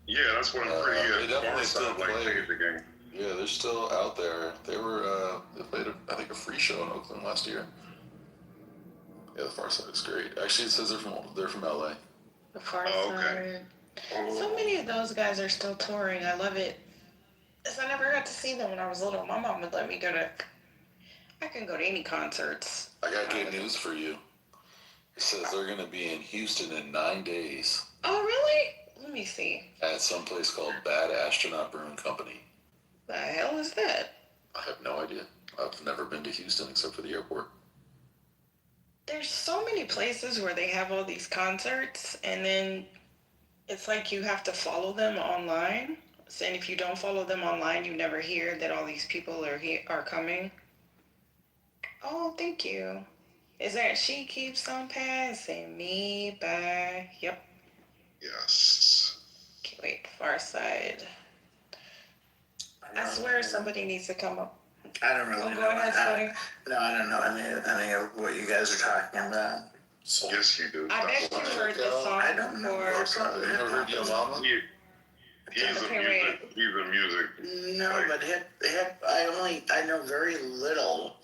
[SPEAKER 11] Yeah, that's what I'm pretty.
[SPEAKER 15] They definitely still play
[SPEAKER 11] the game.
[SPEAKER 15] Yeah, they're still out there. They played I think a free show in Oakland last year. Yeah, the Far Side is great. Actually, it says they're from LA.
[SPEAKER 5] The Far Side. So many of those guys are still touring. I love it. I never got to see them when I was little. My mom would let me go to. I can go to any concerts.
[SPEAKER 15] I got good news for you. It says they're going to be in Houston in 9 days.
[SPEAKER 5] Oh, really? Let me see.
[SPEAKER 15] At some place called Bad Astronaut Brewing Company.
[SPEAKER 5] The hell is that?
[SPEAKER 15] I have no idea. I've never been to Houston except for the airport.
[SPEAKER 5] There's so many places where they have all these concerts, and then It's like you have to follow them online. And if you don't follow them online, you never hear that all these people are coming. Oh, thank you. Is that she keeps on passing me by? Yep.
[SPEAKER 11] Yes.
[SPEAKER 5] Okay, wait, far side. I swear somebody needs to come up.
[SPEAKER 6] I don't really know.
[SPEAKER 5] Go ahead, Scotty.
[SPEAKER 6] No, I don't know any of what you guys are talking about. So.
[SPEAKER 11] Yes, you do.
[SPEAKER 5] I bet you heard the song
[SPEAKER 6] I don't know.
[SPEAKER 5] before.
[SPEAKER 15] You never heard Yo Mama?
[SPEAKER 11] He's a music.
[SPEAKER 6] No, but I know very little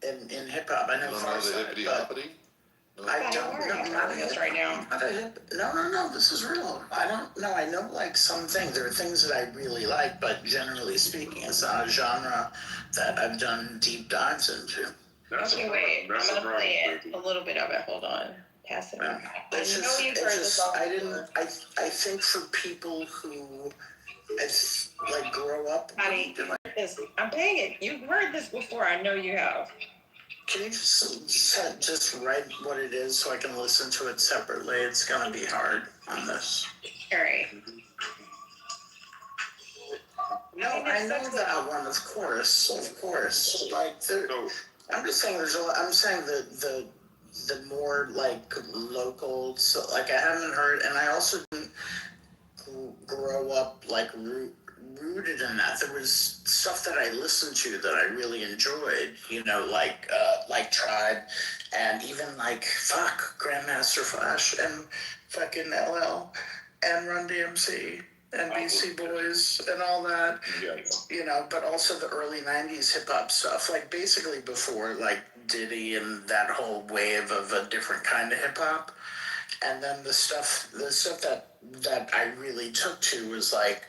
[SPEAKER 6] in hip hop. I know Farside, but I don't know. Not a hip
[SPEAKER 5] right now.
[SPEAKER 6] No. This is real. I don't know. I know like some things. There are things that I really like, but generally speaking, it's not a genre that I've done deep dives into.
[SPEAKER 5] Okay, wait. I'm gonna play it. A little bit of it. Hold on. Pass it on. I know you've heard the song.
[SPEAKER 6] I think for people who like grow up.
[SPEAKER 5] Honey, I'm playing it. You've heard this before. I know you have.
[SPEAKER 6] Can you just write what it is so I can listen to it separately? It's gonna be hard on this.
[SPEAKER 5] All right.
[SPEAKER 6] No, I know that one, of course. Like, I'm just saying I'm saying the more like local. So like I haven't heard, and I also didn't grow up like rooted in that. There was stuff that I listened to that I really enjoyed, like Tribe, and even like Grandmaster Flash and fucking LL and Run DMC and BC Boys and all that, but also the early 90s hip hop stuff, like basically before like Diddy and that whole wave of a different kind of hip hop. And then the stuff that I really took to was like,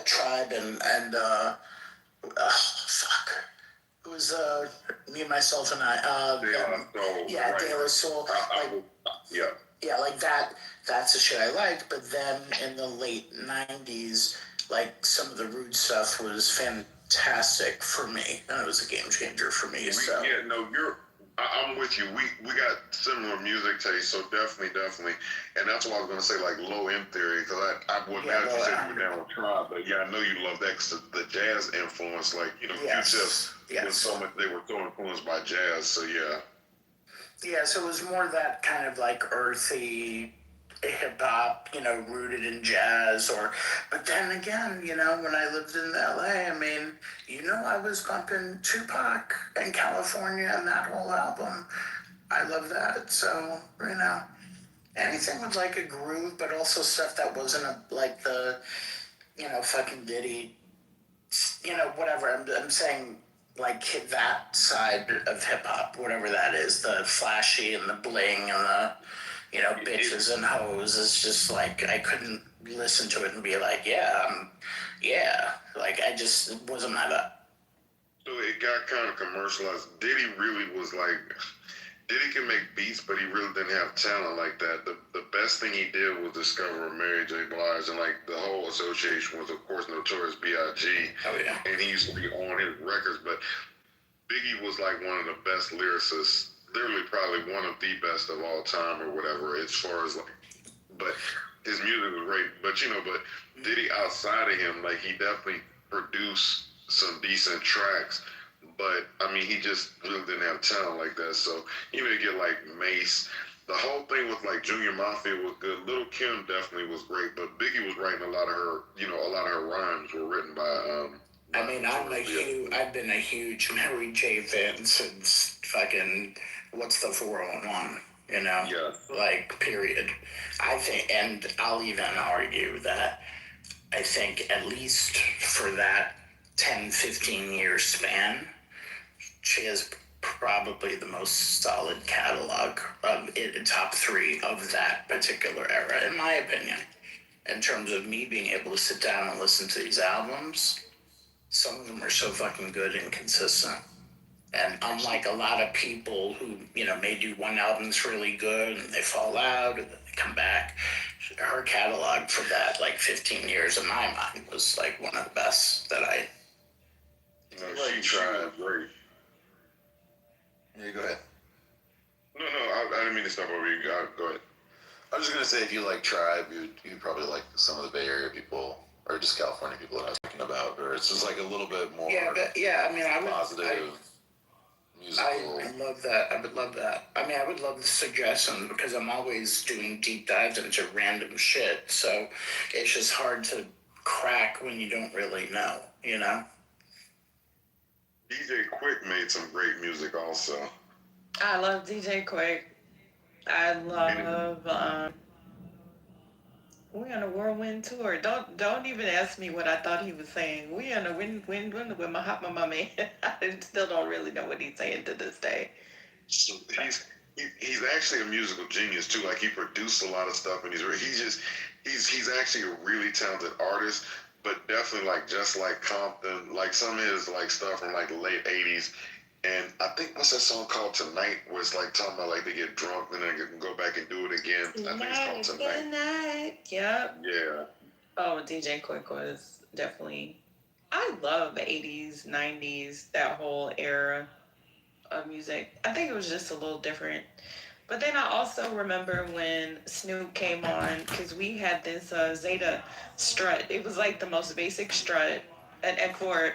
[SPEAKER 6] Tribe and it was Me, Myself, and I. De La Soul. Like that. That's the shit I liked. But then in the late '90s, like some of the rude stuff was fantastic for me, and it was a game changer for me.
[SPEAKER 11] I'm with you. We got similar music taste, so definitely, and that's why I was gonna say like Low M Theory, because I wouldn't have you said you were down with Tribe, but yeah, I know you love that because the jazz influence, like Q-Tip was so much, they were so influenced by jazz, so yeah.
[SPEAKER 6] Yeah, so it was more that kind of like earthy hip hop, rooted in jazz, but then again, when I lived in LA, I mean, I was bumping Tupac in California and that whole album. I love that. So, anything with like a groove, but also stuff that wasn't like the, fucking Diddy, whatever. I'm saying like hit that side of hip hop, whatever that is, the flashy and the bling and the, bitches and hoes. It's just like I couldn't listen to it and be like, like I just wasn't my up.
[SPEAKER 11] So it got kind of commercialized. Diddy really was like, Diddy can make beats, but he really didn't have talent like that. The best thing he did was discover Mary J. Blige, and like the whole association was, of course, Notorious B.I.G.
[SPEAKER 6] Oh yeah.
[SPEAKER 11] And he used to be on his records, but Biggie was like one of the best lyricists, literally probably one of the best of all time or whatever, as far as like, but his music was great. But Diddy outside of him, like he definitely produced some decent tracks. But I mean, he just really didn't have talent like that. So you get like Mace. The whole thing with like Junior Mafia was good. Lil' Kim definitely was great, but Biggie was writing a lot of her rhymes were written by.
[SPEAKER 6] I mean, I've been a huge Mary J. fan since fucking what's the 401,
[SPEAKER 11] Yeah.
[SPEAKER 6] Like period. I think, and I'll even argue that I think at least for that 10, 15 year span, she has probably the most solid catalog of it, top 3 of that particular era, in my opinion. In terms of me being able to sit down and listen to these albums, some of them are so fucking good and consistent. And unlike a lot of people who, may do one album that's really good and they fall out and then they come back, her catalog for that, like 15 years in my mind, was like one of the best that I...
[SPEAKER 11] She tried great.
[SPEAKER 15] Yeah, go ahead.
[SPEAKER 11] No, I didn't mean to stop over you. Go ahead.
[SPEAKER 15] I was just gonna say, if you like Tribe, you'd probably like some of the Bay Area people or just California people that I was talking about, or it's just like a little bit more.
[SPEAKER 6] Yeah, but yeah, I mean, I would.
[SPEAKER 15] Positive.
[SPEAKER 6] I love that. I would love that. I mean, I would love the suggestions because I'm always doing deep dives into random shit. So it's just hard to crack when you don't really know, you know?
[SPEAKER 19] DJ Quick made some great music also.
[SPEAKER 5] I love DJ Quick. I love we on a whirlwind tour. Don't even ask me what I thought he was saying. We on a wind with my hot mama man. I still don't really know what he's saying to this day.
[SPEAKER 19] So he's actually a musical genius too. Like he produced a lot of stuff, and he's actually a really talented artist. But definitely like just like Compton, like some of his like stuff from like the late '80s. And I think what's that song called Tonight, where it's like talking about like they get drunk and then they can go back and do it again. I think it's called Tonight.
[SPEAKER 5] Yep.
[SPEAKER 19] Yeah.
[SPEAKER 5] Oh, DJ Quick was definitely. I love 80s, 90s, that whole era of music. I think it was just a little different. But then I also remember when Snoop came on, because we had this Zeta strut. It was like the most basic strut. And for,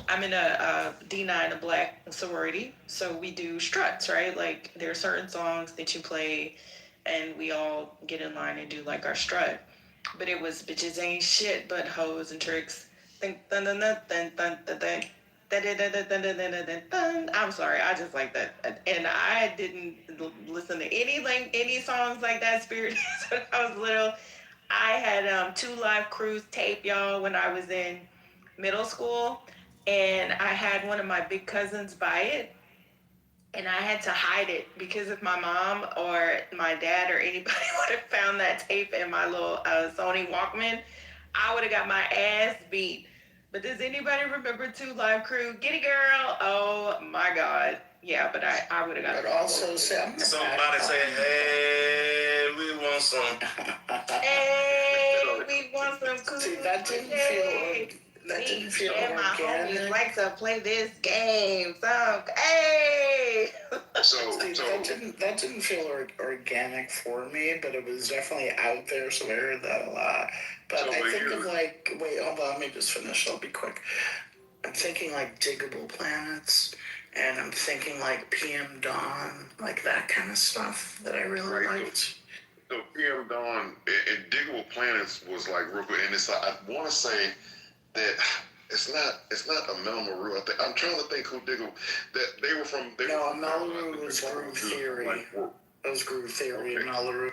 [SPEAKER 5] I'm in a D9, a black sorority, so we do struts, right? Like there are certain songs that you play, and we all get in line and do like our strut. But it was bitches ain't shit but hoes and tricks. Dun, dun, dun, dun, dun, dun, dun, dun. I'm sorry, I just like that, and I didn't listen to any songs like that. Spirit when I was little. I had 2 Live Crews tape, y'all, when I was in middle school, and I had one of my big cousins buy it, and I had to hide it because if my mom or my dad or anybody would have found that tape in my little Sony Walkman, I would have got my ass beat. But does anybody remember 2 Live Crew? Get it, girl. Oh my God. Yeah, but I would have got.
[SPEAKER 6] But also,
[SPEAKER 17] somebody say, "Hey, we want some."
[SPEAKER 5] Hey, we want some cool.
[SPEAKER 6] See, that didn't feel
[SPEAKER 5] and my
[SPEAKER 6] organic.
[SPEAKER 5] homies like to play this game. So, hey.
[SPEAKER 6] That didn't feel organic for me, but it was definitely out there, so I heard that a lot. But I think of like, wait, hold on, let me just finish. I'll be quick. I'm thinking like Diggable Planets, and I'm thinking like PM Dawn, like that kind of stuff that I really liked.
[SPEAKER 19] So PM Dawn and Diggable Planets was like real good, and it's like I want to say that it's not a Melmaru. I'm trying to think who Diggable that they were from.
[SPEAKER 6] Melmaru was Groove Theory. That was Groove Theory and Melmaru.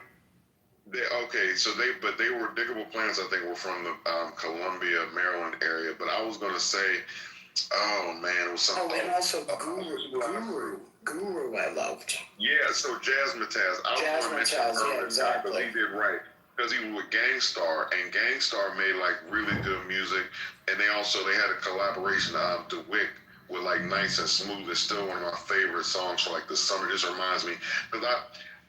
[SPEAKER 19] So they were Diggable Planets. I think were from the Columbia, Maryland area. But I was gonna say, oh man, it was something.
[SPEAKER 6] Oh, and also Guru, I loved.
[SPEAKER 19] Yeah, so Jazzmatazz. I was going to mention earlier because he did right. Because he was with Gangstar, and Gangstar made like really good music, and they had a collaboration DeWick with like Nice and Smooth. It's still one of my favorite songs for like the summer. Just reminds me because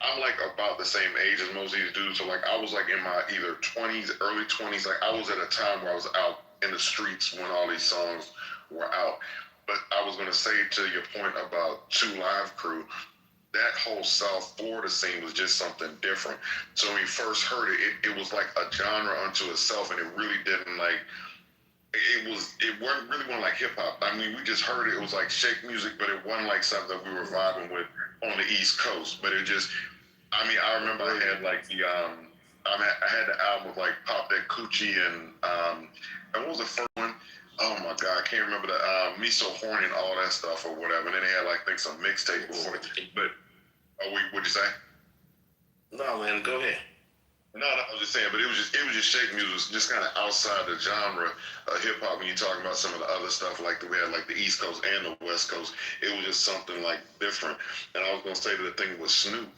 [SPEAKER 19] I'm like about the same age as most of these dudes. So like I was like in my either 20s, early 20s. Like I was at a time where I was out in the streets when all these songs were out. But I was going to say to your point about 2 Live Crew, that whole South Florida scene was just something different. So when we first heard it, it was like a genre unto itself, and it really didn't like. It wasn't really like hip hop. I mean, we just heard it. It was like shake music, but it wasn't like something that we were vibing with on the East Coast. But it just, I mean, I remember I had like I had the album with like Pop That Coochie and what was the first one? Oh my God, I can't remember the Me So Horny and all that stuff or whatever. And then they had like I think some mixtape before it. But what'd you say?
[SPEAKER 17] No, man, go ahead.
[SPEAKER 19] No, I was just saying, but it was just shake music, just kind of outside the genre of hip hop. When you're talking about some of the other stuff, like we had like the East Coast and the West Coast, it was just something like different. And I was gonna say the thing with Snoop,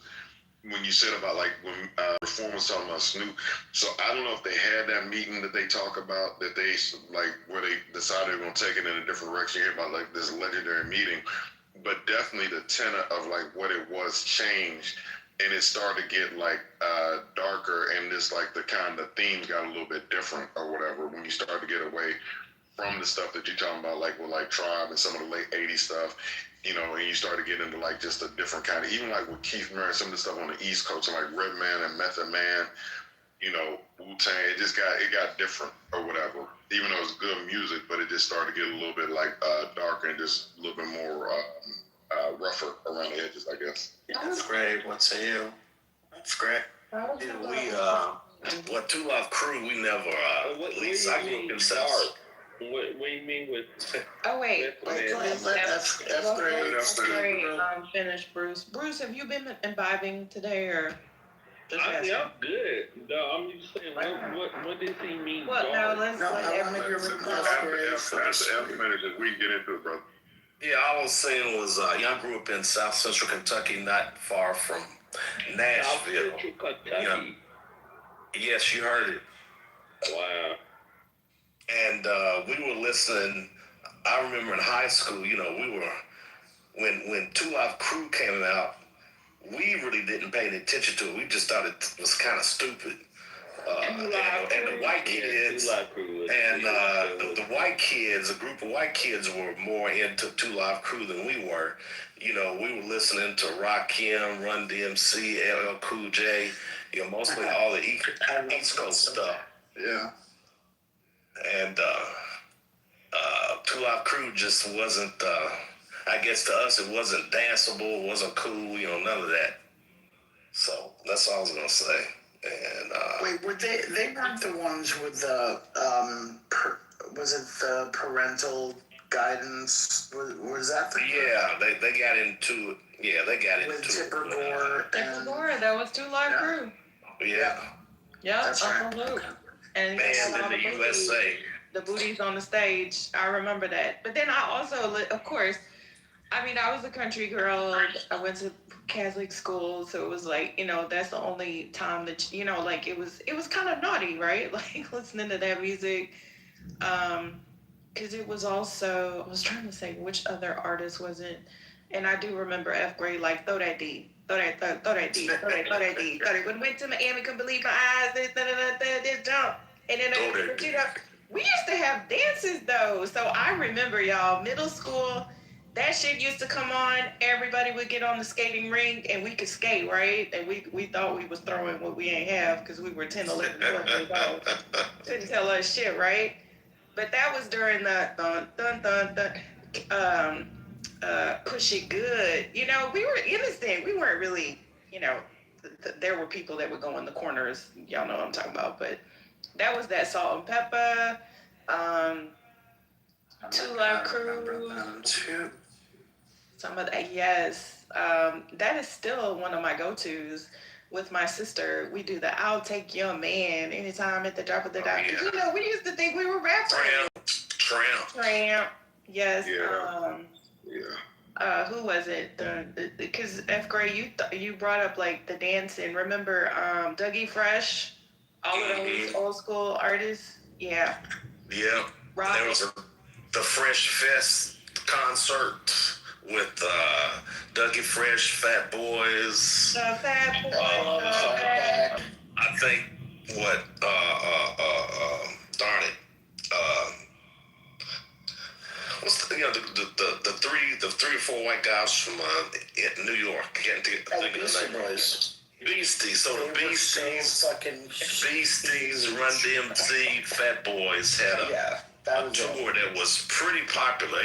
[SPEAKER 19] when you said about like when Reform was talking about Snoop, so I don't know if they had that meeting that they talk about that they like where they decided they're gonna take it in a different direction. You hear about like this legendary meeting, but definitely the tenor of like what it was changed. And it started to get like darker, and this like the kind of themes got a little bit different or whatever when you start to get away from the stuff that you're talking about, like with like Tribe and some of the late '80s stuff. you know, and you started getting into like just a different kind of, even like with Keith Murray, some of the stuff on the East Coast, like Redman and Method Man, you know, Wu-Tang, it got different or whatever. Even though it's good music, but it just started to get a little bit like darker and just a little bit more rougher around the edges, I guess.
[SPEAKER 18] That's great. What say you? That's great. What Two Live Crew, we never, at least I grew up in South.
[SPEAKER 2] What do you mean with?
[SPEAKER 5] Oh wait,
[SPEAKER 6] F grade.
[SPEAKER 5] Finish, Bruce. Bruce, have you been imbibing today or?
[SPEAKER 2] I'm good. No, I'm just saying. What does he mean?
[SPEAKER 5] Well, no, let's let everybody.
[SPEAKER 19] After F minutes, we can get into it, brother.
[SPEAKER 18] Yeah, all I was saying was, I grew up in South Central Kentucky, not far from Nashville.
[SPEAKER 2] South Central Kentucky.
[SPEAKER 18] Yes, you heard it.
[SPEAKER 2] Wow.
[SPEAKER 18] And we were listening. I remember in high school, you know, we were when Two Live Crew came out. We really didn't pay any attention to it. We just thought it was kind of stupid. And the white kids, and the white kids, a group of white kids were more into Two Live Crew than we were. You know, we were listening to Rakim, Run DMC, LL Cool J, you know, mostly all the East Coast stuff.
[SPEAKER 6] Yeah.
[SPEAKER 18] And Two Live Crew just wasn't, I guess to us it wasn't danceable, it wasn't cool, you know, none of that. So that's all I was gonna say. And
[SPEAKER 6] wait, were they weren't the ones with the was it the parental guidance? Was that the?
[SPEAKER 18] Yeah, they got into it. Yeah, they got into
[SPEAKER 6] with Tipper Gore.
[SPEAKER 5] Tipper Gore, that was Two Live Crew.
[SPEAKER 18] Yeah.
[SPEAKER 5] Yep,
[SPEAKER 6] That's right.
[SPEAKER 5] Uncle Luke. And
[SPEAKER 18] Man in the USA.
[SPEAKER 5] The booties on the stage. I remember that. But then I also, of course, I mean, I was a country girl. I went to Catholic school, so it was like, you know, that's the only time that, you know, like it was kind of naughty, right? Like listening to that music. Because it was also, I was trying to say which other artist was it, and I do remember F grade, like throw that D, throw that D, throw that D, throw that. When we went to Miami, couldn't believe my eyes, this jump, and then we used to have dances though. So I remember y'all, middle school, that shit used to come on. Everybody would get on the skating rink and we could skate, right? And we thought we was throwing what we ain't have because we were 10, 11, 12 years old. Couldn't tell us shit, right? But that was during the push it good. You know, we were innocent. We weren't really, you know, there were people that would go in the corners. Y'all know what I'm talking about. But that was that Salt and Pepper. Two Live Crew. Some of that, yes. That is still one of my go-tos. With my sister, we do the "I'll Take Your Man" anytime at the drop of the dime.
[SPEAKER 18] Yeah.
[SPEAKER 5] You know, we used to think we were rappers. Tramp. Yes.
[SPEAKER 19] Yeah.
[SPEAKER 5] Who was it? Because F grade, you brought up like the dancing. Remember Dougie Fresh? All of those old school artists. Yeah.
[SPEAKER 18] Yeah. There was the Fresh Fest concert with Dougie Fresh, Fat Boys.
[SPEAKER 5] The Fat Boys.
[SPEAKER 18] I think what darn it. What's the, you know, the three or four white guys from New York? I can't think of the name. Beasties. So the Beasties, Run DMC, Fat Boys had a tour that was pretty popular.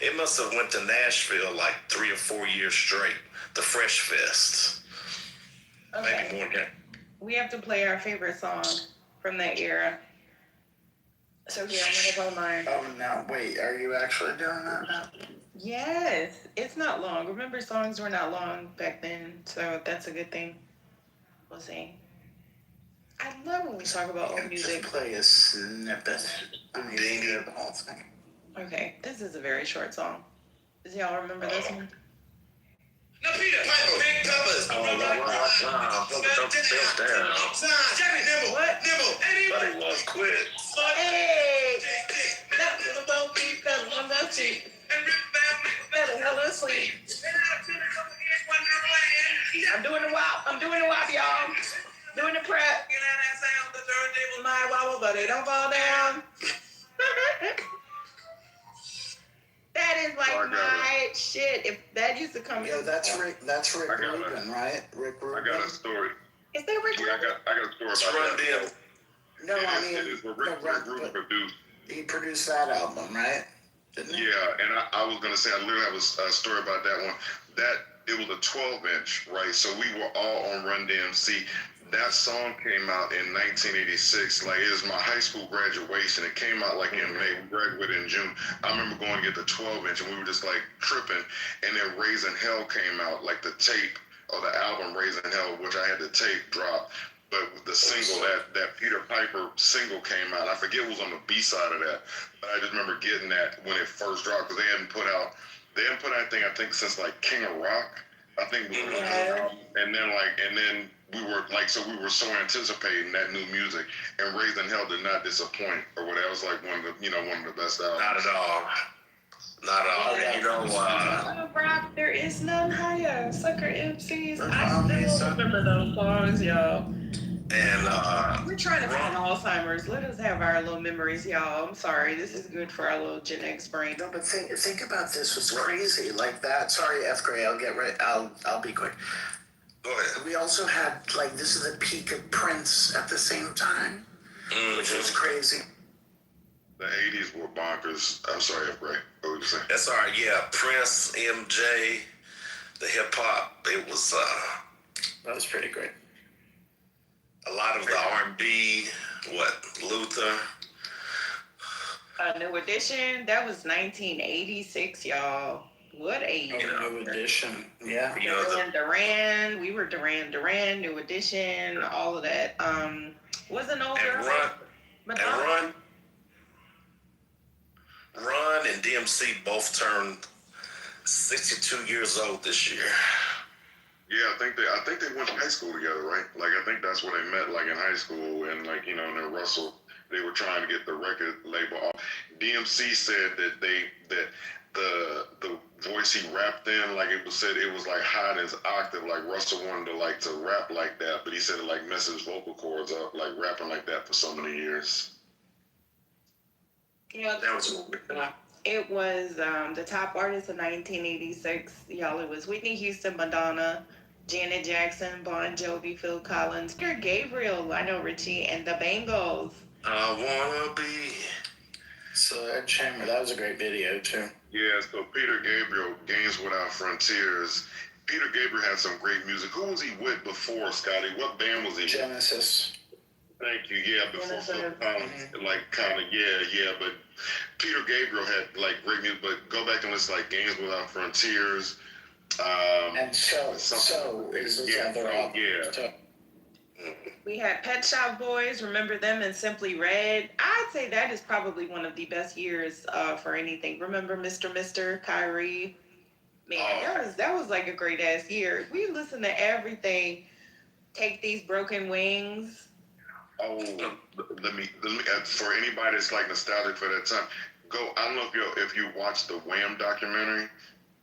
[SPEAKER 18] It must have went to Nashville like 3 or 4 years straight. The Fresh Fest.
[SPEAKER 5] Okay.
[SPEAKER 18] Maybe more than that.
[SPEAKER 5] We have to play our favorite song from that era. So here, I'm gonna play mine.
[SPEAKER 6] Oh no! Wait, are you actually doing that now?
[SPEAKER 5] Yes, it's not long. Remember, songs were not long back then, so that's a good thing. We'll see. I love when we talk about old music.
[SPEAKER 6] Just play a snippet. I need to hear the whole thing.
[SPEAKER 5] Okay, this is a very short song. Does y'all remember this one?
[SPEAKER 18] No, Peter, big peppers. Oh, what? Nibble. Was quit.
[SPEAKER 5] Hey! That little bo beat, that little bo cheek. Better hell asleep. I'm doing the wop, y'all. Doing the prep. My wobble, but it don't fall down. That is like my like shit. If that used to come
[SPEAKER 6] Yeah,
[SPEAKER 5] in.
[SPEAKER 6] that's Rick Rubin, right? Rick Rubin.
[SPEAKER 19] I got a story.
[SPEAKER 5] Is that Rick Rubin?
[SPEAKER 19] I got a story
[SPEAKER 18] It's
[SPEAKER 19] about
[SPEAKER 18] Run
[SPEAKER 19] that.
[SPEAKER 18] DM.
[SPEAKER 6] No, I
[SPEAKER 19] It
[SPEAKER 6] mean,
[SPEAKER 19] is what Rick Rubin produced.
[SPEAKER 6] he produced that album, right? Didn't he?
[SPEAKER 19] Yeah, and I was gonna say I literally have a story about that one. That it was a 12-inch, right? So we were all on Run DMC. That song came out in 1986. Like it was my high school graduation. It came out like in May. We graduated in June. I remember going to get the 12-inch, and we were just like tripping. And then Raising Hell came out, like the tape or the album Raising Hell, which I had the tape drop. But with the single, that Peter Piper single came out. I forget what was on the B side of that, but I just remember getting that when it first dropped because they hadn't put out anything I think since like King of Rock. I think was the album. And then we were like, so we were so anticipating that new music, and Raising Hell did not disappoint or whatever. It was like one of the best albums.
[SPEAKER 18] Not at all. Not at all. You know,
[SPEAKER 5] Rock, there is none higher. Sucker MCs. I still remember those songs, y'all.
[SPEAKER 18] And
[SPEAKER 5] we're trying to find Alzheimer's. Let us have our little memories, y'all. I'm sorry. This is good for our little Gen X brain.
[SPEAKER 6] No, but think about this. Was crazy like that. Sorry, F. Gray. I'll get right. I'll be quick.
[SPEAKER 18] Go ahead.
[SPEAKER 6] We also had like this is the peak of Prince at the same time, which was crazy.
[SPEAKER 19] The 80s were bonkers. I'm sorry, F. Gray. What were you saying?
[SPEAKER 18] That's all right. Yeah, Prince, MJ, the hip hop. It was.
[SPEAKER 6] That was pretty great.
[SPEAKER 18] A lot of the R&B. Luther.
[SPEAKER 5] New Edition. That was 1986, y'all. What a
[SPEAKER 6] New Edition. Yeah.
[SPEAKER 5] Duran. We were Duran. New Edition. All of that. Wasn't older.
[SPEAKER 18] Run and DMC both turned 62 years old this year.
[SPEAKER 19] Yeah, I think they went to high school together, right? Like I think that's where they met, like in high school, and like and then Russell, they were trying to get the record label off. DMC said that the voice he rapped in, like it was said it was like high in his octave, like Russell wanted to rap like that, but he said it like messed his vocal cords up, like rapping like that for so many years.
[SPEAKER 5] Yeah,
[SPEAKER 18] that was
[SPEAKER 5] it was the top artist of 1986. Y'all, it was Whitney Houston, Madonna, Janet Jackson, Bon Jovi, Phil Collins, Peter Gabriel, Lionel Richie, and the Bangles.
[SPEAKER 18] I wanna be.
[SPEAKER 6] So Ed Chamber, that was a great video too.
[SPEAKER 19] Yeah, so Peter Gabriel, Games Without Frontiers. Peter Gabriel had some great music. Who was he with before, Scotty? What band was he?
[SPEAKER 6] Genesis.
[SPEAKER 19] Thank you. Yeah, before Phil Collins, but Peter Gabriel had like great music. But go back and listen, like Games Without Frontiers.
[SPEAKER 6] And so is his other album.
[SPEAKER 19] Yeah.
[SPEAKER 5] We had Pet Shop Boys, remember them, and Simply Red. I'd say that is probably one of the best years for anything. Remember Mr. Kyrie? Man, that was like a great ass year. We listened to everything. Take These Broken Wings.
[SPEAKER 19] Oh, let me for anybody that's like nostalgic for that time, go. I don't know if you watched the Wham documentary,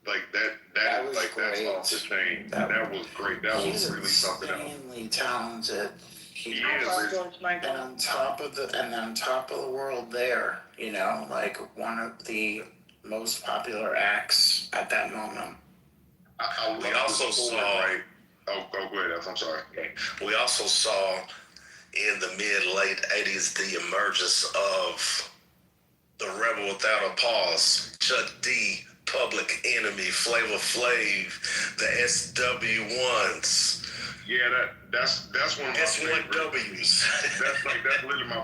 [SPEAKER 19] like that was like great. That's off the chain. That was great. That was really something else.
[SPEAKER 6] He's insanely talented. He
[SPEAKER 19] is.
[SPEAKER 6] And on top of the world there, like one of the most popular acts at that moment.
[SPEAKER 18] We also saw.
[SPEAKER 19] Right? Oh, go ahead. I'm sorry.
[SPEAKER 18] We also saw in the mid-late 80s the emergence of the Rebel Without a Pause, Chuck D, Public Enemy, Flavor Flav, the SW1s.
[SPEAKER 19] Yeah, that's one of my favorite
[SPEAKER 18] W's.
[SPEAKER 19] that's literally my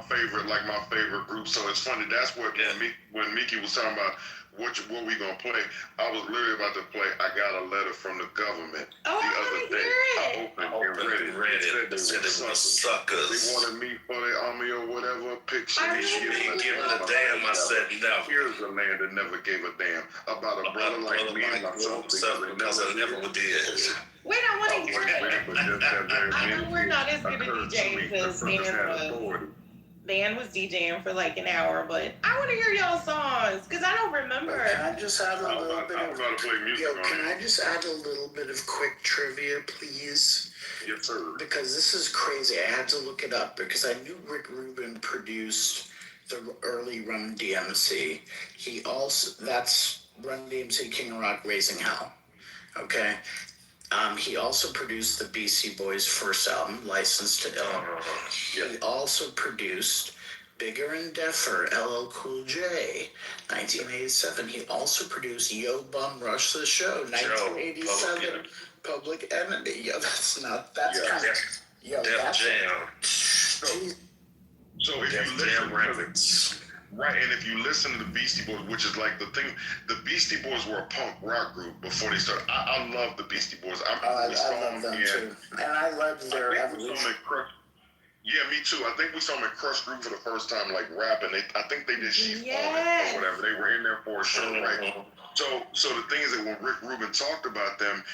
[SPEAKER 19] favorite group. So it's funny. That's what when Mickey was talking about what we gonna play, I was literally about to play I Got a Letter from the Government the other day. I opened and read it. They said they were suckers. They wanted me for the army or whatever. Picture me
[SPEAKER 18] giving a damn. I said no.
[SPEAKER 19] Here's a man that never gave a damn about a brother like me and myself
[SPEAKER 18] because I never did.
[SPEAKER 5] Wait, I want to hear it. I know we're not as good at DJing because Van was DJing for like an hour, but I want to hear y'all songs because I don't remember.
[SPEAKER 6] Can I just add a little bit of Can I just add a little bit of quick trivia, please?
[SPEAKER 19] Yes, sir.
[SPEAKER 6] Because this is crazy. I had to look it up because I knew Rick Rubin produced the early Run DMC. He also, that's Run DMC King of Rock, Raising Hell. Okay. He also produced the Beastie Boys' first album, Licensed to Ill. He also produced Bigger and Deffer, LL Cool J, 1987. He also produced Yo Bum Rush the Show, 1987. Public Enemy. Yo, that's kind of... Yo, that's
[SPEAKER 18] Jam.
[SPEAKER 19] So if you listen, right, and if you listen to the Beastie Boys, which is like the thing, the Beastie Boys were a punk rock group before they started. I love the Beastie Boys.
[SPEAKER 6] I love them too, and I love their evolution.
[SPEAKER 19] Yeah, me too. I think we saw them at Crush Group for the first time, like rapping. I think they did She's On It or whatever. They were in there for a show, right? So the thing is that when Rick Rubin talked about them,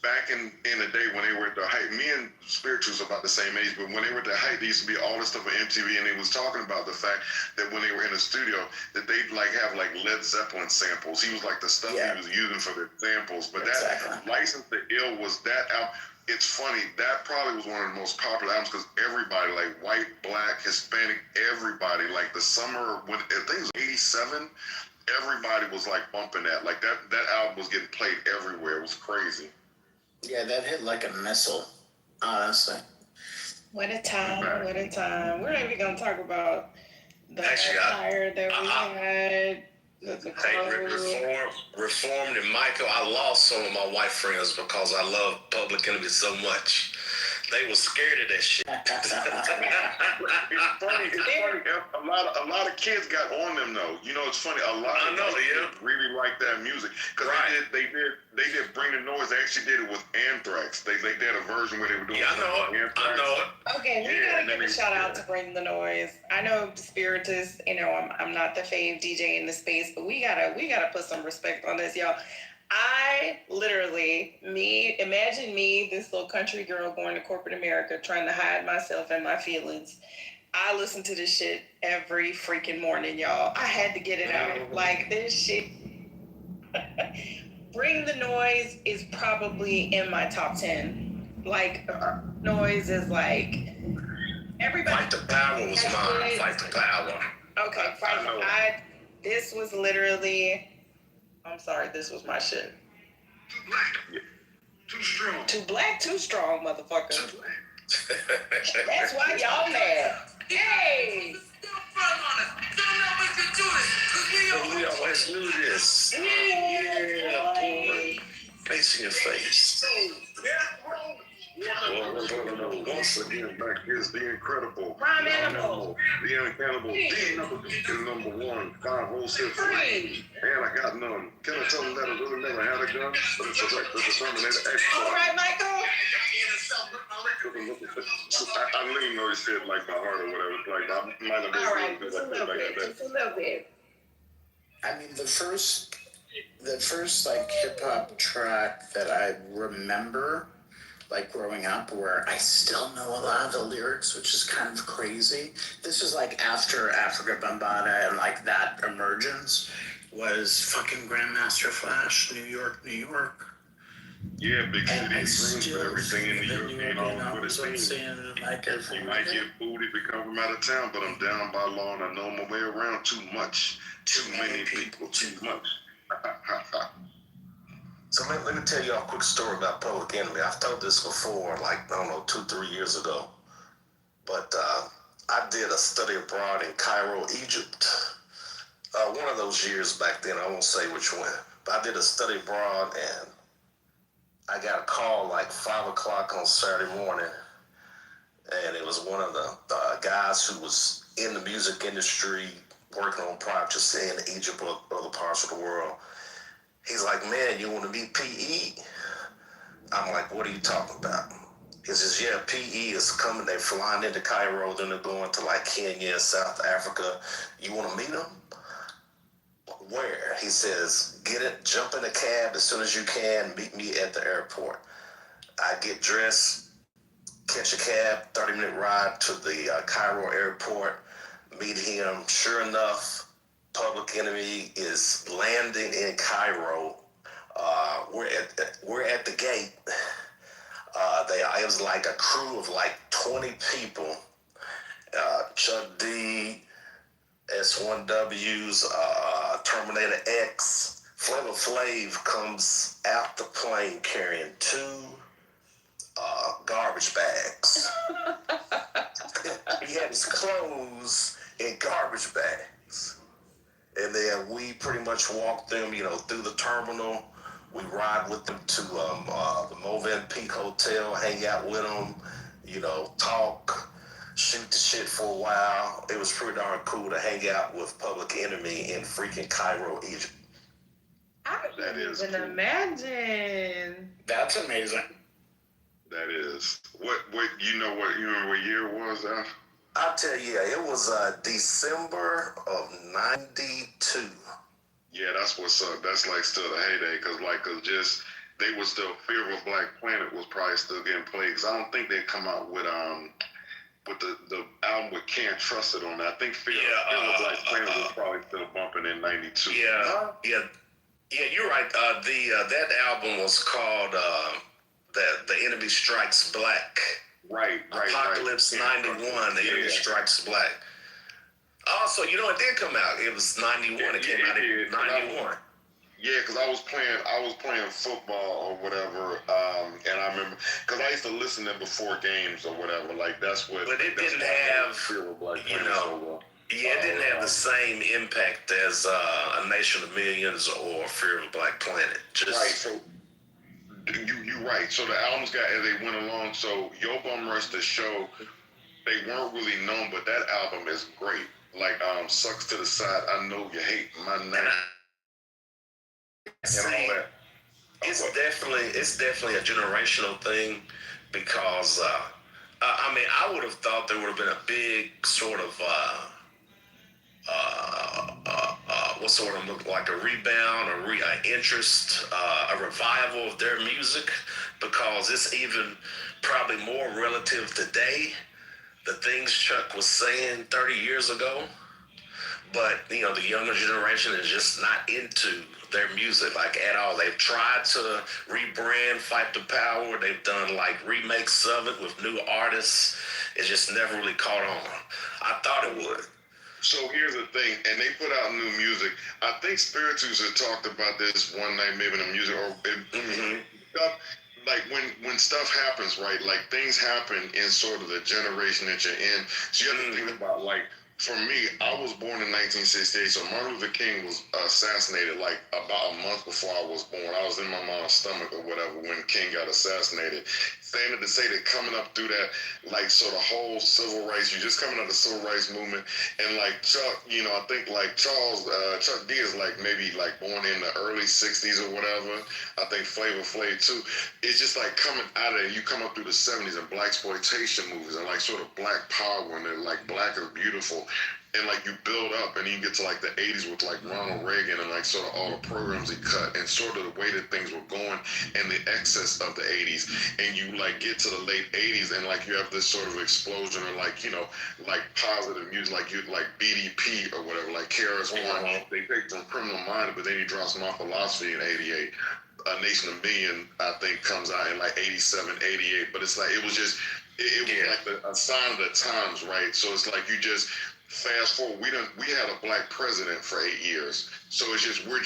[SPEAKER 19] back in the day when they were at the height, me and Spiritual's about the same age, but when they were at the height, there used to be all this stuff on MTV, and they was talking about the fact that when they were in the studio, that they'd like have like Led Zeppelin samples. He was like the stuff he was using for the samples. But that License to Ill was that album. It's funny, that probably was one of the most popular albums because everybody, like white, black, Hispanic, everybody, like the summer, when I think it was 87, everybody was like bumping that. Like that album was getting played everywhere. It was crazy.
[SPEAKER 6] Yeah, that hit like a missile, honestly.
[SPEAKER 5] What a time, what a time. We're not even going to talk about the fire that we had.
[SPEAKER 18] Reformed and Michael, I lost some of my white friends because I love Public Enemy so much. They were scared of that shit.
[SPEAKER 19] It's funny. A lot of kids got on them though. You know, it's funny. A lot of kids really like that music because they did Bring the Noise. They actually did it with Anthrax. They did a version where they were doing.
[SPEAKER 18] I know it.
[SPEAKER 5] Okay, we gotta give a shout out to Bring the Noise. I know Spiritus. You know, I'm not the fave DJ in the space, but we gotta put some respect on this, y'all. I literally, imagine me, this little country girl going to corporate America, trying to hide myself and my feelings. I listen to this shit every freaking morning, y'all. I had to get it out. Like, this shit. Bring the Noise is probably in my top 10. Like, Noise is like, everybody.
[SPEAKER 18] Fight the Power was mine. Fight the Power.
[SPEAKER 5] Okay, this was literally... I'm sorry, this was my shit.
[SPEAKER 18] Too black. Too strong.
[SPEAKER 5] Too black, too strong, motherfucker. That's why y'all mad. Hey!
[SPEAKER 18] We always knew this. Yeah, boy. Face in your face.
[SPEAKER 19] Once again, back here's the incredible,
[SPEAKER 5] Rhyme Animal,
[SPEAKER 19] the uncannibal, the number one, 5 whole sets, and I got none. Can I tell them that I really never had a gun? But it's a right to determine that expert.
[SPEAKER 5] All right, Michael.
[SPEAKER 19] I really know he said like my heart or whatever. Like I might have been.
[SPEAKER 5] All right, just a little bit.
[SPEAKER 6] I mean, the first like hip hop track that I remember, like growing up, where I still know a lot of the lyrics, which is kind of crazy. This is like after Africa Bambaataa and like that emergence, was fucking Grandmaster Flash, New York, New York.
[SPEAKER 19] Yeah, big city dreams, but everything in New York ain't all good as things. You might get food if you come from out of town, but I'm down by law and I know my way around too much. Too many people, too much.
[SPEAKER 18] So let me tell you a quick story about Public Enemy. I've told this before, like, I don't know, 2-3 years ago. But I did a study abroad in Cairo, Egypt. One of those years back then, I won't say which one. But I did a study abroad, and I got a call like 5 o'clock on Saturday morning. And it was one of the guys who was in the music industry, working on projects in Egypt or other parts of the world. He's like, man, you want to meet PE? I'm like, what are you talking about? He says, yeah, PE is coming. They're flying into Cairo. Then they're going to like Kenya, South Africa. You want to meet them? Where? He says, jump in a cab as soon as you can. Meet me at the airport. I get dressed, catch a cab, 30-minute ride to the Cairo airport, meet him. Sure enough, Public Enemy is landing in Cairo. We're at the gate. It was like a crew of like 20 people. Chuck D, S1Ws, Terminator X, Flavor Flav comes out the plane carrying 2 garbage bags. He had his clothes in garbage bags. And then we pretty much walked them, through the terminal. We ride with them to the Movenpick Hotel, hang out with them, talk, shoot the shit for a while. It was pretty darn cool to hang out with Public Enemy in freaking Cairo, Egypt.
[SPEAKER 5] I can't even imagine.
[SPEAKER 17] That's amazing.
[SPEAKER 19] That is. What you remember what year it was, Al?
[SPEAKER 18] I'll tell you, it was December of '92.
[SPEAKER 19] Yeah, that's what's up. That's like still the heyday, cause they was still Fear of a Black Planet was probably still getting played. Cause I don't think they come out with the album with Can't Trust It on that. I think Fear of a Black Planet was probably still bumping in '92.
[SPEAKER 18] Yeah, you're right. That album was called The Enemy Strikes Black.
[SPEAKER 19] Right.
[SPEAKER 18] Apocalypse '91. The Enemy Strikes Black. Also, it did come out. It was '91. It came out in '91.
[SPEAKER 19] Yeah, because I was playing football or whatever, and I remember because I used to listen to them before games or whatever. Like that's what.
[SPEAKER 18] But it didn't have, it didn't have the same impact as A Nation of Millions or Fear of a Black Planet.
[SPEAKER 19] Right. So you're right. So the albums got as they went along. So Yo Bum Rush the Show, they weren't really known, but that album is great. Like Sucks to the Side. I Know You Hate My Name.
[SPEAKER 18] See, it's definitely a generational thing because I would have thought there would have been a big sort of what sort of look like a rebound, interest, a revival of their music because it's even probably more relative today. The things Chuck was saying 30 years ago, but the younger generation is just not into their music like at all. They've tried to rebrand Fight the Power. They've done like remakes of it with new artists. It just never really caught on. I thought it would.
[SPEAKER 19] So here's the thing, and they put out new music. I think Spiritus had talked about this one night, maybe in the music or stuff. Like when stuff happens, right? Like things happen in sort of the generation that you're in. So you have to think about like. For me, I was born in 1968, so Martin Luther King was assassinated like about a month before I was born. I was in my mom's stomach or whatever when King got assassinated. Saying to say that coming up through that, like sort of whole civil rights, you're just coming out of the civil rights movement, and like Chuck, I think like Chuck D is like maybe like born in the early 60s or whatever. I think Flavor Flav too. It's just like coming out of it, you come up through the 70s and blaxploitation movies and like sort of black power and they're like black is beautiful. And like you build up and you get to like the 80s with like Ronald Reagan and like sort of all the programs he cut and sort of the way that things were going and the excess of the 80s. And you like get to the late 80s and like you have this sort of explosion of like, like positive music, like you like BDP or whatever, like KRS-One. They take from Criminal Minded, but then he drops My Philosophy in '88. A Nation of Million, I think, comes out in like '87, '88. But it's like, it was just, it was like a sign of the times, right? So it's like you just, fast forward, we had a black president for 8 years. So it's just we're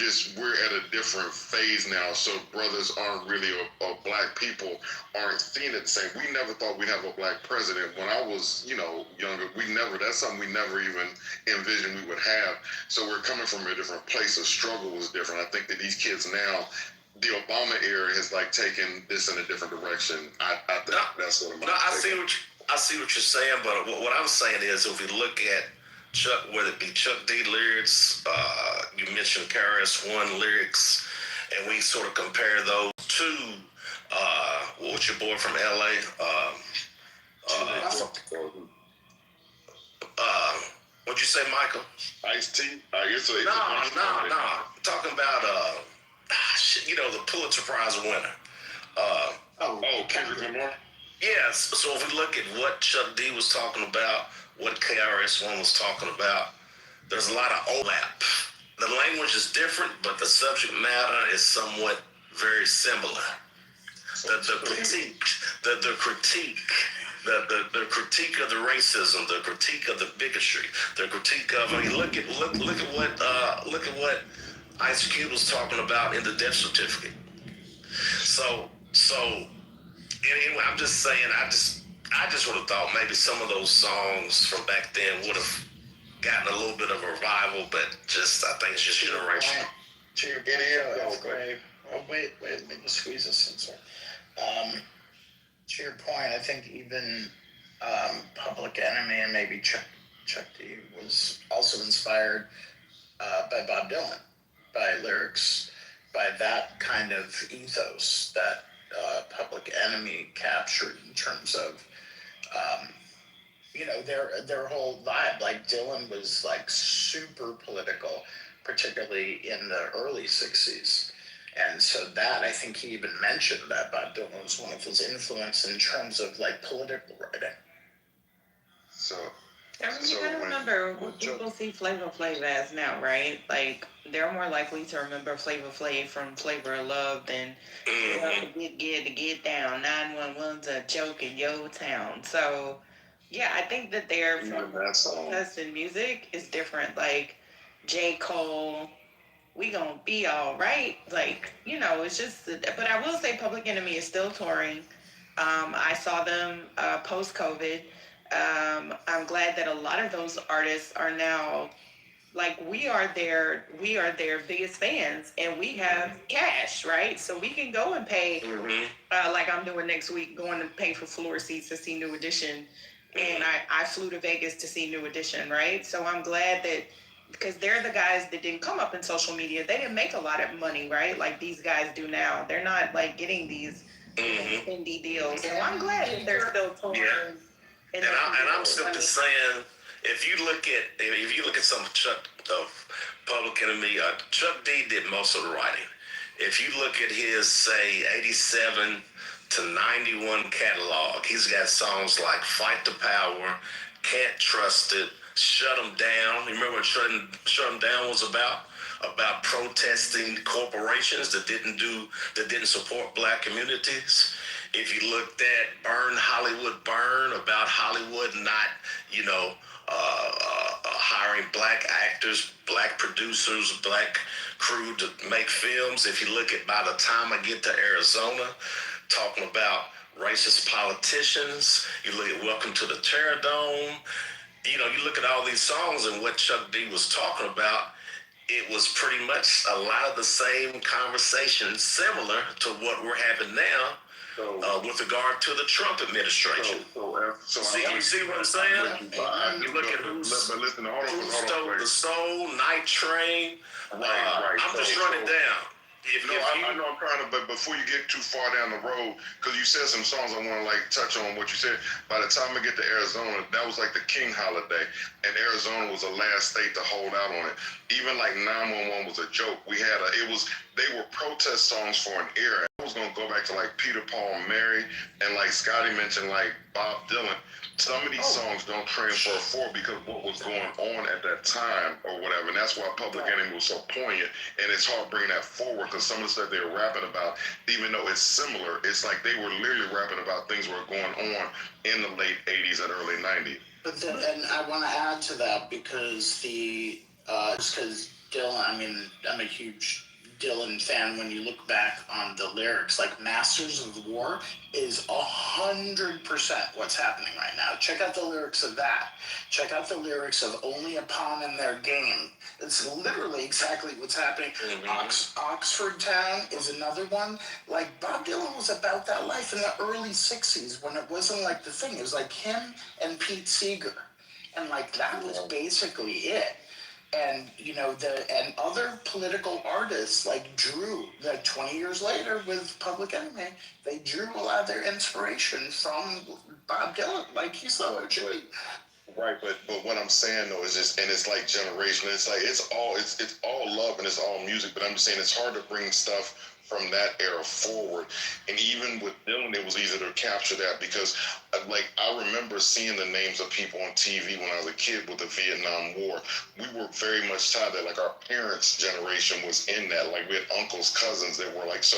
[SPEAKER 19] at a different phase now. So brothers aren't really or black people aren't seen it the same. We never thought we'd have a black president. When I was, younger, that's something we never even envisioned we would have. So we're coming from a different place. The struggle was different. I think that these kids now, the Obama era has like taken this in a different direction. I think that's sort of my
[SPEAKER 18] I see what you're saying, but what I'm saying is if we look at Chuck, whether it be Chuck D lyrics, you mentioned KRS-One lyrics, and we sort of compare those to what's your boy from LA? What'd you say, Michael?
[SPEAKER 19] Ice-T?
[SPEAKER 18] No. Talking about the Pulitzer Prize winner.
[SPEAKER 19] Kendrick Lamar?
[SPEAKER 18] Yes. So if we look at what Chuck D was talking about, what KRS-One was talking about, there's a lot of overlap. The language is different, but the subject matter is somewhat very similar. The critique of the racism, the critique of the bigotry, the critique of look at what Ice Cube was talking about in the death certificate. So anyway, I'm just saying, I just would have thought maybe some of those songs from back then would have gotten a little bit of a revival, but just I think it's just generational.
[SPEAKER 6] To your point, wait, let me just squeeze this in, sir. To your point, I think even Public Enemy and maybe Chuck D was also inspired by Bob Dylan, by lyrics, by that kind of ethos that Public Enemy captured in terms of, their whole vibe. Like Dylan was like super political, particularly in the early 60s. And so that, I think he even mentioned that Bob Dylan was one of his influence in terms of like political writing.
[SPEAKER 5] I mean, you gotta remember what people see Flavor Flav as now, right? Like, they're more likely to remember Flavor Flav from Flavor of Love than to get down. 911's a joke in your town. So, yeah, I think that their protest in music is different. Like, J. Cole, we gonna be all right. Like, it's just, but I will say Public Enemy is still touring. I saw them post-COVID. I'm glad that a lot of those artists are now, like, we are their biggest fans, and we have cash, right? So we can go and pay, like I'm doing next week, going to pay for floor seats to see New Edition. And I flew to Vegas to see New Edition, right? So I'm glad that, because they're the guys that didn't come up in social media. They didn't make a lot of money, right? Like these guys do now. They're not like getting these indie deals. So I'm glad that they're still touring.
[SPEAKER 18] And I'm simply saying, if you look at some of Public Enemy, Chuck D did most of the writing. If you look at his, say, 87 to 91 catalog, he's got songs like Fight the Power, Can't Trust It, Shut 'Em Down. You remember what Shut 'Em Down was about? About protesting corporations that didn't support black communities. If you looked at Burn Hollywood Burn, about Hollywood not, hiring black actors, black producers, black crew to make films. If you look at By the Time I Get to Arizona, talking about racist politicians. You look at Welcome to the Terror Dome. You look at all these songs and what Chuck D was talking about, it was pretty much a lot of the same conversations, similar to what we're having now. With regard to the Trump administration. You see what I'm saying? You look at who stole the soul, Night Train. I'm just running down.
[SPEAKER 19] I know I'm trying to, but before you get too far down the road, because you said some songs, I want to touch on what you said. By the time I get to Arizona, that was like the King holiday, and Arizona was the last state to hold out on it. Even like 911 was a joke. They were protest songs for an era. I was gonna go back to like Peter, Paul, and Mary, and like Scotty mentioned like Bob Dylan. Some of these songs don't transfer forward because of what was going on at that time or whatever. And that's why Public Enemy was so poignant. And it's hard bringing that forward because some of the stuff they were rapping about, even though it's similar, it's like they were literally rapping about things that were going on in the late 80s and early 90s.
[SPEAKER 6] And I want to add to that because because Dylan, I'm a huge Dylan fan. When you look back on the lyrics, like Masters of War is 100% what's happening right now. Check out the lyrics of that. Check out the lyrics of Only a Pawn in Their Game. It's literally exactly what's happening. Oxford Town is another one. Like Bob Dylan was about that life in the early 60s when it wasn't like the thing. It was like him and Pete Seeger. And like that was basically it. And and other political artists like drew, that 20 years later with Public Enemy, they drew a lot of their inspiration from Bob Dylan. Like he's so OG.
[SPEAKER 19] Right, but what I'm saying though is just, and it's like generational. It's like it's all love and it's all music. But I'm just saying it's hard to bring stuff from that era forward. And even with Dylan, it was easy to capture that because, like, I remember seeing the names of people on TV when I was a kid with the Vietnam War. We were very much tied that, like, our parents' generation was in that. Like, we had uncles, cousins that were like, so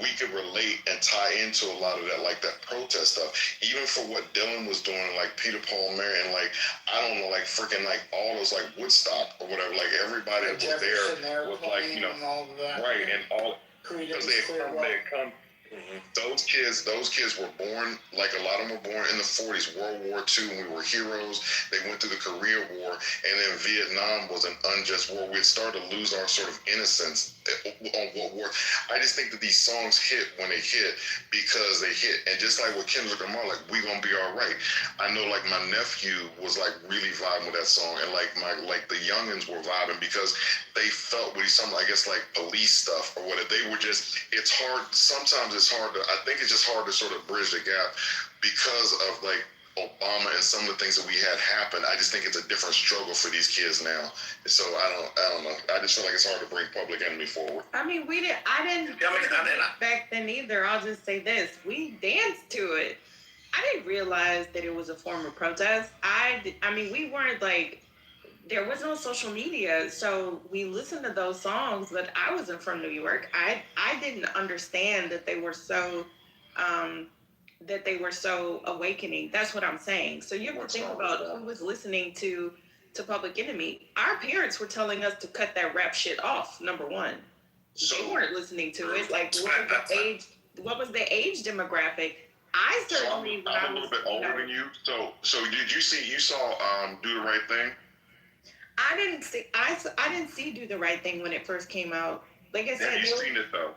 [SPEAKER 19] we could relate and tie into a lot of that, like, that protest stuff. Even for what Dylan was doing, like Peter, Paul, Mary, and, like, I don't know, like, freaking, like, all those, like, Woodstock or whatever, like, everybody that was there was, like, you know, right, and all, because they had come. Those kids were born, like a lot of them were born in the 40s, World War II, and we were heroes. They went through the Korea War, and then Vietnam was an unjust war. We had started to lose our sort of innocence on what war. I just think that these songs hit when they hit because they hit. And just like with Kendrick Lamar, like, we gonna be all right. I know, like, my nephew was, like, really vibing with that song, and, like, the youngins were vibing because they felt what he's talking about, I guess, like, police stuff or whatever. They were just, it's hard, sometimes it's hard to, I think it's just hard to sort of bridge the gap because of, like, Obama and some of the things that we had happen. I just think it's a different struggle for these kids now. So I don't know. I just feel like it's hard to bring Public Enemy forward.
[SPEAKER 5] I mean, I didn't back then either. I'll just say this. We danced to it. I didn't realize that it was a form of protest. I mean, we weren't like, there was no social media, so we listened to those songs, but I wasn't from New York. I didn't understand that they were so awakening. That's what I'm saying. So you have to think about who was listening to Public Enemy. Our parents were telling us to cut that rap shit off, number one. They weren't listening to it. Like, what was the age demographic? I certainly,
[SPEAKER 19] I'm a little bit older than you. So did you saw Do the Right Thing?
[SPEAKER 5] I didn't see Do the Right Thing when it first came out. Like I said,
[SPEAKER 19] have you seen it though?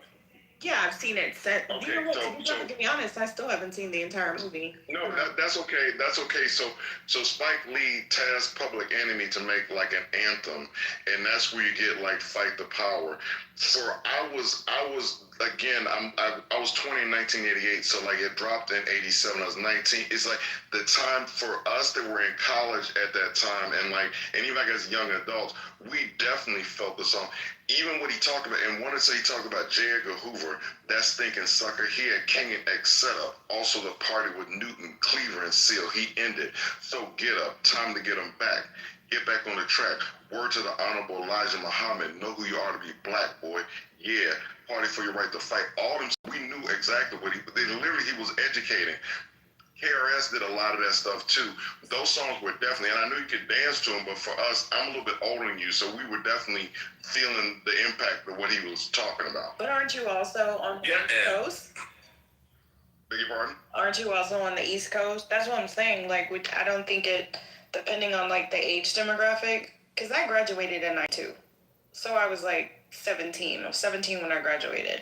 [SPEAKER 5] Yeah, I've seen it.
[SPEAKER 19] Okay,
[SPEAKER 5] you know what? To be honest, I still haven't seen the entire movie.
[SPEAKER 19] No, that's okay. That's okay. So Spike Lee tasked Public Enemy to make like an anthem, and that's where you get like Fight the Power. I was again, I was 20 in 1988, so like it dropped in 87. I was 19. It's like the time for us that were in college at that time, and even like as young adults, we definitely felt the song. Even what he talked about, and wanted to say he talked about J. Edgar Hoover, that's Thinking Sucker. He had King and X set up. Also the party with Newton, Cleaver, and Seal. He ended. So get up. Time to get them back. Get back on the track. Word to the Honorable Elijah Muhammad. Know who you are to be black, boy. Yeah. Party for your right to fight. All them, we knew exactly what he was educating. KRS did a lot of that stuff too. Those songs were definitely, and I knew you could dance to them, but for us, I'm a little bit older than you, so we were definitely feeling the impact of what he was talking about.
[SPEAKER 5] But aren't you also on the East Coast?
[SPEAKER 19] Beg your pardon?
[SPEAKER 5] Aren't you also on the East Coast? That's what I'm saying. Like, I don't think it, depending on like the age demographic, because I graduated in 92. So I was like 17. I was 17 when I graduated.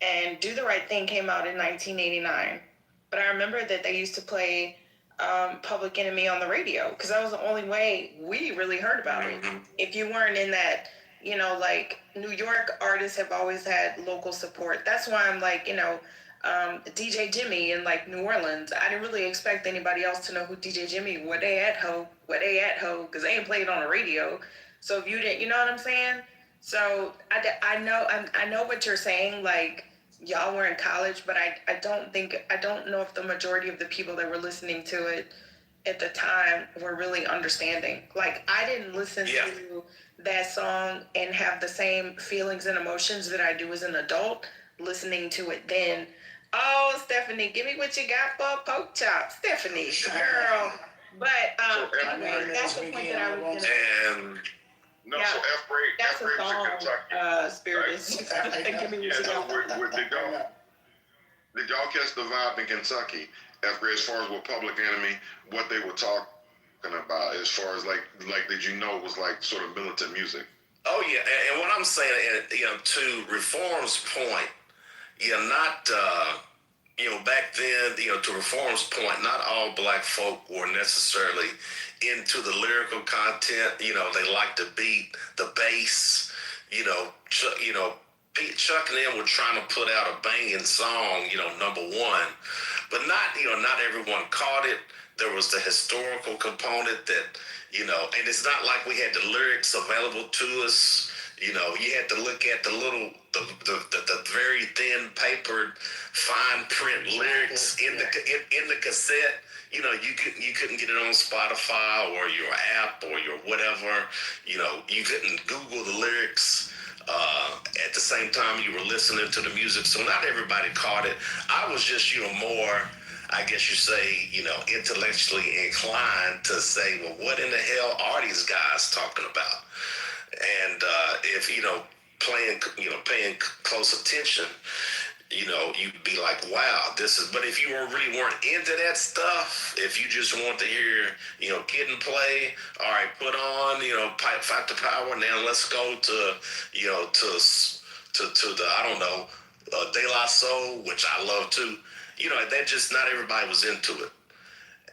[SPEAKER 5] And Do the Right Thing came out in 1989. But I remember that they used to play Public Enemy on the radio because that was the only way we really heard about it. If you weren't in that, like New York artists have always had local support. That's why I'm like, DJ Jimmy in like New Orleans. I didn't really expect anybody else to know who DJ Jimmy, where they at ho, because they ain't played on the radio. So if you didn't, you know what I'm saying? So I know what you're saying, like, y'all were in college, but I don't know if the majority of the people that were listening to it at the time were really understanding. Like, I didn't listen to that song and have the same feelings and emotions that I do as an adult listening to it then. Oh, Stephanie, give me what you got for a pork chop. Stephanie, girl. But anyway, that's the point that I was going to...
[SPEAKER 19] No, yeah, so F Braves in Kentucky.
[SPEAKER 5] Spirit is.
[SPEAKER 19] Did y'all catch the vibe in Kentucky? F Braves, as far as what Public Enemy, what they were talking about, as far as like did you know it was like sort of militant music?
[SPEAKER 18] Oh yeah, and what I'm saying, to Reform's point, not. Back then, to Reform's point, not all black folk were necessarily into the lyrical content. They liked the beat, the bass. Chuck and them were trying to put out a banging song, number one, but not everyone caught it. There was the historical component that, and it's not like we had the lyrics available to us, You know, you had to look at the little, the very thin papered, fine print lyrics in the cassette. You know, you couldn't get it on Spotify or your app or your whatever. You know, you couldn't Google the lyrics. At the same time, you were listening to the music, so not everybody caught it. I was just, more, I guess you say, intellectually inclined to say, well, what in the hell are these guys talking about? And if paying close attention, you'd be like, wow, this is. But if you weren't into that stuff, if you just want to hear, Kid and Play, all right, put on, Fight the Power. Now let's go to, to the, I don't know, De La Soul, which I love too. That just not everybody was into it.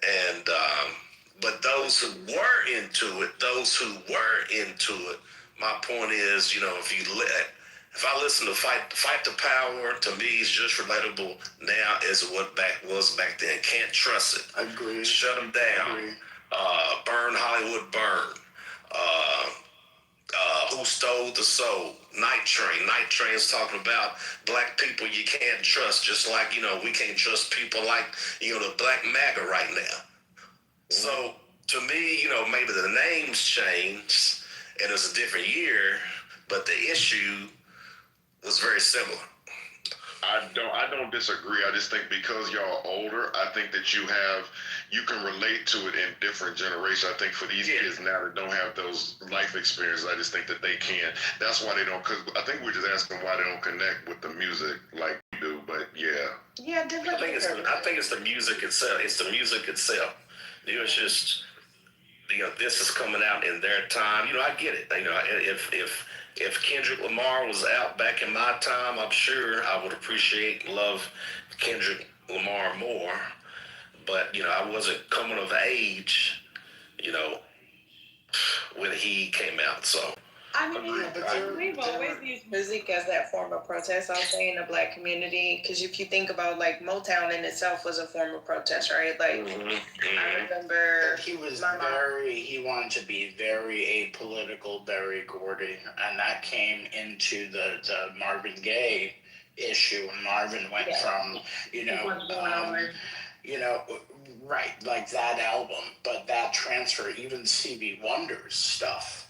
[SPEAKER 18] And but those who were into it, my point is, if I listen to Fight the Power, to me is just relatable now as what was back then. Can't Trust It.
[SPEAKER 6] Agree.
[SPEAKER 18] Shut Them Down.
[SPEAKER 6] Agree.
[SPEAKER 18] Burn Hollywood Burn. Who Stole the Soul? Night Train. Night Train's talking about black people you can't trust, just like, we can't trust people like, the Black MAGA right now. So, to me, maybe the names changed and it's a different year, but the issue was very similar.
[SPEAKER 19] I don't disagree. I just think because y'all are older, I think that you can relate to it in different generations. I think for these kids now that don't have those life experiences, I just think that they can't. That's why they don't. Because I think we're just asking why they don't connect with the music like we do. But yeah.
[SPEAKER 5] Yeah,
[SPEAKER 18] I think it's the music itself. It's the music itself. It's just, this is coming out in their time. I get it. If Kendrick Lamar was out back in my time, I'm sure I would appreciate and love Kendrick Lamar more. But, I wasn't coming of age, when he came out. So,
[SPEAKER 5] I mean, we've always used music as that form of protest, I'll say, in the black community. Because if you think about, like, Motown in itself was a form of protest, right? Like, I remember
[SPEAKER 6] he wanted to be very apolitical, very Gordy. And that came into the Marvin Gaye issue. And Marvin went from, right, like that album. But that transfer, even Stevie Wonder's stuff,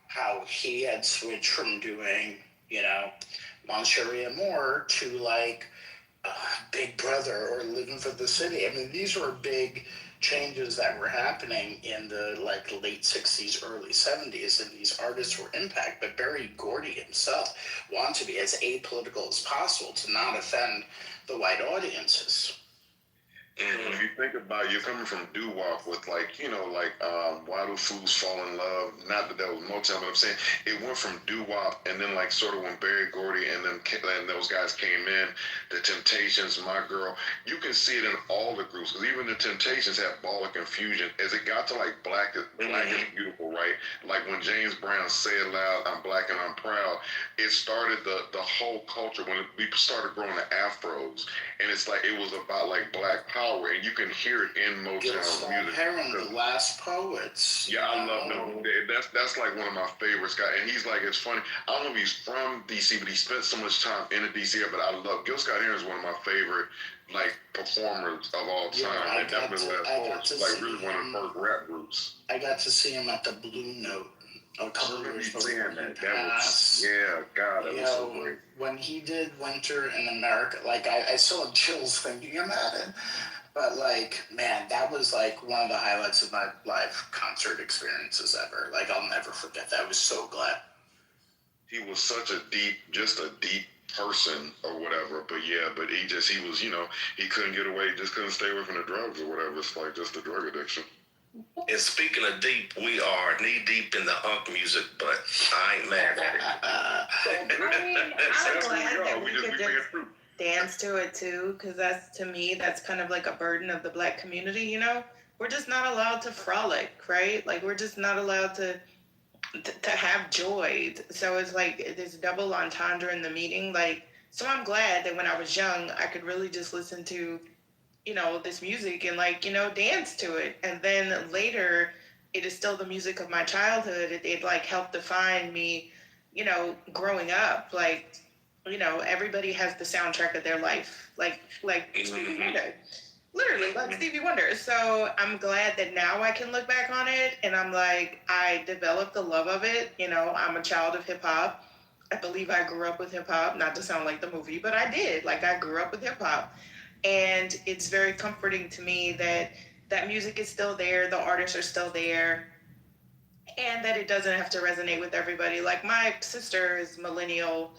[SPEAKER 6] how he had switched from doing, Monsieur Amour to like Big Brother or Living for the City. I mean, these were big changes that were happening in the like late 60s, early 70s, and these artists were impacted. But Berry Gordy himself wanted to be as apolitical as possible to not offend the white audiences.
[SPEAKER 19] And if you think about it, you're coming from doo-wop with Why Do Fools Fall in Love? Not that was Motown, but I'm saying it went from doo-wop and then like sort of when Berry Gordy and those guys came in, the Temptations, My Girl, you can see it in all the groups because even the Temptations have Ball of Confusion. As it got to like Black is Beautiful, right? Like when James Brown said loud, I'm black and I'm proud, it started the whole culture when we started growing the afros. And it's like it was about like black power. And you can hear it in Motown music.
[SPEAKER 6] Heron, the Last Poets.
[SPEAKER 19] Yeah, I love them. That's like one of my favorites guys. And he's like, it's funny. I don't know if he's from DC, but he spent so much time in the DC. But I love Gil Scott-Heron is one of my favorite like performers of all time.
[SPEAKER 6] Yeah,
[SPEAKER 19] and definitely Last Poets, like really one of the first rap groups.
[SPEAKER 6] I got to see him at the Blue Note a couple years before
[SPEAKER 19] that was, yeah, God, that was so great.
[SPEAKER 6] When he did Winter in America, like I still have chills thinking about it. But like, man, that was like one of the highlights of my live concert experiences ever. Like, I'll never forget that. I was so glad.
[SPEAKER 19] He was such a deep person or whatever. But he was, he couldn't get away. He just couldn't stay away from the drugs or whatever. It's like just the drug addiction.
[SPEAKER 18] And speaking of deep, we are knee deep in the unk music, but I ain't mad at it.
[SPEAKER 5] I'm glad that we could just dance to it too, because to me, that's kind of like a burden of the black community, We're just not allowed to frolic, right? Like, we're just not allowed to have joy. So it's like this double entendre in the meeting. Like, so I'm glad that when I was young, I could really just listen to this music and dance to it. And then later, it is still the music of my childhood. It like helped define me growing up, like, everybody has the soundtrack of their life, like Stevie Wonder. Literally, like Stevie Wonder. So I'm glad that now I can look back on it and I'm like, I developed the love of it. I'm a child of hip hop. I believe I grew up with hip hop, not to sound like the movie, but I did. Like, I grew up with hip hop. And it's very comforting to me that that music is still there, the artists are still there, and that it doesn't have to resonate with everybody. Like, my sister is millennial,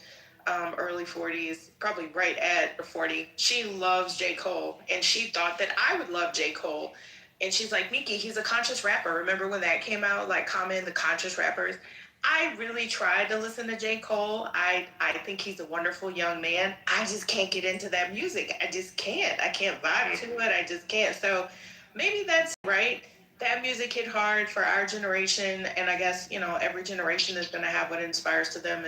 [SPEAKER 5] early 40s, probably right at 40. She loves J. Cole, and she thought that I would love J. Cole. And she's like, Miki, he's a conscious rapper. Remember when that came out? Like, Common, the conscious rappers. I really tried to listen to J. Cole. I think he's a wonderful young man. I just can't get into that music. I just can't. I can't vibe to it. I just can't. So maybe that's right. That music hit hard for our generation. And I guess, every generation is going to have what inspires to them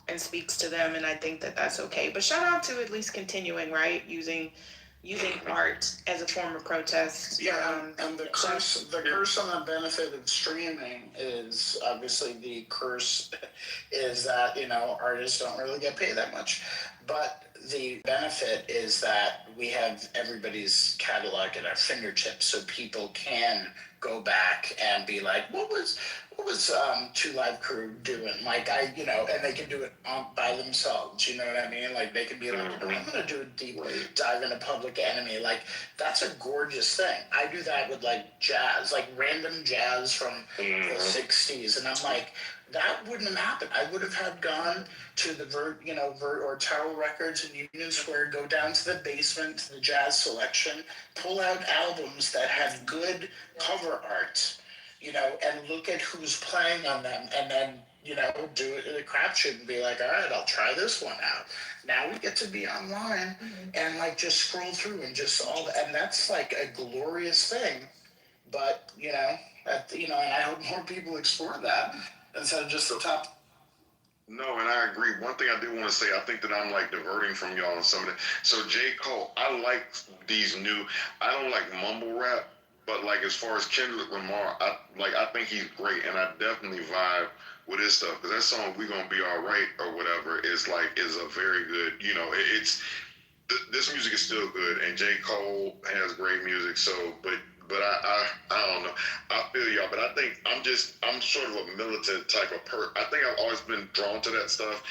[SPEAKER 5] and speaks to them. And I think that that's okay. But shout out to at least continuing, right? Using art as a form of protest.
[SPEAKER 6] Yeah, and the curse on the benefit of streaming is obviously the curse is that artists don't really get paid that much, but the benefit is that we have everybody's catalog at our fingertips, so people can go back and be like, what was Two Live Crew doing? Like, and they can do it by themselves. You know what I mean? Like, they can be like, I'm gonna do a deep dive into Public Enemy. Like, that's a gorgeous thing. I do that with like jazz, like random jazz from the '60s, and I'm like, that wouldn't have happened. I would have had gone to the Vert or Tower Records in Union Square, go down to the basement to the jazz selection, pull out albums that had good cover art, and look at who's playing on them, and then do it in a crapshoot and be like, all right, I'll try this one out. Now we get to be online and like just scroll through and just and that's like a glorious thing. But and I hope more people explore that instead of just the top.
[SPEAKER 19] No, and I agree. One thing I do want to say, I think that I'm like diverting from y'all on some of that. So J. Cole, I like I don't like mumble rap, but like as far as Kendrick Lamar, I think he's great, and I definitely vibe with his stuff, because that song "We Gonna Be All Right" or whatever is a very good. This music is still good, and J. Cole has great music. So, but I don't know. I feel y'all, but I think I'm sort of a militant type of I think I've always been drawn to that stuff,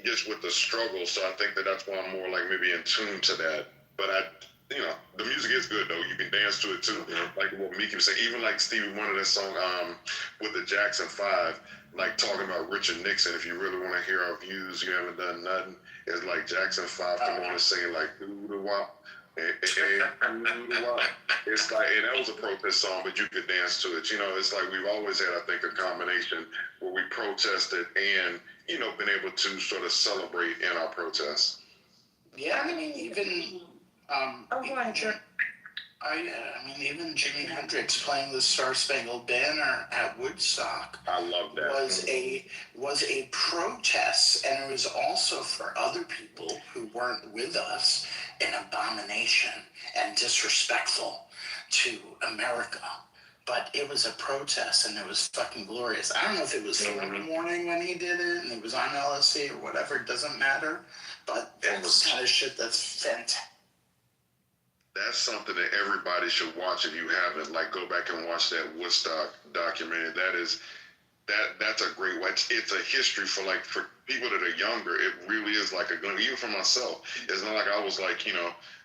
[SPEAKER 19] just with the struggle. So I think that's why I'm more like maybe in tune to that. But the music is good though. You can dance to it too. Like what Miki was saying, even like Stevie Wonder, that song with the Jackson 5, like talking about Richard Nixon. If you really want to hear our views, you haven't done nothing. It's like Jackson 5 come on and sing like doo doo wop. It's like, and that was a protest song, but you could dance to it. It's like we've always had, I think, a combination where we protested and, been able to sort of celebrate in our protests.
[SPEAKER 6] Yeah, I mean, even,
[SPEAKER 5] go ahead, sure.
[SPEAKER 6] Even Jimi Hendrix playing the Star Spangled Banner at Woodstock.
[SPEAKER 19] I love that.
[SPEAKER 6] Was a protest, and it was also for other people who weren't with us an abomination and disrespectful to America. But it was a protest, and it was fucking glorious. I don't know if it was 4 in the morning when he did it, and it was on LSD or whatever. It doesn't matter. But that's the kind of shit that's fantastic.
[SPEAKER 19] That's something that everybody should watch if you haven't. Like, go back and watch that Woodstock documentary. That's a great watch. It's a history for people that are younger. It really is like a gun. Even for myself, it's not like I was like,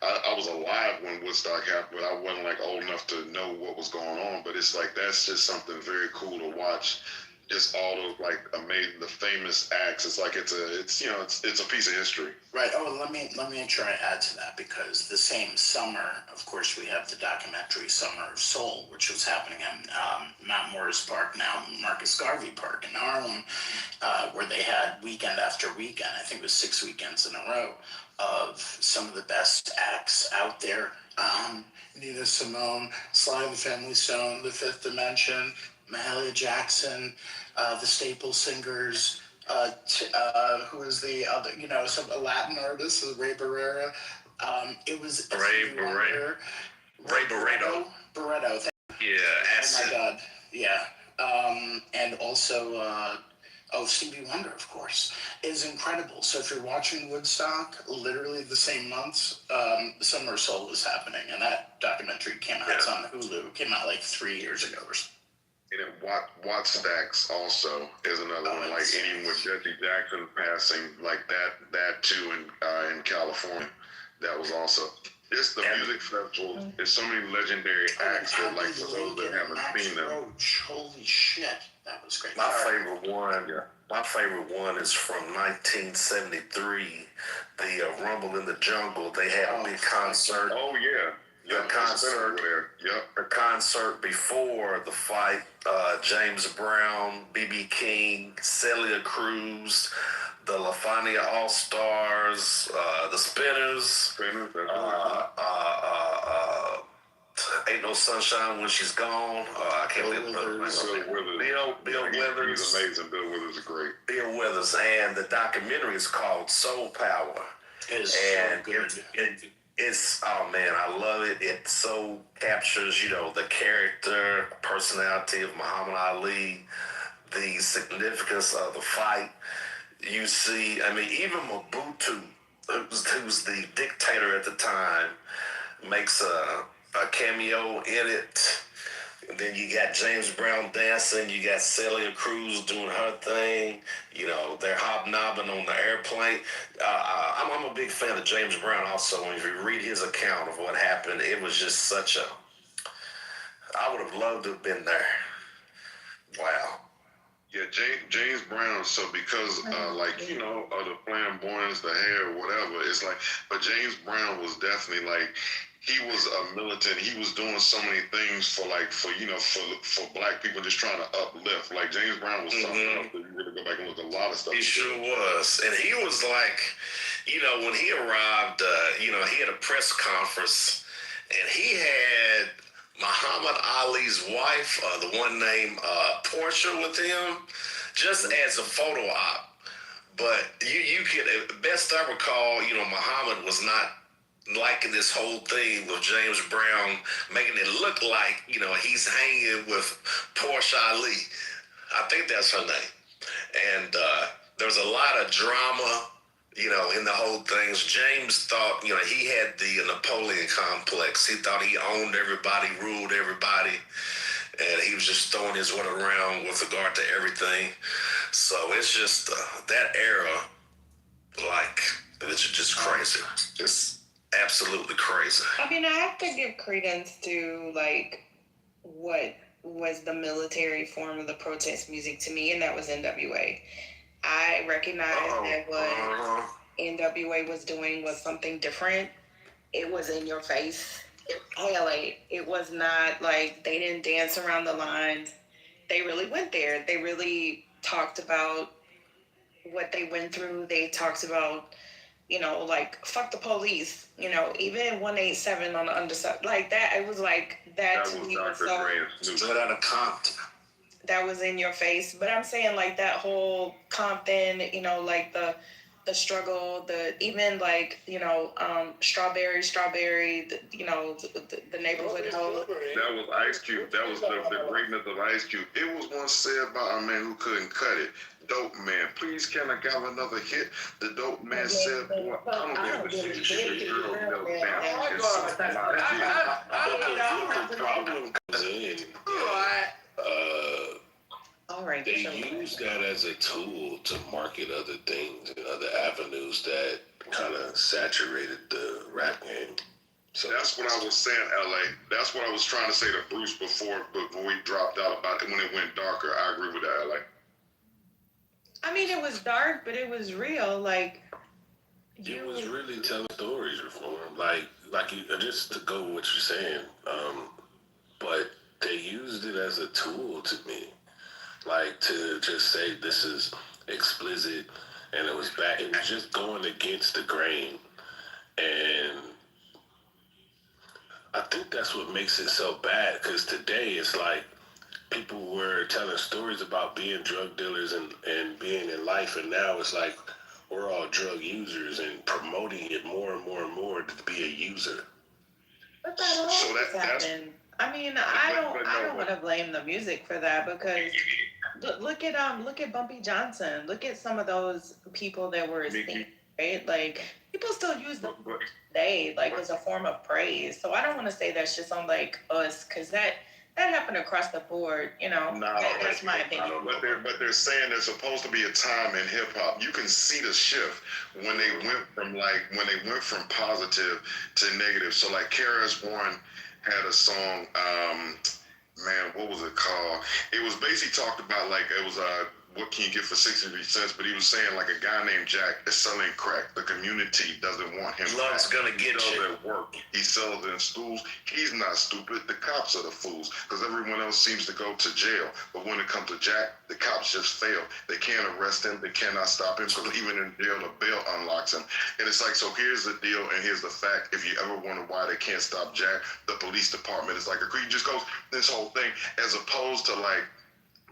[SPEAKER 19] I was alive when Woodstock happened, but I wasn't like old enough to know what was going on. But it's like that's just something very cool to watch. Just all those like amazing, the famous acts. It's like it's a piece of history.
[SPEAKER 6] Right. Oh, let me try to add to that, because the same summer, of course, we have the documentary Summer of Soul, which was happening in Mount Morris Park, now Marcus Garvey Park in Harlem, where they had weekend after weekend. I think it was 6 weekends in a row of some of the best acts out there. Nina Simone, Sly and the Family Stone, The Fifth Dimension, Mahalia Jackson, the Staple Singers, who is the other, some Latin artist, Ray Barrera. It was
[SPEAKER 18] Ray Barrera. Ray Barreto.
[SPEAKER 6] Barreto.
[SPEAKER 18] Yeah,
[SPEAKER 6] Oh my God. Yeah. And also Oh, Stevie Wonder, of course, is incredible. So if you're watching Woodstock, literally the same months, Summer Soul is happening, and that documentary came out. It's on Hulu. It came out like 3 years ago or something.
[SPEAKER 19] And Watt Stacks also is another one. Like even with Jesse Jackson passing, like that too in California, that was also. Just the music festival. There's so many legendary acts that, like, for those that haven't seen them.
[SPEAKER 6] Holy shit, that was great.
[SPEAKER 18] My favorite one is from 1973, the Rumble in the Jungle. They had a big concert.
[SPEAKER 19] Oh yeah.
[SPEAKER 18] The concert there. Yep. The concert before the fight. James Brown, B.B. King, Celia Cruz, the LaFania All Stars, the Spinners. Ain't No Sunshine When She's Gone. I can't believe Bill Withers.
[SPEAKER 19] He's amazing. Bill Withers is great.
[SPEAKER 18] Bill Withers, and the documentary is called Soul Power.
[SPEAKER 6] It's so good.
[SPEAKER 18] It's, oh man, I love it. It so captures, the character, personality of Muhammad Ali, the significance of the fight. You see, even Mobutu, who's the dictator at the time, makes a cameo in it. And then you got James Brown dancing. You got Celia Cruz doing her thing. They're hobnobbing on the airplane. I'm a big fan of James Brown also. And if you read his account of what happened, it was just I would have loved to have been there. Wow.
[SPEAKER 19] Yeah, James Brown. So because of the flamboyance, the hair, whatever, it's like. But James Brown was definitely like. He was a militant. He was doing so many things for black people, just trying to uplift. Like James Brown was something else that you really go back and look at a lot of stuff.
[SPEAKER 18] He sure was, and he was like, when he arrived, he had a press conference, and he had Muhammad Ali's wife, the one named Portia, with him, just as a photo op. But you could, best I recall, Muhammad was not liking this whole thing with James Brown, making it look like, he's hanging with Portia Ali. I think that's her name. And there's a lot of drama, in the whole thing. James thought, he had the Napoleon complex. He thought he owned everybody, ruled everybody, and he was just throwing his weight around with regard to everything. So it's just that era, it's just crazy. It's absolutely crazy.
[SPEAKER 5] I have to give credence to what was the military form of the protest music to me, and that was NWA. I recognized that what NWA was doing was something different. It was in your face. It was not like they didn't dance around the lines. They really went there. They really talked about what they went through. They talked about fuck the police, even 187 on the underside, that, it was that to me was so,
[SPEAKER 18] straight out of Compton.
[SPEAKER 5] That was in your face. But I'm saying, that whole Compton, the struggle, even, Strawberry, the neighborhood hoe.
[SPEAKER 19] That was Ice Cube. That was the greatness of Ice Cube. It was once said about a man who couldn't cut it. Dope man, please can I have another hit? The dope man said, "Boy, I don't give a shit. Your girl never
[SPEAKER 17] The problem comes in. They use that as a tool to market other things and other avenues that kind of saturated the rap game.
[SPEAKER 19] So that's what I was saying, LA. That's what I was trying to say to Bruce before we dropped out about it when it went darker. I agree with that, LA.
[SPEAKER 5] It was dark, but it was real.
[SPEAKER 17] It was really telling stories for him. Just to go with what you're saying. But they used it as a tool to me. To just say this is explicit, and it was just going against the grain. And I think that's what makes it so bad, because today it's people were telling stories about being drug dealers and being in life, and now it's we're all drug users and promoting it more and more and more to be a user.
[SPEAKER 5] But that always happened. I don't want to blame the music for that, because Look at Bumpy Johnson. Look at some of those people that were singing, right? Like people still use them today, like as a form of praise. So I don't want to say that's just on like us, because that happened across the board. That's my opinion.
[SPEAKER 19] But they're saying there's supposed to be a time in hip hop. You can see the shift when they went from positive to negative. So like KRS-One had a song. Man, what was it called? It was basically talked about like it was what can you get for 63 cents? But he was saying like a guy named Jack is selling crack. The community doesn't want him.
[SPEAKER 18] Love's gonna get
[SPEAKER 19] you. He
[SPEAKER 18] you.
[SPEAKER 19] sells at work. He sells in schools. He's not stupid. The cops are the fools because everyone else seems to go to jail. But when it comes to Jack, the cops just fail. They can't arrest him. They cannot stop him because even in jail, the bail unlocks him. And it's like, so here's the deal and here's the fact. If you ever wonder why they can't stop Jack, the police department is like a creep. Just goes this whole thing as opposed to like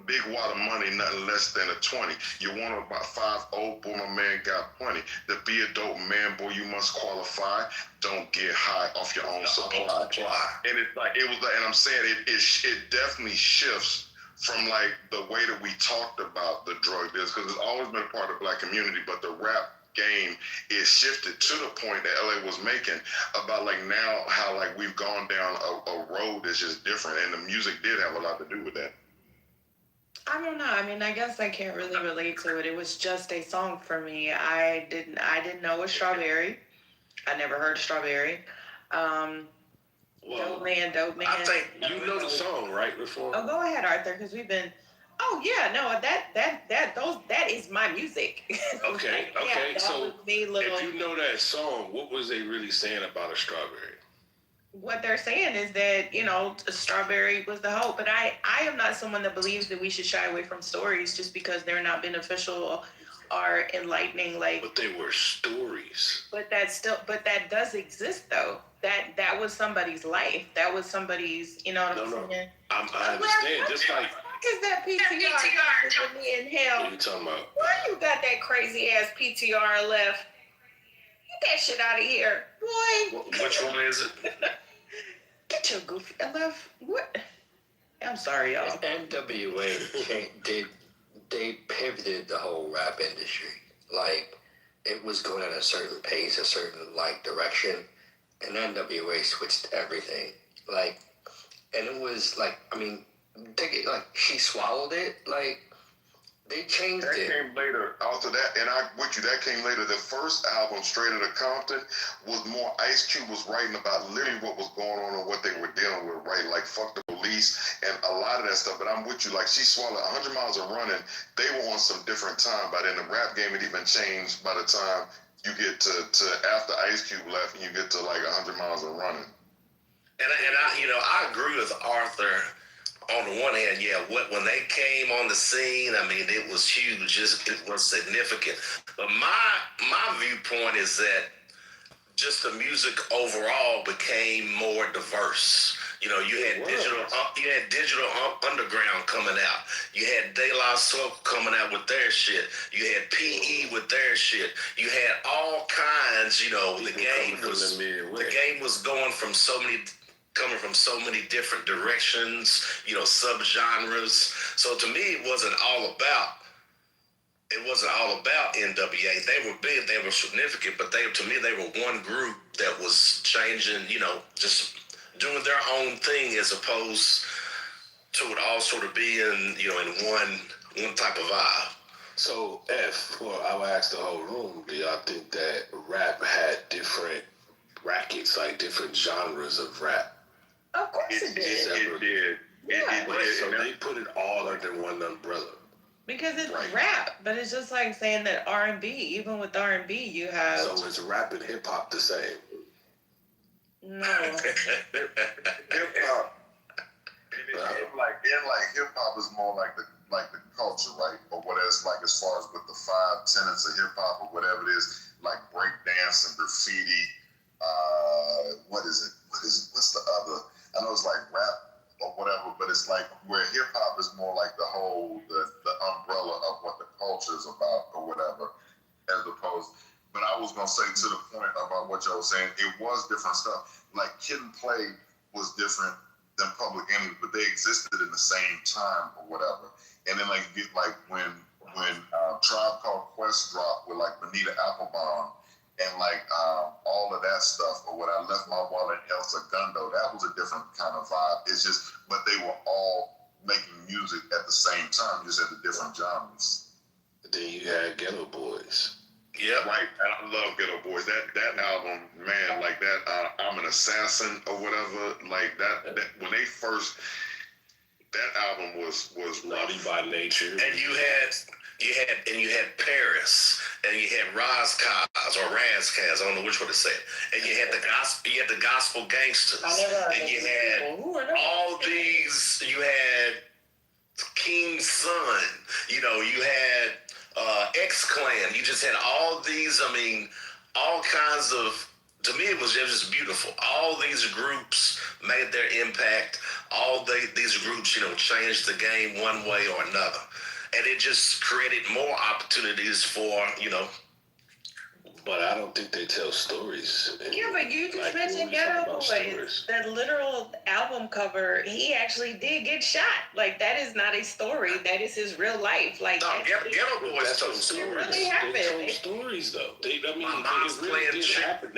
[SPEAKER 19] big wad of money, nothing less than a 20. You want about 5-0, boy, my man got plenty. To be a dope man, boy, you must qualify. Don't get high off your own supply. And it's like, and I'm saying it definitely shifts from like the way that we talked about the drug deals, because it's always been a part of the black community, but the rap game is shifted to the point that LA was making about like now how like we've gone down a road that's just different, and the music did have a lot to do with that.
[SPEAKER 5] I don't know. I mean, I guess I can't really relate to it. It was just a song for me. I didn't know it was Strawberry. I never heard Strawberry. Dope Man.
[SPEAKER 8] I think you know the song, right? Before.
[SPEAKER 5] Oh, go ahead, Arthur, because we've been. Oh yeah, no, that is my music.
[SPEAKER 8] Okay,
[SPEAKER 5] Like,
[SPEAKER 8] okay.
[SPEAKER 5] yeah,
[SPEAKER 8] So
[SPEAKER 5] little...
[SPEAKER 8] if you know that song, what was they really saying about a strawberry?
[SPEAKER 5] What they're saying is that, Strawberry was the hope. But I am not someone that believes that we should shy away from stories just because they're not beneficial or enlightening. Like,
[SPEAKER 8] but they were stories.
[SPEAKER 5] But that does exist though. That was somebody's life. That was somebody's, you know what I'm saying?
[SPEAKER 8] I understand. Just like.
[SPEAKER 5] What is that PTR with me in hell?
[SPEAKER 8] What are you talking about?
[SPEAKER 5] Why you got that crazy ass PTR left? Get that shit out of here, boy.
[SPEAKER 8] Which one is it?
[SPEAKER 5] Get your goofy left. What? I'm sorry, y'all.
[SPEAKER 20] NWA they pivoted the whole rap industry. Like, it was going at a certain pace, a certain direction, and NWA switched everything. Like, and it was like, I mean, take it like she swallowed it. Like, they changed it.
[SPEAKER 19] That came later. After that, and I with you, that came later. The first album, Straight Outta Compton, was more Ice Cube was writing about literally what was going on and what they were dealing with, right? Like fuck the police and a lot of that stuff. But I'm with you. Like she swallowed 100 Miles of Running. They were on some different time. But in the rap game, it even changed by the time you get to after Ice Cube left, and you get to like 100 Miles of Running.
[SPEAKER 18] And I agree with Arthur. On the one hand, yeah, when they came on the scene, I mean, it was huge. It was significant. But my viewpoint is that just the music overall became more diverse. You had digital underground coming out. You had De La Soul coming out with their shit. You had PE with their shit. You had all kinds. The game was going from coming from so many different directions, subgenres. So to me, it wasn't all about NWA. They were big, they were significant, but to me, they were one group that was changing, just doing their own thing as opposed to it all sort of being, in one type of vibe.
[SPEAKER 8] So, I'll ask the whole room, do y'all think that rap had different brackets, like different genres of rap?
[SPEAKER 5] Of course it did.
[SPEAKER 19] It did.
[SPEAKER 5] Yeah.
[SPEAKER 8] So they put it all under one umbrella.
[SPEAKER 5] Because it's rap, but it's just like saying that R&B. Even with R&B, you have.
[SPEAKER 8] So is rap and hip hop the same?
[SPEAKER 5] No.
[SPEAKER 19] Hip hop. Like hip hop is more like the culture, right? Or what it's like as far as with the 5 tenets of hip hop or whatever it is, like break dance and graffiti. What is it? What's the other? I know it's like rap or whatever, but it's like where hip hop is more like the umbrella of what the culture is about or whatever, as opposed. But I was gonna say to the point about what y'all was saying, it was different stuff. Like Kid and Play was different than Public Enemy, but they existed in the same time or whatever.
[SPEAKER 1] and then like get like when Tribe Called Quest dropped with like Bonita Applebum and like all of that stuff, or when I Left My Wallet in El Segundo, that was a different kind of vibe. It's just, but they were all making music at the same time, just at the different genres.
[SPEAKER 8] Then you had Ghetto Boys.
[SPEAKER 1] Yeah, right. And I love Ghetto Boys. That album, man, like that. I'm an Assassin or whatever. Like that when they first, that album was
[SPEAKER 8] Naughty by Nature.
[SPEAKER 18] And you had Paris, and you had Razkaz or Razkaz, I don't know which one to say. And you had the gospel gangsters. And you had all these, you had King's Son, you had X-Clan. You just had all these, all kinds of, to me it was just beautiful. All these groups made their impact. All these groups, changed the game one way or another. And it just created more opportunities for,
[SPEAKER 8] But I don't think they tell stories.
[SPEAKER 5] Yeah, but you just mentioned Ghetto Boys. That literal album cover, he actually did get shot. Like, that is not a story. That is his real life. Like,
[SPEAKER 18] Ghetto Boys told stories.
[SPEAKER 5] Really happened.
[SPEAKER 8] They told stories, though. It really did happen.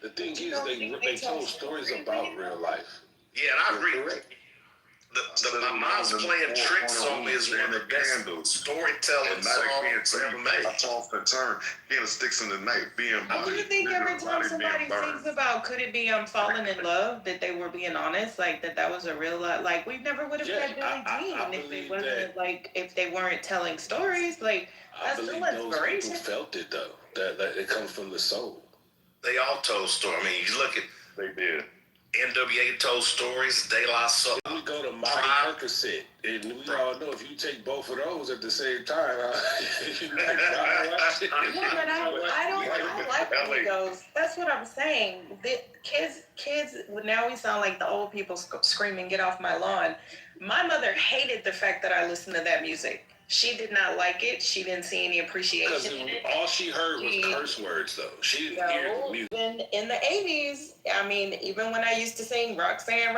[SPEAKER 8] The thing is, they told stories about real life.
[SPEAKER 18] Yeah, and I agree. My mom's playing tricks on me is one of the best storytelling songs ever made.
[SPEAKER 1] I tossed and turned, getting sticks in the night, being
[SPEAKER 5] Do you think every time somebody thinks about could it be falling in love, that they were being honest, like that was a real lot? Like, we never would have had Billie Jean if it wasn't if they weren't telling stories. Like, that's still inspiration.
[SPEAKER 8] Those people felt it though. That it comes from the soul.
[SPEAKER 18] They all told stories. You look at
[SPEAKER 1] they did.
[SPEAKER 18] NWA told stories, De La Soul.
[SPEAKER 8] We go to Molly Percocet, and we all know if you take both of those at the same time, you might cry.
[SPEAKER 5] Yeah, but I don't like when he goes. That's what I'm saying. The kids. Now we sound like the old people screaming, "Get off my lawn!" My mother hated the fact that I listened to that music. She did not like it. She didn't see any appreciation in it.
[SPEAKER 8] All she heard was curse words, though. She didn't hear the music.
[SPEAKER 5] Even in the 80s, even when I used to sing Roxanne,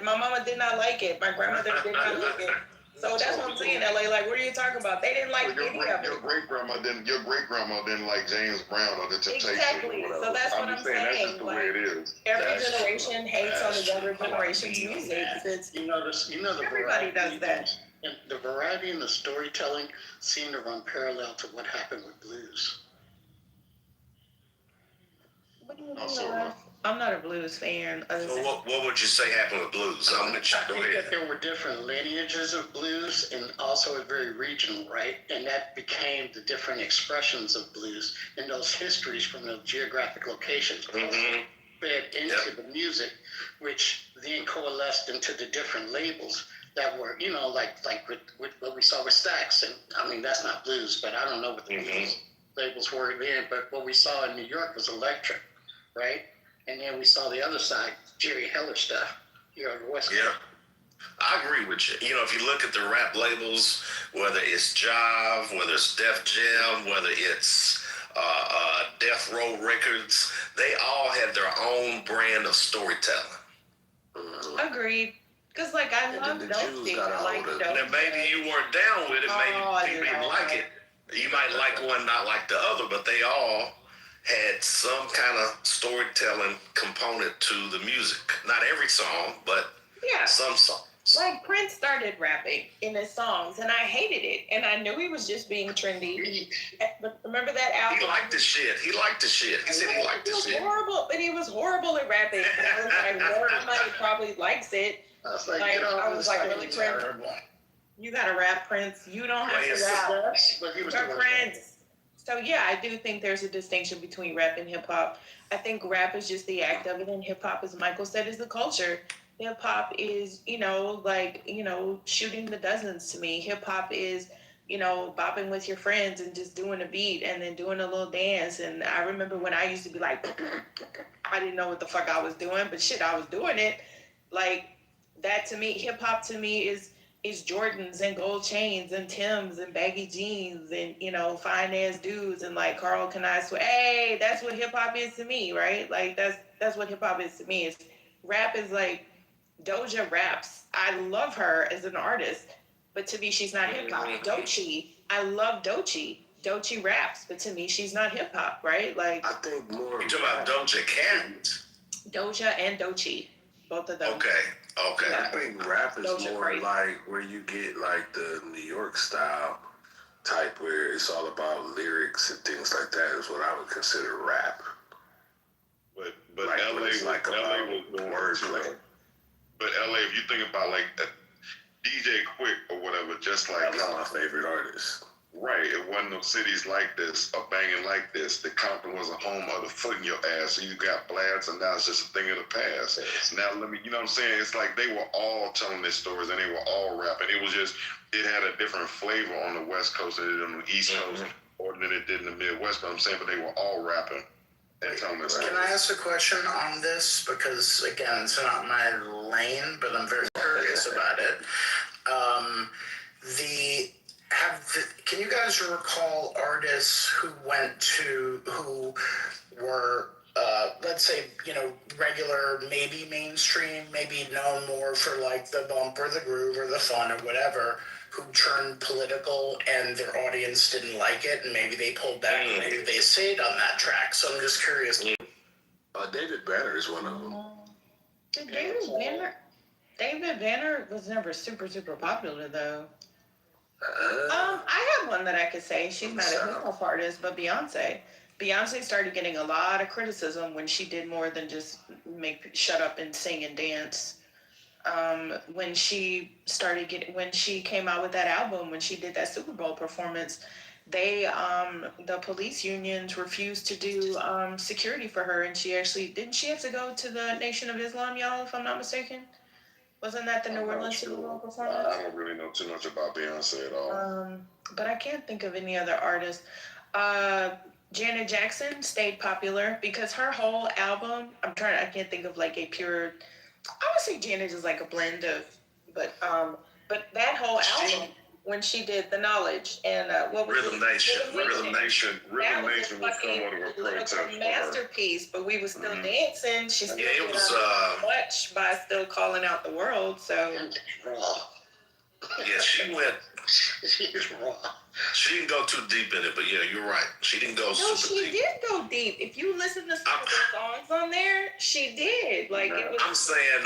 [SPEAKER 5] my mama did not like it. My grandmother did not like it. So that's what I'm saying, LA. Like, what are you talking about? They didn't like any of it.
[SPEAKER 1] Your great grandma didn't like James Brown or the Temptations.
[SPEAKER 5] Exactly. So that's what I'm saying.
[SPEAKER 1] That's just the way it is.
[SPEAKER 5] Every generation hates on the younger generation's music. Everybody does that.
[SPEAKER 21] And the variety in the storytelling seemed to run parallel to what happened with blues.
[SPEAKER 5] What do you mean? I'm not a blues fan.
[SPEAKER 18] So what would you say happened with blues?
[SPEAKER 21] I think that there were different lineages of blues, and also it's very regional, right? And that became the different expressions of blues, and those histories from those geographic locations fed into the music, which then coalesced into the different labels that were, like with what we saw with Stax. And that's not blues, but I don't know what the blues labels were then. But what we saw in New York was electric, right? And then we saw the other side, Jerry Heller stuff here on the West Coast.
[SPEAKER 18] Yeah, I agree with you. If you look at the rap labels, whether it's Jive, whether it's Def Jam, whether it's Death Row Records, they all had their own brand of storytelling.
[SPEAKER 5] Agreed. Because, I love those things.
[SPEAKER 18] Now, maybe you weren't down with it. Maybe you didn't like it. You might like one, not like the other, but they all had some kind of storytelling component to the music. Not every song, but some songs.
[SPEAKER 5] Like, Prince started rapping in his songs, and I hated it. And I knew he was just being trendy. But remember that album?
[SPEAKER 18] He liked the shit. He said he liked the shit.
[SPEAKER 5] Horrible, but he was horrible at rapping. I was like, well, somebody probably likes it. I was like, really, Prince? You gotta rap, Prince. You don't have to rap.
[SPEAKER 21] But he was
[SPEAKER 5] You're Prince. So yeah, I do think there's a distinction between rap and hip hop. I think rap is just the act of it, and hip hop, as Michael said, is the culture. Hip hop is, shooting the dozens to me. Hip hop is, bopping with your friends and just doing a beat and then doing a little dance. And I remember when I used to be like, I didn't know what the fuck I was doing, but shit, I was doing it. Like, that to me, hip hop to me is Jordans and gold chains and Timbs and baggy jeans and, fine ass dudes and like Carl Can I Swear. Hey, that's what hip hop is to me, right? Like, that's what hip hop is to me. Rap is like Doja raps. I love her as an artist, but to me, she's not hip hop. Doechii, I love Doechii. Doechii raps, but to me, she's not hip hop, right? Like,
[SPEAKER 8] I think more.
[SPEAKER 18] You talking about Doja Cat?
[SPEAKER 5] Doja and Doechii, both of them.
[SPEAKER 18] Okay.
[SPEAKER 8] I think rap is
[SPEAKER 5] Doja
[SPEAKER 8] more
[SPEAKER 5] crazy.
[SPEAKER 8] like where you get like the New York style type, where it's all about lyrics and things like that. Is what I would consider rap.
[SPEAKER 19] But
[SPEAKER 8] Like,
[SPEAKER 19] LA
[SPEAKER 8] when it's like
[SPEAKER 19] LA
[SPEAKER 8] about
[SPEAKER 19] was doing
[SPEAKER 8] wordplay.
[SPEAKER 19] But LA, if you think about like DJ Quick or whatever, just like
[SPEAKER 8] That was my favorite artist.
[SPEAKER 19] right, it wasn't no cities like this or banging like this. The Compton was a home of the foot in your ass. So you got blasts, and now it's just a thing of the past. Now you know what I'm saying? It's like they were all telling their stories and they were all rapping. It was just it had a different flavor on the West Coast than it did on the East Coast or than it did in the Midwest. But I'm saying, but they were all rapping and telling their stories.
[SPEAKER 6] Can I ask a question on this? Because again, it's not my lane, but I'm very curious about it. Can you guys recall artists who were let's say, regular, maybe mainstream, maybe known more for like the bump or the groove or the fun or whatever, who turned political and their audience didn't like it, and maybe they pulled back, and maybe they stayed on that track. So I'm just curious.
[SPEAKER 8] David Banner is one of them.
[SPEAKER 5] David Banner was never super popular though. I have one that I could say. She's not a hip hop artist, but Beyonce. Beyonce started getting a lot of criticism when she did more than just shut up and sing and dance. When she came out with that album, when she did that Super Bowl performance, the police unions refused to do security for her, and she actually didn't she have to go to the Nation of Islam, y'all, if I'm not mistaken? Wasn't that the New Orleans Super Bowl performance?
[SPEAKER 19] I don't really know too much about Beyonce at all.
[SPEAKER 5] But I can't think of any other artists. Janet Jackson stayed popular because her whole album, I can't think of like a pure, I would say Janet is like a blend of, but that whole album, when she did The Knowledge and what was
[SPEAKER 18] Rhythm Nation. Rhythm Nation
[SPEAKER 19] was somewhat of a protest for her.
[SPEAKER 5] Masterpiece, but we were still dancing. She still
[SPEAKER 18] it was
[SPEAKER 5] much by still calling out the world. So
[SPEAKER 18] yeah, she went. She's raw. She didn't go too deep in it, but yeah, you're right. She didn't go super deep.
[SPEAKER 5] She did go deep. If you listen to some of the songs on there, she did. Like it was.
[SPEAKER 18] I'm saying,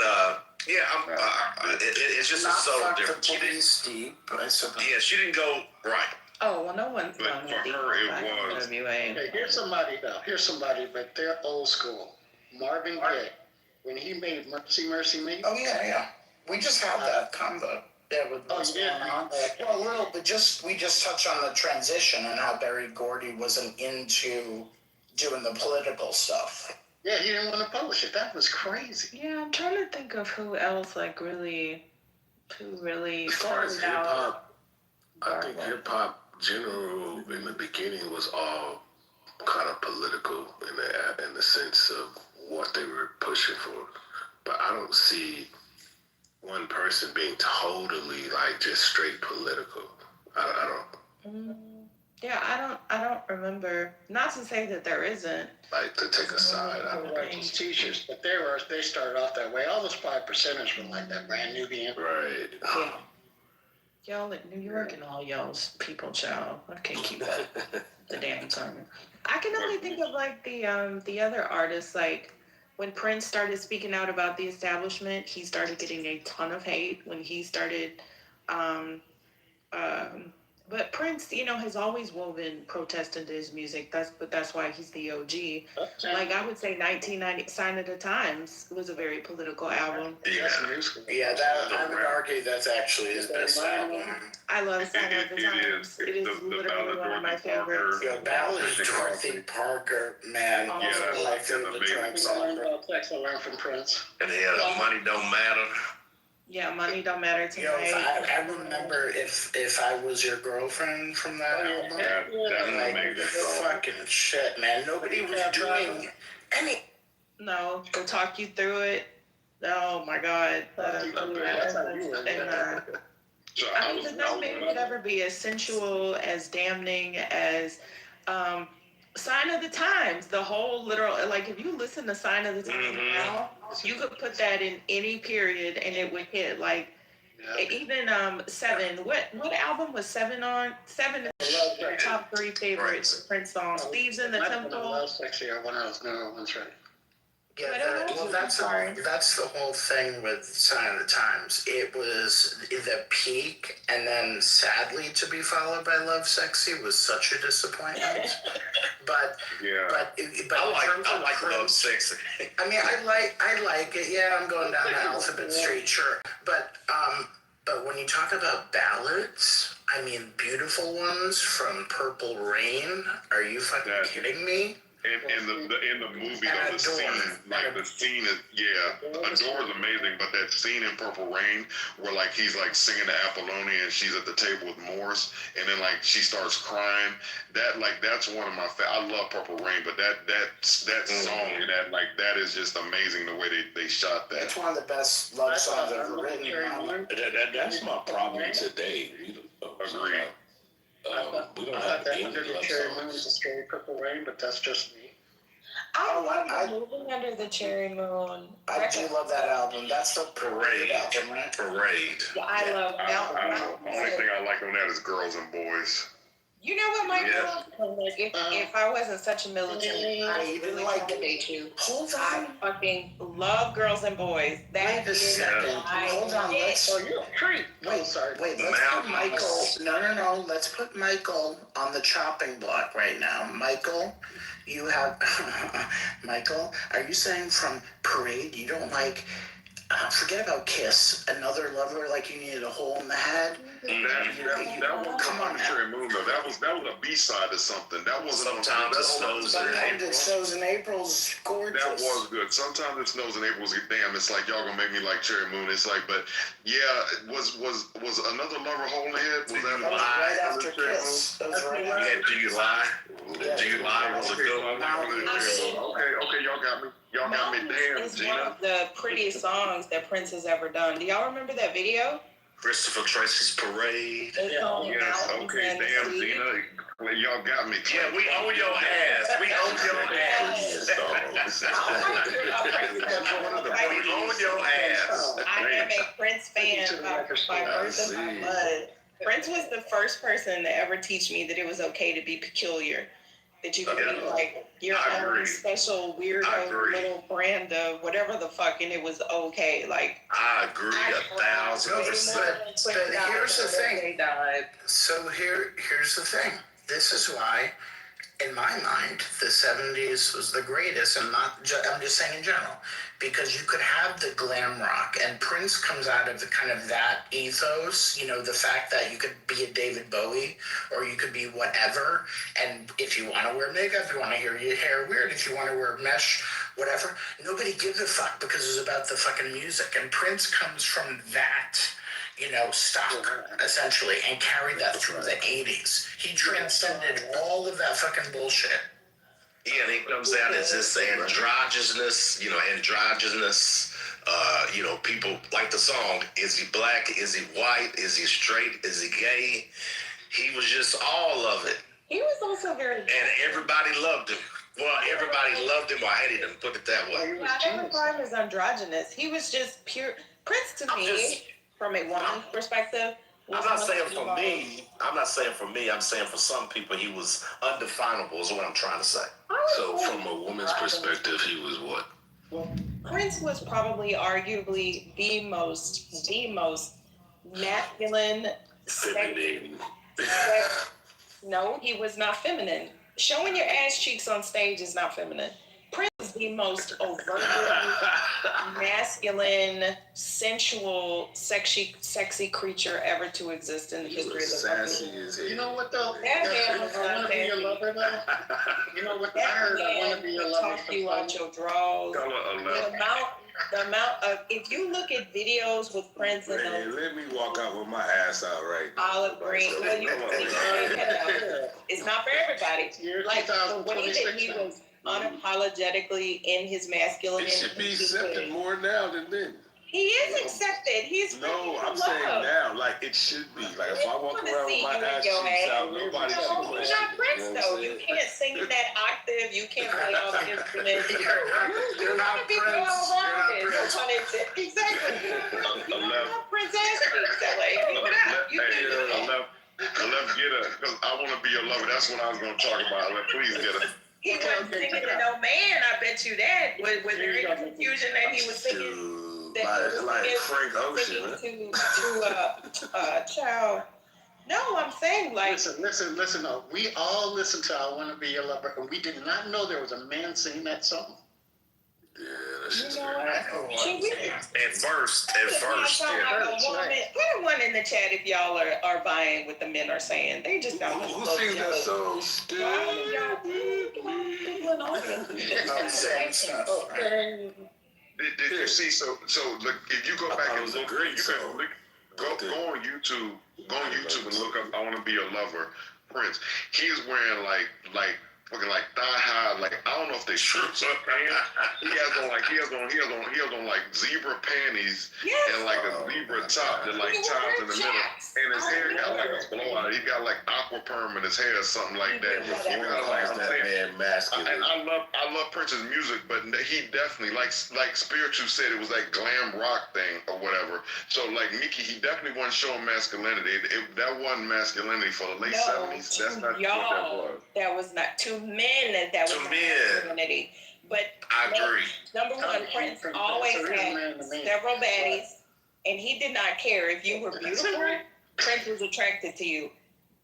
[SPEAKER 18] it's just a subtle difference. She didn't
[SPEAKER 6] deep, I suppose.
[SPEAKER 18] Yeah, she didn't go right.
[SPEAKER 5] Oh well, no one's
[SPEAKER 19] But
[SPEAKER 5] gone
[SPEAKER 19] for
[SPEAKER 5] deep.
[SPEAKER 19] her, it was.
[SPEAKER 21] Okay, here's somebody, but they're old school. Marvin Gaye, when he made Mercy, Mercy Me.
[SPEAKER 6] Oh yeah. We just had that combo. Yeah, with what's going on. Well, a little bit. We just touched on the transition and how Berry Gordy wasn't into doing the political stuff.
[SPEAKER 21] Yeah, he didn't want to publish it. That was crazy.
[SPEAKER 5] Yeah, I'm trying to think of who else really.
[SPEAKER 8] As far as hip hop, I think hip hop general in the beginning was all kind of political in the sense of what they were pushing for, but I don't see one person being totally like just straight political. I don't.
[SPEAKER 5] I don't remember. Not to say that there isn't.
[SPEAKER 8] Like to take a side. I don't
[SPEAKER 21] Like these teachers, but they started off that way. All those 5%ers were like that, brand Nubian.
[SPEAKER 8] Right.
[SPEAKER 5] Yeah. Y'all in New York and all y'all's people, child. I can't keep up the damn time. I can only think of like the other artists, like when Prince started speaking out about the establishment, he started getting a ton of hate when he started. But Prince, has always woven protest into his music. That's why he's the OG. Like I would say, 1990 "Sign of the Times" was a very political album.
[SPEAKER 6] Yeah, I would argue that's actually his best album.
[SPEAKER 5] I love "Sign of the Times." It is literally one of my favorites.
[SPEAKER 6] The ballad of Dorothy Parker, man.
[SPEAKER 19] Yeah, that's amazing.
[SPEAKER 21] I learned from Prince.
[SPEAKER 18] And he had Money Don't Matter.
[SPEAKER 5] Yeah, Money Don't Matter Tonight.
[SPEAKER 6] I remember if I Was Your Girlfriend from that album.
[SPEAKER 19] That's
[SPEAKER 6] Fucking shit, man. Nobody was doing any.
[SPEAKER 5] No, they'll talk you through it. Oh my God. I mean, no man would ever be as sensual, as damning, as Sign of the Times. The whole literal, like if you listen to Sign of the Times now, you could put that in any period and it would hit. Like Even Seven. What album was Seven on? Seven is the top 3 favorites Prince songs. Thieves in the Temple.
[SPEAKER 21] Love Sexy are one of those newer ones, right?
[SPEAKER 6] Yeah, that's the whole thing with Sign of the Times. It was the peak, and then sadly to be followed by Love Sexy was such a disappointment. But
[SPEAKER 18] I like Love Sexy.
[SPEAKER 6] I mean, I like it. Yeah, I'm going down the alphabet street, sure. But when you talk about ballads, I mean, beautiful ones from Purple Rain. Are you fucking kidding me?
[SPEAKER 19] In the movie, though, the scene is, Adore is amazing, but that scene in Purple Rain where like he's like singing to Apollonia and she's at the table with Morris, and then like she starts crying. That's one of my I love Purple Rain, but that song and that is just amazing the way they shot that.
[SPEAKER 6] It's one of the best love songs ever written.
[SPEAKER 8] That's my problem today.
[SPEAKER 19] Agreed.
[SPEAKER 8] We don't
[SPEAKER 21] I
[SPEAKER 8] have
[SPEAKER 21] thought that
[SPEAKER 8] any
[SPEAKER 21] Under the
[SPEAKER 8] love
[SPEAKER 21] Cherry Moon
[SPEAKER 8] songs.
[SPEAKER 21] was a scary Purple Rain, but that's just me.
[SPEAKER 5] I love Moving Under the Cherry Moon.
[SPEAKER 6] I do love that album. That's the Parade album, right?
[SPEAKER 18] Parade.
[SPEAKER 5] Yeah, I love that.
[SPEAKER 19] The only thing I like on that is Girls and Boys.
[SPEAKER 5] You know what, Michael? Like, if I wasn't such a militant, I
[SPEAKER 6] didn't
[SPEAKER 5] really
[SPEAKER 6] like
[SPEAKER 5] it.
[SPEAKER 6] Hold on.
[SPEAKER 5] I fucking love Girls and Boys. That
[SPEAKER 6] Wait a second. Hold on. Let's.
[SPEAKER 21] You're a creep.
[SPEAKER 6] Wait. Let's put Michael. No. Let's put Michael on the chopping block right now. Michael, you have. Michael, are you saying from Parade you don't like? Forget about Kiss. Another Lover, like you needed a hole in the head.
[SPEAKER 19] That was
[SPEAKER 6] Come on,
[SPEAKER 19] Cherry Moon though. That was a B-side to something. That wasn't.
[SPEAKER 18] Sometimes it snows in
[SPEAKER 6] Sometimes
[SPEAKER 18] April.
[SPEAKER 6] It Snows in April's gorgeous.
[SPEAKER 19] That was good. Sometimes it snows in April. Damn, it's like y'all gonna make me like Cherry Moon. It's like, but yeah, was Another Lover hole in the head? Was that
[SPEAKER 6] right after Kiss? That was right after.
[SPEAKER 18] Do You Lie? Do You Lie was a good one.
[SPEAKER 19] Okay, y'all got me. Y'all got me. Damn,
[SPEAKER 5] It's
[SPEAKER 19] Gina.
[SPEAKER 5] one of the prettiest songs that Prince has ever done. Do y'all remember that video?
[SPEAKER 18] Christopher Tracy's Parade.
[SPEAKER 19] Yes, okay, damn, Gina. Y'all got me.
[SPEAKER 18] Yeah, we own your ass. We own your ass. We own your ass.
[SPEAKER 5] I am a Prince fan by birth of my blood. Prince was the first person to ever teach me that it was okay to be peculiar. That you could be like your own special weirdo little brand of whatever the fuck, and it was okay. Like
[SPEAKER 18] I agree 1,000%.
[SPEAKER 6] But here's the thing. So here's the thing. This is why, in my mind, the 70s was the greatest, and I'm just saying in general, because you could have the glam rock, and Prince comes out of that ethos, the fact that you could be a David Bowie, or you could be whatever, and if you want to wear makeup, if you want to hear your hair weird, if you want to wear mesh, whatever, nobody gives a fuck because it's about the fucking music, and Prince comes from that stock, essentially, and carried that through the 80s. He transcended all of that fucking bullshit.
[SPEAKER 18] Yeah, and it comes down to this androgynous, people like the song, is he black, is he white, is he straight, is he gay? He was just all of it.
[SPEAKER 5] he was also very.
[SPEAKER 18] And everybody loved him. Well, everybody loved him or hated him, put it that way.
[SPEAKER 5] Yeah, I never thought he was androgynous. He was just pure. Prince to me, from a woman's perspective.
[SPEAKER 18] I'm not saying for me. I'm saying for some people he was undefinable is what I'm trying to say.
[SPEAKER 8] So from a woman's perspective, he was what?
[SPEAKER 5] Prince was probably arguably the most masculine.
[SPEAKER 8] Feminine.
[SPEAKER 5] No, he was not feminine. Showing your ass cheeks on stage is not feminine. Prince is the most overtly masculine, sensual, sexy creature ever to exist in the history of the world.
[SPEAKER 21] You know what though?
[SPEAKER 5] I
[SPEAKER 21] want to be your lover though. You know what? I heard I want to be your lover.
[SPEAKER 5] Talk you out your drawers. The amount of, if you look at videos with Prince and those,
[SPEAKER 8] let me walk out with my ass out right now.
[SPEAKER 5] olive green, it's not for everybody. Like the way that he was unapologetically in his masculinity.
[SPEAKER 8] It should be accepted more now than then.
[SPEAKER 5] He is accepted. He's
[SPEAKER 8] no, I'm saying now, like it should be. Like if I walk around with my ass cheeks out, nobody should question it.
[SPEAKER 5] though. You can't sing in that octave. You can't play all the instruments. You gotta be well-rounded. Exactly. You love Prince Ashley. So like, you
[SPEAKER 19] I left get her because I want to be your lover. That's what I was going to talk about. Please get her.
[SPEAKER 5] He wasn't singing to no man. I bet you that. Was there any confusion that he was singing?
[SPEAKER 8] Like Frank Ocean.
[SPEAKER 5] To child. No, I'm saying like.
[SPEAKER 21] Listen. No, we all listened to "I Want to Be Your Lover," and we did not know there was a man singing that song.
[SPEAKER 8] Yeah, that's just
[SPEAKER 17] At first, yeah.
[SPEAKER 5] Put one in the chat if y'all are buying what the men are saying. They just don't.
[SPEAKER 8] Who sings that song?
[SPEAKER 19] Did you see? So look, if you go back and look, you can go on YouTube. Go on YouTube and look up "I Want to Be Your Lover," Prince. He's wearing like looking like thigh high, like I don't know if they shirts or pants. He has on like zebra panties and like a zebra top that like ties in the middle, and his hair got like a blowout. He got like aqua perm in his hair or something like that. And I love Prince's music, but he definitely like Spiritual said, it was that glam rock thing or whatever. So like Mickey, he definitely wasn't showing masculinity. That wasn't masculinity for the late 70s. That's not what that was.
[SPEAKER 5] That was not to men. That was masculinity. But
[SPEAKER 17] I agree.
[SPEAKER 5] Number one, Prince always had several baddies, and he did not care if you were beautiful. Prince was attracted to you.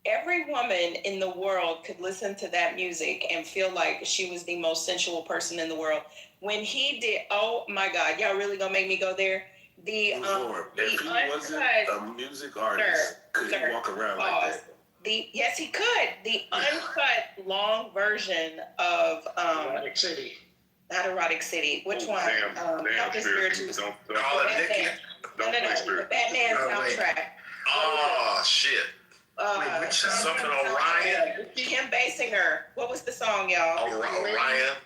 [SPEAKER 5] Every woman in the world could listen to that music and feel like she was the most sensual person in the world. When he did, oh my God, y'all really gonna make me go there?
[SPEAKER 8] If he wasn't a music artist, could he walk around like that?
[SPEAKER 5] Yes, he could. The uncut long version of
[SPEAKER 21] Erotic City.
[SPEAKER 5] Not Erotic City. Which one?
[SPEAKER 19] Damn Spiritual.
[SPEAKER 17] Don't call it Nikki.
[SPEAKER 5] No. The Batman soundtrack.
[SPEAKER 17] Oh shit. Something Orion.
[SPEAKER 5] Kim Basinger. What was the song, y'all?
[SPEAKER 17] Orion.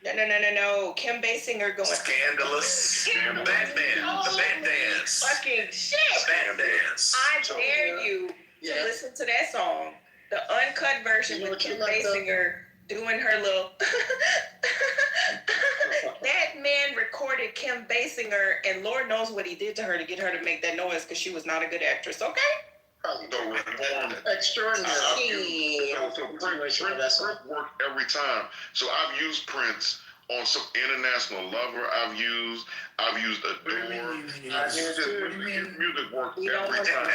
[SPEAKER 5] No. Kim Basinger going.
[SPEAKER 17] Scandalous. The Bat Dance.
[SPEAKER 5] Fucking shit.
[SPEAKER 17] The Bat Dance.
[SPEAKER 5] I dare you to listen to that song. The uncut version with Kim Basinger doing her little. That man recorded Kim Basinger, and Lord knows what he did to her to get her to make that noise because she was not a good actress. Okay.
[SPEAKER 21] Extraordinary.
[SPEAKER 19] So Prince worked every time. So I've used Prince on some International Lover. I've used Adore. His music works every time.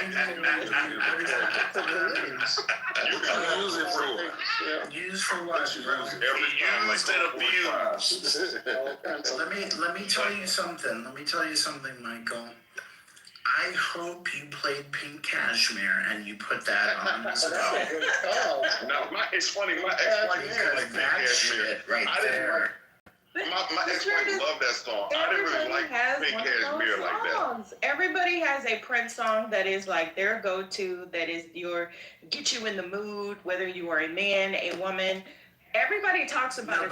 [SPEAKER 19] You can use it for
[SPEAKER 3] Use for what?
[SPEAKER 17] Used and abused.
[SPEAKER 3] Let me tell you something, Michael. I hope you played Pink Cashmere and you put that on as well.
[SPEAKER 19] No, it's funny. My ex-wife
[SPEAKER 3] because
[SPEAKER 19] like
[SPEAKER 3] that shit right there.
[SPEAKER 19] My ex-wife loved that song. I didn't really like Pink Cashmere like that.
[SPEAKER 5] Everybody has a Prince song that is like their go-to, that is your get you in the mood, whether you are a man, a woman. Everybody talks about it.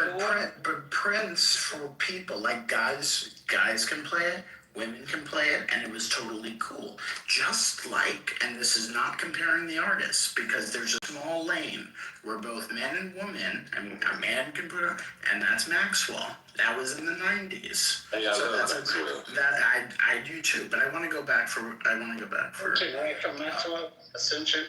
[SPEAKER 3] But Prince, for people like guys can play it. Women can play it, and it was totally cool. Just like, and this is not comparing the artists, because there's a small lane where both men and women, and a man can put it, and that's Maxwell. That was in the 90s.
[SPEAKER 8] Yeah,
[SPEAKER 3] so I do too. But I want to go back for.
[SPEAKER 21] Okay, right from Maxwell, Ascension.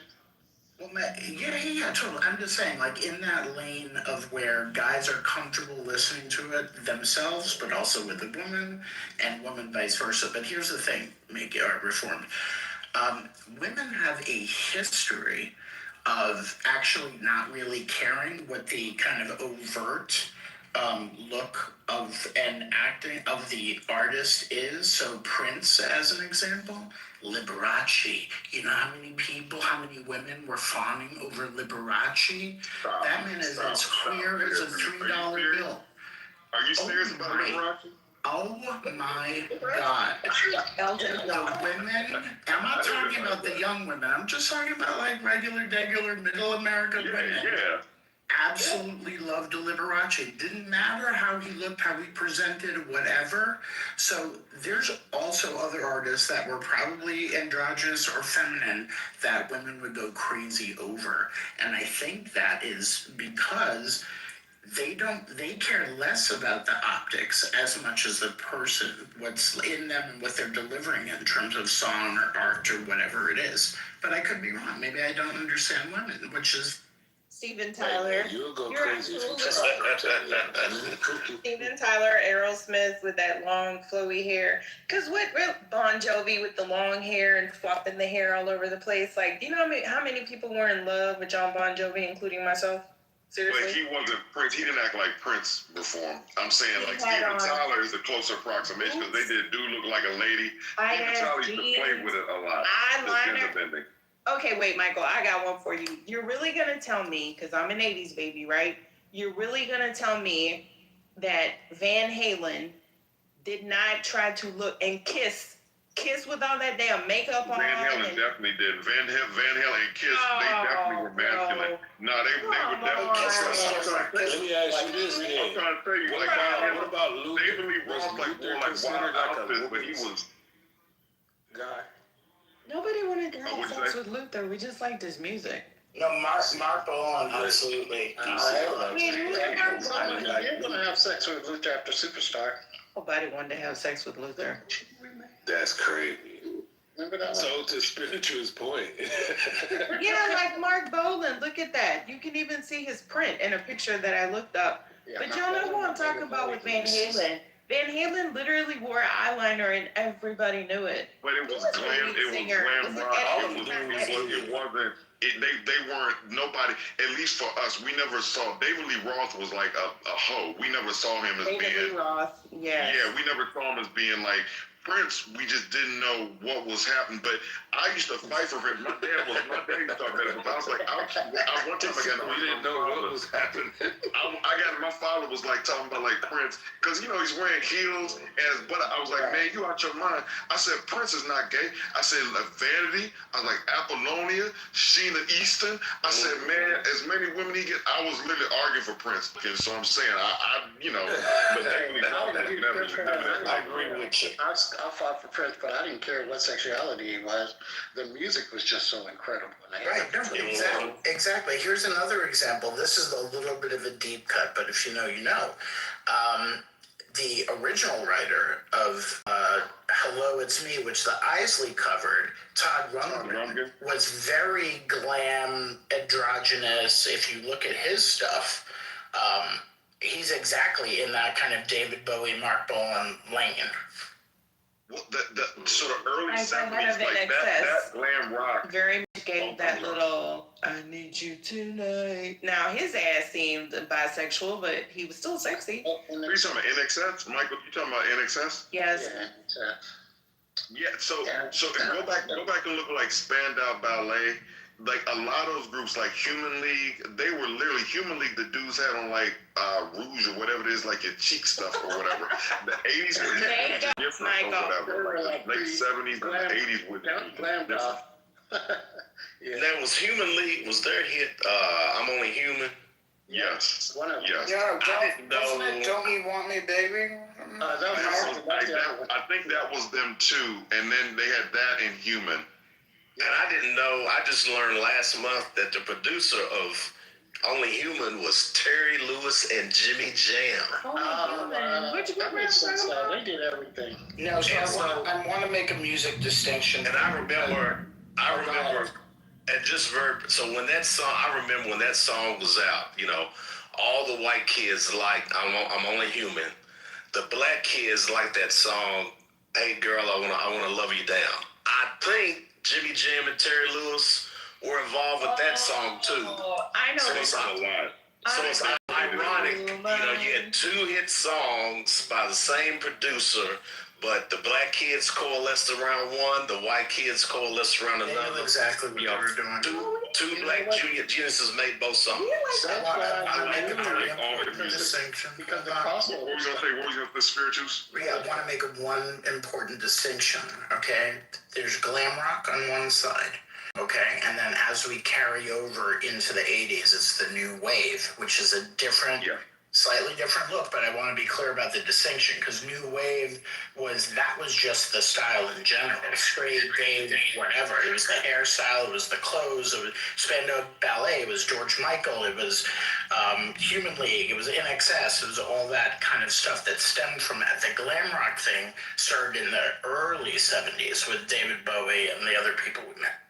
[SPEAKER 3] Well, yeah, totally. I'm just saying, like, in that lane of where guys are comfortable listening to it themselves, but also with a woman, and women vice versa. But here's the thing, Reformed. Women have a history of actually not really caring what the kind of overt look of and acting of the artist is. So Prince, as an example, Liberace. You know how many women were fawning over Liberace? That man is as queer as a $3 bill.
[SPEAKER 19] Are you serious about Liberace?
[SPEAKER 3] Oh my God. The women, I'm not talking about the young women, I'm just talking about like regular, middle America women.
[SPEAKER 19] Yeah.
[SPEAKER 3] absolutely loved Liberace. Didn't matter how he looked, how he presented, whatever. So there's also other artists that were probably androgynous or feminine that women would go crazy over. And I think that is because they care less about the optics as much as the person, what's in them and what they're delivering in terms of song or art or whatever it is. But I could be wrong. Maybe I don't understand women, which is
[SPEAKER 5] Steven Tyler.
[SPEAKER 8] You'll go
[SPEAKER 5] You're
[SPEAKER 8] crazy if you
[SPEAKER 5] absolutely
[SPEAKER 8] try.
[SPEAKER 5] Steven Tyler, Aerosmith with that long flowy hair. Cause what Bon Jovi with the long hair and flopping the hair all over the place. Like, do you know how many people were in love with John Bon Jovi, including myself? Seriously?
[SPEAKER 19] But he wasn't Prince. He didn't act like Prince before him. I'm saying like Steven Tyler is a closer approximation because they do look like a lady. Steven Tyler used to play with it a lot.
[SPEAKER 5] Eyeliner. Okay, wait, Michael, I got one for you. You're really gonna tell me, because I'm an 80s baby, right? You're really gonna tell me that Van Halen did not try to look and kiss with all that damn makeup on?
[SPEAKER 19] Van Halen definitely did. Van Halen and Kiss, they definitely were masculine. No, they were definitely.
[SPEAKER 8] Let me ask you this then.
[SPEAKER 19] I'm trying to tell you,
[SPEAKER 8] What about Luther?
[SPEAKER 19] David Lee Roth like wore like wild outfits, but he was
[SPEAKER 8] guy.
[SPEAKER 5] Nobody wanted to have sex with Luther. We just liked his music.
[SPEAKER 6] No, Mark Bolan, absolutely.
[SPEAKER 21] You're gonna have sex with Luther after Superstar.
[SPEAKER 5] Nobody wanted to have sex with Luther.
[SPEAKER 8] That's crazy.
[SPEAKER 21] Remember that?
[SPEAKER 8] So to spiritual's point.
[SPEAKER 5] Yeah, like Mark Bolan. Look at that. You can even see his print in a picture that I looked up.
[SPEAKER 21] Yeah,
[SPEAKER 5] but y'all know who I'm talking about with Van Halen. Van Halen literally wore eyeliner and everybody knew it.
[SPEAKER 19] But it was glam. It was glam rock. They weren't nobody. At least for us, we never saw David Lee Roth was like a hoe. We never saw him as
[SPEAKER 5] David Lee Roth. Yeah.
[SPEAKER 19] Yeah, we never saw him as being like Prince. We just didn't know what was happening. But I used to fight for him. My dad used to talk about it. But I was like, one time I got
[SPEAKER 8] we didn't know what was happening.
[SPEAKER 19] My father was like talking about like Prince because you know he's wearing heels but I was like, man, you out your mind. I said Prince is not gay. I said like Vanity. I was like Apollonia, Sheena Easton. I said, man, as many women he get. I was literally arguing for Prince. Okay, so I'm saying but
[SPEAKER 21] I agree with you. I fought for Prince, but I didn't care what sexuality he was. The music was just so incredible.
[SPEAKER 3] Right, exactly. Here's another example. This is a little bit of a deep cut, but if you know, you know. The original writer of Hello, It's Me, which the Isley covered, Todd Rundgren, was very glam, androgynous. If you look at his stuff, he's exactly in that kind of David Bowie, Mark Bolan lane.
[SPEAKER 19] Well, the sort of early 70s, like that glam rock.
[SPEAKER 5] Very much gave that little, I need you tonight. Now, his ass seemed bisexual, but he was still sexy.
[SPEAKER 19] Are you talking about NXS? Michael, you talking about NXS?
[SPEAKER 5] Yes.
[SPEAKER 19] Yeah, so go back and look like Spandau Ballet. Like a lot of those groups, like Human League, they were literally Human League. The dudes had on like rouge or whatever it is, like your cheek stuff or whatever. The 80s were different or whatever. Like late 70s and the 80s were
[SPEAKER 21] glammed off.
[SPEAKER 18] Yeah. That was Human League. Was their hit I'm Only Human?
[SPEAKER 19] Yes.
[SPEAKER 18] Yes.
[SPEAKER 6] Yeah, don't you want me, baby?
[SPEAKER 19] I think that was them too, and then they had that in Human.
[SPEAKER 18] And I didn't know, I just learned last month that the producer of Only Human was Terry Lewis and Jimmy Jam.
[SPEAKER 21] That makes sense. They did everything.
[SPEAKER 3] No, so I want to make a music distinction.
[SPEAKER 18] And I remember, and just so when that song, I remember when that song was out, you know, all the white kids liked I'm Only Human. The black kids liked that song, Hey Girl, I wanna Love You Down. I think Jimmy Jam and Terry Lewis were involved with that song too.
[SPEAKER 5] I know.
[SPEAKER 18] So it's ironic, you know, you had two hit songs by the same producer, but the black kids coalesced around one, the white kids coalesced around another.
[SPEAKER 3] They knew exactly what they were doing.
[SPEAKER 18] Two black geniuses made both songs.
[SPEAKER 3] I want to make a very important distinction.
[SPEAKER 21] Because the
[SPEAKER 19] What were you gonna say? What were you gonna say? Spirituals?
[SPEAKER 3] Yeah, I want to make one important distinction. Okay, there's glam rock on one side, Okay, and then as we carry over into the 80s, it's the new wave, which is a different, slightly different look, but I want to be clear about the distinction, because new wave was just the style in general. Straight, gay, whatever. It was the hairstyle, it was the clothes, it was Spandau Ballet, it was George Michael, it was Human League, it was NXS, it was all that kind of stuff that stemmed from that. The glam rock thing started in the early 70s with David Bowie and the other people we met.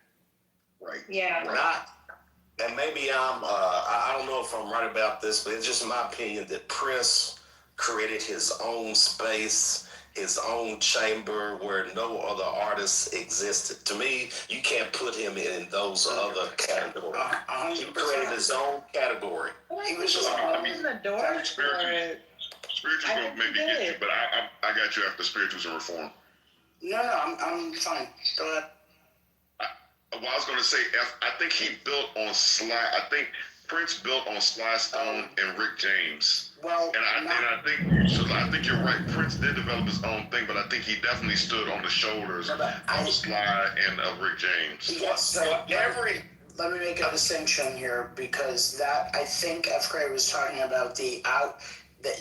[SPEAKER 18] Right.
[SPEAKER 5] Yeah.
[SPEAKER 18] And maybe I don't know if I'm right about this, but it's just my opinion that Prince created his own space, his own chamber where no other artists existed. To me, you can't put him in those other categories. He created his own category.
[SPEAKER 5] He was just, I mean, the door.
[SPEAKER 1] Spirituals gonna maybe get you, but I got you after spirituals and reform.
[SPEAKER 3] No, I'm fine. Go ahead.
[SPEAKER 1] Well, I was going to say, I think he built on Sly. I think Prince built on Sly Stone and Rick James.
[SPEAKER 3] Well,
[SPEAKER 1] and I think you're right. Prince did develop his own thing, but I think he definitely stood on the shoulders of Sly and of Rick James.
[SPEAKER 3] Yes, so let me make a distinction here, because that, I think F. Gray was talking about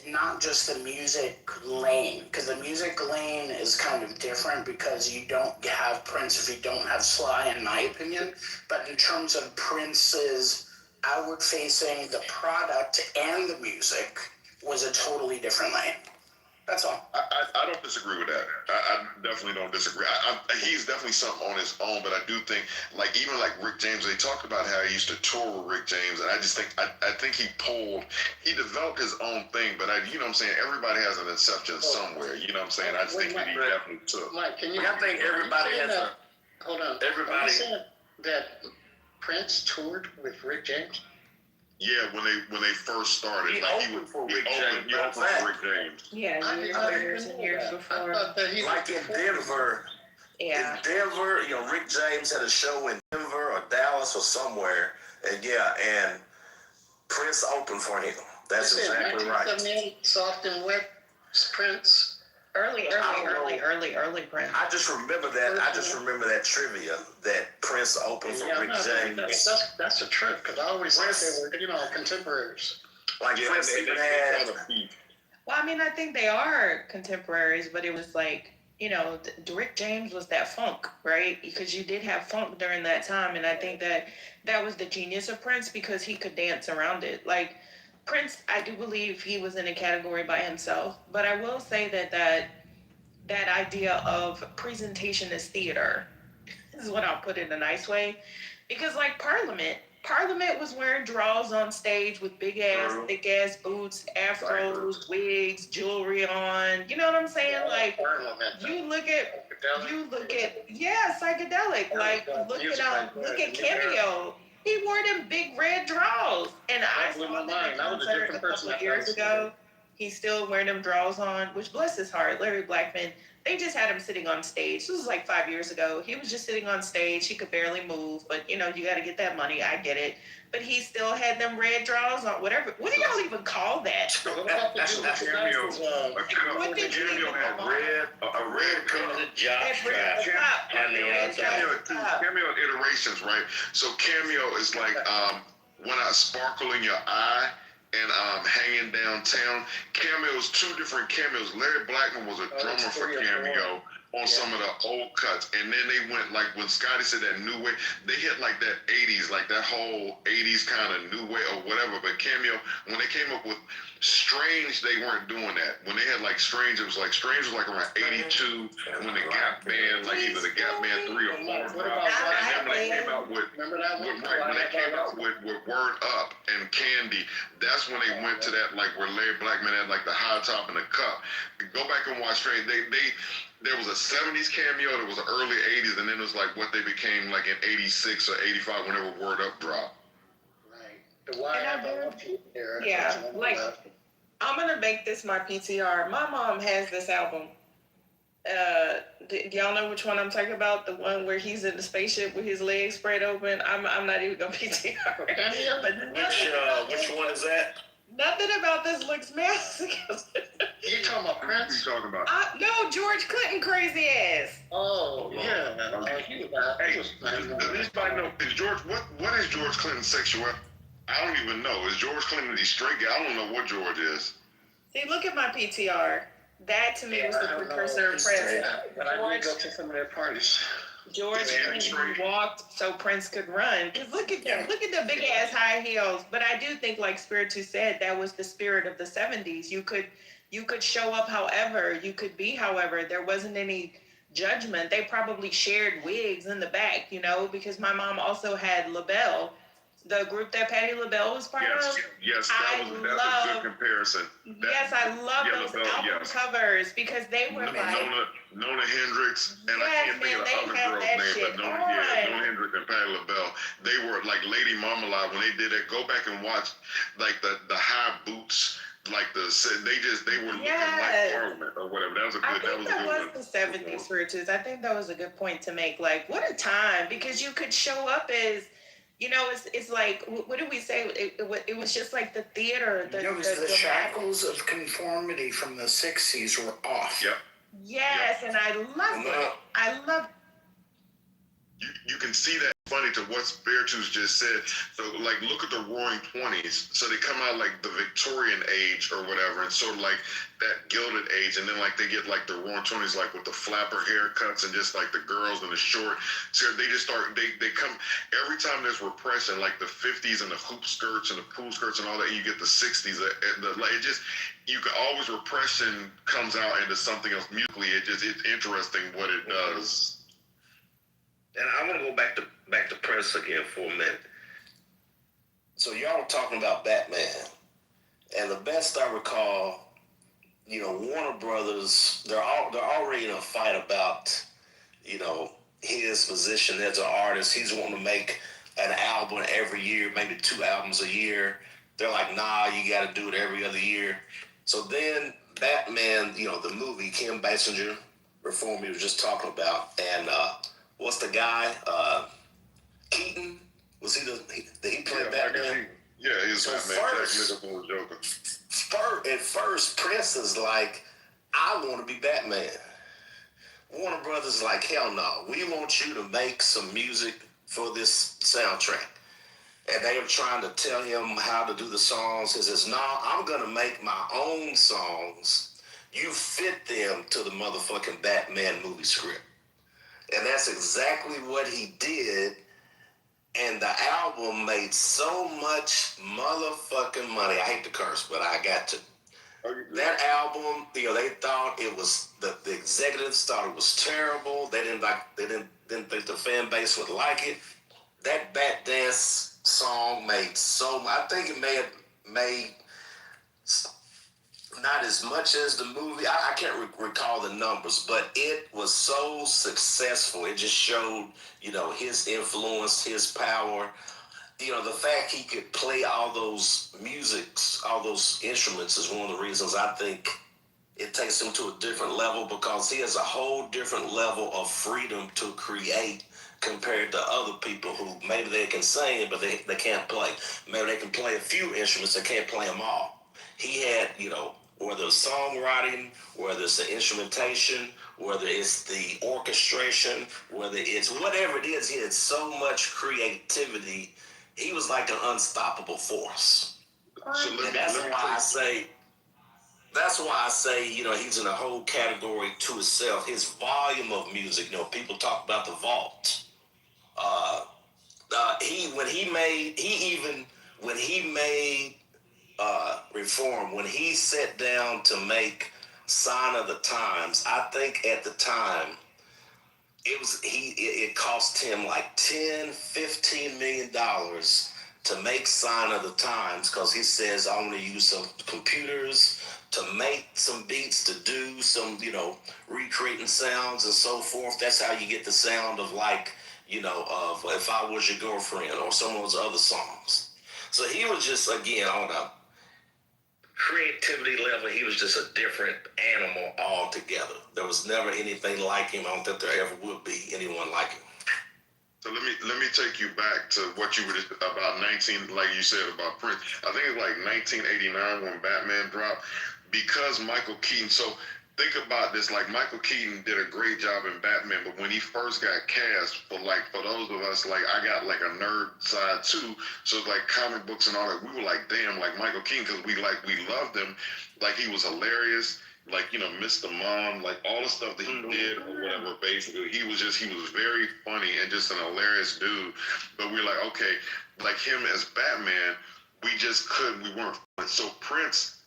[SPEAKER 3] not just the music lane, because the music lane is kind of different, because you don't have Prince if you don't have Sly, in my opinion. But in terms of Prince's outward facing, the product and the music was a totally different lane. That's all.
[SPEAKER 1] I don't disagree with that. I definitely don't disagree. He's definitely something on his own, but I do think, even Rick James, they talked about how he used to tour with Rick James, and I just think, I think he developed his own thing, but you know what I'm saying, everybody has an inception somewhere, you know what I'm saying? I just think that he definitely took.
[SPEAKER 21] Mike, can you?
[SPEAKER 18] I think everybody has a.
[SPEAKER 21] Hold on.
[SPEAKER 18] Everybody.
[SPEAKER 21] You said that Prince toured with Rick James?
[SPEAKER 1] Yeah, when they first started,
[SPEAKER 18] he opened for Rick James.
[SPEAKER 5] Yeah, years and years before.
[SPEAKER 18] Like in Denver.
[SPEAKER 5] Yeah.
[SPEAKER 18] In Denver, Rick James had a show in Denver or Dallas or somewhere, and Prince opened for him. That's exactly right.
[SPEAKER 21] Soft and Wet Prince.
[SPEAKER 5] Early Prince.
[SPEAKER 18] I just remember that. I just remember that trivia that Prince opened for Rick James.
[SPEAKER 21] That's a trip, because I always thought they were, contemporaries.
[SPEAKER 18] Like Prince even had.
[SPEAKER 5] Well, I mean, I think they are contemporaries, but it was Rick James was that funk, right? Because you did have funk during that time, and I think that was the genius of Prince, because he could dance around it. Prince, I do believe he was in a category by himself, but I will say that idea of presentation as theater is what I'll put in a nice way, because Parliament was wearing draws on stage with big ass, thick ass boots, afros, wigs, jewelry on. You know what I'm saying? You look at psychedelic. Look at Cameo. He wore them big red draws, and I saw him at a concert a couple of years ago. He's still wearing them draws on, which bless his heart, Larry Blackman. They just had him sitting on stage. This was 5 years ago. He was just sitting on stage. He could barely move, but you got to get that money. I get it. But he still had them red draws on, whatever. What do y'all even call that?
[SPEAKER 1] Cameo had a red color. Cameo iterations, right? So Cameo is when I sparkle in your eye and hanging downtown. Cameos, two different cameos. Larry Blackman was a drummer for Cameo on some of the old cuts, and then they went when Scotty said that new way, they hit that 80s, that whole 80s kind of new way or whatever. But Cameo, when they came up with Strange, they weren't doing that. When they had Strange, it was Strange was around 82 when the Gap Band, either the Gap Band 3 or 4 dropped. And then when they came out with Word Up and Candy, that's when they went to that where Larry Blackman had the high top and the cup. Go back and watch Strange. There was a 70s Cameo, there was an early 80s, and then it was what they became in 86 or 85 whenever Word Up dropped.
[SPEAKER 5] I'm gonna make this my PTR. My mom has this album. Do y'all know which one I'm talking about? The one where he's in the spaceship with his legs spread open. I'm not even gonna PTR.
[SPEAKER 18] Which one is that?
[SPEAKER 5] Nothing about this looks massive.
[SPEAKER 21] You talking about, Prince?
[SPEAKER 19] What are you talking about?
[SPEAKER 5] No, George Clinton crazy ass.
[SPEAKER 21] Oh, yeah.
[SPEAKER 19] Hey, does anybody know, is George, what is George Clinton's sexuality? I don't even know. Is George Clinton the straight guy? I don't know what George is.
[SPEAKER 5] See, look at my PTR. That to me was the precursor of Prince.
[SPEAKER 21] But I did go to some of their parties.
[SPEAKER 5] George Clinton walked so Prince could run. Cause look at them, look at the big ass high heels. But I do think, like Spiritu said, that was the spirit of the '70s. You could show up however, you could be however. There wasn't any judgment. They probably shared wigs in the back, you know, because my mom also had LaBelle, the group that Patti LaBelle was part of.
[SPEAKER 19] Yes, that's a good comparison.
[SPEAKER 5] I love those album covers because they were
[SPEAKER 19] Nona Hendrix, and I can't think of the other girl's name, but Nona Hendrix and Patti LaBelle, they were like Lady Marmalade when they did it. Go back and watch like the high boots, like they were looking like Parliament or whatever. That was a good.
[SPEAKER 5] That was the '70s for it too. I think that was a good point to make. Like, what a time, because you could show up as, you know, it's like, what did we say? It was just like the theater.
[SPEAKER 3] The shackles of conformity from the '60s were off.
[SPEAKER 19] Yep.
[SPEAKER 5] Yes, and I love it. I love.
[SPEAKER 19] You can see that funny to what Spiritus just said. So, like, look at the Roaring '20s. So they come out like the Victorian age or whatever, and sort of like that Gilded Age, and then like they get like the Roaring '20s, like with the flapper haircuts and just like the girls in the short. So they just start. They come every time there's repression, like the '50s and the hoop skirts and the pool skirts and all that. And you get the '60s. It just, you can always, repression comes out into something else musically. It's interesting what it does.
[SPEAKER 18] And I want to go back to Prince again for a minute. So y'all were talking about Batman, and the best I recall, you know, Warner Brothers, they're already in a fight about, you know, his position as an artist. He's wanting to make an album every year, maybe 2 albums a year. They're like, nah, you got to do it every other year. So then Batman, you know, the movie, Kim Basinger, Reform, we were just talking about, and what's the guy? Keaton? Was he did he play Batman?
[SPEAKER 19] Yeah, he was Batman. Joker.
[SPEAKER 18] At first, Prince is like, I want to be Batman. Warner Brothers is like, hell no. We want you to make some music for this soundtrack. And they were trying to tell him how to do the songs. He says, no, I'm going to make my own songs. You fit them to the motherfucking Batman movie script. And that's exactly what he did. And the album made so much motherfucking money. I hate to curse, but I got to. That album, you know, they thought it was, the executives thought it was terrible. They didn't think the fan base would like it. That Bat Dance song made so much. I think it may have made not as much as the movie. I can't recall the numbers, but it was so successful. It just showed, you know, his influence, his power. You know, the fact he could play all those musics, all those instruments is one of the reasons I think it takes him to a different level, because he has a whole different level of freedom to create compared to other people who maybe they can sing, but they can't play. Maybe they can play a few instruments, they can't play them all. He had, you know, whether it's songwriting, whether it's the instrumentation, whether it's the orchestration, whether it's whatever it is, he had so much creativity. He was like an unstoppable force. And that's why I say, you know, he's in a whole category to himself. His volume of music, you know, people talk about the vault. When he made Reform, when he sat down to make Sign of the Times, I think at the time it cost him like $10-15 million to make Sign of the Times, because he says, I want to use some computers to make some beats, to do some, you know, recreating sounds and so forth. That's how you get the sound of, like, you know, of If I Was Your Girlfriend or some of those other songs. So he was just, again, on a creativity level, he was just a different animal altogether. There was never anything like him. I don't think there ever would be anyone like him.
[SPEAKER 19] So let me take you back to what you were just about like you said about Prince. I think it's like 1989 when Batman dropped.
[SPEAKER 1] because Michael Keaton, so think about this, like Michael Keaton did a great job in Batman, but when he first got cast, for those of us, like I got like a nerd side too, so like comic books and all that, we were like, damn, like Michael Keaton, because we loved him, like he was hilarious, like, you know, Mr. Mom, like all the stuff that he did or whatever, basically, he was very funny and just an hilarious dude, but we were like, okay, like him as Batman, we weren't, so Prince's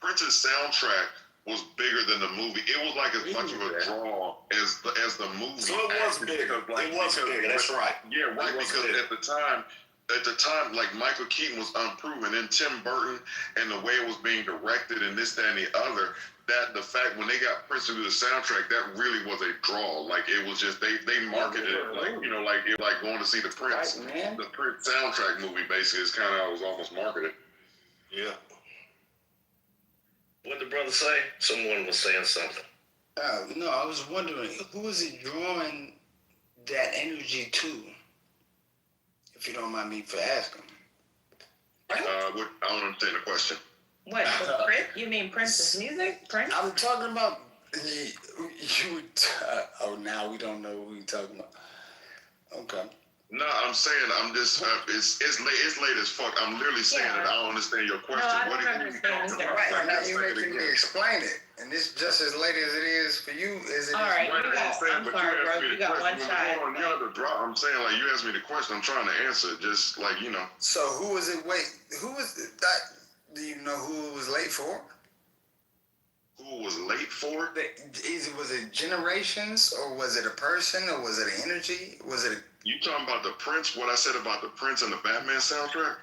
[SPEAKER 1] soundtrack was bigger than the movie. It was like as much of a draw as the movie.
[SPEAKER 18] So it was bigger. It was bigger. That's right.
[SPEAKER 1] Yeah, right. Because at the time, like Michael Keaton was unproven, and Tim Burton, and the way it was being directed, and this, that, and the other. That the fact when they got Prince to do the soundtrack, that really was a draw. Like it was just they marketed it like, you know, like going to see the Prince, the Prince soundtrack movie. Basically, is kind of how it was almost marketed.
[SPEAKER 18] Yeah. What did the brother say? Someone was saying something.
[SPEAKER 6] No, I was wondering, who is it drawing that energy to? If you don't mind me for asking.
[SPEAKER 1] I don't understand the question.
[SPEAKER 5] What, the Prince? You mean Prince's music? Prince?
[SPEAKER 6] I'm talking about now we don't know who you're talking about. Okay.
[SPEAKER 1] No, I'm saying it's late as fuck. I'm literally saying that I don't understand your question.
[SPEAKER 5] No, I
[SPEAKER 1] what
[SPEAKER 5] don't understand.
[SPEAKER 6] Right, now you're making me explain it. And it's just as late as it is for you as it is.
[SPEAKER 5] All right, I'm sorry, bro. You got one shot.
[SPEAKER 1] I'm saying, like, you asked me the question. I'm trying to answer. Just like, you know.
[SPEAKER 6] So who was it? Who was it? Do you know who it was late for?
[SPEAKER 1] Who was late for?
[SPEAKER 6] Was it generations, or was it a person, or was it an energy? Was it?
[SPEAKER 1] You talking about the Prince? What I said about the Prince and the Batman soundtrack?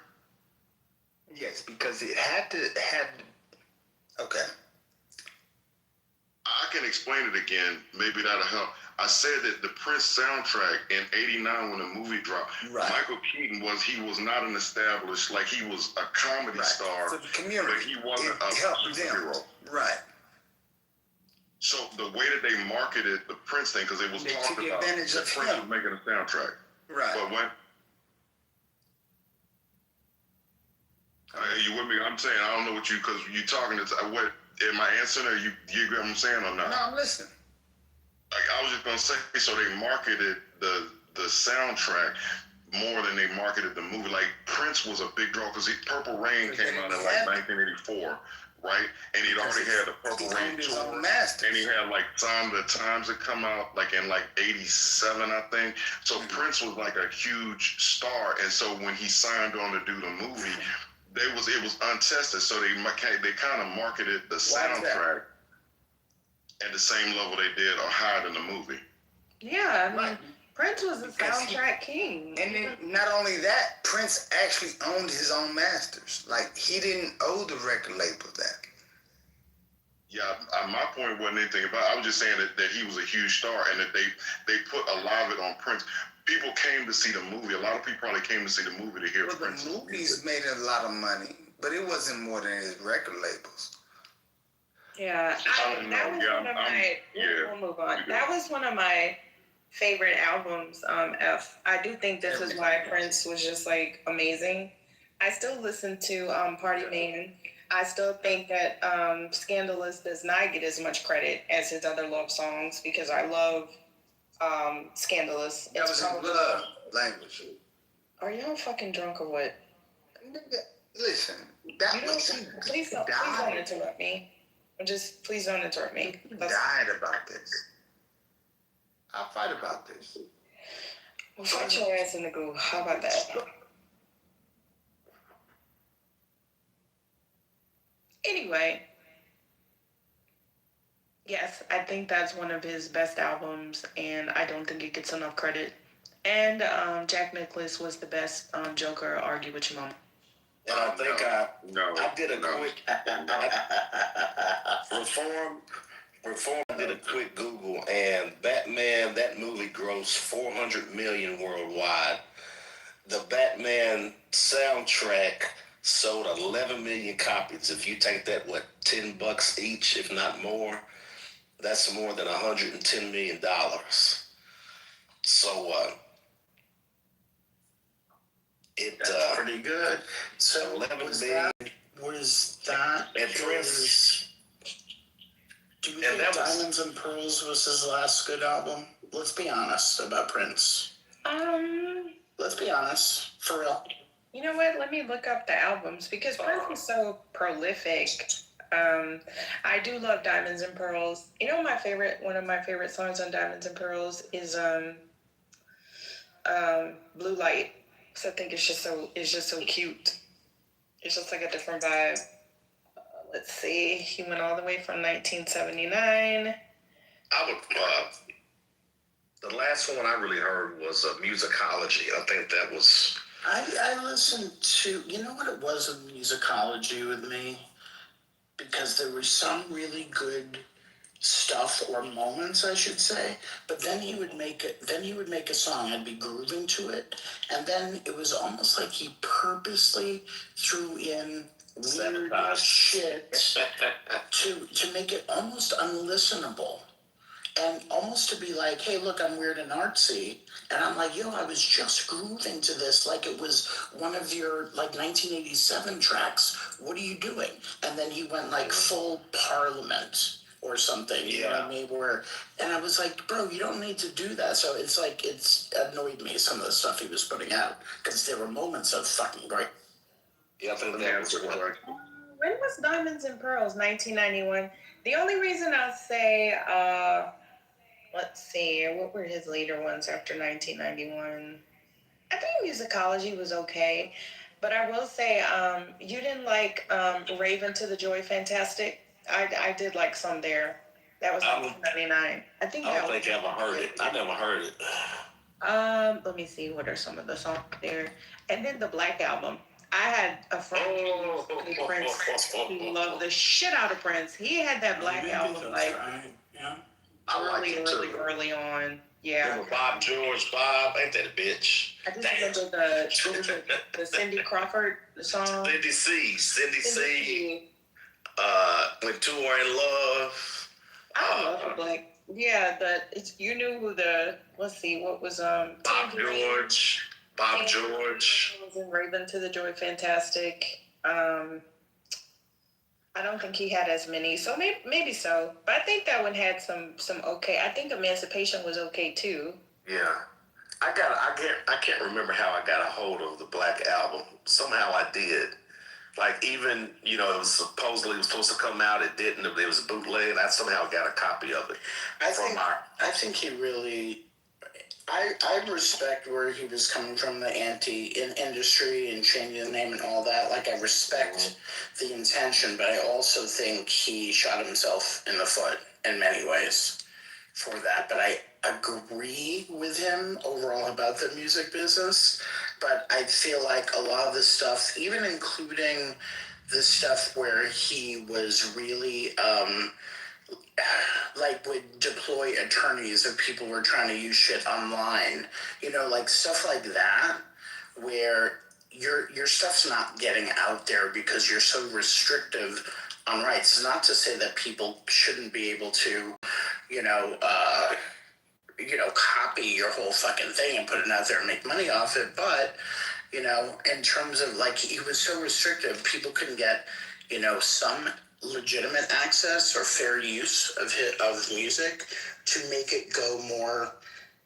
[SPEAKER 6] Yes, because it had. Okay.
[SPEAKER 1] I can explain it again. Maybe that'll help. I said that the Prince soundtrack in '89 when the movie dropped, Michael Keaton was not an established, like he was a comedy star,
[SPEAKER 6] for the community,
[SPEAKER 1] but he wasn't a superhero.
[SPEAKER 6] Right.
[SPEAKER 1] So the way that they marketed the Prince thing, because it was talked about that Prince was making a soundtrack.
[SPEAKER 6] Right.
[SPEAKER 1] But when? Are you with me? I'm saying I don't know what you, because you talking. What am I answering? Or you get what I'm saying or not?
[SPEAKER 6] No, I'm listening.
[SPEAKER 1] Like, I was just gonna say, so they marketed the soundtrack more than they marketed the movie. Like Prince was a big draw because Purple Rain came out in like 1984, right? And he'd already had the Purple Rain tour, and he had like Sign of the Times that come out like in like '87, I think. So Prince was like a huge star, and so when he signed on to do the movie, it was untested. So they kind of marketed the soundtrack at the same level they did or higher than the movie.
[SPEAKER 5] Yeah, I mean, Prince was a soundtrack king.
[SPEAKER 6] And then not only that, Prince actually owned his own masters. Like, he didn't owe the record label that.
[SPEAKER 1] Yeah, my point wasn't anything about it. I was just saying that he was a huge star and that they put a lot of it on Prince. People came to see the movie. A lot of people probably came to see the movie to hear Prince.
[SPEAKER 6] The movies made a lot of money, but it wasn't more than his record labels.
[SPEAKER 5] Yeah, we'll move on. That was one of my favorite albums. I do think this is why Prince was just like amazing. I still listen to Party Man. I still think that Scandalous does not get as much credit as his other love songs because I love Scandalous.
[SPEAKER 6] That was in love language.
[SPEAKER 5] Are y'all fucking drunk or what?
[SPEAKER 6] Listen,
[SPEAKER 5] please don't interrupt me. Please don't interrupt me.
[SPEAKER 6] Died about this. I'll fight about this.
[SPEAKER 5] Well, fight your ass in the goo. How about that? Anyway, yes, I think that's one of his best albums, and I don't think it gets enough credit. And Jack Nicklaus was the best Joker. Argue with your mom.
[SPEAKER 18] And I think I did a quick Reform did a quick Google, and Batman, that movie grossed $400 million worldwide. The Batman soundtrack sold 11 million copies. If you take that, $10 each, if not more, that's more than $110 million. So
[SPEAKER 3] That's pretty good. So
[SPEAKER 18] 11
[SPEAKER 3] was
[SPEAKER 18] million.
[SPEAKER 3] that
[SPEAKER 18] And Prince.
[SPEAKER 3] Do you
[SPEAKER 18] And
[SPEAKER 3] think
[SPEAKER 18] that was-
[SPEAKER 3] Diamonds and Pearls was his last good album? Let's be honest about Prince. Let's be honest, for real.
[SPEAKER 5] You know what? Let me look up the albums because Prince is so prolific. I do love Diamonds and Pearls. You know, one of my favorite songs on Diamonds and Pearls is Blue Light. So I think it's just so cute. It's just like a different vibe. Let's see. He went all the way from 1979.
[SPEAKER 18] I would. The last one I really heard was Musicology. I think that was.
[SPEAKER 3] I listened to, you know what it was with Musicology with me? Because there was some really good stuff or moments, I should say, but then he would make a song, I'd be grooving to it, and then it was almost like he purposely threw in weird shit to make it almost unlistenable. And almost to be like, hey, look, I'm weird and artsy. And I'm like, yo, I was just grooving to this like it was one of your, like, 1987 tracks. What are you doing? And then he went, like, full Parliament or something, you know what I mean? And I was like, bro, you don't need to do that. So it's like, it's annoyed me, some of the stuff he was putting out. Because there were moments of fucking great.
[SPEAKER 18] Yeah, I think that was correct.
[SPEAKER 5] When was Diamonds and Pearls? 1991. The only reason I'll say, let's see, what were his later ones after 1991? I think Musicology was okay, but I will say, you didn't like Raven to the Joy Fantastic. I did like some there. That was 1999. I don't think I ever heard it.
[SPEAKER 18] I never heard it.
[SPEAKER 5] Let me see. What are some of the songs there? And then the Black Album. I had a friend who Prince. He loved the shit out of Prince. He had that Black Album like early on. Yeah.
[SPEAKER 18] Remember Bob George? Bob, ain't that a bitch?
[SPEAKER 5] I just remember the Cindy Crawford song.
[SPEAKER 18] Cindy C. When Two Are in Love.
[SPEAKER 5] I love the Black. Yeah, you knew who let's see, what was
[SPEAKER 18] Bob George. Bob George.
[SPEAKER 5] Was in Raven to the Joy Fantastic. I don't think he had as many, so maybe so. But I think that one had some okay. I think Emancipation was okay too.
[SPEAKER 18] Yeah, I can't remember how I got a hold of the Black Album. Somehow I did. Like, even, it was supposedly supposed to come out. It didn't. It was a bootleg, and I somehow got a copy of it.
[SPEAKER 3] I think he really. I respect where he was coming from, the industry and changing the name and all that. Like, I respect the intention, but I also think he shot himself in the foot in many ways for that. But I agree with him overall about the music business. But I feel like a lot of the stuff, even including the stuff where he was really like would deploy attorneys if people were trying to use shit online, like stuff like that, where your stuff's not getting out there because you're so restrictive on rights. Not to say that people shouldn't be able to, copy your whole fucking thing and put it out there and make money off it, but in terms of, like, he was so restrictive, people couldn't get, some legitimate access or fair use of music to make it go more,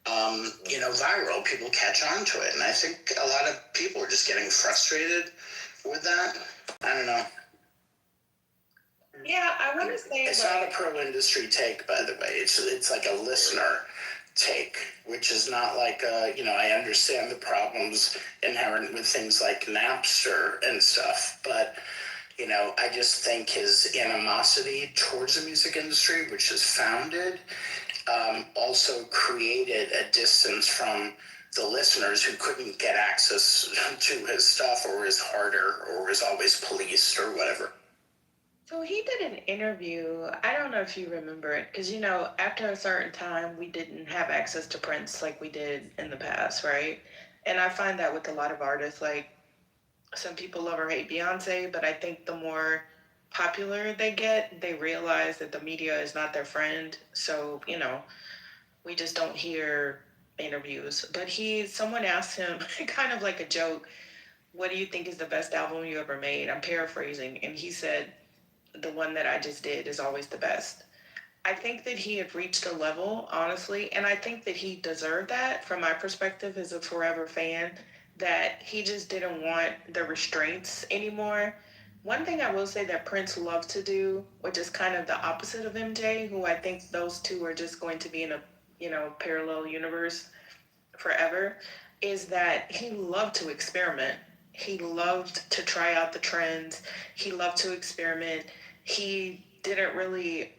[SPEAKER 3] viral. People catch on to it, and I think a lot of people are just getting frustrated with that. I don't know.
[SPEAKER 5] Yeah, I want to say
[SPEAKER 3] it's not a pro-industry take, by the way. It's like a listener take, which is not like I understand the problems inherent with things like Napster and stuff, but I just think his animosity towards the music industry, which is founded, also created a distance from the listeners who couldn't get access to his stuff, or is harder, or is always policed, or whatever.
[SPEAKER 5] So he did an interview. I don't know if you remember it, because, after a certain time, we didn't have access to Prince like we did in the past, right? And I find that with a lot of artists, like, some people love or hate Beyonce, but I think the more popular they get, they realize that the media is not their friend. So, we just don't hear interviews. But someone asked him, kind of like a joke, what do you think is the best album you ever made? I'm paraphrasing. And he said, the one that I just did is always the best. I think that he had reached a level, honestly, and I think that he deserved that from my perspective as a forever fan, that he just didn't want the restraints anymore. One thing I will say that Prince loved to do, which is kind of the opposite of MJ, who I think those two are just going to be in a, parallel universe forever, is that he loved to experiment. He loved to try out the trends. He loved to experiment. He didn't really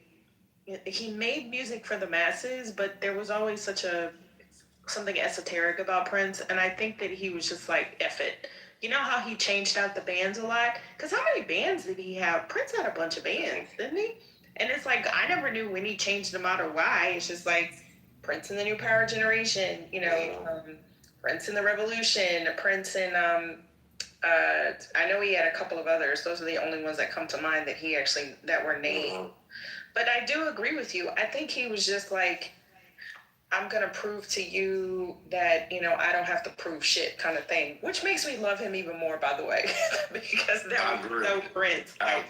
[SPEAKER 5] he made music for the masses, but there was always something esoteric about Prince, and I think that he was just like, F it. You know how he changed out the bands a lot? Because how many bands did he have? Prince had a bunch of bands, didn't he? And it's like, I never knew when he changed them out or why. It's just like Prince and the New Power Generation, Prince and the Revolution, Prince and, I know he had a couple of others. Those are the only ones that come to mind that were named. But I do agree with you. I think he was just like, I'm going to prove to you that, I don't have to prove shit kind of thing, which makes me love him even more, by the way, because that was so Prince.
[SPEAKER 18] I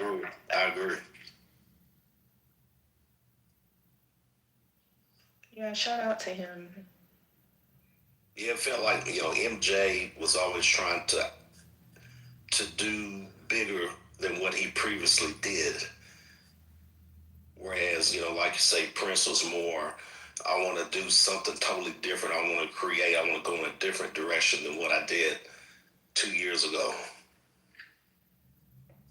[SPEAKER 18] agree.
[SPEAKER 5] Yeah, shout out to him.
[SPEAKER 18] Yeah, it felt like, MJ was always trying to do bigger than what he previously did. Whereas, like you say, Prince was more, I want to do something totally different. I want to create, I want to go in a different direction than what I did 2 years ago.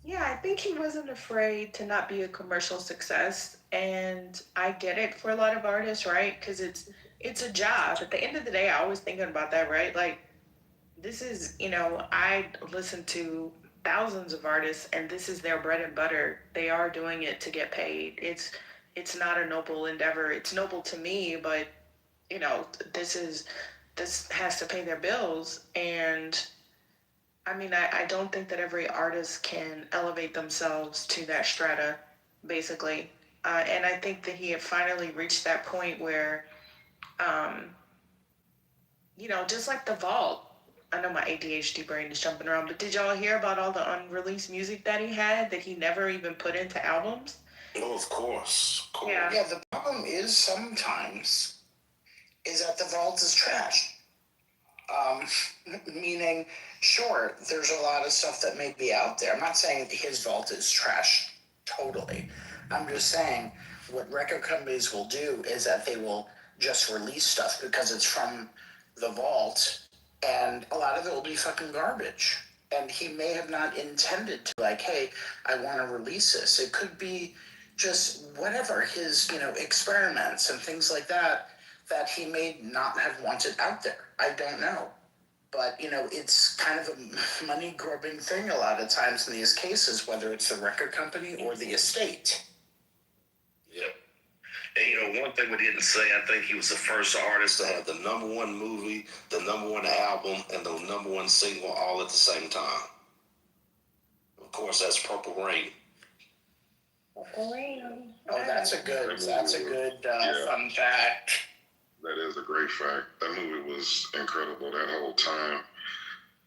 [SPEAKER 5] Yeah, I think he wasn't afraid to not be a commercial success. And I get it for a lot of artists, right? Because it's a job. At the end of the day, I always thinking about that, right? Like, this is, I listen to thousands of artists and this is their bread and butter. They are doing it to get paid. It's not a noble endeavor. It's noble to me, but this has to pay their bills. And I mean, I don't think that every artist can elevate themselves to that strata, basically. And I think that he had finally reached that point where, just like The Vault, I know my ADHD brain is jumping around, but did y'all hear about all the unreleased music that he had that he never even put into albums?
[SPEAKER 18] Oh, of course.
[SPEAKER 3] Yeah, the problem is sometimes is that the vault is trash. Meaning, sure, there's a lot of stuff that may be out there. I'm not saying his vault is trash totally. I'm just saying what record companies will do is that they will just release stuff because it's from the vault, and a lot of it will be fucking garbage. And he may have not intended to, like, hey, I want to release this. It could be just whatever, his, experiments and things like that he may not have wanted out there. I don't know. But, it's kind of a money-grubbing thing a lot of times in these cases, whether it's the record company or the estate.
[SPEAKER 18] Yep. And, one thing we didn't say, I think he was the first artist to have the #1 movie, the #1 album, and the #1 single all at the same time. Of course, that's Purple Rain.
[SPEAKER 3] Purple Rain. Oh, that's a good fun fact.
[SPEAKER 1] That is a great fact. That movie was incredible. That whole time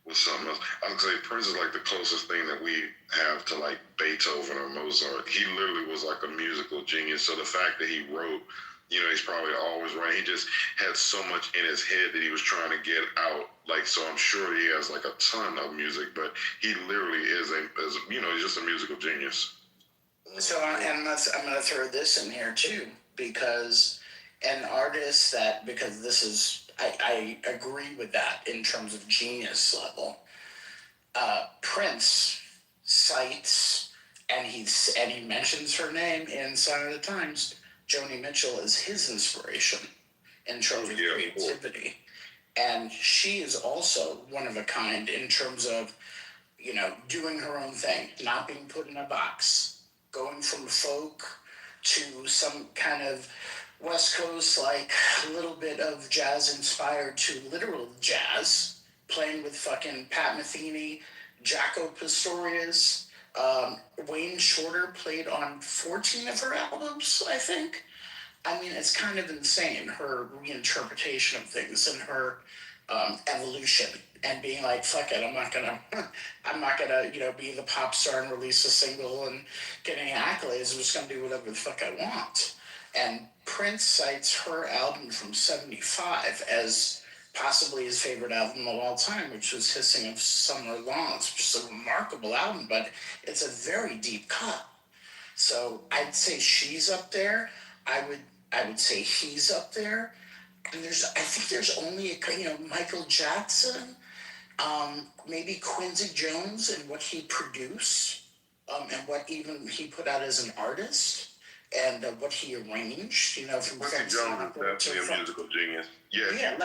[SPEAKER 1] was something else. I would say Prince is like the closest thing that we have to like Beethoven or Mozart. He literally was like a musical genius. So the fact that he wrote, he's probably always right. He just had so much in his head that he was trying to get out. Like, so I'm sure he has like a ton of music, but he literally is he's just a musical genius.
[SPEAKER 3] So, and I'm going to throw this in here too, because an artist because this is, I agree with that in terms of genius level. Prince cites, and he mentions her name in Sign of the Times, Joni Mitchell is his inspiration in terms of creativity. And she is also one of a kind in terms of, doing her own thing, not being put in a box, going from folk to some kind of West Coast, like a little bit of jazz inspired to literal jazz, playing with fucking Pat Metheny, Jaco Pastorius. Wayne Shorter played on 14 of her albums, I think. I mean, it's kind of insane, her reinterpretation of things and her evolution and being like, fuck it, I'm not gonna, be the pop star and release a single and get any accolades. I'm just gonna do whatever the fuck I want. And Prince cites her album from '75 as possibly his favorite album of all time, which was Hissing of Summer Lawns, which is a remarkable album, but it's a very deep cut. So I'd say she's up there. I would say he's up there. And I think there's only Michael Jackson, maybe Quincy Jones and what he produced, and what even he put out as an artist, and what he arranged, from
[SPEAKER 19] Quincy Jones is definitely a musical genius. Yeah,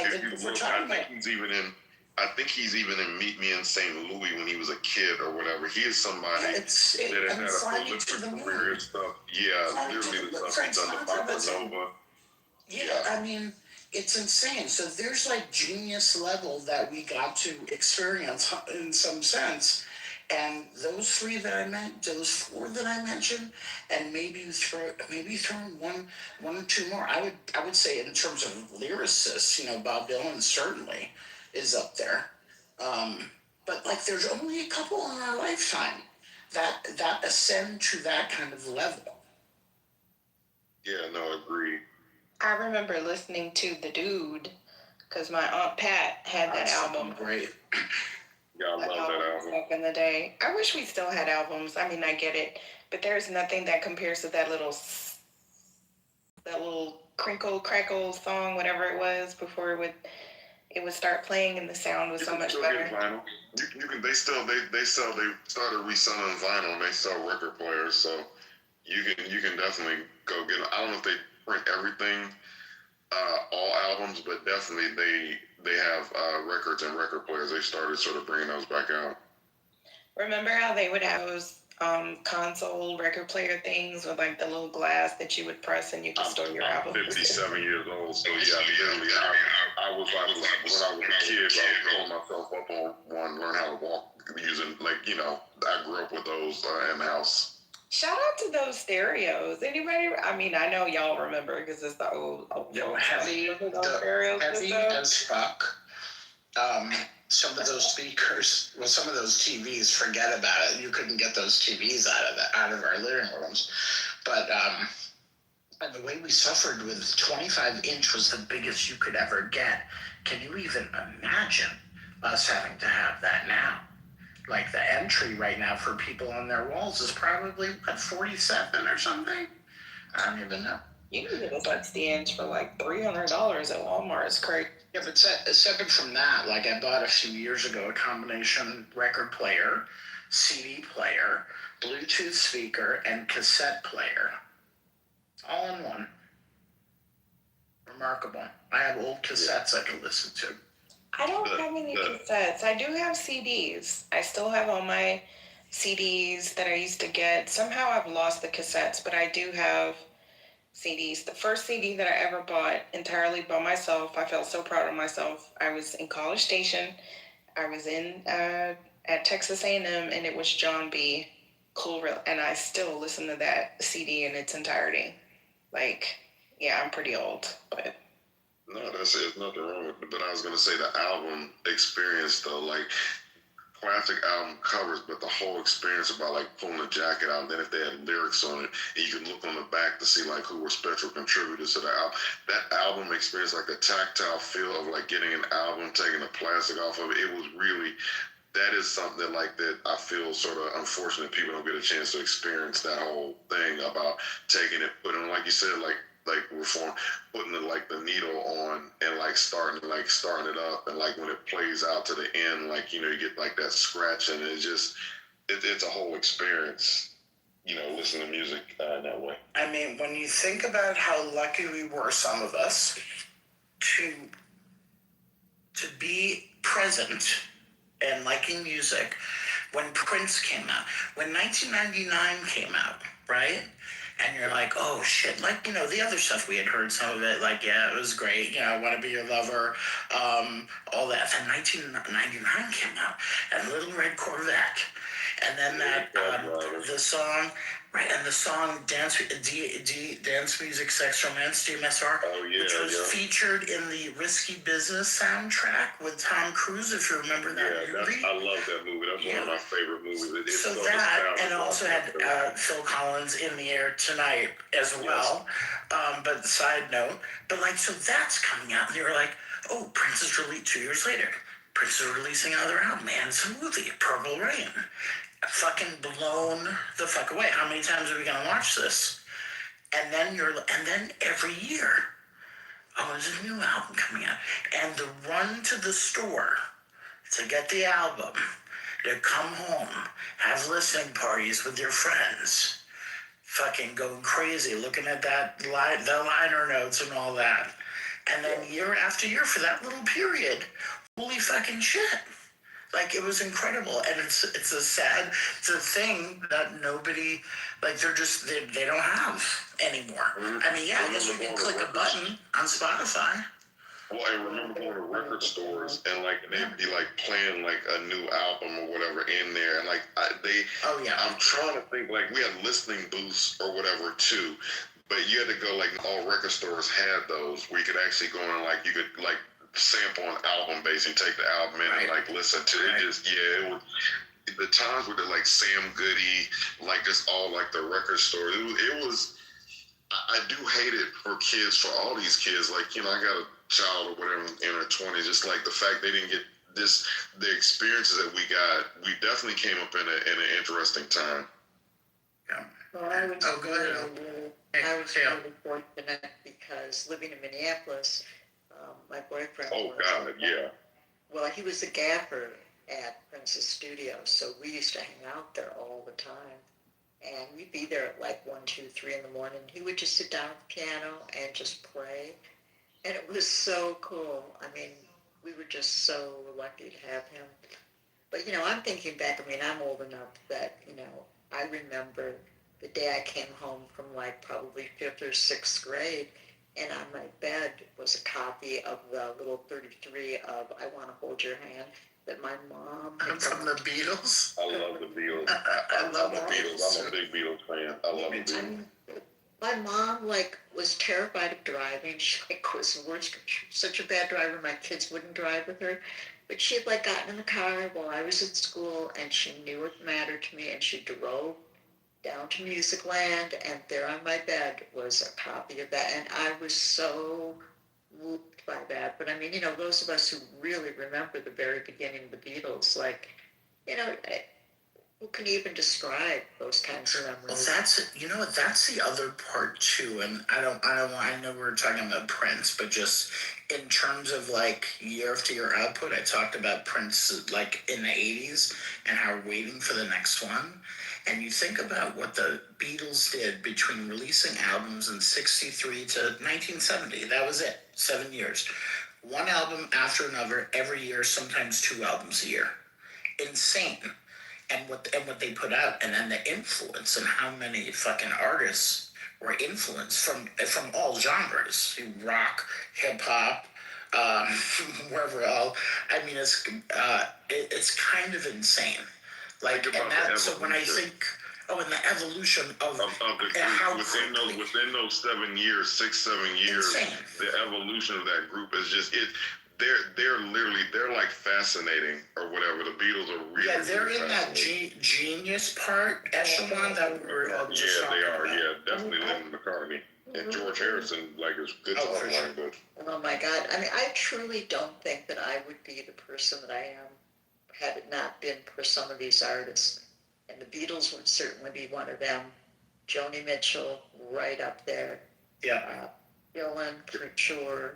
[SPEAKER 19] I think he's even in Meet Me in St. Louis when he was a kid or whatever. He is somebody that has had a prolific career and stuff. Yeah, literally the stuff he's done to Bossa Nova.
[SPEAKER 3] Yeah, I mean, it's insane. So there's genius level that we got to experience in some sense. And those four that I mentioned, and maybe throw in one or two more. I would say in terms of lyricists, Bob Dylan certainly is up there. But there's only a couple in our lifetime that ascend to that kind of level.
[SPEAKER 19] Yeah, no, agree.
[SPEAKER 5] I remember listening to The Dude because my Aunt Pat had that album.
[SPEAKER 3] Great.
[SPEAKER 19] Yeah, I love that album.
[SPEAKER 5] Back in the day. I wish we still had albums. I mean, I get it, but there's nothing that compares to that little crinkle crackle song, whatever it was, before it would start playing and the sound was so much better.
[SPEAKER 19] Vinyl. They started reselling vinyl and they sell record players, so you can definitely go get them. I don't know if they print everything, all albums, but definitely they have records and record players. They started sort of bringing those back out.
[SPEAKER 5] Remember how they would have those console record player things with the little glass that you would press and you could store your album?
[SPEAKER 19] I'm 57 years old, so yeah, literally, I was when I was a kid, I was pulling myself up on one, learn how to walk using I grew up with those in the house.
[SPEAKER 5] Shout out to those stereos. Anybody? I mean, I know y'all remember because it's the old
[SPEAKER 3] heavy as fuck. Some of those speakers, some of those TVs, forget about it. You couldn't get those TVs out of our living rooms. But and the way we suffered with 25-inch was the biggest you could ever get. Can you even imagine us having to have that now? The entry right now for people on their walls is probably 47 or something. I don't even know.
[SPEAKER 5] You can get a 60-inch for $300 at Walmart. It's crazy.
[SPEAKER 3] Yeah, but separate from that, I bought a few years ago a combination record player, CD player, Bluetooth speaker, and cassette player. All in one. Remarkable. I have old cassettes I can listen to.
[SPEAKER 5] I don't have any cassettes. I do have CDs. I still have all my CDs that I used to get. Somehow I've lost the cassettes, but I do have CDs. The first CD that I ever bought entirely by myself, I felt so proud of myself. I was in College Station. I was at Texas A&M, and it was John B. Cool, and I still listen to that CD in its entirety. Yeah, I'm pretty old, but...
[SPEAKER 19] No, that's it. There's nothing wrong with it. But I was going to say the album experience, though, classic album covers, but the whole experience about pulling the jacket out, and then if they had lyrics on it, and you could look on the back to see who were special contributors to the album. That album experience, the tactile feel of getting an album, taking the plastic off of it, it was really... That is something that I feel sort of unfortunate people don't get a chance to experience that whole thing about taking it, putting it, like you said, reform, putting the needle on and starting it up, and when it plays out to the end, you get that scratch, and it's a whole experience, listening to music in that way.
[SPEAKER 3] I mean, when you think about how lucky we were, some of us, to be present and liking music when Prince came out, when 1999 came out, right? And you're oh shit, the other stuff we had heard, some of it, yeah, it was great, I Want to Be Your Lover, all that. Then 1999 came out, and Little Red Corvette, and then the the song, right? And the song Dance Music Sex Romance, DMSR, which was featured in the Risky Business soundtrack with Tom Cruise, if you remember that movie.
[SPEAKER 19] I love that movie. That's one of my favorite movies.
[SPEAKER 3] So that, and it also had Phil Collins in the air tonight as well. But side note, but like, so that's coming out, and they were like, oh, Prince is released 2 years later. Prince is releasing another album, and it's a movie, Purple Rain. Fucking blown the fuck away. How many times are we gonna watch this? And then every year, oh, there's a new album coming out, and the run to the store to get the album, to come home, have listening parties with your friends, fucking going crazy, looking at the liner notes and all that, and then year after year for that little period, holy fucking shit. Like, it was incredible, and it's a thing that nobody, like, they don't have anymore. I mean, yeah, I guess we can click a button on Spotify.
[SPEAKER 19] Well, I remember going to record stores and like they'd be like playing like a new album or whatever in there, and like I'm trying to think, like, we had listening booths or whatever too, but you had to go, like, all record stores had those where you could actually go and like you could like sample an album basically, take the album in and like listen to it. It was the times with the like Sam Goody, like just all like the record stores. It was I do hate it for kids, for all these kids. Like, you know, I got a child or whatever in her 20s. Just like the fact they didn't get the experiences that we got. We definitely came up in an interesting time.
[SPEAKER 3] Yeah.
[SPEAKER 7] Well, I was
[SPEAKER 3] go ahead.
[SPEAKER 7] I was really fortunate because living in Minneapolis, my boyfriend well, he was a gaffer at Prince's studio, so we used to hang out there all the time. And we'd be there at like 1, 2, 3 in the morning. He would just sit down at the piano and just play. And it was so cool. I mean, we were just so lucky to have him. But, you know, I'm thinking back, I mean, I'm old enough that, you know, I remember the day I came home from like probably 5th or 6th grade, and on my bed was a copy of the little 33 of I Want to Hold Your Hand that my mom had
[SPEAKER 3] from the Beatles.
[SPEAKER 19] I love the Beatles. I love the Beatles. I'm a big Beatles fan. I love the Beatles.
[SPEAKER 7] My mom, like, was terrified of driving. She, like, was such a bad driver, my kids wouldn't drive with her. But she had, like, gotten in the car while I was at school, and she knew it mattered to me, and she drove down to Musicland, and there on my bed was a copy of that, and I was so moved by that. But I mean, you know, those of us who really remember the very beginning of the Beatles, like, you know, who can even describe those kinds of memories?
[SPEAKER 3] Well, that's the other part too, and I know we're talking about Prince, but just in terms of like year after year output, I talked about Prince like in the 80s and how we're waiting for the next one. And you think about what the Beatles did between releasing albums in 63 to 1970. That was it. 7 years. One album after another every year, sometimes 2 albums a year. Insane. And what they put out, and then the influence and how many fucking artists were influenced from all genres. Rock, hip hop, wherever else. I mean, it's kind of insane. Like, and that, so when I think, and the evolution of the group
[SPEAKER 19] within those 7 years, 6-7 years, insane. The evolution of that group is just it. They're like fascinating or whatever. The Beatles are really
[SPEAKER 3] they're in that genius part echelon that we were all just
[SPEAKER 19] they are. Yeah, definitely Lennon McCartney and George Harrison, like, is good songwriting. But
[SPEAKER 7] oh my God, I mean, I truly don't think that I would be the person that I am had it not been for some of these artists. And the Beatles would certainly be one of them. Joni Mitchell, right up there.
[SPEAKER 3] Yeah.
[SPEAKER 7] Dylan, for sure.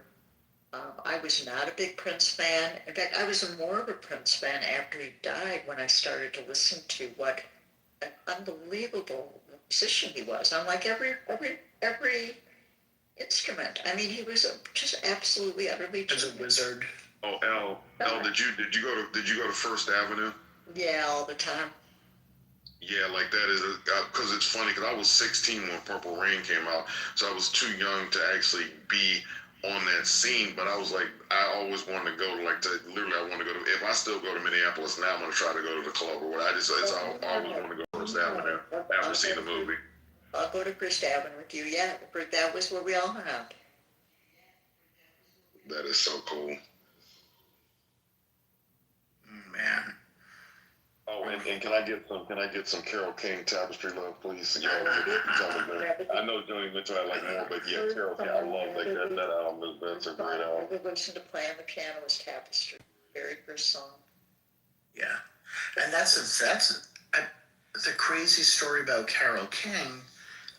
[SPEAKER 7] I was not a big Prince fan. In fact, I was more of a Prince fan after he died when I started to listen to what an unbelievable musician he was on like every instrument. I mean, he was just absolutely utterly
[SPEAKER 3] as a wizard.
[SPEAKER 19] Oh, L, did you go to First Avenue?
[SPEAKER 7] Yeah, all the time.
[SPEAKER 19] Yeah, like that is because it's funny because I was 16 when Purple Rain came out, so I was too young to actually be
[SPEAKER 1] on that scene, but I was like, I always wanted to go to literally I want to go to, if I still go to Minneapolis now, I'm going to try to go to the club or what. I always want to go to First Avenue after seeing the movie.
[SPEAKER 6] I'll go to First Avenue with you. Yeah, that was where we all hung out.
[SPEAKER 1] That is so cool.
[SPEAKER 3] Man.
[SPEAKER 19] Oh, and can I get some Carole King Tapestry love, please? I know Joni Mitchell I like more, but yeah, Carole King, I love that album. That's a great album.
[SPEAKER 6] We listened to Play on the Piano was Tapestry, very first song.
[SPEAKER 3] Yeah, and that's the crazy story about Carole King,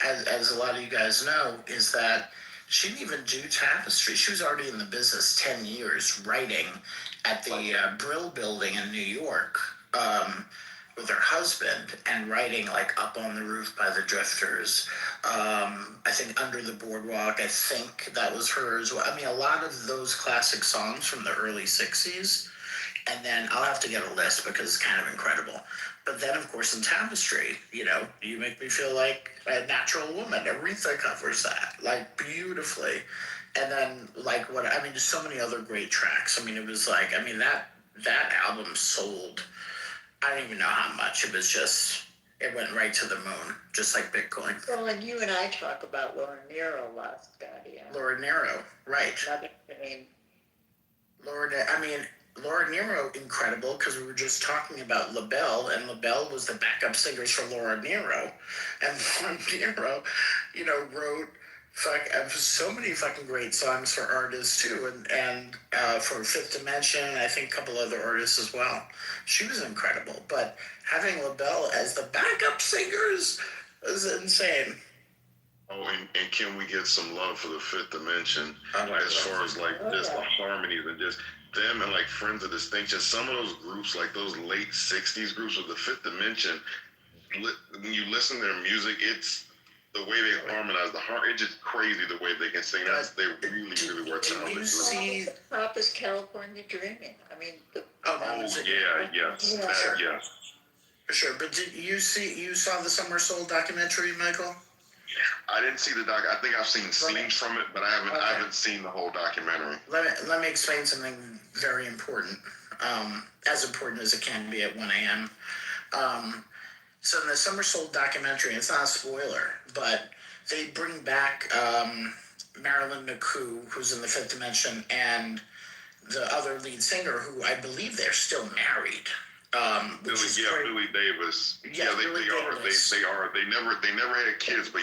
[SPEAKER 3] as a lot of you guys know, is that she didn't even do Tapestry. She was already in the business 10 years writing at the Brill Building in New York with her husband and writing like Up on the Roof by the Drifters. I think Under the Boardwalk, I think that was hers. I mean, a lot of those classic songs from the early 60s. And then I'll have to get a list because it's kind of incredible. But then, of course, in Tapestry, You Make Me Feel Like a Natural Woman. Aretha covers that, like, beautifully. And then, there's so many other great tracks. I mean, it was like, that album sold, I don't even know how much. It was just, it went right to the moon, just like Bitcoin.
[SPEAKER 6] Well, and you and I talk about Laura Nero last goddamn.
[SPEAKER 3] Laura Nero, right. Laura Nero, incredible, because we were just talking about LaBelle, and LaBelle was the backup singers for Laura Nero. And Laura Nero, wrote so many fucking great songs for artists, too, and for Fifth Dimension, I think a couple other artists as well. She was incredible, but having LaBelle as the backup singers is insane.
[SPEAKER 1] Oh, and can we get some love for the Fifth Dimension as far as just the harmonies and just them and like Friends of Distinction? Some of those groups, like those late 60s groups with the Fifth Dimension, when you listen to their music, it's the way they harmonize it's just crazy the way they can sing. They really work out.
[SPEAKER 6] Did you see Pop is California Dreaming? I mean,
[SPEAKER 1] yes.
[SPEAKER 3] For sure. But you saw the Summer Soul documentary, Michael?
[SPEAKER 1] I didn't see the doc. I think I've seen scenes from it, but I haven't seen the whole documentary.
[SPEAKER 3] Let me explain something very important, as important as it can be at 1 a.m. So in the Summer Soul documentary, it's not a spoiler, but they bring back Marilyn McCoo, who's in the Fifth Dimension, and the other lead singer, who I believe they're still married.
[SPEAKER 1] Billy Davis. They are. They never had kids, but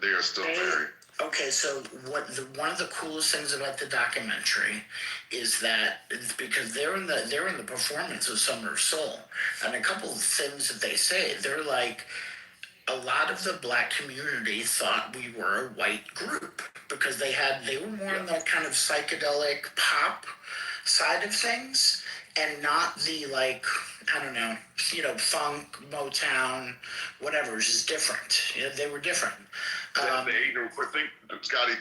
[SPEAKER 1] they are still married.
[SPEAKER 3] Okay, so one of the coolest things about the documentary is that because they're in the performance of Summer of Soul, and a couple of things that they say, they're like, a lot of the black community thought we were a white group because they were more in the kind of psychedelic pop side of things, and not the funk, Motown, whatever. It's just different. They were different.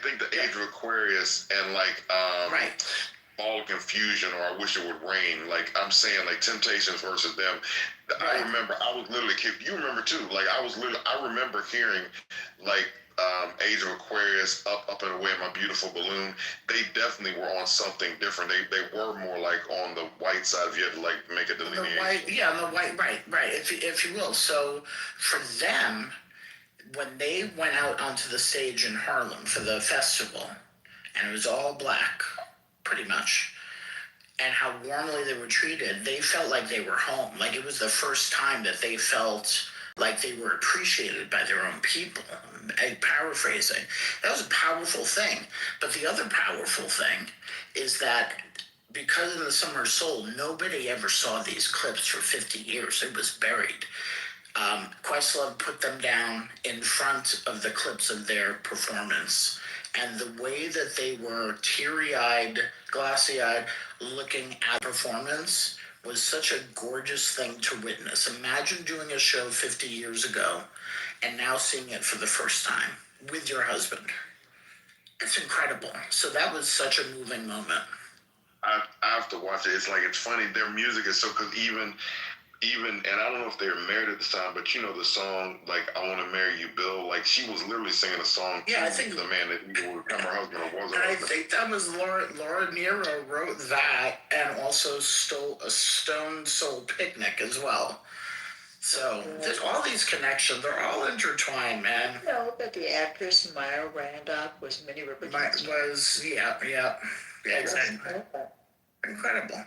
[SPEAKER 1] Think the Age of Aquarius and right. All Confusion or I Wish It Would Rain. Like I'm saying, like Temptations versus them. I remember I was literally a kid. You remember too. Like I remember hearing Age of Aquarius, Up and Away, My Beautiful Balloon. They definitely were on something different. They were more like on the white side if you had to make a delineation.
[SPEAKER 3] On the white, right, if you will. So for them, when they went out onto the stage in Harlem for the festival, and it was all black, pretty much, and how warmly they were treated, they felt like they were home. Like it was the first time that they felt like they were appreciated by their own people. Paraphrasing. That was a powerful thing. But the other powerful thing is that because of the Summer of Soul, nobody ever saw these clips for 50 years. It was buried. Questlove put them down in front of the clips of their performance. And the way that they were teary-eyed, glassy-eyed, looking at performance was such a gorgeous thing to witness. Imagine doing a show 50 years ago and now seeing it for the first time with your husband. It's incredible. So that was such a moving moment.
[SPEAKER 1] I have to watch it. It's funny. Their music is so, because even even, and I don't know if they were married at the time, but you know the song, like, I Want to Marry You, Bill, like, she was literally singing a song
[SPEAKER 3] Yeah, I
[SPEAKER 1] to
[SPEAKER 3] think
[SPEAKER 1] the man that either would become her husband or was her
[SPEAKER 3] And I
[SPEAKER 1] husband.
[SPEAKER 3] think that was Laura Nero wrote that, and also stole a Stone Soul Picnic as well. So there's all these connections; they're all intertwined, man.
[SPEAKER 7] You know that the actress Maya Randolph was Minnie Riperton's
[SPEAKER 3] Yeah, exactly. Incredible.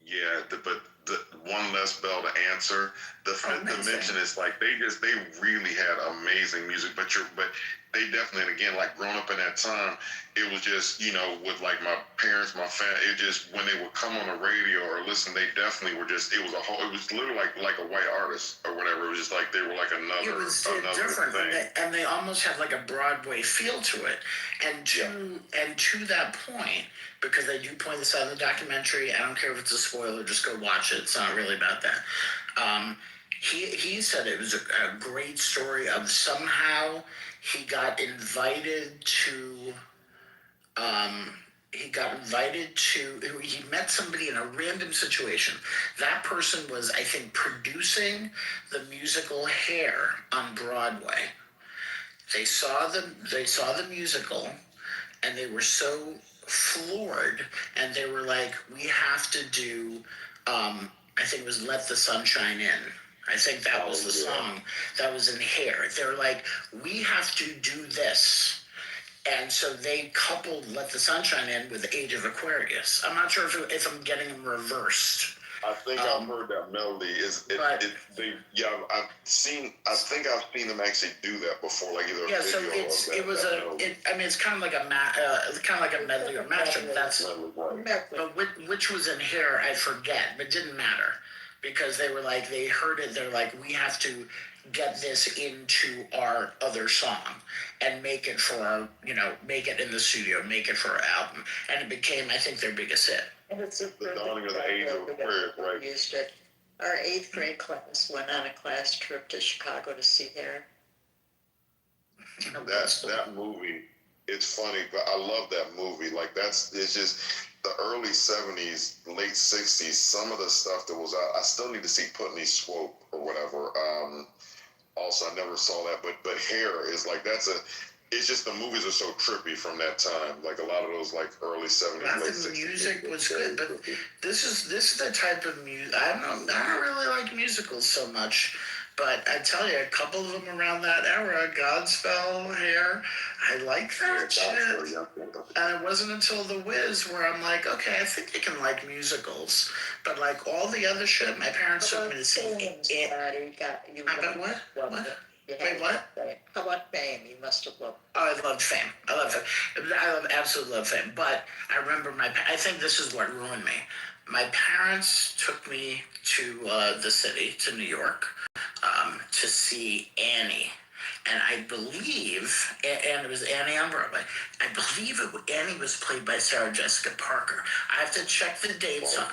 [SPEAKER 1] Yeah, but the one less bell to answer. The mention is like they really had amazing music, but they definitely, and again, like growing up in that time, it was just, you know, with like my parents, my family, it just, when they would come on the radio or listen, they definitely were just, it was literally like a white artist or whatever. It was just like they were like another
[SPEAKER 3] Different,
[SPEAKER 1] thing.
[SPEAKER 3] and they almost had like a Broadway feel to it. And to that point, because they do point this out in the documentary, I don't care if it's a spoiler, just go watch it. It's not really about that. He said it was a great story of somehow he got invited to. He met somebody in a random situation. That person was, I think, producing the musical Hair on Broadway. They saw the musical, and they were so floored, and they were like, we have to do, I think it was Let the Sunshine In. I think that was the song that was in Hair. They're like, we have to do this. And so they coupled Let the Sunshine In with Age of Aquarius. I'm not sure if I'm getting them reversed.
[SPEAKER 1] I think I've heard that melody. I've seen them actually do that before, like either a video
[SPEAKER 3] it's kind of like a medley or mashup. But which was in Hair, I forget, but it didn't matter, because they were like, they heard it, they're like, we have to get this into our other song and make it for our, make it in the studio, make it for our album, and it became, I think, their biggest hit.
[SPEAKER 7] And it's the
[SPEAKER 1] dawning of the age of Aquarius, right?
[SPEAKER 7] Used it. Our 8th grade class went on a class trip to Chicago to see Hair.
[SPEAKER 1] That movie, it's funny, but I love that movie. Like, it's just the early 70s, late 60s, some of the stuff that was out, I still need to see Putney Swope or whatever. Also, I never saw that, but Hair is like, it's just the movies are so trippy from that time. Like a lot of those like early 70s, late 60s.
[SPEAKER 3] The music was good, but this is the type of music, I don't really like musicals so much. But I tell you, a couple of them around that era, Godspell, Hair, I like that shit. And it wasn't until The Wiz where I'm like, okay, I think I can like musicals. But like all the other shit, my parents took me to see what? Wait, what?
[SPEAKER 7] How about Fame? You must have loved.
[SPEAKER 3] Oh, I loved Fame. I absolutely love Fame. But I remember I think this is what ruined me. My parents took me to the city, to New York, to see Annie. And I believe, and it was Annie on Broadway, I believe Annie was played by Sarah Jessica Parker. I have to check the dates on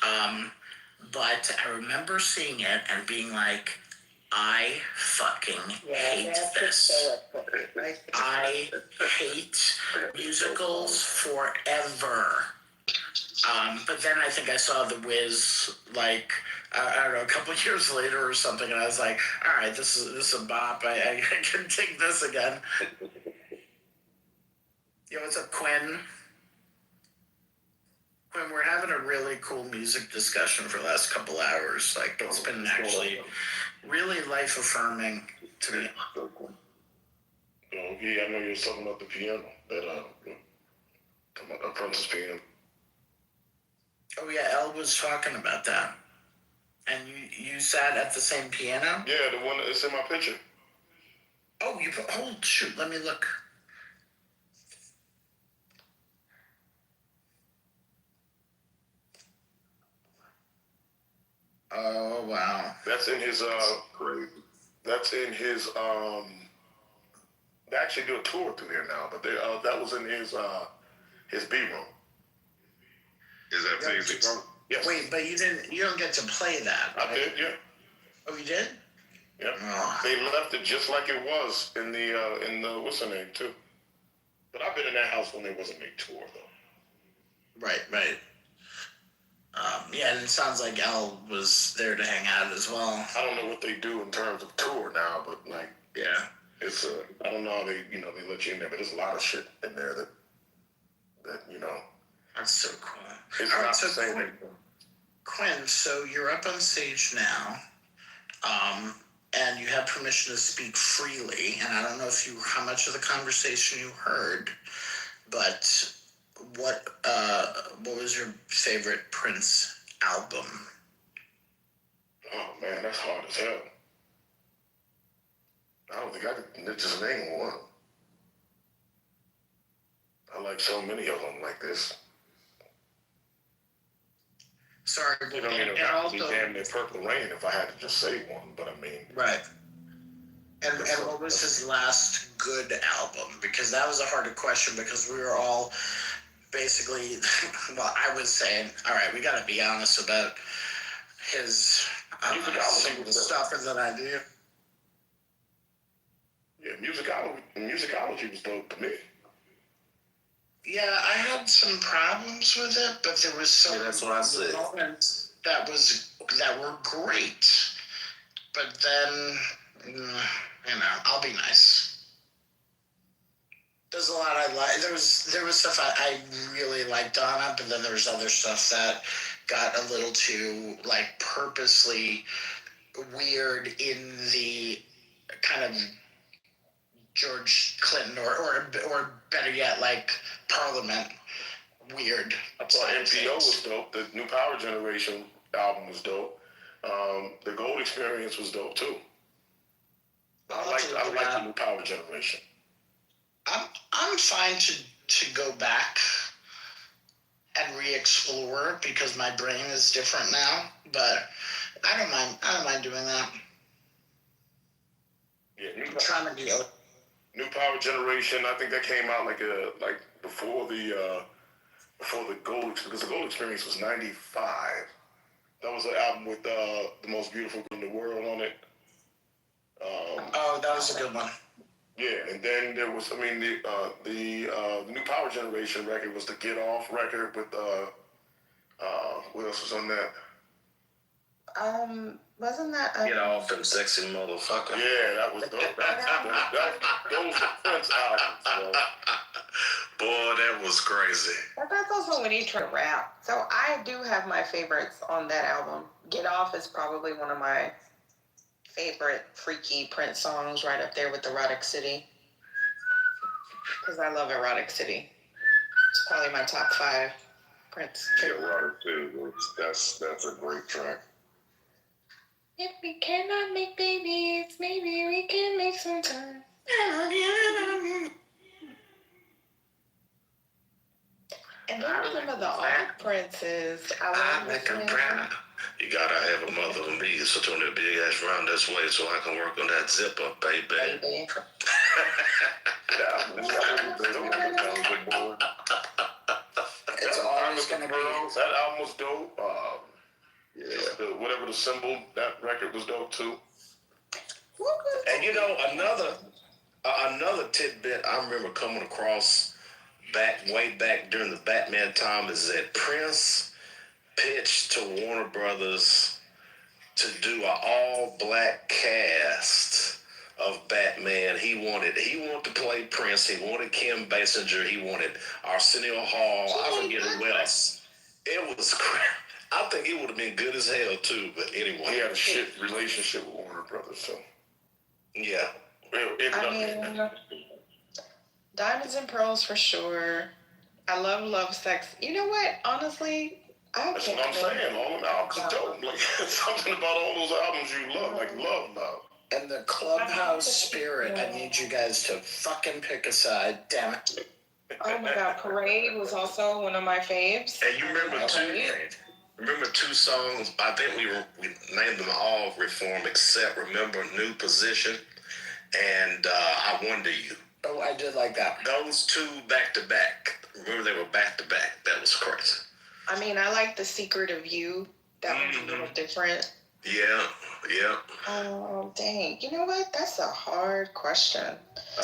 [SPEAKER 3] that. But I remember seeing it and being like, I fucking hate this. I hate musicals forever. But then I think I saw The Wiz, like, I don't know, a couple of years later or something, and I was like, all right, this is a bop. I can take this again. Yo, what's up, Quinn? Quinn, we're having a really cool music discussion for the last couple hours. Like, it's been actually really life-affirming to me.
[SPEAKER 8] Yeah, I know you were talking about the piano, that apprentice piano.
[SPEAKER 3] Oh yeah, Elle was talking about that. And you sat at the same piano?
[SPEAKER 8] Yeah, the one that's in my picture.
[SPEAKER 3] Oh, shoot, let me look. Oh, wow.
[SPEAKER 8] That's in his, they actually do a tour through here now, but that was in his B room.
[SPEAKER 1] Is that basic?
[SPEAKER 8] Yes.
[SPEAKER 3] Wait, but you don't get to play that, right?
[SPEAKER 8] I did, yeah.
[SPEAKER 3] Oh, you did?
[SPEAKER 8] Yeah. Oh. They left it just like it was in the what's her name too. But I've been in that house when there wasn't a tour though.
[SPEAKER 3] Right. Yeah, and it sounds like Al was there to hang out as well.
[SPEAKER 8] I don't know what they do in terms of tour now, but like,
[SPEAKER 3] yeah,
[SPEAKER 8] it's I don't know how they let you in there, but there's a lot of shit in there that
[SPEAKER 3] That's so cool.
[SPEAKER 8] It's
[SPEAKER 3] All right,
[SPEAKER 8] not
[SPEAKER 3] so
[SPEAKER 8] the same thing.
[SPEAKER 3] Quinn, so you're up on stage now, and you have permission to speak freely. And I don't know how much of the conversation you heard, but what was your favorite Prince album?
[SPEAKER 8] Oh man, that's hard as hell. I don't think I could just name one. I like so many of them like this.
[SPEAKER 3] Sorry,
[SPEAKER 8] you know, it would be damn near Purple Rain if I had to just say one, but I mean.
[SPEAKER 3] Right. And what was his last good album? Because that was a harder question because we were all basically, well, I was saying, all right, we got to be honest about his the stuff that I do.
[SPEAKER 8] Yeah, musicology was dope to me.
[SPEAKER 3] Yeah, I had some problems with it, but there was some moments that were great. But then, I'll be nice. There's a lot I like. There was stuff I really liked on it, but then there was other stuff that got a little too purposely weird in the kind of George Clinton or better yet, Parliament weird.
[SPEAKER 8] I thought NPO was dope. The New Power Generation album was dope. The Gold Experience was dope too. I like the New Power Generation.
[SPEAKER 3] I'm fine to go back and re-explore because my brain is different now. But I don't mind doing that.
[SPEAKER 8] Yeah,
[SPEAKER 3] I'm trying to be open.
[SPEAKER 8] New Power Generation, I think that came out before the Gold, because the Gold Experience was 95. That was an album with the most beautiful girl in the world on it.
[SPEAKER 3] That was a good one.
[SPEAKER 8] Yeah, and then there was, the New Power Generation record was the Get Off record with what else was on that?
[SPEAKER 5] Wasn't that
[SPEAKER 17] Get Off them sexy motherfucker?
[SPEAKER 8] Yeah, that was dope. Those were Prince albums, bro.
[SPEAKER 17] Boy, that was crazy.
[SPEAKER 5] But that's also when he tried to rap. So I do have my favorites on that album. Get Off is probably one of my favorite freaky Prince songs, right up there with Erotic City. Because I love Erotic City. It's probably my top 5 Prince.
[SPEAKER 19] Yeah, Erotic City, that's a great track.
[SPEAKER 5] If we cannot make babies, maybe we can make some time. And then some of the old Princes. I love
[SPEAKER 17] make 'em proud. You gotta have a mother and me, so turn that big ass round this way so I can work on that zip up, baby.
[SPEAKER 3] It's always gonna be.
[SPEAKER 8] That album was dope. Whatever the symbol, that record was dope too.
[SPEAKER 17] And another tidbit I remember coming across way back during the Batman time is that Prince pitched to Warner Brothers to do an all-black cast of Batman. He wanted to play Prince. He wanted Kim Basinger. He wanted Arsenio Hall. I forget who else. It was crap. I think it would have been good as hell too. But anyway,
[SPEAKER 8] he had a shit relationship with Warner Brothers, so
[SPEAKER 17] yeah.
[SPEAKER 5] Diamonds and Pearls for sure. I love Sex. You know what? Honestly,
[SPEAKER 8] that's what I'm saying. All the albums are dope. Something about all those albums you love, love.
[SPEAKER 3] And the Clubhouse spirit, I need you guys to fucking pick a side. Damn it.
[SPEAKER 5] Oh my God, Parade was also one of my faves.
[SPEAKER 17] And you remember two songs? I think we named them all Reform, except Remember New Position and I Wonder You.
[SPEAKER 3] Oh, I did like that.
[SPEAKER 17] Those two back to back. Remember they were back to back. That was crazy.
[SPEAKER 5] I like The Secret of You. That was a little different.
[SPEAKER 18] Yeah, yeah.
[SPEAKER 5] Oh, dang. You know what? That's a hard question.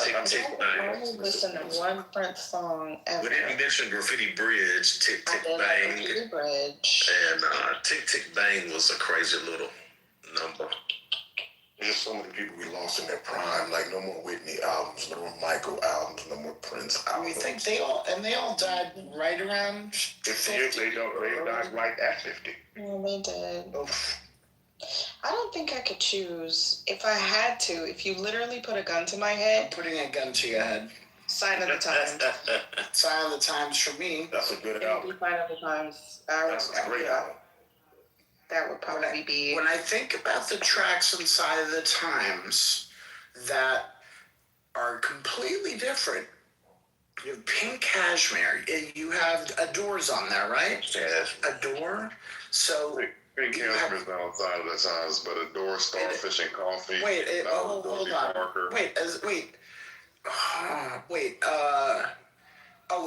[SPEAKER 18] Tick Tick
[SPEAKER 5] I
[SPEAKER 18] Bang.
[SPEAKER 5] only listened to one Prince song ever.
[SPEAKER 18] We didn't mention Graffiti Bridge, Tick Tick
[SPEAKER 5] I did like
[SPEAKER 18] Bang,
[SPEAKER 5] Graffiti Bridge.
[SPEAKER 18] and Tick Tick Bang was a crazy little number.
[SPEAKER 8] There's so many people we lost in their prime. Like no more Whitney albums, no more Michael albums, no more Prince albums.
[SPEAKER 3] We think they all died right around 50.
[SPEAKER 8] They died right at 50.
[SPEAKER 5] Yeah, they did.
[SPEAKER 3] Oof.
[SPEAKER 5] I don't think I could choose. If I had to, if you literally put a gun to my head,
[SPEAKER 3] I'm putting a gun to your head.
[SPEAKER 5] Sign of the Times.
[SPEAKER 3] Sign of the Times for me.
[SPEAKER 8] That's a good
[SPEAKER 5] It would
[SPEAKER 8] album.
[SPEAKER 5] be Sign of the Times.
[SPEAKER 8] That's a great album.
[SPEAKER 5] That would probably be.
[SPEAKER 3] When I think about the tracks inside of the Times that are completely different, you have Pink Cashmere. You have Adores on there, right?
[SPEAKER 8] Yes.
[SPEAKER 3] Adore. So.
[SPEAKER 19] Pink Cashmere's not on Sign of the Times, but Adore, Starfish and Coffee.
[SPEAKER 3] Wait, hold on.
[SPEAKER 19] Parker.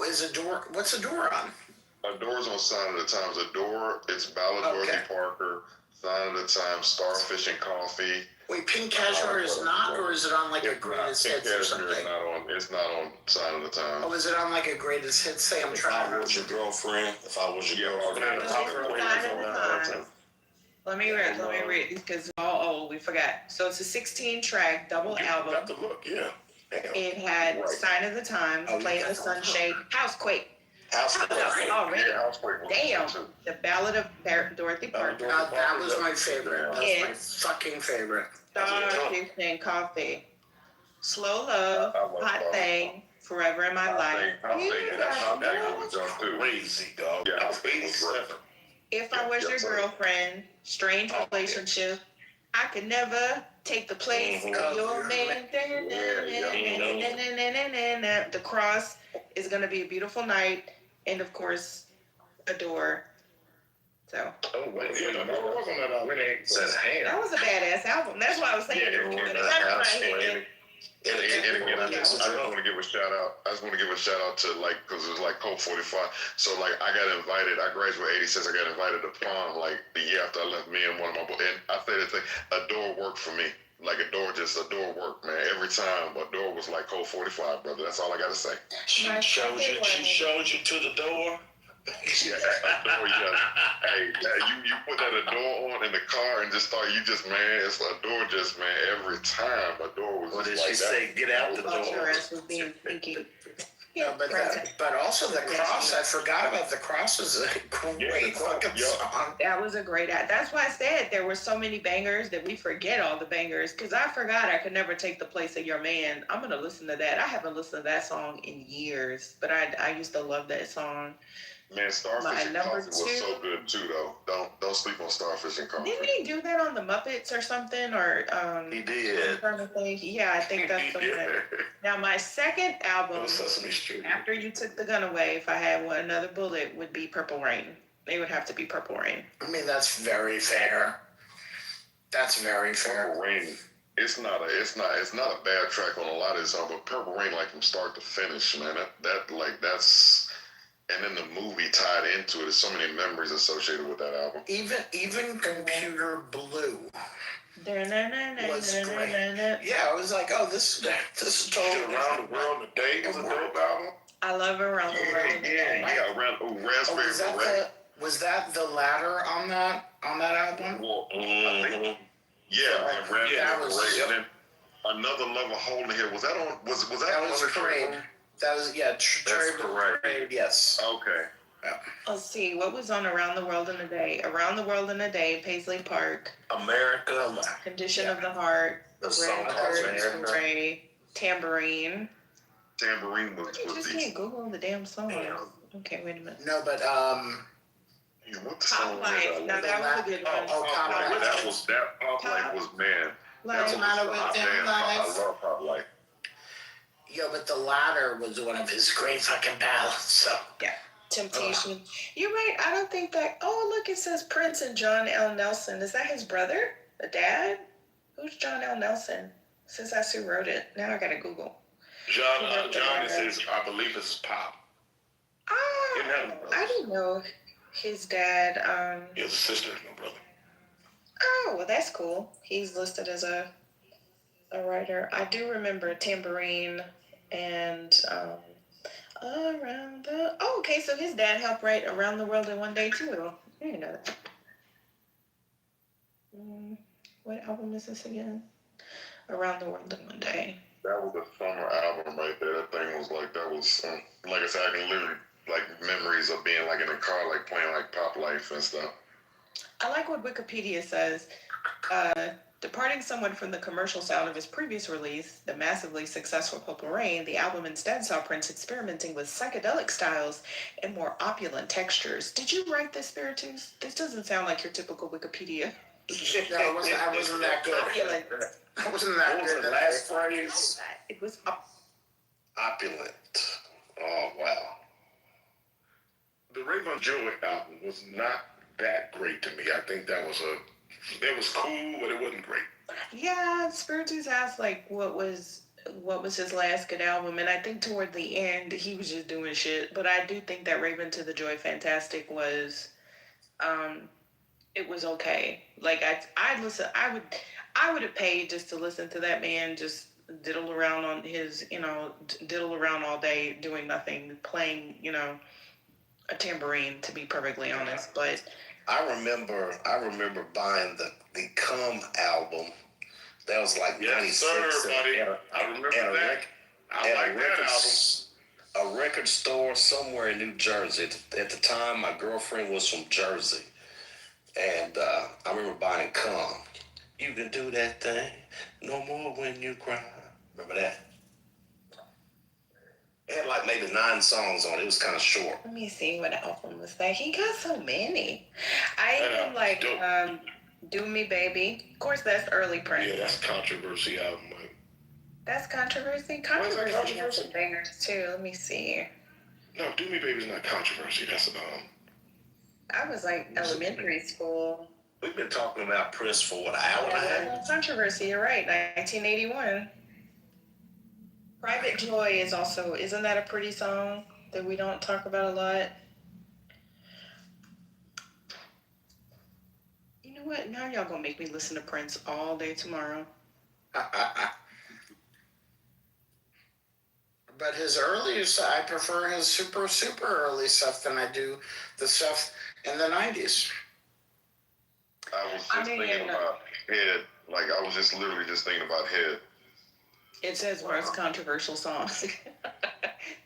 [SPEAKER 3] Is Adore? What's Adore on?
[SPEAKER 19] Adore's on Sign of the Times. Adore, it's Ballad Dorothy Parker, Sign of the Times, Starfish and Coffee.
[SPEAKER 3] Wait, Pink Cashmere is not, or is it on like a greatest hits or something?
[SPEAKER 19] It's not on Sign of the Times.
[SPEAKER 3] Oh, is it on like a greatest hits? Say, I'm trying to.
[SPEAKER 8] Was your girlfriend? If I was your girlfriend.
[SPEAKER 5] Let me read because we forgot. So it's a 16-track double album.
[SPEAKER 8] Got to look, yeah. Damn.
[SPEAKER 5] It had Sign of the Times, Play the Sunshade, Housequake. Already. Damn. The Ballad of Dorothy Parker.
[SPEAKER 3] That was my favorite. That was my fucking favorite.
[SPEAKER 5] Starfish and Coffee. Slow Love, Hot Thing, Forever in My Life.
[SPEAKER 8] Crazy, dog.
[SPEAKER 19] Yeah,
[SPEAKER 8] that was 87.
[SPEAKER 5] If I Was Your Girlfriend, Strange Relationship, I Could Never Take the Place of Your Man. The Cross is Gonna Be a Beautiful Night, and of course, Adore. So.
[SPEAKER 8] Oh, wait, yeah, that wasn't that album.
[SPEAKER 18] Says ham.
[SPEAKER 5] That was a badass album. That's why I was saying it.
[SPEAKER 19] And again, I just want to give a shout out. I just want to give a shout out to because it was like Code 45. So I got invited. I graduated 86. I got invited to prom the year after I left me and one of my boys. And I say this thing, Adore worked for me. Adore worked, man. Every time Adore was like Code 45, brother. That's all I got to say.
[SPEAKER 8] She showed you to the door.
[SPEAKER 19] Yeah, Adore, yeah. Hey, you put that Adore on in the car and just thought it's Adore every time Adore was.
[SPEAKER 18] What did she say? Get out the door.
[SPEAKER 5] Your ass was being sneaky.
[SPEAKER 3] Yeah, but also the Cross. I forgot about the Cross. Was a great fucking song.
[SPEAKER 5] That was a great ad. That's why I said there were so many bangers that we forget all the bangers because I forgot I Could Never Take the Place of Your Man. I'm gonna listen to that. I haven't listened to that song in years, but I used to love that song.
[SPEAKER 19] Man, Starfish and Coffee was so good too, though. Don't sleep on Starfish and Coffee.
[SPEAKER 5] Didn't he do that on the Muppets or something? Or
[SPEAKER 18] he did.
[SPEAKER 5] I'm trying to think. Yeah, I think that's the one. Now, my second album after You Took the Gun Away, if I had another bullet, would be Purple Rain. They would have to be Purple Rain.
[SPEAKER 3] I mean, that's very fair. That's very fair.
[SPEAKER 19] Purple Rain. It's not a bad track on a lot of this song, but Purple Rain, from start to finish, man. That's. And then the movie tied into it. There's so many memories associated with that album.
[SPEAKER 3] Even Computer Blue
[SPEAKER 5] was
[SPEAKER 3] great. Yeah, I was like, oh, this is totally
[SPEAKER 8] Around the World in a Day was a dope album.
[SPEAKER 5] I love Around the World in a Day.
[SPEAKER 19] Yeah, Raspberry Beret.
[SPEAKER 3] Was that the ladder on that album?
[SPEAKER 19] Well, I think, Raspberry Beret. And then Another Level Hole in Here. Was that on? Was that?
[SPEAKER 3] That was Parade. That was
[SPEAKER 19] That's correct.
[SPEAKER 3] Parade. Yes.
[SPEAKER 19] Okay.
[SPEAKER 3] Yeah.
[SPEAKER 5] Let's see what was on Around the World in a Day. Around the World in a Day, Paisley Park.
[SPEAKER 18] America.
[SPEAKER 5] Condition of the Heart.
[SPEAKER 18] The song
[SPEAKER 5] Ray. Tambourine.
[SPEAKER 19] Tambourine was
[SPEAKER 5] You just can't Google the damn song. Okay, wait a minute.
[SPEAKER 3] No, but
[SPEAKER 19] what the song was
[SPEAKER 5] Life. Now that was a good one.
[SPEAKER 19] Pop Life was man.
[SPEAKER 3] What's the matter with them life?
[SPEAKER 19] I love Pop Life.
[SPEAKER 3] Yo, but the ladder was one of his great fucking ballads. So
[SPEAKER 5] yeah, Temptation. You're right. I don't think that. Oh, look, it says Prince and John L. Nelson. Is that his brother? The dad? Who's John L. Nelson? Since that's who wrote it. Now I gotta Google.
[SPEAKER 8] John is his. I believe it's his pop.
[SPEAKER 5] I didn't know his dad.
[SPEAKER 8] His sister, no brother.
[SPEAKER 5] Oh, well, that's cool. He's listed as a writer. I do remember Tambourine and Around the. Oh, okay. So his dad helped write Around the World in One Day too. I didn't know that. What album is this again? Around the World in One Day.
[SPEAKER 1] That was a summer album right there. That thing was like, that was, like I said, I can literally, like, memories of being, like, in a car, like, playing, like, Pop Life and stuff.
[SPEAKER 5] I like what Wikipedia says. Departing somewhat from the commercial sound of his previous release, the massively successful Purple Rain, the album instead saw Prince experimenting with psychedelic styles and more opulent textures. Did you write this, Spiritus? This doesn't sound like your typical Wikipedia.
[SPEAKER 3] No, I wasn't that good.
[SPEAKER 5] Opulent.
[SPEAKER 3] I wasn't that
[SPEAKER 18] What was
[SPEAKER 3] good.
[SPEAKER 18] the last phrase?
[SPEAKER 5] It was
[SPEAKER 18] Opulent. Oh, wow.
[SPEAKER 8] The Raven Joy album was not that great to me. I think it was cool, but it wasn't great.
[SPEAKER 5] Yeah, Spiritus asked like what was his last good album, and I think toward the end he was just doing shit. But I do think that Raven to the Joy Fantastic was, it was okay. Like I'd listen. I would have paid just to listen to that man just diddle around on his, diddle around all day doing nothing, playing, a tambourine. To be perfectly honest, but
[SPEAKER 18] I remember buying the Come album. That was like
[SPEAKER 8] Yes,
[SPEAKER 18] 96.
[SPEAKER 8] sir, buddy. I remember that. I like that album.
[SPEAKER 18] A record store somewhere in New Jersey. At the time, my girlfriend was from Jersey. And I remember buying Come. You can do that thing no more when you cry. Remember that? It had like maybe 9 songs on it. It was kind of short.
[SPEAKER 5] let me see what album was that. He got so many. I even like Do Me Baby. Of course, that's early Prince.
[SPEAKER 8] Yeah, that's Controversy album. Like,
[SPEAKER 5] That's Controversy.
[SPEAKER 8] Why is that
[SPEAKER 5] Controversy has
[SPEAKER 8] Controversy?
[SPEAKER 5] some bangers too. Let me see.
[SPEAKER 8] no, Do Me Baby's not Controversy. That's
[SPEAKER 5] I was like elementary school.
[SPEAKER 18] We've been talking about Prince for what, an hour and a half?
[SPEAKER 5] Controversy, you're right. 1981. Private Joy is also, isn't that a pretty song that we don't talk about a lot? You know what? Now y'all gonna make me listen to Prince all day tomorrow.
[SPEAKER 3] But his earliest, I prefer his super early stuff than I do the stuff in the 90s.
[SPEAKER 1] I was just thinking about Head. Like, I was just literally just thinking about Head.
[SPEAKER 5] It says most controversial songs.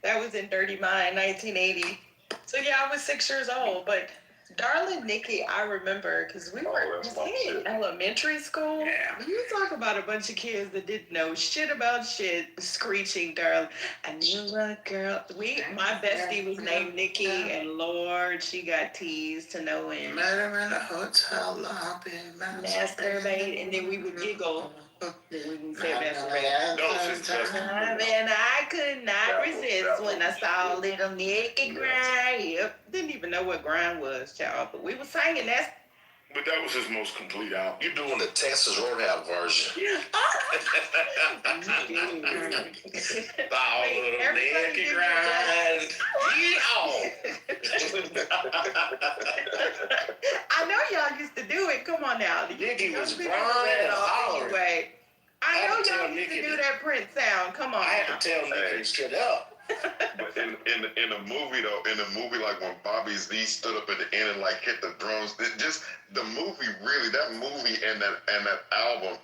[SPEAKER 5] That was in Dirty Mind, 1980. So yeah, I was 6 years old, but Darling Nikki, I remember because we were in elementary school. Yeah. You talk about a bunch of kids that didn't know shit about shit, screeching, darling. I knew a girl. My bestie was named Nikki, and Lord, she got teased to no end.
[SPEAKER 3] Met her in a hotel lobby.
[SPEAKER 5] Masturbate, and then we would giggle. Then we would say masturbate.
[SPEAKER 8] No,
[SPEAKER 5] And I could not resist when I saw little Nikki grind. Yep. Didn't even know what grind was, child, but we were singing that.
[SPEAKER 8] But that was his most complete album.
[SPEAKER 18] You're doing the Texas Roadhouse version.
[SPEAKER 5] Everybody
[SPEAKER 18] grind.
[SPEAKER 5] I know y'all used to do it. Come on now.
[SPEAKER 18] Nikki was crying and hollering.
[SPEAKER 5] Anyway. I know y'all used to do that Prince sound. Come on.
[SPEAKER 18] I had to tell Nikki to shut up.
[SPEAKER 1] But in the movie though, like when Bobby Z stood up at the end and like hit the drums, just the movie really, that movie and that album,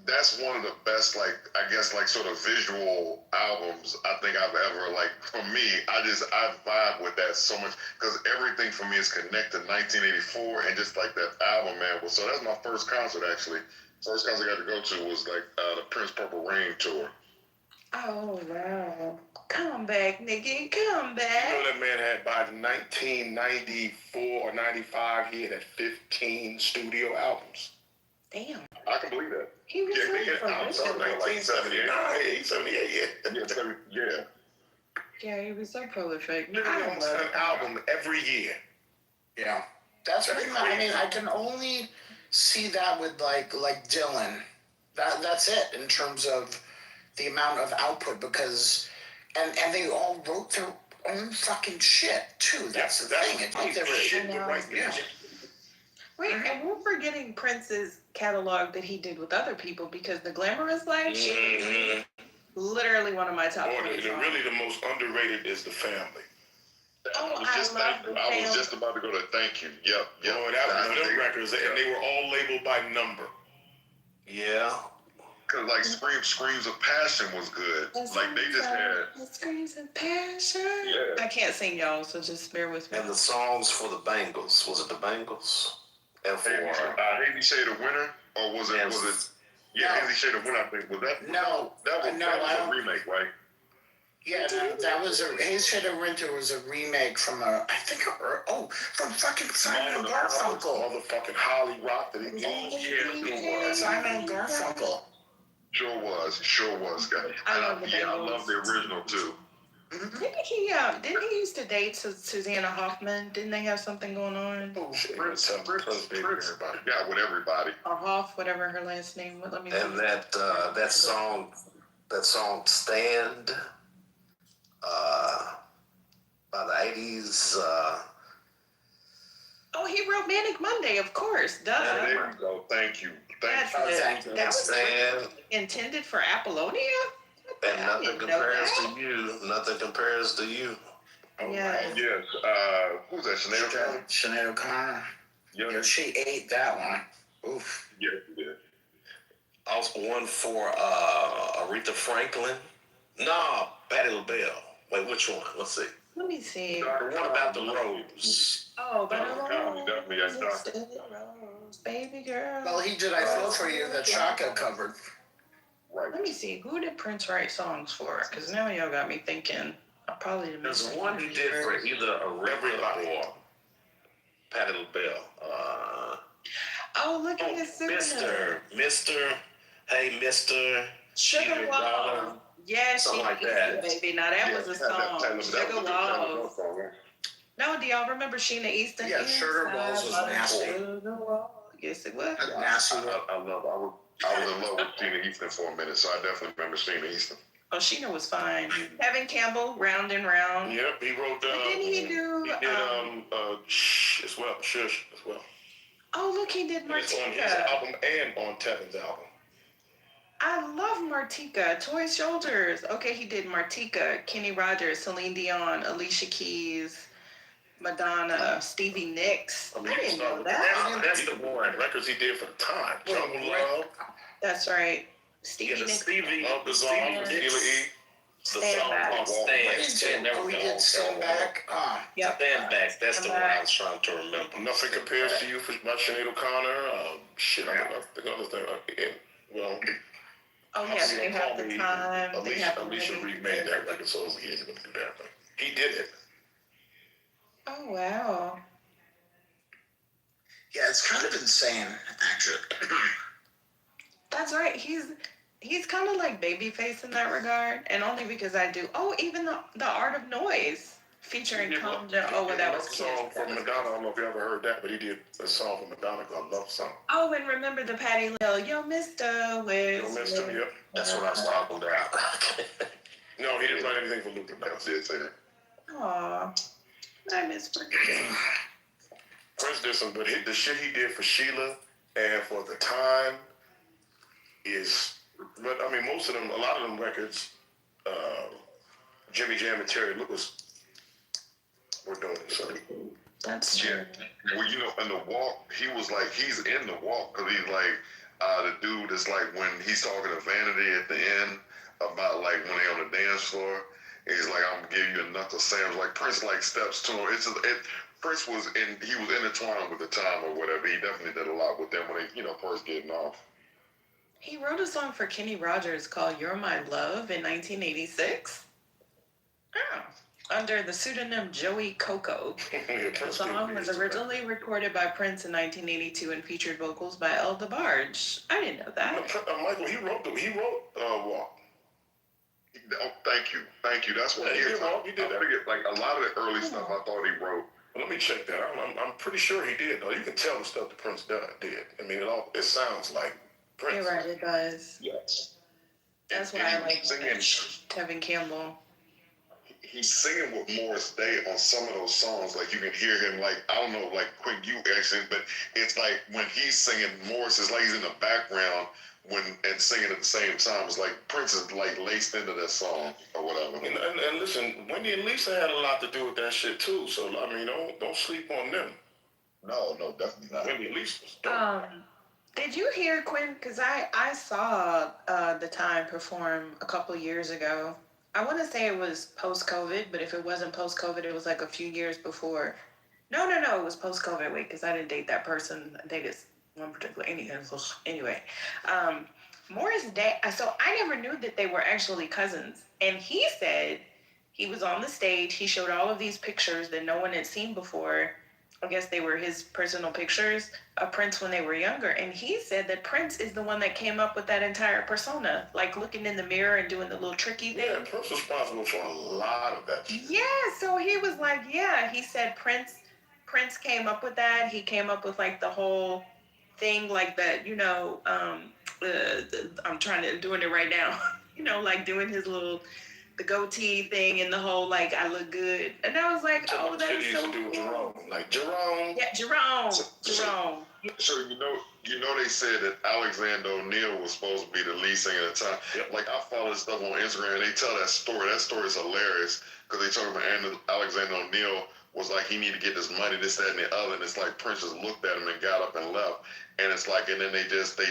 [SPEAKER 1] that's one of the best, like, I guess, like sort of visual albums I think I've ever, like, for me, I vibe with that so much because everything for me is connected to 1984 and just like that album, man. So that's my first concert actually. First concert I got to go to was like the Prince Purple Rain tour.
[SPEAKER 5] Oh wow. Come back, Nikki. Come back.
[SPEAKER 8] You know that man had, by 1994 or 95, he had 15 studio albums.
[SPEAKER 5] Damn.
[SPEAKER 1] I can believe that.
[SPEAKER 5] He was
[SPEAKER 1] I'm sorry, like 78. Yeah.
[SPEAKER 5] Yeah, he was so prolific.
[SPEAKER 8] Literally almost an album every year.
[SPEAKER 3] Yeah. That's pretty much, I mean, I can only see that with like Dylan. That's it in terms of the amount of output because and they all wrote their own fucking shit too. That's the thing. It's like they were
[SPEAKER 8] writing music.
[SPEAKER 5] Wait, and we're forgetting Prince's catalog that he did with other people because The Glamorous Life, literally one of my top
[SPEAKER 8] Or
[SPEAKER 5] 20 songs.
[SPEAKER 8] really the most underrated is The Family.
[SPEAKER 5] Oh, I
[SPEAKER 19] was just about to go to Thank You. Yep.
[SPEAKER 8] Oh, that was one of them records, and they were all labeled by number.
[SPEAKER 20] Yeah.
[SPEAKER 1] Cause like Screams of Passion was good. Like they just had
[SPEAKER 5] Screams of Passion.
[SPEAKER 1] Yeah.
[SPEAKER 5] I can't sing, y'all, so just bear with me.
[SPEAKER 20] And the songs for the Bengals. Was it the Bengals? And for
[SPEAKER 1] Haley Shade of Winter, or was it? Yeah, Haley Shade of Winter. I think was that. That was a remake, right?
[SPEAKER 3] Yeah, no, that was His Shade of Winter was a remake from from fucking Simon and Garfunkel.
[SPEAKER 8] Motherfucking Holly Rock that he did.
[SPEAKER 3] Simon and Garfunkel.
[SPEAKER 1] Sure was, guys. I love the original too.
[SPEAKER 5] Didn't he used to date Susanna Hoffman? Didn't they have something going on?
[SPEAKER 1] Prince got with everybody.
[SPEAKER 5] Or Hoff, whatever her last name was. Let me see.
[SPEAKER 20] And that song Stand by the 80s.
[SPEAKER 5] Oh, he wrote Manic Monday, of course. Duh.
[SPEAKER 1] There you go. Thank you.
[SPEAKER 5] That was intended for Apollonia?
[SPEAKER 20] And nothing compares to you. Nothing compares to you.
[SPEAKER 1] Oh, yes. Who's that?
[SPEAKER 3] Sinead O'Connor.
[SPEAKER 1] Yeah.
[SPEAKER 3] She ate that one. Oof.
[SPEAKER 1] Yeah, she did.
[SPEAKER 20] Also one for Aretha Franklin. No, Patti LaBelle. Wait, which one? Let's see.
[SPEAKER 5] Let me see.
[SPEAKER 20] The one about the rose.
[SPEAKER 5] Oh, but
[SPEAKER 3] Rose,
[SPEAKER 5] baby girl.
[SPEAKER 3] Well, he did I Feel For You that Chaka covered.
[SPEAKER 1] Right.
[SPEAKER 5] Let me see. Who did Prince write songs for? Because now y'all got me thinking. I probably didn't.
[SPEAKER 20] There's one he did for either Aretha or Patti LaBelle.
[SPEAKER 5] Oh, look at his
[SPEAKER 20] Mr. Hey, Mr.
[SPEAKER 5] Sugar Wall. Yeah,
[SPEAKER 20] something like that.
[SPEAKER 5] Baby. Now that was a song. Sugar Wall. No, do y'all remember Sheena Easton?
[SPEAKER 3] Yeah, Sugar Walls was nasty.
[SPEAKER 5] Yes, it was.
[SPEAKER 3] Nasty.
[SPEAKER 1] I was in love with Sheena Easton for a minute, so I definitely remember Sheena Easton.
[SPEAKER 5] Oh, Sheena was fine. Kevin Campbell, Round and Round.
[SPEAKER 8] Yep, he wrote.
[SPEAKER 5] Didn't he do?
[SPEAKER 8] He did Shh as well. Shush as well.
[SPEAKER 5] Oh, look, he did Martika.
[SPEAKER 8] It's on his album and on Tevin's album.
[SPEAKER 5] I love Martika. Toy Shoulders. Okay, he did Martika, Kenny Rogers, Celine Dion, Alicia Keys, Madonna, Stevie Nicks. I didn't know that.
[SPEAKER 8] That's the one records he did for the time. Trouble Love.
[SPEAKER 5] That's right. Stevie Nicks.
[SPEAKER 8] Love Dissolve, Sheila E.
[SPEAKER 5] Stand Back.
[SPEAKER 3] We did Stand Back.
[SPEAKER 5] Yep.
[SPEAKER 20] Stand Back. That's the one I was trying to remember.
[SPEAKER 8] Nothing Compares to You by Sinead O'Connor. Shit, I think other thing. Well.
[SPEAKER 5] Oh yeah, They Have the Time.
[SPEAKER 8] Alicia remade that record, so he ain't gonna do that. He did it.
[SPEAKER 5] Oh wow.
[SPEAKER 3] Yeah, it's kind of insane, actually.
[SPEAKER 5] That's right. He's kind of like Babyface in that regard, and only because I do. Oh, even the Art of Noise featuring Tom Jones. Oh, well, that was
[SPEAKER 8] a song from Madonna. I don't know if you ever heard that, but he did a song from Madonna called Love Song.
[SPEAKER 5] Oh, and remember the Patti LaBelle, Yo Mister with.
[SPEAKER 8] Yo Mister, yep.
[SPEAKER 20] That's what I was talking about.
[SPEAKER 8] No, he didn't write anything for Luther.
[SPEAKER 1] I did say that.
[SPEAKER 5] Aw, I miss Prince.
[SPEAKER 8] Prince did some, but the shit he did for Sheila and for the time is, but I mean, most of them, a lot of them records, Jimmy Jam and Terry Lewis were doing it. So.
[SPEAKER 5] That's true.
[SPEAKER 1] Well, you know, in the walk, he's in the walk because he's like, the dude is like when he's talking to Vanity at the end about like when they on the dance floor, he's like, I'm gonna give you a knuckle sandwich. Like Prince like steps to him. Prince was intertwined with the time or whatever. He definitely did a lot with them when they, first getting off.
[SPEAKER 5] He wrote a song for Kenny Rogers called You're My Love in 1986. Oh. Under the pseudonym Joey Coco. The song was originally recorded by Prince in 1982 and featured vocals by El DeBarge. I didn't know that.
[SPEAKER 8] Michael, he wrote Walk.
[SPEAKER 1] Oh, thank you. That's what he did. I figured, like a lot of the early stuff I thought he wrote.
[SPEAKER 8] Let me check that out. I'm pretty sure he did. Though you can tell the stuff that Prince did. I mean, it sounds like Prince.
[SPEAKER 5] You're right, it does.
[SPEAKER 1] Yes.
[SPEAKER 5] That's why I like Kevin Campbell.
[SPEAKER 19] he's singing with Morris Day on some of those songs. Like you can hear him, like I don't know, like Quinn, you accent, but it's like when he's singing, Morris is like he's in the background and singing at the same time. It's like Prince is like laced into that song or whatever.
[SPEAKER 8] And listen, Wendy and Lisa had a lot to do with that shit too. So I mean, don't sleep on them.
[SPEAKER 19] No, definitely not.
[SPEAKER 8] Wendy and Lisa was dope.
[SPEAKER 5] Did you hear Quinn? Because I saw The Time perform a couple years ago. I want to say it was post-COVID, but if it wasn't post-COVID, it was like a few years before. No, it was post-COVID. Wait, because I didn't date that person. I dated one particular. Anyway, Morris Day. So I never knew that they were actually cousins. And he said he was on the stage. He showed all of these pictures that no one had seen before. I guess they were his personal pictures of Prince when they were younger. And he said that Prince is the one that came up with that entire persona, like looking in the mirror and doing the little tricky thing.
[SPEAKER 8] Yeah, Prince was responsible for a lot of that shit.
[SPEAKER 5] Yeah, so he was like, he said Prince came up with that. He came up with like the whole thing like that, I'm doing it right now, like doing his little, the goatee thing and the whole, like, I look good. And I was like, oh, that is so cool.
[SPEAKER 8] Jerome. Like Jerome.
[SPEAKER 5] Yeah, Jerome.
[SPEAKER 19] So you know they said that Alexander O'Neal was supposed to be the lead singer at the time. Yep. Like I follow this stuff on Instagram and they tell that story. That story is hilarious because they talk about Alexander O'Neal was like he needed to get this money, this, that, and the other. And it's like Prince just looked at him and got up and left. And it's like, and then they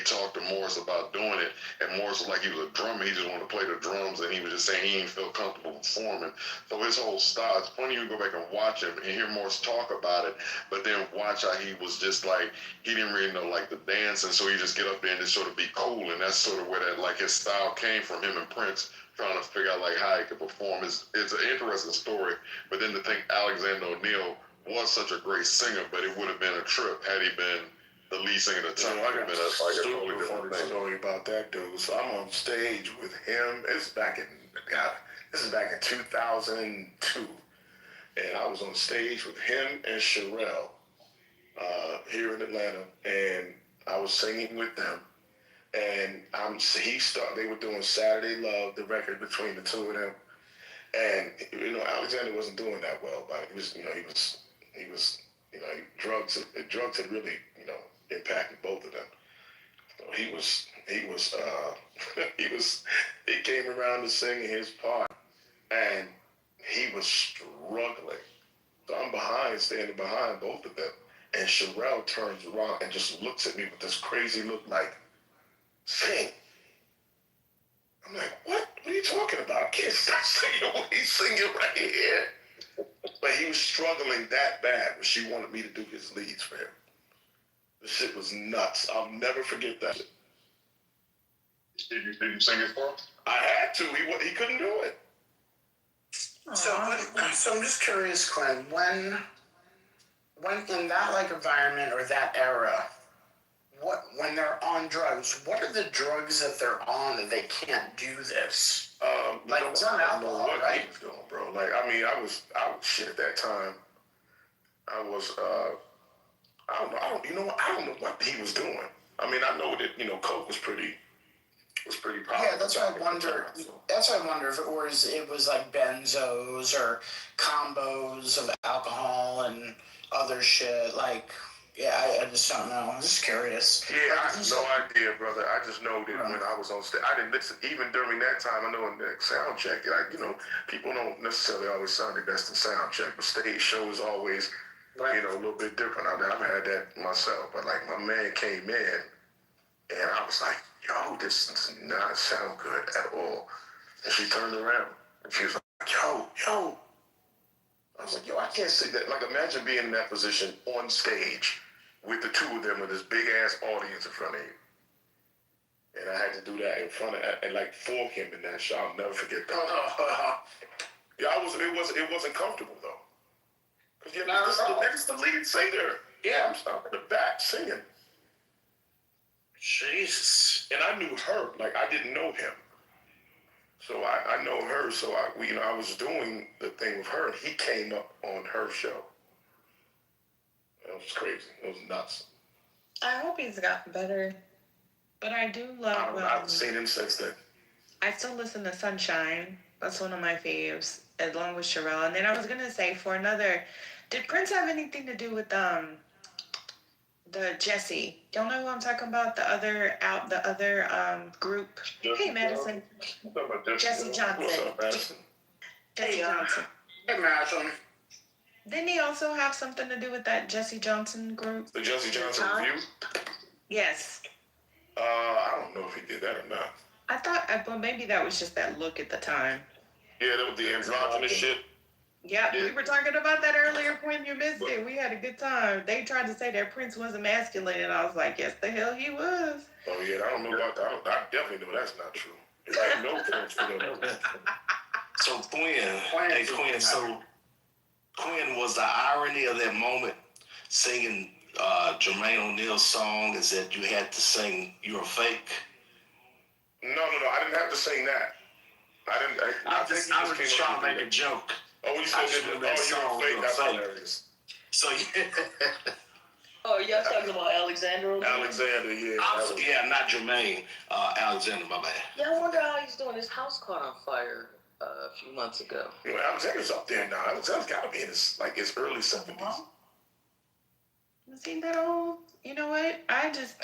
[SPEAKER 19] talked to Morris about doing it. And Morris was like, he was a drummer. He just wanted to play the drums. And he was just saying he didn't feel comfortable performing. So his whole style, it's funny you go back and watch him and hear Morris talk about it. But then watch how he was just like, he didn't really know like the dance. And so he just get up there and just sort of be cool. And that's sort of where that, like his style came from, him and Prince trying to figure out like how he could perform. It's an interesting story. But then to think Alexander O'Neal was such a great singer, but it would have been a trip had he been the lead singer at the time.
[SPEAKER 8] I got a totally different story about that dude. So I'm on stage with him. This is back in 2002, and I was on stage with him and Sherelle here in Atlanta, and I was singing with them. And they were doing Saturday Love, the record between the two of them. And Alexander wasn't doing that well, but drugs had really impacted both of them. So he came around to sing his part, and he was struggling. So I'm standing behind both of them, and Sherelle turns around and just looks at me with this crazy look like, sing. I'm like, what? What are you talking about? I can't stop singing what he's singing right here. But he was struggling that bad, but she wanted me to do his leads for him. The shit was nuts. I'll never forget that.
[SPEAKER 19] Did you sing it for him?
[SPEAKER 8] I had to. He couldn't do it.
[SPEAKER 3] So I'm just curious, Quinn, when in that like environment or that era, when they're on drugs, what are the drugs that they're on that they can't do this? It's not alcohol, right?
[SPEAKER 8] He was doing, bro. Like, I mean, I was shit at that time. I was, I don't know what he was doing. I mean, I know that, coke was pretty popular.
[SPEAKER 3] Yeah, that's what I wonder. That's what I wonder if it was like benzos or combos of alcohol and other shit. Like, yeah, I just don't know. I'm just curious.
[SPEAKER 8] Yeah, I have no idea, brother. I just know that when I was on stage, I didn't listen. Even during that time, I know in the sound check, people don't necessarily always sound their best in sound check, but stage show is always, a little bit different. I've had that myself, but like my man came in, and I was like, yo, this does not sound good at all. And she turned around, and she was like, yo. I was like, yo, I can't say that. Like, imagine being in that position on stage with the two of them with this big ass audience in front of you. And I had to do that in front of and like for him in that show. I'll never forget that. Yeah, it wasn't comfortable though. Because this the lead singer. Yeah, I'm in the back singing. Jesus. And I knew her, like I didn't know him. So I know her, so I was doing the thing with her, and he came up on her show. It was crazy. It was nuts.
[SPEAKER 5] I hope he's gotten better, but I do love.
[SPEAKER 8] I've seen him since then.
[SPEAKER 5] I still listen to Sunshine That's one of my faves, along with Sherelle. And then I was gonna say for another, did Prince have anything to do with the Jesse? Y'all know who I'm talking about? The other group. Hey Madison. Jesse Johnson.
[SPEAKER 8] What's up, Madison?
[SPEAKER 5] Jesse Johnson.
[SPEAKER 3] Hey, Madison.
[SPEAKER 5] Didn't he also have something to do with that Jesse Johnson group?
[SPEAKER 8] The Jesse Johnson Review?
[SPEAKER 5] Yes.
[SPEAKER 8] I don't know if he did that or not.
[SPEAKER 5] I thought, well, maybe that was just that look at the time.
[SPEAKER 8] Yeah, that was the androgynous shit.
[SPEAKER 5] Yeah, we were talking about that earlier when you missed it. We had a good time. They tried to say that Prince wasn't masculine, and I was like, yes, the hell he was.
[SPEAKER 8] Oh, yeah, I don't know about that. I definitely know that's not true. I know Prince for that.
[SPEAKER 18] So Quinn, so Quinn, was the irony of that moment singing Jermaine O'Neal's song is that you had to sing "You're a Fake"?
[SPEAKER 8] No, I didn't have to sing that. I
[SPEAKER 18] was just trying to make a joke.
[SPEAKER 8] Oh, you said you're a fake. That's hilarious.
[SPEAKER 18] So yeah.
[SPEAKER 12] Oh, y'all talking about Alexander?
[SPEAKER 8] Alexander, yeah.
[SPEAKER 18] Yeah, not Jermaine. Alexander, my bad.
[SPEAKER 12] Yeah, I wonder how he's doing. His house caught on fire a few months ago.
[SPEAKER 8] You know, Alexander's up there now. Alexander's got to be in his early 70s.
[SPEAKER 5] See that old? You know what? I just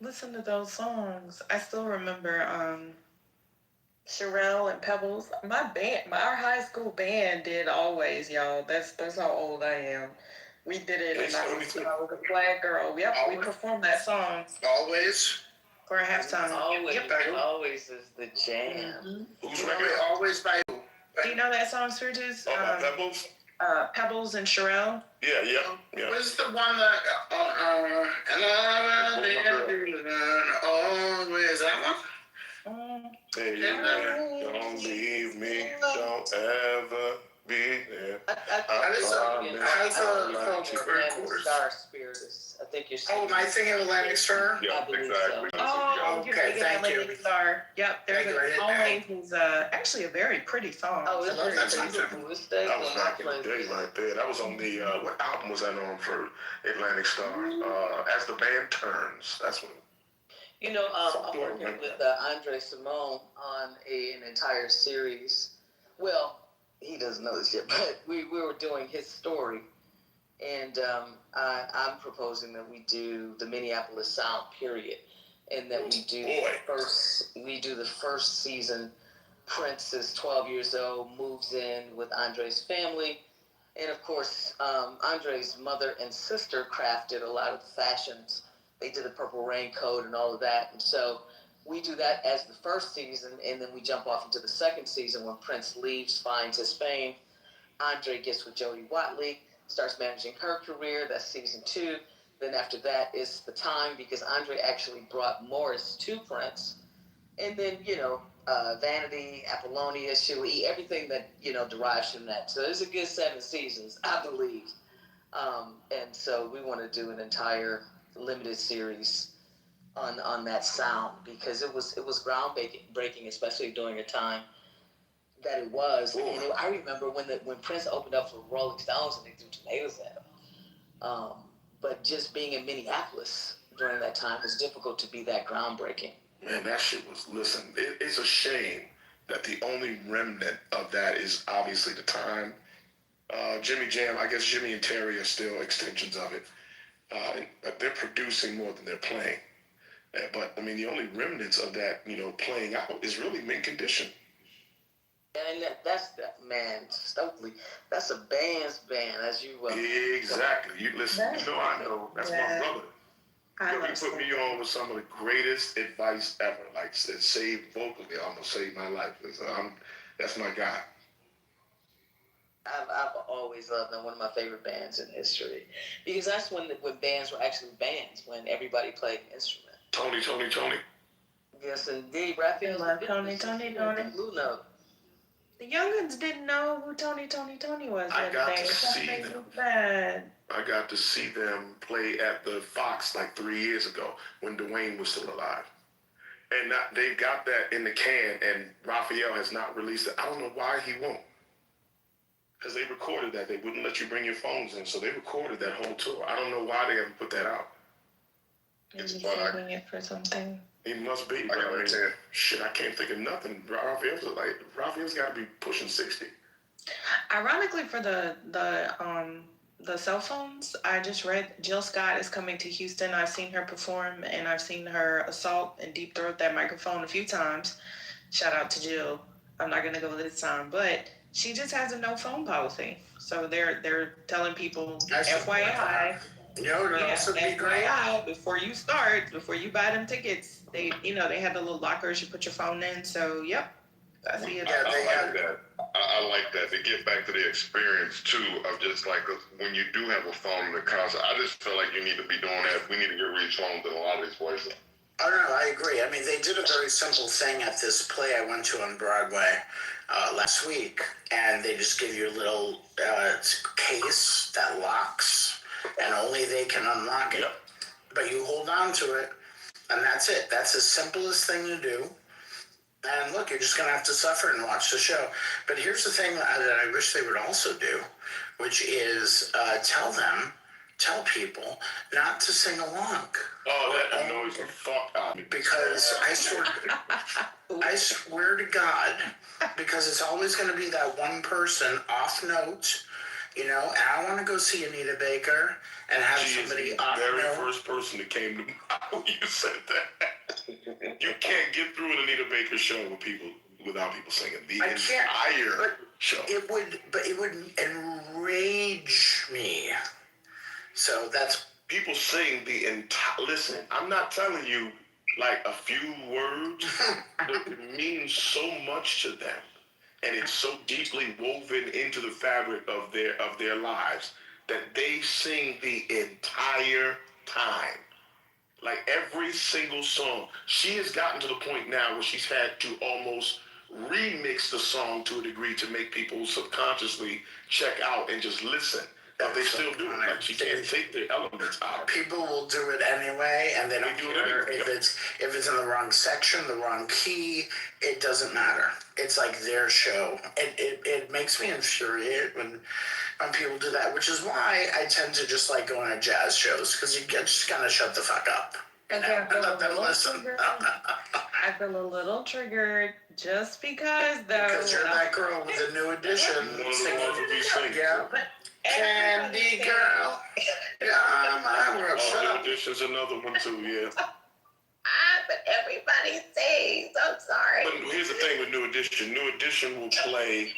[SPEAKER 5] listened to those songs. I still remember Sherelle and Pebbles. Our high school band did Always, y'all. That's how old I am. We did it, and I was a flag girl. Yep, we performed that song.
[SPEAKER 3] Always.
[SPEAKER 5] For a halftime.
[SPEAKER 12] Always is the jam.
[SPEAKER 8] Who's record?
[SPEAKER 3] Always by who?
[SPEAKER 5] Do you know that song, Sturgis?
[SPEAKER 8] By Pebbles?
[SPEAKER 5] Pebbles and Sherelle.
[SPEAKER 8] Yeah.
[SPEAKER 3] What's the one that? Always that one?
[SPEAKER 8] Hey, don't leave me, don't ever be there.
[SPEAKER 12] Star Spirit is, I think you're saying.
[SPEAKER 3] Oh, am I thinking Atlantic Star?
[SPEAKER 8] Yeah, exactly.
[SPEAKER 5] Oh, you're thinking
[SPEAKER 3] thank you.
[SPEAKER 5] Atlantic Star. Yep, there's Always is actually a very pretty song.
[SPEAKER 12] Oh, it's very
[SPEAKER 3] that
[SPEAKER 12] beautiful. This day
[SPEAKER 8] That was back in the day right there. That was on the, what album was that on for Atlantic Star? As the Band Turns. That's what.
[SPEAKER 12] You know, I'm working with Andre Simone on an entire series. Well, he doesn't know this yet, but we were doing his story. And I'm proposing that we do the Minneapolis Sound, period. And that we do the first season. Prince is 12 years old, moves in with Andre's family. And of course, Andre's mother and sister crafted a lot of the fashions. They did the purple raincoat and all of that. And so we do that as the first season, and then we jump off into the second season when Prince leaves, finds his fame. Andre gets with Jodie Watley, starts managing her career. That's season 2. Then after that is The Time, because Andre actually brought Morris to Prince. And then, Vanity, Apollonia, Cherie, everything that, derives from that. So there's a good 7 seasons, I believe. And so we want to do an entire limited series on that sound, because it was groundbreaking, especially during a time that it was. And I remember when Prince opened up for Rolling Stones and they threw tomatoes at him. But just being in Minneapolis during that time was difficult to be that groundbreaking.
[SPEAKER 8] Man, that shit was, listen, it's a shame that the only remnant of that is obviously The Time. Jimmy Jam, I guess Jimmy and Terry are still extensions of it. But they're producing more than they're playing. But, I mean, the only remnants of that, playing out is really Mint Condition.
[SPEAKER 12] And man, Stokely, that's a band's band, as you
[SPEAKER 8] Exactly. You listen, I know. That's my brother. He put me on with some of the greatest advice ever. Like, it saved vocally, almost saved my life. That's my guy.
[SPEAKER 12] I've always loved them. One of my favorite bands in history, because that's when bands were actually bands, when everybody played an instrument.
[SPEAKER 8] Tony.
[SPEAKER 12] Yes, indeed. Raphael.
[SPEAKER 5] Tony.
[SPEAKER 12] Blue Note.
[SPEAKER 5] The youngins didn't know who Tony was.
[SPEAKER 8] I got to see them play at the Fox like 3 years ago when Dwayne was still alive. And they've got that in the can, and Raphael has not released it. I don't know why he won't. Because they recorded that. They wouldn't let you bring your phones in, so they recorded that whole tour. I don't know why they haven't put that out.
[SPEAKER 5] Maybe saving it for something.
[SPEAKER 8] He must be. But I mean, shit, I can't think of nothing. Raphael's got to be pushing 60.
[SPEAKER 5] Ironically, for the cell phones, I just read Jill Scott is coming to Houston. I've seen her perform, and I've seen her assault and deep throat that microphone a few times. Shout out to Jill. I'm not gonna go this time, but she just has a no phone policy. So they're telling people, FYI, FYI, before you buy them tickets, they have the little lockers you put your phone in. So yep, I see it.
[SPEAKER 19] I like that. I like that. To get back to the experience too of just like when you do have a phone in the concert, I just feel like you need to be doing that. We need to get rid phones in a lot of these places.
[SPEAKER 3] I don't know. I agree. I mean, they did a very simple thing at this play I went to on Broadway last week, and they just give you a little case that locks, and only they can unlock it. Yep. But you hold on to it, and that's it. That's the simplest thing to do. And look, you're just going to have to suffer and watch the show. But here's the thing that I wish they would also do, which is tell people not to sing along.
[SPEAKER 8] Oh, that annoys the fuck out of me.
[SPEAKER 3] Because I swear to God, because it's always going to be that one person off note, and I want to go see Anita Baker and have somebody off note.
[SPEAKER 8] The very first person that came to mind when you said that. You can't get through an Anita Baker show without people singing the entire show.
[SPEAKER 3] It would enrage me. So that's
[SPEAKER 8] people sing the entire. Listen, I'm not telling you like a few words, but it means so much to them, and it's so deeply woven into the fabric of their lives that they sing the entire time. Like every single song, she has gotten to the point now where she's had to almost remix the song to a degree to make people subconsciously check out and just listen. But they still do it. Like she can't take the elements out.
[SPEAKER 3] People will do it anyway, and they don't care if it's in the wrong section, the wrong key. It doesn't matter. It's like their show. It makes me infuriated when people do that, which is why I tend to just like going to jazz shows, because you just kind of shut the fuck up. And let them listen.
[SPEAKER 5] I feel a little triggered just because
[SPEAKER 3] Because you're that girl with the New Edition singing. Yeah. Candy girl. Yeah, my world.
[SPEAKER 8] New Edition's another one too, yeah.
[SPEAKER 5] But everybody sings. I'm sorry.
[SPEAKER 8] But here's the thing with New Edition. New Edition will play.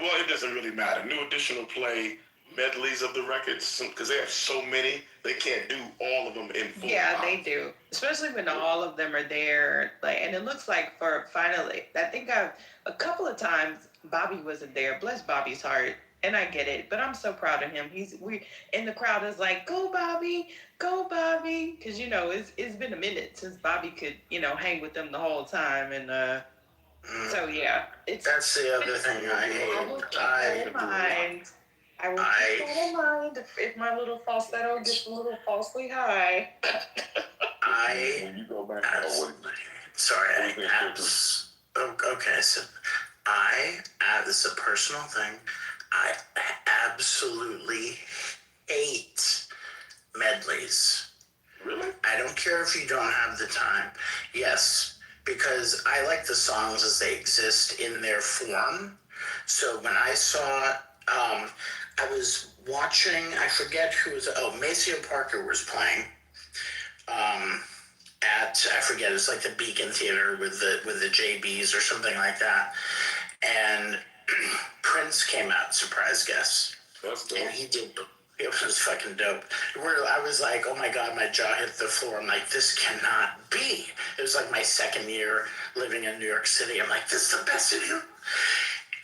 [SPEAKER 8] Well, it doesn't really matter. New Edition will play medleys of the records because they have so many. They can't do all of them in full.
[SPEAKER 5] Yeah, they do. Especially when all of them are there. And it looks like finally, I think a couple of times Bobby wasn't there. Bless Bobby's heart. And I get it, but I'm so proud of him. In the crowd is like, go Bobby, because it's been a minute since Bobby could hang with them the whole time, and so yeah,
[SPEAKER 3] that's the other thing I hate.
[SPEAKER 5] I will keep that in mind if my little falsetto gets a little falsely high.
[SPEAKER 19] When you go back,
[SPEAKER 3] okay, so this is a personal thing. I absolutely hate medleys.
[SPEAKER 8] Really?
[SPEAKER 3] I don't care if you don't have the time. Yes, because I like the songs as they exist in their form. So when I saw, I was watching, I forget who was, Maceo Parker was playing at, I forget, it's like the Beacon Theater with the JBs or something like that. And Prince came out, surprise guest.
[SPEAKER 8] That's dope.
[SPEAKER 3] And he did. It was fucking dope. I was like, oh my God, my jaw hit the floor. I'm like, this cannot be. It was like my second year living in New York City. I'm like, this is the best of you.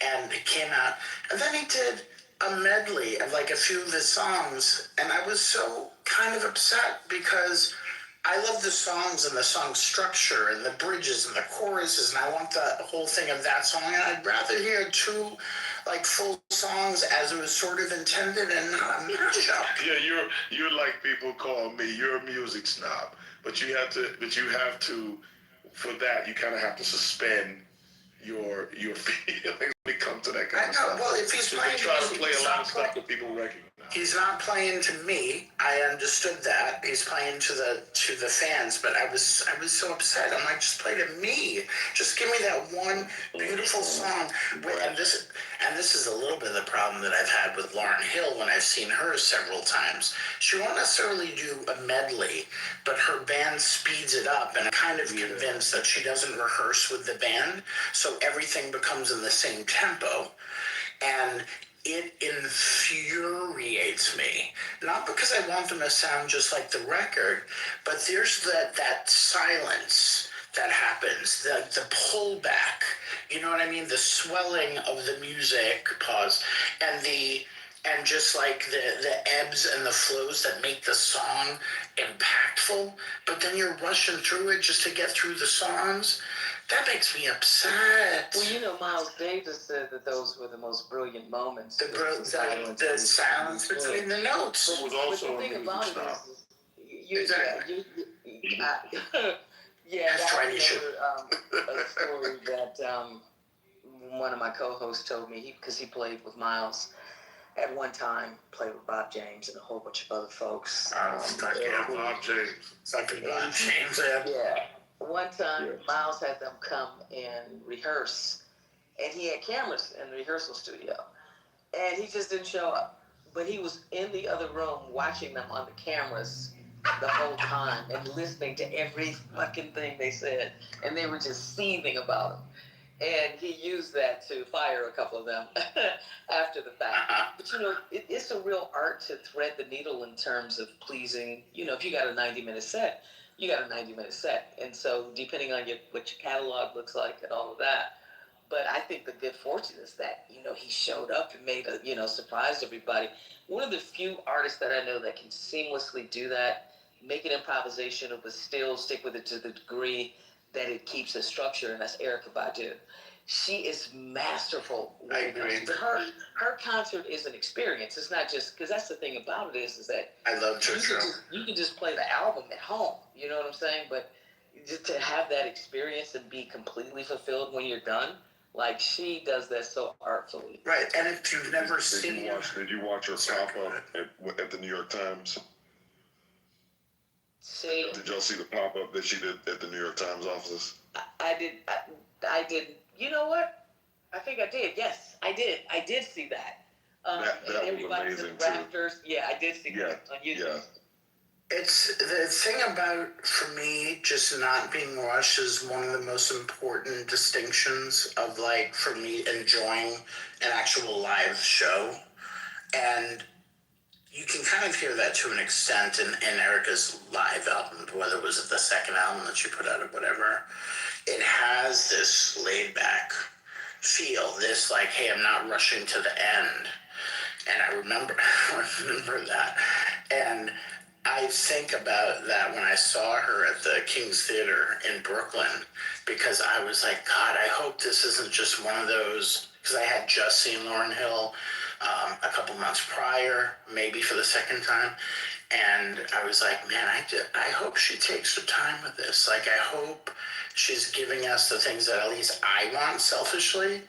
[SPEAKER 3] And it came out. And then he did a medley of like a few of his songs. And I was so kind of upset because I love the songs and the song structure and the bridges and the choruses, and I want the whole thing of that song. And I'd rather hear two like full songs as it was sort of intended and not a mashup.
[SPEAKER 8] Yeah, you're like people call me. You're a music snob, but you have to. For that, you kind of have to suspend your feelings when it comes to that kind of stuff.
[SPEAKER 3] Well, if he's playing,
[SPEAKER 8] try to play a lot of stuff that people recognize.
[SPEAKER 3] He's not playing to me. I understood that. He's playing to the fans, but I was so upset. I'm like, just play to me. Just give me that one beautiful song. And this is a little bit of the problem that I've had with Lauryn Hill when I've seen her several times. She won't necessarily do a medley, but her band speeds it up, and I'm kind of convinced that she doesn't rehearse with the band, so everything becomes in the same tempo. And it infuriates me. Not because I want them to sound just like the record, but there's that silence that happens, the pullback, you know what I mean? The swelling of the music pause, and just like the ebbs and the flows that make the song impactful, but then you're rushing through it just to get through the songs. That makes me upset.
[SPEAKER 9] Well, you know, Miles Davis said that those were the most brilliant moments.
[SPEAKER 3] The silence between the notes.
[SPEAKER 8] It was also
[SPEAKER 9] the thing about it is,
[SPEAKER 3] Exactly.
[SPEAKER 9] yeah, I remember a story that one of my co-hosts told me, because he played with Miles at one time, played with Bob James and a whole bunch of other folks.
[SPEAKER 8] Bob James.
[SPEAKER 3] Something Bob James.
[SPEAKER 9] Yeah. One time, Miles had them come and rehearse, and he had cameras in the rehearsal studio, and he just didn't show up. But he was in the other room watching them on the cameras the whole time and listening to every fucking thing they said, and they were just seething about him. And he used that to fire a couple of them after the fact. But, you know, it's a real art to thread the needle in terms of pleasing. You know, if you got a 90-minute set, you got a 90-minute set. And so depending on what your catalog looks like and all of that. But I think the good fortune is that, you know, he showed up and made surprised everybody. One of the few artists that I know that can seamlessly do that, make an improvisation, but still stick with it to the degree that it keeps a structure, and that's Erykah Badu. She is masterful.
[SPEAKER 3] I agree.
[SPEAKER 9] Her concert is an experience. It's not just, because that's the thing about it is that
[SPEAKER 3] I love her show.
[SPEAKER 9] You can just play the album at home. You know what I'm saying? But just to have that experience and be completely fulfilled when you're done, like she does that so artfully.
[SPEAKER 3] Right, and if you've never seen
[SPEAKER 19] Did you watch her pop up at the New York Times?
[SPEAKER 9] See,
[SPEAKER 19] did y'all see the pop up that she did at the New York Times offices?
[SPEAKER 9] I did. I did. You know what? I think I did. Yes, I did. I did see that.
[SPEAKER 19] That
[SPEAKER 9] and
[SPEAKER 19] was amazing
[SPEAKER 9] in the rafters. Yeah, I did see that on YouTube.
[SPEAKER 19] Yeah.
[SPEAKER 3] It's the thing about, for me, just not being rushed is one of the most important distinctions of, like, for me, enjoying an actual live show. And you can kind of hear that to an extent in Erykah's live album, whether it was the second album that she put out or whatever. It has this laid back feel, this like, hey, I'm not rushing to the end. And I remember that. And I think about that when I saw her at the King's Theater in Brooklyn, because I was like, God, I hope this isn't just one of those, because I had just seen Lauryn Hill a couple months prior, maybe for the second time, and I was like, man, I hope she takes her time with this. Like, I hope she's giving us the things that at least I want selfishly,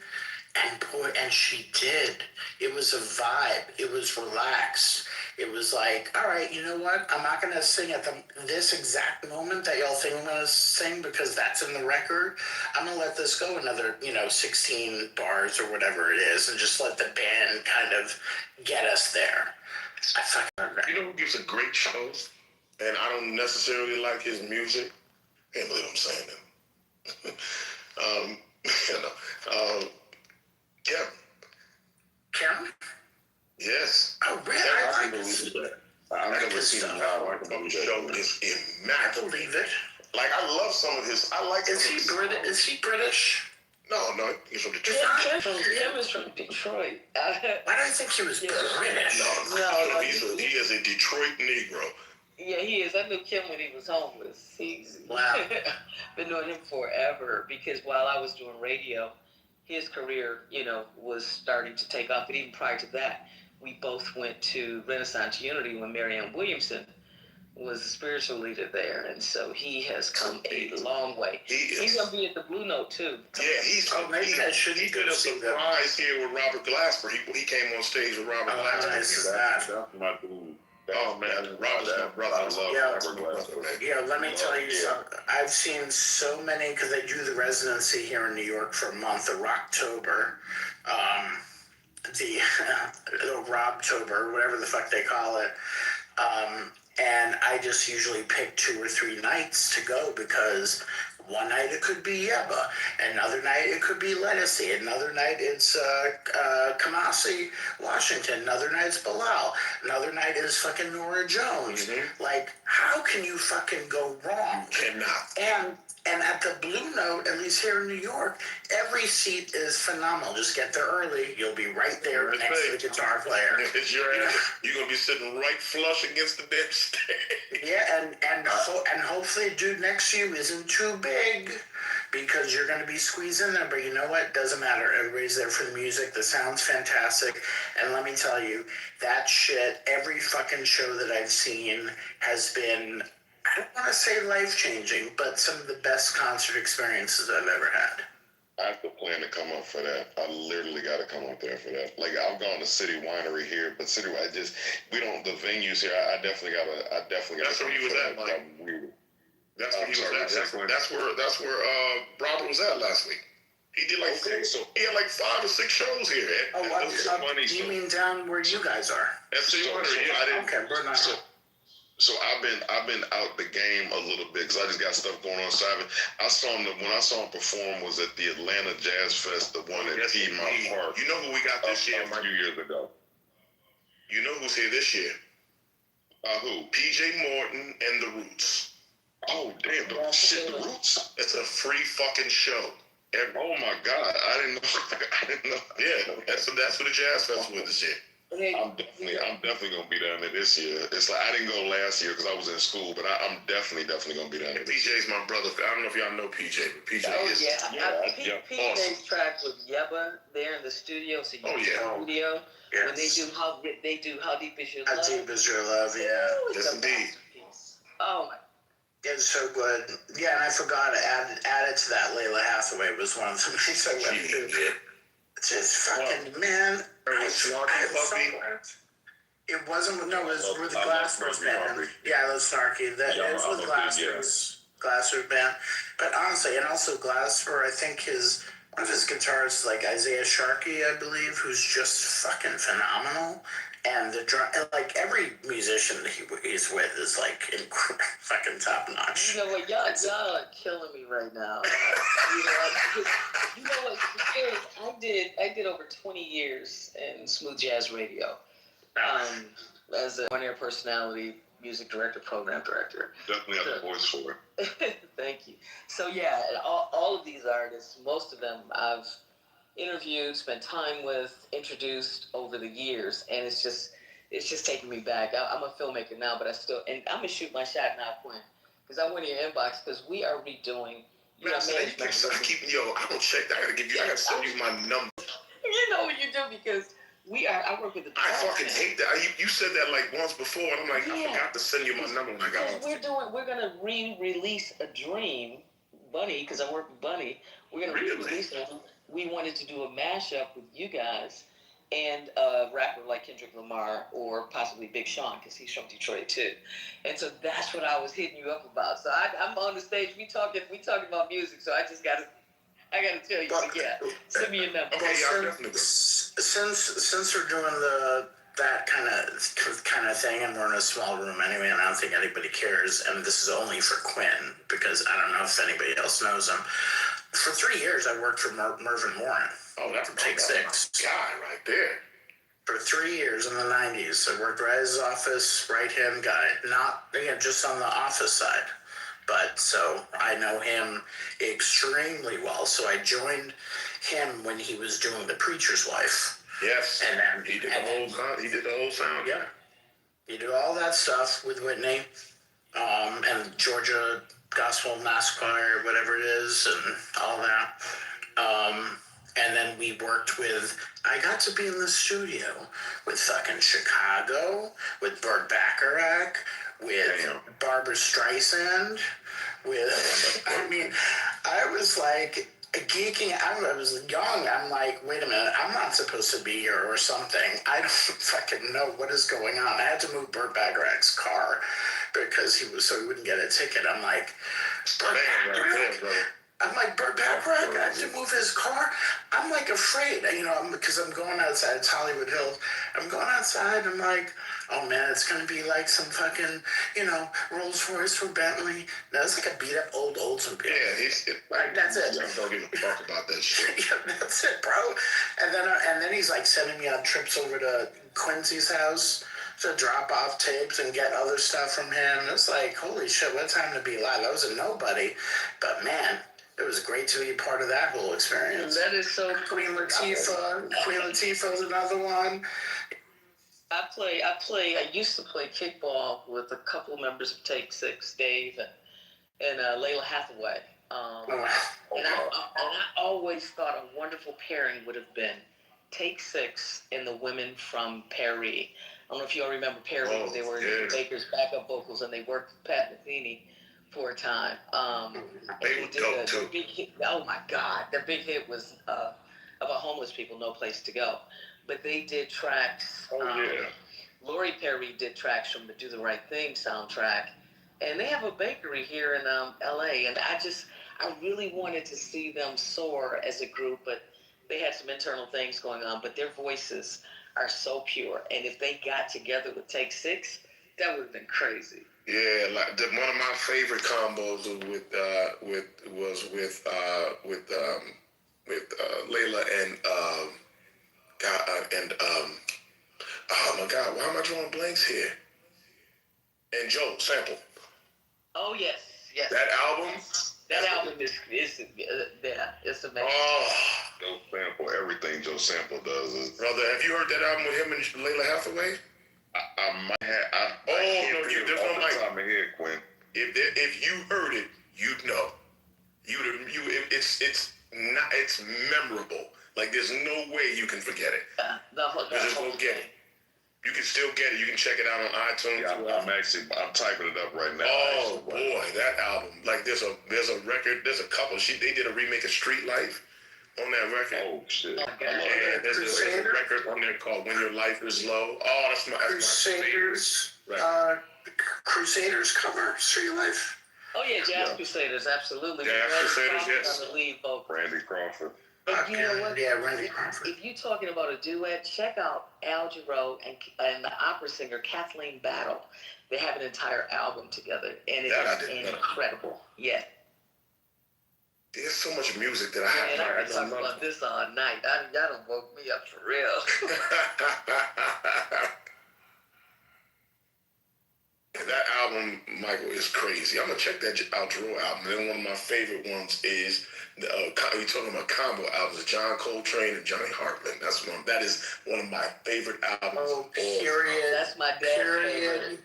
[SPEAKER 3] and she did. It was a vibe. It was relaxed. It was like, all right, you know what? I'm not going to sing at this exact moment that y'all think I'm going to sing because that's in the record. I'm going to let this go another, 16 bars or whatever it is, and just let the band kind of get us there. I fucking agree.
[SPEAKER 8] You know who gives a great show, and I don't necessarily like his music? Can't believe I'm saying that. Kevin.
[SPEAKER 3] Kevin?
[SPEAKER 8] Yes.
[SPEAKER 3] Oh, really?
[SPEAKER 8] I can believe that. I've never seen him now. I can believe that. Show is immaculate.
[SPEAKER 3] I believe it.
[SPEAKER 8] Like, I love some of his. I like.
[SPEAKER 3] Is he British? Is he British?
[SPEAKER 8] No, he's from Detroit.
[SPEAKER 9] Kevin's from Detroit.
[SPEAKER 3] Why do I think he was British?
[SPEAKER 8] No, he is a Detroit Negro.
[SPEAKER 9] Yeah, he is. I knew Kim when he was homeless. He's been knowing him forever, because while I was doing radio, his career, was starting to take off. But even prior to that, we both went to Renaissance Unity when Marianne Williamson was the spiritual leader there, and so he has come a long way. He's gonna be at the Blue Note too.
[SPEAKER 8] Yeah, he did a surprise here with Robert Glasper. He came on stage with Robert Glasper.
[SPEAKER 3] Nice.
[SPEAKER 19] That's my dude.
[SPEAKER 8] Oh man, Robert's my brother. I love Robert Glasper, man.
[SPEAKER 3] Yeah, let me tell you something. I've seen so many, because I do the residency here in New York for a month, the Rocktober, the Robtober, whatever the fuck they call it. And I just usually pick 2 or 3 nights to go, because one night it could be Yeba, another night it could be Lettucey, another night it's Kamasi, Washington, another night it's Bilal, another night is fucking Nora Jones. Like, how can you fucking go wrong?
[SPEAKER 8] Cannot.
[SPEAKER 3] And at the Blue Note, at least here in New York, every seat is phenomenal. Just get there early. You'll be right there next to the guitar player.
[SPEAKER 8] It's your ass. You're going to be sitting right flush against the damn stage.
[SPEAKER 3] Yeah, and hopefully the dude next to you isn't too big, because you're going to be squeezed in there. But you know what? Doesn't matter. Everybody's there for the music. The sound's fantastic. And let me tell you, that shit, every fucking show that I've seen has been, I don't want to say life-changing, but some of the best concert experiences I've ever had.
[SPEAKER 19] I have to plan to come up for that. I literally got to come up there for that. Like, I've gone to City Winery here, but City, we don't, the venues here, I definitely got to.
[SPEAKER 8] That's where he was at, Mike. That's where he was at. That's where Robert was at last week. He did like he had like 5 or 6 shows here.
[SPEAKER 3] You mean down where you guys are?
[SPEAKER 8] At City Winery, yeah.
[SPEAKER 3] Okay, we're not.
[SPEAKER 19] So I've been out the game a little bit, because I just got stuff going on. So when I saw him perform was at the Atlanta Jazz Fest, the one at Piedmont Park.
[SPEAKER 8] You know who we got this year, Mike?
[SPEAKER 19] A few years ago.
[SPEAKER 8] You know who's here this year?
[SPEAKER 19] Who?
[SPEAKER 8] PJ Morton and the Roots.
[SPEAKER 19] Oh damn! The Roots.
[SPEAKER 8] It's a free fucking show.
[SPEAKER 19] Oh my God! I didn't know.
[SPEAKER 8] Yeah, that's what the Jazz Festival is this year.
[SPEAKER 19] I'm definitely gonna be down there this year. It's like I didn't go last year because I was in school, but I'm definitely gonna be down there.
[SPEAKER 8] PJ's my brother. I don't know if y'all know PJ, but PJ is.
[SPEAKER 9] PJ's
[SPEAKER 8] awesome.
[SPEAKER 9] track with Yeba there in the studio. So studio.
[SPEAKER 3] Yes.
[SPEAKER 9] When they do How Deep Is Your Love?
[SPEAKER 3] How Deep Is Your Love? Yeah.
[SPEAKER 8] Yes, indeed.
[SPEAKER 9] Oh my.
[SPEAKER 3] It's so good. Yeah, and I forgot to add to that. Layla Hathaway was one of the nights I went to. Just fucking man. It wasn't. No, it was with the Glassers band. Yeah, it was Snarky. It was with Glassers band. But honestly, and also Glasper, I think one of his guitarists, like Isaiah Sharkey, I believe, who's just fucking phenomenal. And the drum, like every musician that he's with is like fucking top notch.
[SPEAKER 9] You know what, y'all are killing me right now. You know what? I did over 20 years in smooth jazz radio, as a on-air personality, music director, program director.
[SPEAKER 19] Definitely have the voice for it.
[SPEAKER 9] Thank you. So yeah, all of these artists, most of them I've interviewed, spent time with, introduced over the years, and it's just taking me back. I'm a filmmaker now, but I'm gonna shoot my shot now, Quinn, because I went in your inbox because we are redoing.
[SPEAKER 8] I don't check that. I gotta send you my number.
[SPEAKER 9] You know what you do, because I work with the.
[SPEAKER 8] I fucking hate that. You said that like once before, and I'm like, I forgot to send you my number when I got on.
[SPEAKER 9] We're gonna re-release A Dream, Bunny, because I work with Bunny. We're gonna re-release it. We wanted to do a mashup with you guys and a rapper like Kendrick Lamar or possibly Big Sean, because he's from Detroit too. And so that's what I was hitting you up about. So I'm on the stage. We talking about music. So I gotta tell you. So yeah, send me a number.
[SPEAKER 3] Okay, since we're doing that kind of thing, and we're in a small room anyway, and I don't think anybody cares. And this is only for Quinn, because I don't know if anybody else knows him. For 3 years, I worked for Mervyn Warren.
[SPEAKER 8] Oh, that's
[SPEAKER 3] Take Six.
[SPEAKER 8] Guy right there.
[SPEAKER 3] For 3 years in the 90s, I worked right at his office, right-hand guy. Not, just on the office side. But, so, I know him extremely well. So I joined him when he was doing The Preacher's Wife.
[SPEAKER 8] Yes. And then he did the whole sound.
[SPEAKER 3] Yeah. He did all that stuff with Whitney. And Georgia Gospel Mass Choir, whatever it is, and all that. And then we worked with, I got to be in the studio with fucking Chicago, with Burt Bacharach, with Barbara Streisand, with, I mean, I was like geeking out. I was young. I'm like, wait a minute, I'm not supposed to be here or something. I don't fucking know what is going on. I had to move Burt Bacharach's car because he wouldn't get a ticket. I'm like, Burt Bacharach, I have to move his car. I'm like afraid, because I'm going outside. It's Hollywood Hills. I'm going outside. I'm like, oh man, it's gonna be like some fucking, Rolls Royce or Bentley. No, it's like a beat up old Oldsmobile.
[SPEAKER 8] Yeah,
[SPEAKER 3] like that's it.
[SPEAKER 8] Don't give a fuck about that shit.
[SPEAKER 3] Yeah, that's it, bro. And then he's like sending me on trips over to Quincy's house to drop off tapes and get other stuff from him. It's like, holy shit, what a time to be alive. I was a nobody, but man, it was great to be part of that whole experience.
[SPEAKER 9] That is so
[SPEAKER 3] Queen Latifah was another one.
[SPEAKER 9] I used to play kickball with a couple members of Take Six, Dave and Layla Hathaway. And I always thought a wonderful pairing would have been Take Six and the women from Paris. I don't know if you all remember Paris. They were Baker's backup vocals, and they worked with Pat Metheny for a time. They did a big hit. Oh my God, the big hit was about homeless people, No Place to Go. But they did tracks. Lori Perry did tracks from the Do the Right Thing soundtrack, and they have a bakery here in L.A. And I really wanted to see them soar as a group, but they had some internal things going on. But their voices are so pure, and if they got together with Take Six, that would have been crazy.
[SPEAKER 8] Yeah, like one of my favorite combos was with Layla and oh my God, why am I drawing blanks here? And Joe Sample.
[SPEAKER 9] Oh yes.
[SPEAKER 8] That album.
[SPEAKER 9] That album is it's amazing.
[SPEAKER 8] Oh,
[SPEAKER 19] Joe Sample, everything Joe Sample does is.
[SPEAKER 8] Brother, have you heard that album with him and Layla Hathaway?
[SPEAKER 19] I might have.
[SPEAKER 8] There's no mic.
[SPEAKER 19] Top of my head, Quinn.
[SPEAKER 8] If you heard it, you'd know. It's memorable. Like there's no way you can forget it. Just go get it. You can still get it. You can check it out on iTunes.
[SPEAKER 19] Yeah, I'm typing it up right now.
[SPEAKER 8] Oh boy, that album! Like there's a record. There's a couple. They did a remake of Street Life on that record.
[SPEAKER 19] Oh shit!
[SPEAKER 8] Yeah, there's a record on there called When Your Life Is Low. Oh, that's my
[SPEAKER 3] Crusaders.
[SPEAKER 8] Right.
[SPEAKER 3] Crusaders cover Street Life.
[SPEAKER 9] Oh yeah, Jazz Crusaders, absolutely.
[SPEAKER 8] Jazz Crusaders, yes.
[SPEAKER 9] On the lead vocal.
[SPEAKER 19] Randy Crawford.
[SPEAKER 9] But you know what?
[SPEAKER 3] Yeah, Randy Crawford.
[SPEAKER 9] If you're talking about a duet, check out Al Jarreau and the opera singer Kathleen Battle. They have an entire album together, and it is incredible. Yeah.
[SPEAKER 8] There's so much music that I
[SPEAKER 9] Man, I could talk about this all night. Y'all done woke me up for real.
[SPEAKER 8] That album, Michael, is crazy. I'm gonna check that Al Jarreau album. And then one of my favorite ones is you're talking about combo albums, John Coltrane and Johnny Hartman. That is one of my favorite albums.
[SPEAKER 3] Oh, period.
[SPEAKER 9] That's my dad's favorite.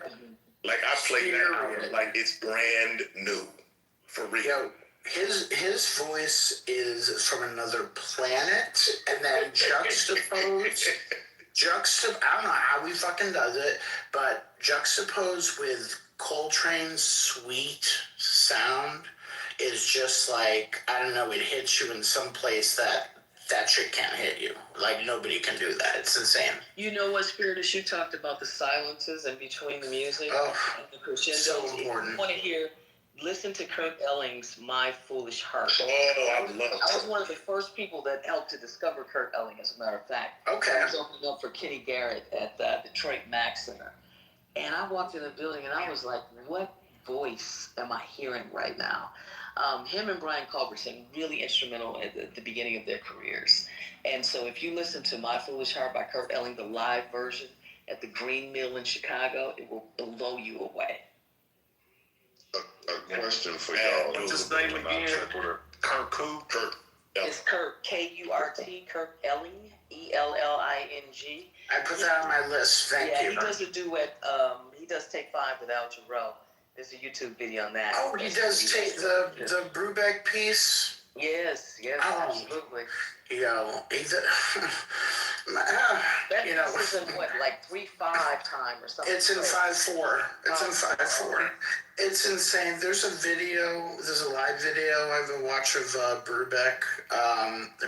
[SPEAKER 8] Like I played that album like it's brand new, for real.
[SPEAKER 3] Yo, his voice is from another planet, and then juxtaposed. I don't know how he fucking does it, but juxtaposed with Coltrane's sweet sound is just like, I don't know, it hits you in some place that shit can't hit you. Like, nobody can do that. It's insane.
[SPEAKER 9] You know what, Spiritus? You talked about the silences in between the music
[SPEAKER 3] and
[SPEAKER 9] the crescendos.
[SPEAKER 3] So important.
[SPEAKER 9] If you want to hear, listen to Kurt Elling's My Foolish Heart.
[SPEAKER 8] Oh, I love it.
[SPEAKER 9] I was one of the first people that helped to discover Kurt Elling, as a matter of fact.
[SPEAKER 3] Okay.
[SPEAKER 9] I was opening up for Kenny Garrett at the Detroit Mac Center. And I walked in the building and I was like, what voice am I hearing right now? Him and Brian Culbertson, really instrumental at the beginning of their careers. And so if you listen to My Foolish Heart by Kurt Elling, the live version at the Green Mill in Chicago, it will blow you away.
[SPEAKER 19] A question for y'all.
[SPEAKER 17] What's his name again? Kurt Elling.
[SPEAKER 9] It's Kurt, K-U-R-T, Kurt Elling, E-L-L-I-N-G.
[SPEAKER 3] I put that on my list. Thank you.
[SPEAKER 9] Yeah, he does a duet. He does Take Five with Al Jarreau. There's a YouTube video on that.
[SPEAKER 3] Oh, he does take the Brubeck piece?
[SPEAKER 9] Yes,
[SPEAKER 3] Oh.
[SPEAKER 9] absolutely.
[SPEAKER 3] Yo, You know,
[SPEAKER 9] This is in what, like 3-5 time or something?
[SPEAKER 3] it's in 5-4. It's in 5-4. It's insane. There's a live video I've been watching of Brubeck, the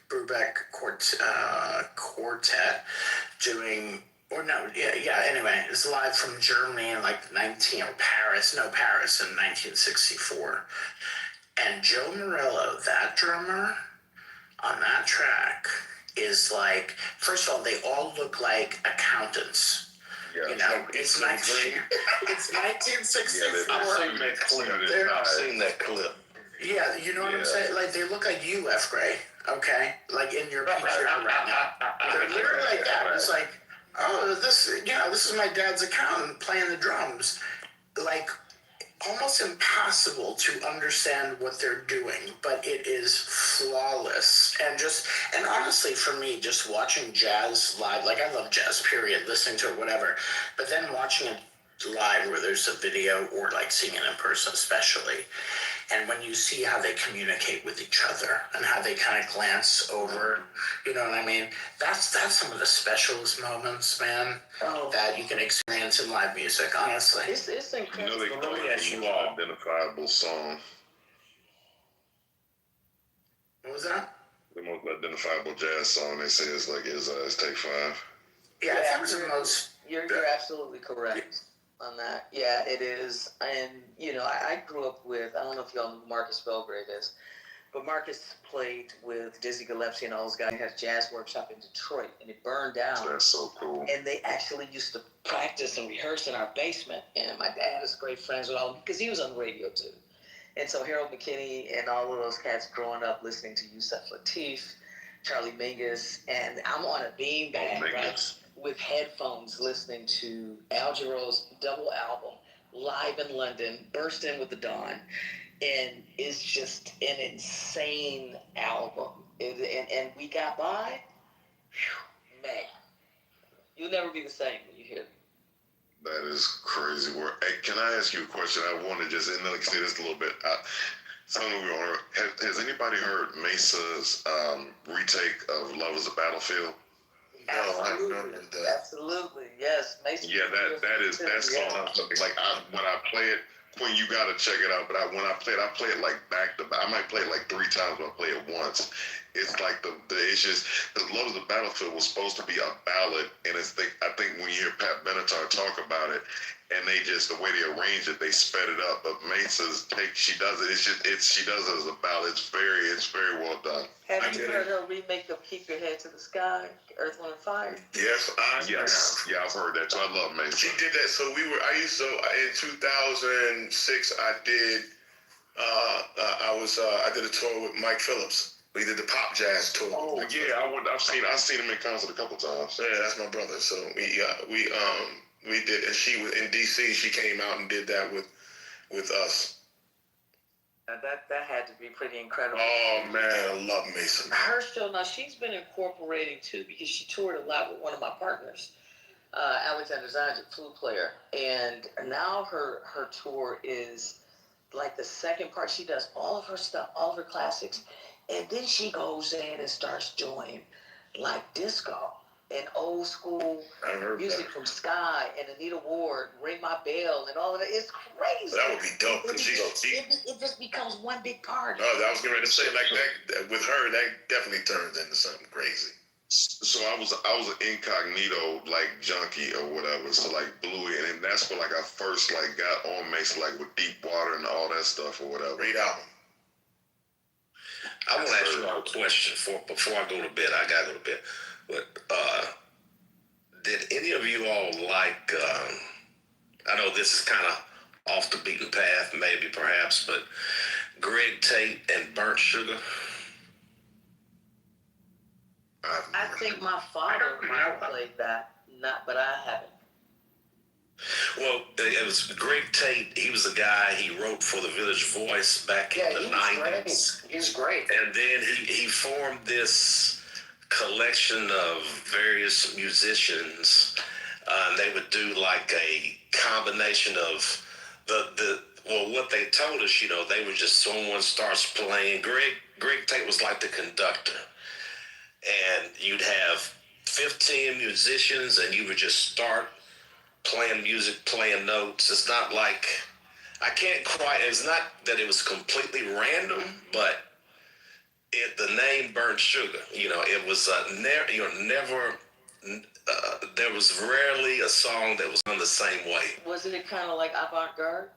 [SPEAKER 3] Brubeck Quartet doing, anyway, it's live from Germany in like Paris in 1964. And Joe Morello, that drummer on that track, is like, first of all, they all look like accountants.
[SPEAKER 19] Yeah,
[SPEAKER 3] You know, it's 1964.
[SPEAKER 18] I've seen that clip.
[SPEAKER 3] Yeah, you know what I'm saying? Like, they look like you, F. Gray, okay? Like, in your picture right now. They're literally like that. It's like, oh, this is my dad's accountant playing the drums. Like, almost impossible to understand what they're doing, but it is flawless. And honestly, for me, just watching jazz live, like, I love jazz, period, listening to it, whatever, but then watching it live where there's a video, or like seeing it in person especially, and when you see how they communicate with each other and how they kind of glance over, you know what I mean? That's some of the specialist moments, man, that you can experience in live music, honestly.
[SPEAKER 9] It's incredible.
[SPEAKER 19] They call it the most identifiable song.
[SPEAKER 3] What was that?
[SPEAKER 19] The most identifiable jazz song, they say, is like is Take 5.
[SPEAKER 3] Yeah, I think it was the most.
[SPEAKER 9] You're absolutely correct on that. Yeah, it is. And, you know, I grew up with, I don't know if y'all know who Marcus Belgrave is, but Marcus played with Dizzy Gillespie and all those guys. He had a jazz workshop in Detroit, and it burned down.
[SPEAKER 19] That's so cool.
[SPEAKER 9] And they actually used to practice and rehearse in our basement. And my dad is great friends with all of them because he was on the radio too. And so Harold McKinney and all of those cats growing up listening to Yusef Lateef, Charlie Mingus, and I'm on a beanbag, right, with headphones listening to Al Jarreau's double album, live in London, Burst In With the Dawn. And it's just an insane album. And we got by, man, you'll never be the same when you hear it.
[SPEAKER 19] That is crazy work. Hey, can I ask you a question? I want to just say this a little bit. Has anybody heard Mesa's retake of Love Is a Battlefield?
[SPEAKER 9] Absolutely, yes. Mesa.
[SPEAKER 19] Yeah, that song. Like when I play it, Quinn, you gotta check it out. But when I play it like back to back. I might play it like 3 times when I play it once. It's like it's just the Love Is a Battlefield was supposed to be a ballad, and I think when you hear Pat Benatar talk about it, and the way they arrange it, they sped it up. But Mesa's she does it. She does it as a ballad. It's very well done.
[SPEAKER 9] Have you heard her remake of Keep Your Head to the Sky, Earth, Wind, and Fire?
[SPEAKER 11] Yes,
[SPEAKER 19] yeah, I've heard that. So I love Mesa.
[SPEAKER 11] She did that. So in 2006, I did. I did a tour with Mike Phillips. We did the pop jazz tour.
[SPEAKER 19] Oh yeah, I've seen him in concert a couple times.
[SPEAKER 11] Yeah, that's my brother. So we did, and she was in DC. She came out and did that with us.
[SPEAKER 9] That had to be pretty incredible.
[SPEAKER 11] Oh man, I love Mesa.
[SPEAKER 9] Her show, now she's been incorporating too, because she toured a lot with one of my partners, Alexander Zajic, flute player, and now her tour is like the second part. She does all of her stuff, all of her classics, and then she goes in and starts doing like disco and old school music from Sky and Anita Ward, Ring My Bell, and all of that. It's crazy.
[SPEAKER 11] That would be dope.
[SPEAKER 9] It just becomes one big party.
[SPEAKER 11] I was getting ready to say, like, that with her, that definitely turns into something crazy.
[SPEAKER 19] So I was an incognito like junkie or whatever. So like Bluey, and that's when like I first like got on Mesa, like with Deep Water and all that stuff or whatever.
[SPEAKER 11] Great album. I want to ask you a question before I go to bed. I gotta go to bed. But did any of you all like? I know this is kind of off the beaten path, maybe perhaps, but Greg Tate and Burnt Sugar.
[SPEAKER 9] I think my father might have played that, but I haven't.
[SPEAKER 11] Well, it was Greg Tate. He was a guy, he wrote for the Village Voice back in the 90s.
[SPEAKER 3] He's great.
[SPEAKER 11] And then he formed this collection of various musicians. They would do like a combination of what they told us, they were just, someone starts playing. Greg Tate was like the conductor. And you'd have
[SPEAKER 18] 15 musicians and you would just start playing music, playing notes. It's not like, it's not that it was completely random, but the name Burnt Sugar, it was never, there was rarely a song that was done the same way.
[SPEAKER 9] Wasn't it kind of like avant-garde?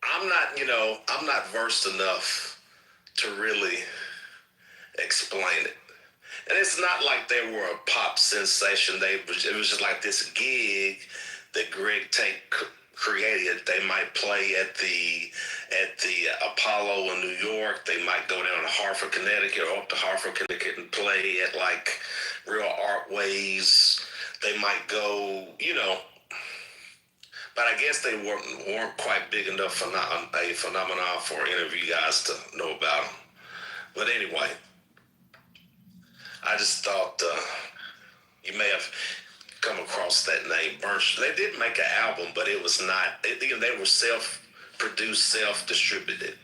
[SPEAKER 18] I'm not versed enough to really explain it. And it's not like they were a pop sensation. It was just like this gig that Greg Tate created. They might play at the Apollo in New York. They might go down to Hartford, Connecticut, or up to Hartford, Connecticut, and play at like Real Art Ways. They might go, but I guess they weren't quite big enough for a phenomenon for any of you guys to know about them. But anyway, I just thought you may have come across that name, Burnt. They did make an album, but it was not. They were self-produced, self-distributed.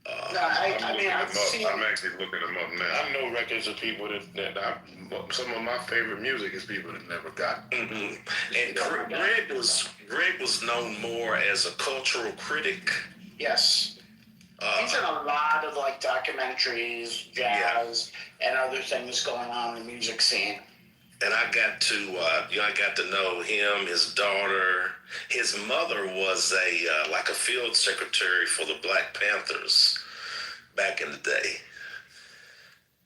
[SPEAKER 19] I'm actually looking them up now.
[SPEAKER 8] I know records of people some of my favorite music is people that never got.
[SPEAKER 18] Mm-hmm. And Greg was known more as a cultural critic.
[SPEAKER 3] Yes. He's in a lot of like documentaries, jazz, and other things going on in the music scene.
[SPEAKER 18] And I got to know him, his daughter. His mother was like a field secretary for the Black Panthers back in the day.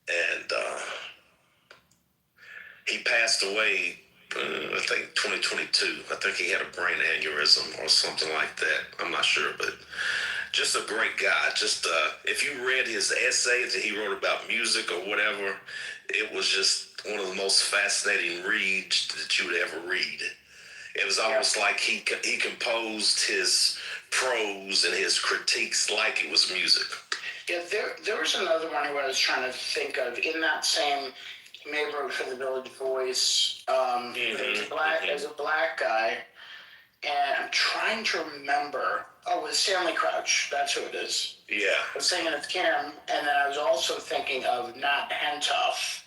[SPEAKER 18] And he passed away, I think 2022. I think he had a brain aneurysm or something like that. I'm not sure, but just a great guy. Just if you read his essays that he wrote about music or whatever, it was just one of the most fascinating reads that you would ever read. It was almost like he composed his prose and his critiques like it was music.
[SPEAKER 3] Yeah, there was another one who I was trying to think of in that same neighborhood for the Village Voice. As a black guy, and I'm trying to remember. Oh, it was Stanley Crouch. That's who it is.
[SPEAKER 18] Yeah.
[SPEAKER 3] I was singing with Kim, and then I was also thinking of Nat Hentoff,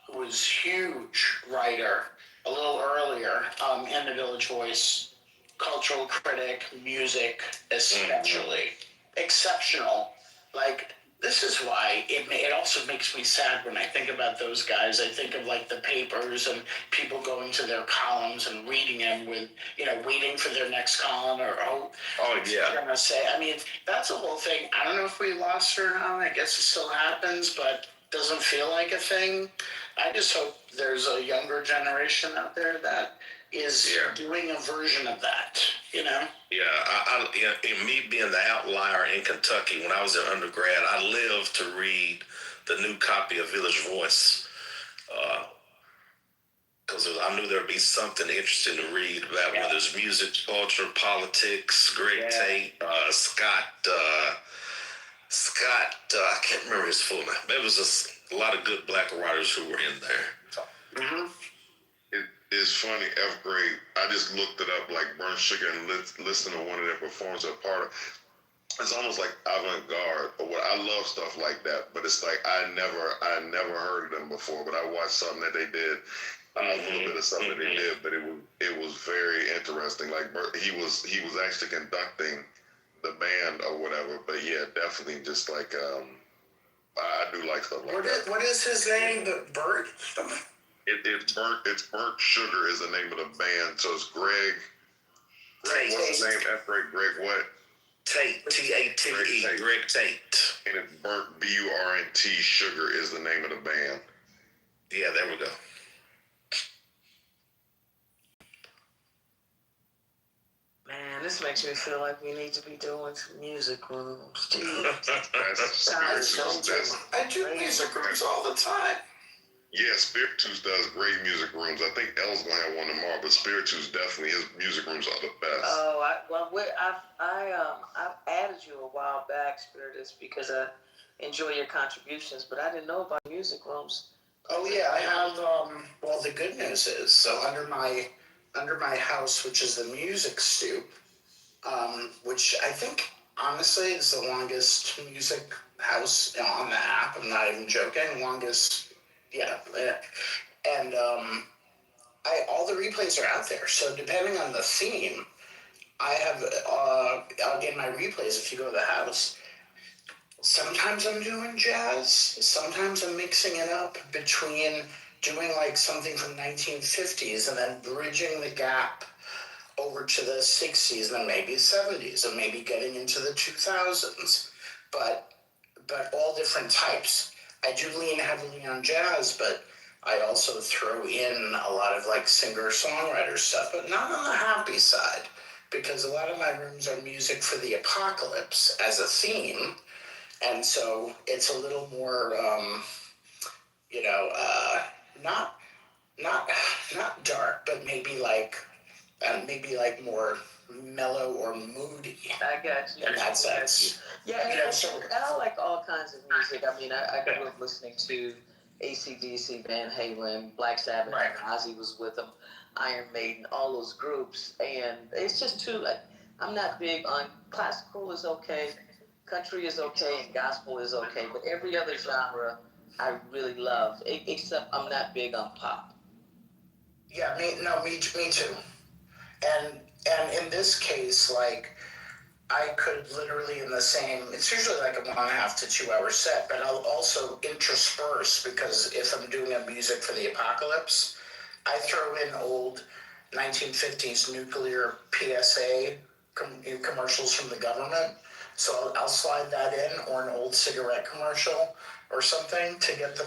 [SPEAKER 3] who was a huge writer a little earlier in the Village Voice, cultural critic, music especially, exceptional. Like, this is why it also makes me sad when I think about those guys. I think of like the papers and people going to their columns and reading them with, waiting for their next column or
[SPEAKER 18] yeah.
[SPEAKER 3] Gonna say. I mean, that's a whole thing. I don't know if we lost her or not. I guess it still happens, but doesn't feel like a thing. I just hope there's a younger generation out there that is doing a version of that,
[SPEAKER 18] Yeah, me being the outlier in Kentucky, when I was in undergrad, I lived to read the new copy of Village Voice because I knew there'd be something interesting to read about whether it's music, culture, politics, Greg Tate, Scott, I can't remember his full name. There was just a lot of good black writers who were in there.
[SPEAKER 3] Mm-hmm.
[SPEAKER 19] It's funny, F grade, I just looked it up like Burnt Sugar and listened to one of their performances or part of. It's almost like avant-garde or what. I love stuff like that, but it's like I never heard of them before, but I watched something that they did, a little bit of something that they did, but it was very interesting. Like he was actually conducting the band or whatever, but yeah, definitely just like I do like stuff like that.
[SPEAKER 3] What is his name? The Bird?
[SPEAKER 19] It's Burnt Sugar is the name of the band. So it's Greg. What's his name? Greg what?
[SPEAKER 18] Tate. T-A-T-E. Greg Tate.
[SPEAKER 19] And it's Burnt B-U-R-N-T. Sugar is the name of the band.
[SPEAKER 18] Yeah, there we go.
[SPEAKER 9] Man, this makes me feel like we need to be doing some music rooms.
[SPEAKER 3] I do music rooms all the time.
[SPEAKER 19] Yeah, Spiritus does great music rooms. I think Elle's gonna have one tomorrow, but Spiritus definitely, his music rooms are the best.
[SPEAKER 9] Oh, I've added you a while back, Spiritus, because I enjoy your contributions, but I didn't know about music rooms.
[SPEAKER 3] Oh yeah, I have. Well, the good news is, so under my house, which is the Music Stoop, which I think honestly is the longest music house on the app. I'm not even joking. Longest Yeah, and all the replays are out there. So depending on the theme, I have in my replays. If you go to the house, sometimes I'm doing jazz. Sometimes I'm mixing it up between doing like something from 1950s and then bridging the gap over to the 60s and then maybe 70s and maybe getting into the 2000s. But all different types. I do lean heavily on jazz, but I also throw in a lot of like singer-songwriter stuff, but not on the happy side, because a lot of my rooms are music for the apocalypse as a theme, and so it's a little more, not not dark, but maybe like more mellow or moody.
[SPEAKER 9] I got you.
[SPEAKER 3] In that sense.
[SPEAKER 9] Yeah,
[SPEAKER 3] You know, so
[SPEAKER 9] and I like all kinds of music. I mean, I grew up listening to AC/DC, Van Halen, Black Sabbath,
[SPEAKER 3] Right.
[SPEAKER 9] Ozzy was with them, Iron Maiden, all those groups. And it's just too, like, I'm not big on classical is okay, country is okay, and gospel is okay, but every other genre I really love, except I'm not big on pop.
[SPEAKER 3] Yeah, me too. And in this case, like, I could literally in the same, it's usually like a 1.5 to 2 hour set, but I'll also intersperse, because if I'm doing a music for the apocalypse, I throw in old 1950s nuclear PSA commercials from the government. So I'll slide that in, or an old cigarette commercial or something to get the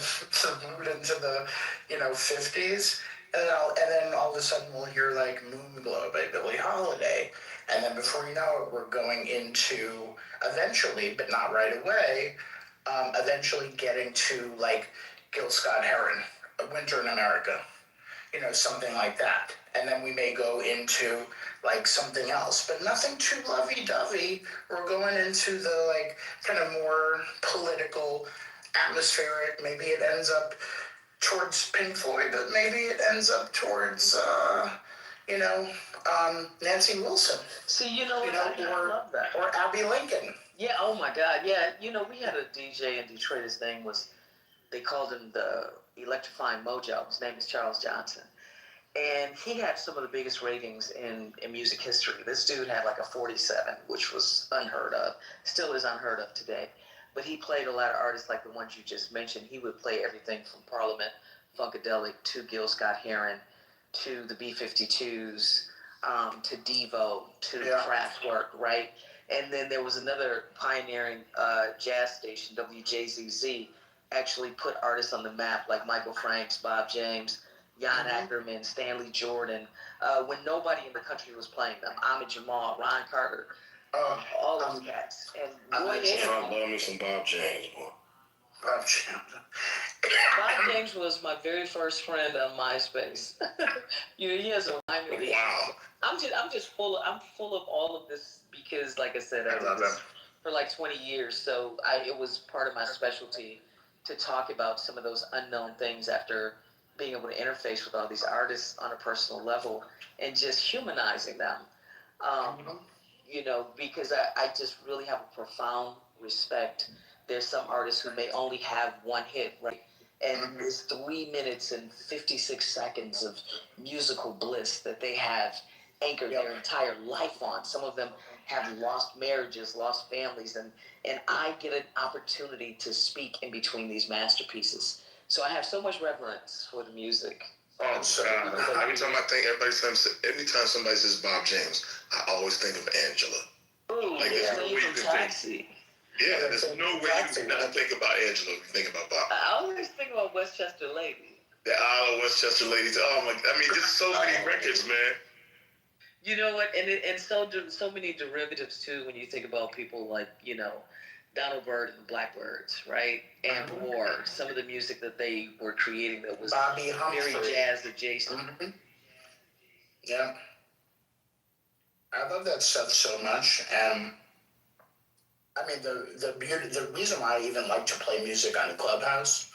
[SPEAKER 3] mood into the 50s. And then all of a sudden we'll hear like Moon Glow by Billie Holiday. And then before you know it, we're going into eventually, but not right away, eventually getting to like Gil Scott-Heron, Winter in America, something like that. And then we may go into like something else, but nothing too lovey-dovey. We're going into the like kind of more political, atmospheric. Maybe it ends up towards Pink Floyd, but maybe it ends up towards, Nancy Wilson.
[SPEAKER 9] See, I love that.
[SPEAKER 3] Or Abby Lincoln.
[SPEAKER 9] Yeah, oh my God, yeah. We had a DJ in Detroit, his name was, they called him the Electrifying Mojo. His name is Charles Johnson. And he had some of the biggest ratings in music history. This dude had like a 47, which was unheard of. Still is unheard of today. But he played a lot of artists like the ones you just mentioned. He would play everything from Parliament, Funkadelic, to Gil Scott-Heron, to the B-52s, to Devo, to Kraftwerk, right? And then there was another pioneering jazz station, WJZZ, actually put artists on the map like Michael Franks, Bob James, Jan Ackerman, Stanley Jordan, when nobody in the country was playing them. Ahmed Jamal, Ron Carter, all those cats. And boy,
[SPEAKER 18] I love me some Bob James, boy.
[SPEAKER 3] Bob James.
[SPEAKER 9] Bob James was my very first friend on MySpace. He has a
[SPEAKER 18] wow.
[SPEAKER 9] I'm full of all of this because, like I said, I did this for like 20 years, so it was part of my specialty to talk about some of those unknown things after being able to interface with all these artists on a personal level and just humanizing them. Because I just really have a profound respect. There's some artists who may only have one hit, right? And it's 3 minutes and 56 seconds of musical bliss that they have anchored their entire life on. Some of them have lost marriages, lost families, and I get an opportunity to speak in between these masterpieces. So I have so much reverence for the music.
[SPEAKER 18] Oh, God. Every time anytime somebody says Bob James, I always think of Angela.
[SPEAKER 9] Ooh,
[SPEAKER 18] there's no way you can
[SPEAKER 9] Taxi.
[SPEAKER 18] Yeah, there's no way you can not think about Angela if you think about Bob.
[SPEAKER 9] I always think about Westchester Lady.
[SPEAKER 18] The Westchester Ladies. Oh, my, just so many records, man.
[SPEAKER 9] You know what? And so many derivatives, too, when you think about people like, Donald Byrd and the Blackbirds, right? And War, some of the music that they were creating that was very jazz adjacent.
[SPEAKER 3] Mm-hmm. Yeah. I love that stuff so much, and I mean the reason why I even like to play music on Clubhouse,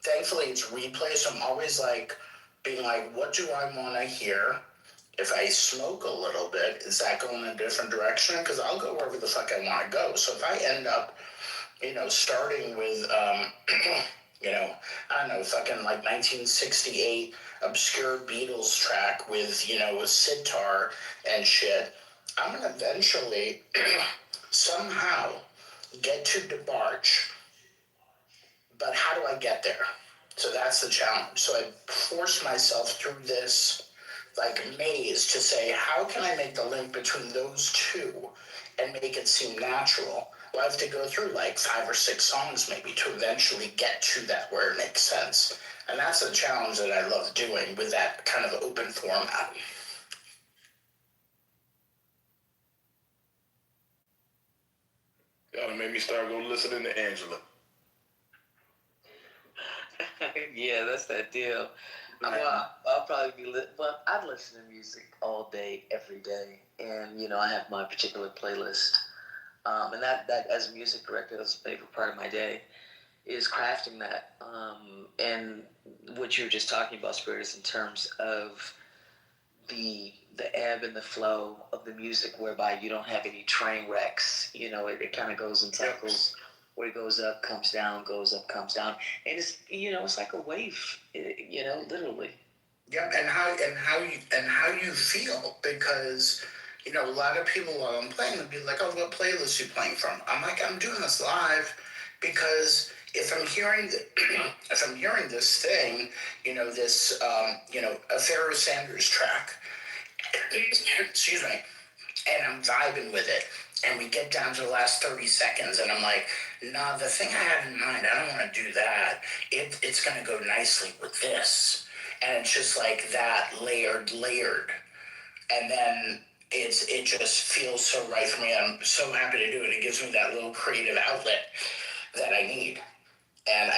[SPEAKER 3] thankfully it's replay, so I'm always like being like, what do I want to hear? If I smoke a little bit, is that going in a different direction? Because I'll go wherever the fuck I want to go. So if I end up, starting with, I don't know, fucking like 1968 obscure Beatles track with, you know, a sitar and shit. I'm gonna eventually somehow get to DeBarge, but how do I get there? So that's the challenge. So I forced myself through this like maze to say, how can I make the link between those two and make it seem natural? Well, I have to go through like 5 or 6 songs maybe to eventually get to that where it makes sense. And that's a challenge that I love doing with that kind of open format.
[SPEAKER 8] Y'all made me start going listening to Angela.
[SPEAKER 9] Yeah, that's that deal. Well, I'll probably be I'd listen to music all day, every day, and you know, I have my particular playlist, and that as a music director, that's a favorite part of my day, is crafting that, and what you were just talking about, Spirit, is in terms of the ebb and the flow of the music, whereby you don't have any train wrecks. You know, it kind of goes in cycles. Where it goes up, comes down, goes up, comes down, and it's, you know, it's like a wave, you know, literally.
[SPEAKER 3] Yep, and how you feel, because you know, a lot of people while I'm playing would be like, "Oh, what playlist are you playing from?" I'm like, "I'm doing this live because if I'm hearing this thing, you know, this you know, a Pharoah Sanders track, excuse me, and I'm vibing with it, and we get down to the last 30 seconds, and I'm like, nah, the thing I had in mind, I don't want to do that. It's going to go nicely with this. And it's just like that, layered. And then it just feels so right for me. I'm so happy to do it. It gives me that little creative outlet that I need. And